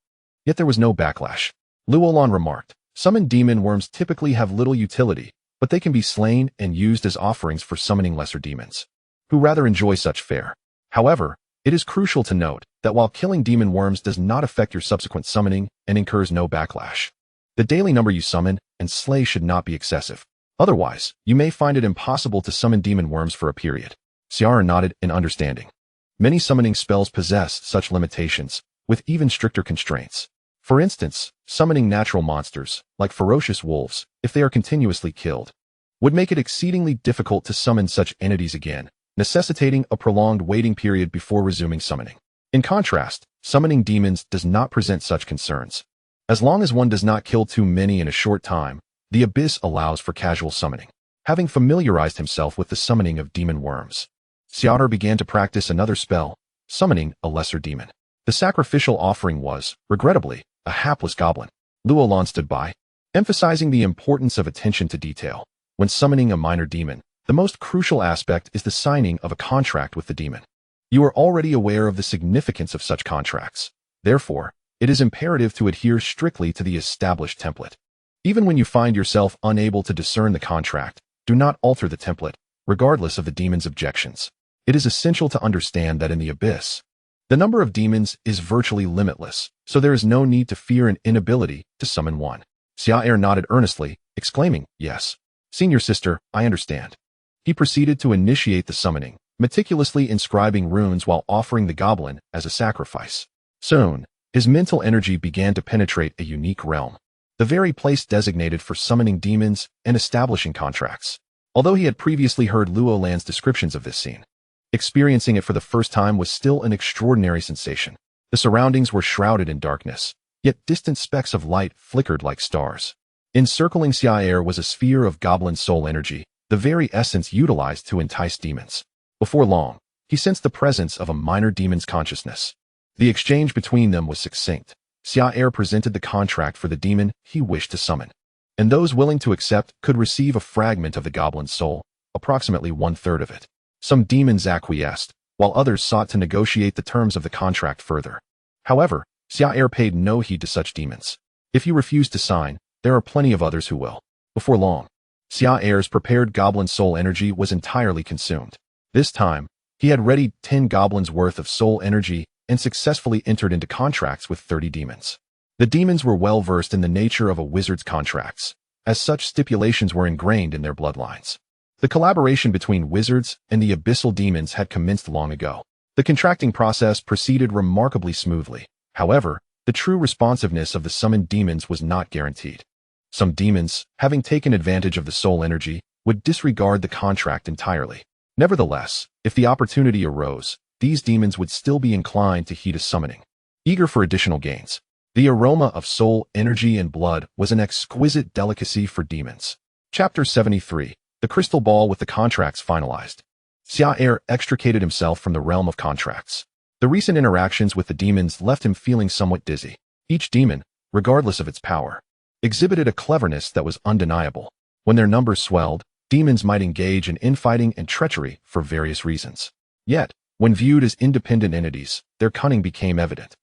Yet there was no backlash. Luolan remarked, "Summoned demon worms typically have little utility, but they can be slain and used as offerings for summoning lesser demons, who rather enjoy such fare. However, it is crucial to note that while killing demon worms does not affect your subsequent summoning and incurs no backlash, the daily number you summon and slay should not be excessive. Otherwise, you may find it impossible to summon demon worms for a period." Xia'er nodded in understanding. Many summoning spells possess such limitations, with even stricter constraints. For instance, summoning natural monsters, like ferocious wolves, if they are continuously killed, would make it exceedingly difficult to summon such entities again, necessitating a prolonged waiting period before resuming summoning. In contrast, summoning demons does not present such concerns. As long as one does not kill too many in a short time, the Abyss allows for casual summoning. Having familiarized himself with the summoning of demon worms, Xia'er began to practice another spell, summoning a lesser demon. The sacrificial offering was, regrettably, a hapless goblin. Luolan stood by, emphasizing the importance of attention to detail. When summoning a minor demon, the most crucial aspect is the signing of a contract with the demon. You are already aware of the significance of such contracts. Therefore, it is imperative to adhere strictly to the established template. Even when you find yourself unable to discern the contract, do not alter the template, regardless of the demon's objections. It is essential to understand that in the Abyss, the number of demons is virtually limitless, so there is no need to fear an inability to summon one. Xia'er nodded earnestly, exclaiming, "Yes, senior sister, I understand." He proceeded to initiate the summoning, meticulously inscribing runes while offering the goblin as a sacrifice. Soon, his mental energy began to penetrate a unique realm, the very place designated for summoning demons and establishing contracts. Although he had previously heard Luolan's descriptions of this scene, experiencing it for the first time was still an extraordinary sensation. The surroundings were shrouded in darkness, yet distant specks of light flickered like stars. Encircling Xia'er was a sphere of goblin soul energy, the very essence utilized to entice demons. Before long, he sensed the presence of a minor demon's consciousness. The exchange between them was succinct. Xia'er presented the contract for the demon he wished to summon, and those willing to accept could receive a fragment of the goblin's soul, approximately 1/3 of it. Some demons acquiesced, while others sought to negotiate the terms of the contract further. However, Xia'er paid no heed to such demons. If you refuse to sign, there are plenty of others who will. Before long, Xia'er's prepared goblin soul energy was entirely consumed. This time, he had readied 10 goblins worth of soul energy and successfully entered into contracts with 30 demons. The demons were well versed in the nature of a wizard's contracts, as such stipulations were ingrained in their bloodlines. The collaboration between wizards and the abyssal demons had commenced long ago. The contracting process proceeded remarkably smoothly. However, the true responsiveness of the summoned demons was not guaranteed. Some demons, having taken advantage of the soul energy, would disregard the contract entirely. Nevertheless, if the opportunity arose, these demons would still be inclined to heed a summoning, eager for additional gains. The aroma of soul energy and blood was an exquisite delicacy for demons. Chapter 73. The crystal ball with the contracts finalized. Xia'er extricated himself from the realm of contracts. The recent interactions with the demons left him feeling somewhat dizzy. Each demon, regardless of its power, exhibited a cleverness that was undeniable. When their numbers swelled, demons might engage in infighting and treachery for various reasons. Yet, when viewed as independent entities, their cunning became evident.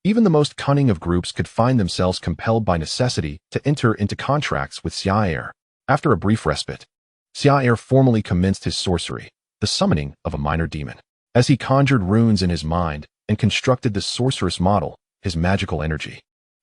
Even the most cunning of groups could find themselves compelled by necessity to enter into contracts with Xia'er. After a brief respite, Xia'er formally commenced his sorcery, the summoning of a minor demon. As he conjured runes in his mind and constructed the sorceress model, his magical energy,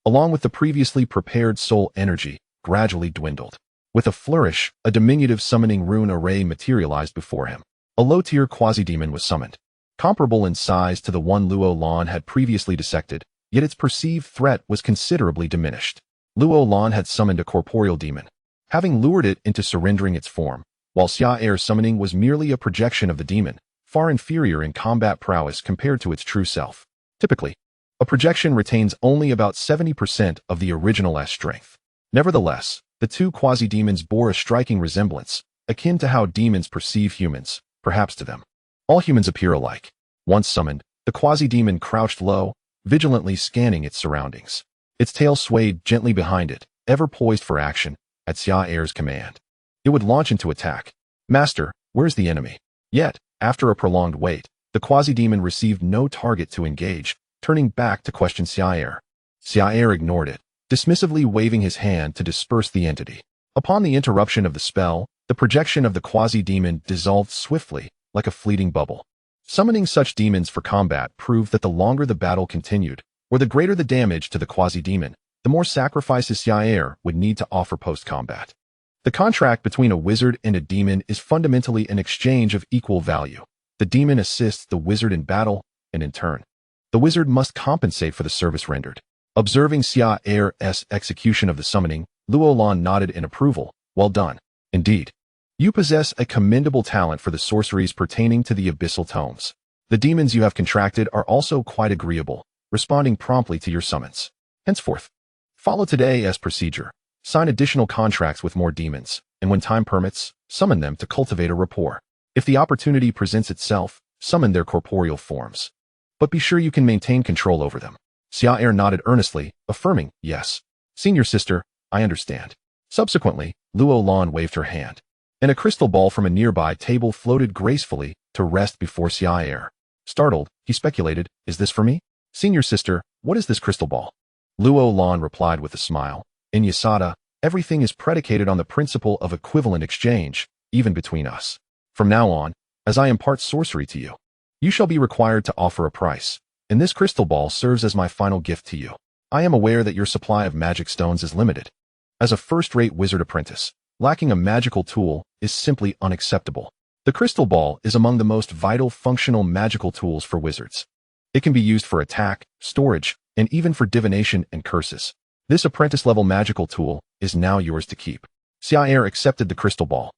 along with the previously prepared soul energy, gradually dwindled. With a flourish, a diminutive summoning rune array materialized before him. A low-tier quasi-demon was summoned, comparable in size to the one Luo Lan had previously dissected, yet its perceived threat was considerably diminished. Luo Lan had summoned a corporeal demon, having lured it into surrendering its form, while Xia'er's summoning was merely a projection of the demon, far inferior in combat prowess compared to its true self. Typically, a projection retains only about 70% of the original's strength. Nevertheless, the two quasi-demons bore a striking resemblance, akin to how demons perceive humans, perhaps to them. All humans appear alike. Once summoned, the quasi-demon crouched low, vigilantly scanning its surroundings. Its tail swayed gently behind it, ever poised for action, at Xia'er's command. It would launch into attack. Master, where's the enemy? Yet, after a prolonged wait, the quasi-demon received no target to engage, turning back to question Xia'er. Xia'er ignored it, dismissively waving his hand to disperse the entity. Upon the interruption of the spell, the projection of the quasi-demon dissolved swiftly, like a fleeting bubble. Summoning such demons for combat proved that the longer the battle continued, or the greater the damage to the quasi-demon, the more sacrifices Xia'er would need to offer post-combat. The contract between a wizard and a demon is fundamentally an exchange of equal value. The demon assists the wizard in battle, and in turn, the wizard must compensate for the service rendered. Observing Xia'er's execution of the summoning, Luo Lan nodded in approval. Well done. Indeed. You possess a commendable talent for the sorceries pertaining to the abyssal tomes. The demons you have contracted are also quite agreeable, responding promptly to your summons. Henceforth, follow today as procedure. Sign additional contracts with more demons, and when time permits, summon them to cultivate a rapport. If the opportunity presents itself, summon their corporeal forms. But be sure you can maintain control over them. Xia'er nodded earnestly, affirming, yes. Senior sister, I understand. Subsequently, Luo Lan waved her hand, and a crystal ball from a nearby table floated gracefully to rest before Xia'er. Startled, he speculated, is this for me? Senior sister, what is this crystal ball? Luo Lan replied with a smile. In Yasada, everything is predicated on the principle of equivalent exchange, even between us. From now on, as I impart sorcery to you, you shall be required to offer a price, and this crystal ball serves as my final gift to you. I am aware that your supply of magic stones is limited. As a first-rate wizard apprentice, lacking a magical tool is simply unacceptable. The crystal ball is among the most vital functional magical tools for wizards. It can be used for attack, storage, and even for divination and curses. This apprentice-level magical tool is now yours to keep. Xia'er accepted the crystal ball,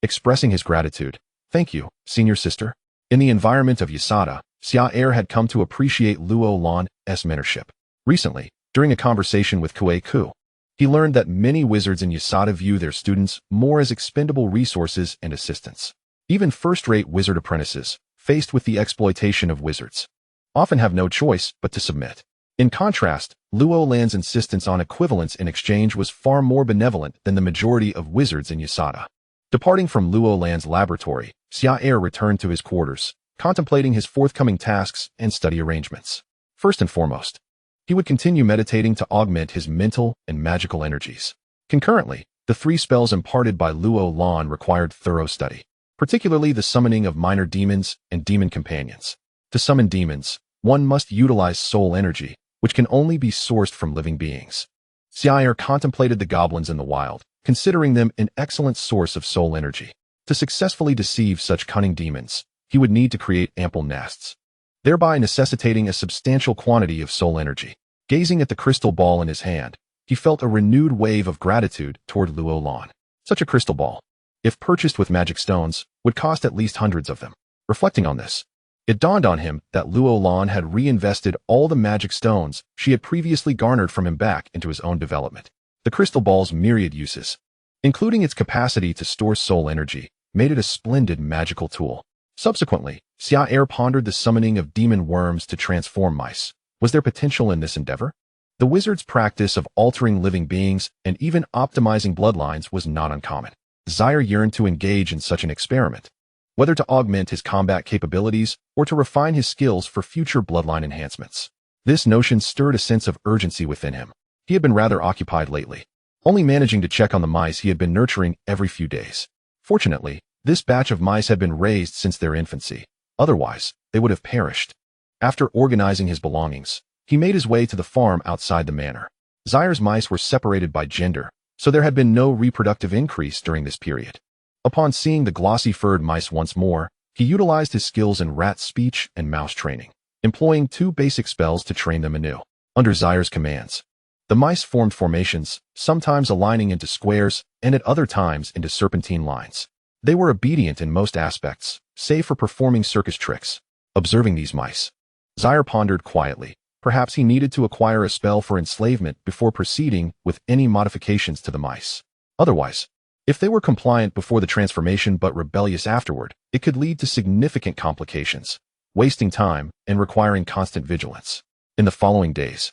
expressing his gratitude. Thank you, senior sister. In the environment of Yasada, Xia'er had come to appreciate Luo Lan's mentorship. Recently, during a conversation with Kuei Ku, he learned that many wizards in Yasada view their students more as expendable resources and assistants. Even first-rate wizard apprentices, faced with the exploitation of wizards, often have no choice but to submit. In contrast, Luo Lan's insistence on equivalence in exchange was far more benevolent than the majority of wizards in Yasada. Departing from Luo Lan's laboratory, Xia'er returned to his quarters, contemplating his forthcoming tasks and study arrangements. First and foremost, he would continue meditating to augment his mental and magical energies. Concurrently, the 3 spells imparted by Luo Lan required thorough study, particularly the summoning of minor demons and demon companions. To summon demons, one must utilize soul energy, which can only be sourced from living beings. Xia'er contemplated the goblins in the wild, considering them an excellent source of soul energy. To successfully deceive such cunning demons, he would need to create ample nests, thereby necessitating a substantial quantity of soul energy. Gazing at the crystal ball in his hand, he felt a renewed wave of gratitude toward Luo Lan. Such a crystal ball, if purchased with magic stones, would cost at least hundreds of them. Reflecting on this, it dawned on him that Luo Lan had reinvested all the magic stones she had previously garnered from him back into his own development. The crystal ball's myriad uses, including its capacity to store soul energy, made it a splendid magical tool. Subsequently, Xia'er pondered the summoning of demon worms to transform mice. Was there potential in this endeavor? The wizard's practice of altering living beings and even optimizing bloodlines was not uncommon. Xia'er yearned to engage in such an experiment, whether to augment his combat capabilities or to refine his skills for future bloodline enhancements. This notion stirred a sense of urgency within him. He had been rather occupied lately, only managing to check on the mice he had been nurturing every few days. Fortunately, this batch of mice had been raised since their infancy, Otherwise, they would have perished. After organizing his belongings, he made his way to the farm outside the manor. Xia'er's mice were separated by gender, so there had been no reproductive increase during this period. Upon seeing the glossy-furred mice once more, he utilized his skills in rat speech and mouse training, employing 2 basic spells to train them anew. Under Xia'er's commands, the mice formed formations, sometimes aligning into squares and at other times into serpentine lines. They were obedient in most aspects, save for performing circus tricks. Observing these mice, Xia'er pondered quietly. Perhaps he needed to acquire a spell for enslavement before proceeding with any modifications to the mice. Otherwise, if they were compliant before the transformation but rebellious afterward, it could lead to significant complications, wasting time and requiring constant vigilance. In the following days,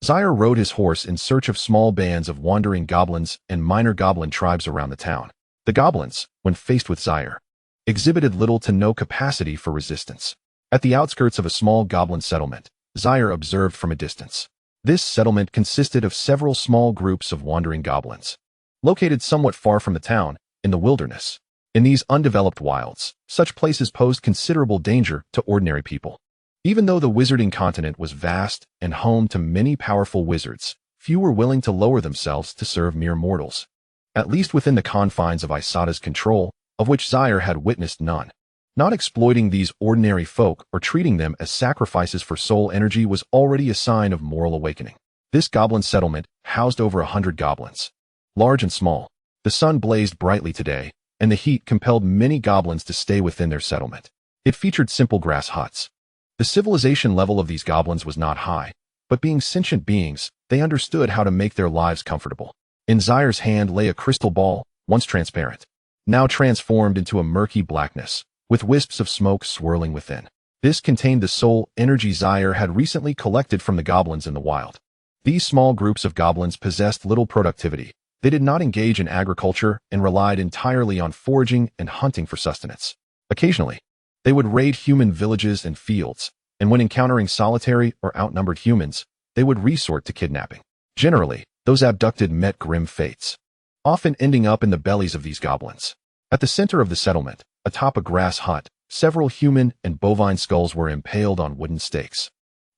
Xia'er rode his horse in search of small bands of wandering goblins and minor goblin tribes around the town. The goblins, when faced with Xia'er, exhibited little to no capacity for resistance. At the outskirts of a small goblin settlement, Xia'er observed from a distance. This settlement consisted of several small groups of wandering goblins, located somewhat far from the town, in the wilderness. In these undeveloped wilds, such places posed considerable danger to ordinary people. Even though the wizarding continent was vast and home to many powerful wizards, few were willing to lower themselves to serve mere mortals. At least within the confines of Isata's control, of which Xia'er had witnessed none. Not exploiting these ordinary folk or treating them as sacrifices for soul energy was already a sign of moral awakening. This goblin settlement housed over 100 goblins, large and small. The sun blazed brightly today, and the heat compelled many goblins to stay within their settlement. It featured simple grass huts. The civilization level of these goblins was not high, but being sentient beings, they understood how to make their lives comfortable. In Xia'er's hand lay a crystal ball, once transparent, now transformed into a murky blackness, with wisps of smoke swirling within. This contained the soul energy Xia'er had recently collected from the goblins in the wild. These small groups of goblins possessed little productivity. They did not engage in agriculture and relied entirely on foraging and hunting for sustenance. Occasionally, they would raid human villages and fields, and when encountering solitary or outnumbered humans, they would resort to kidnapping. Generally, those abducted met grim fates, often ending up in the bellies of these goblins. At the center of the settlement, atop a grass hut, several human and bovine skulls were impaled on wooden stakes,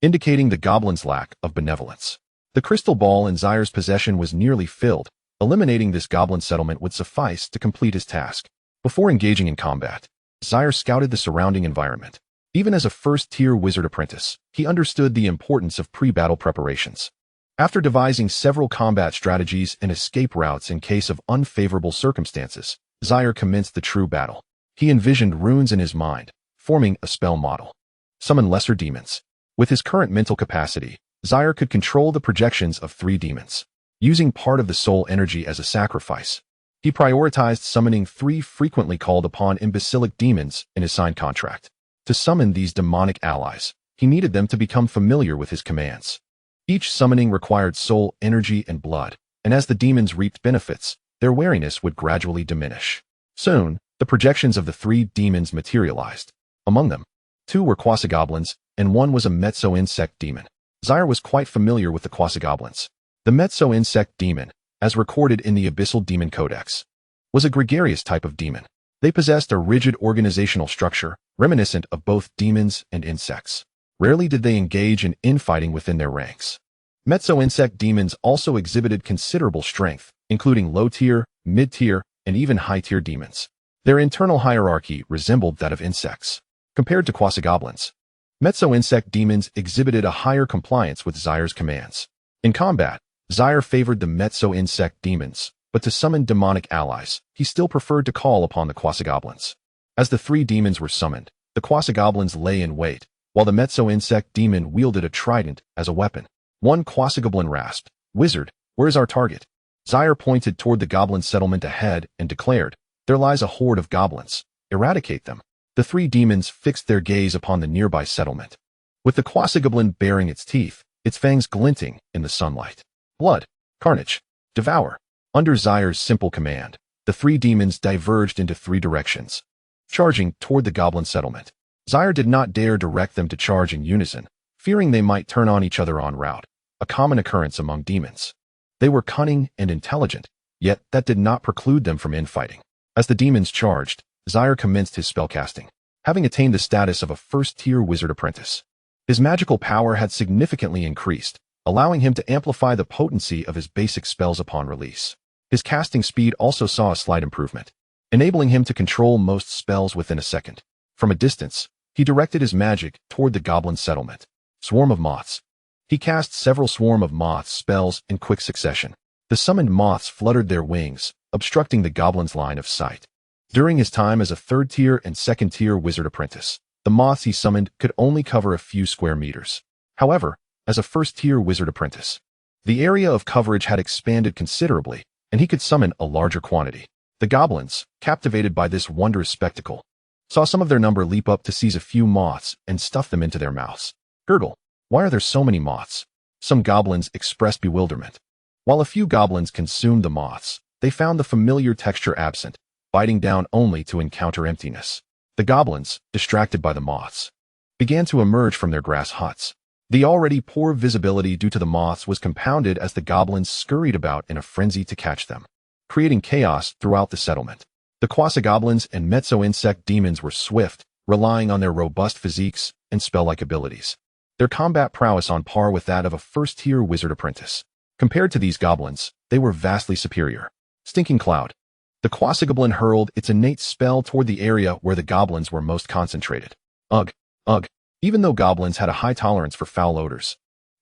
indicating the goblins' lack of benevolence. The crystal ball in Xia'er's possession was nearly filled. Eliminating this goblin settlement would suffice to complete his task. Before engaging in combat, Xia'er scouted the surrounding environment. Even as a first-tier wizard apprentice, he understood the importance of pre-battle preparations. After devising several combat strategies and escape routes in case of unfavorable circumstances, Xia'er commenced the true battle. He envisioned runes in his mind, forming a spell model. Summon lesser demons. With his current mental capacity, Xia'er could control the projections of 3 demons. Using part of the soul energy as a sacrifice, he prioritized summoning 3 frequently called upon imbecilic demons in his signed contract. To summon these demonic allies, he needed them to become familiar with his commands. Each summoning required soul energy and blood, and as the demons reaped benefits, their wariness would gradually diminish. Soon, the projections of the 3 demons materialized. Among them, 2 were quasi-goblins, and 1 was a mezzo-insect demon. Xia'er was quite familiar with the quasi-goblins. The mezzo-insect demon, as recorded in the Abyssal Demon Codex, was a gregarious type of demon. They possessed a rigid organizational structure, reminiscent of both demons and insects. Rarely did they engage in infighting within their ranks. Mezzo-insect demons also exhibited considerable strength, including low-tier, mid-tier, and even high-tier demons. Their internal hierarchy resembled that of insects. Compared to quasi-goblins, mezzo-insect demons exhibited a higher compliance with Xia'er's commands. In combat, Xia'er favored the mezzo-insect demons, but to summon demonic allies, he still preferred to call upon the quasi-goblins. As the 3 demons were summoned, the quasi-goblins lay in wait, while the mezzo-insect demon wielded a trident as a weapon. One quasi-goblin rasped, "Wizard, where is our target?" Xia'er pointed toward the goblin settlement ahead and declared, "There lies a horde of goblins. Eradicate them." The 3 demons fixed their gaze upon the nearby settlement, with the quasi-goblin baring its teeth, its fangs glinting in the sunlight. Blood, carnage, devour. Under Xia'er's simple command, the 3 demons diverged into 3 directions, charging toward the goblin settlement. Xia'er did not dare direct them to charge in unison, fearing they might turn on each other en route, a common occurrence among demons. They were cunning and intelligent, yet that did not preclude them from infighting. As the demons charged, Xia'er commenced his spellcasting. having attained the status of a first-tier wizard apprentice. His magical power had significantly increased, allowing him to amplify the potency of his basic spells upon release. His casting speed also saw a slight improvement, enabling him to control most spells within a second. From a distance, he directed his magic toward the goblin settlement. Swarm of Moths. He cast several Swarm of Moths spells in quick succession. The summoned moths fluttered their wings, obstructing the goblin's line of sight. During his time as a third-tier and second-tier wizard apprentice, the moths he summoned could only cover a few square meters. However, as a first-tier wizard apprentice, the area of coverage had expanded considerably, and he could summon a larger quantity. The goblins, captivated by this wondrous spectacle, saw some of their number leap up to seize a few moths and stuff them into their mouths. Gurgle, why are there so many moths? Some goblins expressed bewilderment. While a few goblins consumed the moths, they found the familiar texture absent, biting down only to encounter emptiness. The goblins, distracted by the moths, began to emerge from their grass huts. The already poor visibility due to the moths was compounded as the goblins scurried about in a frenzy to catch them, creating chaos throughout the settlement. The quasi-goblins and mezzo-insect demons were swift, relying on their robust physiques and spell-like abilities. Their combat prowess on par with that of a first-tier wizard apprentice. Compared to these goblins, they were vastly superior. Stinking Cloud. The quasi-goblin hurled its innate spell toward the area where the goblins were most concentrated. Ugh, ugh. Even though goblins had a high tolerance for foul odors,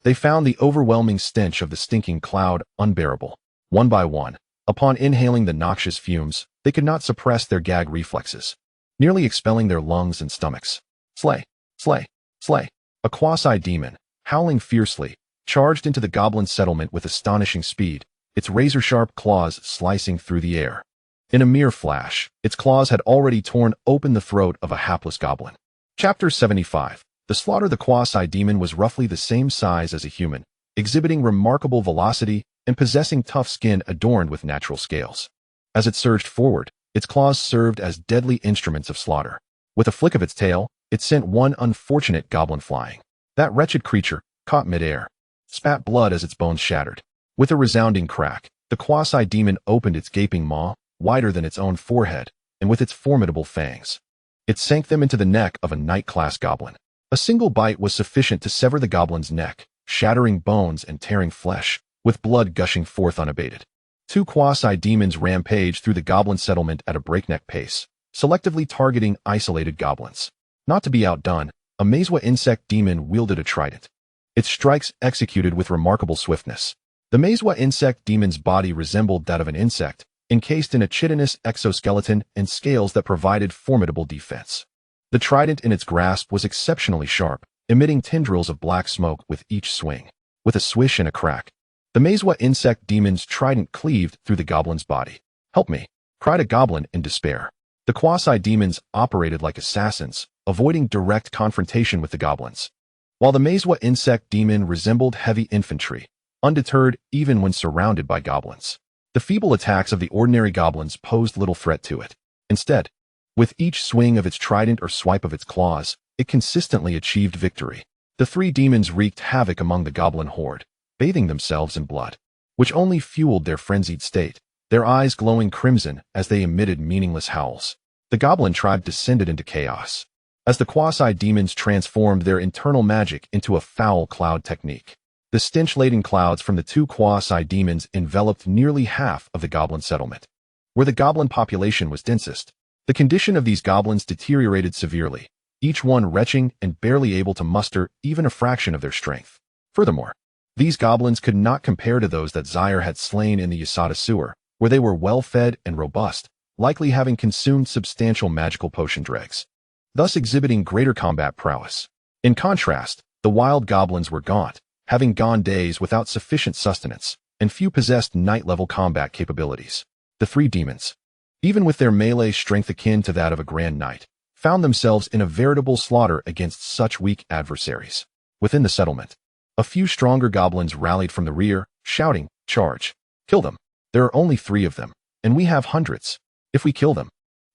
they found the overwhelming stench of the stinking cloud unbearable. One by one, upon inhaling the noxious fumes, they could not suppress their gag reflexes, nearly expelling their lungs and stomachs. Slay, slay, slay. A quasi-demon, howling fiercely, charged into the goblin settlement with astonishing speed, its razor-sharp claws slicing through the air. In a mere flash, its claws had already torn open the throat of a hapless goblin. Chapter 75. The slaughter. The quasi-demon was roughly the same size as a human, exhibiting remarkable velocity and possessing tough skin adorned with natural scales. As it surged forward, its claws served as deadly instruments of slaughter. With a flick of its tail, it sent one unfortunate goblin flying. That wretched creature, caught midair, spat blood as its bones shattered. With a resounding crack, the quasi-demon opened its gaping maw, wider than its own forehead, and with its formidable fangs, it sank them into the neck of a knight-class goblin. A single bite was sufficient to sever the goblin's neck, shattering bones and tearing flesh, with blood gushing forth unabated. Two quasi-demons rampaged through the goblin settlement at a breakneck pace, selectively targeting isolated goblins. Not to be outdone, a Mazwa insect demon wielded a trident. Its strikes executed with remarkable swiftness. The Mazwa insect demon's body resembled that of an insect, encased in a chitinous exoskeleton and scales that provided formidable defense. The trident in its grasp was exceptionally sharp, emitting tendrils of black smoke with each swing. With a swish and a crack, the Mazwa insect demon's trident cleaved through the goblin's body. "Help me!" cried a goblin in despair. The quasi-demons operated like assassins, avoiding direct confrontation with the goblins, while the Mazwa insect demon resembled heavy infantry, undeterred even when surrounded by goblins. The feeble attacks of the ordinary goblins posed little threat to it. Instead, with each swing of its trident or swipe of its claws, it consistently achieved victory. The three demons wreaked havoc among the goblin horde, bathing themselves in blood, which only fueled their frenzied state, their eyes glowing crimson as they emitted meaningless howls. The goblin tribe descended into chaos, as the quasi-demons transformed their internal magic into a foul cloud technique. The stench-laden clouds from the two quasi-demons enveloped nearly half of the goblin settlement, where the goblin population was densest. The condition of these goblins deteriorated severely, each one retching and barely able to muster even a fraction of their strength. Furthermore, these goblins could not compare to those that Xia'er had slain in the Xia'er sewer, where they were well-fed and robust, likely having consumed substantial magical potion dregs, thus exhibiting greater combat prowess. In contrast, the wild goblins were gaunt, having gone days without sufficient sustenance, and few possessed knight-level combat capabilities. The three demons, even with their melee strength akin to that of a grand knight, found themselves in a veritable slaughter against such weak adversaries. Within the settlement, a few stronger goblins rallied from the rear, shouting, "Charge! Kill them! There are only 3 of them, and we have hundreds. If we kill them,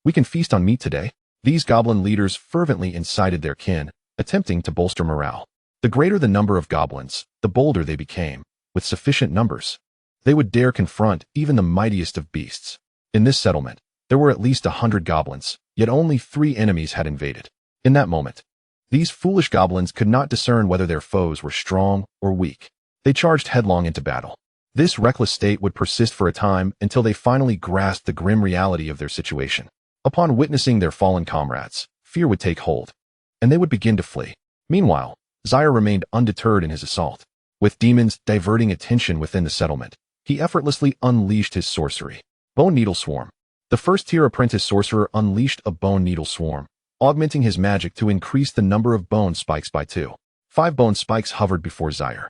we can feast on meat today." These goblin leaders fervently incited their kin, attempting to bolster morale. The greater the number of goblins, the bolder they became. With sufficient numbers, they would dare confront even the mightiest of beasts. In this settlement, there were at least 100 goblins, yet only 3 enemies had invaded. In that moment, these foolish goblins could not discern whether their foes were strong or weak. They charged headlong into battle. This reckless state would persist for a time until they finally grasped the grim reality of their situation. Upon witnessing their fallen comrades, fear would take hold, and they would begin to flee. Meanwhile, Xia'er remained undeterred in his assault. With demons diverting attention within the settlement, he effortlessly unleashed his sorcery. Bone Needle Swarm. The first-tier apprentice sorcerer unleashed a Bone Needle Swarm, augmenting his magic to increase the number of bone spikes by 2. 5 bone spikes hovered before Xia'er.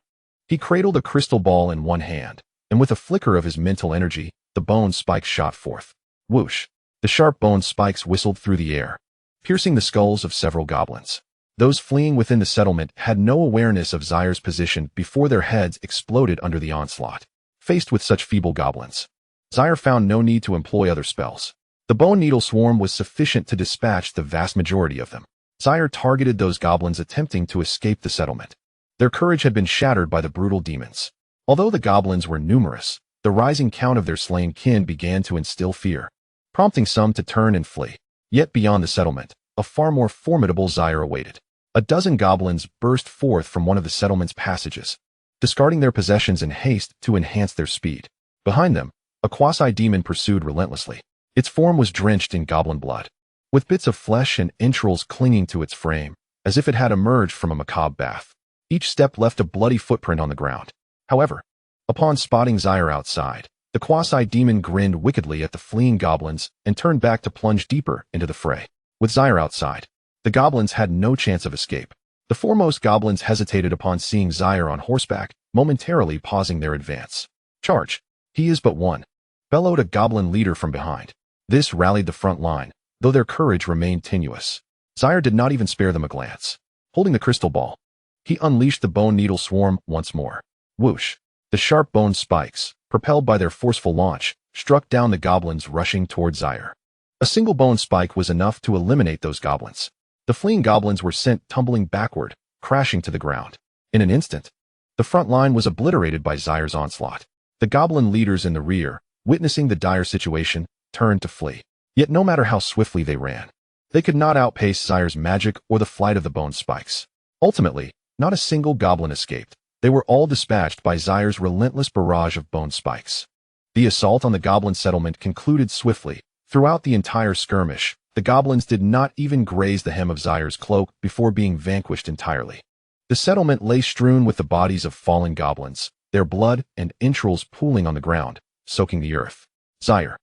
He cradled a crystal ball in one hand, and with a flicker of his mental energy, the bone spikes shot forth. Whoosh! The sharp bone spikes whistled through the air, piercing the skulls of several goblins. Those fleeing within the settlement had no awareness of Xia'er's position before their heads exploded under the onslaught. Faced with such feeble goblins, Xia'er found no need to employ other spells. The Bone Needle Swarm was sufficient to dispatch the vast majority of them. Xia'er targeted those goblins attempting to escape the settlement. Their courage had been shattered by the brutal demons. Although the goblins were numerous, the rising count of their slain kin began to instill fear, prompting some to turn and flee. Yet beyond the settlement, a far more formidable Xia'er awaited. A dozen goblins burst forth from one of the settlement's passages, discarding their possessions in haste to enhance their speed. Behind them, a quasi-demon pursued relentlessly. Its form was drenched in goblin blood, with bits of flesh and entrails clinging to its frame, as if it had emerged from a macabre bath. Each step left a bloody footprint on the ground. However, upon spotting Xia'er outside, the quasi-demon grinned wickedly at the fleeing goblins and turned back to plunge deeper into the fray. With Xia'er outside, the goblins had no chance of escape. The foremost goblins hesitated upon seeing Xia'er on horseback, momentarily pausing their advance. "Charge! He is but one," bellowed a goblin leader from behind. This rallied the front line, though their courage remained tenuous. Xia'er did not even spare them a glance. Holding the crystal ball, he unleashed the Bone Needle Swarm once more. Whoosh! The sharp bone spikes, propelled by their forceful launch, struck down the goblins rushing toward Xia'er. A single bone spike was enough to eliminate those goblins. The fleeing goblins were sent tumbling backward, crashing to the ground. In an instant, the front line was obliterated by Xia'er's onslaught. The goblin leaders in the rear, witnessing the dire situation, turned to flee. Yet no matter how swiftly they ran, they could not outpace Xia'er's magic or the flight of the bone spikes. Ultimately, not a single goblin escaped. They were all dispatched by Xia'er's relentless barrage of bone spikes. The assault on the goblin settlement concluded swiftly. Throughout the entire skirmish, the goblins did not even graze the hem of Xia'er's cloak before being vanquished entirely. The settlement lay strewn with the bodies of fallen goblins, their blood and entrails pooling on the ground, soaking the earth. Xia'er,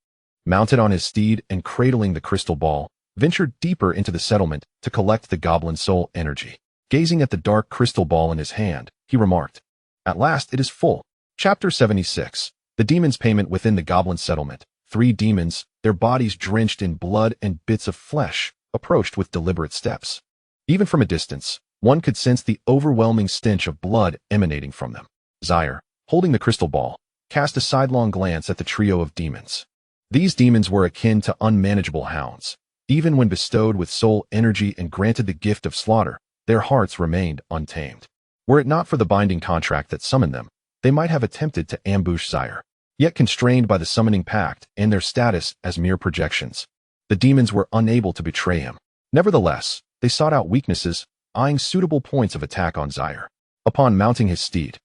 mounted on his steed and cradling the crystal ball, ventured deeper into the settlement to collect the goblin soul energy. Gazing at the dark crystal ball in his hand, he remarked, "At last it is full." Chapter 76. The Demon's Payment Within the Goblin Settlement. 3 demons, their bodies drenched in blood and bits of flesh, approached with deliberate steps. Even from a distance, one could sense the overwhelming stench of blood emanating from them. Xia'er, holding the crystal ball, cast a sidelong glance at the trio of demons. These demons were akin to unmanageable hounds. Even when bestowed with soul energy and granted the gift of slaughter, their hearts remained untamed. Were it not for the binding contract that summoned them, they might have attempted to ambush Xia'er. Yet constrained by the summoning pact and their status as mere projections, the demons were unable to betray him. Nevertheless, they sought out weaknesses, eyeing suitable points of attack on Xia'er. Upon mounting his steed,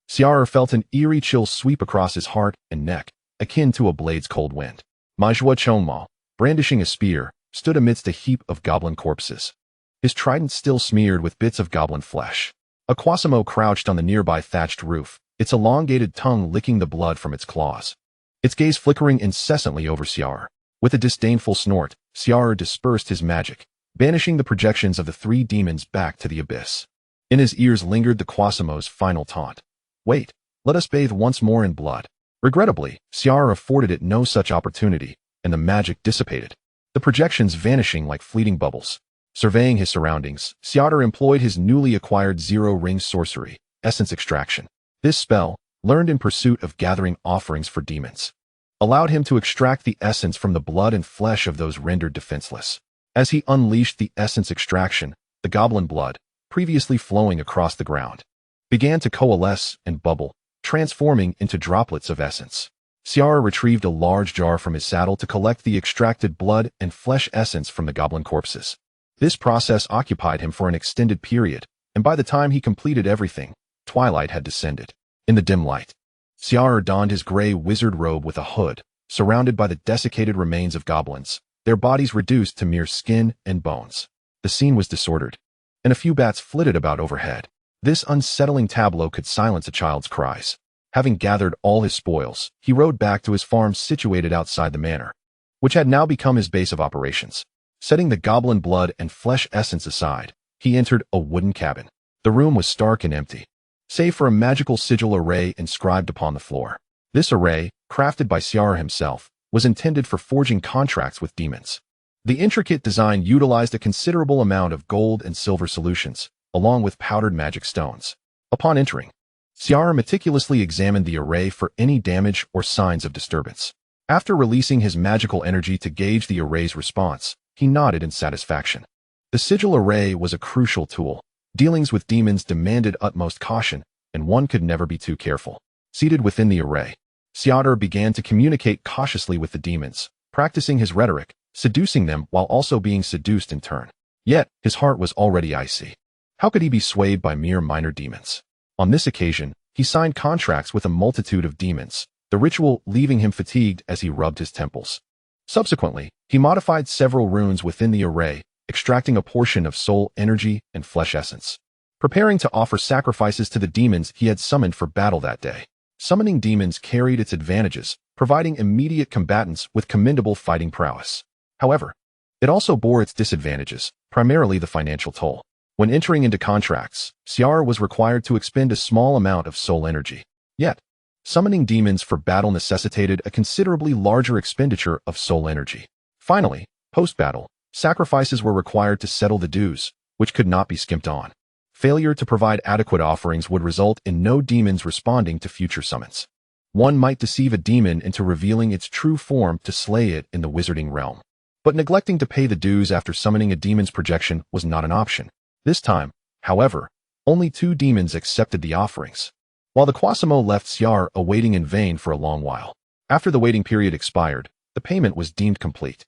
Xia'er felt an eerie chill sweep across his heart and neck, akin to a blade's cold wind. WuDuoDuo Mall, brandishing a spear, stood amidst a heap of goblin corpses, his trident still smeared with bits of goblin flesh. A Quasimo crouched on the nearby thatched roof, its elongated tongue licking the blood from its claws, its gaze flickering incessantly over Xia'er. With a disdainful snort, Xia'er dispersed his magic, banishing the projections of the 3 demons back to the abyss. In his ears lingered the Quasimo's final taunt. "Wait, let us bathe once more in blood." Regrettably, Xia'er afforded it no such opportunity, and the magic dissipated, the projections vanishing like fleeting bubbles. Surveying his surroundings, Xia'er employed his newly acquired zero-ring sorcery, Essence Extraction. This spell, learned in pursuit of gathering offerings for demons, allowed him to extract the essence from the blood and flesh of those rendered defenseless. As he unleashed the essence extraction, the goblin blood, previously flowing across the ground, began to coalesce and bubble, transforming into droplets of essence. Xia'er retrieved a large jar from his saddle to collect the extracted blood and flesh essence from the goblin corpses. This process occupied him for an extended period, and by the time he completed everything, twilight had descended. In the dim light, Xia'er donned his gray wizard robe with a hood, surrounded by the desiccated remains of goblins, their bodies reduced to mere skin and bones. The scene was disordered, and a few bats flitted about overhead. This unsettling tableau could silence a child's cries. Having gathered all his spoils, he rode back to his farm situated outside the manor, which had now become his base of operations. Setting the goblin blood and flesh essence aside, he entered a wooden cabin. The room was stark and empty, save for a magical sigil array inscribed upon the floor. This array, crafted by Xia'er himself, was intended for forging contracts with demons. The intricate design utilized a considerable amount of gold and silver solutions, along with powdered magic stones. Upon entering, Xia'er meticulously examined the array for any damage or signs of disturbance. After releasing his magical energy to gauge the array's response, he nodded in satisfaction. The sigil array was a crucial tool. Dealings with demons demanded utmost caution, and one could never be too careful. Seated within the array, Xia'er began to communicate cautiously with the demons, practicing his rhetoric, seducing them while also being seduced in turn. Yet, his heart was already icy. How could he be swayed by mere minor demons? On this occasion, he signed contracts with a multitude of demons, the ritual leaving him fatigued as he rubbed his temples. Subsequently, he modified several runes within the array, extracting a portion of soul energy and flesh essence. Preparing to offer sacrifices to the demons he had summoned for battle that day. Summoning demons carried its advantages, providing immediate combatants with commendable fighting prowess. However, it also bore its disadvantages, primarily the financial toll. When entering into contracts, Xia'er was required to expend a small amount of soul energy. Yet, summoning demons for battle necessitated a considerably larger expenditure of soul energy. Finally, post-battle, sacrifices were required to settle the dues, which could not be skimped on. Failure to provide adequate offerings would result in no demons responding to future summons. One might deceive a demon into revealing its true form to slay it in the wizarding realm. But neglecting to pay the dues after summoning a demon's projection was not an option. This time, however, only 2 demons accepted the offerings, while the Quasimo left Xia'er awaiting in vain for a long while. After the waiting period expired, the payment was deemed complete.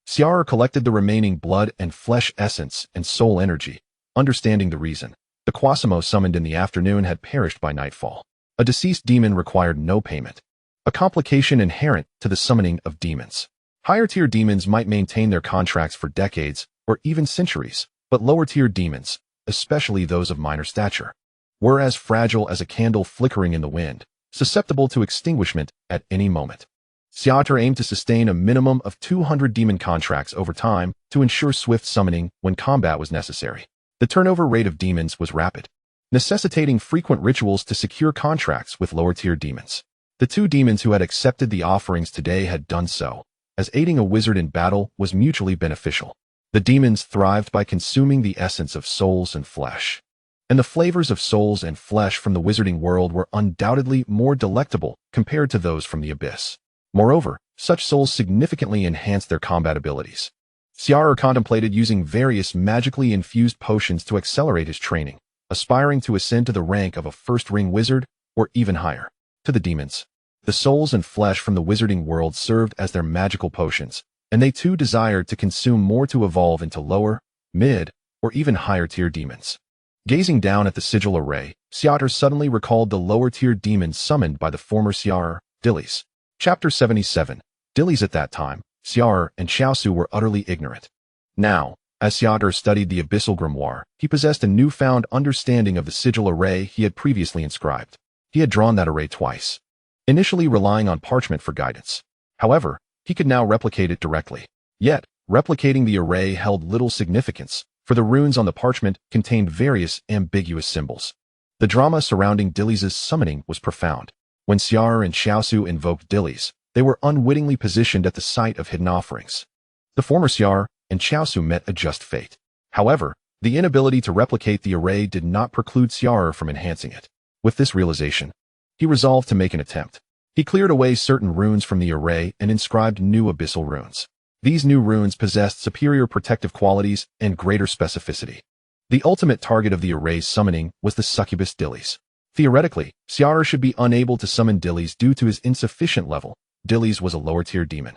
Xia'er collected the remaining blood and flesh essence and soul energy, understanding the reason. The Quasimo summoned in the afternoon had perished by nightfall. A deceased demon required no payment, a complication inherent to the summoning of demons. Higher-tier demons might maintain their contracts for decades or even centuries, but lower-tier demons, especially those of minor stature, were as fragile as a candle flickering in the wind, susceptible to extinguishment at any moment. Xia'er aimed to sustain a minimum of 200 demon contracts over time to ensure swift summoning when combat was necessary. The turnover rate of demons was rapid, necessitating frequent rituals to secure contracts with lower-tier demons. The 2 demons who had accepted the offerings today had done so, as aiding a wizard in battle was mutually beneficial. The demons thrived by consuming the essence of souls and flesh, and the flavors of souls and flesh from the wizarding world were undoubtedly more delectable compared to those from the abyss. Moreover, such souls significantly enhanced their combat abilities. Xia'er contemplated using various magically infused potions to accelerate his training, aspiring to ascend to the rank of a first-ring wizard or even higher. To the demons, the souls and flesh from the wizarding world served as their magical potions, and they too desired to consume more to evolve into lower, mid, or even higher-tier demons. Gazing down at the sigil array, Xia'er suddenly recalled the lower-tier demons summoned by the former Xia'er, Delise. Chapter 77. Delise. At that time, Xia'er and Xiaosu were utterly ignorant. Now, as Xia'er studied the Abyssal Grimoire, he possessed a newfound understanding of the sigil array he had previously inscribed. He had drawn that array twice, initially relying on parchment for guidance. However, he could now replicate it directly. Yet, replicating the array held little significance, for the runes on the parchment contained various ambiguous symbols. The drama surrounding Delise's summoning was profound. When Xia'er and Xiaosu invoked Delise, they were unwittingly positioned at the site of hidden offerings. The former Xia'er and Xiaosu met a just fate. However, the inability to replicate the array did not preclude Xia'er from enhancing it. With this realization, he resolved to make an attempt. He cleared away certain runes from the array and inscribed new abyssal runes. These new runes possessed superior protective qualities and greater specificity. The ultimate target of the array's summoning was the succubus Delise. Theoretically, Xia'er should be unable to summon Delise due to his insufficient level. Delise was a lower-tier demon.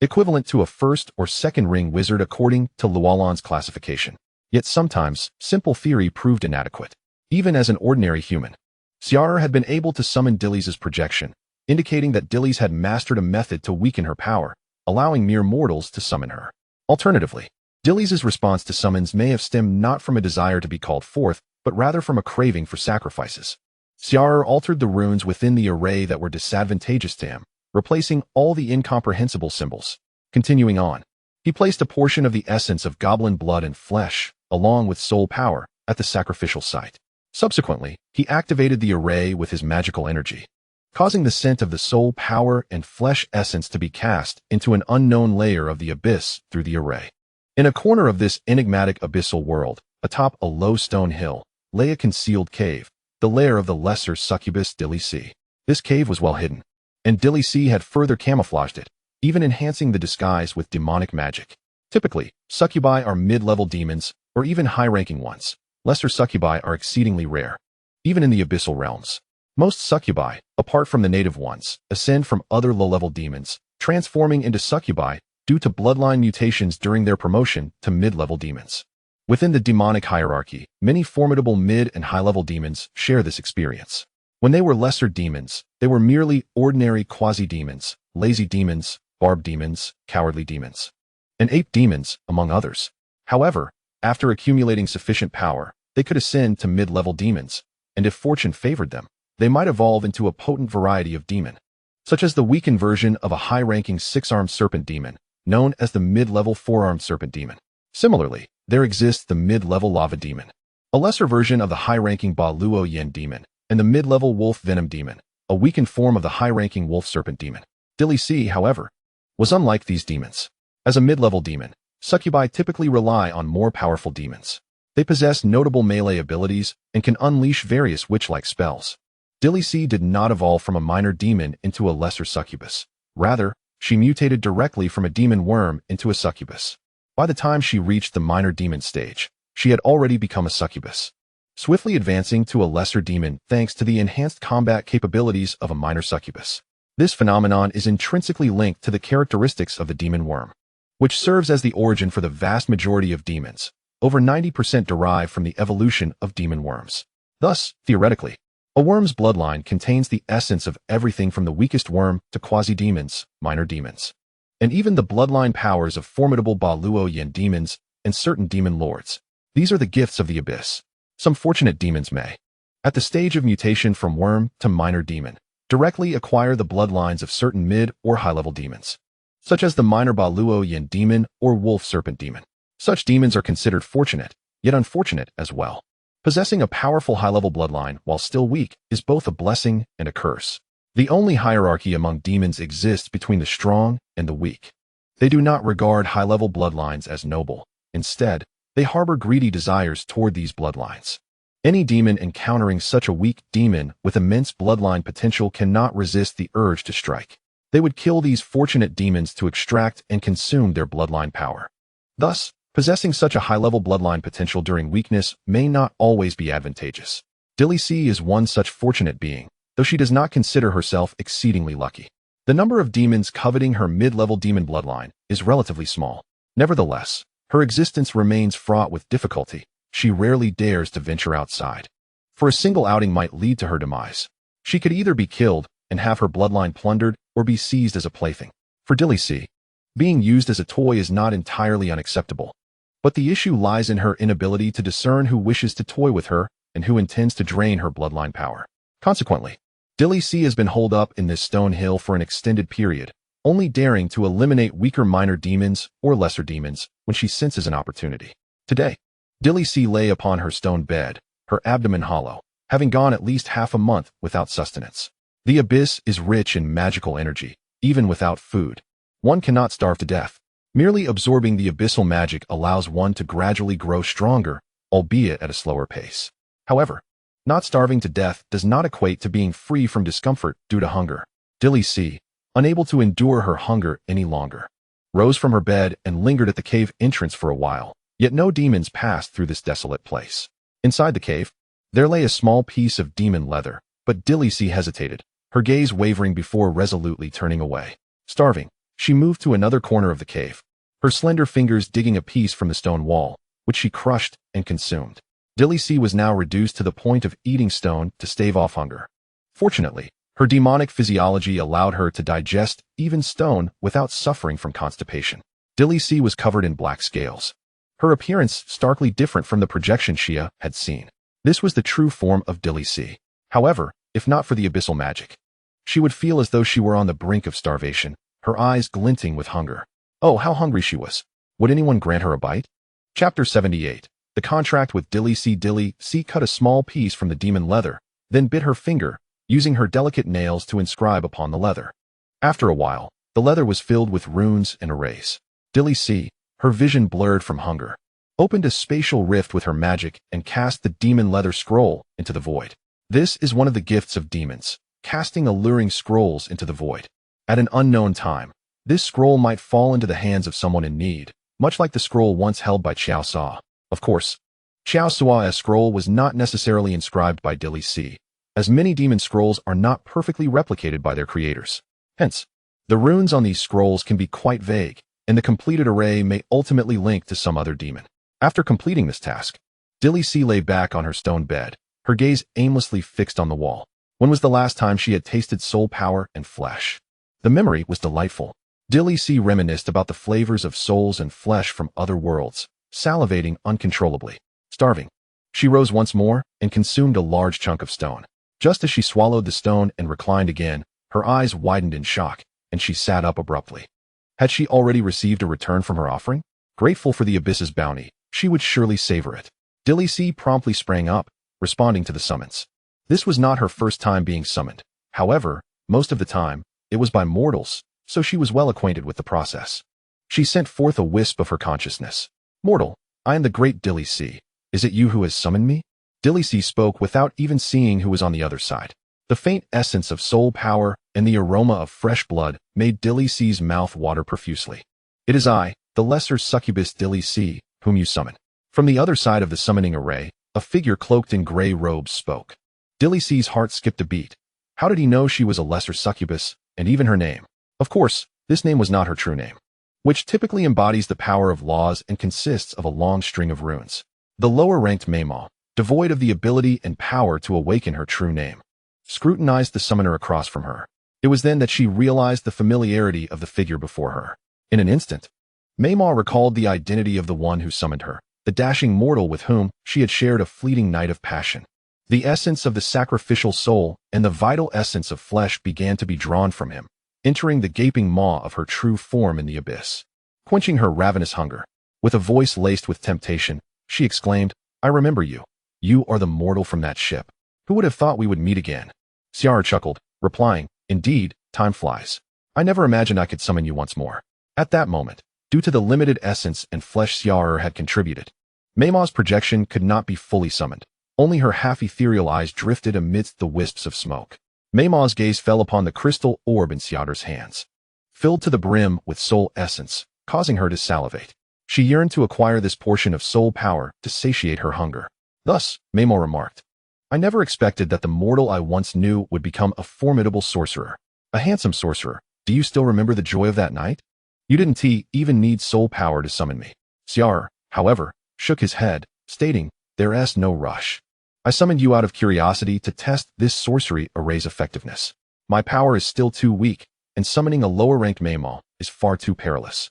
equivalent to a first or second ring wizard according to Llewellyn's classification. Yet sometimes, simple theory proved inadequate. Even as an ordinary human, Xia'er had been able to summon Delise's projection, indicating that Delise had mastered a method to weaken her power, allowing mere mortals to summon her. Alternatively, Delise's response to summons may have stemmed not from a desire to be called forth, but rather from a craving for sacrifices. Xia'er altered the runes within the array that were disadvantageous to him, replacing all the incomprehensible symbols. Continuing on, he placed a portion of the essence of goblin blood and flesh, along with soul power, at the sacrificial site. Subsequently, he activated the array with his magical energy, causing the scent of the soul power and flesh essence to be cast into an unknown layer of the abyss through the array. In a corner of this enigmatic abyssal world, atop a low stone hill, lay a concealed cave, the lair of the lesser succubus Delise. This cave was well hidden, and Delise had further camouflaged it, even enhancing the disguise with demonic magic. Typically, succubi are mid-level demons, or even high-ranking ones. Lesser succubi are exceedingly rare, even in the abyssal realms. Most succubi, apart from the native ones, ascend from other low-level demons, transforming into succubi due to bloodline mutations during their promotion to mid-level demons. Within the demonic hierarchy, many formidable mid- and high-level demons share this experience. When they were lesser demons, they were merely ordinary quasi-demons, lazy demons, barb demons, cowardly demons, and ape demons, among others. However, after accumulating sufficient power, they could ascend to mid-level demons, and if fortune favored them, they might evolve into a potent variety of demon, such as the weakened version of a high-ranking six-armed serpent demon, known as the mid-level four-armed serpent demon. Similarly, there exists the mid-level lava demon, a lesser version of the high-ranking WuDuoDuo demon, and the mid-level wolf venom demon, a weakened form of the high-ranking wolf serpent demon. Delise, however, was unlike these demons. As a mid-level demon, succubi typically rely on more powerful demons. They possess notable melee abilities and can unleash various witch-like spells. Delise did not evolve from a minor demon into a lesser succubus. Rather, she mutated directly from a demon worm into a succubus. By the time she reached the minor demon stage, she had already become a succubus, swiftly advancing to a lesser demon thanks to the enhanced combat capabilities of a minor succubus. This phenomenon is intrinsically linked to the characteristics of the demon worm, which serves as the origin for the vast majority of demons. Over 90% derive from the evolution of demon worms. Thus, theoretically, a worm's bloodline contains the essence of everything from the weakest worm to quasi-demons, minor demons, and even the bloodline powers of formidable WuDuoDuo demons and certain demon lords. These are the gifts of the abyss. Some fortunate demons may, at the stage of mutation from worm to minor demon, directly acquire the bloodlines of certain mid or high-level demons, such as the minor WuDuoDuo demon or wolf serpent demon. Such demons are considered fortunate, yet unfortunate as well. Possessing a powerful high-level bloodline while still weak is both a blessing and a curse. The only hierarchy among demons exists between the strong and the weak. They do not regard high-level bloodlines as noble. Instead, they harbor greedy desires toward these bloodlines. Any demon encountering such a weak demon with immense bloodline potential cannot resist the urge to strike. They would kill these fortunate demons to extract and consume their bloodline power. Thus, possessing such a high-level bloodline potential during weakness may not always be advantageous. Delise is one such fortunate being, though she does not consider herself exceedingly lucky. The number of demons coveting her mid-level demon bloodline is relatively small. Nevertheless, her existence remains fraught with difficulty. She rarely dares to venture outside, for a single outing might lead to her demise. She could either be killed and have her bloodline plundered or be seized as a plaything. For Delise, being used as a toy is not entirely unacceptable. But the issue lies in her inability to discern who wishes to toy with her and who intends to drain her bloodline power. Consequently, Delise has been holed up in this stone hill for an extended period, only daring to eliminate weaker minor demons or lesser demons when she senses an opportunity. Today, Delise lay upon her stone bed, her abdomen hollow, having gone at least half a month without sustenance. The abyss is rich in magical energy, even without food. One cannot starve to death. Merely absorbing the abyssal magic allows one to gradually grow stronger, albeit at a slower pace. However, not starving to death does not equate to being free from discomfort due to hunger. Delise, unable to endure her hunger any longer, rose from her bed and lingered at the cave entrance for a while, yet no demons passed through this desolate place. Inside the cave, there lay a small piece of demon leather, but Delise hesitated, her gaze wavering before resolutely turning away. Starving, She moved to another corner of the cave, her slender fingers digging a piece from the stone wall, which she crushed and consumed. Delise was now reduced to the point of eating stone to stave off hunger. Fortunately, her demonic physiology allowed her to digest even stone without suffering from constipation. Delise was covered in black scales, her appearance starkly different from the projection Xia'er had seen. This was the true form of Delise. However, if not for the abyssal magic, she would feel as though she were on the brink of starvation, her eyes glinting with hunger. Oh, how hungry she was. Would anyone grant her a bite? Chapter 78. The contract with Delise. Delise cut a small piece from the demon leather, then bit her finger, using her delicate nails to inscribe upon the leather. After a while, the leather was filled with runes and arrays. Delise, her vision blurred from hunger, opened a spatial rift with her magic and cast the demon leather scroll into the void. This is one of the gifts of demons, casting alluring scrolls into the void. At an unknown time, this scroll might fall into the hands of someone in need, much like the scroll once held by Xia'er. Of course, Xia'er's scroll was not necessarily inscribed by Delise, as many demon scrolls are not perfectly replicated by their creators. Hence, the runes on these scrolls can be quite vague, and the completed array may ultimately link to some other demon. After completing this task, Delise lay back on her stone bed, her gaze aimlessly fixed on the wall. When was the last time she had tasted soul power and flesh? The memory was delightful. Delise reminisced about the flavors of souls and flesh from other worlds, salivating uncontrollably. Starving, she rose once more and consumed a large chunk of stone. Just as she swallowed the stone and reclined again, her eyes widened in shock, and she sat up abruptly. Had she already received a return from her offering? Grateful for the abyss's bounty, she would surely savor it. Delise promptly sprang up, responding to the summons. This was not her first time being summoned. However, most of the time, it was by mortals, so she was well acquainted with the process. She sent forth a wisp of her consciousness. "Mortal, I am the great Delise. Is it you who has summoned me?" Delise spoke without even seeing who was on the other side. The faint essence of soul power and the aroma of fresh blood made Delise's mouth water profusely. "It is I, the lesser succubus Delise, whom you summon." From the other side of the summoning array, a figure cloaked in gray robes spoke. Delise's heart skipped a beat. How did he know she was a lesser succubus, and even her name? Of course, this name was not her true name, which typically embodies the power of laws and consists of a long string of runes. The lower-ranked Maimao, devoid of the ability and power to awaken her true name, scrutinized the summoner across from her. It was then that she realized the familiarity of the figure before her. In an instant, Maimao recalled the identity of the one who summoned her, the dashing mortal with whom she had shared a fleeting night of passion. The essence of the sacrificial soul and the vital essence of flesh began to be drawn from him, entering the gaping maw of her true form in the abyss. Quenching her ravenous hunger, with a voice laced with temptation, she exclaimed, "I remember you. You are the mortal from that ship. Who would have thought we would meet again?" Xia'er chuckled, replying, "Indeed, time flies. I never imagined I could summon you once more." At that moment, due to the limited essence and flesh Xia'er had contributed, Maimao's projection could not be fully summoned. Only her half-ethereal eyes drifted amidst the wisps of smoke. Maimao's gaze fell upon the crystal orb in Xia'er's hands, filled to the brim with soul essence, causing her to salivate. She yearned to acquire this portion of soul power to satiate her hunger. Thus, Maimao remarked, "I never expected that the mortal I once knew would become a formidable sorcerer. A handsome sorcerer. Do you still remember the joy of that night? You didn't even need soul power to summon me." Xia'er, however, shook his head, stating, "There's no rush. I summoned you out of curiosity to test this sorcery array's effectiveness. My power is still too weak, and summoning a lower-ranked Maimao is far too perilous.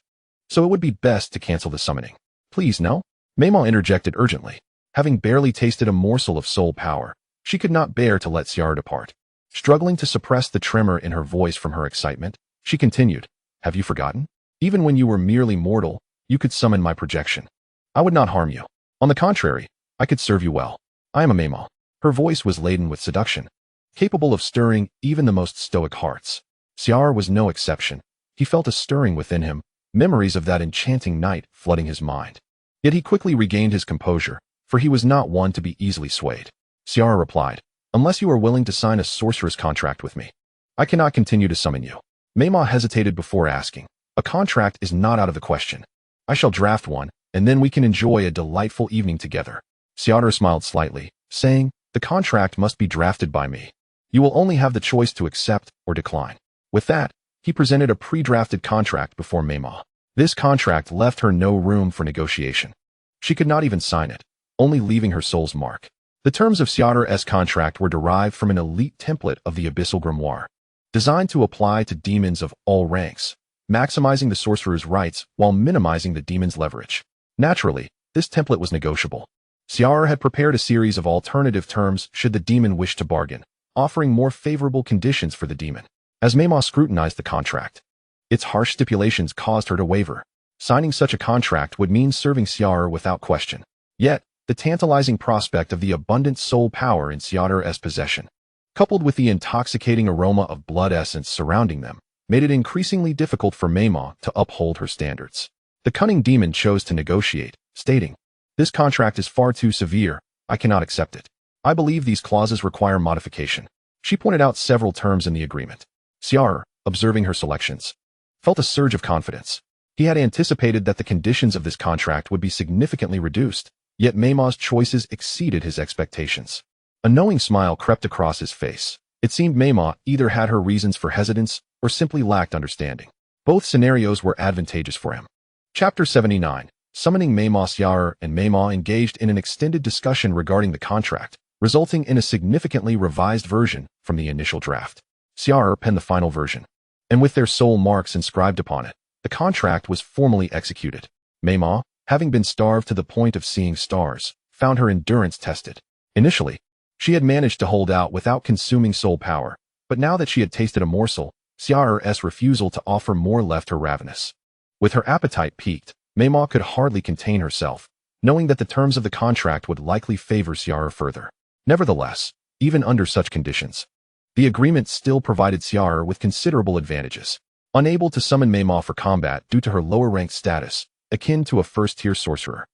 So it would be best to cancel the summoning. Please, no?" Maimao interjected urgently. Having barely tasted a morsel of soul power, she could not bear to let Xia'er depart. Struggling to suppress the tremor in her voice from her excitement, she continued, "Have you forgotten? Even when you were merely mortal, you could summon my projection. I would not harm you. On the contrary, I could serve you well. I am a Maimao." Her voice was laden with seduction, capable of stirring even the most stoic hearts. Xia'er was no exception. He felt a stirring within him, memories of that enchanting night flooding his mind. Yet he quickly regained his composure, for he was not one to be easily swayed. Xia'er replied, "Unless you are willing to sign a sorcerer's contract with me, I cannot continue to summon you." Maimao hesitated before asking, "A contract is not out of the question. I shall draft one, and then we can enjoy a delightful evening together." Xia'er smiled slightly, saying, "The contract must be drafted by me. You will only have the choice to accept or decline." With that, He presented a pre-drafted contract before Meima. This contract left her no room for negotiation. She could not even sign it, only leaving her soul's mark. The terms of Xia'er's contract were derived from an elite template of the Abyssal Grimoire, designed to apply to demons of all ranks, maximizing the sorcerer's rights while minimizing the demon's leverage. Naturally, this template was negotiable. Xia'er had prepared a series of alternative terms should the demon wish to bargain, offering more favorable conditions for the demon. As Meima scrutinized the contract, its harsh stipulations caused her to waver. Signing such a contract would mean serving Xia'er without question. Yet, the tantalizing prospect of the abundant soul power in Xia'er's possession, coupled with the intoxicating aroma of blood essence surrounding them, made it increasingly difficult for Meima to uphold her standards. The cunning demon chose to negotiate, stating, "This contract is far too severe. I cannot accept it. I believe these clauses require modification." She pointed out several terms in the agreement. Xia'er, observing her selections, felt a surge of confidence. He had anticipated that the conditions of this contract would be significantly reduced, yet Meima's choices exceeded his expectations. A knowing smile crept across his face. It seemed Meima either had her reasons for hesitance or simply lacked understanding. Both scenarios were advantageous for him. Chapter 79. Summoning Meima. Xia'er and Meima engaged in an extended discussion regarding the contract, resulting in a significantly revised version from the initial draft. Xia'er penned the final version, and with their soul marks inscribed upon it, the contract was formally executed. Meima, having been starved to the point of seeing stars, found her endurance tested. Initially, she had managed to hold out without consuming soul power, but now that she had tasted a morsel, Xia'er's refusal to offer more left her ravenous. With her appetite piqued, Meima could hardly contain herself, knowing that the terms of the contract would likely favor Xia'er further. Nevertheless, even under such conditions, the agreement still provided Xia'er with considerable advantages. Unable to summon Meima for combat due to her lower-ranked status, akin to a first-tier sorcerer,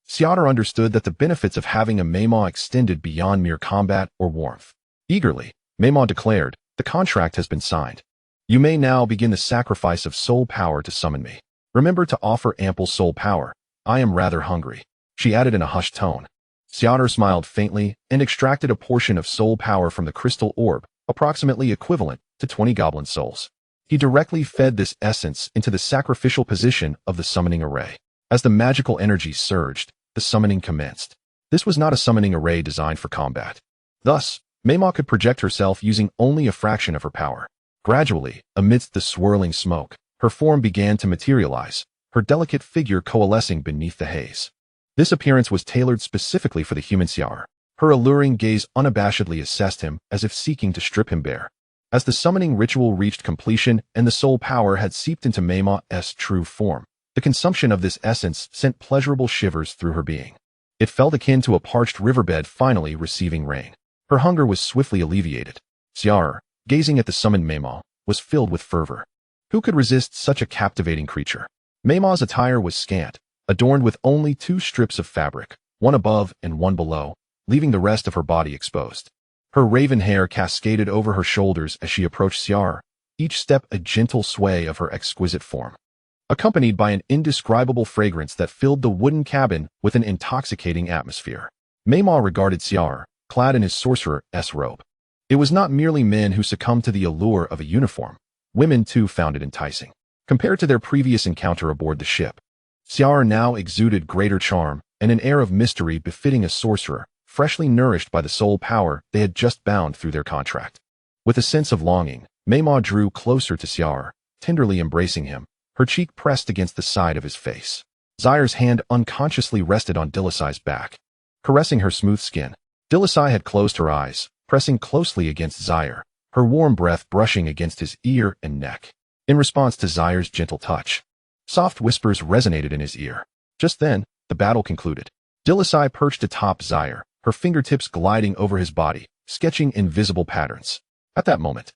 Xia'er understood that the benefits of having a Meima extended beyond mere combat or warmth. Eagerly, Meima declared, "The contract has been signed. You may now begin the sacrifice of soul power to summon me. Remember to offer ample soul power. I am rather hungry," she added in a hushed tone. Xia'er smiled faintly and extracted a portion of soul power from the crystal orb, approximately equivalent to 20 goblin souls. He directly fed this essence into the sacrificial position of the summoning array. As the magical energy surged, the summoning commenced. This was not a summoning array designed for combat. Thus, Meima could project herself using only a fraction of her power. Gradually, amidst the swirling smoke, her form began to materialize, her delicate figure coalescing beneath the haze. This appearance was tailored specifically for the human Xia'er. Her alluring gaze unabashedly assessed him as if seeking to strip him bare. As the summoning ritual reached completion and the soul power had seeped into Meima's true form, the consumption of this essence sent pleasurable shivers through her being. It felt akin to a parched riverbed finally receiving rain. Her hunger was swiftly alleviated. Xia'er, gazing at the summoned Meima, was filled with fervor. Who could resist such a captivating creature? Meima's attire was scant, adorned with only 2 strips of fabric, one above and one below, leaving the rest of her body exposed. Her raven hair cascaded over her shoulders as she approached Xia'er, each step a gentle sway of her exquisite form, accompanied by an indescribable fragrance that filled the wooden cabin with an intoxicating atmosphere. Meima regarded Xia'er, clad in his sorcerer's robe. It was not merely men who succumbed to the allure of a uniform. Women too found it enticing. Compared to their previous encounter aboard the ship, Xia'er now exuded greater charm and an air of mystery befitting a sorcerer, freshly nourished by the soul power they had just bound through their contract. With a sense of longing, Meima drew closer to Xia'er, tenderly embracing him, her cheek pressed against the side of his face. Xia'er's hand unconsciously rested on Delise's back, caressing her smooth skin. Delise had closed her eyes, pressing closely against Xia'er, her warm breath brushing against his ear and neck. In response to Xia'er's gentle touch, soft whispers resonated in his ear. Just then, the battle concluded. Delise perched atop Xia'er, her fingertips gliding over his body, sketching invisible patterns. At that moment,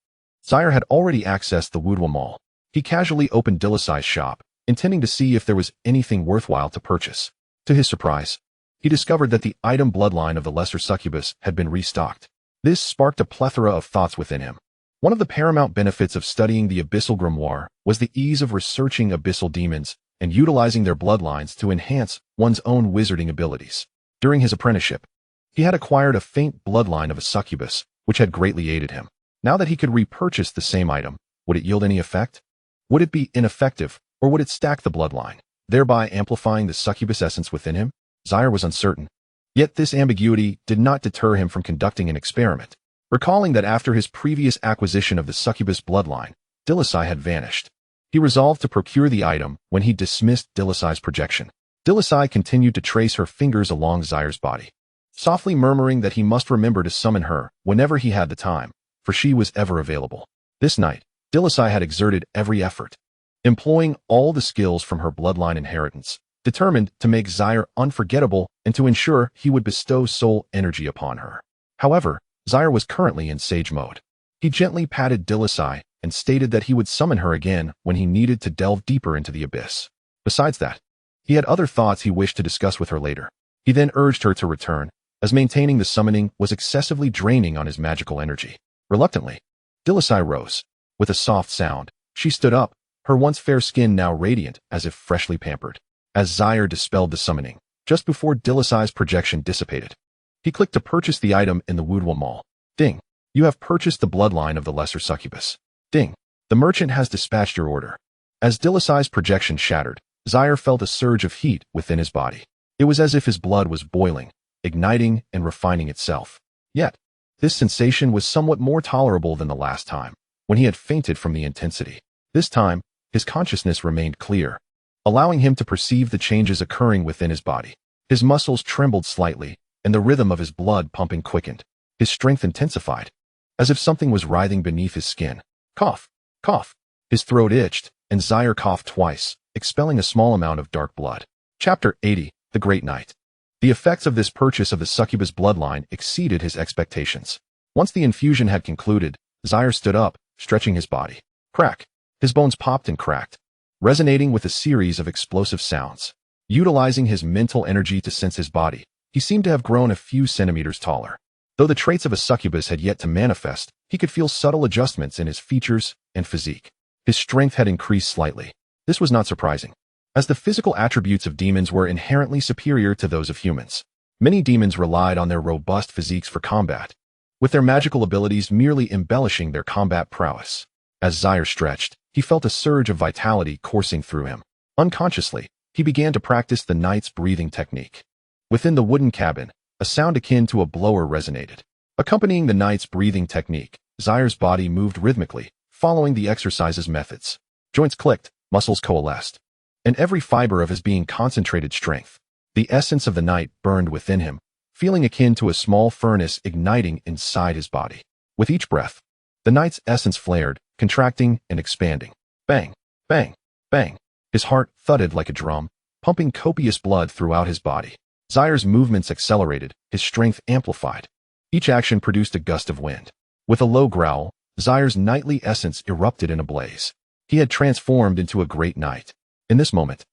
Xia'er had already accessed the WuDuoDuo Mall. He casually opened Delise's shop, intending to see if there was anything worthwhile to purchase. To his surprise, he discovered that the item bloodline of the lesser succubus had been restocked. This sparked a plethora of thoughts within him. One of the paramount benefits of studying the Abyssal Grimoire was the ease of researching abyssal demons and utilizing their bloodlines to enhance one's own wizarding abilities. During his apprenticeship, he had acquired a faint bloodline of a succubus, which had greatly aided him. Now that he could repurchase the same item, would it yield any effect? Would it be ineffective, or would it stack the bloodline, thereby amplifying the succubus essence within him? Xia'er was uncertain. Yet this ambiguity did not deter him from conducting an experiment. Recalling that after his previous acquisition of the succubus bloodline, Delise had vanished, he resolved to procure the item when he dismissed Delise's projection. Delise continued to trace her fingers along Xia'er's body, softly murmuring that he must remember to summon her whenever he had the time, for she was ever available. This night, Delise had exerted every effort, employing all the skills from her bloodline inheritance, determined to make Xia'er unforgettable and to ensure he would bestow soul energy upon her. However, Xia'er was currently in sage mode. He gently patted Delise and stated that he would summon her again when he needed to delve deeper into the abyss. Besides that, he had other thoughts he wished to discuss with her later. He then urged her to return, as maintaining the summoning was excessively draining on his magical energy. Reluctantly, Delise rose. With a soft sound, she stood up, her once fair skin now radiant as if freshly pampered. As Xia'er dispelled the summoning, just before Delise's projection dissipated, he clicked to purchase the item in the WuDuoDuo Mall. Ding. You have purchased the bloodline of the lesser succubus. Ding. The merchant has dispatched your order. As Delise's projection shattered, Xia'er felt a surge of heat within his body. It was as if his blood was boiling, igniting and refining itself. Yet, this sensation was somewhat more tolerable than the last time, when he had fainted from the intensity. This time, his consciousness remained clear, allowing him to perceive the changes occurring within his body. His muscles trembled slightly, and the rhythm of his blood pumping quickened. His strength intensified, as if something was writhing beneath his skin. Cough, cough. His throat itched, and Xia'er coughed twice, expelling a small amount of dark blood. Chapter 80, The Great Night. The effects of this purchase of the succubus bloodline exceeded his expectations. Once the infusion had concluded, Xia'er stood up, stretching his body. Crack. His bones popped and cracked, resonating with a series of explosive sounds. Utilizing his mental energy to sense his body, he seemed to have grown a few centimeters taller. Though the traits of a succubus had yet to manifest, he could feel subtle adjustments in his features and physique. His strength had increased slightly. This was not surprising, as the physical attributes of demons were inherently superior to those of humans. Many demons relied on their robust physiques for combat, with their magical abilities merely embellishing their combat prowess. As Xia'er stretched, he felt a surge of vitality coursing through him. Unconsciously, he began to practice the knight's breathing technique. Within the wooden cabin, a sound akin to a blower resonated. Accompanying the knight's breathing technique, Xia'er's body moved rhythmically, following the exercise's methods. Joints clicked, muscles coalesced, and every fiber of his being concentrated strength. The essence of the knight burned within him, feeling akin to a small furnace igniting inside his body. With each breath, the knight's essence flared, contracting and expanding. Bang, bang, bang. His heart thudded like a drum, pumping copious blood throughout his body. Xia'er's movements accelerated, his strength amplified. Each action produced a gust of wind. With a low growl, Xia'er's knightly essence erupted in a blaze. He had transformed into a great knight. In this moment,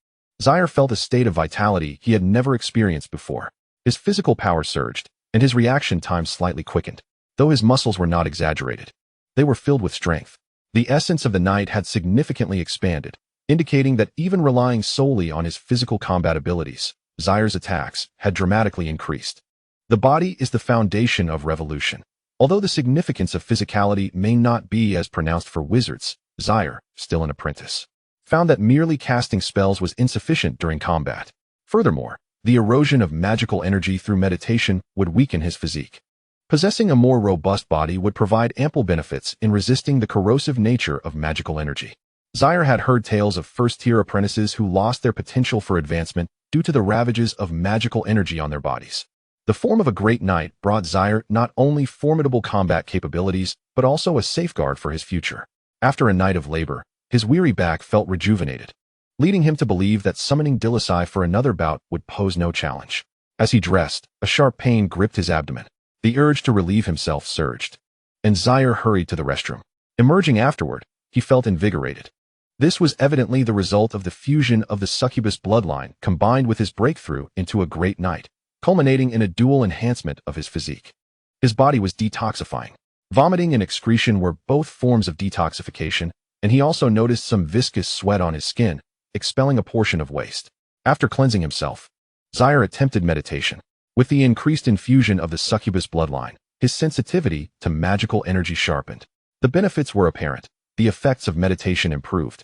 Xia'er felt a state of vitality he had never experienced before. His physical power surged, and his reaction time slightly quickened. Though his muscles were not exaggerated, they were filled with strength. The essence of the knight had significantly expanded, indicating that even relying solely on his physical combat abilities, Xia'er's attacks had dramatically increased. The body is the foundation of revolution. Although the significance of physicality may not be as pronounced for wizards, Xia'er, still an apprentice, found that merely casting spells was insufficient during combat. Furthermore, the erosion of magical energy through meditation would weaken his physique. Possessing a more robust body would provide ample benefits in resisting the corrosive nature of magical energy. Xia'er had heard tales of first-tier apprentices who lost their potential for advancement due to the ravages of magical energy on their bodies. The form of a great knight brought Xia'er not only formidable combat capabilities, but also a safeguard for his future. After a night of labor, his weary back felt rejuvenated, leading him to believe that summoning Delise for another bout would pose no challenge. As he dressed, a sharp pain gripped his abdomen. The urge to relieve himself surged, and Xia'er hurried to the restroom. Emerging afterward, he felt invigorated. This was evidently the result of the fusion of the succubus bloodline combined with his breakthrough into a great knight, culminating in a dual enhancement of his physique. His body was detoxifying. Vomiting and excretion were both forms of detoxification, and he also noticed some viscous sweat on his skin, expelling a portion of waste. After cleansing himself, Xia'er attempted meditation. With the increased infusion of the succubus bloodline, his sensitivity to magical energy sharpened. The benefits were apparent. The effects of meditation improved.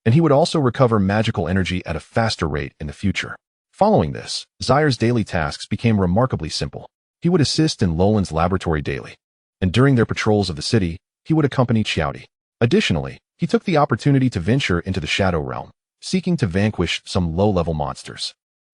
and he would also recover magical energy at a faster rate in the future. Following this, Xia'er's daily tasks became remarkably simple. He would assist in Lolan's laboratory daily, and during their patrols of the city, he would accompany Xia'er. Additionally, he took the opportunity to venture into the Shadow Realm, seeking to vanquish some low-level monsters.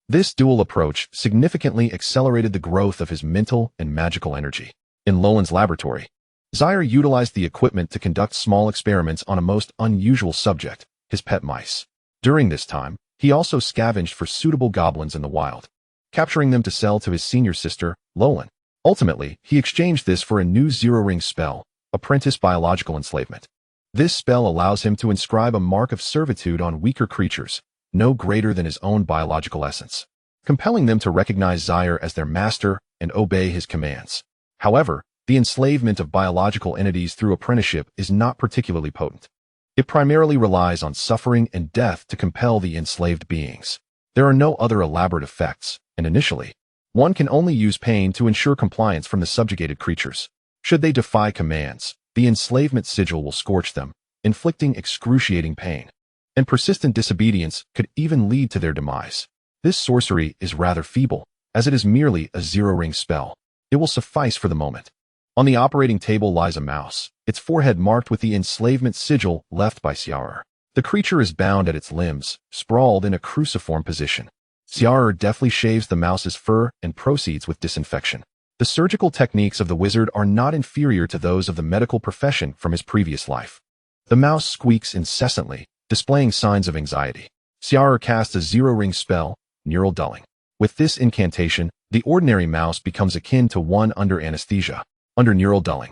This dual approach significantly accelerated the growth of his mental and magical energy. In Lolan's laboratory, Xia'er utilized the equipment to conduct small experiments on a most unusual subject, his pet mice. During this time, he also scavenged for suitable goblins in the wild, capturing them to sell to his senior sister, Lolan. Ultimately, he exchanged this for a new zero-ring spell, Apprentice Biological Enslavement. This spell allows him to inscribe a mark of servitude on weaker creatures, no greater than his own biological essence, compelling them to recognize Xia'er as their master and obey his commands. However, the enslavement of biological entities through apprenticeship is not particularly potent. It primarily relies on suffering and death to compel the enslaved beings. There are no other elaborate effects, and initially, one can only use pain to ensure compliance from the subjugated creatures. Should they defy commands, the enslavement sigil will scorch them, inflicting excruciating pain. And persistent disobedience could even lead to their demise. This sorcery is rather feeble, as it is merely a zero-ring spell. It will suffice for the moment. On the operating table lies a mouse, its forehead marked with the enslavement sigil left by Xia'er. The creature is bound at its limbs, sprawled in a cruciform position. Xia'er deftly shaves the mouse's fur and proceeds with disinfection. The surgical techniques of the wizard are not inferior to those of the medical profession from his previous life. The mouse squeaks incessantly, displaying signs of anxiety. Xia'er casts a zero-ring spell, neural dulling. With this incantation, the ordinary mouse becomes akin to one under anesthesia. Under neural dulling,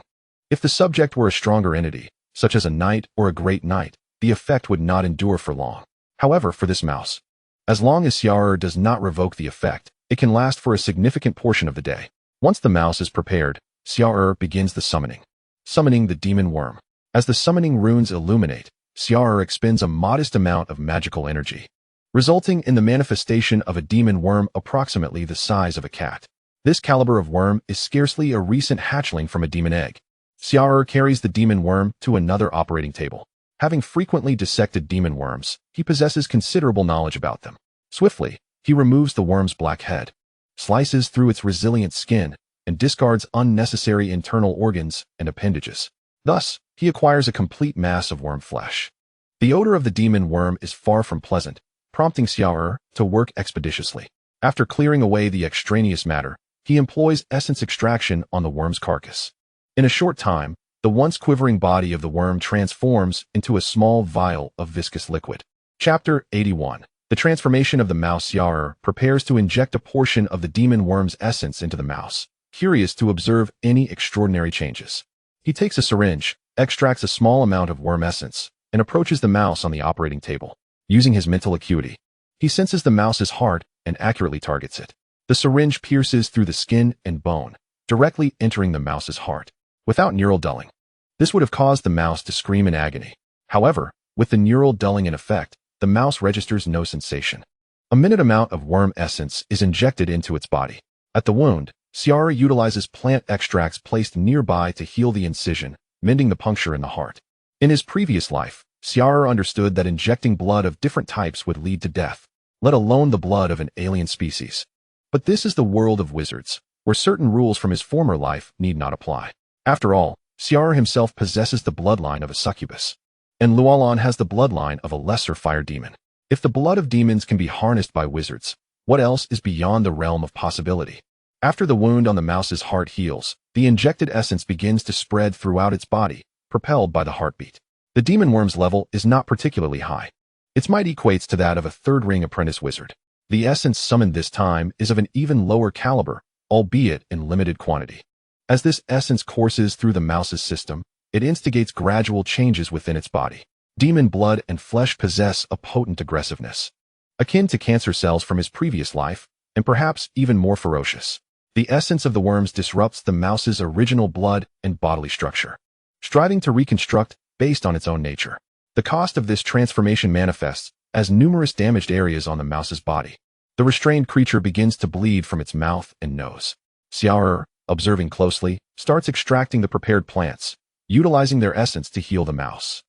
if the subject were a stronger entity, such as a knight or a great knight, the effect would not endure for long. However, for this mouse, as long as Xia'er does not revoke the effect, it can last for a significant portion of the day. Once the mouse is prepared, Xia'er begins the summoning. Summoning the demon worm. As the summoning runes illuminate, Xia'er expends a modest amount of magical energy, resulting in the manifestation of a demon worm approximately the size of a cat. This caliber of worm is scarcely a recent hatchling from a demon egg. Xia'er carries the demon worm to another operating table. Having frequently dissected demon worms, he possesses considerable knowledge about them. Swiftly, he removes the worm's black head, slices through its resilient skin, and discards unnecessary internal organs and appendages. Thus, he acquires a complete mass of worm flesh. The odor of the demon worm is far from pleasant, prompting Xia'er to work expeditiously. After clearing away the extraneous matter, he employs essence extraction on the worm's carcass. In a short time, the once quivering body of the worm transforms into a small vial of viscous liquid. Chapter 81. The transformation of the mouse. Xia'er prepares to inject a portion of the demon worm's essence into the mouse, curious to observe any extraordinary changes. He takes a syringe, extracts a small amount of worm essence, and approaches the mouse on the operating table. Using his mental acuity, he senses the mouse's heart and accurately targets it. The syringe pierces through the skin and bone, directly entering the mouse's heart. Without neural dulling, this would have caused the mouse to scream in agony. However, with the neural dulling in effect, the mouse registers no sensation. A minute amount of worm essence is injected into its body. At the wound, Xia'er utilizes plant extracts placed nearby to heal the incision, mending the puncture in the heart. In his previous life, Xia'er understood that injecting blood of different types would lead to death, let alone the blood of an alien species. But this is the world of wizards, where certain rules from his former life need not apply. After all, Xia'er himself possesses the bloodline of a succubus, and Luolan has the bloodline of a lesser fire demon. If the blood of demons can be harnessed by wizards, what else is beyond the realm of possibility? After the wound on the mouse's heart heals, the injected essence begins to spread throughout its body, propelled by the heartbeat. The demon worm's level is not particularly high. Its might equates to that of a third-ring apprentice wizard. The essence summoned this time is of an even lower caliber, albeit in limited quantity. As this essence courses through the mouse's system, it instigates gradual changes within its body. Demon blood and flesh possess a potent aggressiveness, akin to cancer cells from his previous life, and perhaps even more ferocious. The essence of the worms disrupts the mouse's original blood and bodily structure, striving to reconstruct based on its own nature. The cost of this transformation manifests as numerous damaged areas on the mouse's body. The restrained creature begins to bleed from its mouth and nose. Xia'er, observing closely, starts extracting the prepared plants, utilizing their essence to heal the mouse.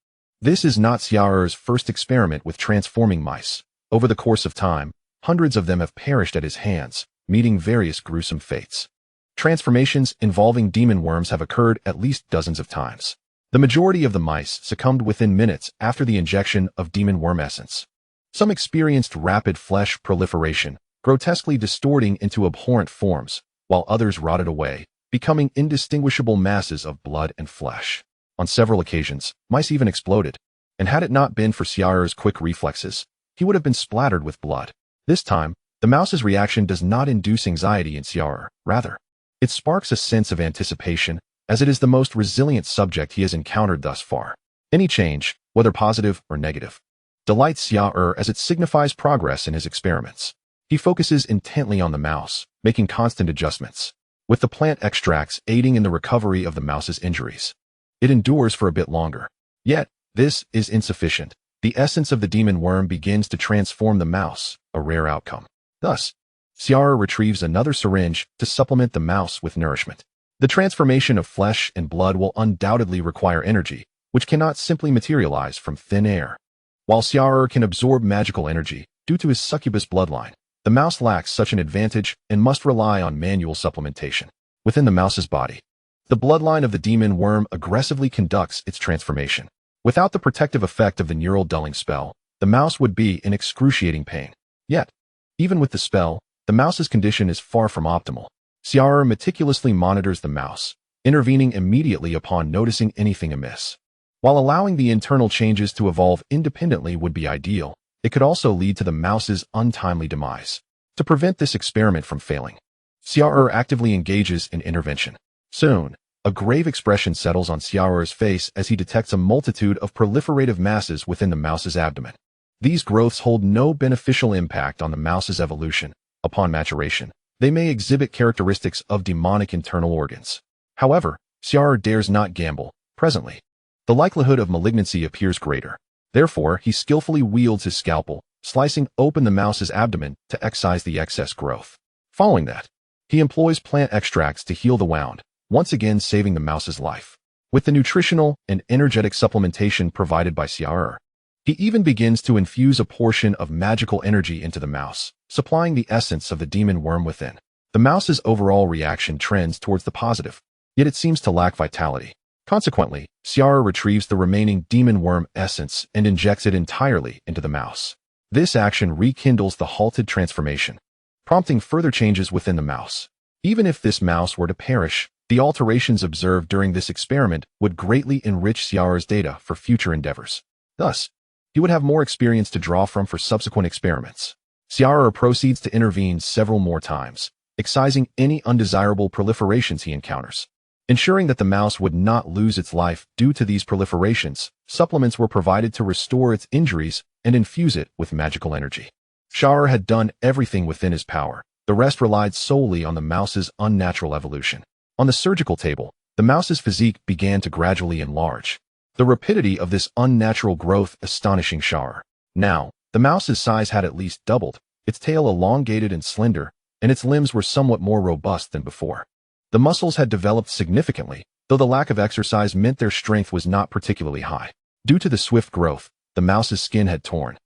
This is not Xia'er's first experiment with transforming mice. Over the course of time, hundreds of them have perished at his hands, meeting various gruesome fates. Transformations involving demon worms have occurred at least dozens of times. The majority of the mice succumbed within minutes after the injection of demon worm essence. Some experienced rapid flesh proliferation, grotesquely distorting into abhorrent forms, while others rotted away, becoming indistinguishable masses of blood and flesh. On several occasions, mice even exploded, and had it not been for Xia'er's quick reflexes, he would have been splattered with blood. This time, the mouse's reaction does not induce anxiety in Xia'er. Rather, it sparks a sense of anticipation, as it is the most resilient subject he has encountered thus far. Any change, whether positive or negative, delights Xia'er as it signifies progress in his experiments. He focuses intently on the mouse, making constant adjustments, with the plant extracts aiding in the recovery of the mouse's injuries. It endures for a bit longer. Yet, this is insufficient. The essence of the demon worm begins to transform the mouse, a rare outcome. Thus, Xia'er retrieves another syringe to supplement the mouse with nourishment. The transformation of flesh and blood will undoubtedly require energy, which cannot simply materialize from thin air. While Xia'er can absorb magical energy due to his succubus bloodline, the mouse lacks such an advantage and must rely on manual supplementation. Within the mouse's body, the bloodline of the demon worm aggressively conducts its transformation. Without the protective effect of the neural dulling spell, the mouse would be in excruciating pain. Yet, even with the spell, the mouse's condition is far from optimal. Xia'er meticulously monitors the mouse, intervening immediately upon noticing anything amiss. While allowing the internal changes to evolve independently would be ideal, it could also lead to the mouse's untimely demise. To prevent this experiment from failing, Xia'er actively engages in intervention. Soon, a grave expression settles on Xia'er's face as he detects a multitude of proliferative masses within the mouse's abdomen. These growths hold no beneficial impact on the mouse's evolution. Upon maturation, they may exhibit characteristics of demonic internal organs. However, Xia'er dares not gamble. Presently, the likelihood of malignancy appears greater. Therefore, he skillfully wields his scalpel, slicing open the mouse's abdomen to excise the excess growth. Following that, he employs plant extracts to heal the wound, once again saving the mouse's life. With the nutritional and energetic supplementation provided by Xia'er, he even begins to infuse a portion of magical energy into the mouse, supplying the essence of the demon worm within. The mouse's overall reaction trends towards the positive, yet it seems to lack vitality. Consequently, Xia'er retrieves the remaining demon worm essence and injects it entirely into the mouse. This action rekindles the halted transformation, prompting further changes within the mouse. Even if this mouse were to perish, the alterations observed during this experiment would greatly enrich Xia'er's data for future endeavors. Thus, he would have more experience to draw from for subsequent experiments. Xia'er proceeds to intervene several more times, excising any undesirable proliferations he encounters. Ensuring that the mouse would not lose its life due to these proliferations, supplements were provided to restore its injuries and infuse it with magical energy. Xia'er had done everything within his power. The rest relied solely on the mouse's unnatural evolution. On the surgical table, the mouse's physique began to gradually enlarge. The rapidity of this unnatural growth astonishing Xia'er. Now, the mouse's size had at least doubled, its tail elongated and slender, and its limbs were somewhat more robust than before. The muscles had developed significantly, though the lack of exercise meant their strength was not particularly high. Due to the swift growth, the mouse's skin had torn.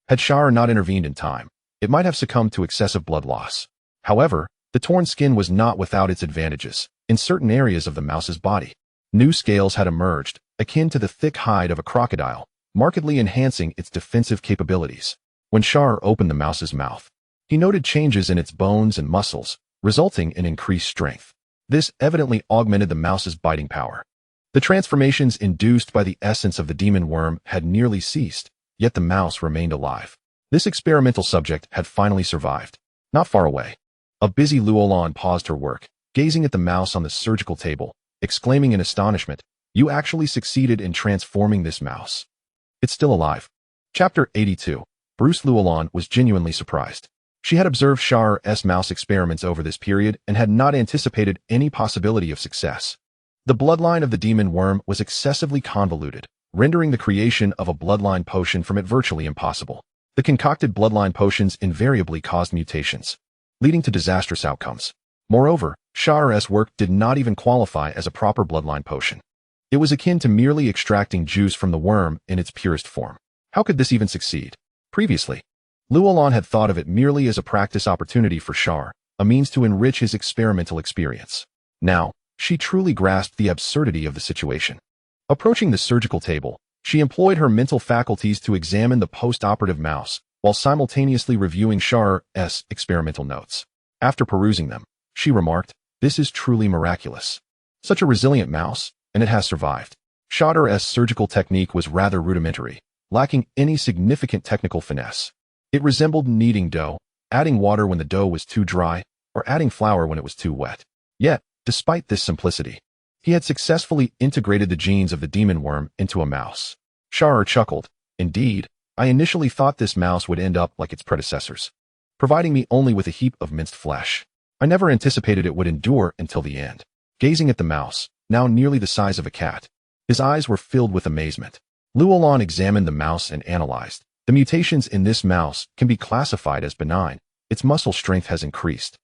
Had Xia'er not intervened in time, it might have succumbed to excessive blood loss. However, the torn skin was not without its advantages. In certain areas of the mouse's body, new scales had emerged, akin to the thick hide of a crocodile, markedly enhancing its defensive capabilities. When Xia'er opened the mouse's mouth, he noted changes in its bones and muscles, resulting in increased strength. This evidently augmented the mouse's biting power. The transformations induced by the essence of the demon worm had nearly ceased, yet the mouse remained alive. This experimental subject had finally survived. Not far away, a busy WuDuoDuo paused her work, gazing at the mouse on the surgical table, exclaiming in astonishment, "You actually succeeded in transforming this mouse. It's still alive." Chapter 82. WuDuoDuo was genuinely surprised. She had observed Xia'er's mouse experiments over this period and had not anticipated any possibility of success. The bloodline of the demon worm was excessively convoluted, rendering the creation of a bloodline potion from it virtually impossible. The concocted bloodline potions invariably caused mutations, leading to disastrous outcomes. Moreover, Xia'er's work did not even qualify as a proper bloodline potion. It was akin to merely extracting juice from the worm in its purest form. How could this even succeed? Previously, WuDuoDuo had thought of it merely as a practice opportunity for Xia'er, a means to enrich his experimental experience. Now, she truly grasped the absurdity of the situation. Approaching the surgical table, she employed her mental faculties to examine the post-operative mouse, while simultaneously reviewing Xia'er's experimental notes. After perusing them, she remarked, "This is truly miraculous. Such a resilient mouse, and it has survived." Xia'er's surgical technique was rather rudimentary, lacking any significant technical finesse. It resembled kneading dough, adding water when the dough was too dry, or adding flour when it was too wet. Yet, despite this simplicity, he had successfully integrated the genes of the demon worm into a mouse. Xia'er chuckled. "Indeed, I initially thought this mouse would end up like its predecessors, providing me only with a heap of minced flesh. I never anticipated it would endure until the end." Gazing at the mouse, now nearly the size of a cat, his eyes were filled with amazement. WuDuoDuo examined the mouse and analyzed. The mutations in this mouse can be classified as benign. Its muscle strength has increased,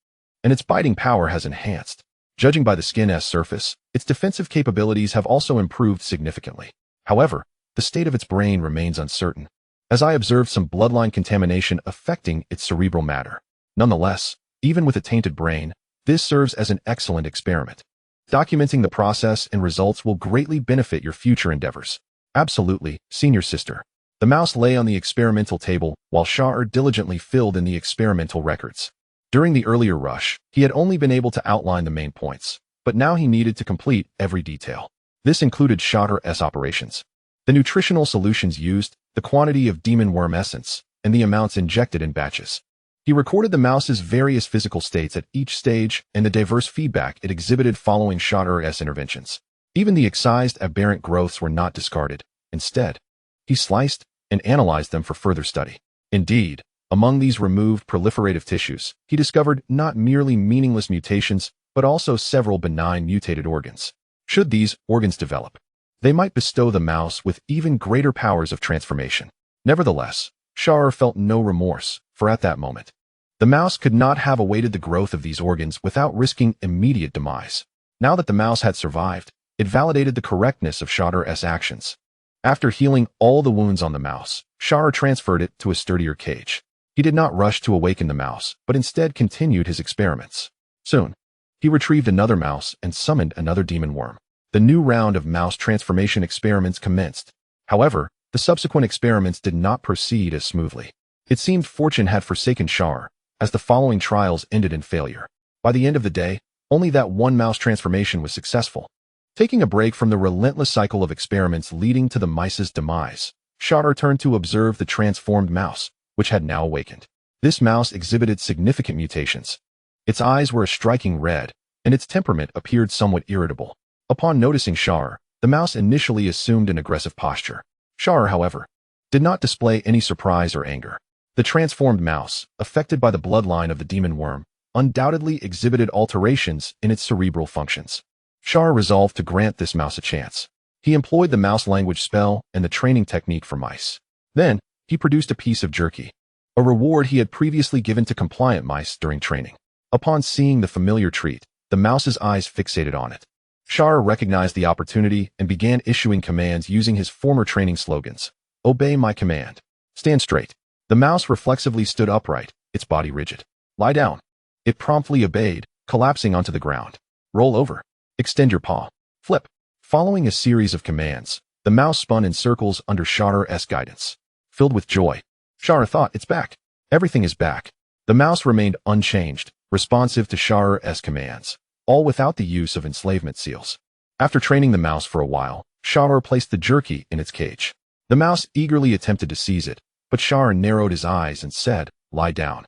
and its biting power has enhanced. Judging by the skin's surface, its defensive capabilities have also improved significantly. However, the state of its brain remains uncertain, as I observed some bloodline contamination affecting its cerebral matter. Nonetheless, even with a tainted brain, this serves as an excellent experiment. Documenting the process and results will greatly benefit your future endeavors. Absolutely, senior sister. The mouse lay on the experimental table while Xia'er diligently filled in the experimental records. During the earlier rush, he had only been able to outline the main points, but now he needed to complete every detail. This included Xia'er's operations, the nutritional solutions used, the quantity of demon worm essence, and the amounts injected in batches. He recorded the mouse's various physical states at each stage and the diverse feedback it exhibited following Xia'er's interventions. Even the excised aberrant growths were not discarded. Instead, he sliced and analyzed them for further study. Indeed, among these removed proliferative tissues, he discovered not merely meaningless mutations, but also several benign mutated organs. Should these organs develop, they might bestow the mouse with even greater powers of transformation. Nevertheless, Xia'er felt no remorse, for at that moment, the mouse could not have awaited the growth of these organs without risking immediate demise. Now that the mouse had survived, it validated the correctness of Xia'er's actions. After healing all the wounds on the mouse, Xia'er transferred it to a sturdier cage. He did not rush to awaken the mouse, but instead continued his experiments. Soon, he retrieved another mouse and summoned another demon worm. The new round of mouse transformation experiments commenced. However, the subsequent experiments did not proceed as smoothly. It seemed fortune had forsaken Xia'er, as the following trials ended in failure. By the end of the day, only that one mouse transformation was successful. Taking a break from the relentless cycle of experiments leading to the mice's demise, Xia'er turned to observe the transformed mouse, which had now awakened. This mouse exhibited significant mutations. Its eyes were a striking red, and its temperament appeared somewhat irritable. Upon noticing Xia'er, the mouse initially assumed an aggressive posture. Xia'er, however, did not display any surprise or anger. The transformed mouse, affected by the bloodline of the demon worm, undoubtedly exhibited alterations in its cerebral functions. Xia'er resolved to grant this mouse a chance. He employed the mouse language spell and the training technique for mice. Then, he produced a piece of jerky, a reward he had previously given to compliant mice during training. Upon seeing the familiar treat, the mouse's eyes fixated on it. Xia'er recognized the opportunity and began issuing commands using his former training slogans. "Obey my command. Stand straight." The mouse reflexively stood upright, its body rigid. "Lie down." It promptly obeyed, collapsing onto the ground. "Roll over. Extend your paw. Flip." Following a series of commands, the mouse spun in circles under Xia'er's guidance. Filled with joy, Xia'er thought, "It's back. Everything is back." The mouse remained unchanged, responsive to Xia'er's commands, all without the use of enslavement seals. After training the mouse for a while, Xia'er placed the jerky in its cage. The mouse eagerly attempted to seize it, but Xia'er narrowed his eyes and said, "Lie down.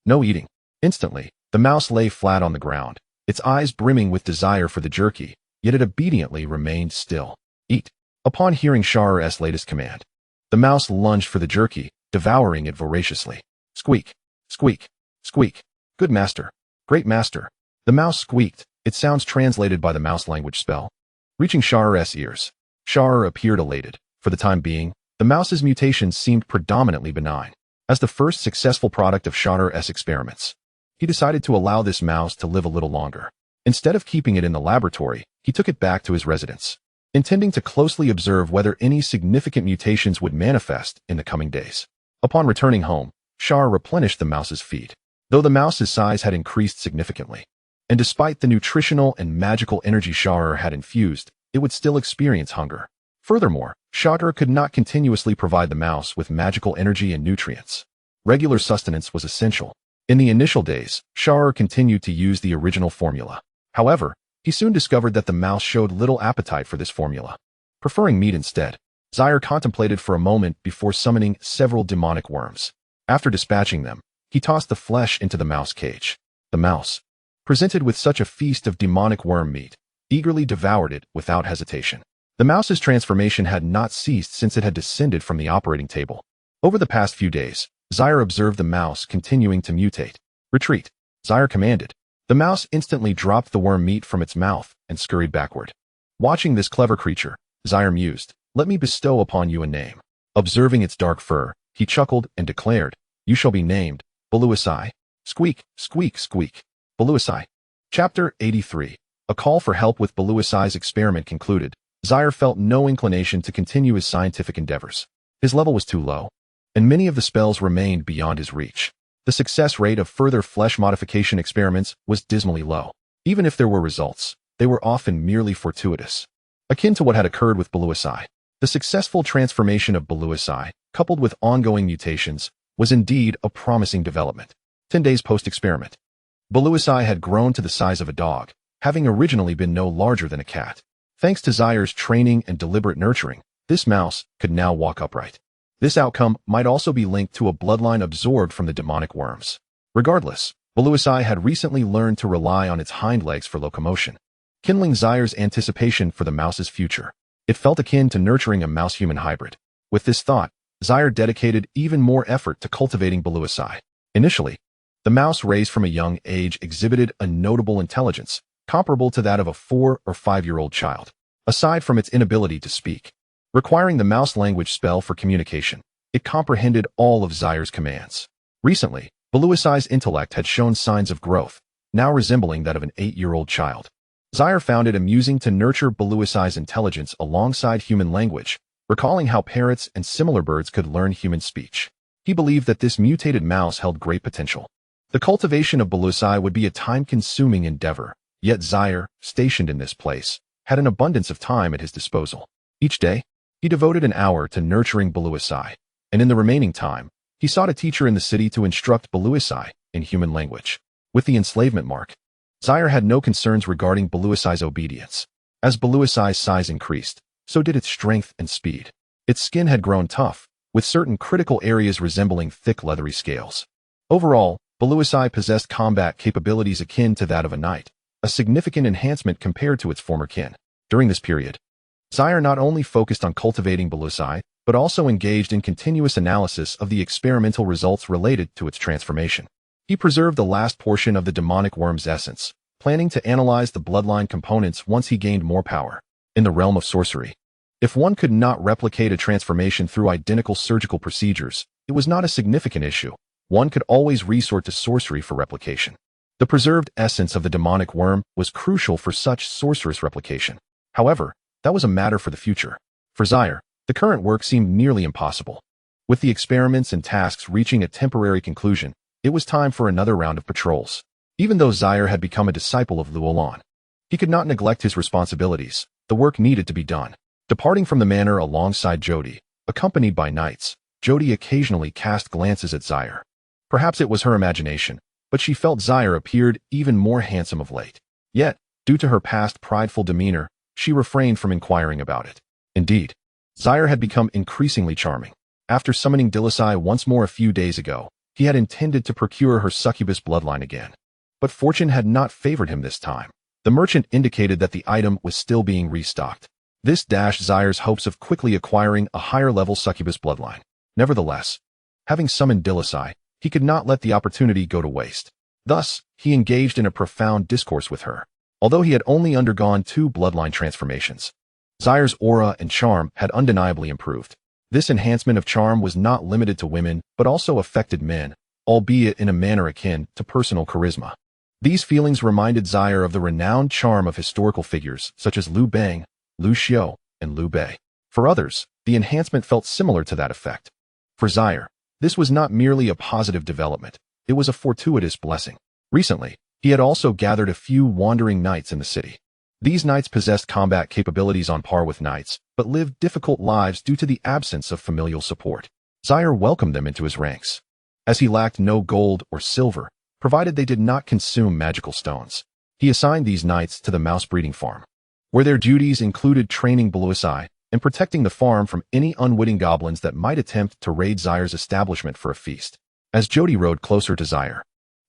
No eating." Instantly, the mouse lay flat on the ground, its eyes brimming with desire for the jerky, yet it obediently remained still. "Eat." Upon hearing Xia'er's latest command, the mouse lunged for the jerky, devouring it voraciously. Squeak, squeak, squeak. "Good master. Great master." The mouse squeaked, its sounds translated by the mouse language spell, reaching Xia'er's ears. Xia'er appeared elated. For the time being, the mouse's mutations seemed predominantly benign. As the first successful product of Xia'er's experiments, he decided to allow this mouse to live a little longer. Instead of keeping it in the laboratory, he took it back to his residence. intending to closely observe whether any significant mutations would manifest in the coming days. Upon returning home, Xia'er replenished the mouse's feed, though the mouse's size had increased significantly. And despite the nutritional and magical energy Xia'er had infused, it would still experience hunger. Furthermore, Xia'er could not continuously provide the mouse with magical energy and nutrients. Regular sustenance was essential. In the initial days, Xia'er continued to use the original formula. However, he soon discovered that the mouse showed little appetite for this formula. Preferring meat instead, Xia'er contemplated for a moment before summoning several demonic worms. After dispatching them, he tossed the flesh into the mouse cage. The mouse, presented with such a feast of demonic worm meat, eagerly devoured it without hesitation. The mouse's transformation had not ceased since it had descended from the operating table. Over the past few days, Xia'er observed the mouse continuing to mutate. Retreat, Xia'er commanded. The mouse instantly dropped the worm meat from its mouth and scurried backward. Watching this clever creature, Xia'er mused, "Let me bestow upon you a name." Observing its dark fur, he chuckled and declared, "You shall be named Beluisi." Squeak, squeak, squeak. Beluisi. Chapter 83. A call for help. With Beluisi's experiment concluded, Xia'er felt no inclination to continue his scientific endeavors. His level was too low, and many of the spells remained beyond his reach. The success rate of further flesh modification experiments was dismally low. Even if there were results, they were often merely fortuitous. Akin to what had occurred with Beluisi, the successful transformation of Beluisi, coupled with ongoing mutations, was indeed a promising development. 10 days post-experiment, Beluisi had grown to the size of a dog, having originally been no larger than a cat. Thanks to Xia'er's training and deliberate nurturing, this mouse could now walk upright. This outcome might also be linked to a bloodline absorbed from the demonic worms. Regardless, Beluisi had recently learned to rely on its hind legs for locomotion, kindling Xia'er's anticipation for the mouse's future. It felt akin to nurturing a mouse-human hybrid. With this thought, Xia'er dedicated even more effort to cultivating Beluisi. Initially, the mouse raised from a young age exhibited a notable intelligence, comparable to that of a 4- or 5-year-old child. Aside from its inability to speak, requiring the mouse language spell for communication, it comprehended all of Xia'er's commands. Recently, Beluisi's intellect had shown signs of growth, now resembling that of an 8-year-old child. Xia'er found it amusing to nurture Beluisi's intelligence alongside human language, recalling how parrots and similar birds could learn human speech. He believed that this mutated mouse held great potential. The cultivation of Beluisi would be a time-consuming endeavor, yet Xia'er, stationed in this place, had an abundance of time at his disposal. Each day, he devoted an hour to nurturing Beluisi, and in the remaining time, he sought a teacher in the city to instruct Beluisi in human language. With the enslavement mark, Xia'er had no concerns regarding Beluisi's obedience. As Beluisi's size increased, so did its strength and speed. Its skin had grown tough, with certain critical areas resembling thick leathery scales. Overall, Beluisi possessed combat capabilities akin to that of a knight, a significant enhancement compared to its former kin. During this period, Xia'er not only focused on cultivating Beluisi, but also engaged in continuous analysis of the experimental results related to its transformation. He preserved the last portion of the demonic worm's essence, planning to analyze the bloodline components once he gained more power. In the realm of sorcery, if one could not replicate a transformation through identical surgical procedures, it was not a significant issue. One could always resort to sorcery for replication. The preserved essence of the demonic worm was crucial for such sorcerous replication. However, that was a matter for the future. For Xia'er, the current work seemed nearly impossible. With the experiments and tasks reaching a temporary conclusion, it was time for another round of patrols. Even though Xia'er had become a disciple of Luolan, he could not neglect his responsibilities. The work needed to be done. Departing from the manor alongside Jody, accompanied by knights, Jody occasionally cast glances at Xia'er. Perhaps it was her imagination, but she felt Xia'er appeared even more handsome of late. Yet, due to her past prideful demeanor, she refrained from inquiring about it. Indeed, Xia'er had become increasingly charming. After summoning Delise once more a few days ago, he had intended to procure her succubus bloodline again. But fortune had not favored him this time. The merchant indicated that the item was still being restocked. This dashed Xia'er's hopes of quickly acquiring a higher-level succubus bloodline. Nevertheless, having summoned Delise, he could not let the opportunity go to waste. Thus, he engaged in a profound discourse with her. Although he had only undergone 2 bloodline transformations, Xia'er's aura and charm had undeniably improved. This enhancement of charm was not limited to women, but also affected men, albeit in a manner akin to personal charisma. These feelings reminded Xia'er of the renowned charm of historical figures such as Liu Bang, Liu Xiu, and Liu Bei. For others, the enhancement felt similar to that effect. For Xia'er, this was not merely a positive development, it was a fortuitous blessing. Recently, he had also gathered a few wandering knights in the city. These knights possessed combat capabilities on par with knights, but lived difficult lives due to the absence of familial support. Xia'er welcomed them into his ranks. As he lacked no gold or silver, provided they did not consume magical stones, he assigned these knights to the mouse breeding farm, where their duties included training Delise and protecting the farm from any unwitting goblins that might attempt to raid Xia'er's establishment for a feast. As Jody rode closer to Xia'er,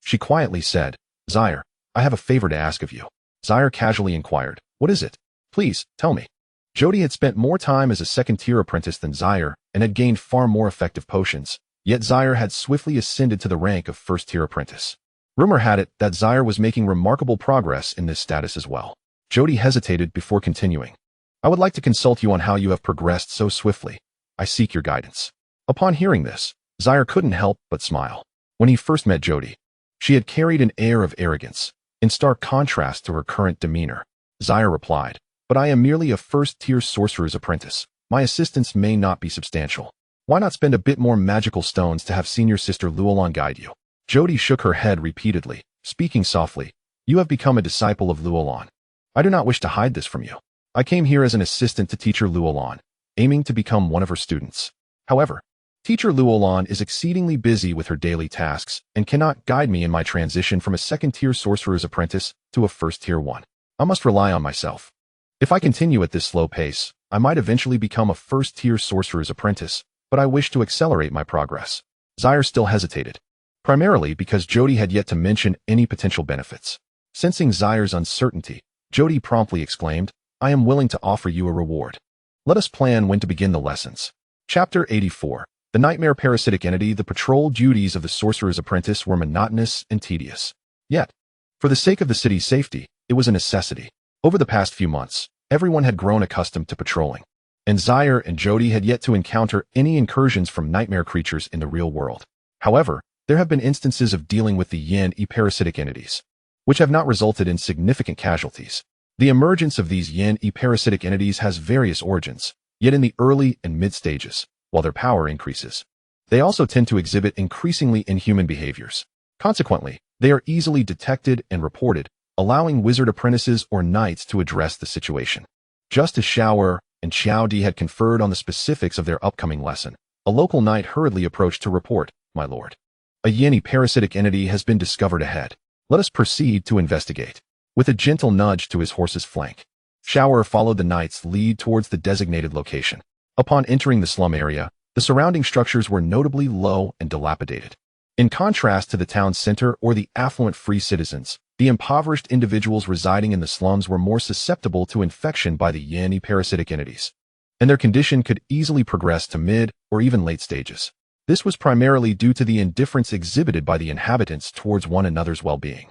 she quietly said, "Xia'er, I have a favor to ask of you." Xia'er casually inquired, "What is it? Please, tell me." Jody had spent more time as a second-tier apprentice than Xia'er and had gained far more effective potions, yet Xia'er had swiftly ascended to the rank of first-tier apprentice. Rumor had it that Xia'er was making remarkable progress in this status as well. Jody hesitated before continuing. "I would like to consult you on how you have progressed so swiftly. I seek your guidance." Upon hearing this, Xia'er couldn't help but smile. When he first met Jody, she had carried an air of arrogance, in stark contrast to her current demeanor. Xia'er replied, "But I am merely a first-tier sorcerer's apprentice. My assistance may not be substantial. Why not spend a bit more magical stones to have senior sister Luolan guide you?" Jody shook her head repeatedly, speaking softly. "You have become a disciple of Luolan. I do not wish to hide this from you. I came here as an assistant to teacher Luolan, aiming to become one of her students. However, teacher Luolan is exceedingly busy with her daily tasks and cannot guide me in my transition from a second-tier sorcerer's apprentice to a first-tier one. I must rely on myself. If I continue at this slow pace, I might eventually become a first-tier sorcerer's apprentice, but I wish to accelerate my progress." Xia'er still hesitated, primarily because Jody had yet to mention any potential benefits. Sensing Xia'er's uncertainty, Jody promptly exclaimed, "I am willing to offer you a reward. Let us plan when to begin the lessons." Chapter 84. The Nightmare Parasitic Entity. The patrol duties of the Sorcerer's Apprentice were monotonous and tedious. Yet, for the sake of the city's safety, it was a necessity. Over the past few months, everyone had grown accustomed to patrolling, and Xia'er and Jody had yet to encounter any incursions from nightmare creatures in the real world. However, there have been instances of dealing with the Xia'er parasitic entities, which have not resulted in significant casualties. The emergence of these Xia'er parasitic entities has various origins, yet in the early and mid stages, while their power increases, they also tend to exhibit increasingly inhuman behaviors. Consequently, they are easily detected and reported, allowing wizard apprentices or knights to address the situation. Just as Xia'er and Xiaodi had conferred on the specifics of their upcoming lesson, a local knight hurriedly approached to report, "My lord, a Xia'er parasitic entity has been discovered ahead. Let us proceed to investigate." With a gentle nudge to his horse's flank, Xia'er followed the knight's lead towards the designated location. Upon entering the slum area, the surrounding structures were notably low and dilapidated. In contrast to the town center or the affluent free citizens, the impoverished individuals residing in the slums were more susceptible to infection by the Xia'er parasitic entities, and their condition could easily progress to mid or even late stages. This was primarily due to the indifference exhibited by the inhabitants towards one another's well-being.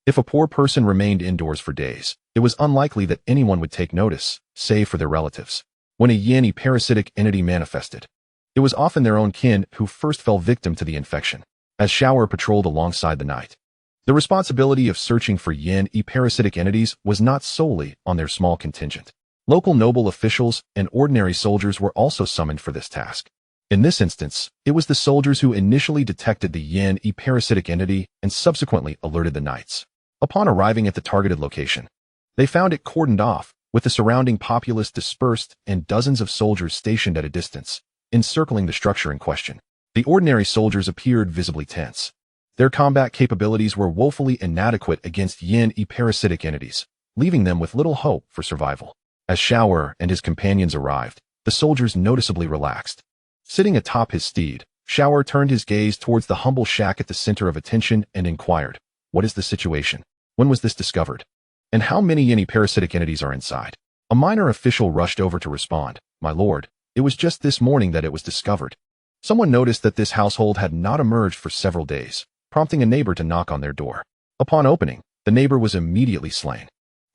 If a poor person remained indoors for days, it was unlikely that anyone would take notice, save for their relatives. When a Xia'er parasitic entity manifested, it was often their own kin who first fell victim to the infection. As Xia'er patrolled alongside the knight, the responsibility of searching for Xia'er parasitic entities was not solely on their small contingent. Local noble officials and ordinary soldiers were also summoned for this task. In this instance, it was the soldiers who initially detected the Xia'er parasitic entity and subsequently alerted the knights. Upon arriving at the targeted location, they found it cordoned off, with the surrounding populace dispersed and dozens of soldiers stationed at a distance, encircling the structure in question. The ordinary soldiers appeared visibly tense. Their combat capabilities were woefully inadequate against Xia'er parasitic entities, leaving them with little hope for survival. As Xia'er and his companions arrived, the soldiers noticeably relaxed. Sitting atop his steed, Xia'er turned his gaze towards the humble shack at the center of attention and inquired, "What is the situation? When was this discovered? And how many Xia'er parasitic entities are inside?" A minor official rushed over to respond, "My lord, it was just this morning that it was discovered." Someone noticed that this household had not emerged for several days, prompting a neighbor to knock on their door. Upon opening, the neighbor was immediately slain.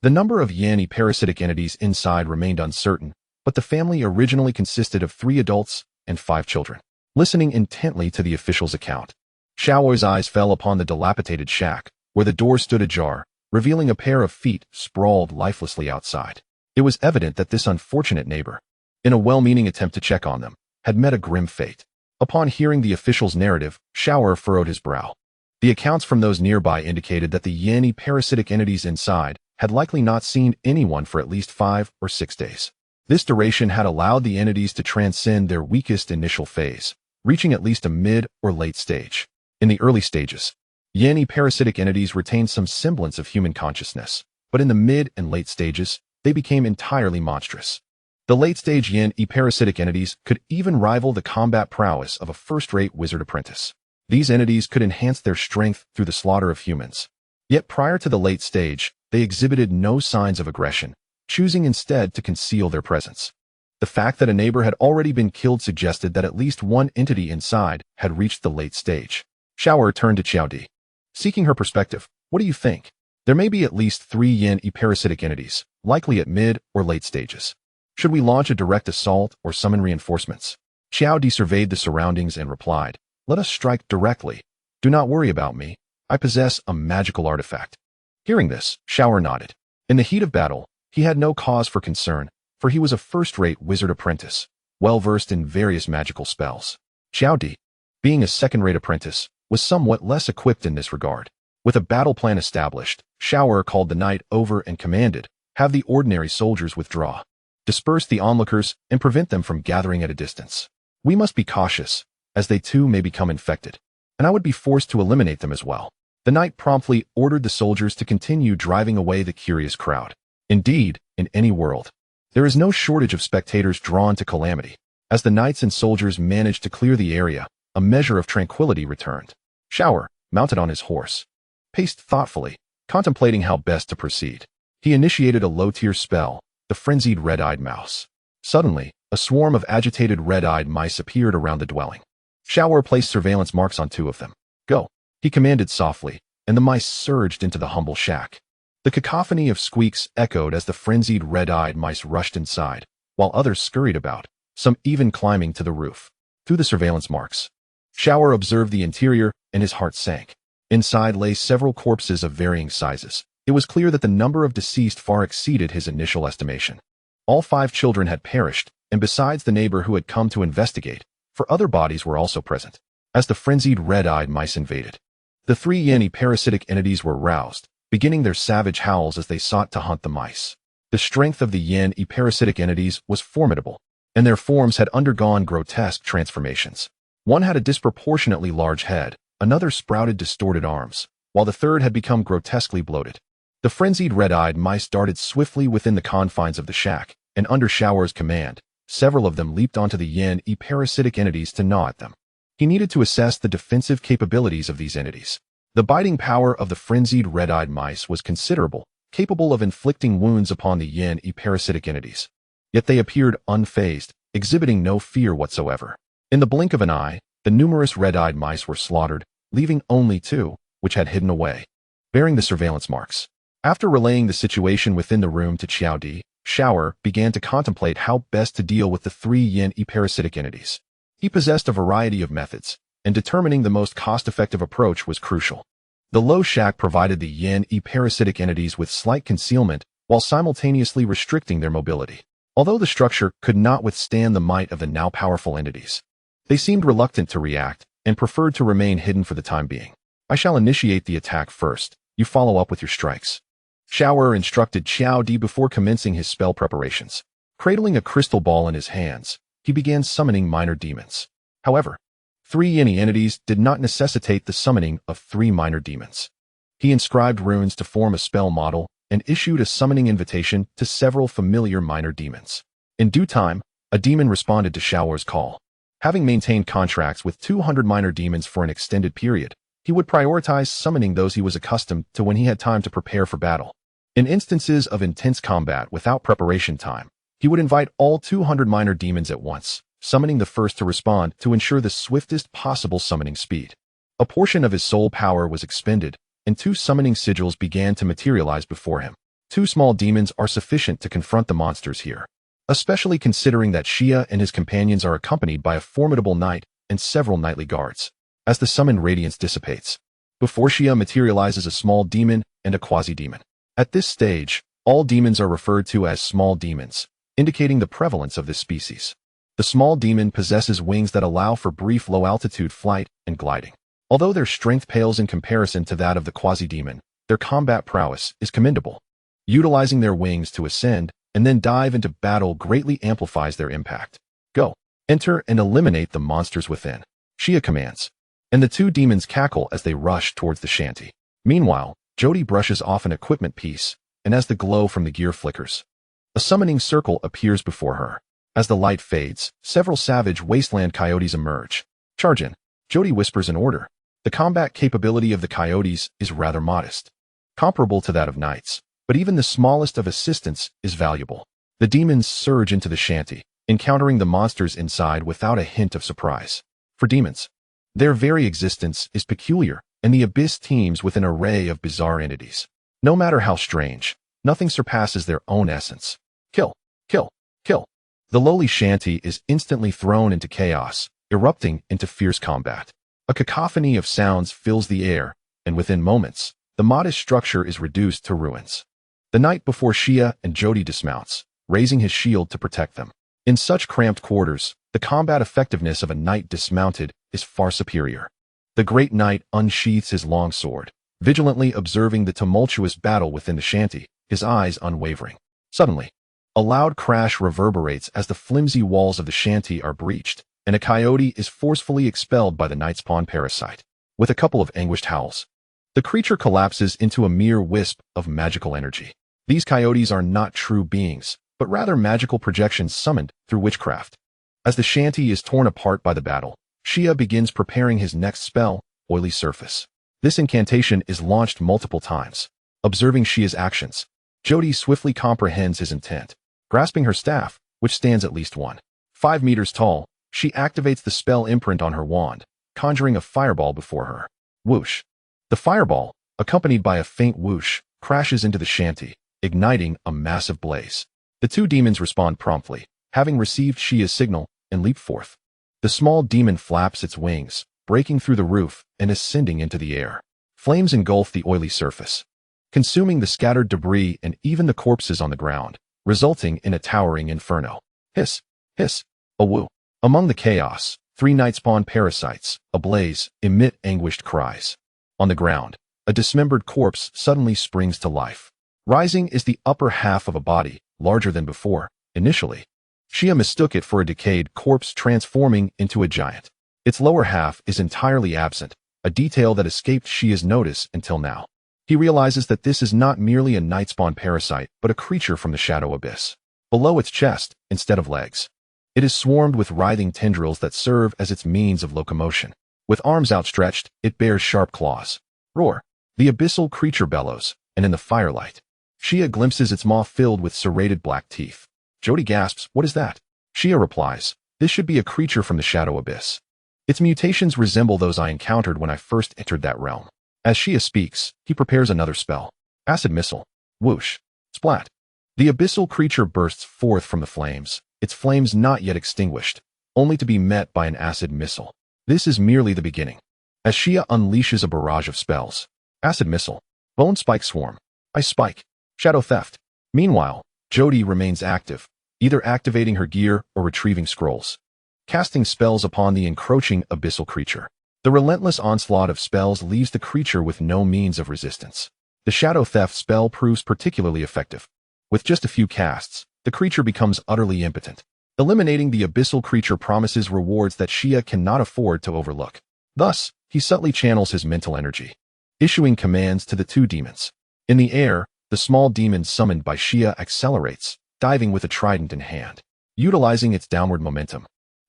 The number of Xia'er parasitic entities inside remained uncertain, but the family originally consisted of 3 adults and 5 children. Listening intently to the official's account, Xiao's eyes fell upon the dilapidated shack, where the door stood ajar, revealing a pair of feet sprawled lifelessly outside. It was evident that this unfortunate neighbor, in a well-meaning attempt to check on them, had met a grim fate. Upon hearing the official's narrative, Xia'er furrowed his brow. The accounts from those nearby indicated that the Yin parasitic entities inside had likely not seen anyone for at least 5 or 6 days. This duration had allowed the entities to transcend their weakest initial phase, reaching at least a mid or late stage. In the early stages, Yin parasitic entities retained some semblance of human consciousness, but in the mid and late stages, they became entirely monstrous. The late-stage Yin parasitic entities could even rival the combat prowess of a first-rate wizard apprentice. These entities could enhance their strength through the slaughter of humans. Yet prior to the late stage, they exhibited no signs of aggression, choosing instead to conceal their presence. The fact that a neighbor had already been killed suggested that at least one entity inside had reached the late stage. Xia'er turned to Xiaodi. Seeking her perspective, what do you think? There may be at least 3 Yin parasitic entities, likely at mid or late stages. Should we launch a direct assault or summon reinforcements? Xiaodi surveyed the surroundings and replied, "Let us strike directly. Do not worry about me. I possess a magical artifact." Hearing this, Xia'er nodded. In the heat of battle, he had no cause for concern, for he was a first-rate wizard apprentice, well-versed in various magical spells. Xiaodi, being a second-rate apprentice, was somewhat less equipped in this regard. With a battle plan established, Xia'er called the knight over and commanded, "Have the ordinary soldiers withdraw. Disperse the onlookers and prevent them from gathering at a distance. We must be cautious, as they too may become infected, and I would be forced to eliminate them as well." The knight promptly ordered the soldiers to continue driving away the curious crowd. Indeed, in any world, there is no shortage of spectators drawn to calamity. As the knights and soldiers managed to clear the area, a measure of tranquility returned. Xia'er, mounted on his horse, paced thoughtfully, contemplating how best to proceed. He initiated a low-tier spell, the frenzied red-eyed mouse. Suddenly, a swarm of agitated red-eyed mice appeared around the dwelling. Xia'er placed surveillance marks on 2 of them. "Go," he commanded softly, and the mice surged into the humble shack. The cacophony of squeaks echoed as the frenzied red-eyed mice rushed inside, while others scurried about, some even climbing to the roof. Through the surveillance marks, Xia'er observed the interior, and his heart sank. Inside lay several corpses of varying sizes. It was clear that the number of deceased far exceeded his initial estimation. All 5 children had perished, and besides the neighbor who had come to investigate, 4 other bodies were also present. As the frenzied red-eyed mice invaded, the 3 Yin parasitic entities were roused, beginning their savage howls as they sought to hunt the mice. The strength of the Yin parasitic entities was formidable, and their forms had undergone grotesque transformations. One had a disproportionately large head, another sprouted distorted arms, while the third had become grotesquely bloated. The frenzied red-eyed mice darted swiftly within the confines of the shack, and under Xia'er's command, several of them leaped onto the Yin parasitic entities to gnaw at them. He needed to assess the defensive capabilities of these entities. The biting power of the frenzied red-eyed mice was considerable, capable of inflicting wounds upon the Yin parasitic entities. Yet they appeared unfazed, exhibiting no fear whatsoever. In the blink of an eye, the numerous red-eyed mice were slaughtered, leaving only 2, which had hidden away, bearing the surveillance marks. After relaying the situation within the room to Xiaodi, Xia'er began to contemplate how best to deal with the 3 Yin parasitic entities. He possessed a variety of methods, and determining the most cost-effective approach was crucial. The low shack provided the Yin parasitic entities with slight concealment while simultaneously restricting their mobility. Although the structure could not withstand the might of the now powerful entities, they seemed reluctant to react and preferred to remain hidden for the time being. "I shall initiate the attack first. You follow up with your strikes," Xia'er instructed Xiaodi before commencing his spell preparations. Cradling a crystal ball in his hands, he began summoning minor demons. However, 3 Yin entities did not necessitate the summoning of 3 minor demons. He inscribed runes to form a spell model and issued a summoning invitation to several familiar minor demons. In due time, a demon responded to Xia'er's call. Having maintained contracts with 200 minor demons for an extended period, he would prioritize summoning those he was accustomed to when he had time to prepare for battle. In instances of intense combat without preparation time, he would invite all 200 minor demons at once, summoning the first to respond to ensure the swiftest possible summoning speed. A portion of his soul power was expended, and 2 summoning sigils began to materialize before him. 2 small demons are sufficient to confront the monsters here, especially considering that Xia'er and his companions are accompanied by a formidable knight and several knightly guards. As the summoned radiance dissipates, before Xia'er materializes a small demon and a quasi-demon. At this stage, All demons are referred to as small demons, indicating the prevalence of this species. The small demon possesses wings that allow for brief low-altitude flight and gliding. Although their strength pales in comparison to that of the quasi-demon, their combat prowess is commendable. Utilizing their wings to ascend and then dive into battle greatly amplifies their impact. Go, enter and eliminate the monsters within, Xia'er commands. And the two demons cackle as they rush towards the shanty. Meanwhile, Jody brushes off an equipment piece, and as the glow from the gear flickers, a summoning circle appears before her. As the light fades, several savage wasteland coyotes emerge. Charge in, Jody whispers an order. The combat capability of the coyotes is rather modest, comparable to that of knights, but even the smallest of assistants is valuable. The demons surge into the shanty, encountering the monsters inside without a hint of surprise. For demons, their very existence is peculiar, and the abyss teems with an array of bizarre entities. No matter how strange, nothing surpasses their own essence. Kill, kill, kill. The lowly shanty is instantly thrown into chaos, erupting into fierce combat. A cacophony of sounds fills the air, and within moments, the modest structure is reduced to ruins. The night before Xia'er and Jody dismounts, raising his shield to protect them. In such cramped quarters, the combat effectiveness of a knight dismounted is far superior. The great knight unsheathes his long sword, vigilantly observing the tumultuous battle within the shanty, his eyes unwavering. Suddenly, a loud crash reverberates as the flimsy walls of the shanty are breached, and a coyote is forcefully expelled by the knight's pawn parasite. With a couple of anguished howls, the creature collapses into a mere wisp of magical energy. These coyotes are not true beings, but rather magical projections summoned through witchcraft. As the shanty is torn apart by the battle, Xia'er begins preparing his next spell, Oily Surface. This incantation is launched multiple times. Observing Xia'er's actions, Jody swiftly comprehends his intent. Grasping her staff, which stands at least 5 meters tall, she activates the spell imprint on her wand, conjuring a fireball before her. Whoosh! The fireball, accompanied by a faint whoosh, crashes into the shanty, igniting a massive blaze. The two demons respond promptly, having received Xia'er's signal, and leap forth. The small demon flaps its wings, breaking through the roof and ascending into the air. Flames engulf the oily surface, consuming the scattered debris and even the corpses on the ground, resulting in a towering inferno. Hiss! Hiss! A woo! Among the chaos, 3 night-spawn parasites, ablaze, emit anguished cries. On the ground, a dismembered corpse suddenly springs to life. Rising is the upper half of a body, larger than before. Initially, Xia'er mistook it for a decayed corpse transforming into a giant. Its lower half is entirely absent, a detail that escaped Xia'er's notice until now. He realizes that this is not merely a night-spawn parasite, but a creature from the shadow abyss. Below its chest, instead of legs, it is swarmed with writhing tendrils that serve as its means of locomotion. With arms outstretched, it bears sharp claws. Roar! The abyssal creature bellows, and in the firelight, Xia'er glimpses its maw filled with serrated black teeth. Jody gasps, "What is that?" Xia'er replies, "This should be a creature from the shadow abyss. Its mutations resemble those I encountered when I first entered that realm." As Xia'er speaks, he prepares another spell. Acid Missile. Whoosh! Splat! The abyssal creature bursts forth from the flames, its flames not yet extinguished, only to be met by an acid missile. This is merely the beginning. As Xia'er unleashes a barrage of spells. Acid Missile. Bone Spike Swarm. Ice Spike. Shadow Theft. Meanwhile, Jody remains active, either activating her gear or retrieving scrolls, casting spells upon the encroaching abyssal creature. The relentless onslaught of spells leaves the creature with no means of resistance. The Shadow Theft spell proves particularly effective. With just a few casts, the creature becomes utterly impotent. Eliminating the abyssal creature promises rewards that Xia'er cannot afford to overlook. Thus, he subtly channels his mental energy, issuing commands to the two demons. In the air, the small demon summoned by Xia'er accelerates, diving with a trident in hand. Utilizing its downward momentum,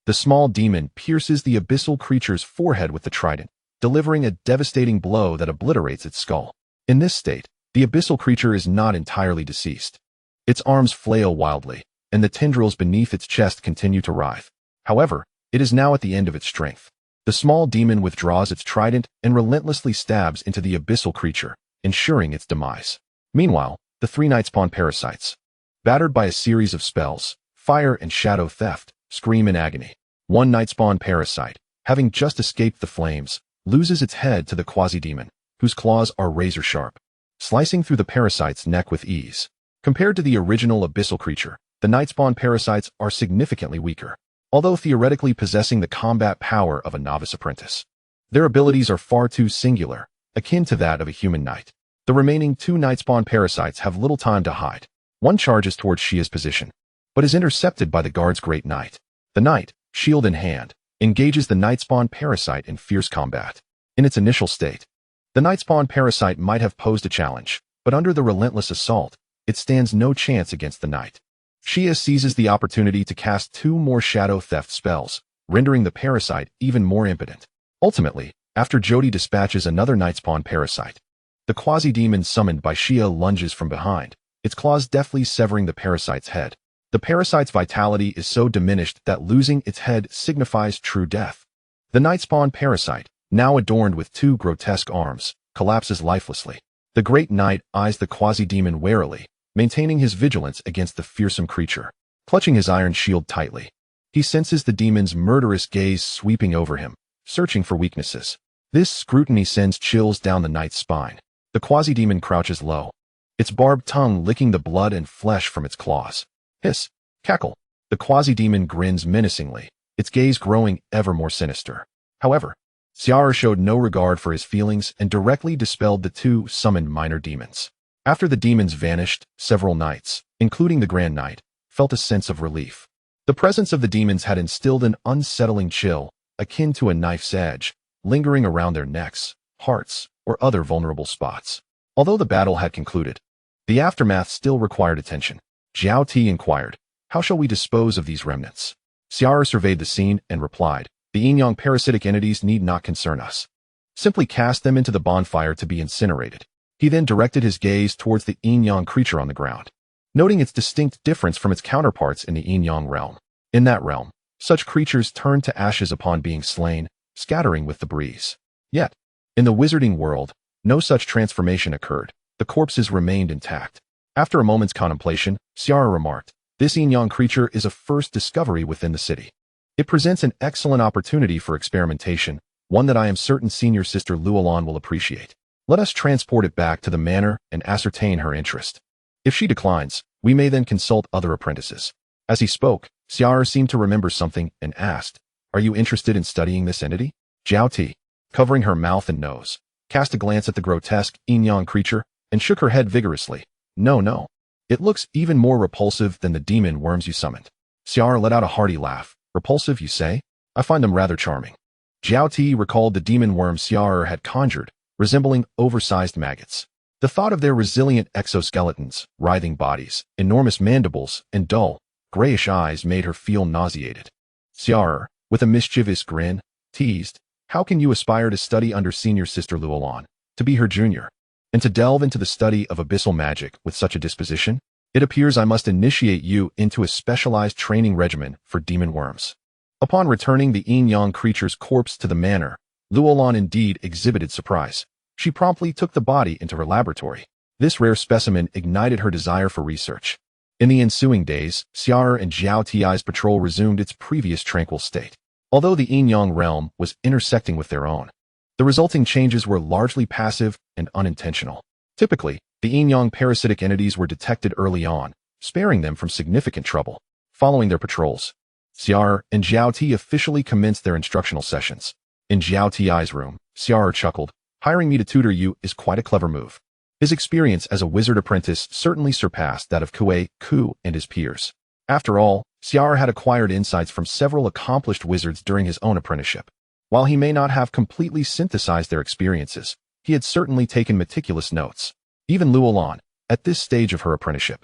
the small demon pierces the abyssal creature's forehead with the trident, delivering a devastating blow that obliterates its skull. In this state, the abyssal creature is not entirely deceased. Its arms flail wildly, and the tendrils beneath its chest continue to writhe. However, it is now at the end of its strength. The small demon withdraws its trident and relentlessly stabs into the abyssal creature, ensuring its demise. Meanwhile, the 3 night-spawn parasites, battered by a series of spells, fire and shadow theft, scream in agony. 1 night-spawn parasite, having just escaped the flames, loses its head to the quasi-demon, whose claws are razor-sharp, slicing through the parasite's neck with ease. Compared to the original abyssal creature, the night-spawn parasites are significantly weaker, although theoretically possessing the combat power of a novice apprentice. Their abilities are far too singular, akin to that of a human knight. The remaining 2 night-spawn parasites have little time to hide. One charges towards Xia'er's position, but is intercepted by the guard's great knight. The knight, shield in hand, engages the night-spawn parasite in fierce combat. In its initial state, the night-spawn parasite might have posed a challenge, but under the relentless assault, it stands no chance against the knight. Xia'er seizes the opportunity to cast 2 more shadow theft spells, rendering the parasite even more impotent. Ultimately, after Jody dispatches another night-spawn parasite, the quasi-demon summoned by Xia'er lunges from behind, its claws deftly severing the parasite's head. The parasite's vitality is so diminished that losing its head signifies true death. The night-spawn parasite, now adorned with 2 grotesque arms, collapses lifelessly. The great knight eyes the quasi-demon warily, maintaining his vigilance against the fearsome creature. Clutching his iron shield tightly, he senses the demon's murderous gaze sweeping over him, searching for weaknesses. This scrutiny sends chills down the knight's spine. The quasi-demon crouches low, its barbed tongue licking the blood and flesh from its claws. Hiss, cackle. The quasi-demon grins menacingly, its gaze growing ever more sinister. However, Xia'er showed no regard for his feelings and directly dispelled the 2 summoned minor demons. After the demons vanished, several knights, including the Grand Knight, felt a sense of relief. The presence of the demons had instilled an unsettling chill, akin to a knife's edge, lingering around their necks, hearts, or other vulnerable spots. Although the battle had concluded, the aftermath still required attention. Zhao Ti inquired, "How shall we dispose of these remnants?" Xia'er surveyed the scene and replied, "The yin-yang parasitic entities need not concern us. Simply cast them into the bonfire to be incinerated." He then directed his gaze towards the yin-yang creature on the ground, noting its distinct difference from its counterparts in the yin-yang realm. In that realm, such creatures turned to ashes upon being slain, scattering with the breeze. Yet, in the wizarding world, no such transformation occurred. The corpses remained intact. After a moment's contemplation, Xia'er remarked, "This yin-yang creature is a first discovery within the city. It presents an excellent opportunity for experimentation, one that I am certain senior sister Luolan will appreciate. Let us transport it back to the manor and ascertain her interest. If she declines, we may then consult other apprentices." As he spoke, Xia'er seemed to remember something and asked, "Are you interested in studying this entity?" Zhao Ti, covering her mouth and nose, cast a glance at the grotesque yin-yang creature and shook her head vigorously. No. It looks even more repulsive than the demon worms you summoned." Xia'er let out a hearty laugh. "Repulsive, you say? I find them rather charming." Zhao Ti recalled the demon worms Xia'er had conjured, resembling oversized maggots. The thought of their resilient exoskeletons, writhing bodies, enormous mandibles, and dull, grayish eyes made her feel nauseated. Xia'er, with a mischievous grin, teased, "How can you aspire to study under senior sister Luolan, to be her junior, and to delve into the study of abyssal magic with such a disposition? It appears I must initiate you into a specialized training regimen for demon worms." Upon returning the yin-yang creature's corpse to the manor, Luolan indeed exhibited surprise. She promptly took the body into her laboratory. This rare specimen ignited her desire for research. In the ensuing days, Xia'er and Zhao Ti's patrol resumed its previous tranquil state. Although the yin-yang realm was intersecting with their own, the resulting changes were largely passive and unintentional. Typically, the yin-yang parasitic entities were detected early on, sparing them from significant trouble. Following their patrols, Xia'er and Zhao Ti officially commenced their instructional sessions. In Zhao Ti's room, Xia'er chuckled, "Hiring me to tutor you is quite a clever move." His experience as a wizard apprentice certainly surpassed that of Ku and his peers. After all, Xia'er had acquired insights from several accomplished wizards during his own apprenticeship. While he may not have completely synthesized their experiences, he had certainly taken meticulous notes. Even Luolan, at this stage of her apprenticeship,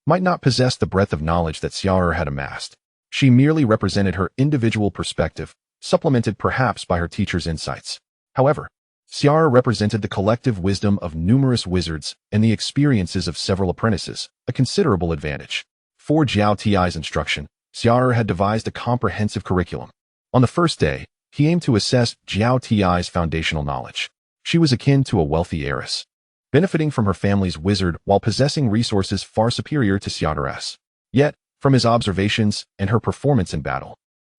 might not possess the breadth of knowledge that Xia'er had amassed. She merely represented her individual perspective, supplemented perhaps by her teacher's insights. However, Xia'er represented the collective wisdom of numerous wizards and the experiences of several apprentices, a considerable advantage. For Zhao Ti's instruction, Xia'er had devised a comprehensive curriculum. On the first day, he aimed to assess Zhao Ti's foundational knowledge. She was akin to a wealthy heiress, benefiting from her family's wizard while possessing resources far superior to Xia'er's. Yet, from his observations and her performance in battle,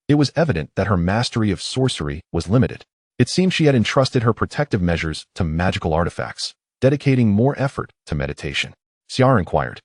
it was evident that her mastery of sorcery was limited. It seemed she had entrusted her protective measures to magical artifacts, dedicating more effort to meditation. Xia'er inquired,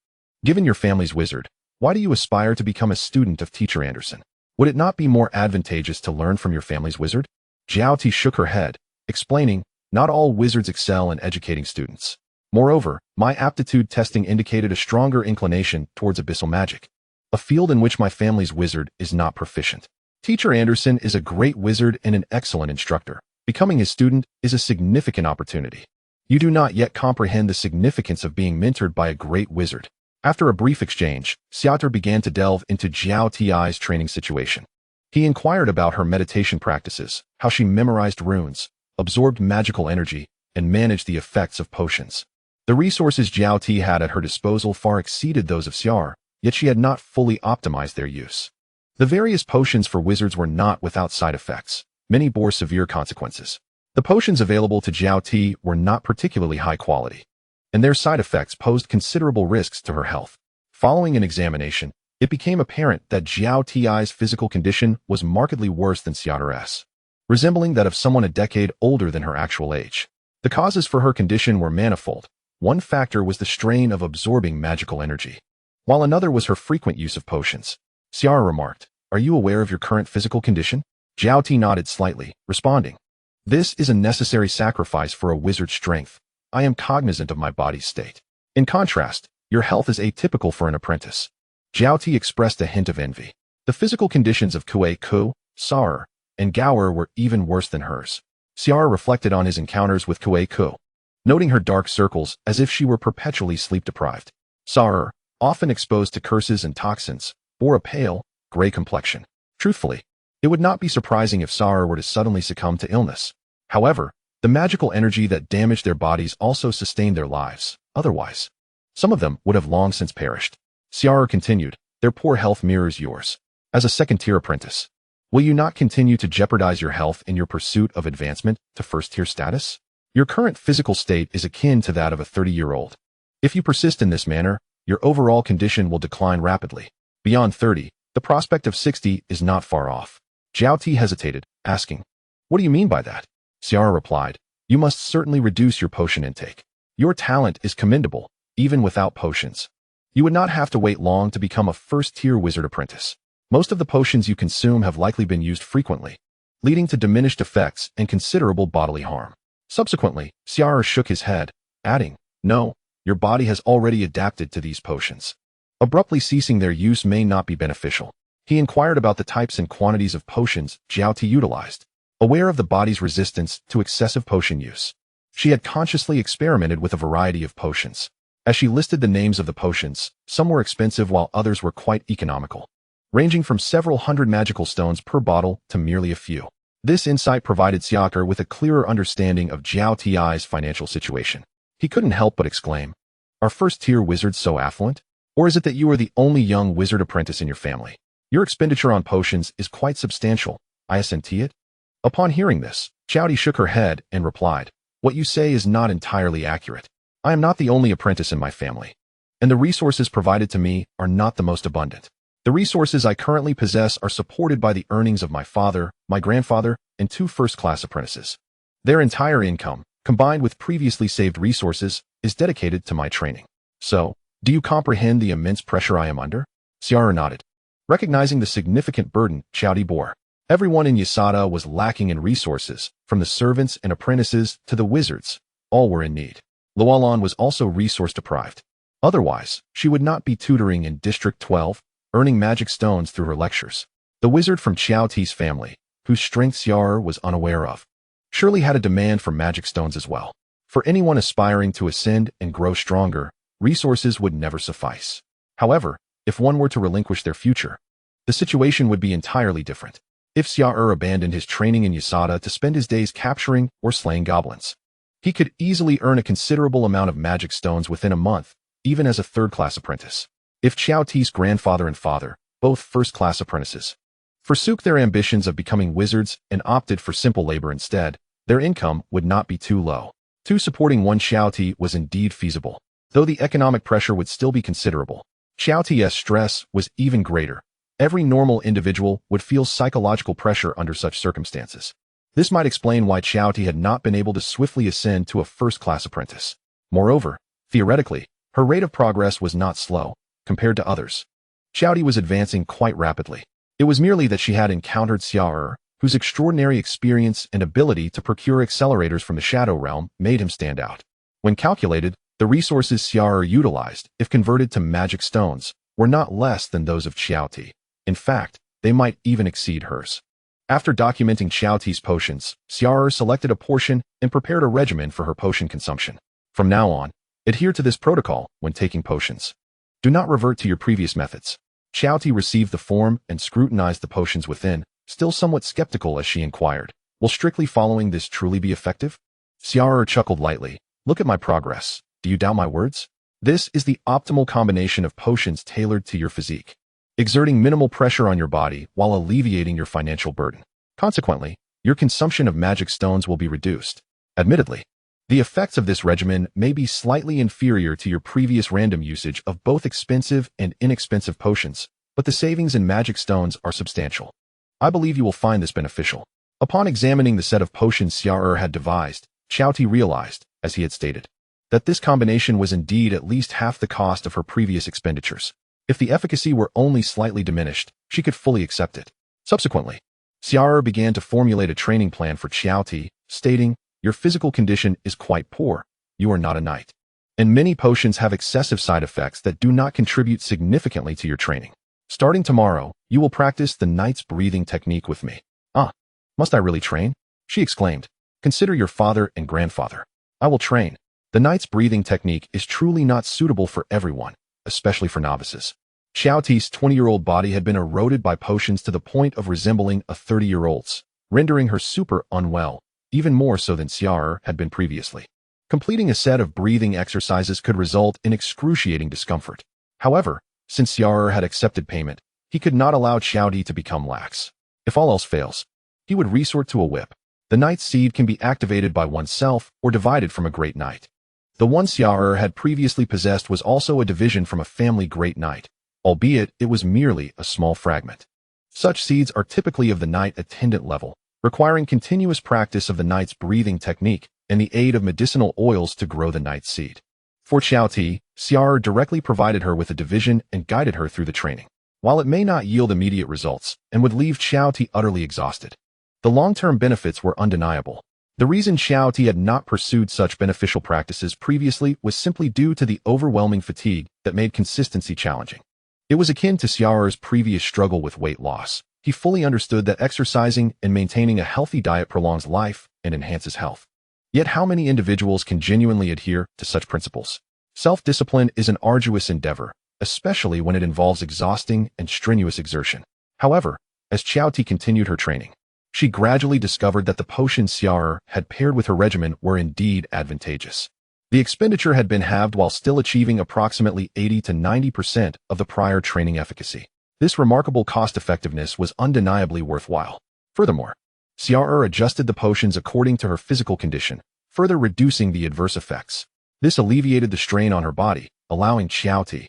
Given your family's wizard, why do you aspire to become a student of Teacher Anderson? Would it not be more advantageous to learn from your family's wizard? Xiao Ti shook her head, explaining, not all wizards excel in educating students. Moreover, my aptitude testing indicated a stronger inclination towards abyssal magic, a field in which my family's wizard is not proficient. Teacher Anderson is a great wizard and an excellent instructor. Becoming his student is a significant opportunity. You do not yet comprehend the significance of being mentored by a great wizard. After a brief exchange, Xia'er began to delve into Xiao Ti's training situation. He inquired about her meditation practices, how she memorized runes, absorbed magical energy, and managed the effects of potions. The resources Xiao Ti had at her disposal far exceeded those of Xia'er, yet she had not fully optimized their use. The various potions for wizards were not without side effects. Many bore severe consequences. The potions available to Xiao Ti were not particularly high quality, and their side effects posed considerable risks to her health. Following an examination, it became apparent that Xiao Ti's physical condition was markedly worse than Xia'er's, resembling that of someone a decade older than her actual age. The causes for her condition were manifold. One factor was the strain of absorbing magical energy, while another was her frequent use of potions. Xia'er remarked, "Are you aware of your current physical condition?" Xiao Ti nodded slightly, responding, "This is a necessary sacrifice for a wizard's strength. I am cognizant of my body's state. In contrast, your health is atypical for an apprentice." Xiao Ti expressed a hint of envy. The physical conditions of Kuei Ku, Xia'er, and Xia'er were even worse than hers. Xia'er reflected on his encounters with Kuei Ku, noting her dark circles as if she were perpetually sleep-deprived. Xia'er, often exposed to curses and toxins, bore a pale, gray complexion. Truthfully, it would not be surprising if Xia'er were to suddenly succumb to illness. However, the magical energy that damaged their bodies also sustained their lives. Otherwise, some of them would have long since perished. Xia'er continued, "Their poor health mirrors yours. As a second-tier apprentice, will you not continue to jeopardize your health in your pursuit of advancement to first-tier status? Your current physical state is akin to that of a 30-year-old. If you persist in this manner, your overall condition will decline rapidly. Beyond 30, the prospect of 60 is not far off." Xiao Ti hesitated, asking, "What do you mean by that?" Xia'er replied, "You must certainly reduce your potion intake. Your talent is commendable, even without potions. You would not have to wait long to become a first-tier wizard apprentice. Most of the potions you consume have likely been used frequently, leading to diminished effects and considerable bodily harm." Subsequently, Xia'er shook his head, adding, "No, your body has already adapted to these potions. Abruptly ceasing their use may not be beneficial." He inquired about the types and quantities of potions Xiao Ti utilized. Aware of the body's resistance to excessive potion use, she had consciously experimented with a variety of potions. As she listed the names of the potions, some were expensive while others were quite economical, ranging from several hundred magical stones per bottle to merely a few. This insight provided Xia'er with a clearer understanding of Xiao Ti's financial situation. He couldn't help but exclaim, "Are first-tier wizards so affluent? Or is it that you are the only young wizard apprentice in your family? Your expenditure on potions is quite substantial. I assent it." Upon hearing this, Xiao Ti shook her head and replied, "What you say is not entirely accurate. I am not the only apprentice in my family, and the resources provided to me are not the most abundant. The resources I currently possess are supported by the earnings of my father, my grandfather, and 2 first-class apprentices. Their entire income, combined with previously saved resources, is dedicated to my training. So, do you comprehend the immense pressure I am under?" Xia'er nodded, recognizing the significant burden Xiao Ti bore. Everyone in Xia'er was lacking in resources, from the servants and apprentices to the wizards. All were in need. Luolan was also resource-deprived. Otherwise, she would not be tutoring in District 12, earning magic stones through her lectures. The wizard from Xiao Ti's family, whose strength Xia'er was unaware of, surely had a demand for magic stones as well. For anyone aspiring to ascend and grow stronger, resources would never suffice. However, if one were to relinquish their future, the situation would be entirely different. If Xia'er abandoned his training in Xia'er to spend his days capturing or slaying goblins, he could easily earn a considerable amount of magic stones within a month, even as a third-class apprentice. If Xiao Ti's grandfather and father, both first-class apprentices, forsook their ambitions of becoming wizards and opted for simple labor instead, their income would not be too low. Supporting one Xiao Ti was indeed feasible, though the economic pressure would still be considerable. Xiao Ti's stress was even greater. Every normal individual would feel psychological pressure under such circumstances. This might explain why Xiao Ti had not been able to swiftly ascend to a first-class apprentice. Moreover, theoretically, her rate of progress was not slow. compared to others. Xiaoti was advancing quite rapidly. It was merely that she had encountered Xia'er, whose extraordinary experience and ability to procure accelerators from the Shadow Realm made him stand out. When calculated, the resources Xia'er utilized, if converted to magic stones, were not less than those of Xiaoti. In fact, they might even exceed hers. After documenting Xiaoti's potions, Xia'er selected a portion and prepared a regimen for her potion consumption. From now on, adhere to this protocol when taking potions. Do not revert to your previous methods. Xiaoti received the form and scrutinized the potions within, still somewhat skeptical as she inquired, "Will strictly following this truly be effective?" Xia'er chuckled lightly. "Look at my progress. Do you doubt my words? This is the optimal combination of potions tailored to your physique, exerting minimal pressure on your body while alleviating your financial burden. Consequently, your consumption of magic stones will be reduced. Admittedly, the effects of this regimen may be slightly inferior to your previous random usage of both expensive and inexpensive potions, but the savings in magic stones are substantial. I believe you will find this beneficial." Upon examining the set of potions Xia'er had devised, Xiaoti realized, as he had stated, that this combination was indeed at least half the cost of her previous expenditures. If the efficacy were only slightly diminished, she could fully accept it. Subsequently, Xia'er began to formulate a training plan for Xiaoti, stating, "Your physical condition is quite poor. You are not a knight. And many potions have excessive side effects that do not contribute significantly to your training. Starting tomorrow, you will practice the knight's breathing technique with me." "Ah, must I really train?" she exclaimed. "Consider your father and grandfather. I will train. The knight's breathing technique is truly not suitable for everyone, especially for novices." Xiaoti's 20-year-old body had been eroded by potions to the point of resembling a 30-year-old's, rendering her super unwell, even more so than Xia'er had been previously. Completing a set of breathing exercises could result in excruciating discomfort. However, since Xia'er had accepted payment, he could not allow Xiaoti to become lax. If all else fails, he would resort to a whip. The knight's seed can be activated by oneself or divided from a great knight. The one Xia'er had previously possessed was also a division from a family great knight, albeit it was merely a small fragment. Such seeds are typically of the knight attendant level, requiring continuous practice of the knight's breathing technique and the aid of medicinal oils to grow the knight's seed. For Xiaoti, Xia'er directly provided her with a division and guided her through the training. While it may not yield immediate results and would leave Xiaoti utterly exhausted, the long-term benefits were undeniable. The reason Xiaoti had not pursued such beneficial practices previously was simply due to the overwhelming fatigue that made consistency challenging. It was akin to Xia'er's previous struggle with weight loss. He fully understood that exercising and maintaining a healthy diet prolongs life and enhances health. Yet how many individuals can genuinely adhere to such principles? Self-discipline is an arduous endeavor, especially when it involves exhausting and strenuous exertion. However, as Xiaoti continued her training, she gradually discovered that the potions Xia'er had paired with her regimen were indeed advantageous. The expenditure had been halved while still achieving approximately 80 to 90% of the prior training efficacy. This remarkable cost-effectiveness was undeniably worthwhile. Furthermore, Xia'er adjusted the potions according to her physical condition, further reducing the adverse effects. This alleviated the strain on her body, allowing Xiaoti,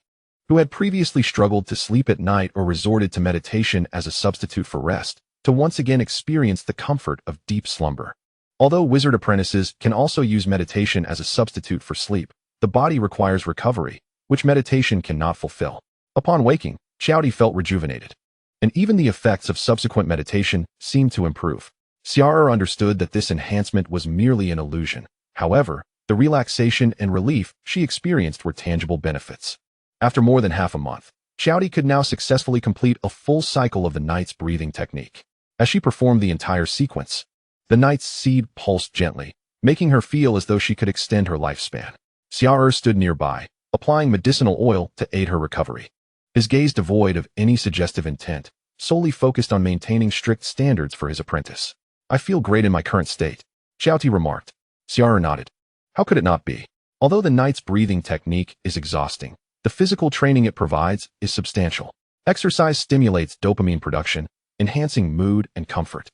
who had previously struggled to sleep at night or resorted to meditation as a substitute for rest, to once again experience the comfort of deep slumber. Although wizard apprentices can also use meditation as a substitute for sleep, the body requires recovery, which meditation cannot fulfill. Upon waking, Xiaoti felt rejuvenated, and even the effects of subsequent meditation seemed to improve. Xia'er understood that this enhancement was merely an illusion. However, the relaxation and relief she experienced were tangible benefits. After more than half a month, Xiaoti could now successfully complete a full cycle of the knight's breathing technique. As she performed the entire sequence, the knight's seed pulsed gently, making her feel as though she could extend her lifespan. Xia'er stood nearby, applying medicinal oil to aid her recovery. His gaze devoid of any suggestive intent, solely focused on maintaining strict standards for his apprentice. "I feel great in my current state," Xiaoti remarked. Xia'er nodded. How could it not be? Although the knight's breathing technique is exhausting, the physical training it provides is substantial. Exercise stimulates dopamine production, enhancing mood and comfort.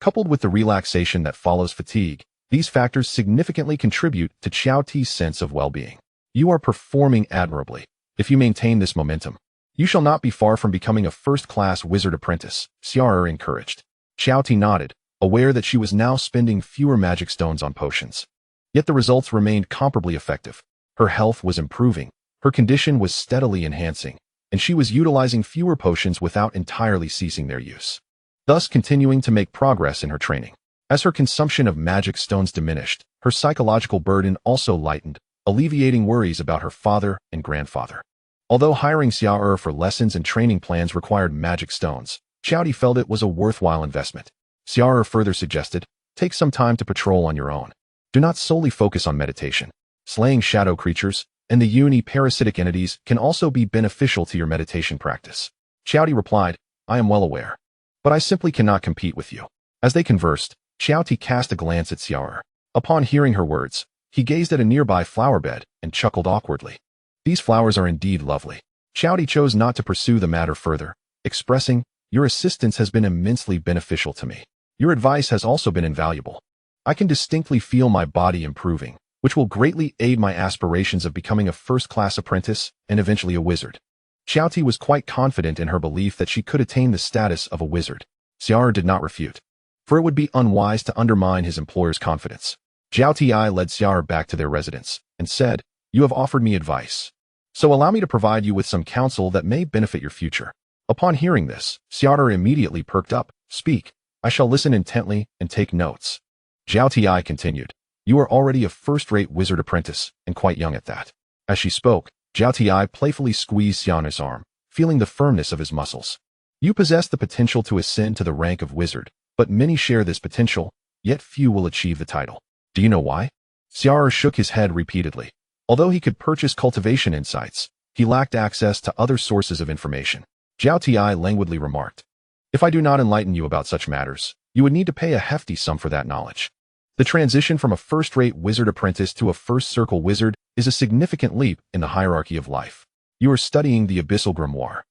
Coupled with the relaxation that follows fatigue, these factors significantly contribute to Xiaoti's sense of well-being. "You are performing admirably. If you maintain this momentum, you shall not be far from becoming a first-class wizard apprentice," Xia'er encouraged. Xiaoti nodded, aware that she was now spending fewer magic stones on potions. Yet the results remained comparably effective. Her health was improving, her condition was steadily enhancing, and she was utilizing fewer potions without entirely ceasing their use, thus continuing to make progress in her training. As her consumption of magic stones diminished, her psychological burden also lightened, alleviating worries about her father and grandfather. Although hiring Xia'er for lessons and training plans required magic stones, Xiaoti felt it was a worthwhile investment. Xia'er further suggested, take some time to patrol on your own. Do not solely focus on meditation. Slaying shadow creatures and the parasitic entities can also be beneficial to your meditation practice. Xiaoti replied, I am well aware, but I simply cannot compete with you. As they conversed, Xiaoti cast a glance at Xia'er. Upon hearing her words, he gazed at a nearby flower bed and chuckled awkwardly. These flowers are indeed lovely. Xiaoti chose not to pursue the matter further, expressing, your assistance has been immensely beneficial to me. Your advice has also been invaluable. I can distinctly feel my body improving, which will greatly aid my aspirations of becoming a first-class apprentice and eventually a wizard. Xiaoti was quite confident in her belief that she could attain the status of a wizard. Xia'er did not refute, for it would be unwise to undermine his employer's confidence. Xiaoti led Xia'er back to their residence and said, you have offered me advice, so allow me to provide you with some counsel that may benefit your future. Upon hearing this, Xia'er immediately perked up. Speak, I shall listen intently and take notes. Xiaoti continued, you are already a first-rate wizard apprentice, and quite young at that. As she spoke, Xiaoti playfully squeezed Xia'er's arm, feeling the firmness of his muscles. You possess the potential to ascend to the rank of wizard, but many share this potential, yet few will achieve the title. Do you know why? Xia'er shook his head repeatedly. Although he could purchase cultivation insights, he lacked access to other sources of information. Xiaoti languidly remarked, if I do not enlighten you about such matters, you would need to pay a hefty sum for that knowledge. The transition from a first-rate wizard apprentice to a first-circle wizard is a significant leap in the hierarchy of life. You are studying the Abyssal Grimoire,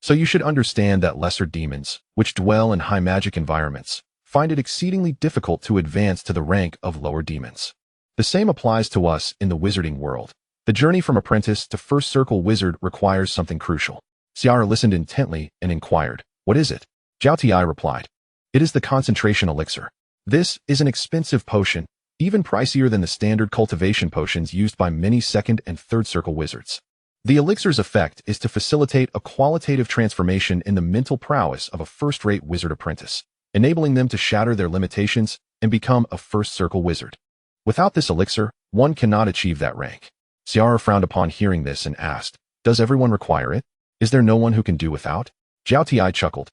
so you should understand that lesser demons, which dwell in high magic environments, find it exceedingly difficult to advance to the rank of lower demons. The same applies to us in the wizarding world. The journey from apprentice to first-circle wizard requires something crucial. Xia'er listened intently and inquired, what is it? Xiaoti replied, it is the concentration elixir. This is an expensive potion, even pricier than the standard cultivation potions used by many second and third circle wizards. The elixir's effect is to facilitate a qualitative transformation in the mental prowess of a first-rate wizard apprentice, enabling them to shatter their limitations and become a first-circle wizard. Without this elixir, one cannot achieve that rank. Xia'er frowned upon hearing this and asked, does everyone require it? Is there no one who can do without? Xiaoti chuckled.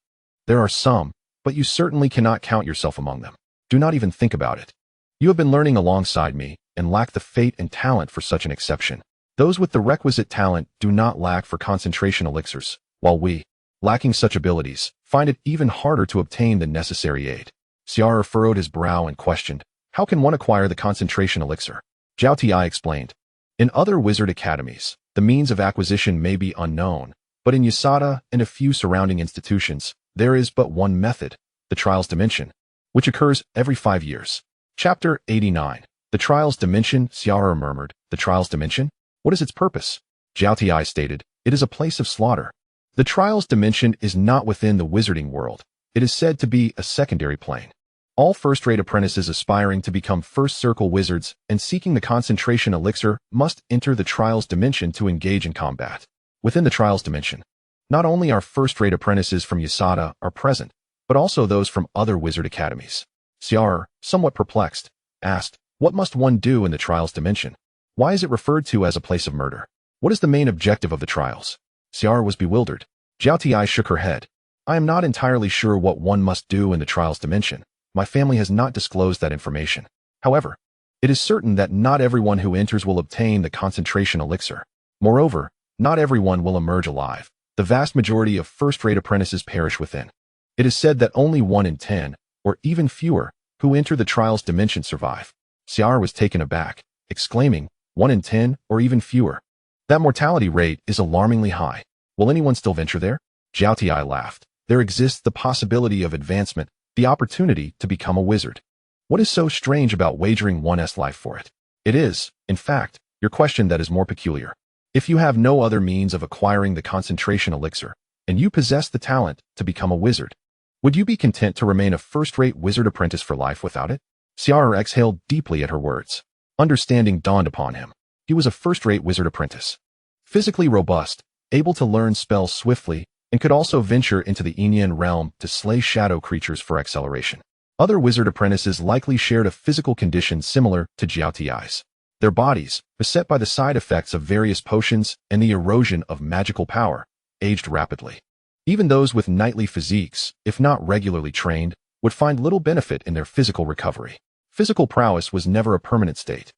There are some, but you certainly cannot count yourself among them. Do not even think about it. You have been learning alongside me and lack the fate and talent for such an exception. Those with the requisite talent do not lack for concentration elixirs, while we, lacking such abilities, find it even harder to obtain the necessary aid. Xia'er furrowed his brow and questioned, how can one acquire the concentration elixir? Xiaoti explained, in other wizard academies, the means of acquisition may be unknown, but in Xia'er and a few surrounding institutions, there is but one method, the Trials Dimension, which occurs every 5 years. Chapter 89. The Trials Dimension, Xia'er murmured, the Trials Dimension? What is its purpose? Xiaoti stated, it is a place of slaughter. The Trials Dimension is not within the wizarding world. It is said to be a secondary plane. All first-rate apprentices aspiring to become first-circle wizards and seeking the concentration elixir must enter the Trials Dimension to engage in combat. Within the Trials Dimension, not only our first-rate apprentices from Xia'er are present, but also those from other wizard academies. Xia'er, somewhat perplexed, asked, what must one do in the Trials Dimension? Why is it referred to as a place of murder? What is the main objective of the trials? Xia'er was bewildered. Xiaoti shook her head. I am not entirely sure what one must do in the Trials Dimension. My family has not disclosed that information. However, it is certain that not everyone who enters will obtain the concentration elixir. Moreover, not everyone will emerge alive. The vast majority of first-rate apprentices perish within. It is said that only 1 in 10, or even fewer, who enter the Trials Dimension survive. Xia'er was taken aback, exclaiming, 1 in 10, or even fewer. That mortality rate is alarmingly high. Will anyone still venture there? Xiaoti laughed. There exists the possibility of advancement, the opportunity to become a wizard. What is so strange about wagering one's life for it? It is, in fact, your question that is more peculiar. If you have no other means of acquiring the concentration elixir, and you possess the talent to become a wizard, would you be content to remain a first-rate wizard apprentice for life without it? Xia'er exhaled deeply at her words. Understanding dawned upon him. He was a first-rate wizard apprentice. Physically robust, able to learn spells swiftly, and could also venture into the Enian realm to slay shadow creatures for acceleration. Other wizard apprentices likely shared a physical condition similar to Xia'er's. Their bodies, beset by the side effects of various potions and the erosion of magical power, aged rapidly. Even those with knightly physiques, if not regularly trained, would find little benefit in their physical recovery. Physical prowess was never a permanent state,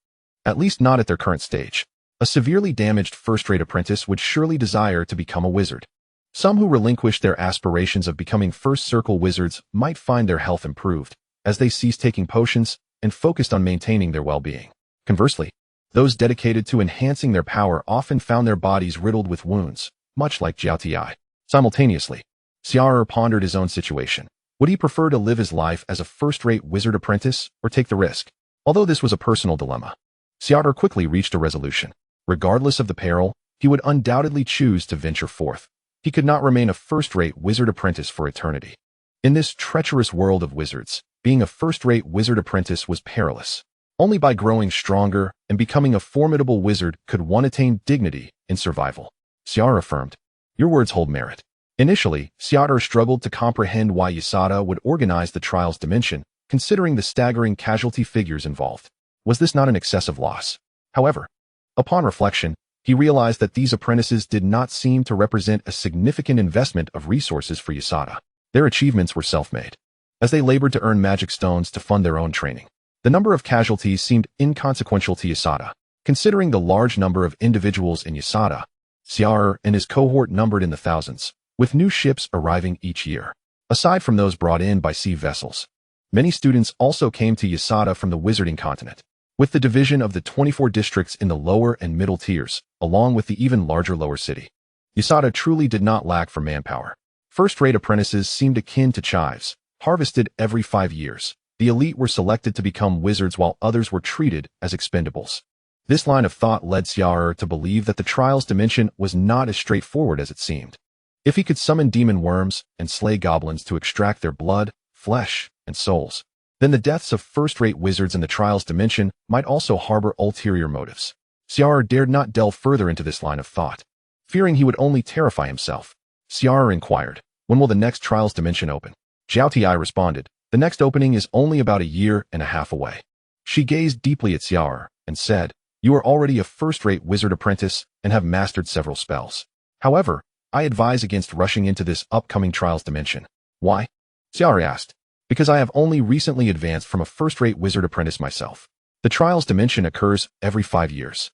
at least not at their current stage. A severely damaged first-rate apprentice would surely desire to become a wizard. Some who relinquished their aspirations of becoming first-circle wizards might find their health improved, as they ceased taking potions and focused on maintaining their well-being. Conversely, those dedicated to enhancing their power often found their bodies riddled with wounds, much like Xia'er. Simultaneously, Xia'er pondered his own situation. Would he prefer to live his life as a first-rate wizard apprentice or take the risk? Although this was a personal dilemma, Xia'er quickly reached a resolution. Regardless of the peril, he would undoubtedly choose to venture forth. He could not remain a first-rate wizard apprentice for eternity. In this treacherous world of wizards, being a first-rate wizard apprentice was perilous. Only by growing stronger and becoming a formidable wizard could one attain dignity in survival. Xia'er affirmed, "Your words hold merit." Initially, Xia'er struggled to comprehend why Xia'er would organize the trial's dimension, considering the staggering casualty figures involved. Was this not an excessive loss? However, upon reflection, he realized that these apprentices did not seem to represent a significant investment of resources for Xia'er. Their achievements were self-made, as they labored to earn magic stones to fund their own training. The number of casualties seemed inconsequential to Xia'er. Considering the large number of individuals in Xia'er, Xia'er and his cohort numbered in the thousands, with new ships arriving each year. Aside from those brought in by sea vessels, many students also came to Xia'er from the Wizarding Continent. With the division of the 24 districts in the lower and middle tiers, along with the even larger lower city, Xia'er truly did not lack for manpower. First-rate apprentices seemed akin to chives, harvested every 5 years. The elite were selected to become wizards while others were treated as expendables. This line of thought led Xia'er to believe that the trial's dimension was not as straightforward as it seemed. If he could summon demon worms and slay goblins to extract their blood, flesh, and souls, then the deaths of first-rate wizards in the trial's dimension might also harbor ulterior motives. Xia'er dared not delve further into this line of thought. Fearing he would only terrify himself, Xia'er inquired, "When will the next trial's dimension open?" Xia'er responded, "The next opening is only about 1.5 years away." She gazed deeply at Xia'er and said, "You are already a first-rate wizard apprentice and have mastered several spells. However, I advise against rushing into this upcoming trial's dimension." "Why?" Xia'er asked. "Because I have only recently advanced from a first-rate wizard apprentice myself. The trial's dimension occurs every 5 years.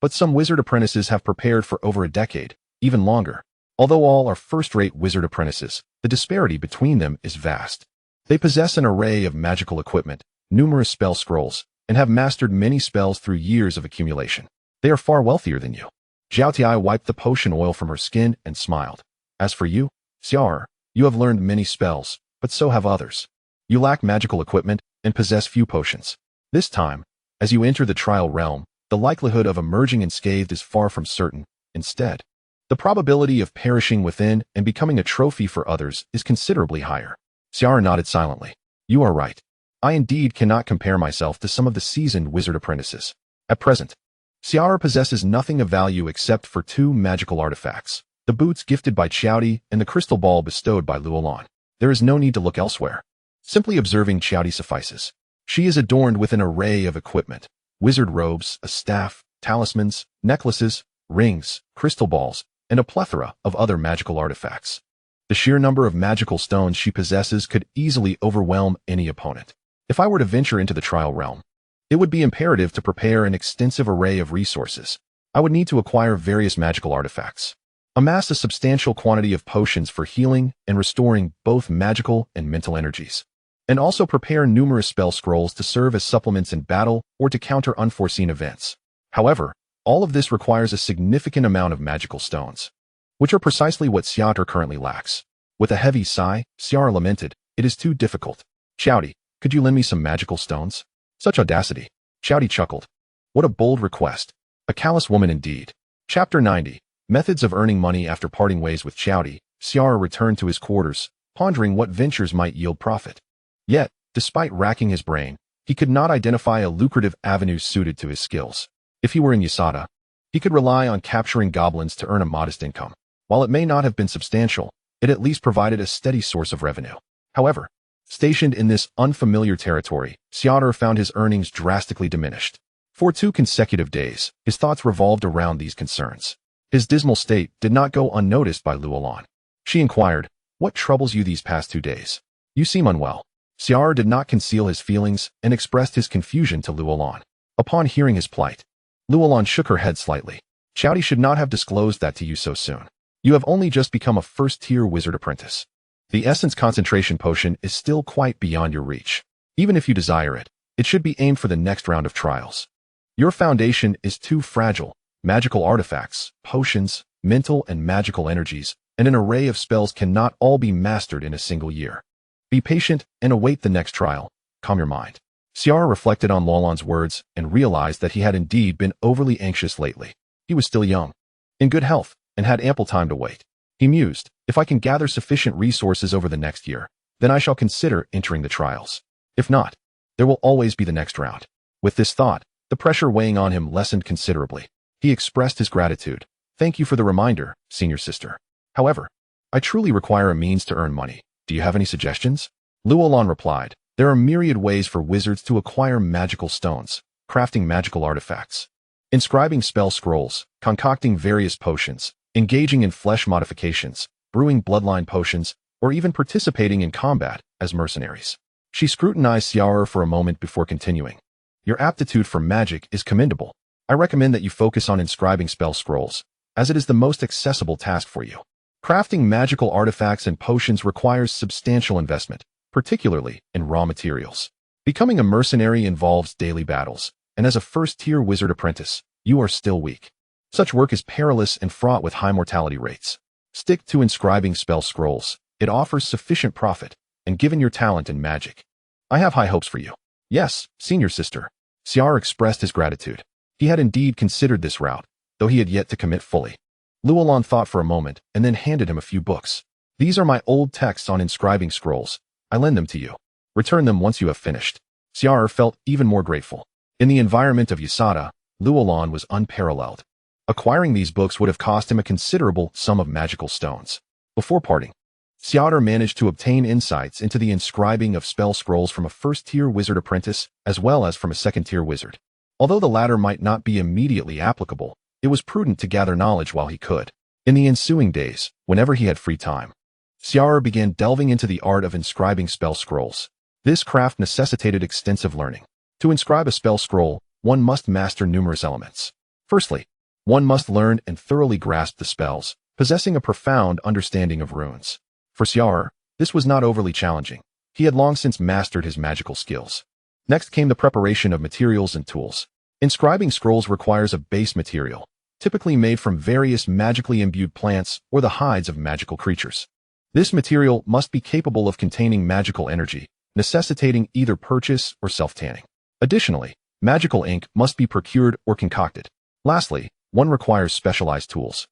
But some wizard apprentices have prepared for over a decade, even longer. Although all are first-rate wizard apprentices, the disparity between them is vast. They possess an array of magical equipment, numerous spell scrolls, and have mastered many spells through years of accumulation. They are far wealthier than you." Xia'er wiped the potion oil from her skin and smiled. "As for you, Xia'er, you have learned many spells, but so have others. You lack magical equipment and possess few potions. This time, as you enter the trial realm, the likelihood of emerging unscathed is far from certain. Instead, the probability of perishing within and becoming a trophy for others is considerably higher." Xia'er nodded silently. "You are right. I indeed cannot compare myself to some of the seasoned wizard apprentices. At present, Xia'er possesses nothing of value except for 2 magical artifacts, the boots gifted by Xia'er and the crystal ball bestowed by Luolan. There is no need to look elsewhere. Simply observing Xia'er suffices. She is adorned with an array of equipment, wizard robes, a staff, talismans, necklaces, rings, crystal balls, and a plethora of other magical artifacts. The sheer number of magical stones she possesses could easily overwhelm any opponent. If I were to venture into the trial realm, it would be imperative to prepare an extensive array of resources. I would need to acquire various magical artifacts, amass a substantial quantity of potions for healing and restoring both magical and mental energies, and also prepare numerous spell scrolls to serve as supplements in battle or to counter unforeseen events. However, all of this requires a significant amount of magical stones, which are precisely what Xia'er currently lacks. With a heavy sigh, Xia'er lamented, "It is too difficult. Xia'er, could you lend me some magical stones?" Such audacity. Xia'er chuckled. What a bold request. A callous woman indeed. Chapter 90. Methods of earning money. After parting ways with Xia'er returned to his quarters, pondering what ventures might yield profit. Yet, despite racking his brain, he could not identify a lucrative avenue suited to his skills. If he were in Xia'er, He could rely on capturing goblins to earn a modest income. While it may not have been substantial, it at least provided a steady source of revenue. However, stationed in this unfamiliar territory, Xia'er found his earnings drastically diminished. For 2 consecutive days, his thoughts revolved around these concerns. His dismal state did not go unnoticed by Luolan. She inquired, "What troubles you these past 2 days? You seem unwell." Xia'er did not conceal his feelings and expressed his confusion to Luolan. Upon hearing his plight, Luolan shook her head slightly. "Xiaoti should not have disclosed that to you so soon. You have only just become a first-tier wizard apprentice. The essence concentration potion is still quite beyond your reach. Even if you desire it, it should be aimed for the next round of trials. Your foundation is too fragile. Magical artifacts, potions, mental and magical energies, and an array of spells cannot all be mastered in a single year. Be patient and await the next trial. Calm your mind." Xia'er reflected on Luolan's words and realized that he had indeed been overly anxious lately. He was still young, in good health, and had ample time to wait. He mused, "If I can gather sufficient resources over the next year, then I shall consider entering the trials. If not, there will always be the next round." With this thought, the pressure weighing on him lessened considerably. He expressed his gratitude. "Thank you for the reminder, senior sister. However, I truly require a means to earn money. Do you have any suggestions?" Luolan replied, "There are myriad ways for wizards to acquire magical stones, crafting magical artifacts, inscribing spell scrolls, concocting various potions, engaging in flesh modifications, brewing bloodline potions, or even participating in combat as mercenaries." She scrutinized Xia'er for a moment before continuing. "Your aptitude for magic is commendable. I recommend that you focus on inscribing spell scrolls, as it is the most accessible task for you. Crafting magical artifacts and potions requires substantial investment, particularly in raw materials. Becoming a mercenary involves daily battles, and as a first-tier wizard apprentice, you are still weak. Such work is perilous and fraught with high mortality rates. Stick to inscribing spell scrolls. It offers sufficient profit, and given your talent in magic, I have high hopes for you." "Yes, senior sister." Xia'er expressed his gratitude. He had indeed considered this route, though he had yet to commit fully. Luolan thought for a moment and then handed him a few books. "These are my old texts on inscribing scrolls. I lend them to you. Return them once you have finished." Xia'er felt even more grateful. In the environment of Yasada, Luolan was unparalleled. Acquiring these books would have cost him a considerable sum of magical stones. Before parting, Xia'er managed to obtain insights into the inscribing of spell scrolls from a first-tier wizard apprentice as well as from a second-tier wizard. Although the latter might not be immediately applicable, it was prudent to gather knowledge while he could. In the ensuing days, whenever he had free time, Xia'er began delving into the art of inscribing spell scrolls. This craft necessitated extensive learning. To inscribe a spell scroll, one must master numerous elements. Firstly, one must learn and thoroughly grasp the spells, possessing a profound understanding of runes. For Xia'er, this was not overly challenging. He had long since mastered his magical skills. Next came the preparation of materials and tools. Inscribing scrolls requires a base material, typically made from various magically imbued plants or the hides of magical creatures. This material must be capable of containing magical energy, necessitating either purchase or self-tanning. Additionally, magical ink must be procured or concocted. Lastly, one requires specialized tools,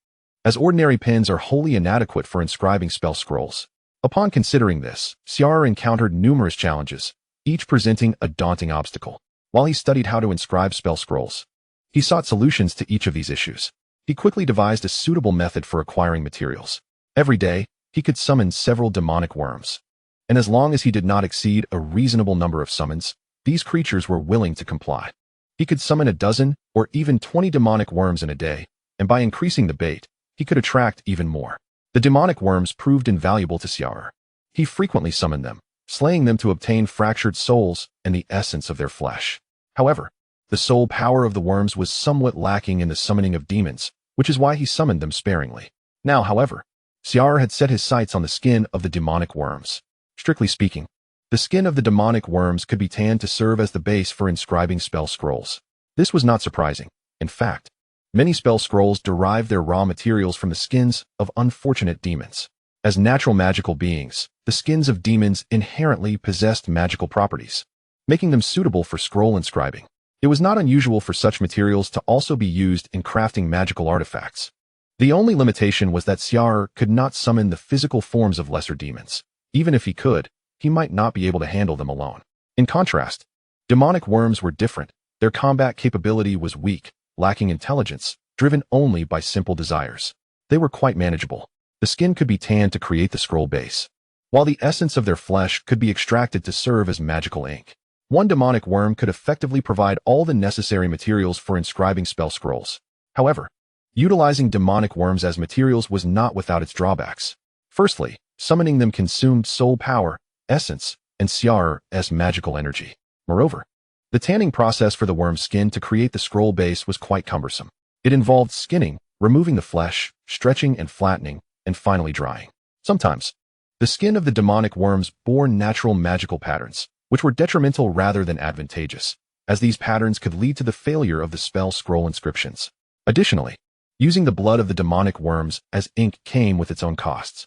as ordinary pens are wholly inadequate for inscribing spell scrolls. Upon considering this, Xia'er encountered numerous challenges, each presenting a daunting obstacle. While he studied how to inscribe spell scrolls, he sought solutions to each of these issues. He quickly devised a suitable method for acquiring materials. Every day, he could summon several demonic worms, and as long as he did not exceed a reasonable number of summons, these creatures were willing to comply. He could summon a dozen or even 20 demonic worms in a day, and by increasing the bait, he could attract even more. The demonic worms proved invaluable to Xia'er. He frequently summoned them, slaying them to obtain fractured souls and the essence of their flesh. However, the soul power of the worms was somewhat lacking in the summoning of demons, which is why he summoned them sparingly. Now, however, Xia'er had set his sights on the skin of the demonic worms. Strictly speaking, the skin of the demonic worms could be tanned to serve as the base for inscribing spell scrolls. This was not surprising. In fact, many spell scrolls derive their raw materials from the skins of unfortunate demons. As natural magical beings, the skins of demons inherently possessed magical properties, making them suitable for scroll inscribing. It was not unusual for such materials to also be used in crafting magical artifacts. The only limitation was that Xia'er could not summon the physical forms of lesser demons. Even if he could, he might not be able to handle them alone. In contrast, demonic worms were different. Their combat capability was weak, lacking intelligence, driven only by simple desires. They were quite manageable. The skin could be tanned to create the scroll base, while the essence of their flesh could be extracted to serve as magical ink. One demonic worm could effectively provide all the necessary materials for inscribing spell scrolls. However, utilizing demonic worms as materials was not without its drawbacks. Firstly, summoning them consumed soul power, essence, and Xia'er's magical energy. Moreover, the tanning process for the worm's skin to create the scroll base was quite cumbersome. It involved skinning, removing the flesh, stretching and flattening, and finally drying. Sometimes, the skin of the demonic worms bore natural magical patterns, which were detrimental rather than advantageous, as these patterns could lead to the failure of the spell scroll inscriptions. Additionally, using the blood of the demonic worms as ink came with its own costs.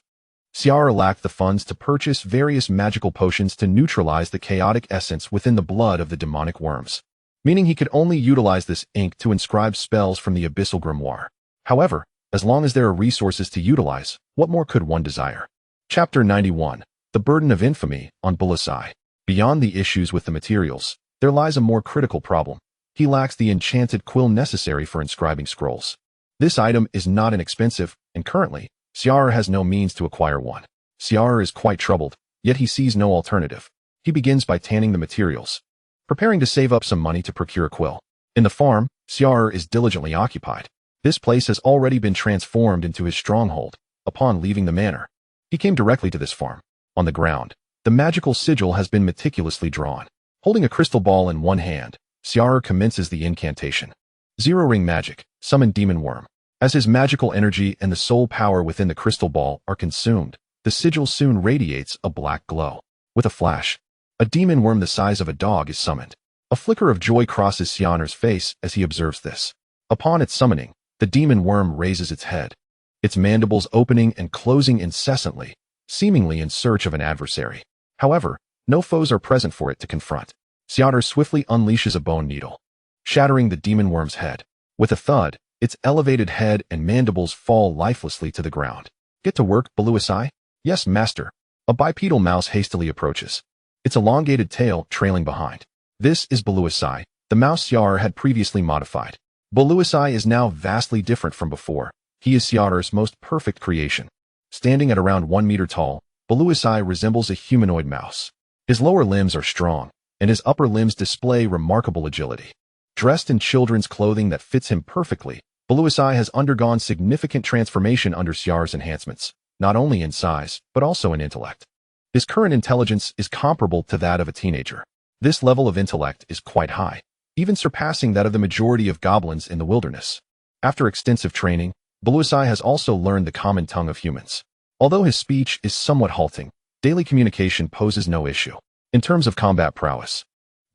Xia'er lacked the funds to purchase various magical potions to neutralize the chaotic essence within the blood of the demonic worms, meaning he could only utilize this ink to inscribe spells from the Abyssal Grimoire. However, as long as there are resources to utilize, what more could one desire? Chapter 91. The Burden of Infamy on Delise. Beyond the issues with the materials, there lies a more critical problem. He lacks the enchanted quill necessary for inscribing scrolls. This item is not inexpensive, and currently, Xia'er has no means to acquire one. Xia'er is quite troubled, yet he sees no alternative. He begins by tanning the materials, preparing to save up some money to procure a quill. In the farm, Xia'er is diligently occupied. This place has already been transformed into his stronghold. Upon leaving the manor, he came directly to this farm. On the ground, the magical sigil has been meticulously drawn. Holding a crystal ball in one hand, Xia'er commences the incantation. Zero Ring Magic, Summon Demon Worm. As his magical energy and the soul power within the crystal ball are consumed, the sigil soon radiates a black glow. With a flash, a demon worm the size of a dog is summoned. A flicker of joy crosses Xia'er's face as he observes this. Upon its summoning, the demon worm raises its head, its mandibles opening and closing incessantly, seemingly in search of an adversary. However, no foes are present for it to confront. Xia'er swiftly unleashes a bone needle, shattering the demon worm's head. With a thud, its elevated head and mandibles fall lifelessly to the ground. Get to work, Delise? Yes, master. A bipedal mouse hastily approaches, its elongated tail trailing behind. This is Delise, the mouse Xia'er had previously modified. Delise is now vastly different from before. He is Xia'er's most perfect creation. Standing at around 1 meter tall, Delise resembles a humanoid mouse. His lower limbs are strong, and his upper limbs display remarkable agility. Dressed in children's clothing that fits him perfectly, Delise has undergone significant transformation under Xia'er's enhancements, not only in size, but also in intellect. His current intelligence is comparable to that of a teenager. This level of intellect is quite high, even surpassing that of the majority of goblins in the wilderness. After extensive training, Delise has also learned the common tongue of humans. Although his speech is somewhat halting, daily communication poses no issue. In terms of combat prowess,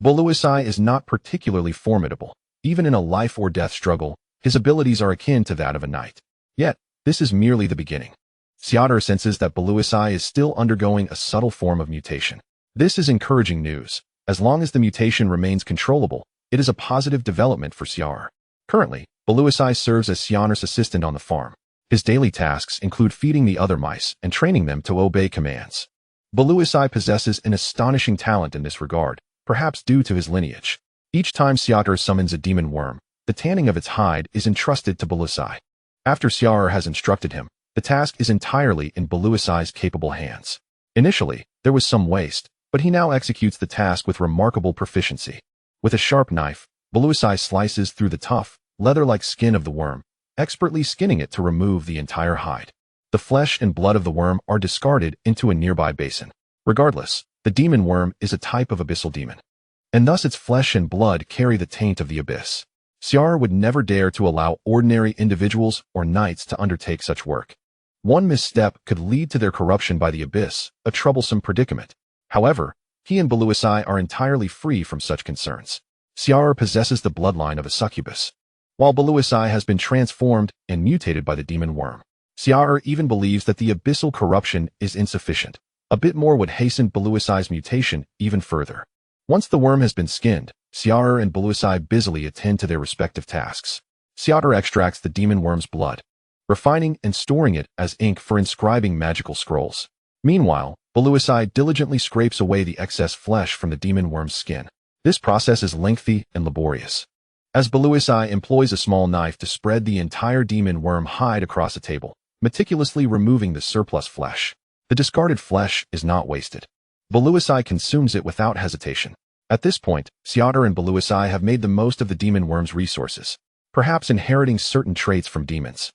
Delise is not particularly formidable. Even in a life-or-death struggle, his abilities are akin to that of a knight. Yet, this is merely the beginning. Xia'er senses that Delise is still undergoing a subtle form of mutation. This is encouraging news. As long as the mutation remains controllable, it is a positive development for Xia'er. Currently, Delise serves as Xia'er's assistant on the farm. His daily tasks include feeding the other mice and training them to obey commands. Delise possesses an astonishing talent in this regard, perhaps due to his lineage. Each time Xia'er summons a demon worm, the tanning of its hide is entrusted to Delise. After Xia'er has instructed him, the task is entirely in Delise's capable hands. Initially, there was some waste, but he now executes the task with remarkable proficiency. With a sharp knife, Delise slices through the tough, leather-like skin of the worm, expertly skinning it to remove the entire hide. The flesh and blood of the worm are discarded into a nearby basin. Regardless, the demon worm is a type of abyssal demon, and thus its flesh and blood carry the taint of the abyss. Xia'er would never dare to allow ordinary individuals or knights to undertake such work. One misstep could lead to their corruption by the abyss, a troublesome predicament. However, he and Delise are entirely free from such concerns. Xia'er possesses the bloodline of a succubus, while Delise has been transformed and mutated by the demon worm. Xia'er even believes that the abyssal corruption is insufficient. A bit more would hasten Delise's mutation even further. Once the worm has been skinned, Xia'er and Delise busily attend to their respective tasks. Xia'er extracts the demon worm's blood, refining and storing it as ink for inscribing magical scrolls. Meanwhile, Delise diligently scrapes away the excess flesh from the demon worm's skin. This process is lengthy and laborious, as Beluisi employs a small knife to spread the entire demon worm hide across a table, meticulously removing the surplus flesh. The discarded flesh is not wasted. Beluisi consumes it without hesitation. At this point, Xia'er and Beluisi have made the most of the demon worm's resources, perhaps inheriting certain traits from demons.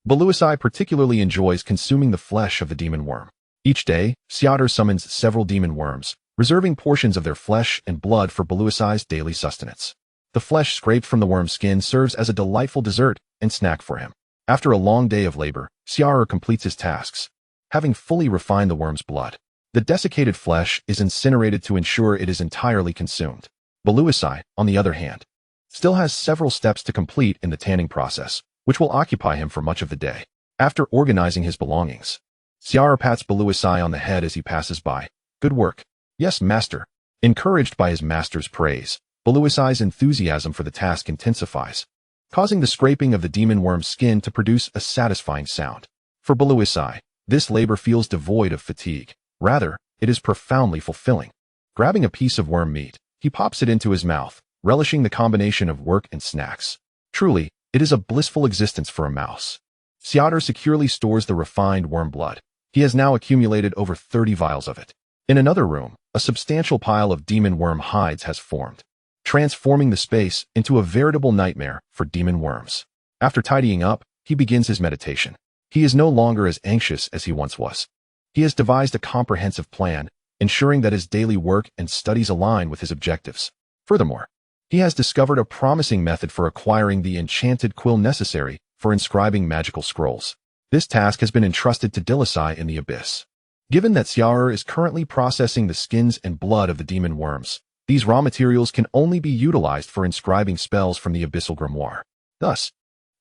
Beluisi particularly enjoys consuming the flesh of the demon worm. Each day, Xia'er summons several demon worms, reserving portions of their flesh and blood for Beluisi's daily sustenance. The flesh scraped from the worm's skin serves as a delightful dessert and snack for him. After a long day of labor, Xia'er completes his tasks, having fully refined the worm's blood. The desiccated flesh is incinerated to ensure it is entirely consumed. Beluisi, on the other hand, still has several steps to complete in the tanning process, which will occupy him for much of the day. After organizing his belongings, Xia'er pats Beluisi on the head as he passes by. Good work. Yes, master. Encouraged by his master's praise, Beluisi's enthusiasm for the task intensifies, causing the scraping of the demon worm's skin to produce a satisfying sound. For Beluisi, this labor feels devoid of fatigue. Rather, it is profoundly fulfilling. Grabbing a piece of worm meat, he pops it into his mouth, relishing the combination of work and snacks. Truly, it is a blissful existence for a mouse. Xia'er securely stores the refined worm blood. He has now accumulated over 30 vials of it. In another room, a substantial pile of demon worm hides has formed, transforming the space into a veritable nightmare for demon worms. After tidying up, he begins his meditation. He is no longer as anxious as he once was. He has devised a comprehensive plan, ensuring that his daily work and studies align with his objectives. Furthermore, he has discovered a promising method for acquiring the enchanted quill necessary for inscribing magical scrolls. This task has been entrusted to Delise in the Abyss. Given that Xia'er is currently processing the skins and blood of the demon worms, these raw materials can only be utilized for inscribing spells from the Abyssal Grimoire. Thus,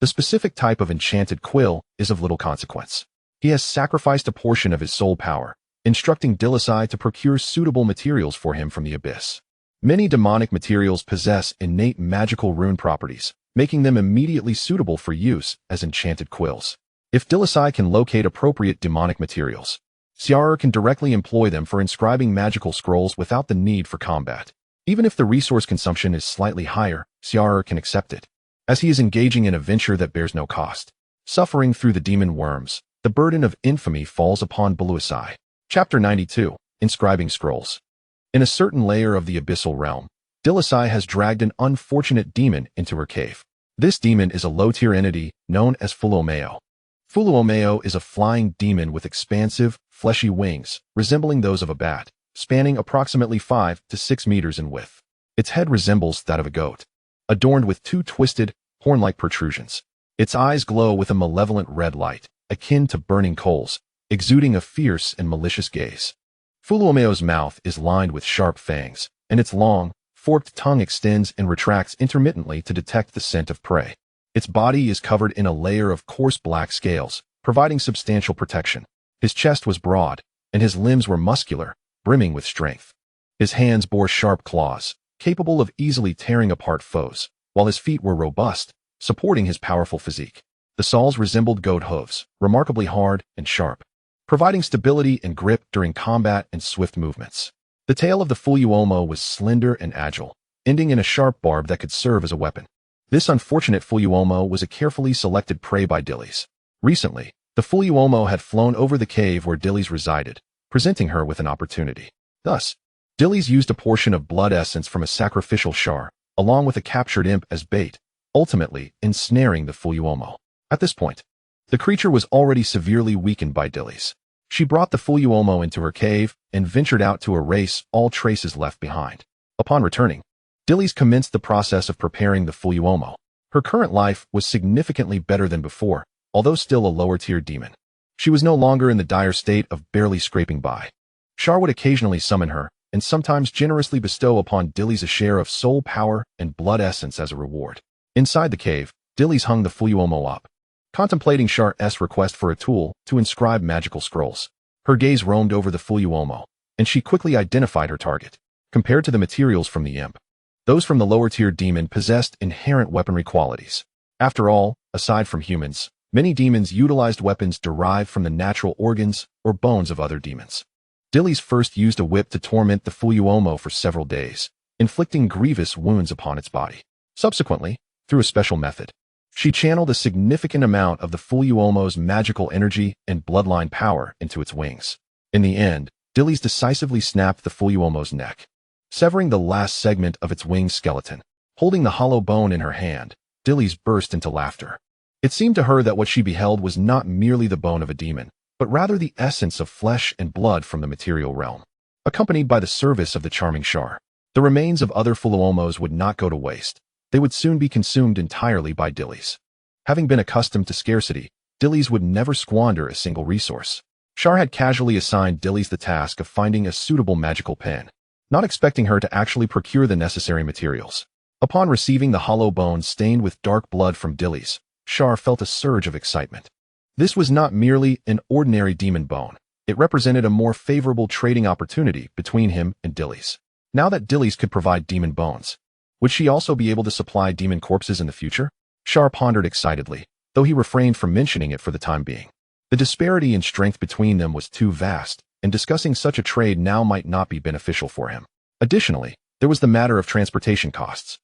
the specific type of enchanted quill is of little consequence. He has sacrificed a portion of his soul power, instructing Delise to procure suitable materials for him from the Abyss. Many demonic materials possess innate magical rune properties, making them immediately suitable for use as enchanted quills. If Delise can locate appropriate demonic materials, Xia'er can directly employ them for inscribing magical scrolls without the need for combat. Even if the resource consumption is slightly higher, Xia'er can accept it, as he is engaging in a venture that bears no cost. Suffering through the demon worms, the burden of infamy falls upon Beluisi. Chapter 92. Inscribing Scrolls. In a certain layer of the abyssal realm, Delise has dragged an unfortunate demon into her cave. This demon is a low-tier entity known as Fuluomeo. Fuluomeo is a flying demon with expansive, fleshy wings, resembling those of a bat, spanning approximately 5 to 6 meters in width. Its head resembles that of a goat, adorned with two twisted, horn-like protrusions. Its eyes glow with a malevolent red light, akin to burning coals, exuding a fierce and malicious gaze. Fuluomeo's mouth is lined with sharp fangs, and its long, forked tongue extends and retracts intermittently to detect the scent of prey. Its body is covered in a layer of coarse black scales, providing substantial protection. His chest was broad, and his limbs were muscular, brimming with strength. His hands bore sharp claws, capable of easily tearing apart foes, while his feet were robust, supporting his powerful physique. The soles resembled goat hooves, remarkably hard and sharp, providing stability and grip during combat and swift movements. The tail of the Fuluomo was slender and agile, ending in a sharp barb that could serve as a weapon. This unfortunate Fuluomo was a carefully selected prey by Delise. Recently, the Fuluomo had flown over the cave where Delise resided, presenting her with an opportunity. Thus, Delise used a portion of blood essence from a sacrificial Xia'er, along with a captured imp as bait, ultimately ensnaring the Fuluomo. At this point, the creature was already severely weakened by Delise. She brought the Fuluomo into her cave and ventured out to erase all traces left behind. Upon returning, Delise commenced the process of preparing the Fuluomo. Her current life was significantly better than before, although still a lower-tier demon. She was no longer in the dire state of barely scraping by. Xia'er would occasionally summon her, and sometimes generously bestow upon Delise a share of soul power and blood essence as a reward. Inside the cave, Delise hung the Fuluomo up, contemplating Xia'er's request for a tool to inscribe magical scrolls. Her gaze roamed over the Fuluomo, and she quickly identified her target. Compared to the materials from the imp, those from the lower-tier demon possessed inherent weaponry qualities. After all, aside from humans, many demons utilized weapons derived from the natural organs or bones of other demons. Delise first used a whip to torment the Fuluomo for several days, inflicting grievous wounds upon its body. Subsequently, through a special method. She channeled a significant amount of the WuDuoDuo's magical energy and bloodline power into its wings. In the end, Delise decisively snapped the WuDuoDuo's neck, severing the last segment of its wing skeleton. Holding the hollow bone in her hand, Delise burst into laughter. It seemed to her that what she beheld was not merely the bone of a demon, but rather the essence of flesh and blood from the material realm, accompanied by the service of the charming Xia'er. The remains of other WuDuoDuo's would not go to waste. They would soon be consumed entirely by Delise. Having been accustomed to scarcity, Delise would never squander a single resource. Xia'er had casually assigned Delise the task of finding a suitable magical pen, not expecting her to actually procure the necessary materials. Upon receiving the hollow bone stained with dark blood from Delise, Xia'er felt a surge of excitement. This was not merely an ordinary demon bone. It represented a more favorable trading opportunity between him and Delise. Now that Delise could provide demon bones, would she also be able to supply demon corpses in the future? Xia'er pondered excitedly, though he refrained from mentioning it for the time being. The disparity in strength between them was too vast, and discussing such a trade now might not be beneficial for him. Additionally, there was the matter of transportation costs.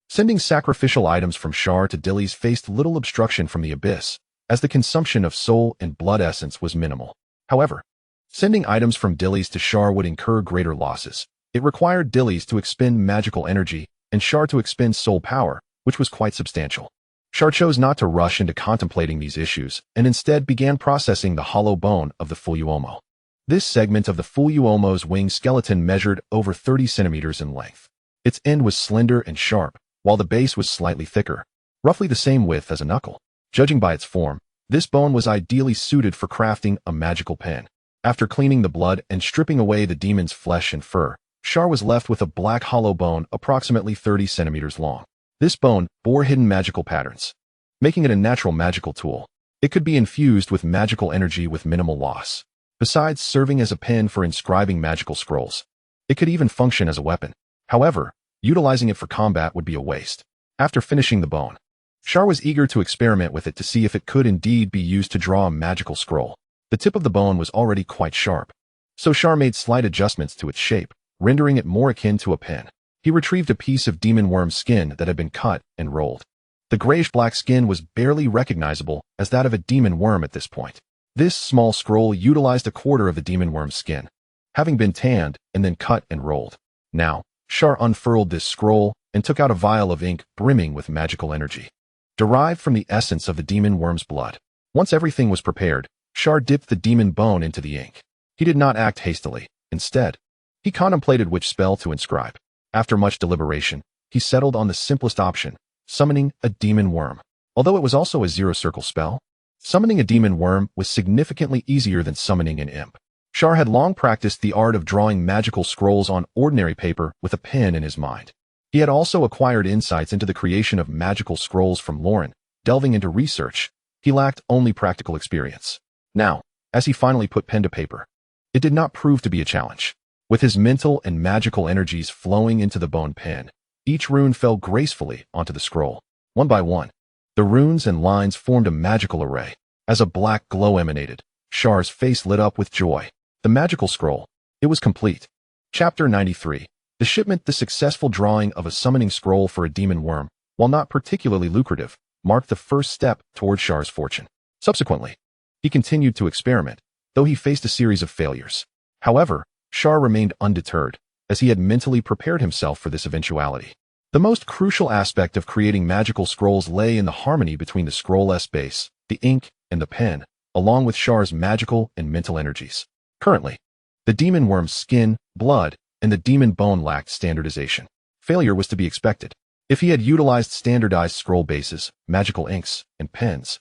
Sending sacrificial items from Xia'er to Delise faced little obstruction from the abyss, as the consumption of soul and blood essence was minimal. However, sending items from Delise to Xia'er would incur greater losses. It required Delise to expend magical energy, and Xia'er to expend soul power, which was quite substantial. Xia'er chose not to rush into contemplating these issues, and instead began processing the hollow bone of the WuDuoDuo. This segment of the WuDuoDuo's wing skeleton measured over 30 centimeters in length. Its end was slender and sharp, while the base was slightly thicker, roughly the same width as a knuckle. Judging by its form, this bone was ideally suited for crafting a magical pen. After cleaning the blood and stripping away the demon's flesh and fur, Xia'er was left with a black hollow bone approximately 30 centimeters long. This bone bore hidden magical patterns, making it a natural magical tool. It could be infused with magical energy with minimal loss. Besides serving as a pen for inscribing magical scrolls, it could even function as a weapon. However, utilizing it for combat would be a waste. After finishing the bone, Xia'er was eager to experiment with it to see if it could indeed be used to draw a magical scroll. The tip of the bone was already quite sharp, so Xia'er made slight adjustments to its shape, rendering it more akin to a pen. He retrieved a piece of demon worm skin that had been cut and rolled. The grayish-black skin was barely recognizable as that of a demon worm at this point. This small scroll utilized a quarter of the demon worm's skin, having been tanned and then cut and rolled. Now, Xia'er unfurled this scroll and took out a vial of ink brimming with magical energy, derived from the essence of the demon worm's blood. Once everything was prepared, Xia'er dipped the demon bone into the ink. He did not act hastily. Instead, he contemplated which spell to inscribe. After much deliberation, he settled on the simplest option, summoning a demon worm. Although it was also a zero-circle spell, summoning a demon worm was significantly easier than summoning an imp. Xia'er had long practiced the art of drawing magical scrolls on ordinary paper with a pen in his mind. He had also acquired insights into the creation of magical scrolls from Lauren. Delving into research, he lacked only practical experience. Now, as he finally put pen to paper, it did not prove to be a challenge. With his mental and magical energies flowing into the bone pen, each rune fell gracefully onto the scroll. One by one, the runes and lines formed a magical array. As a black glow emanated, Xia'er's face lit up with joy. The magical scroll. It was complete. Chapter 93. The shipment. The successful drawing of a summoning scroll for a demon worm, while not particularly lucrative, marked the first step toward Xia'er's fortune. Subsequently, he continued to experiment, though he faced a series of failures. However, Xia'er remained undeterred, as he had mentally prepared himself for this eventuality. The most crucial aspect of creating magical scrolls lay in the harmony between the scroll's base, the ink, and the pen, along with Xia'er's magical and mental energies. Currently, the demon worm's skin, blood, and the demon bone lacked standardization. Failure was to be expected. If he had utilized standardized scroll bases, magical inks, and pens,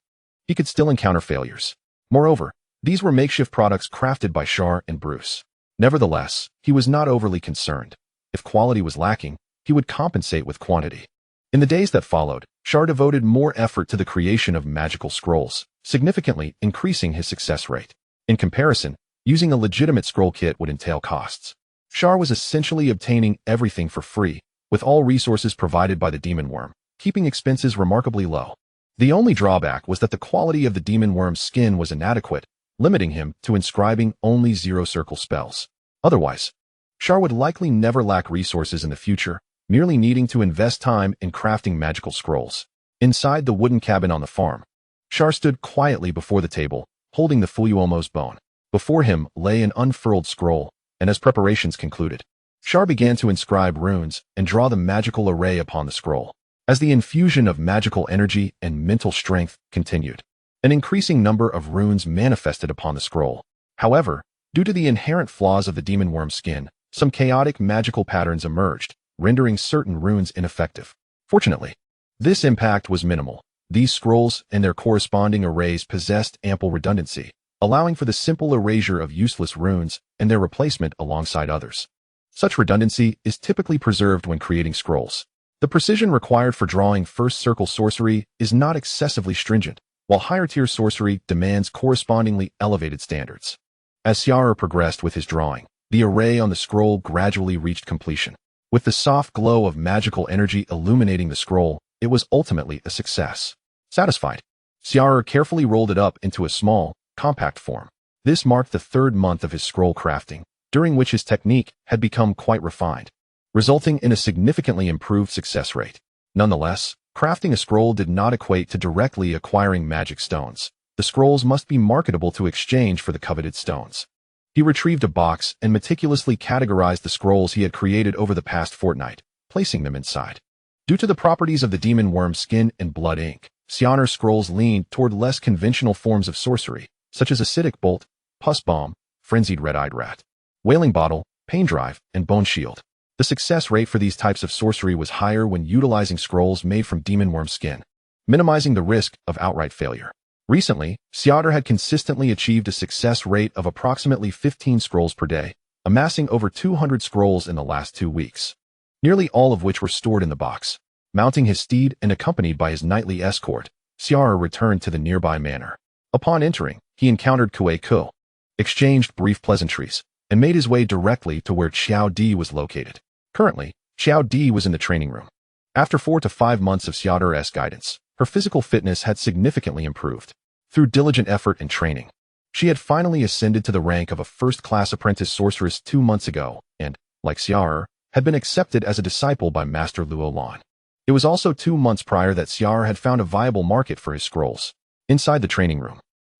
he could still encounter failures. Moreover, these were makeshift products crafted by Xia'er and Bruce. Nevertheless, he was not overly concerned. If quality was lacking, he would compensate with quantity. In the days that followed, Xia'er devoted more effort to the creation of magical scrolls, significantly increasing his success rate. In comparison, using a legitimate scroll kit would entail costs. Xia'er was essentially obtaining everything for free, with all resources provided by the demon worm, keeping expenses remarkably low. The only drawback was that the quality of the demon worm's skin was inadequate, limiting him to inscribing only zero-circle spells. Otherwise, Xia'er would likely never lack resources in the future, merely needing to invest time in crafting magical scrolls. Inside the wooden cabin on the farm, Xia'er stood quietly before the table, holding the WuDuoDuo's bone. Before him lay an unfurled scroll, and as preparations concluded, Xia'er began to inscribe runes and draw the magical array upon the scroll. As the infusion of magical energy and mental strength continued, an increasing number of runes manifested upon the scroll. However, due to the inherent flaws of the demon worm skin, some chaotic magical patterns emerged, rendering certain runes ineffective. Fortunately, this impact was minimal. These scrolls and their corresponding arrays possessed ample redundancy, allowing for the simple erasure of useless runes and their replacement alongside others. Such redundancy is typically preserved when creating scrolls. The precision required for drawing first circle sorcery is not excessively stringent, while higher-tier sorcery demands correspondingly elevated standards. As Xia'er progressed with his drawing, the array on the scroll gradually reached completion. With the soft glow of magical energy illuminating the scroll, it was ultimately a success. Satisfied, Xia'er carefully rolled it up into a small, compact form. This marked the third month of his scroll crafting, during which his technique had become quite refined, resulting in a significantly improved success rate. Nonetheless, crafting a scroll did not equate to directly acquiring magic stones. The scrolls must be marketable to exchange for the coveted stones. He retrieved a box and meticulously categorized the scrolls he had created over the past fortnight, placing them inside. Due to the properties of the demon worm skin and blood ink, Xia'er's scrolls leaned toward less conventional forms of sorcery, such as acidic bolt, pus bomb, frenzied red-eyed rat, wailing bottle, pain drive, and bone shield. The success rate for these types of sorcery was higher when utilizing scrolls made from demon worm skin, minimizing the risk of outright failure. Recently, Xia'er had consistently achieved a success rate of approximately 15 scrolls per day, amassing over 200 scrolls in the last 2 weeks, nearly all of which were stored in the box. Mounting his steed and accompanied by his knightly escort, Xia'er returned to the nearby manor. Upon entering, he encountered Kuei-ku, exchanged brief pleasantries, and made his way directly to where Xiaodi was located. Currently, Xiaodi was in the training room. After 4 to 5 months of Xia'er's guidance, her physical fitness had significantly improved. Through diligent effort and training, she had finally ascended to the rank of a first-class apprentice sorceress 2 months ago and, like Xia'er, had been accepted as a disciple by Master Luolan. It was also 2 months prior that Xia'er had found a viable market for his scrolls. Inside the training room,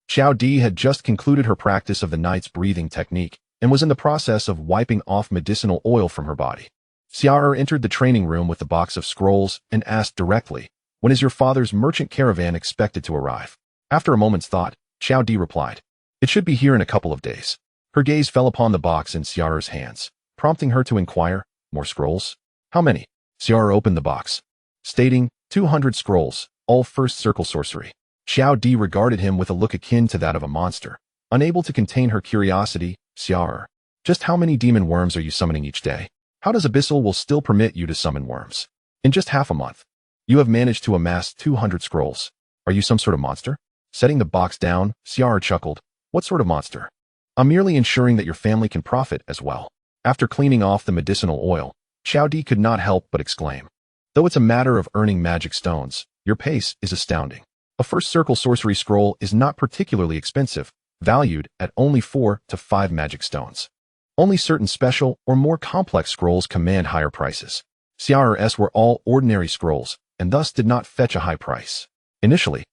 Xiaodi had just concluded her practice of the knight's breathing technique and was in the process of wiping off medicinal oil from her body. Xia'er entered the training room with the box of scrolls and asked directly, "When is your father's merchant caravan expected to arrive?" After a moment's thought, Xiaodi replied, "It should be here in a couple of days." Her gaze fell upon the box in Xia'er's hands, prompting her to inquire, "More scrolls? How many?" Xia'er opened the box, stating, 200 scrolls, all first circle sorcery. Xiaodi regarded him with a look akin to that of a monster. Unable to contain her curiosity, "Xia'er, just how many demon worms are you summoning each day? How does Abyssal will still permit you to summon worms? In just half a month, you have managed to amass 200 scrolls. Are you some sort of monster?" Setting the box down, Xia'er chuckled, "What sort of monster? I'm merely ensuring that your family can profit as well." After cleaning off the medicinal oil, Xiaodi could not help but exclaim, "Though it's a matter of earning magic stones, your pace is astounding. A first circle sorcery scroll is not particularly expensive, valued at only 4 to 5 magic stones. Only certain special or more complex scrolls command higher prices. Xia'er's were all ordinary scrolls, and thus did not fetch a high price. Initially,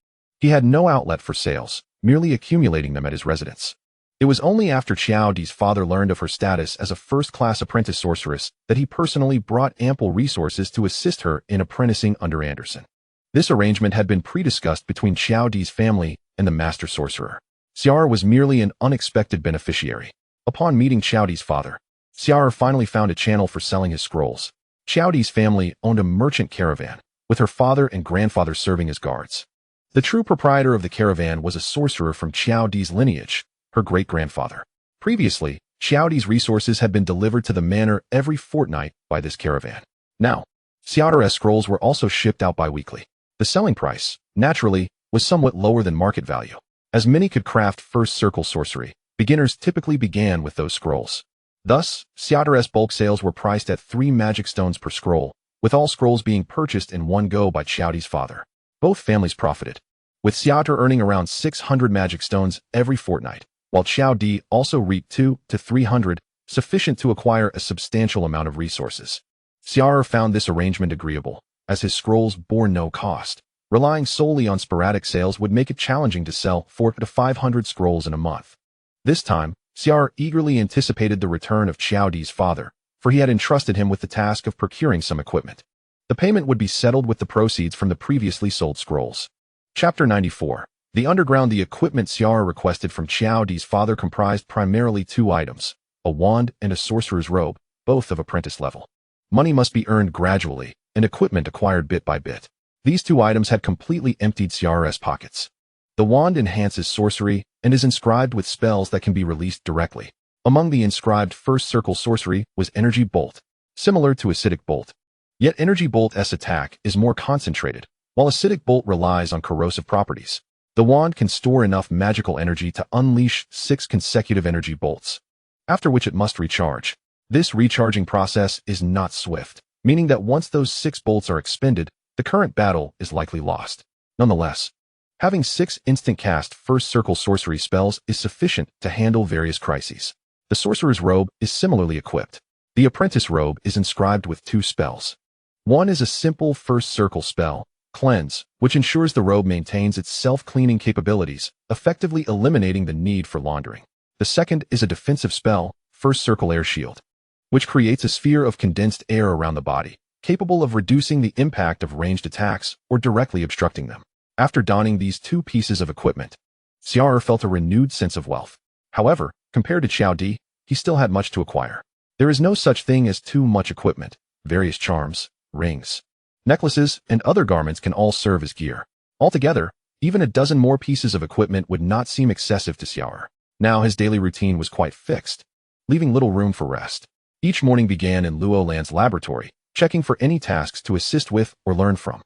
he had no outlet for sales, merely accumulating them at his residence. It was only after Xiaodi's father learned of her status as a first-class apprentice sorceress that he personally brought ample resources to assist her in apprenticing under Anderson. This arrangement had been pre-discussed between Xiaodi's family and the master sorcerer. Xia'er was merely an unexpected beneficiary. Upon meeting Xiaodi's father, Xia'er finally found a channel for selling his scrolls. Xiaodi's family owned a merchant caravan, with her father and grandfather serving as guards. The true proprietor of the caravan was a sorcerer from Xiaodi's lineage, her great-grandfather. Previously, Xiaodi's resources had been delivered to the manor every fortnight by this caravan. Now, Xia'er's scrolls were also shipped out bi-weekly. The selling price, naturally, was somewhat lower than market value. As many could craft first circle sorcery, beginners typically began with those scrolls. Thus, Xia'er's bulk sales were priced at 3 magic stones per scroll, with all scrolls being purchased in one go by Xiaodi's father. Both families profited, with Xia'er earning around 600 magic stones every fortnight, while Xiaodi also reaped 2 to 300, sufficient to acquire a substantial amount of resources. Xia'er found this arrangement agreeable, as his scrolls bore no cost. Relying solely on sporadic sales would make it challenging to sell 400 to 500 scrolls in a month. This time, Xia'er eagerly anticipated the return of Xiaodi's father, for he had entrusted him with the task of procuring some equipment. The payment would be settled with the proceeds from the previously sold scrolls. Chapter 94. The Underground. The equipment Xia'er requested from Xiaodi's father comprised primarily two items, a wand and a sorcerer's robe, both of apprentice level. Money must be earned gradually, and equipment acquired bit by bit. These two items had completely emptied Xia'er's pockets. The wand enhances sorcery and is inscribed with spells that can be released directly. Among the inscribed first circle sorcery was Energy Bolt, similar to Acidic Bolt. Yet Energy Bolt's attack is more concentrated, while Acidic Bolt relies on corrosive properties. The wand can store enough magical energy to unleash 6 consecutive energy bolts, after which it must recharge. This recharging process is not swift, meaning that once those 6 bolts are expended, the current battle is likely lost. Nonetheless, having 6 instant cast first circle sorcery spells is sufficient to handle various crises. The sorcerer's robe is similarly equipped. The apprentice robe is inscribed with 2 spells. One is a simple first circle spell, Cleanse, which ensures the robe maintains its self-cleaning capabilities, effectively eliminating the need for laundering. The second is a defensive spell, First Circle Air Shield, which creates a sphere of condensed air around the body, capable of reducing the impact of ranged attacks or directly obstructing them. After donning these 2 pieces of equipment, Xia'er felt a renewed sense of wealth. However, compared to Xiaodi, he still had much to acquire. There is no such thing as too much equipment. Various charms, rings, necklaces, and other garments can all serve as gear. Altogether, even a dozen more pieces of equipment would not seem excessive to Xia'er. Now his daily routine was quite fixed, leaving little room for rest. Each morning began in Luolan's laboratory, checking for any tasks to assist with or learn from.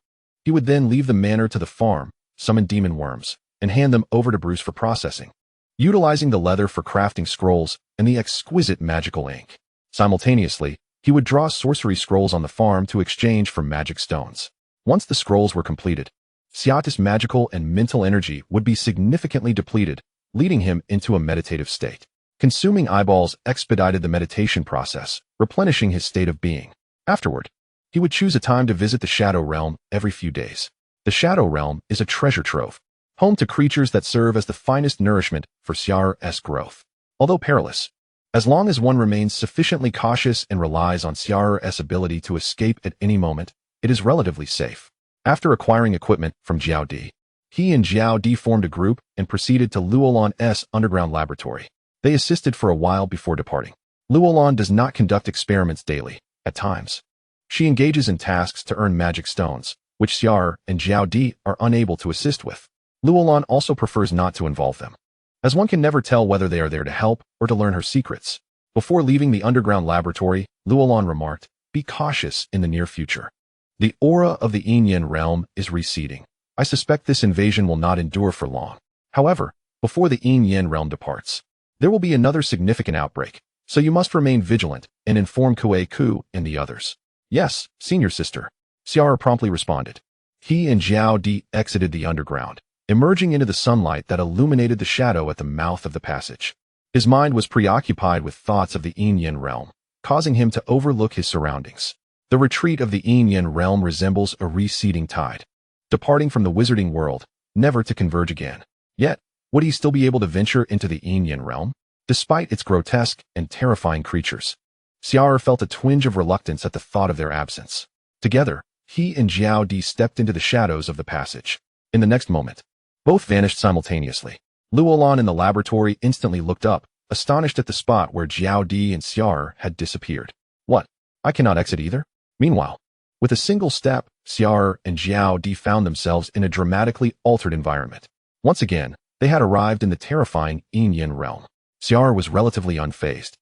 He would then leave the manor to the farm, summon demon worms, and hand them over to Bruce for processing, utilizing the leather for crafting scrolls and the exquisite magical ink. Simultaneously, he would draw sorcery scrolls on the farm to exchange for magic stones. Once the scrolls were completed, Xia'er's magical and mental energy would be significantly depleted, leading him into a meditative state. Consuming eyeballs expedited the meditation process, replenishing his state of being. Afterward, he would choose a time to visit the Shadow Realm every few days. The Shadow Realm is a treasure trove, home to creatures that serve as the finest nourishment for Xia'er's growth. Although perilous, as long as one remains sufficiently cautious and relies on Xia'er's ability to escape at any moment, it is relatively safe. After acquiring equipment from Xiaodi, he and Xiaodi formed a group and proceeded to Luolan's underground laboratory. They assisted for a while before departing. Luolan does not conduct experiments daily. At times, she engages in tasks to earn magic stones, which Xia'er and Xiaodi are unable to assist with. Luolan also prefers not to involve them, as one can never tell whether they are there to help or to learn her secrets. Before leaving the underground laboratory, Luolan remarked, "Be cautious in the near future. The aura of the Yin realm is receding. I suspect this invasion will not endure for long. However, before the Yin realm departs, there will be another significant outbreak, so you must remain vigilant and inform Kuei Ku and the others." "Yes, senior sister," Xia'er promptly responded. He and Xiaodi exited the underground, emerging into the sunlight that illuminated the shadow at the mouth of the passage. His mind was preoccupied with thoughts of the Yin realm, causing him to overlook his surroundings. The retreat of the Yin realm resembles a receding tide, departing from the wizarding world, never to converge again. Yet, would he still be able to venture into the Yin realm, despite its grotesque and terrifying creatures? Xia'er felt a twinge of reluctance at the thought of their absence. Together, he and Xiaodi stepped into the shadows of the passage. In the next moment, both vanished simultaneously. Luolan in the laboratory instantly looked up, astonished at the spot where Xiaodi and Xia'er had disappeared. "What? I cannot exit either?" Meanwhile, with a single step, Xia'er and Xiaodi found themselves in a dramatically altered environment. Once again, they had arrived in the terrifying Yin realm. Xia'er was relatively unfazed.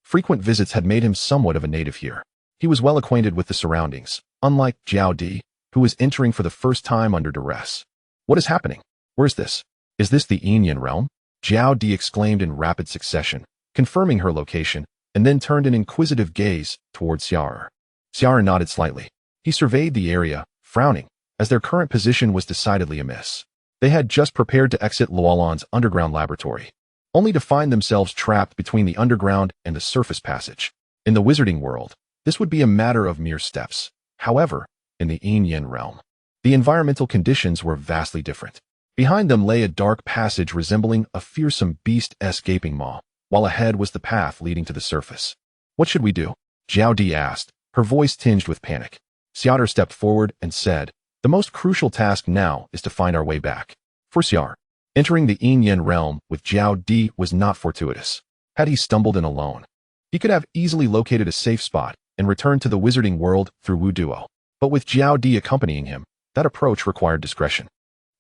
Frequent visits had made him somewhat of a native here. He was well acquainted with the surroundings, unlike Xiaodi, who was entering for the first time under duress. "What is happening? Where is this? Is this the Yin realm?" Xiaodi exclaimed in rapid succession, confirming her location, and then turned an inquisitive gaze towards Xia'er. Xia'er nodded slightly. He surveyed the area, frowning, as their current position was decidedly amiss. They had just prepared to exit Luolan's underground laboratory, only to find themselves trapped between the underground and the surface passage. In the wizarding world, this would be a matter of mere steps. However, in the Yin realm, The environmental conditions were vastly different. Behind them lay a dark passage resembling a fearsome beast-esque gaping maw, while ahead was the path leading to the surface. What should we do? Xiao Di asked, her voice tinged with panic. Xia'er stepped forward and said, the most crucial task now is to find our way back. For Xia'er, entering the Yin realm with Xiao Di was not fortuitous. Had he stumbled in alone, he could have easily located a safe spot and returned to the wizarding world through WuDuoDuo. But with Xiao Di accompanying him, that approach required discretion.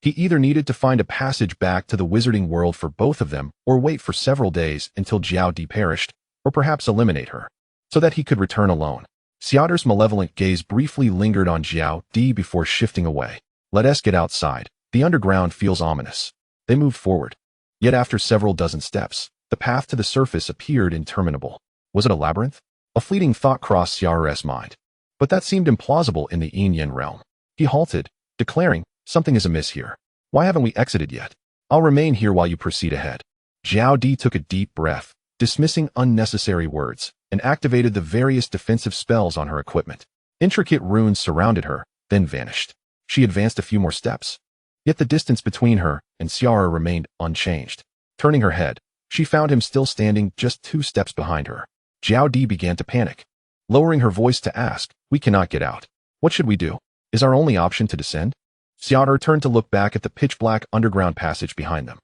He either needed to find a passage back to the wizarding world for both of them or wait for several days until Xiao Di perished, or perhaps eliminate her, so that he could return alone. Xia'er's malevolent gaze briefly lingered on Xiao Di before shifting away. Let us get outside. The underground feels ominous. They moved forward. Yet after several dozen steps, the path to the surface appeared interminable. Was it a labyrinth? A fleeting thought crossed Xia'er's mind. But that seemed implausible in the Yin realm. He halted, declaring, something is amiss here. Why haven't we exited yet? I'll remain here while you proceed ahead. Xiao Di took a deep breath, dismissing unnecessary words, and activated the various defensive spells on her equipment. Intricate runes surrounded her, then vanished. She advanced a few more steps. Yet the distance between her and Xia'er remained unchanged. Turning her head, she found him still standing just 2 steps behind her. Xiao Di began to panic, lowering her voice to ask, we cannot get out. What should we do? Is our only option to descend? Xia'er turned to look back at the pitch-black underground passage behind them.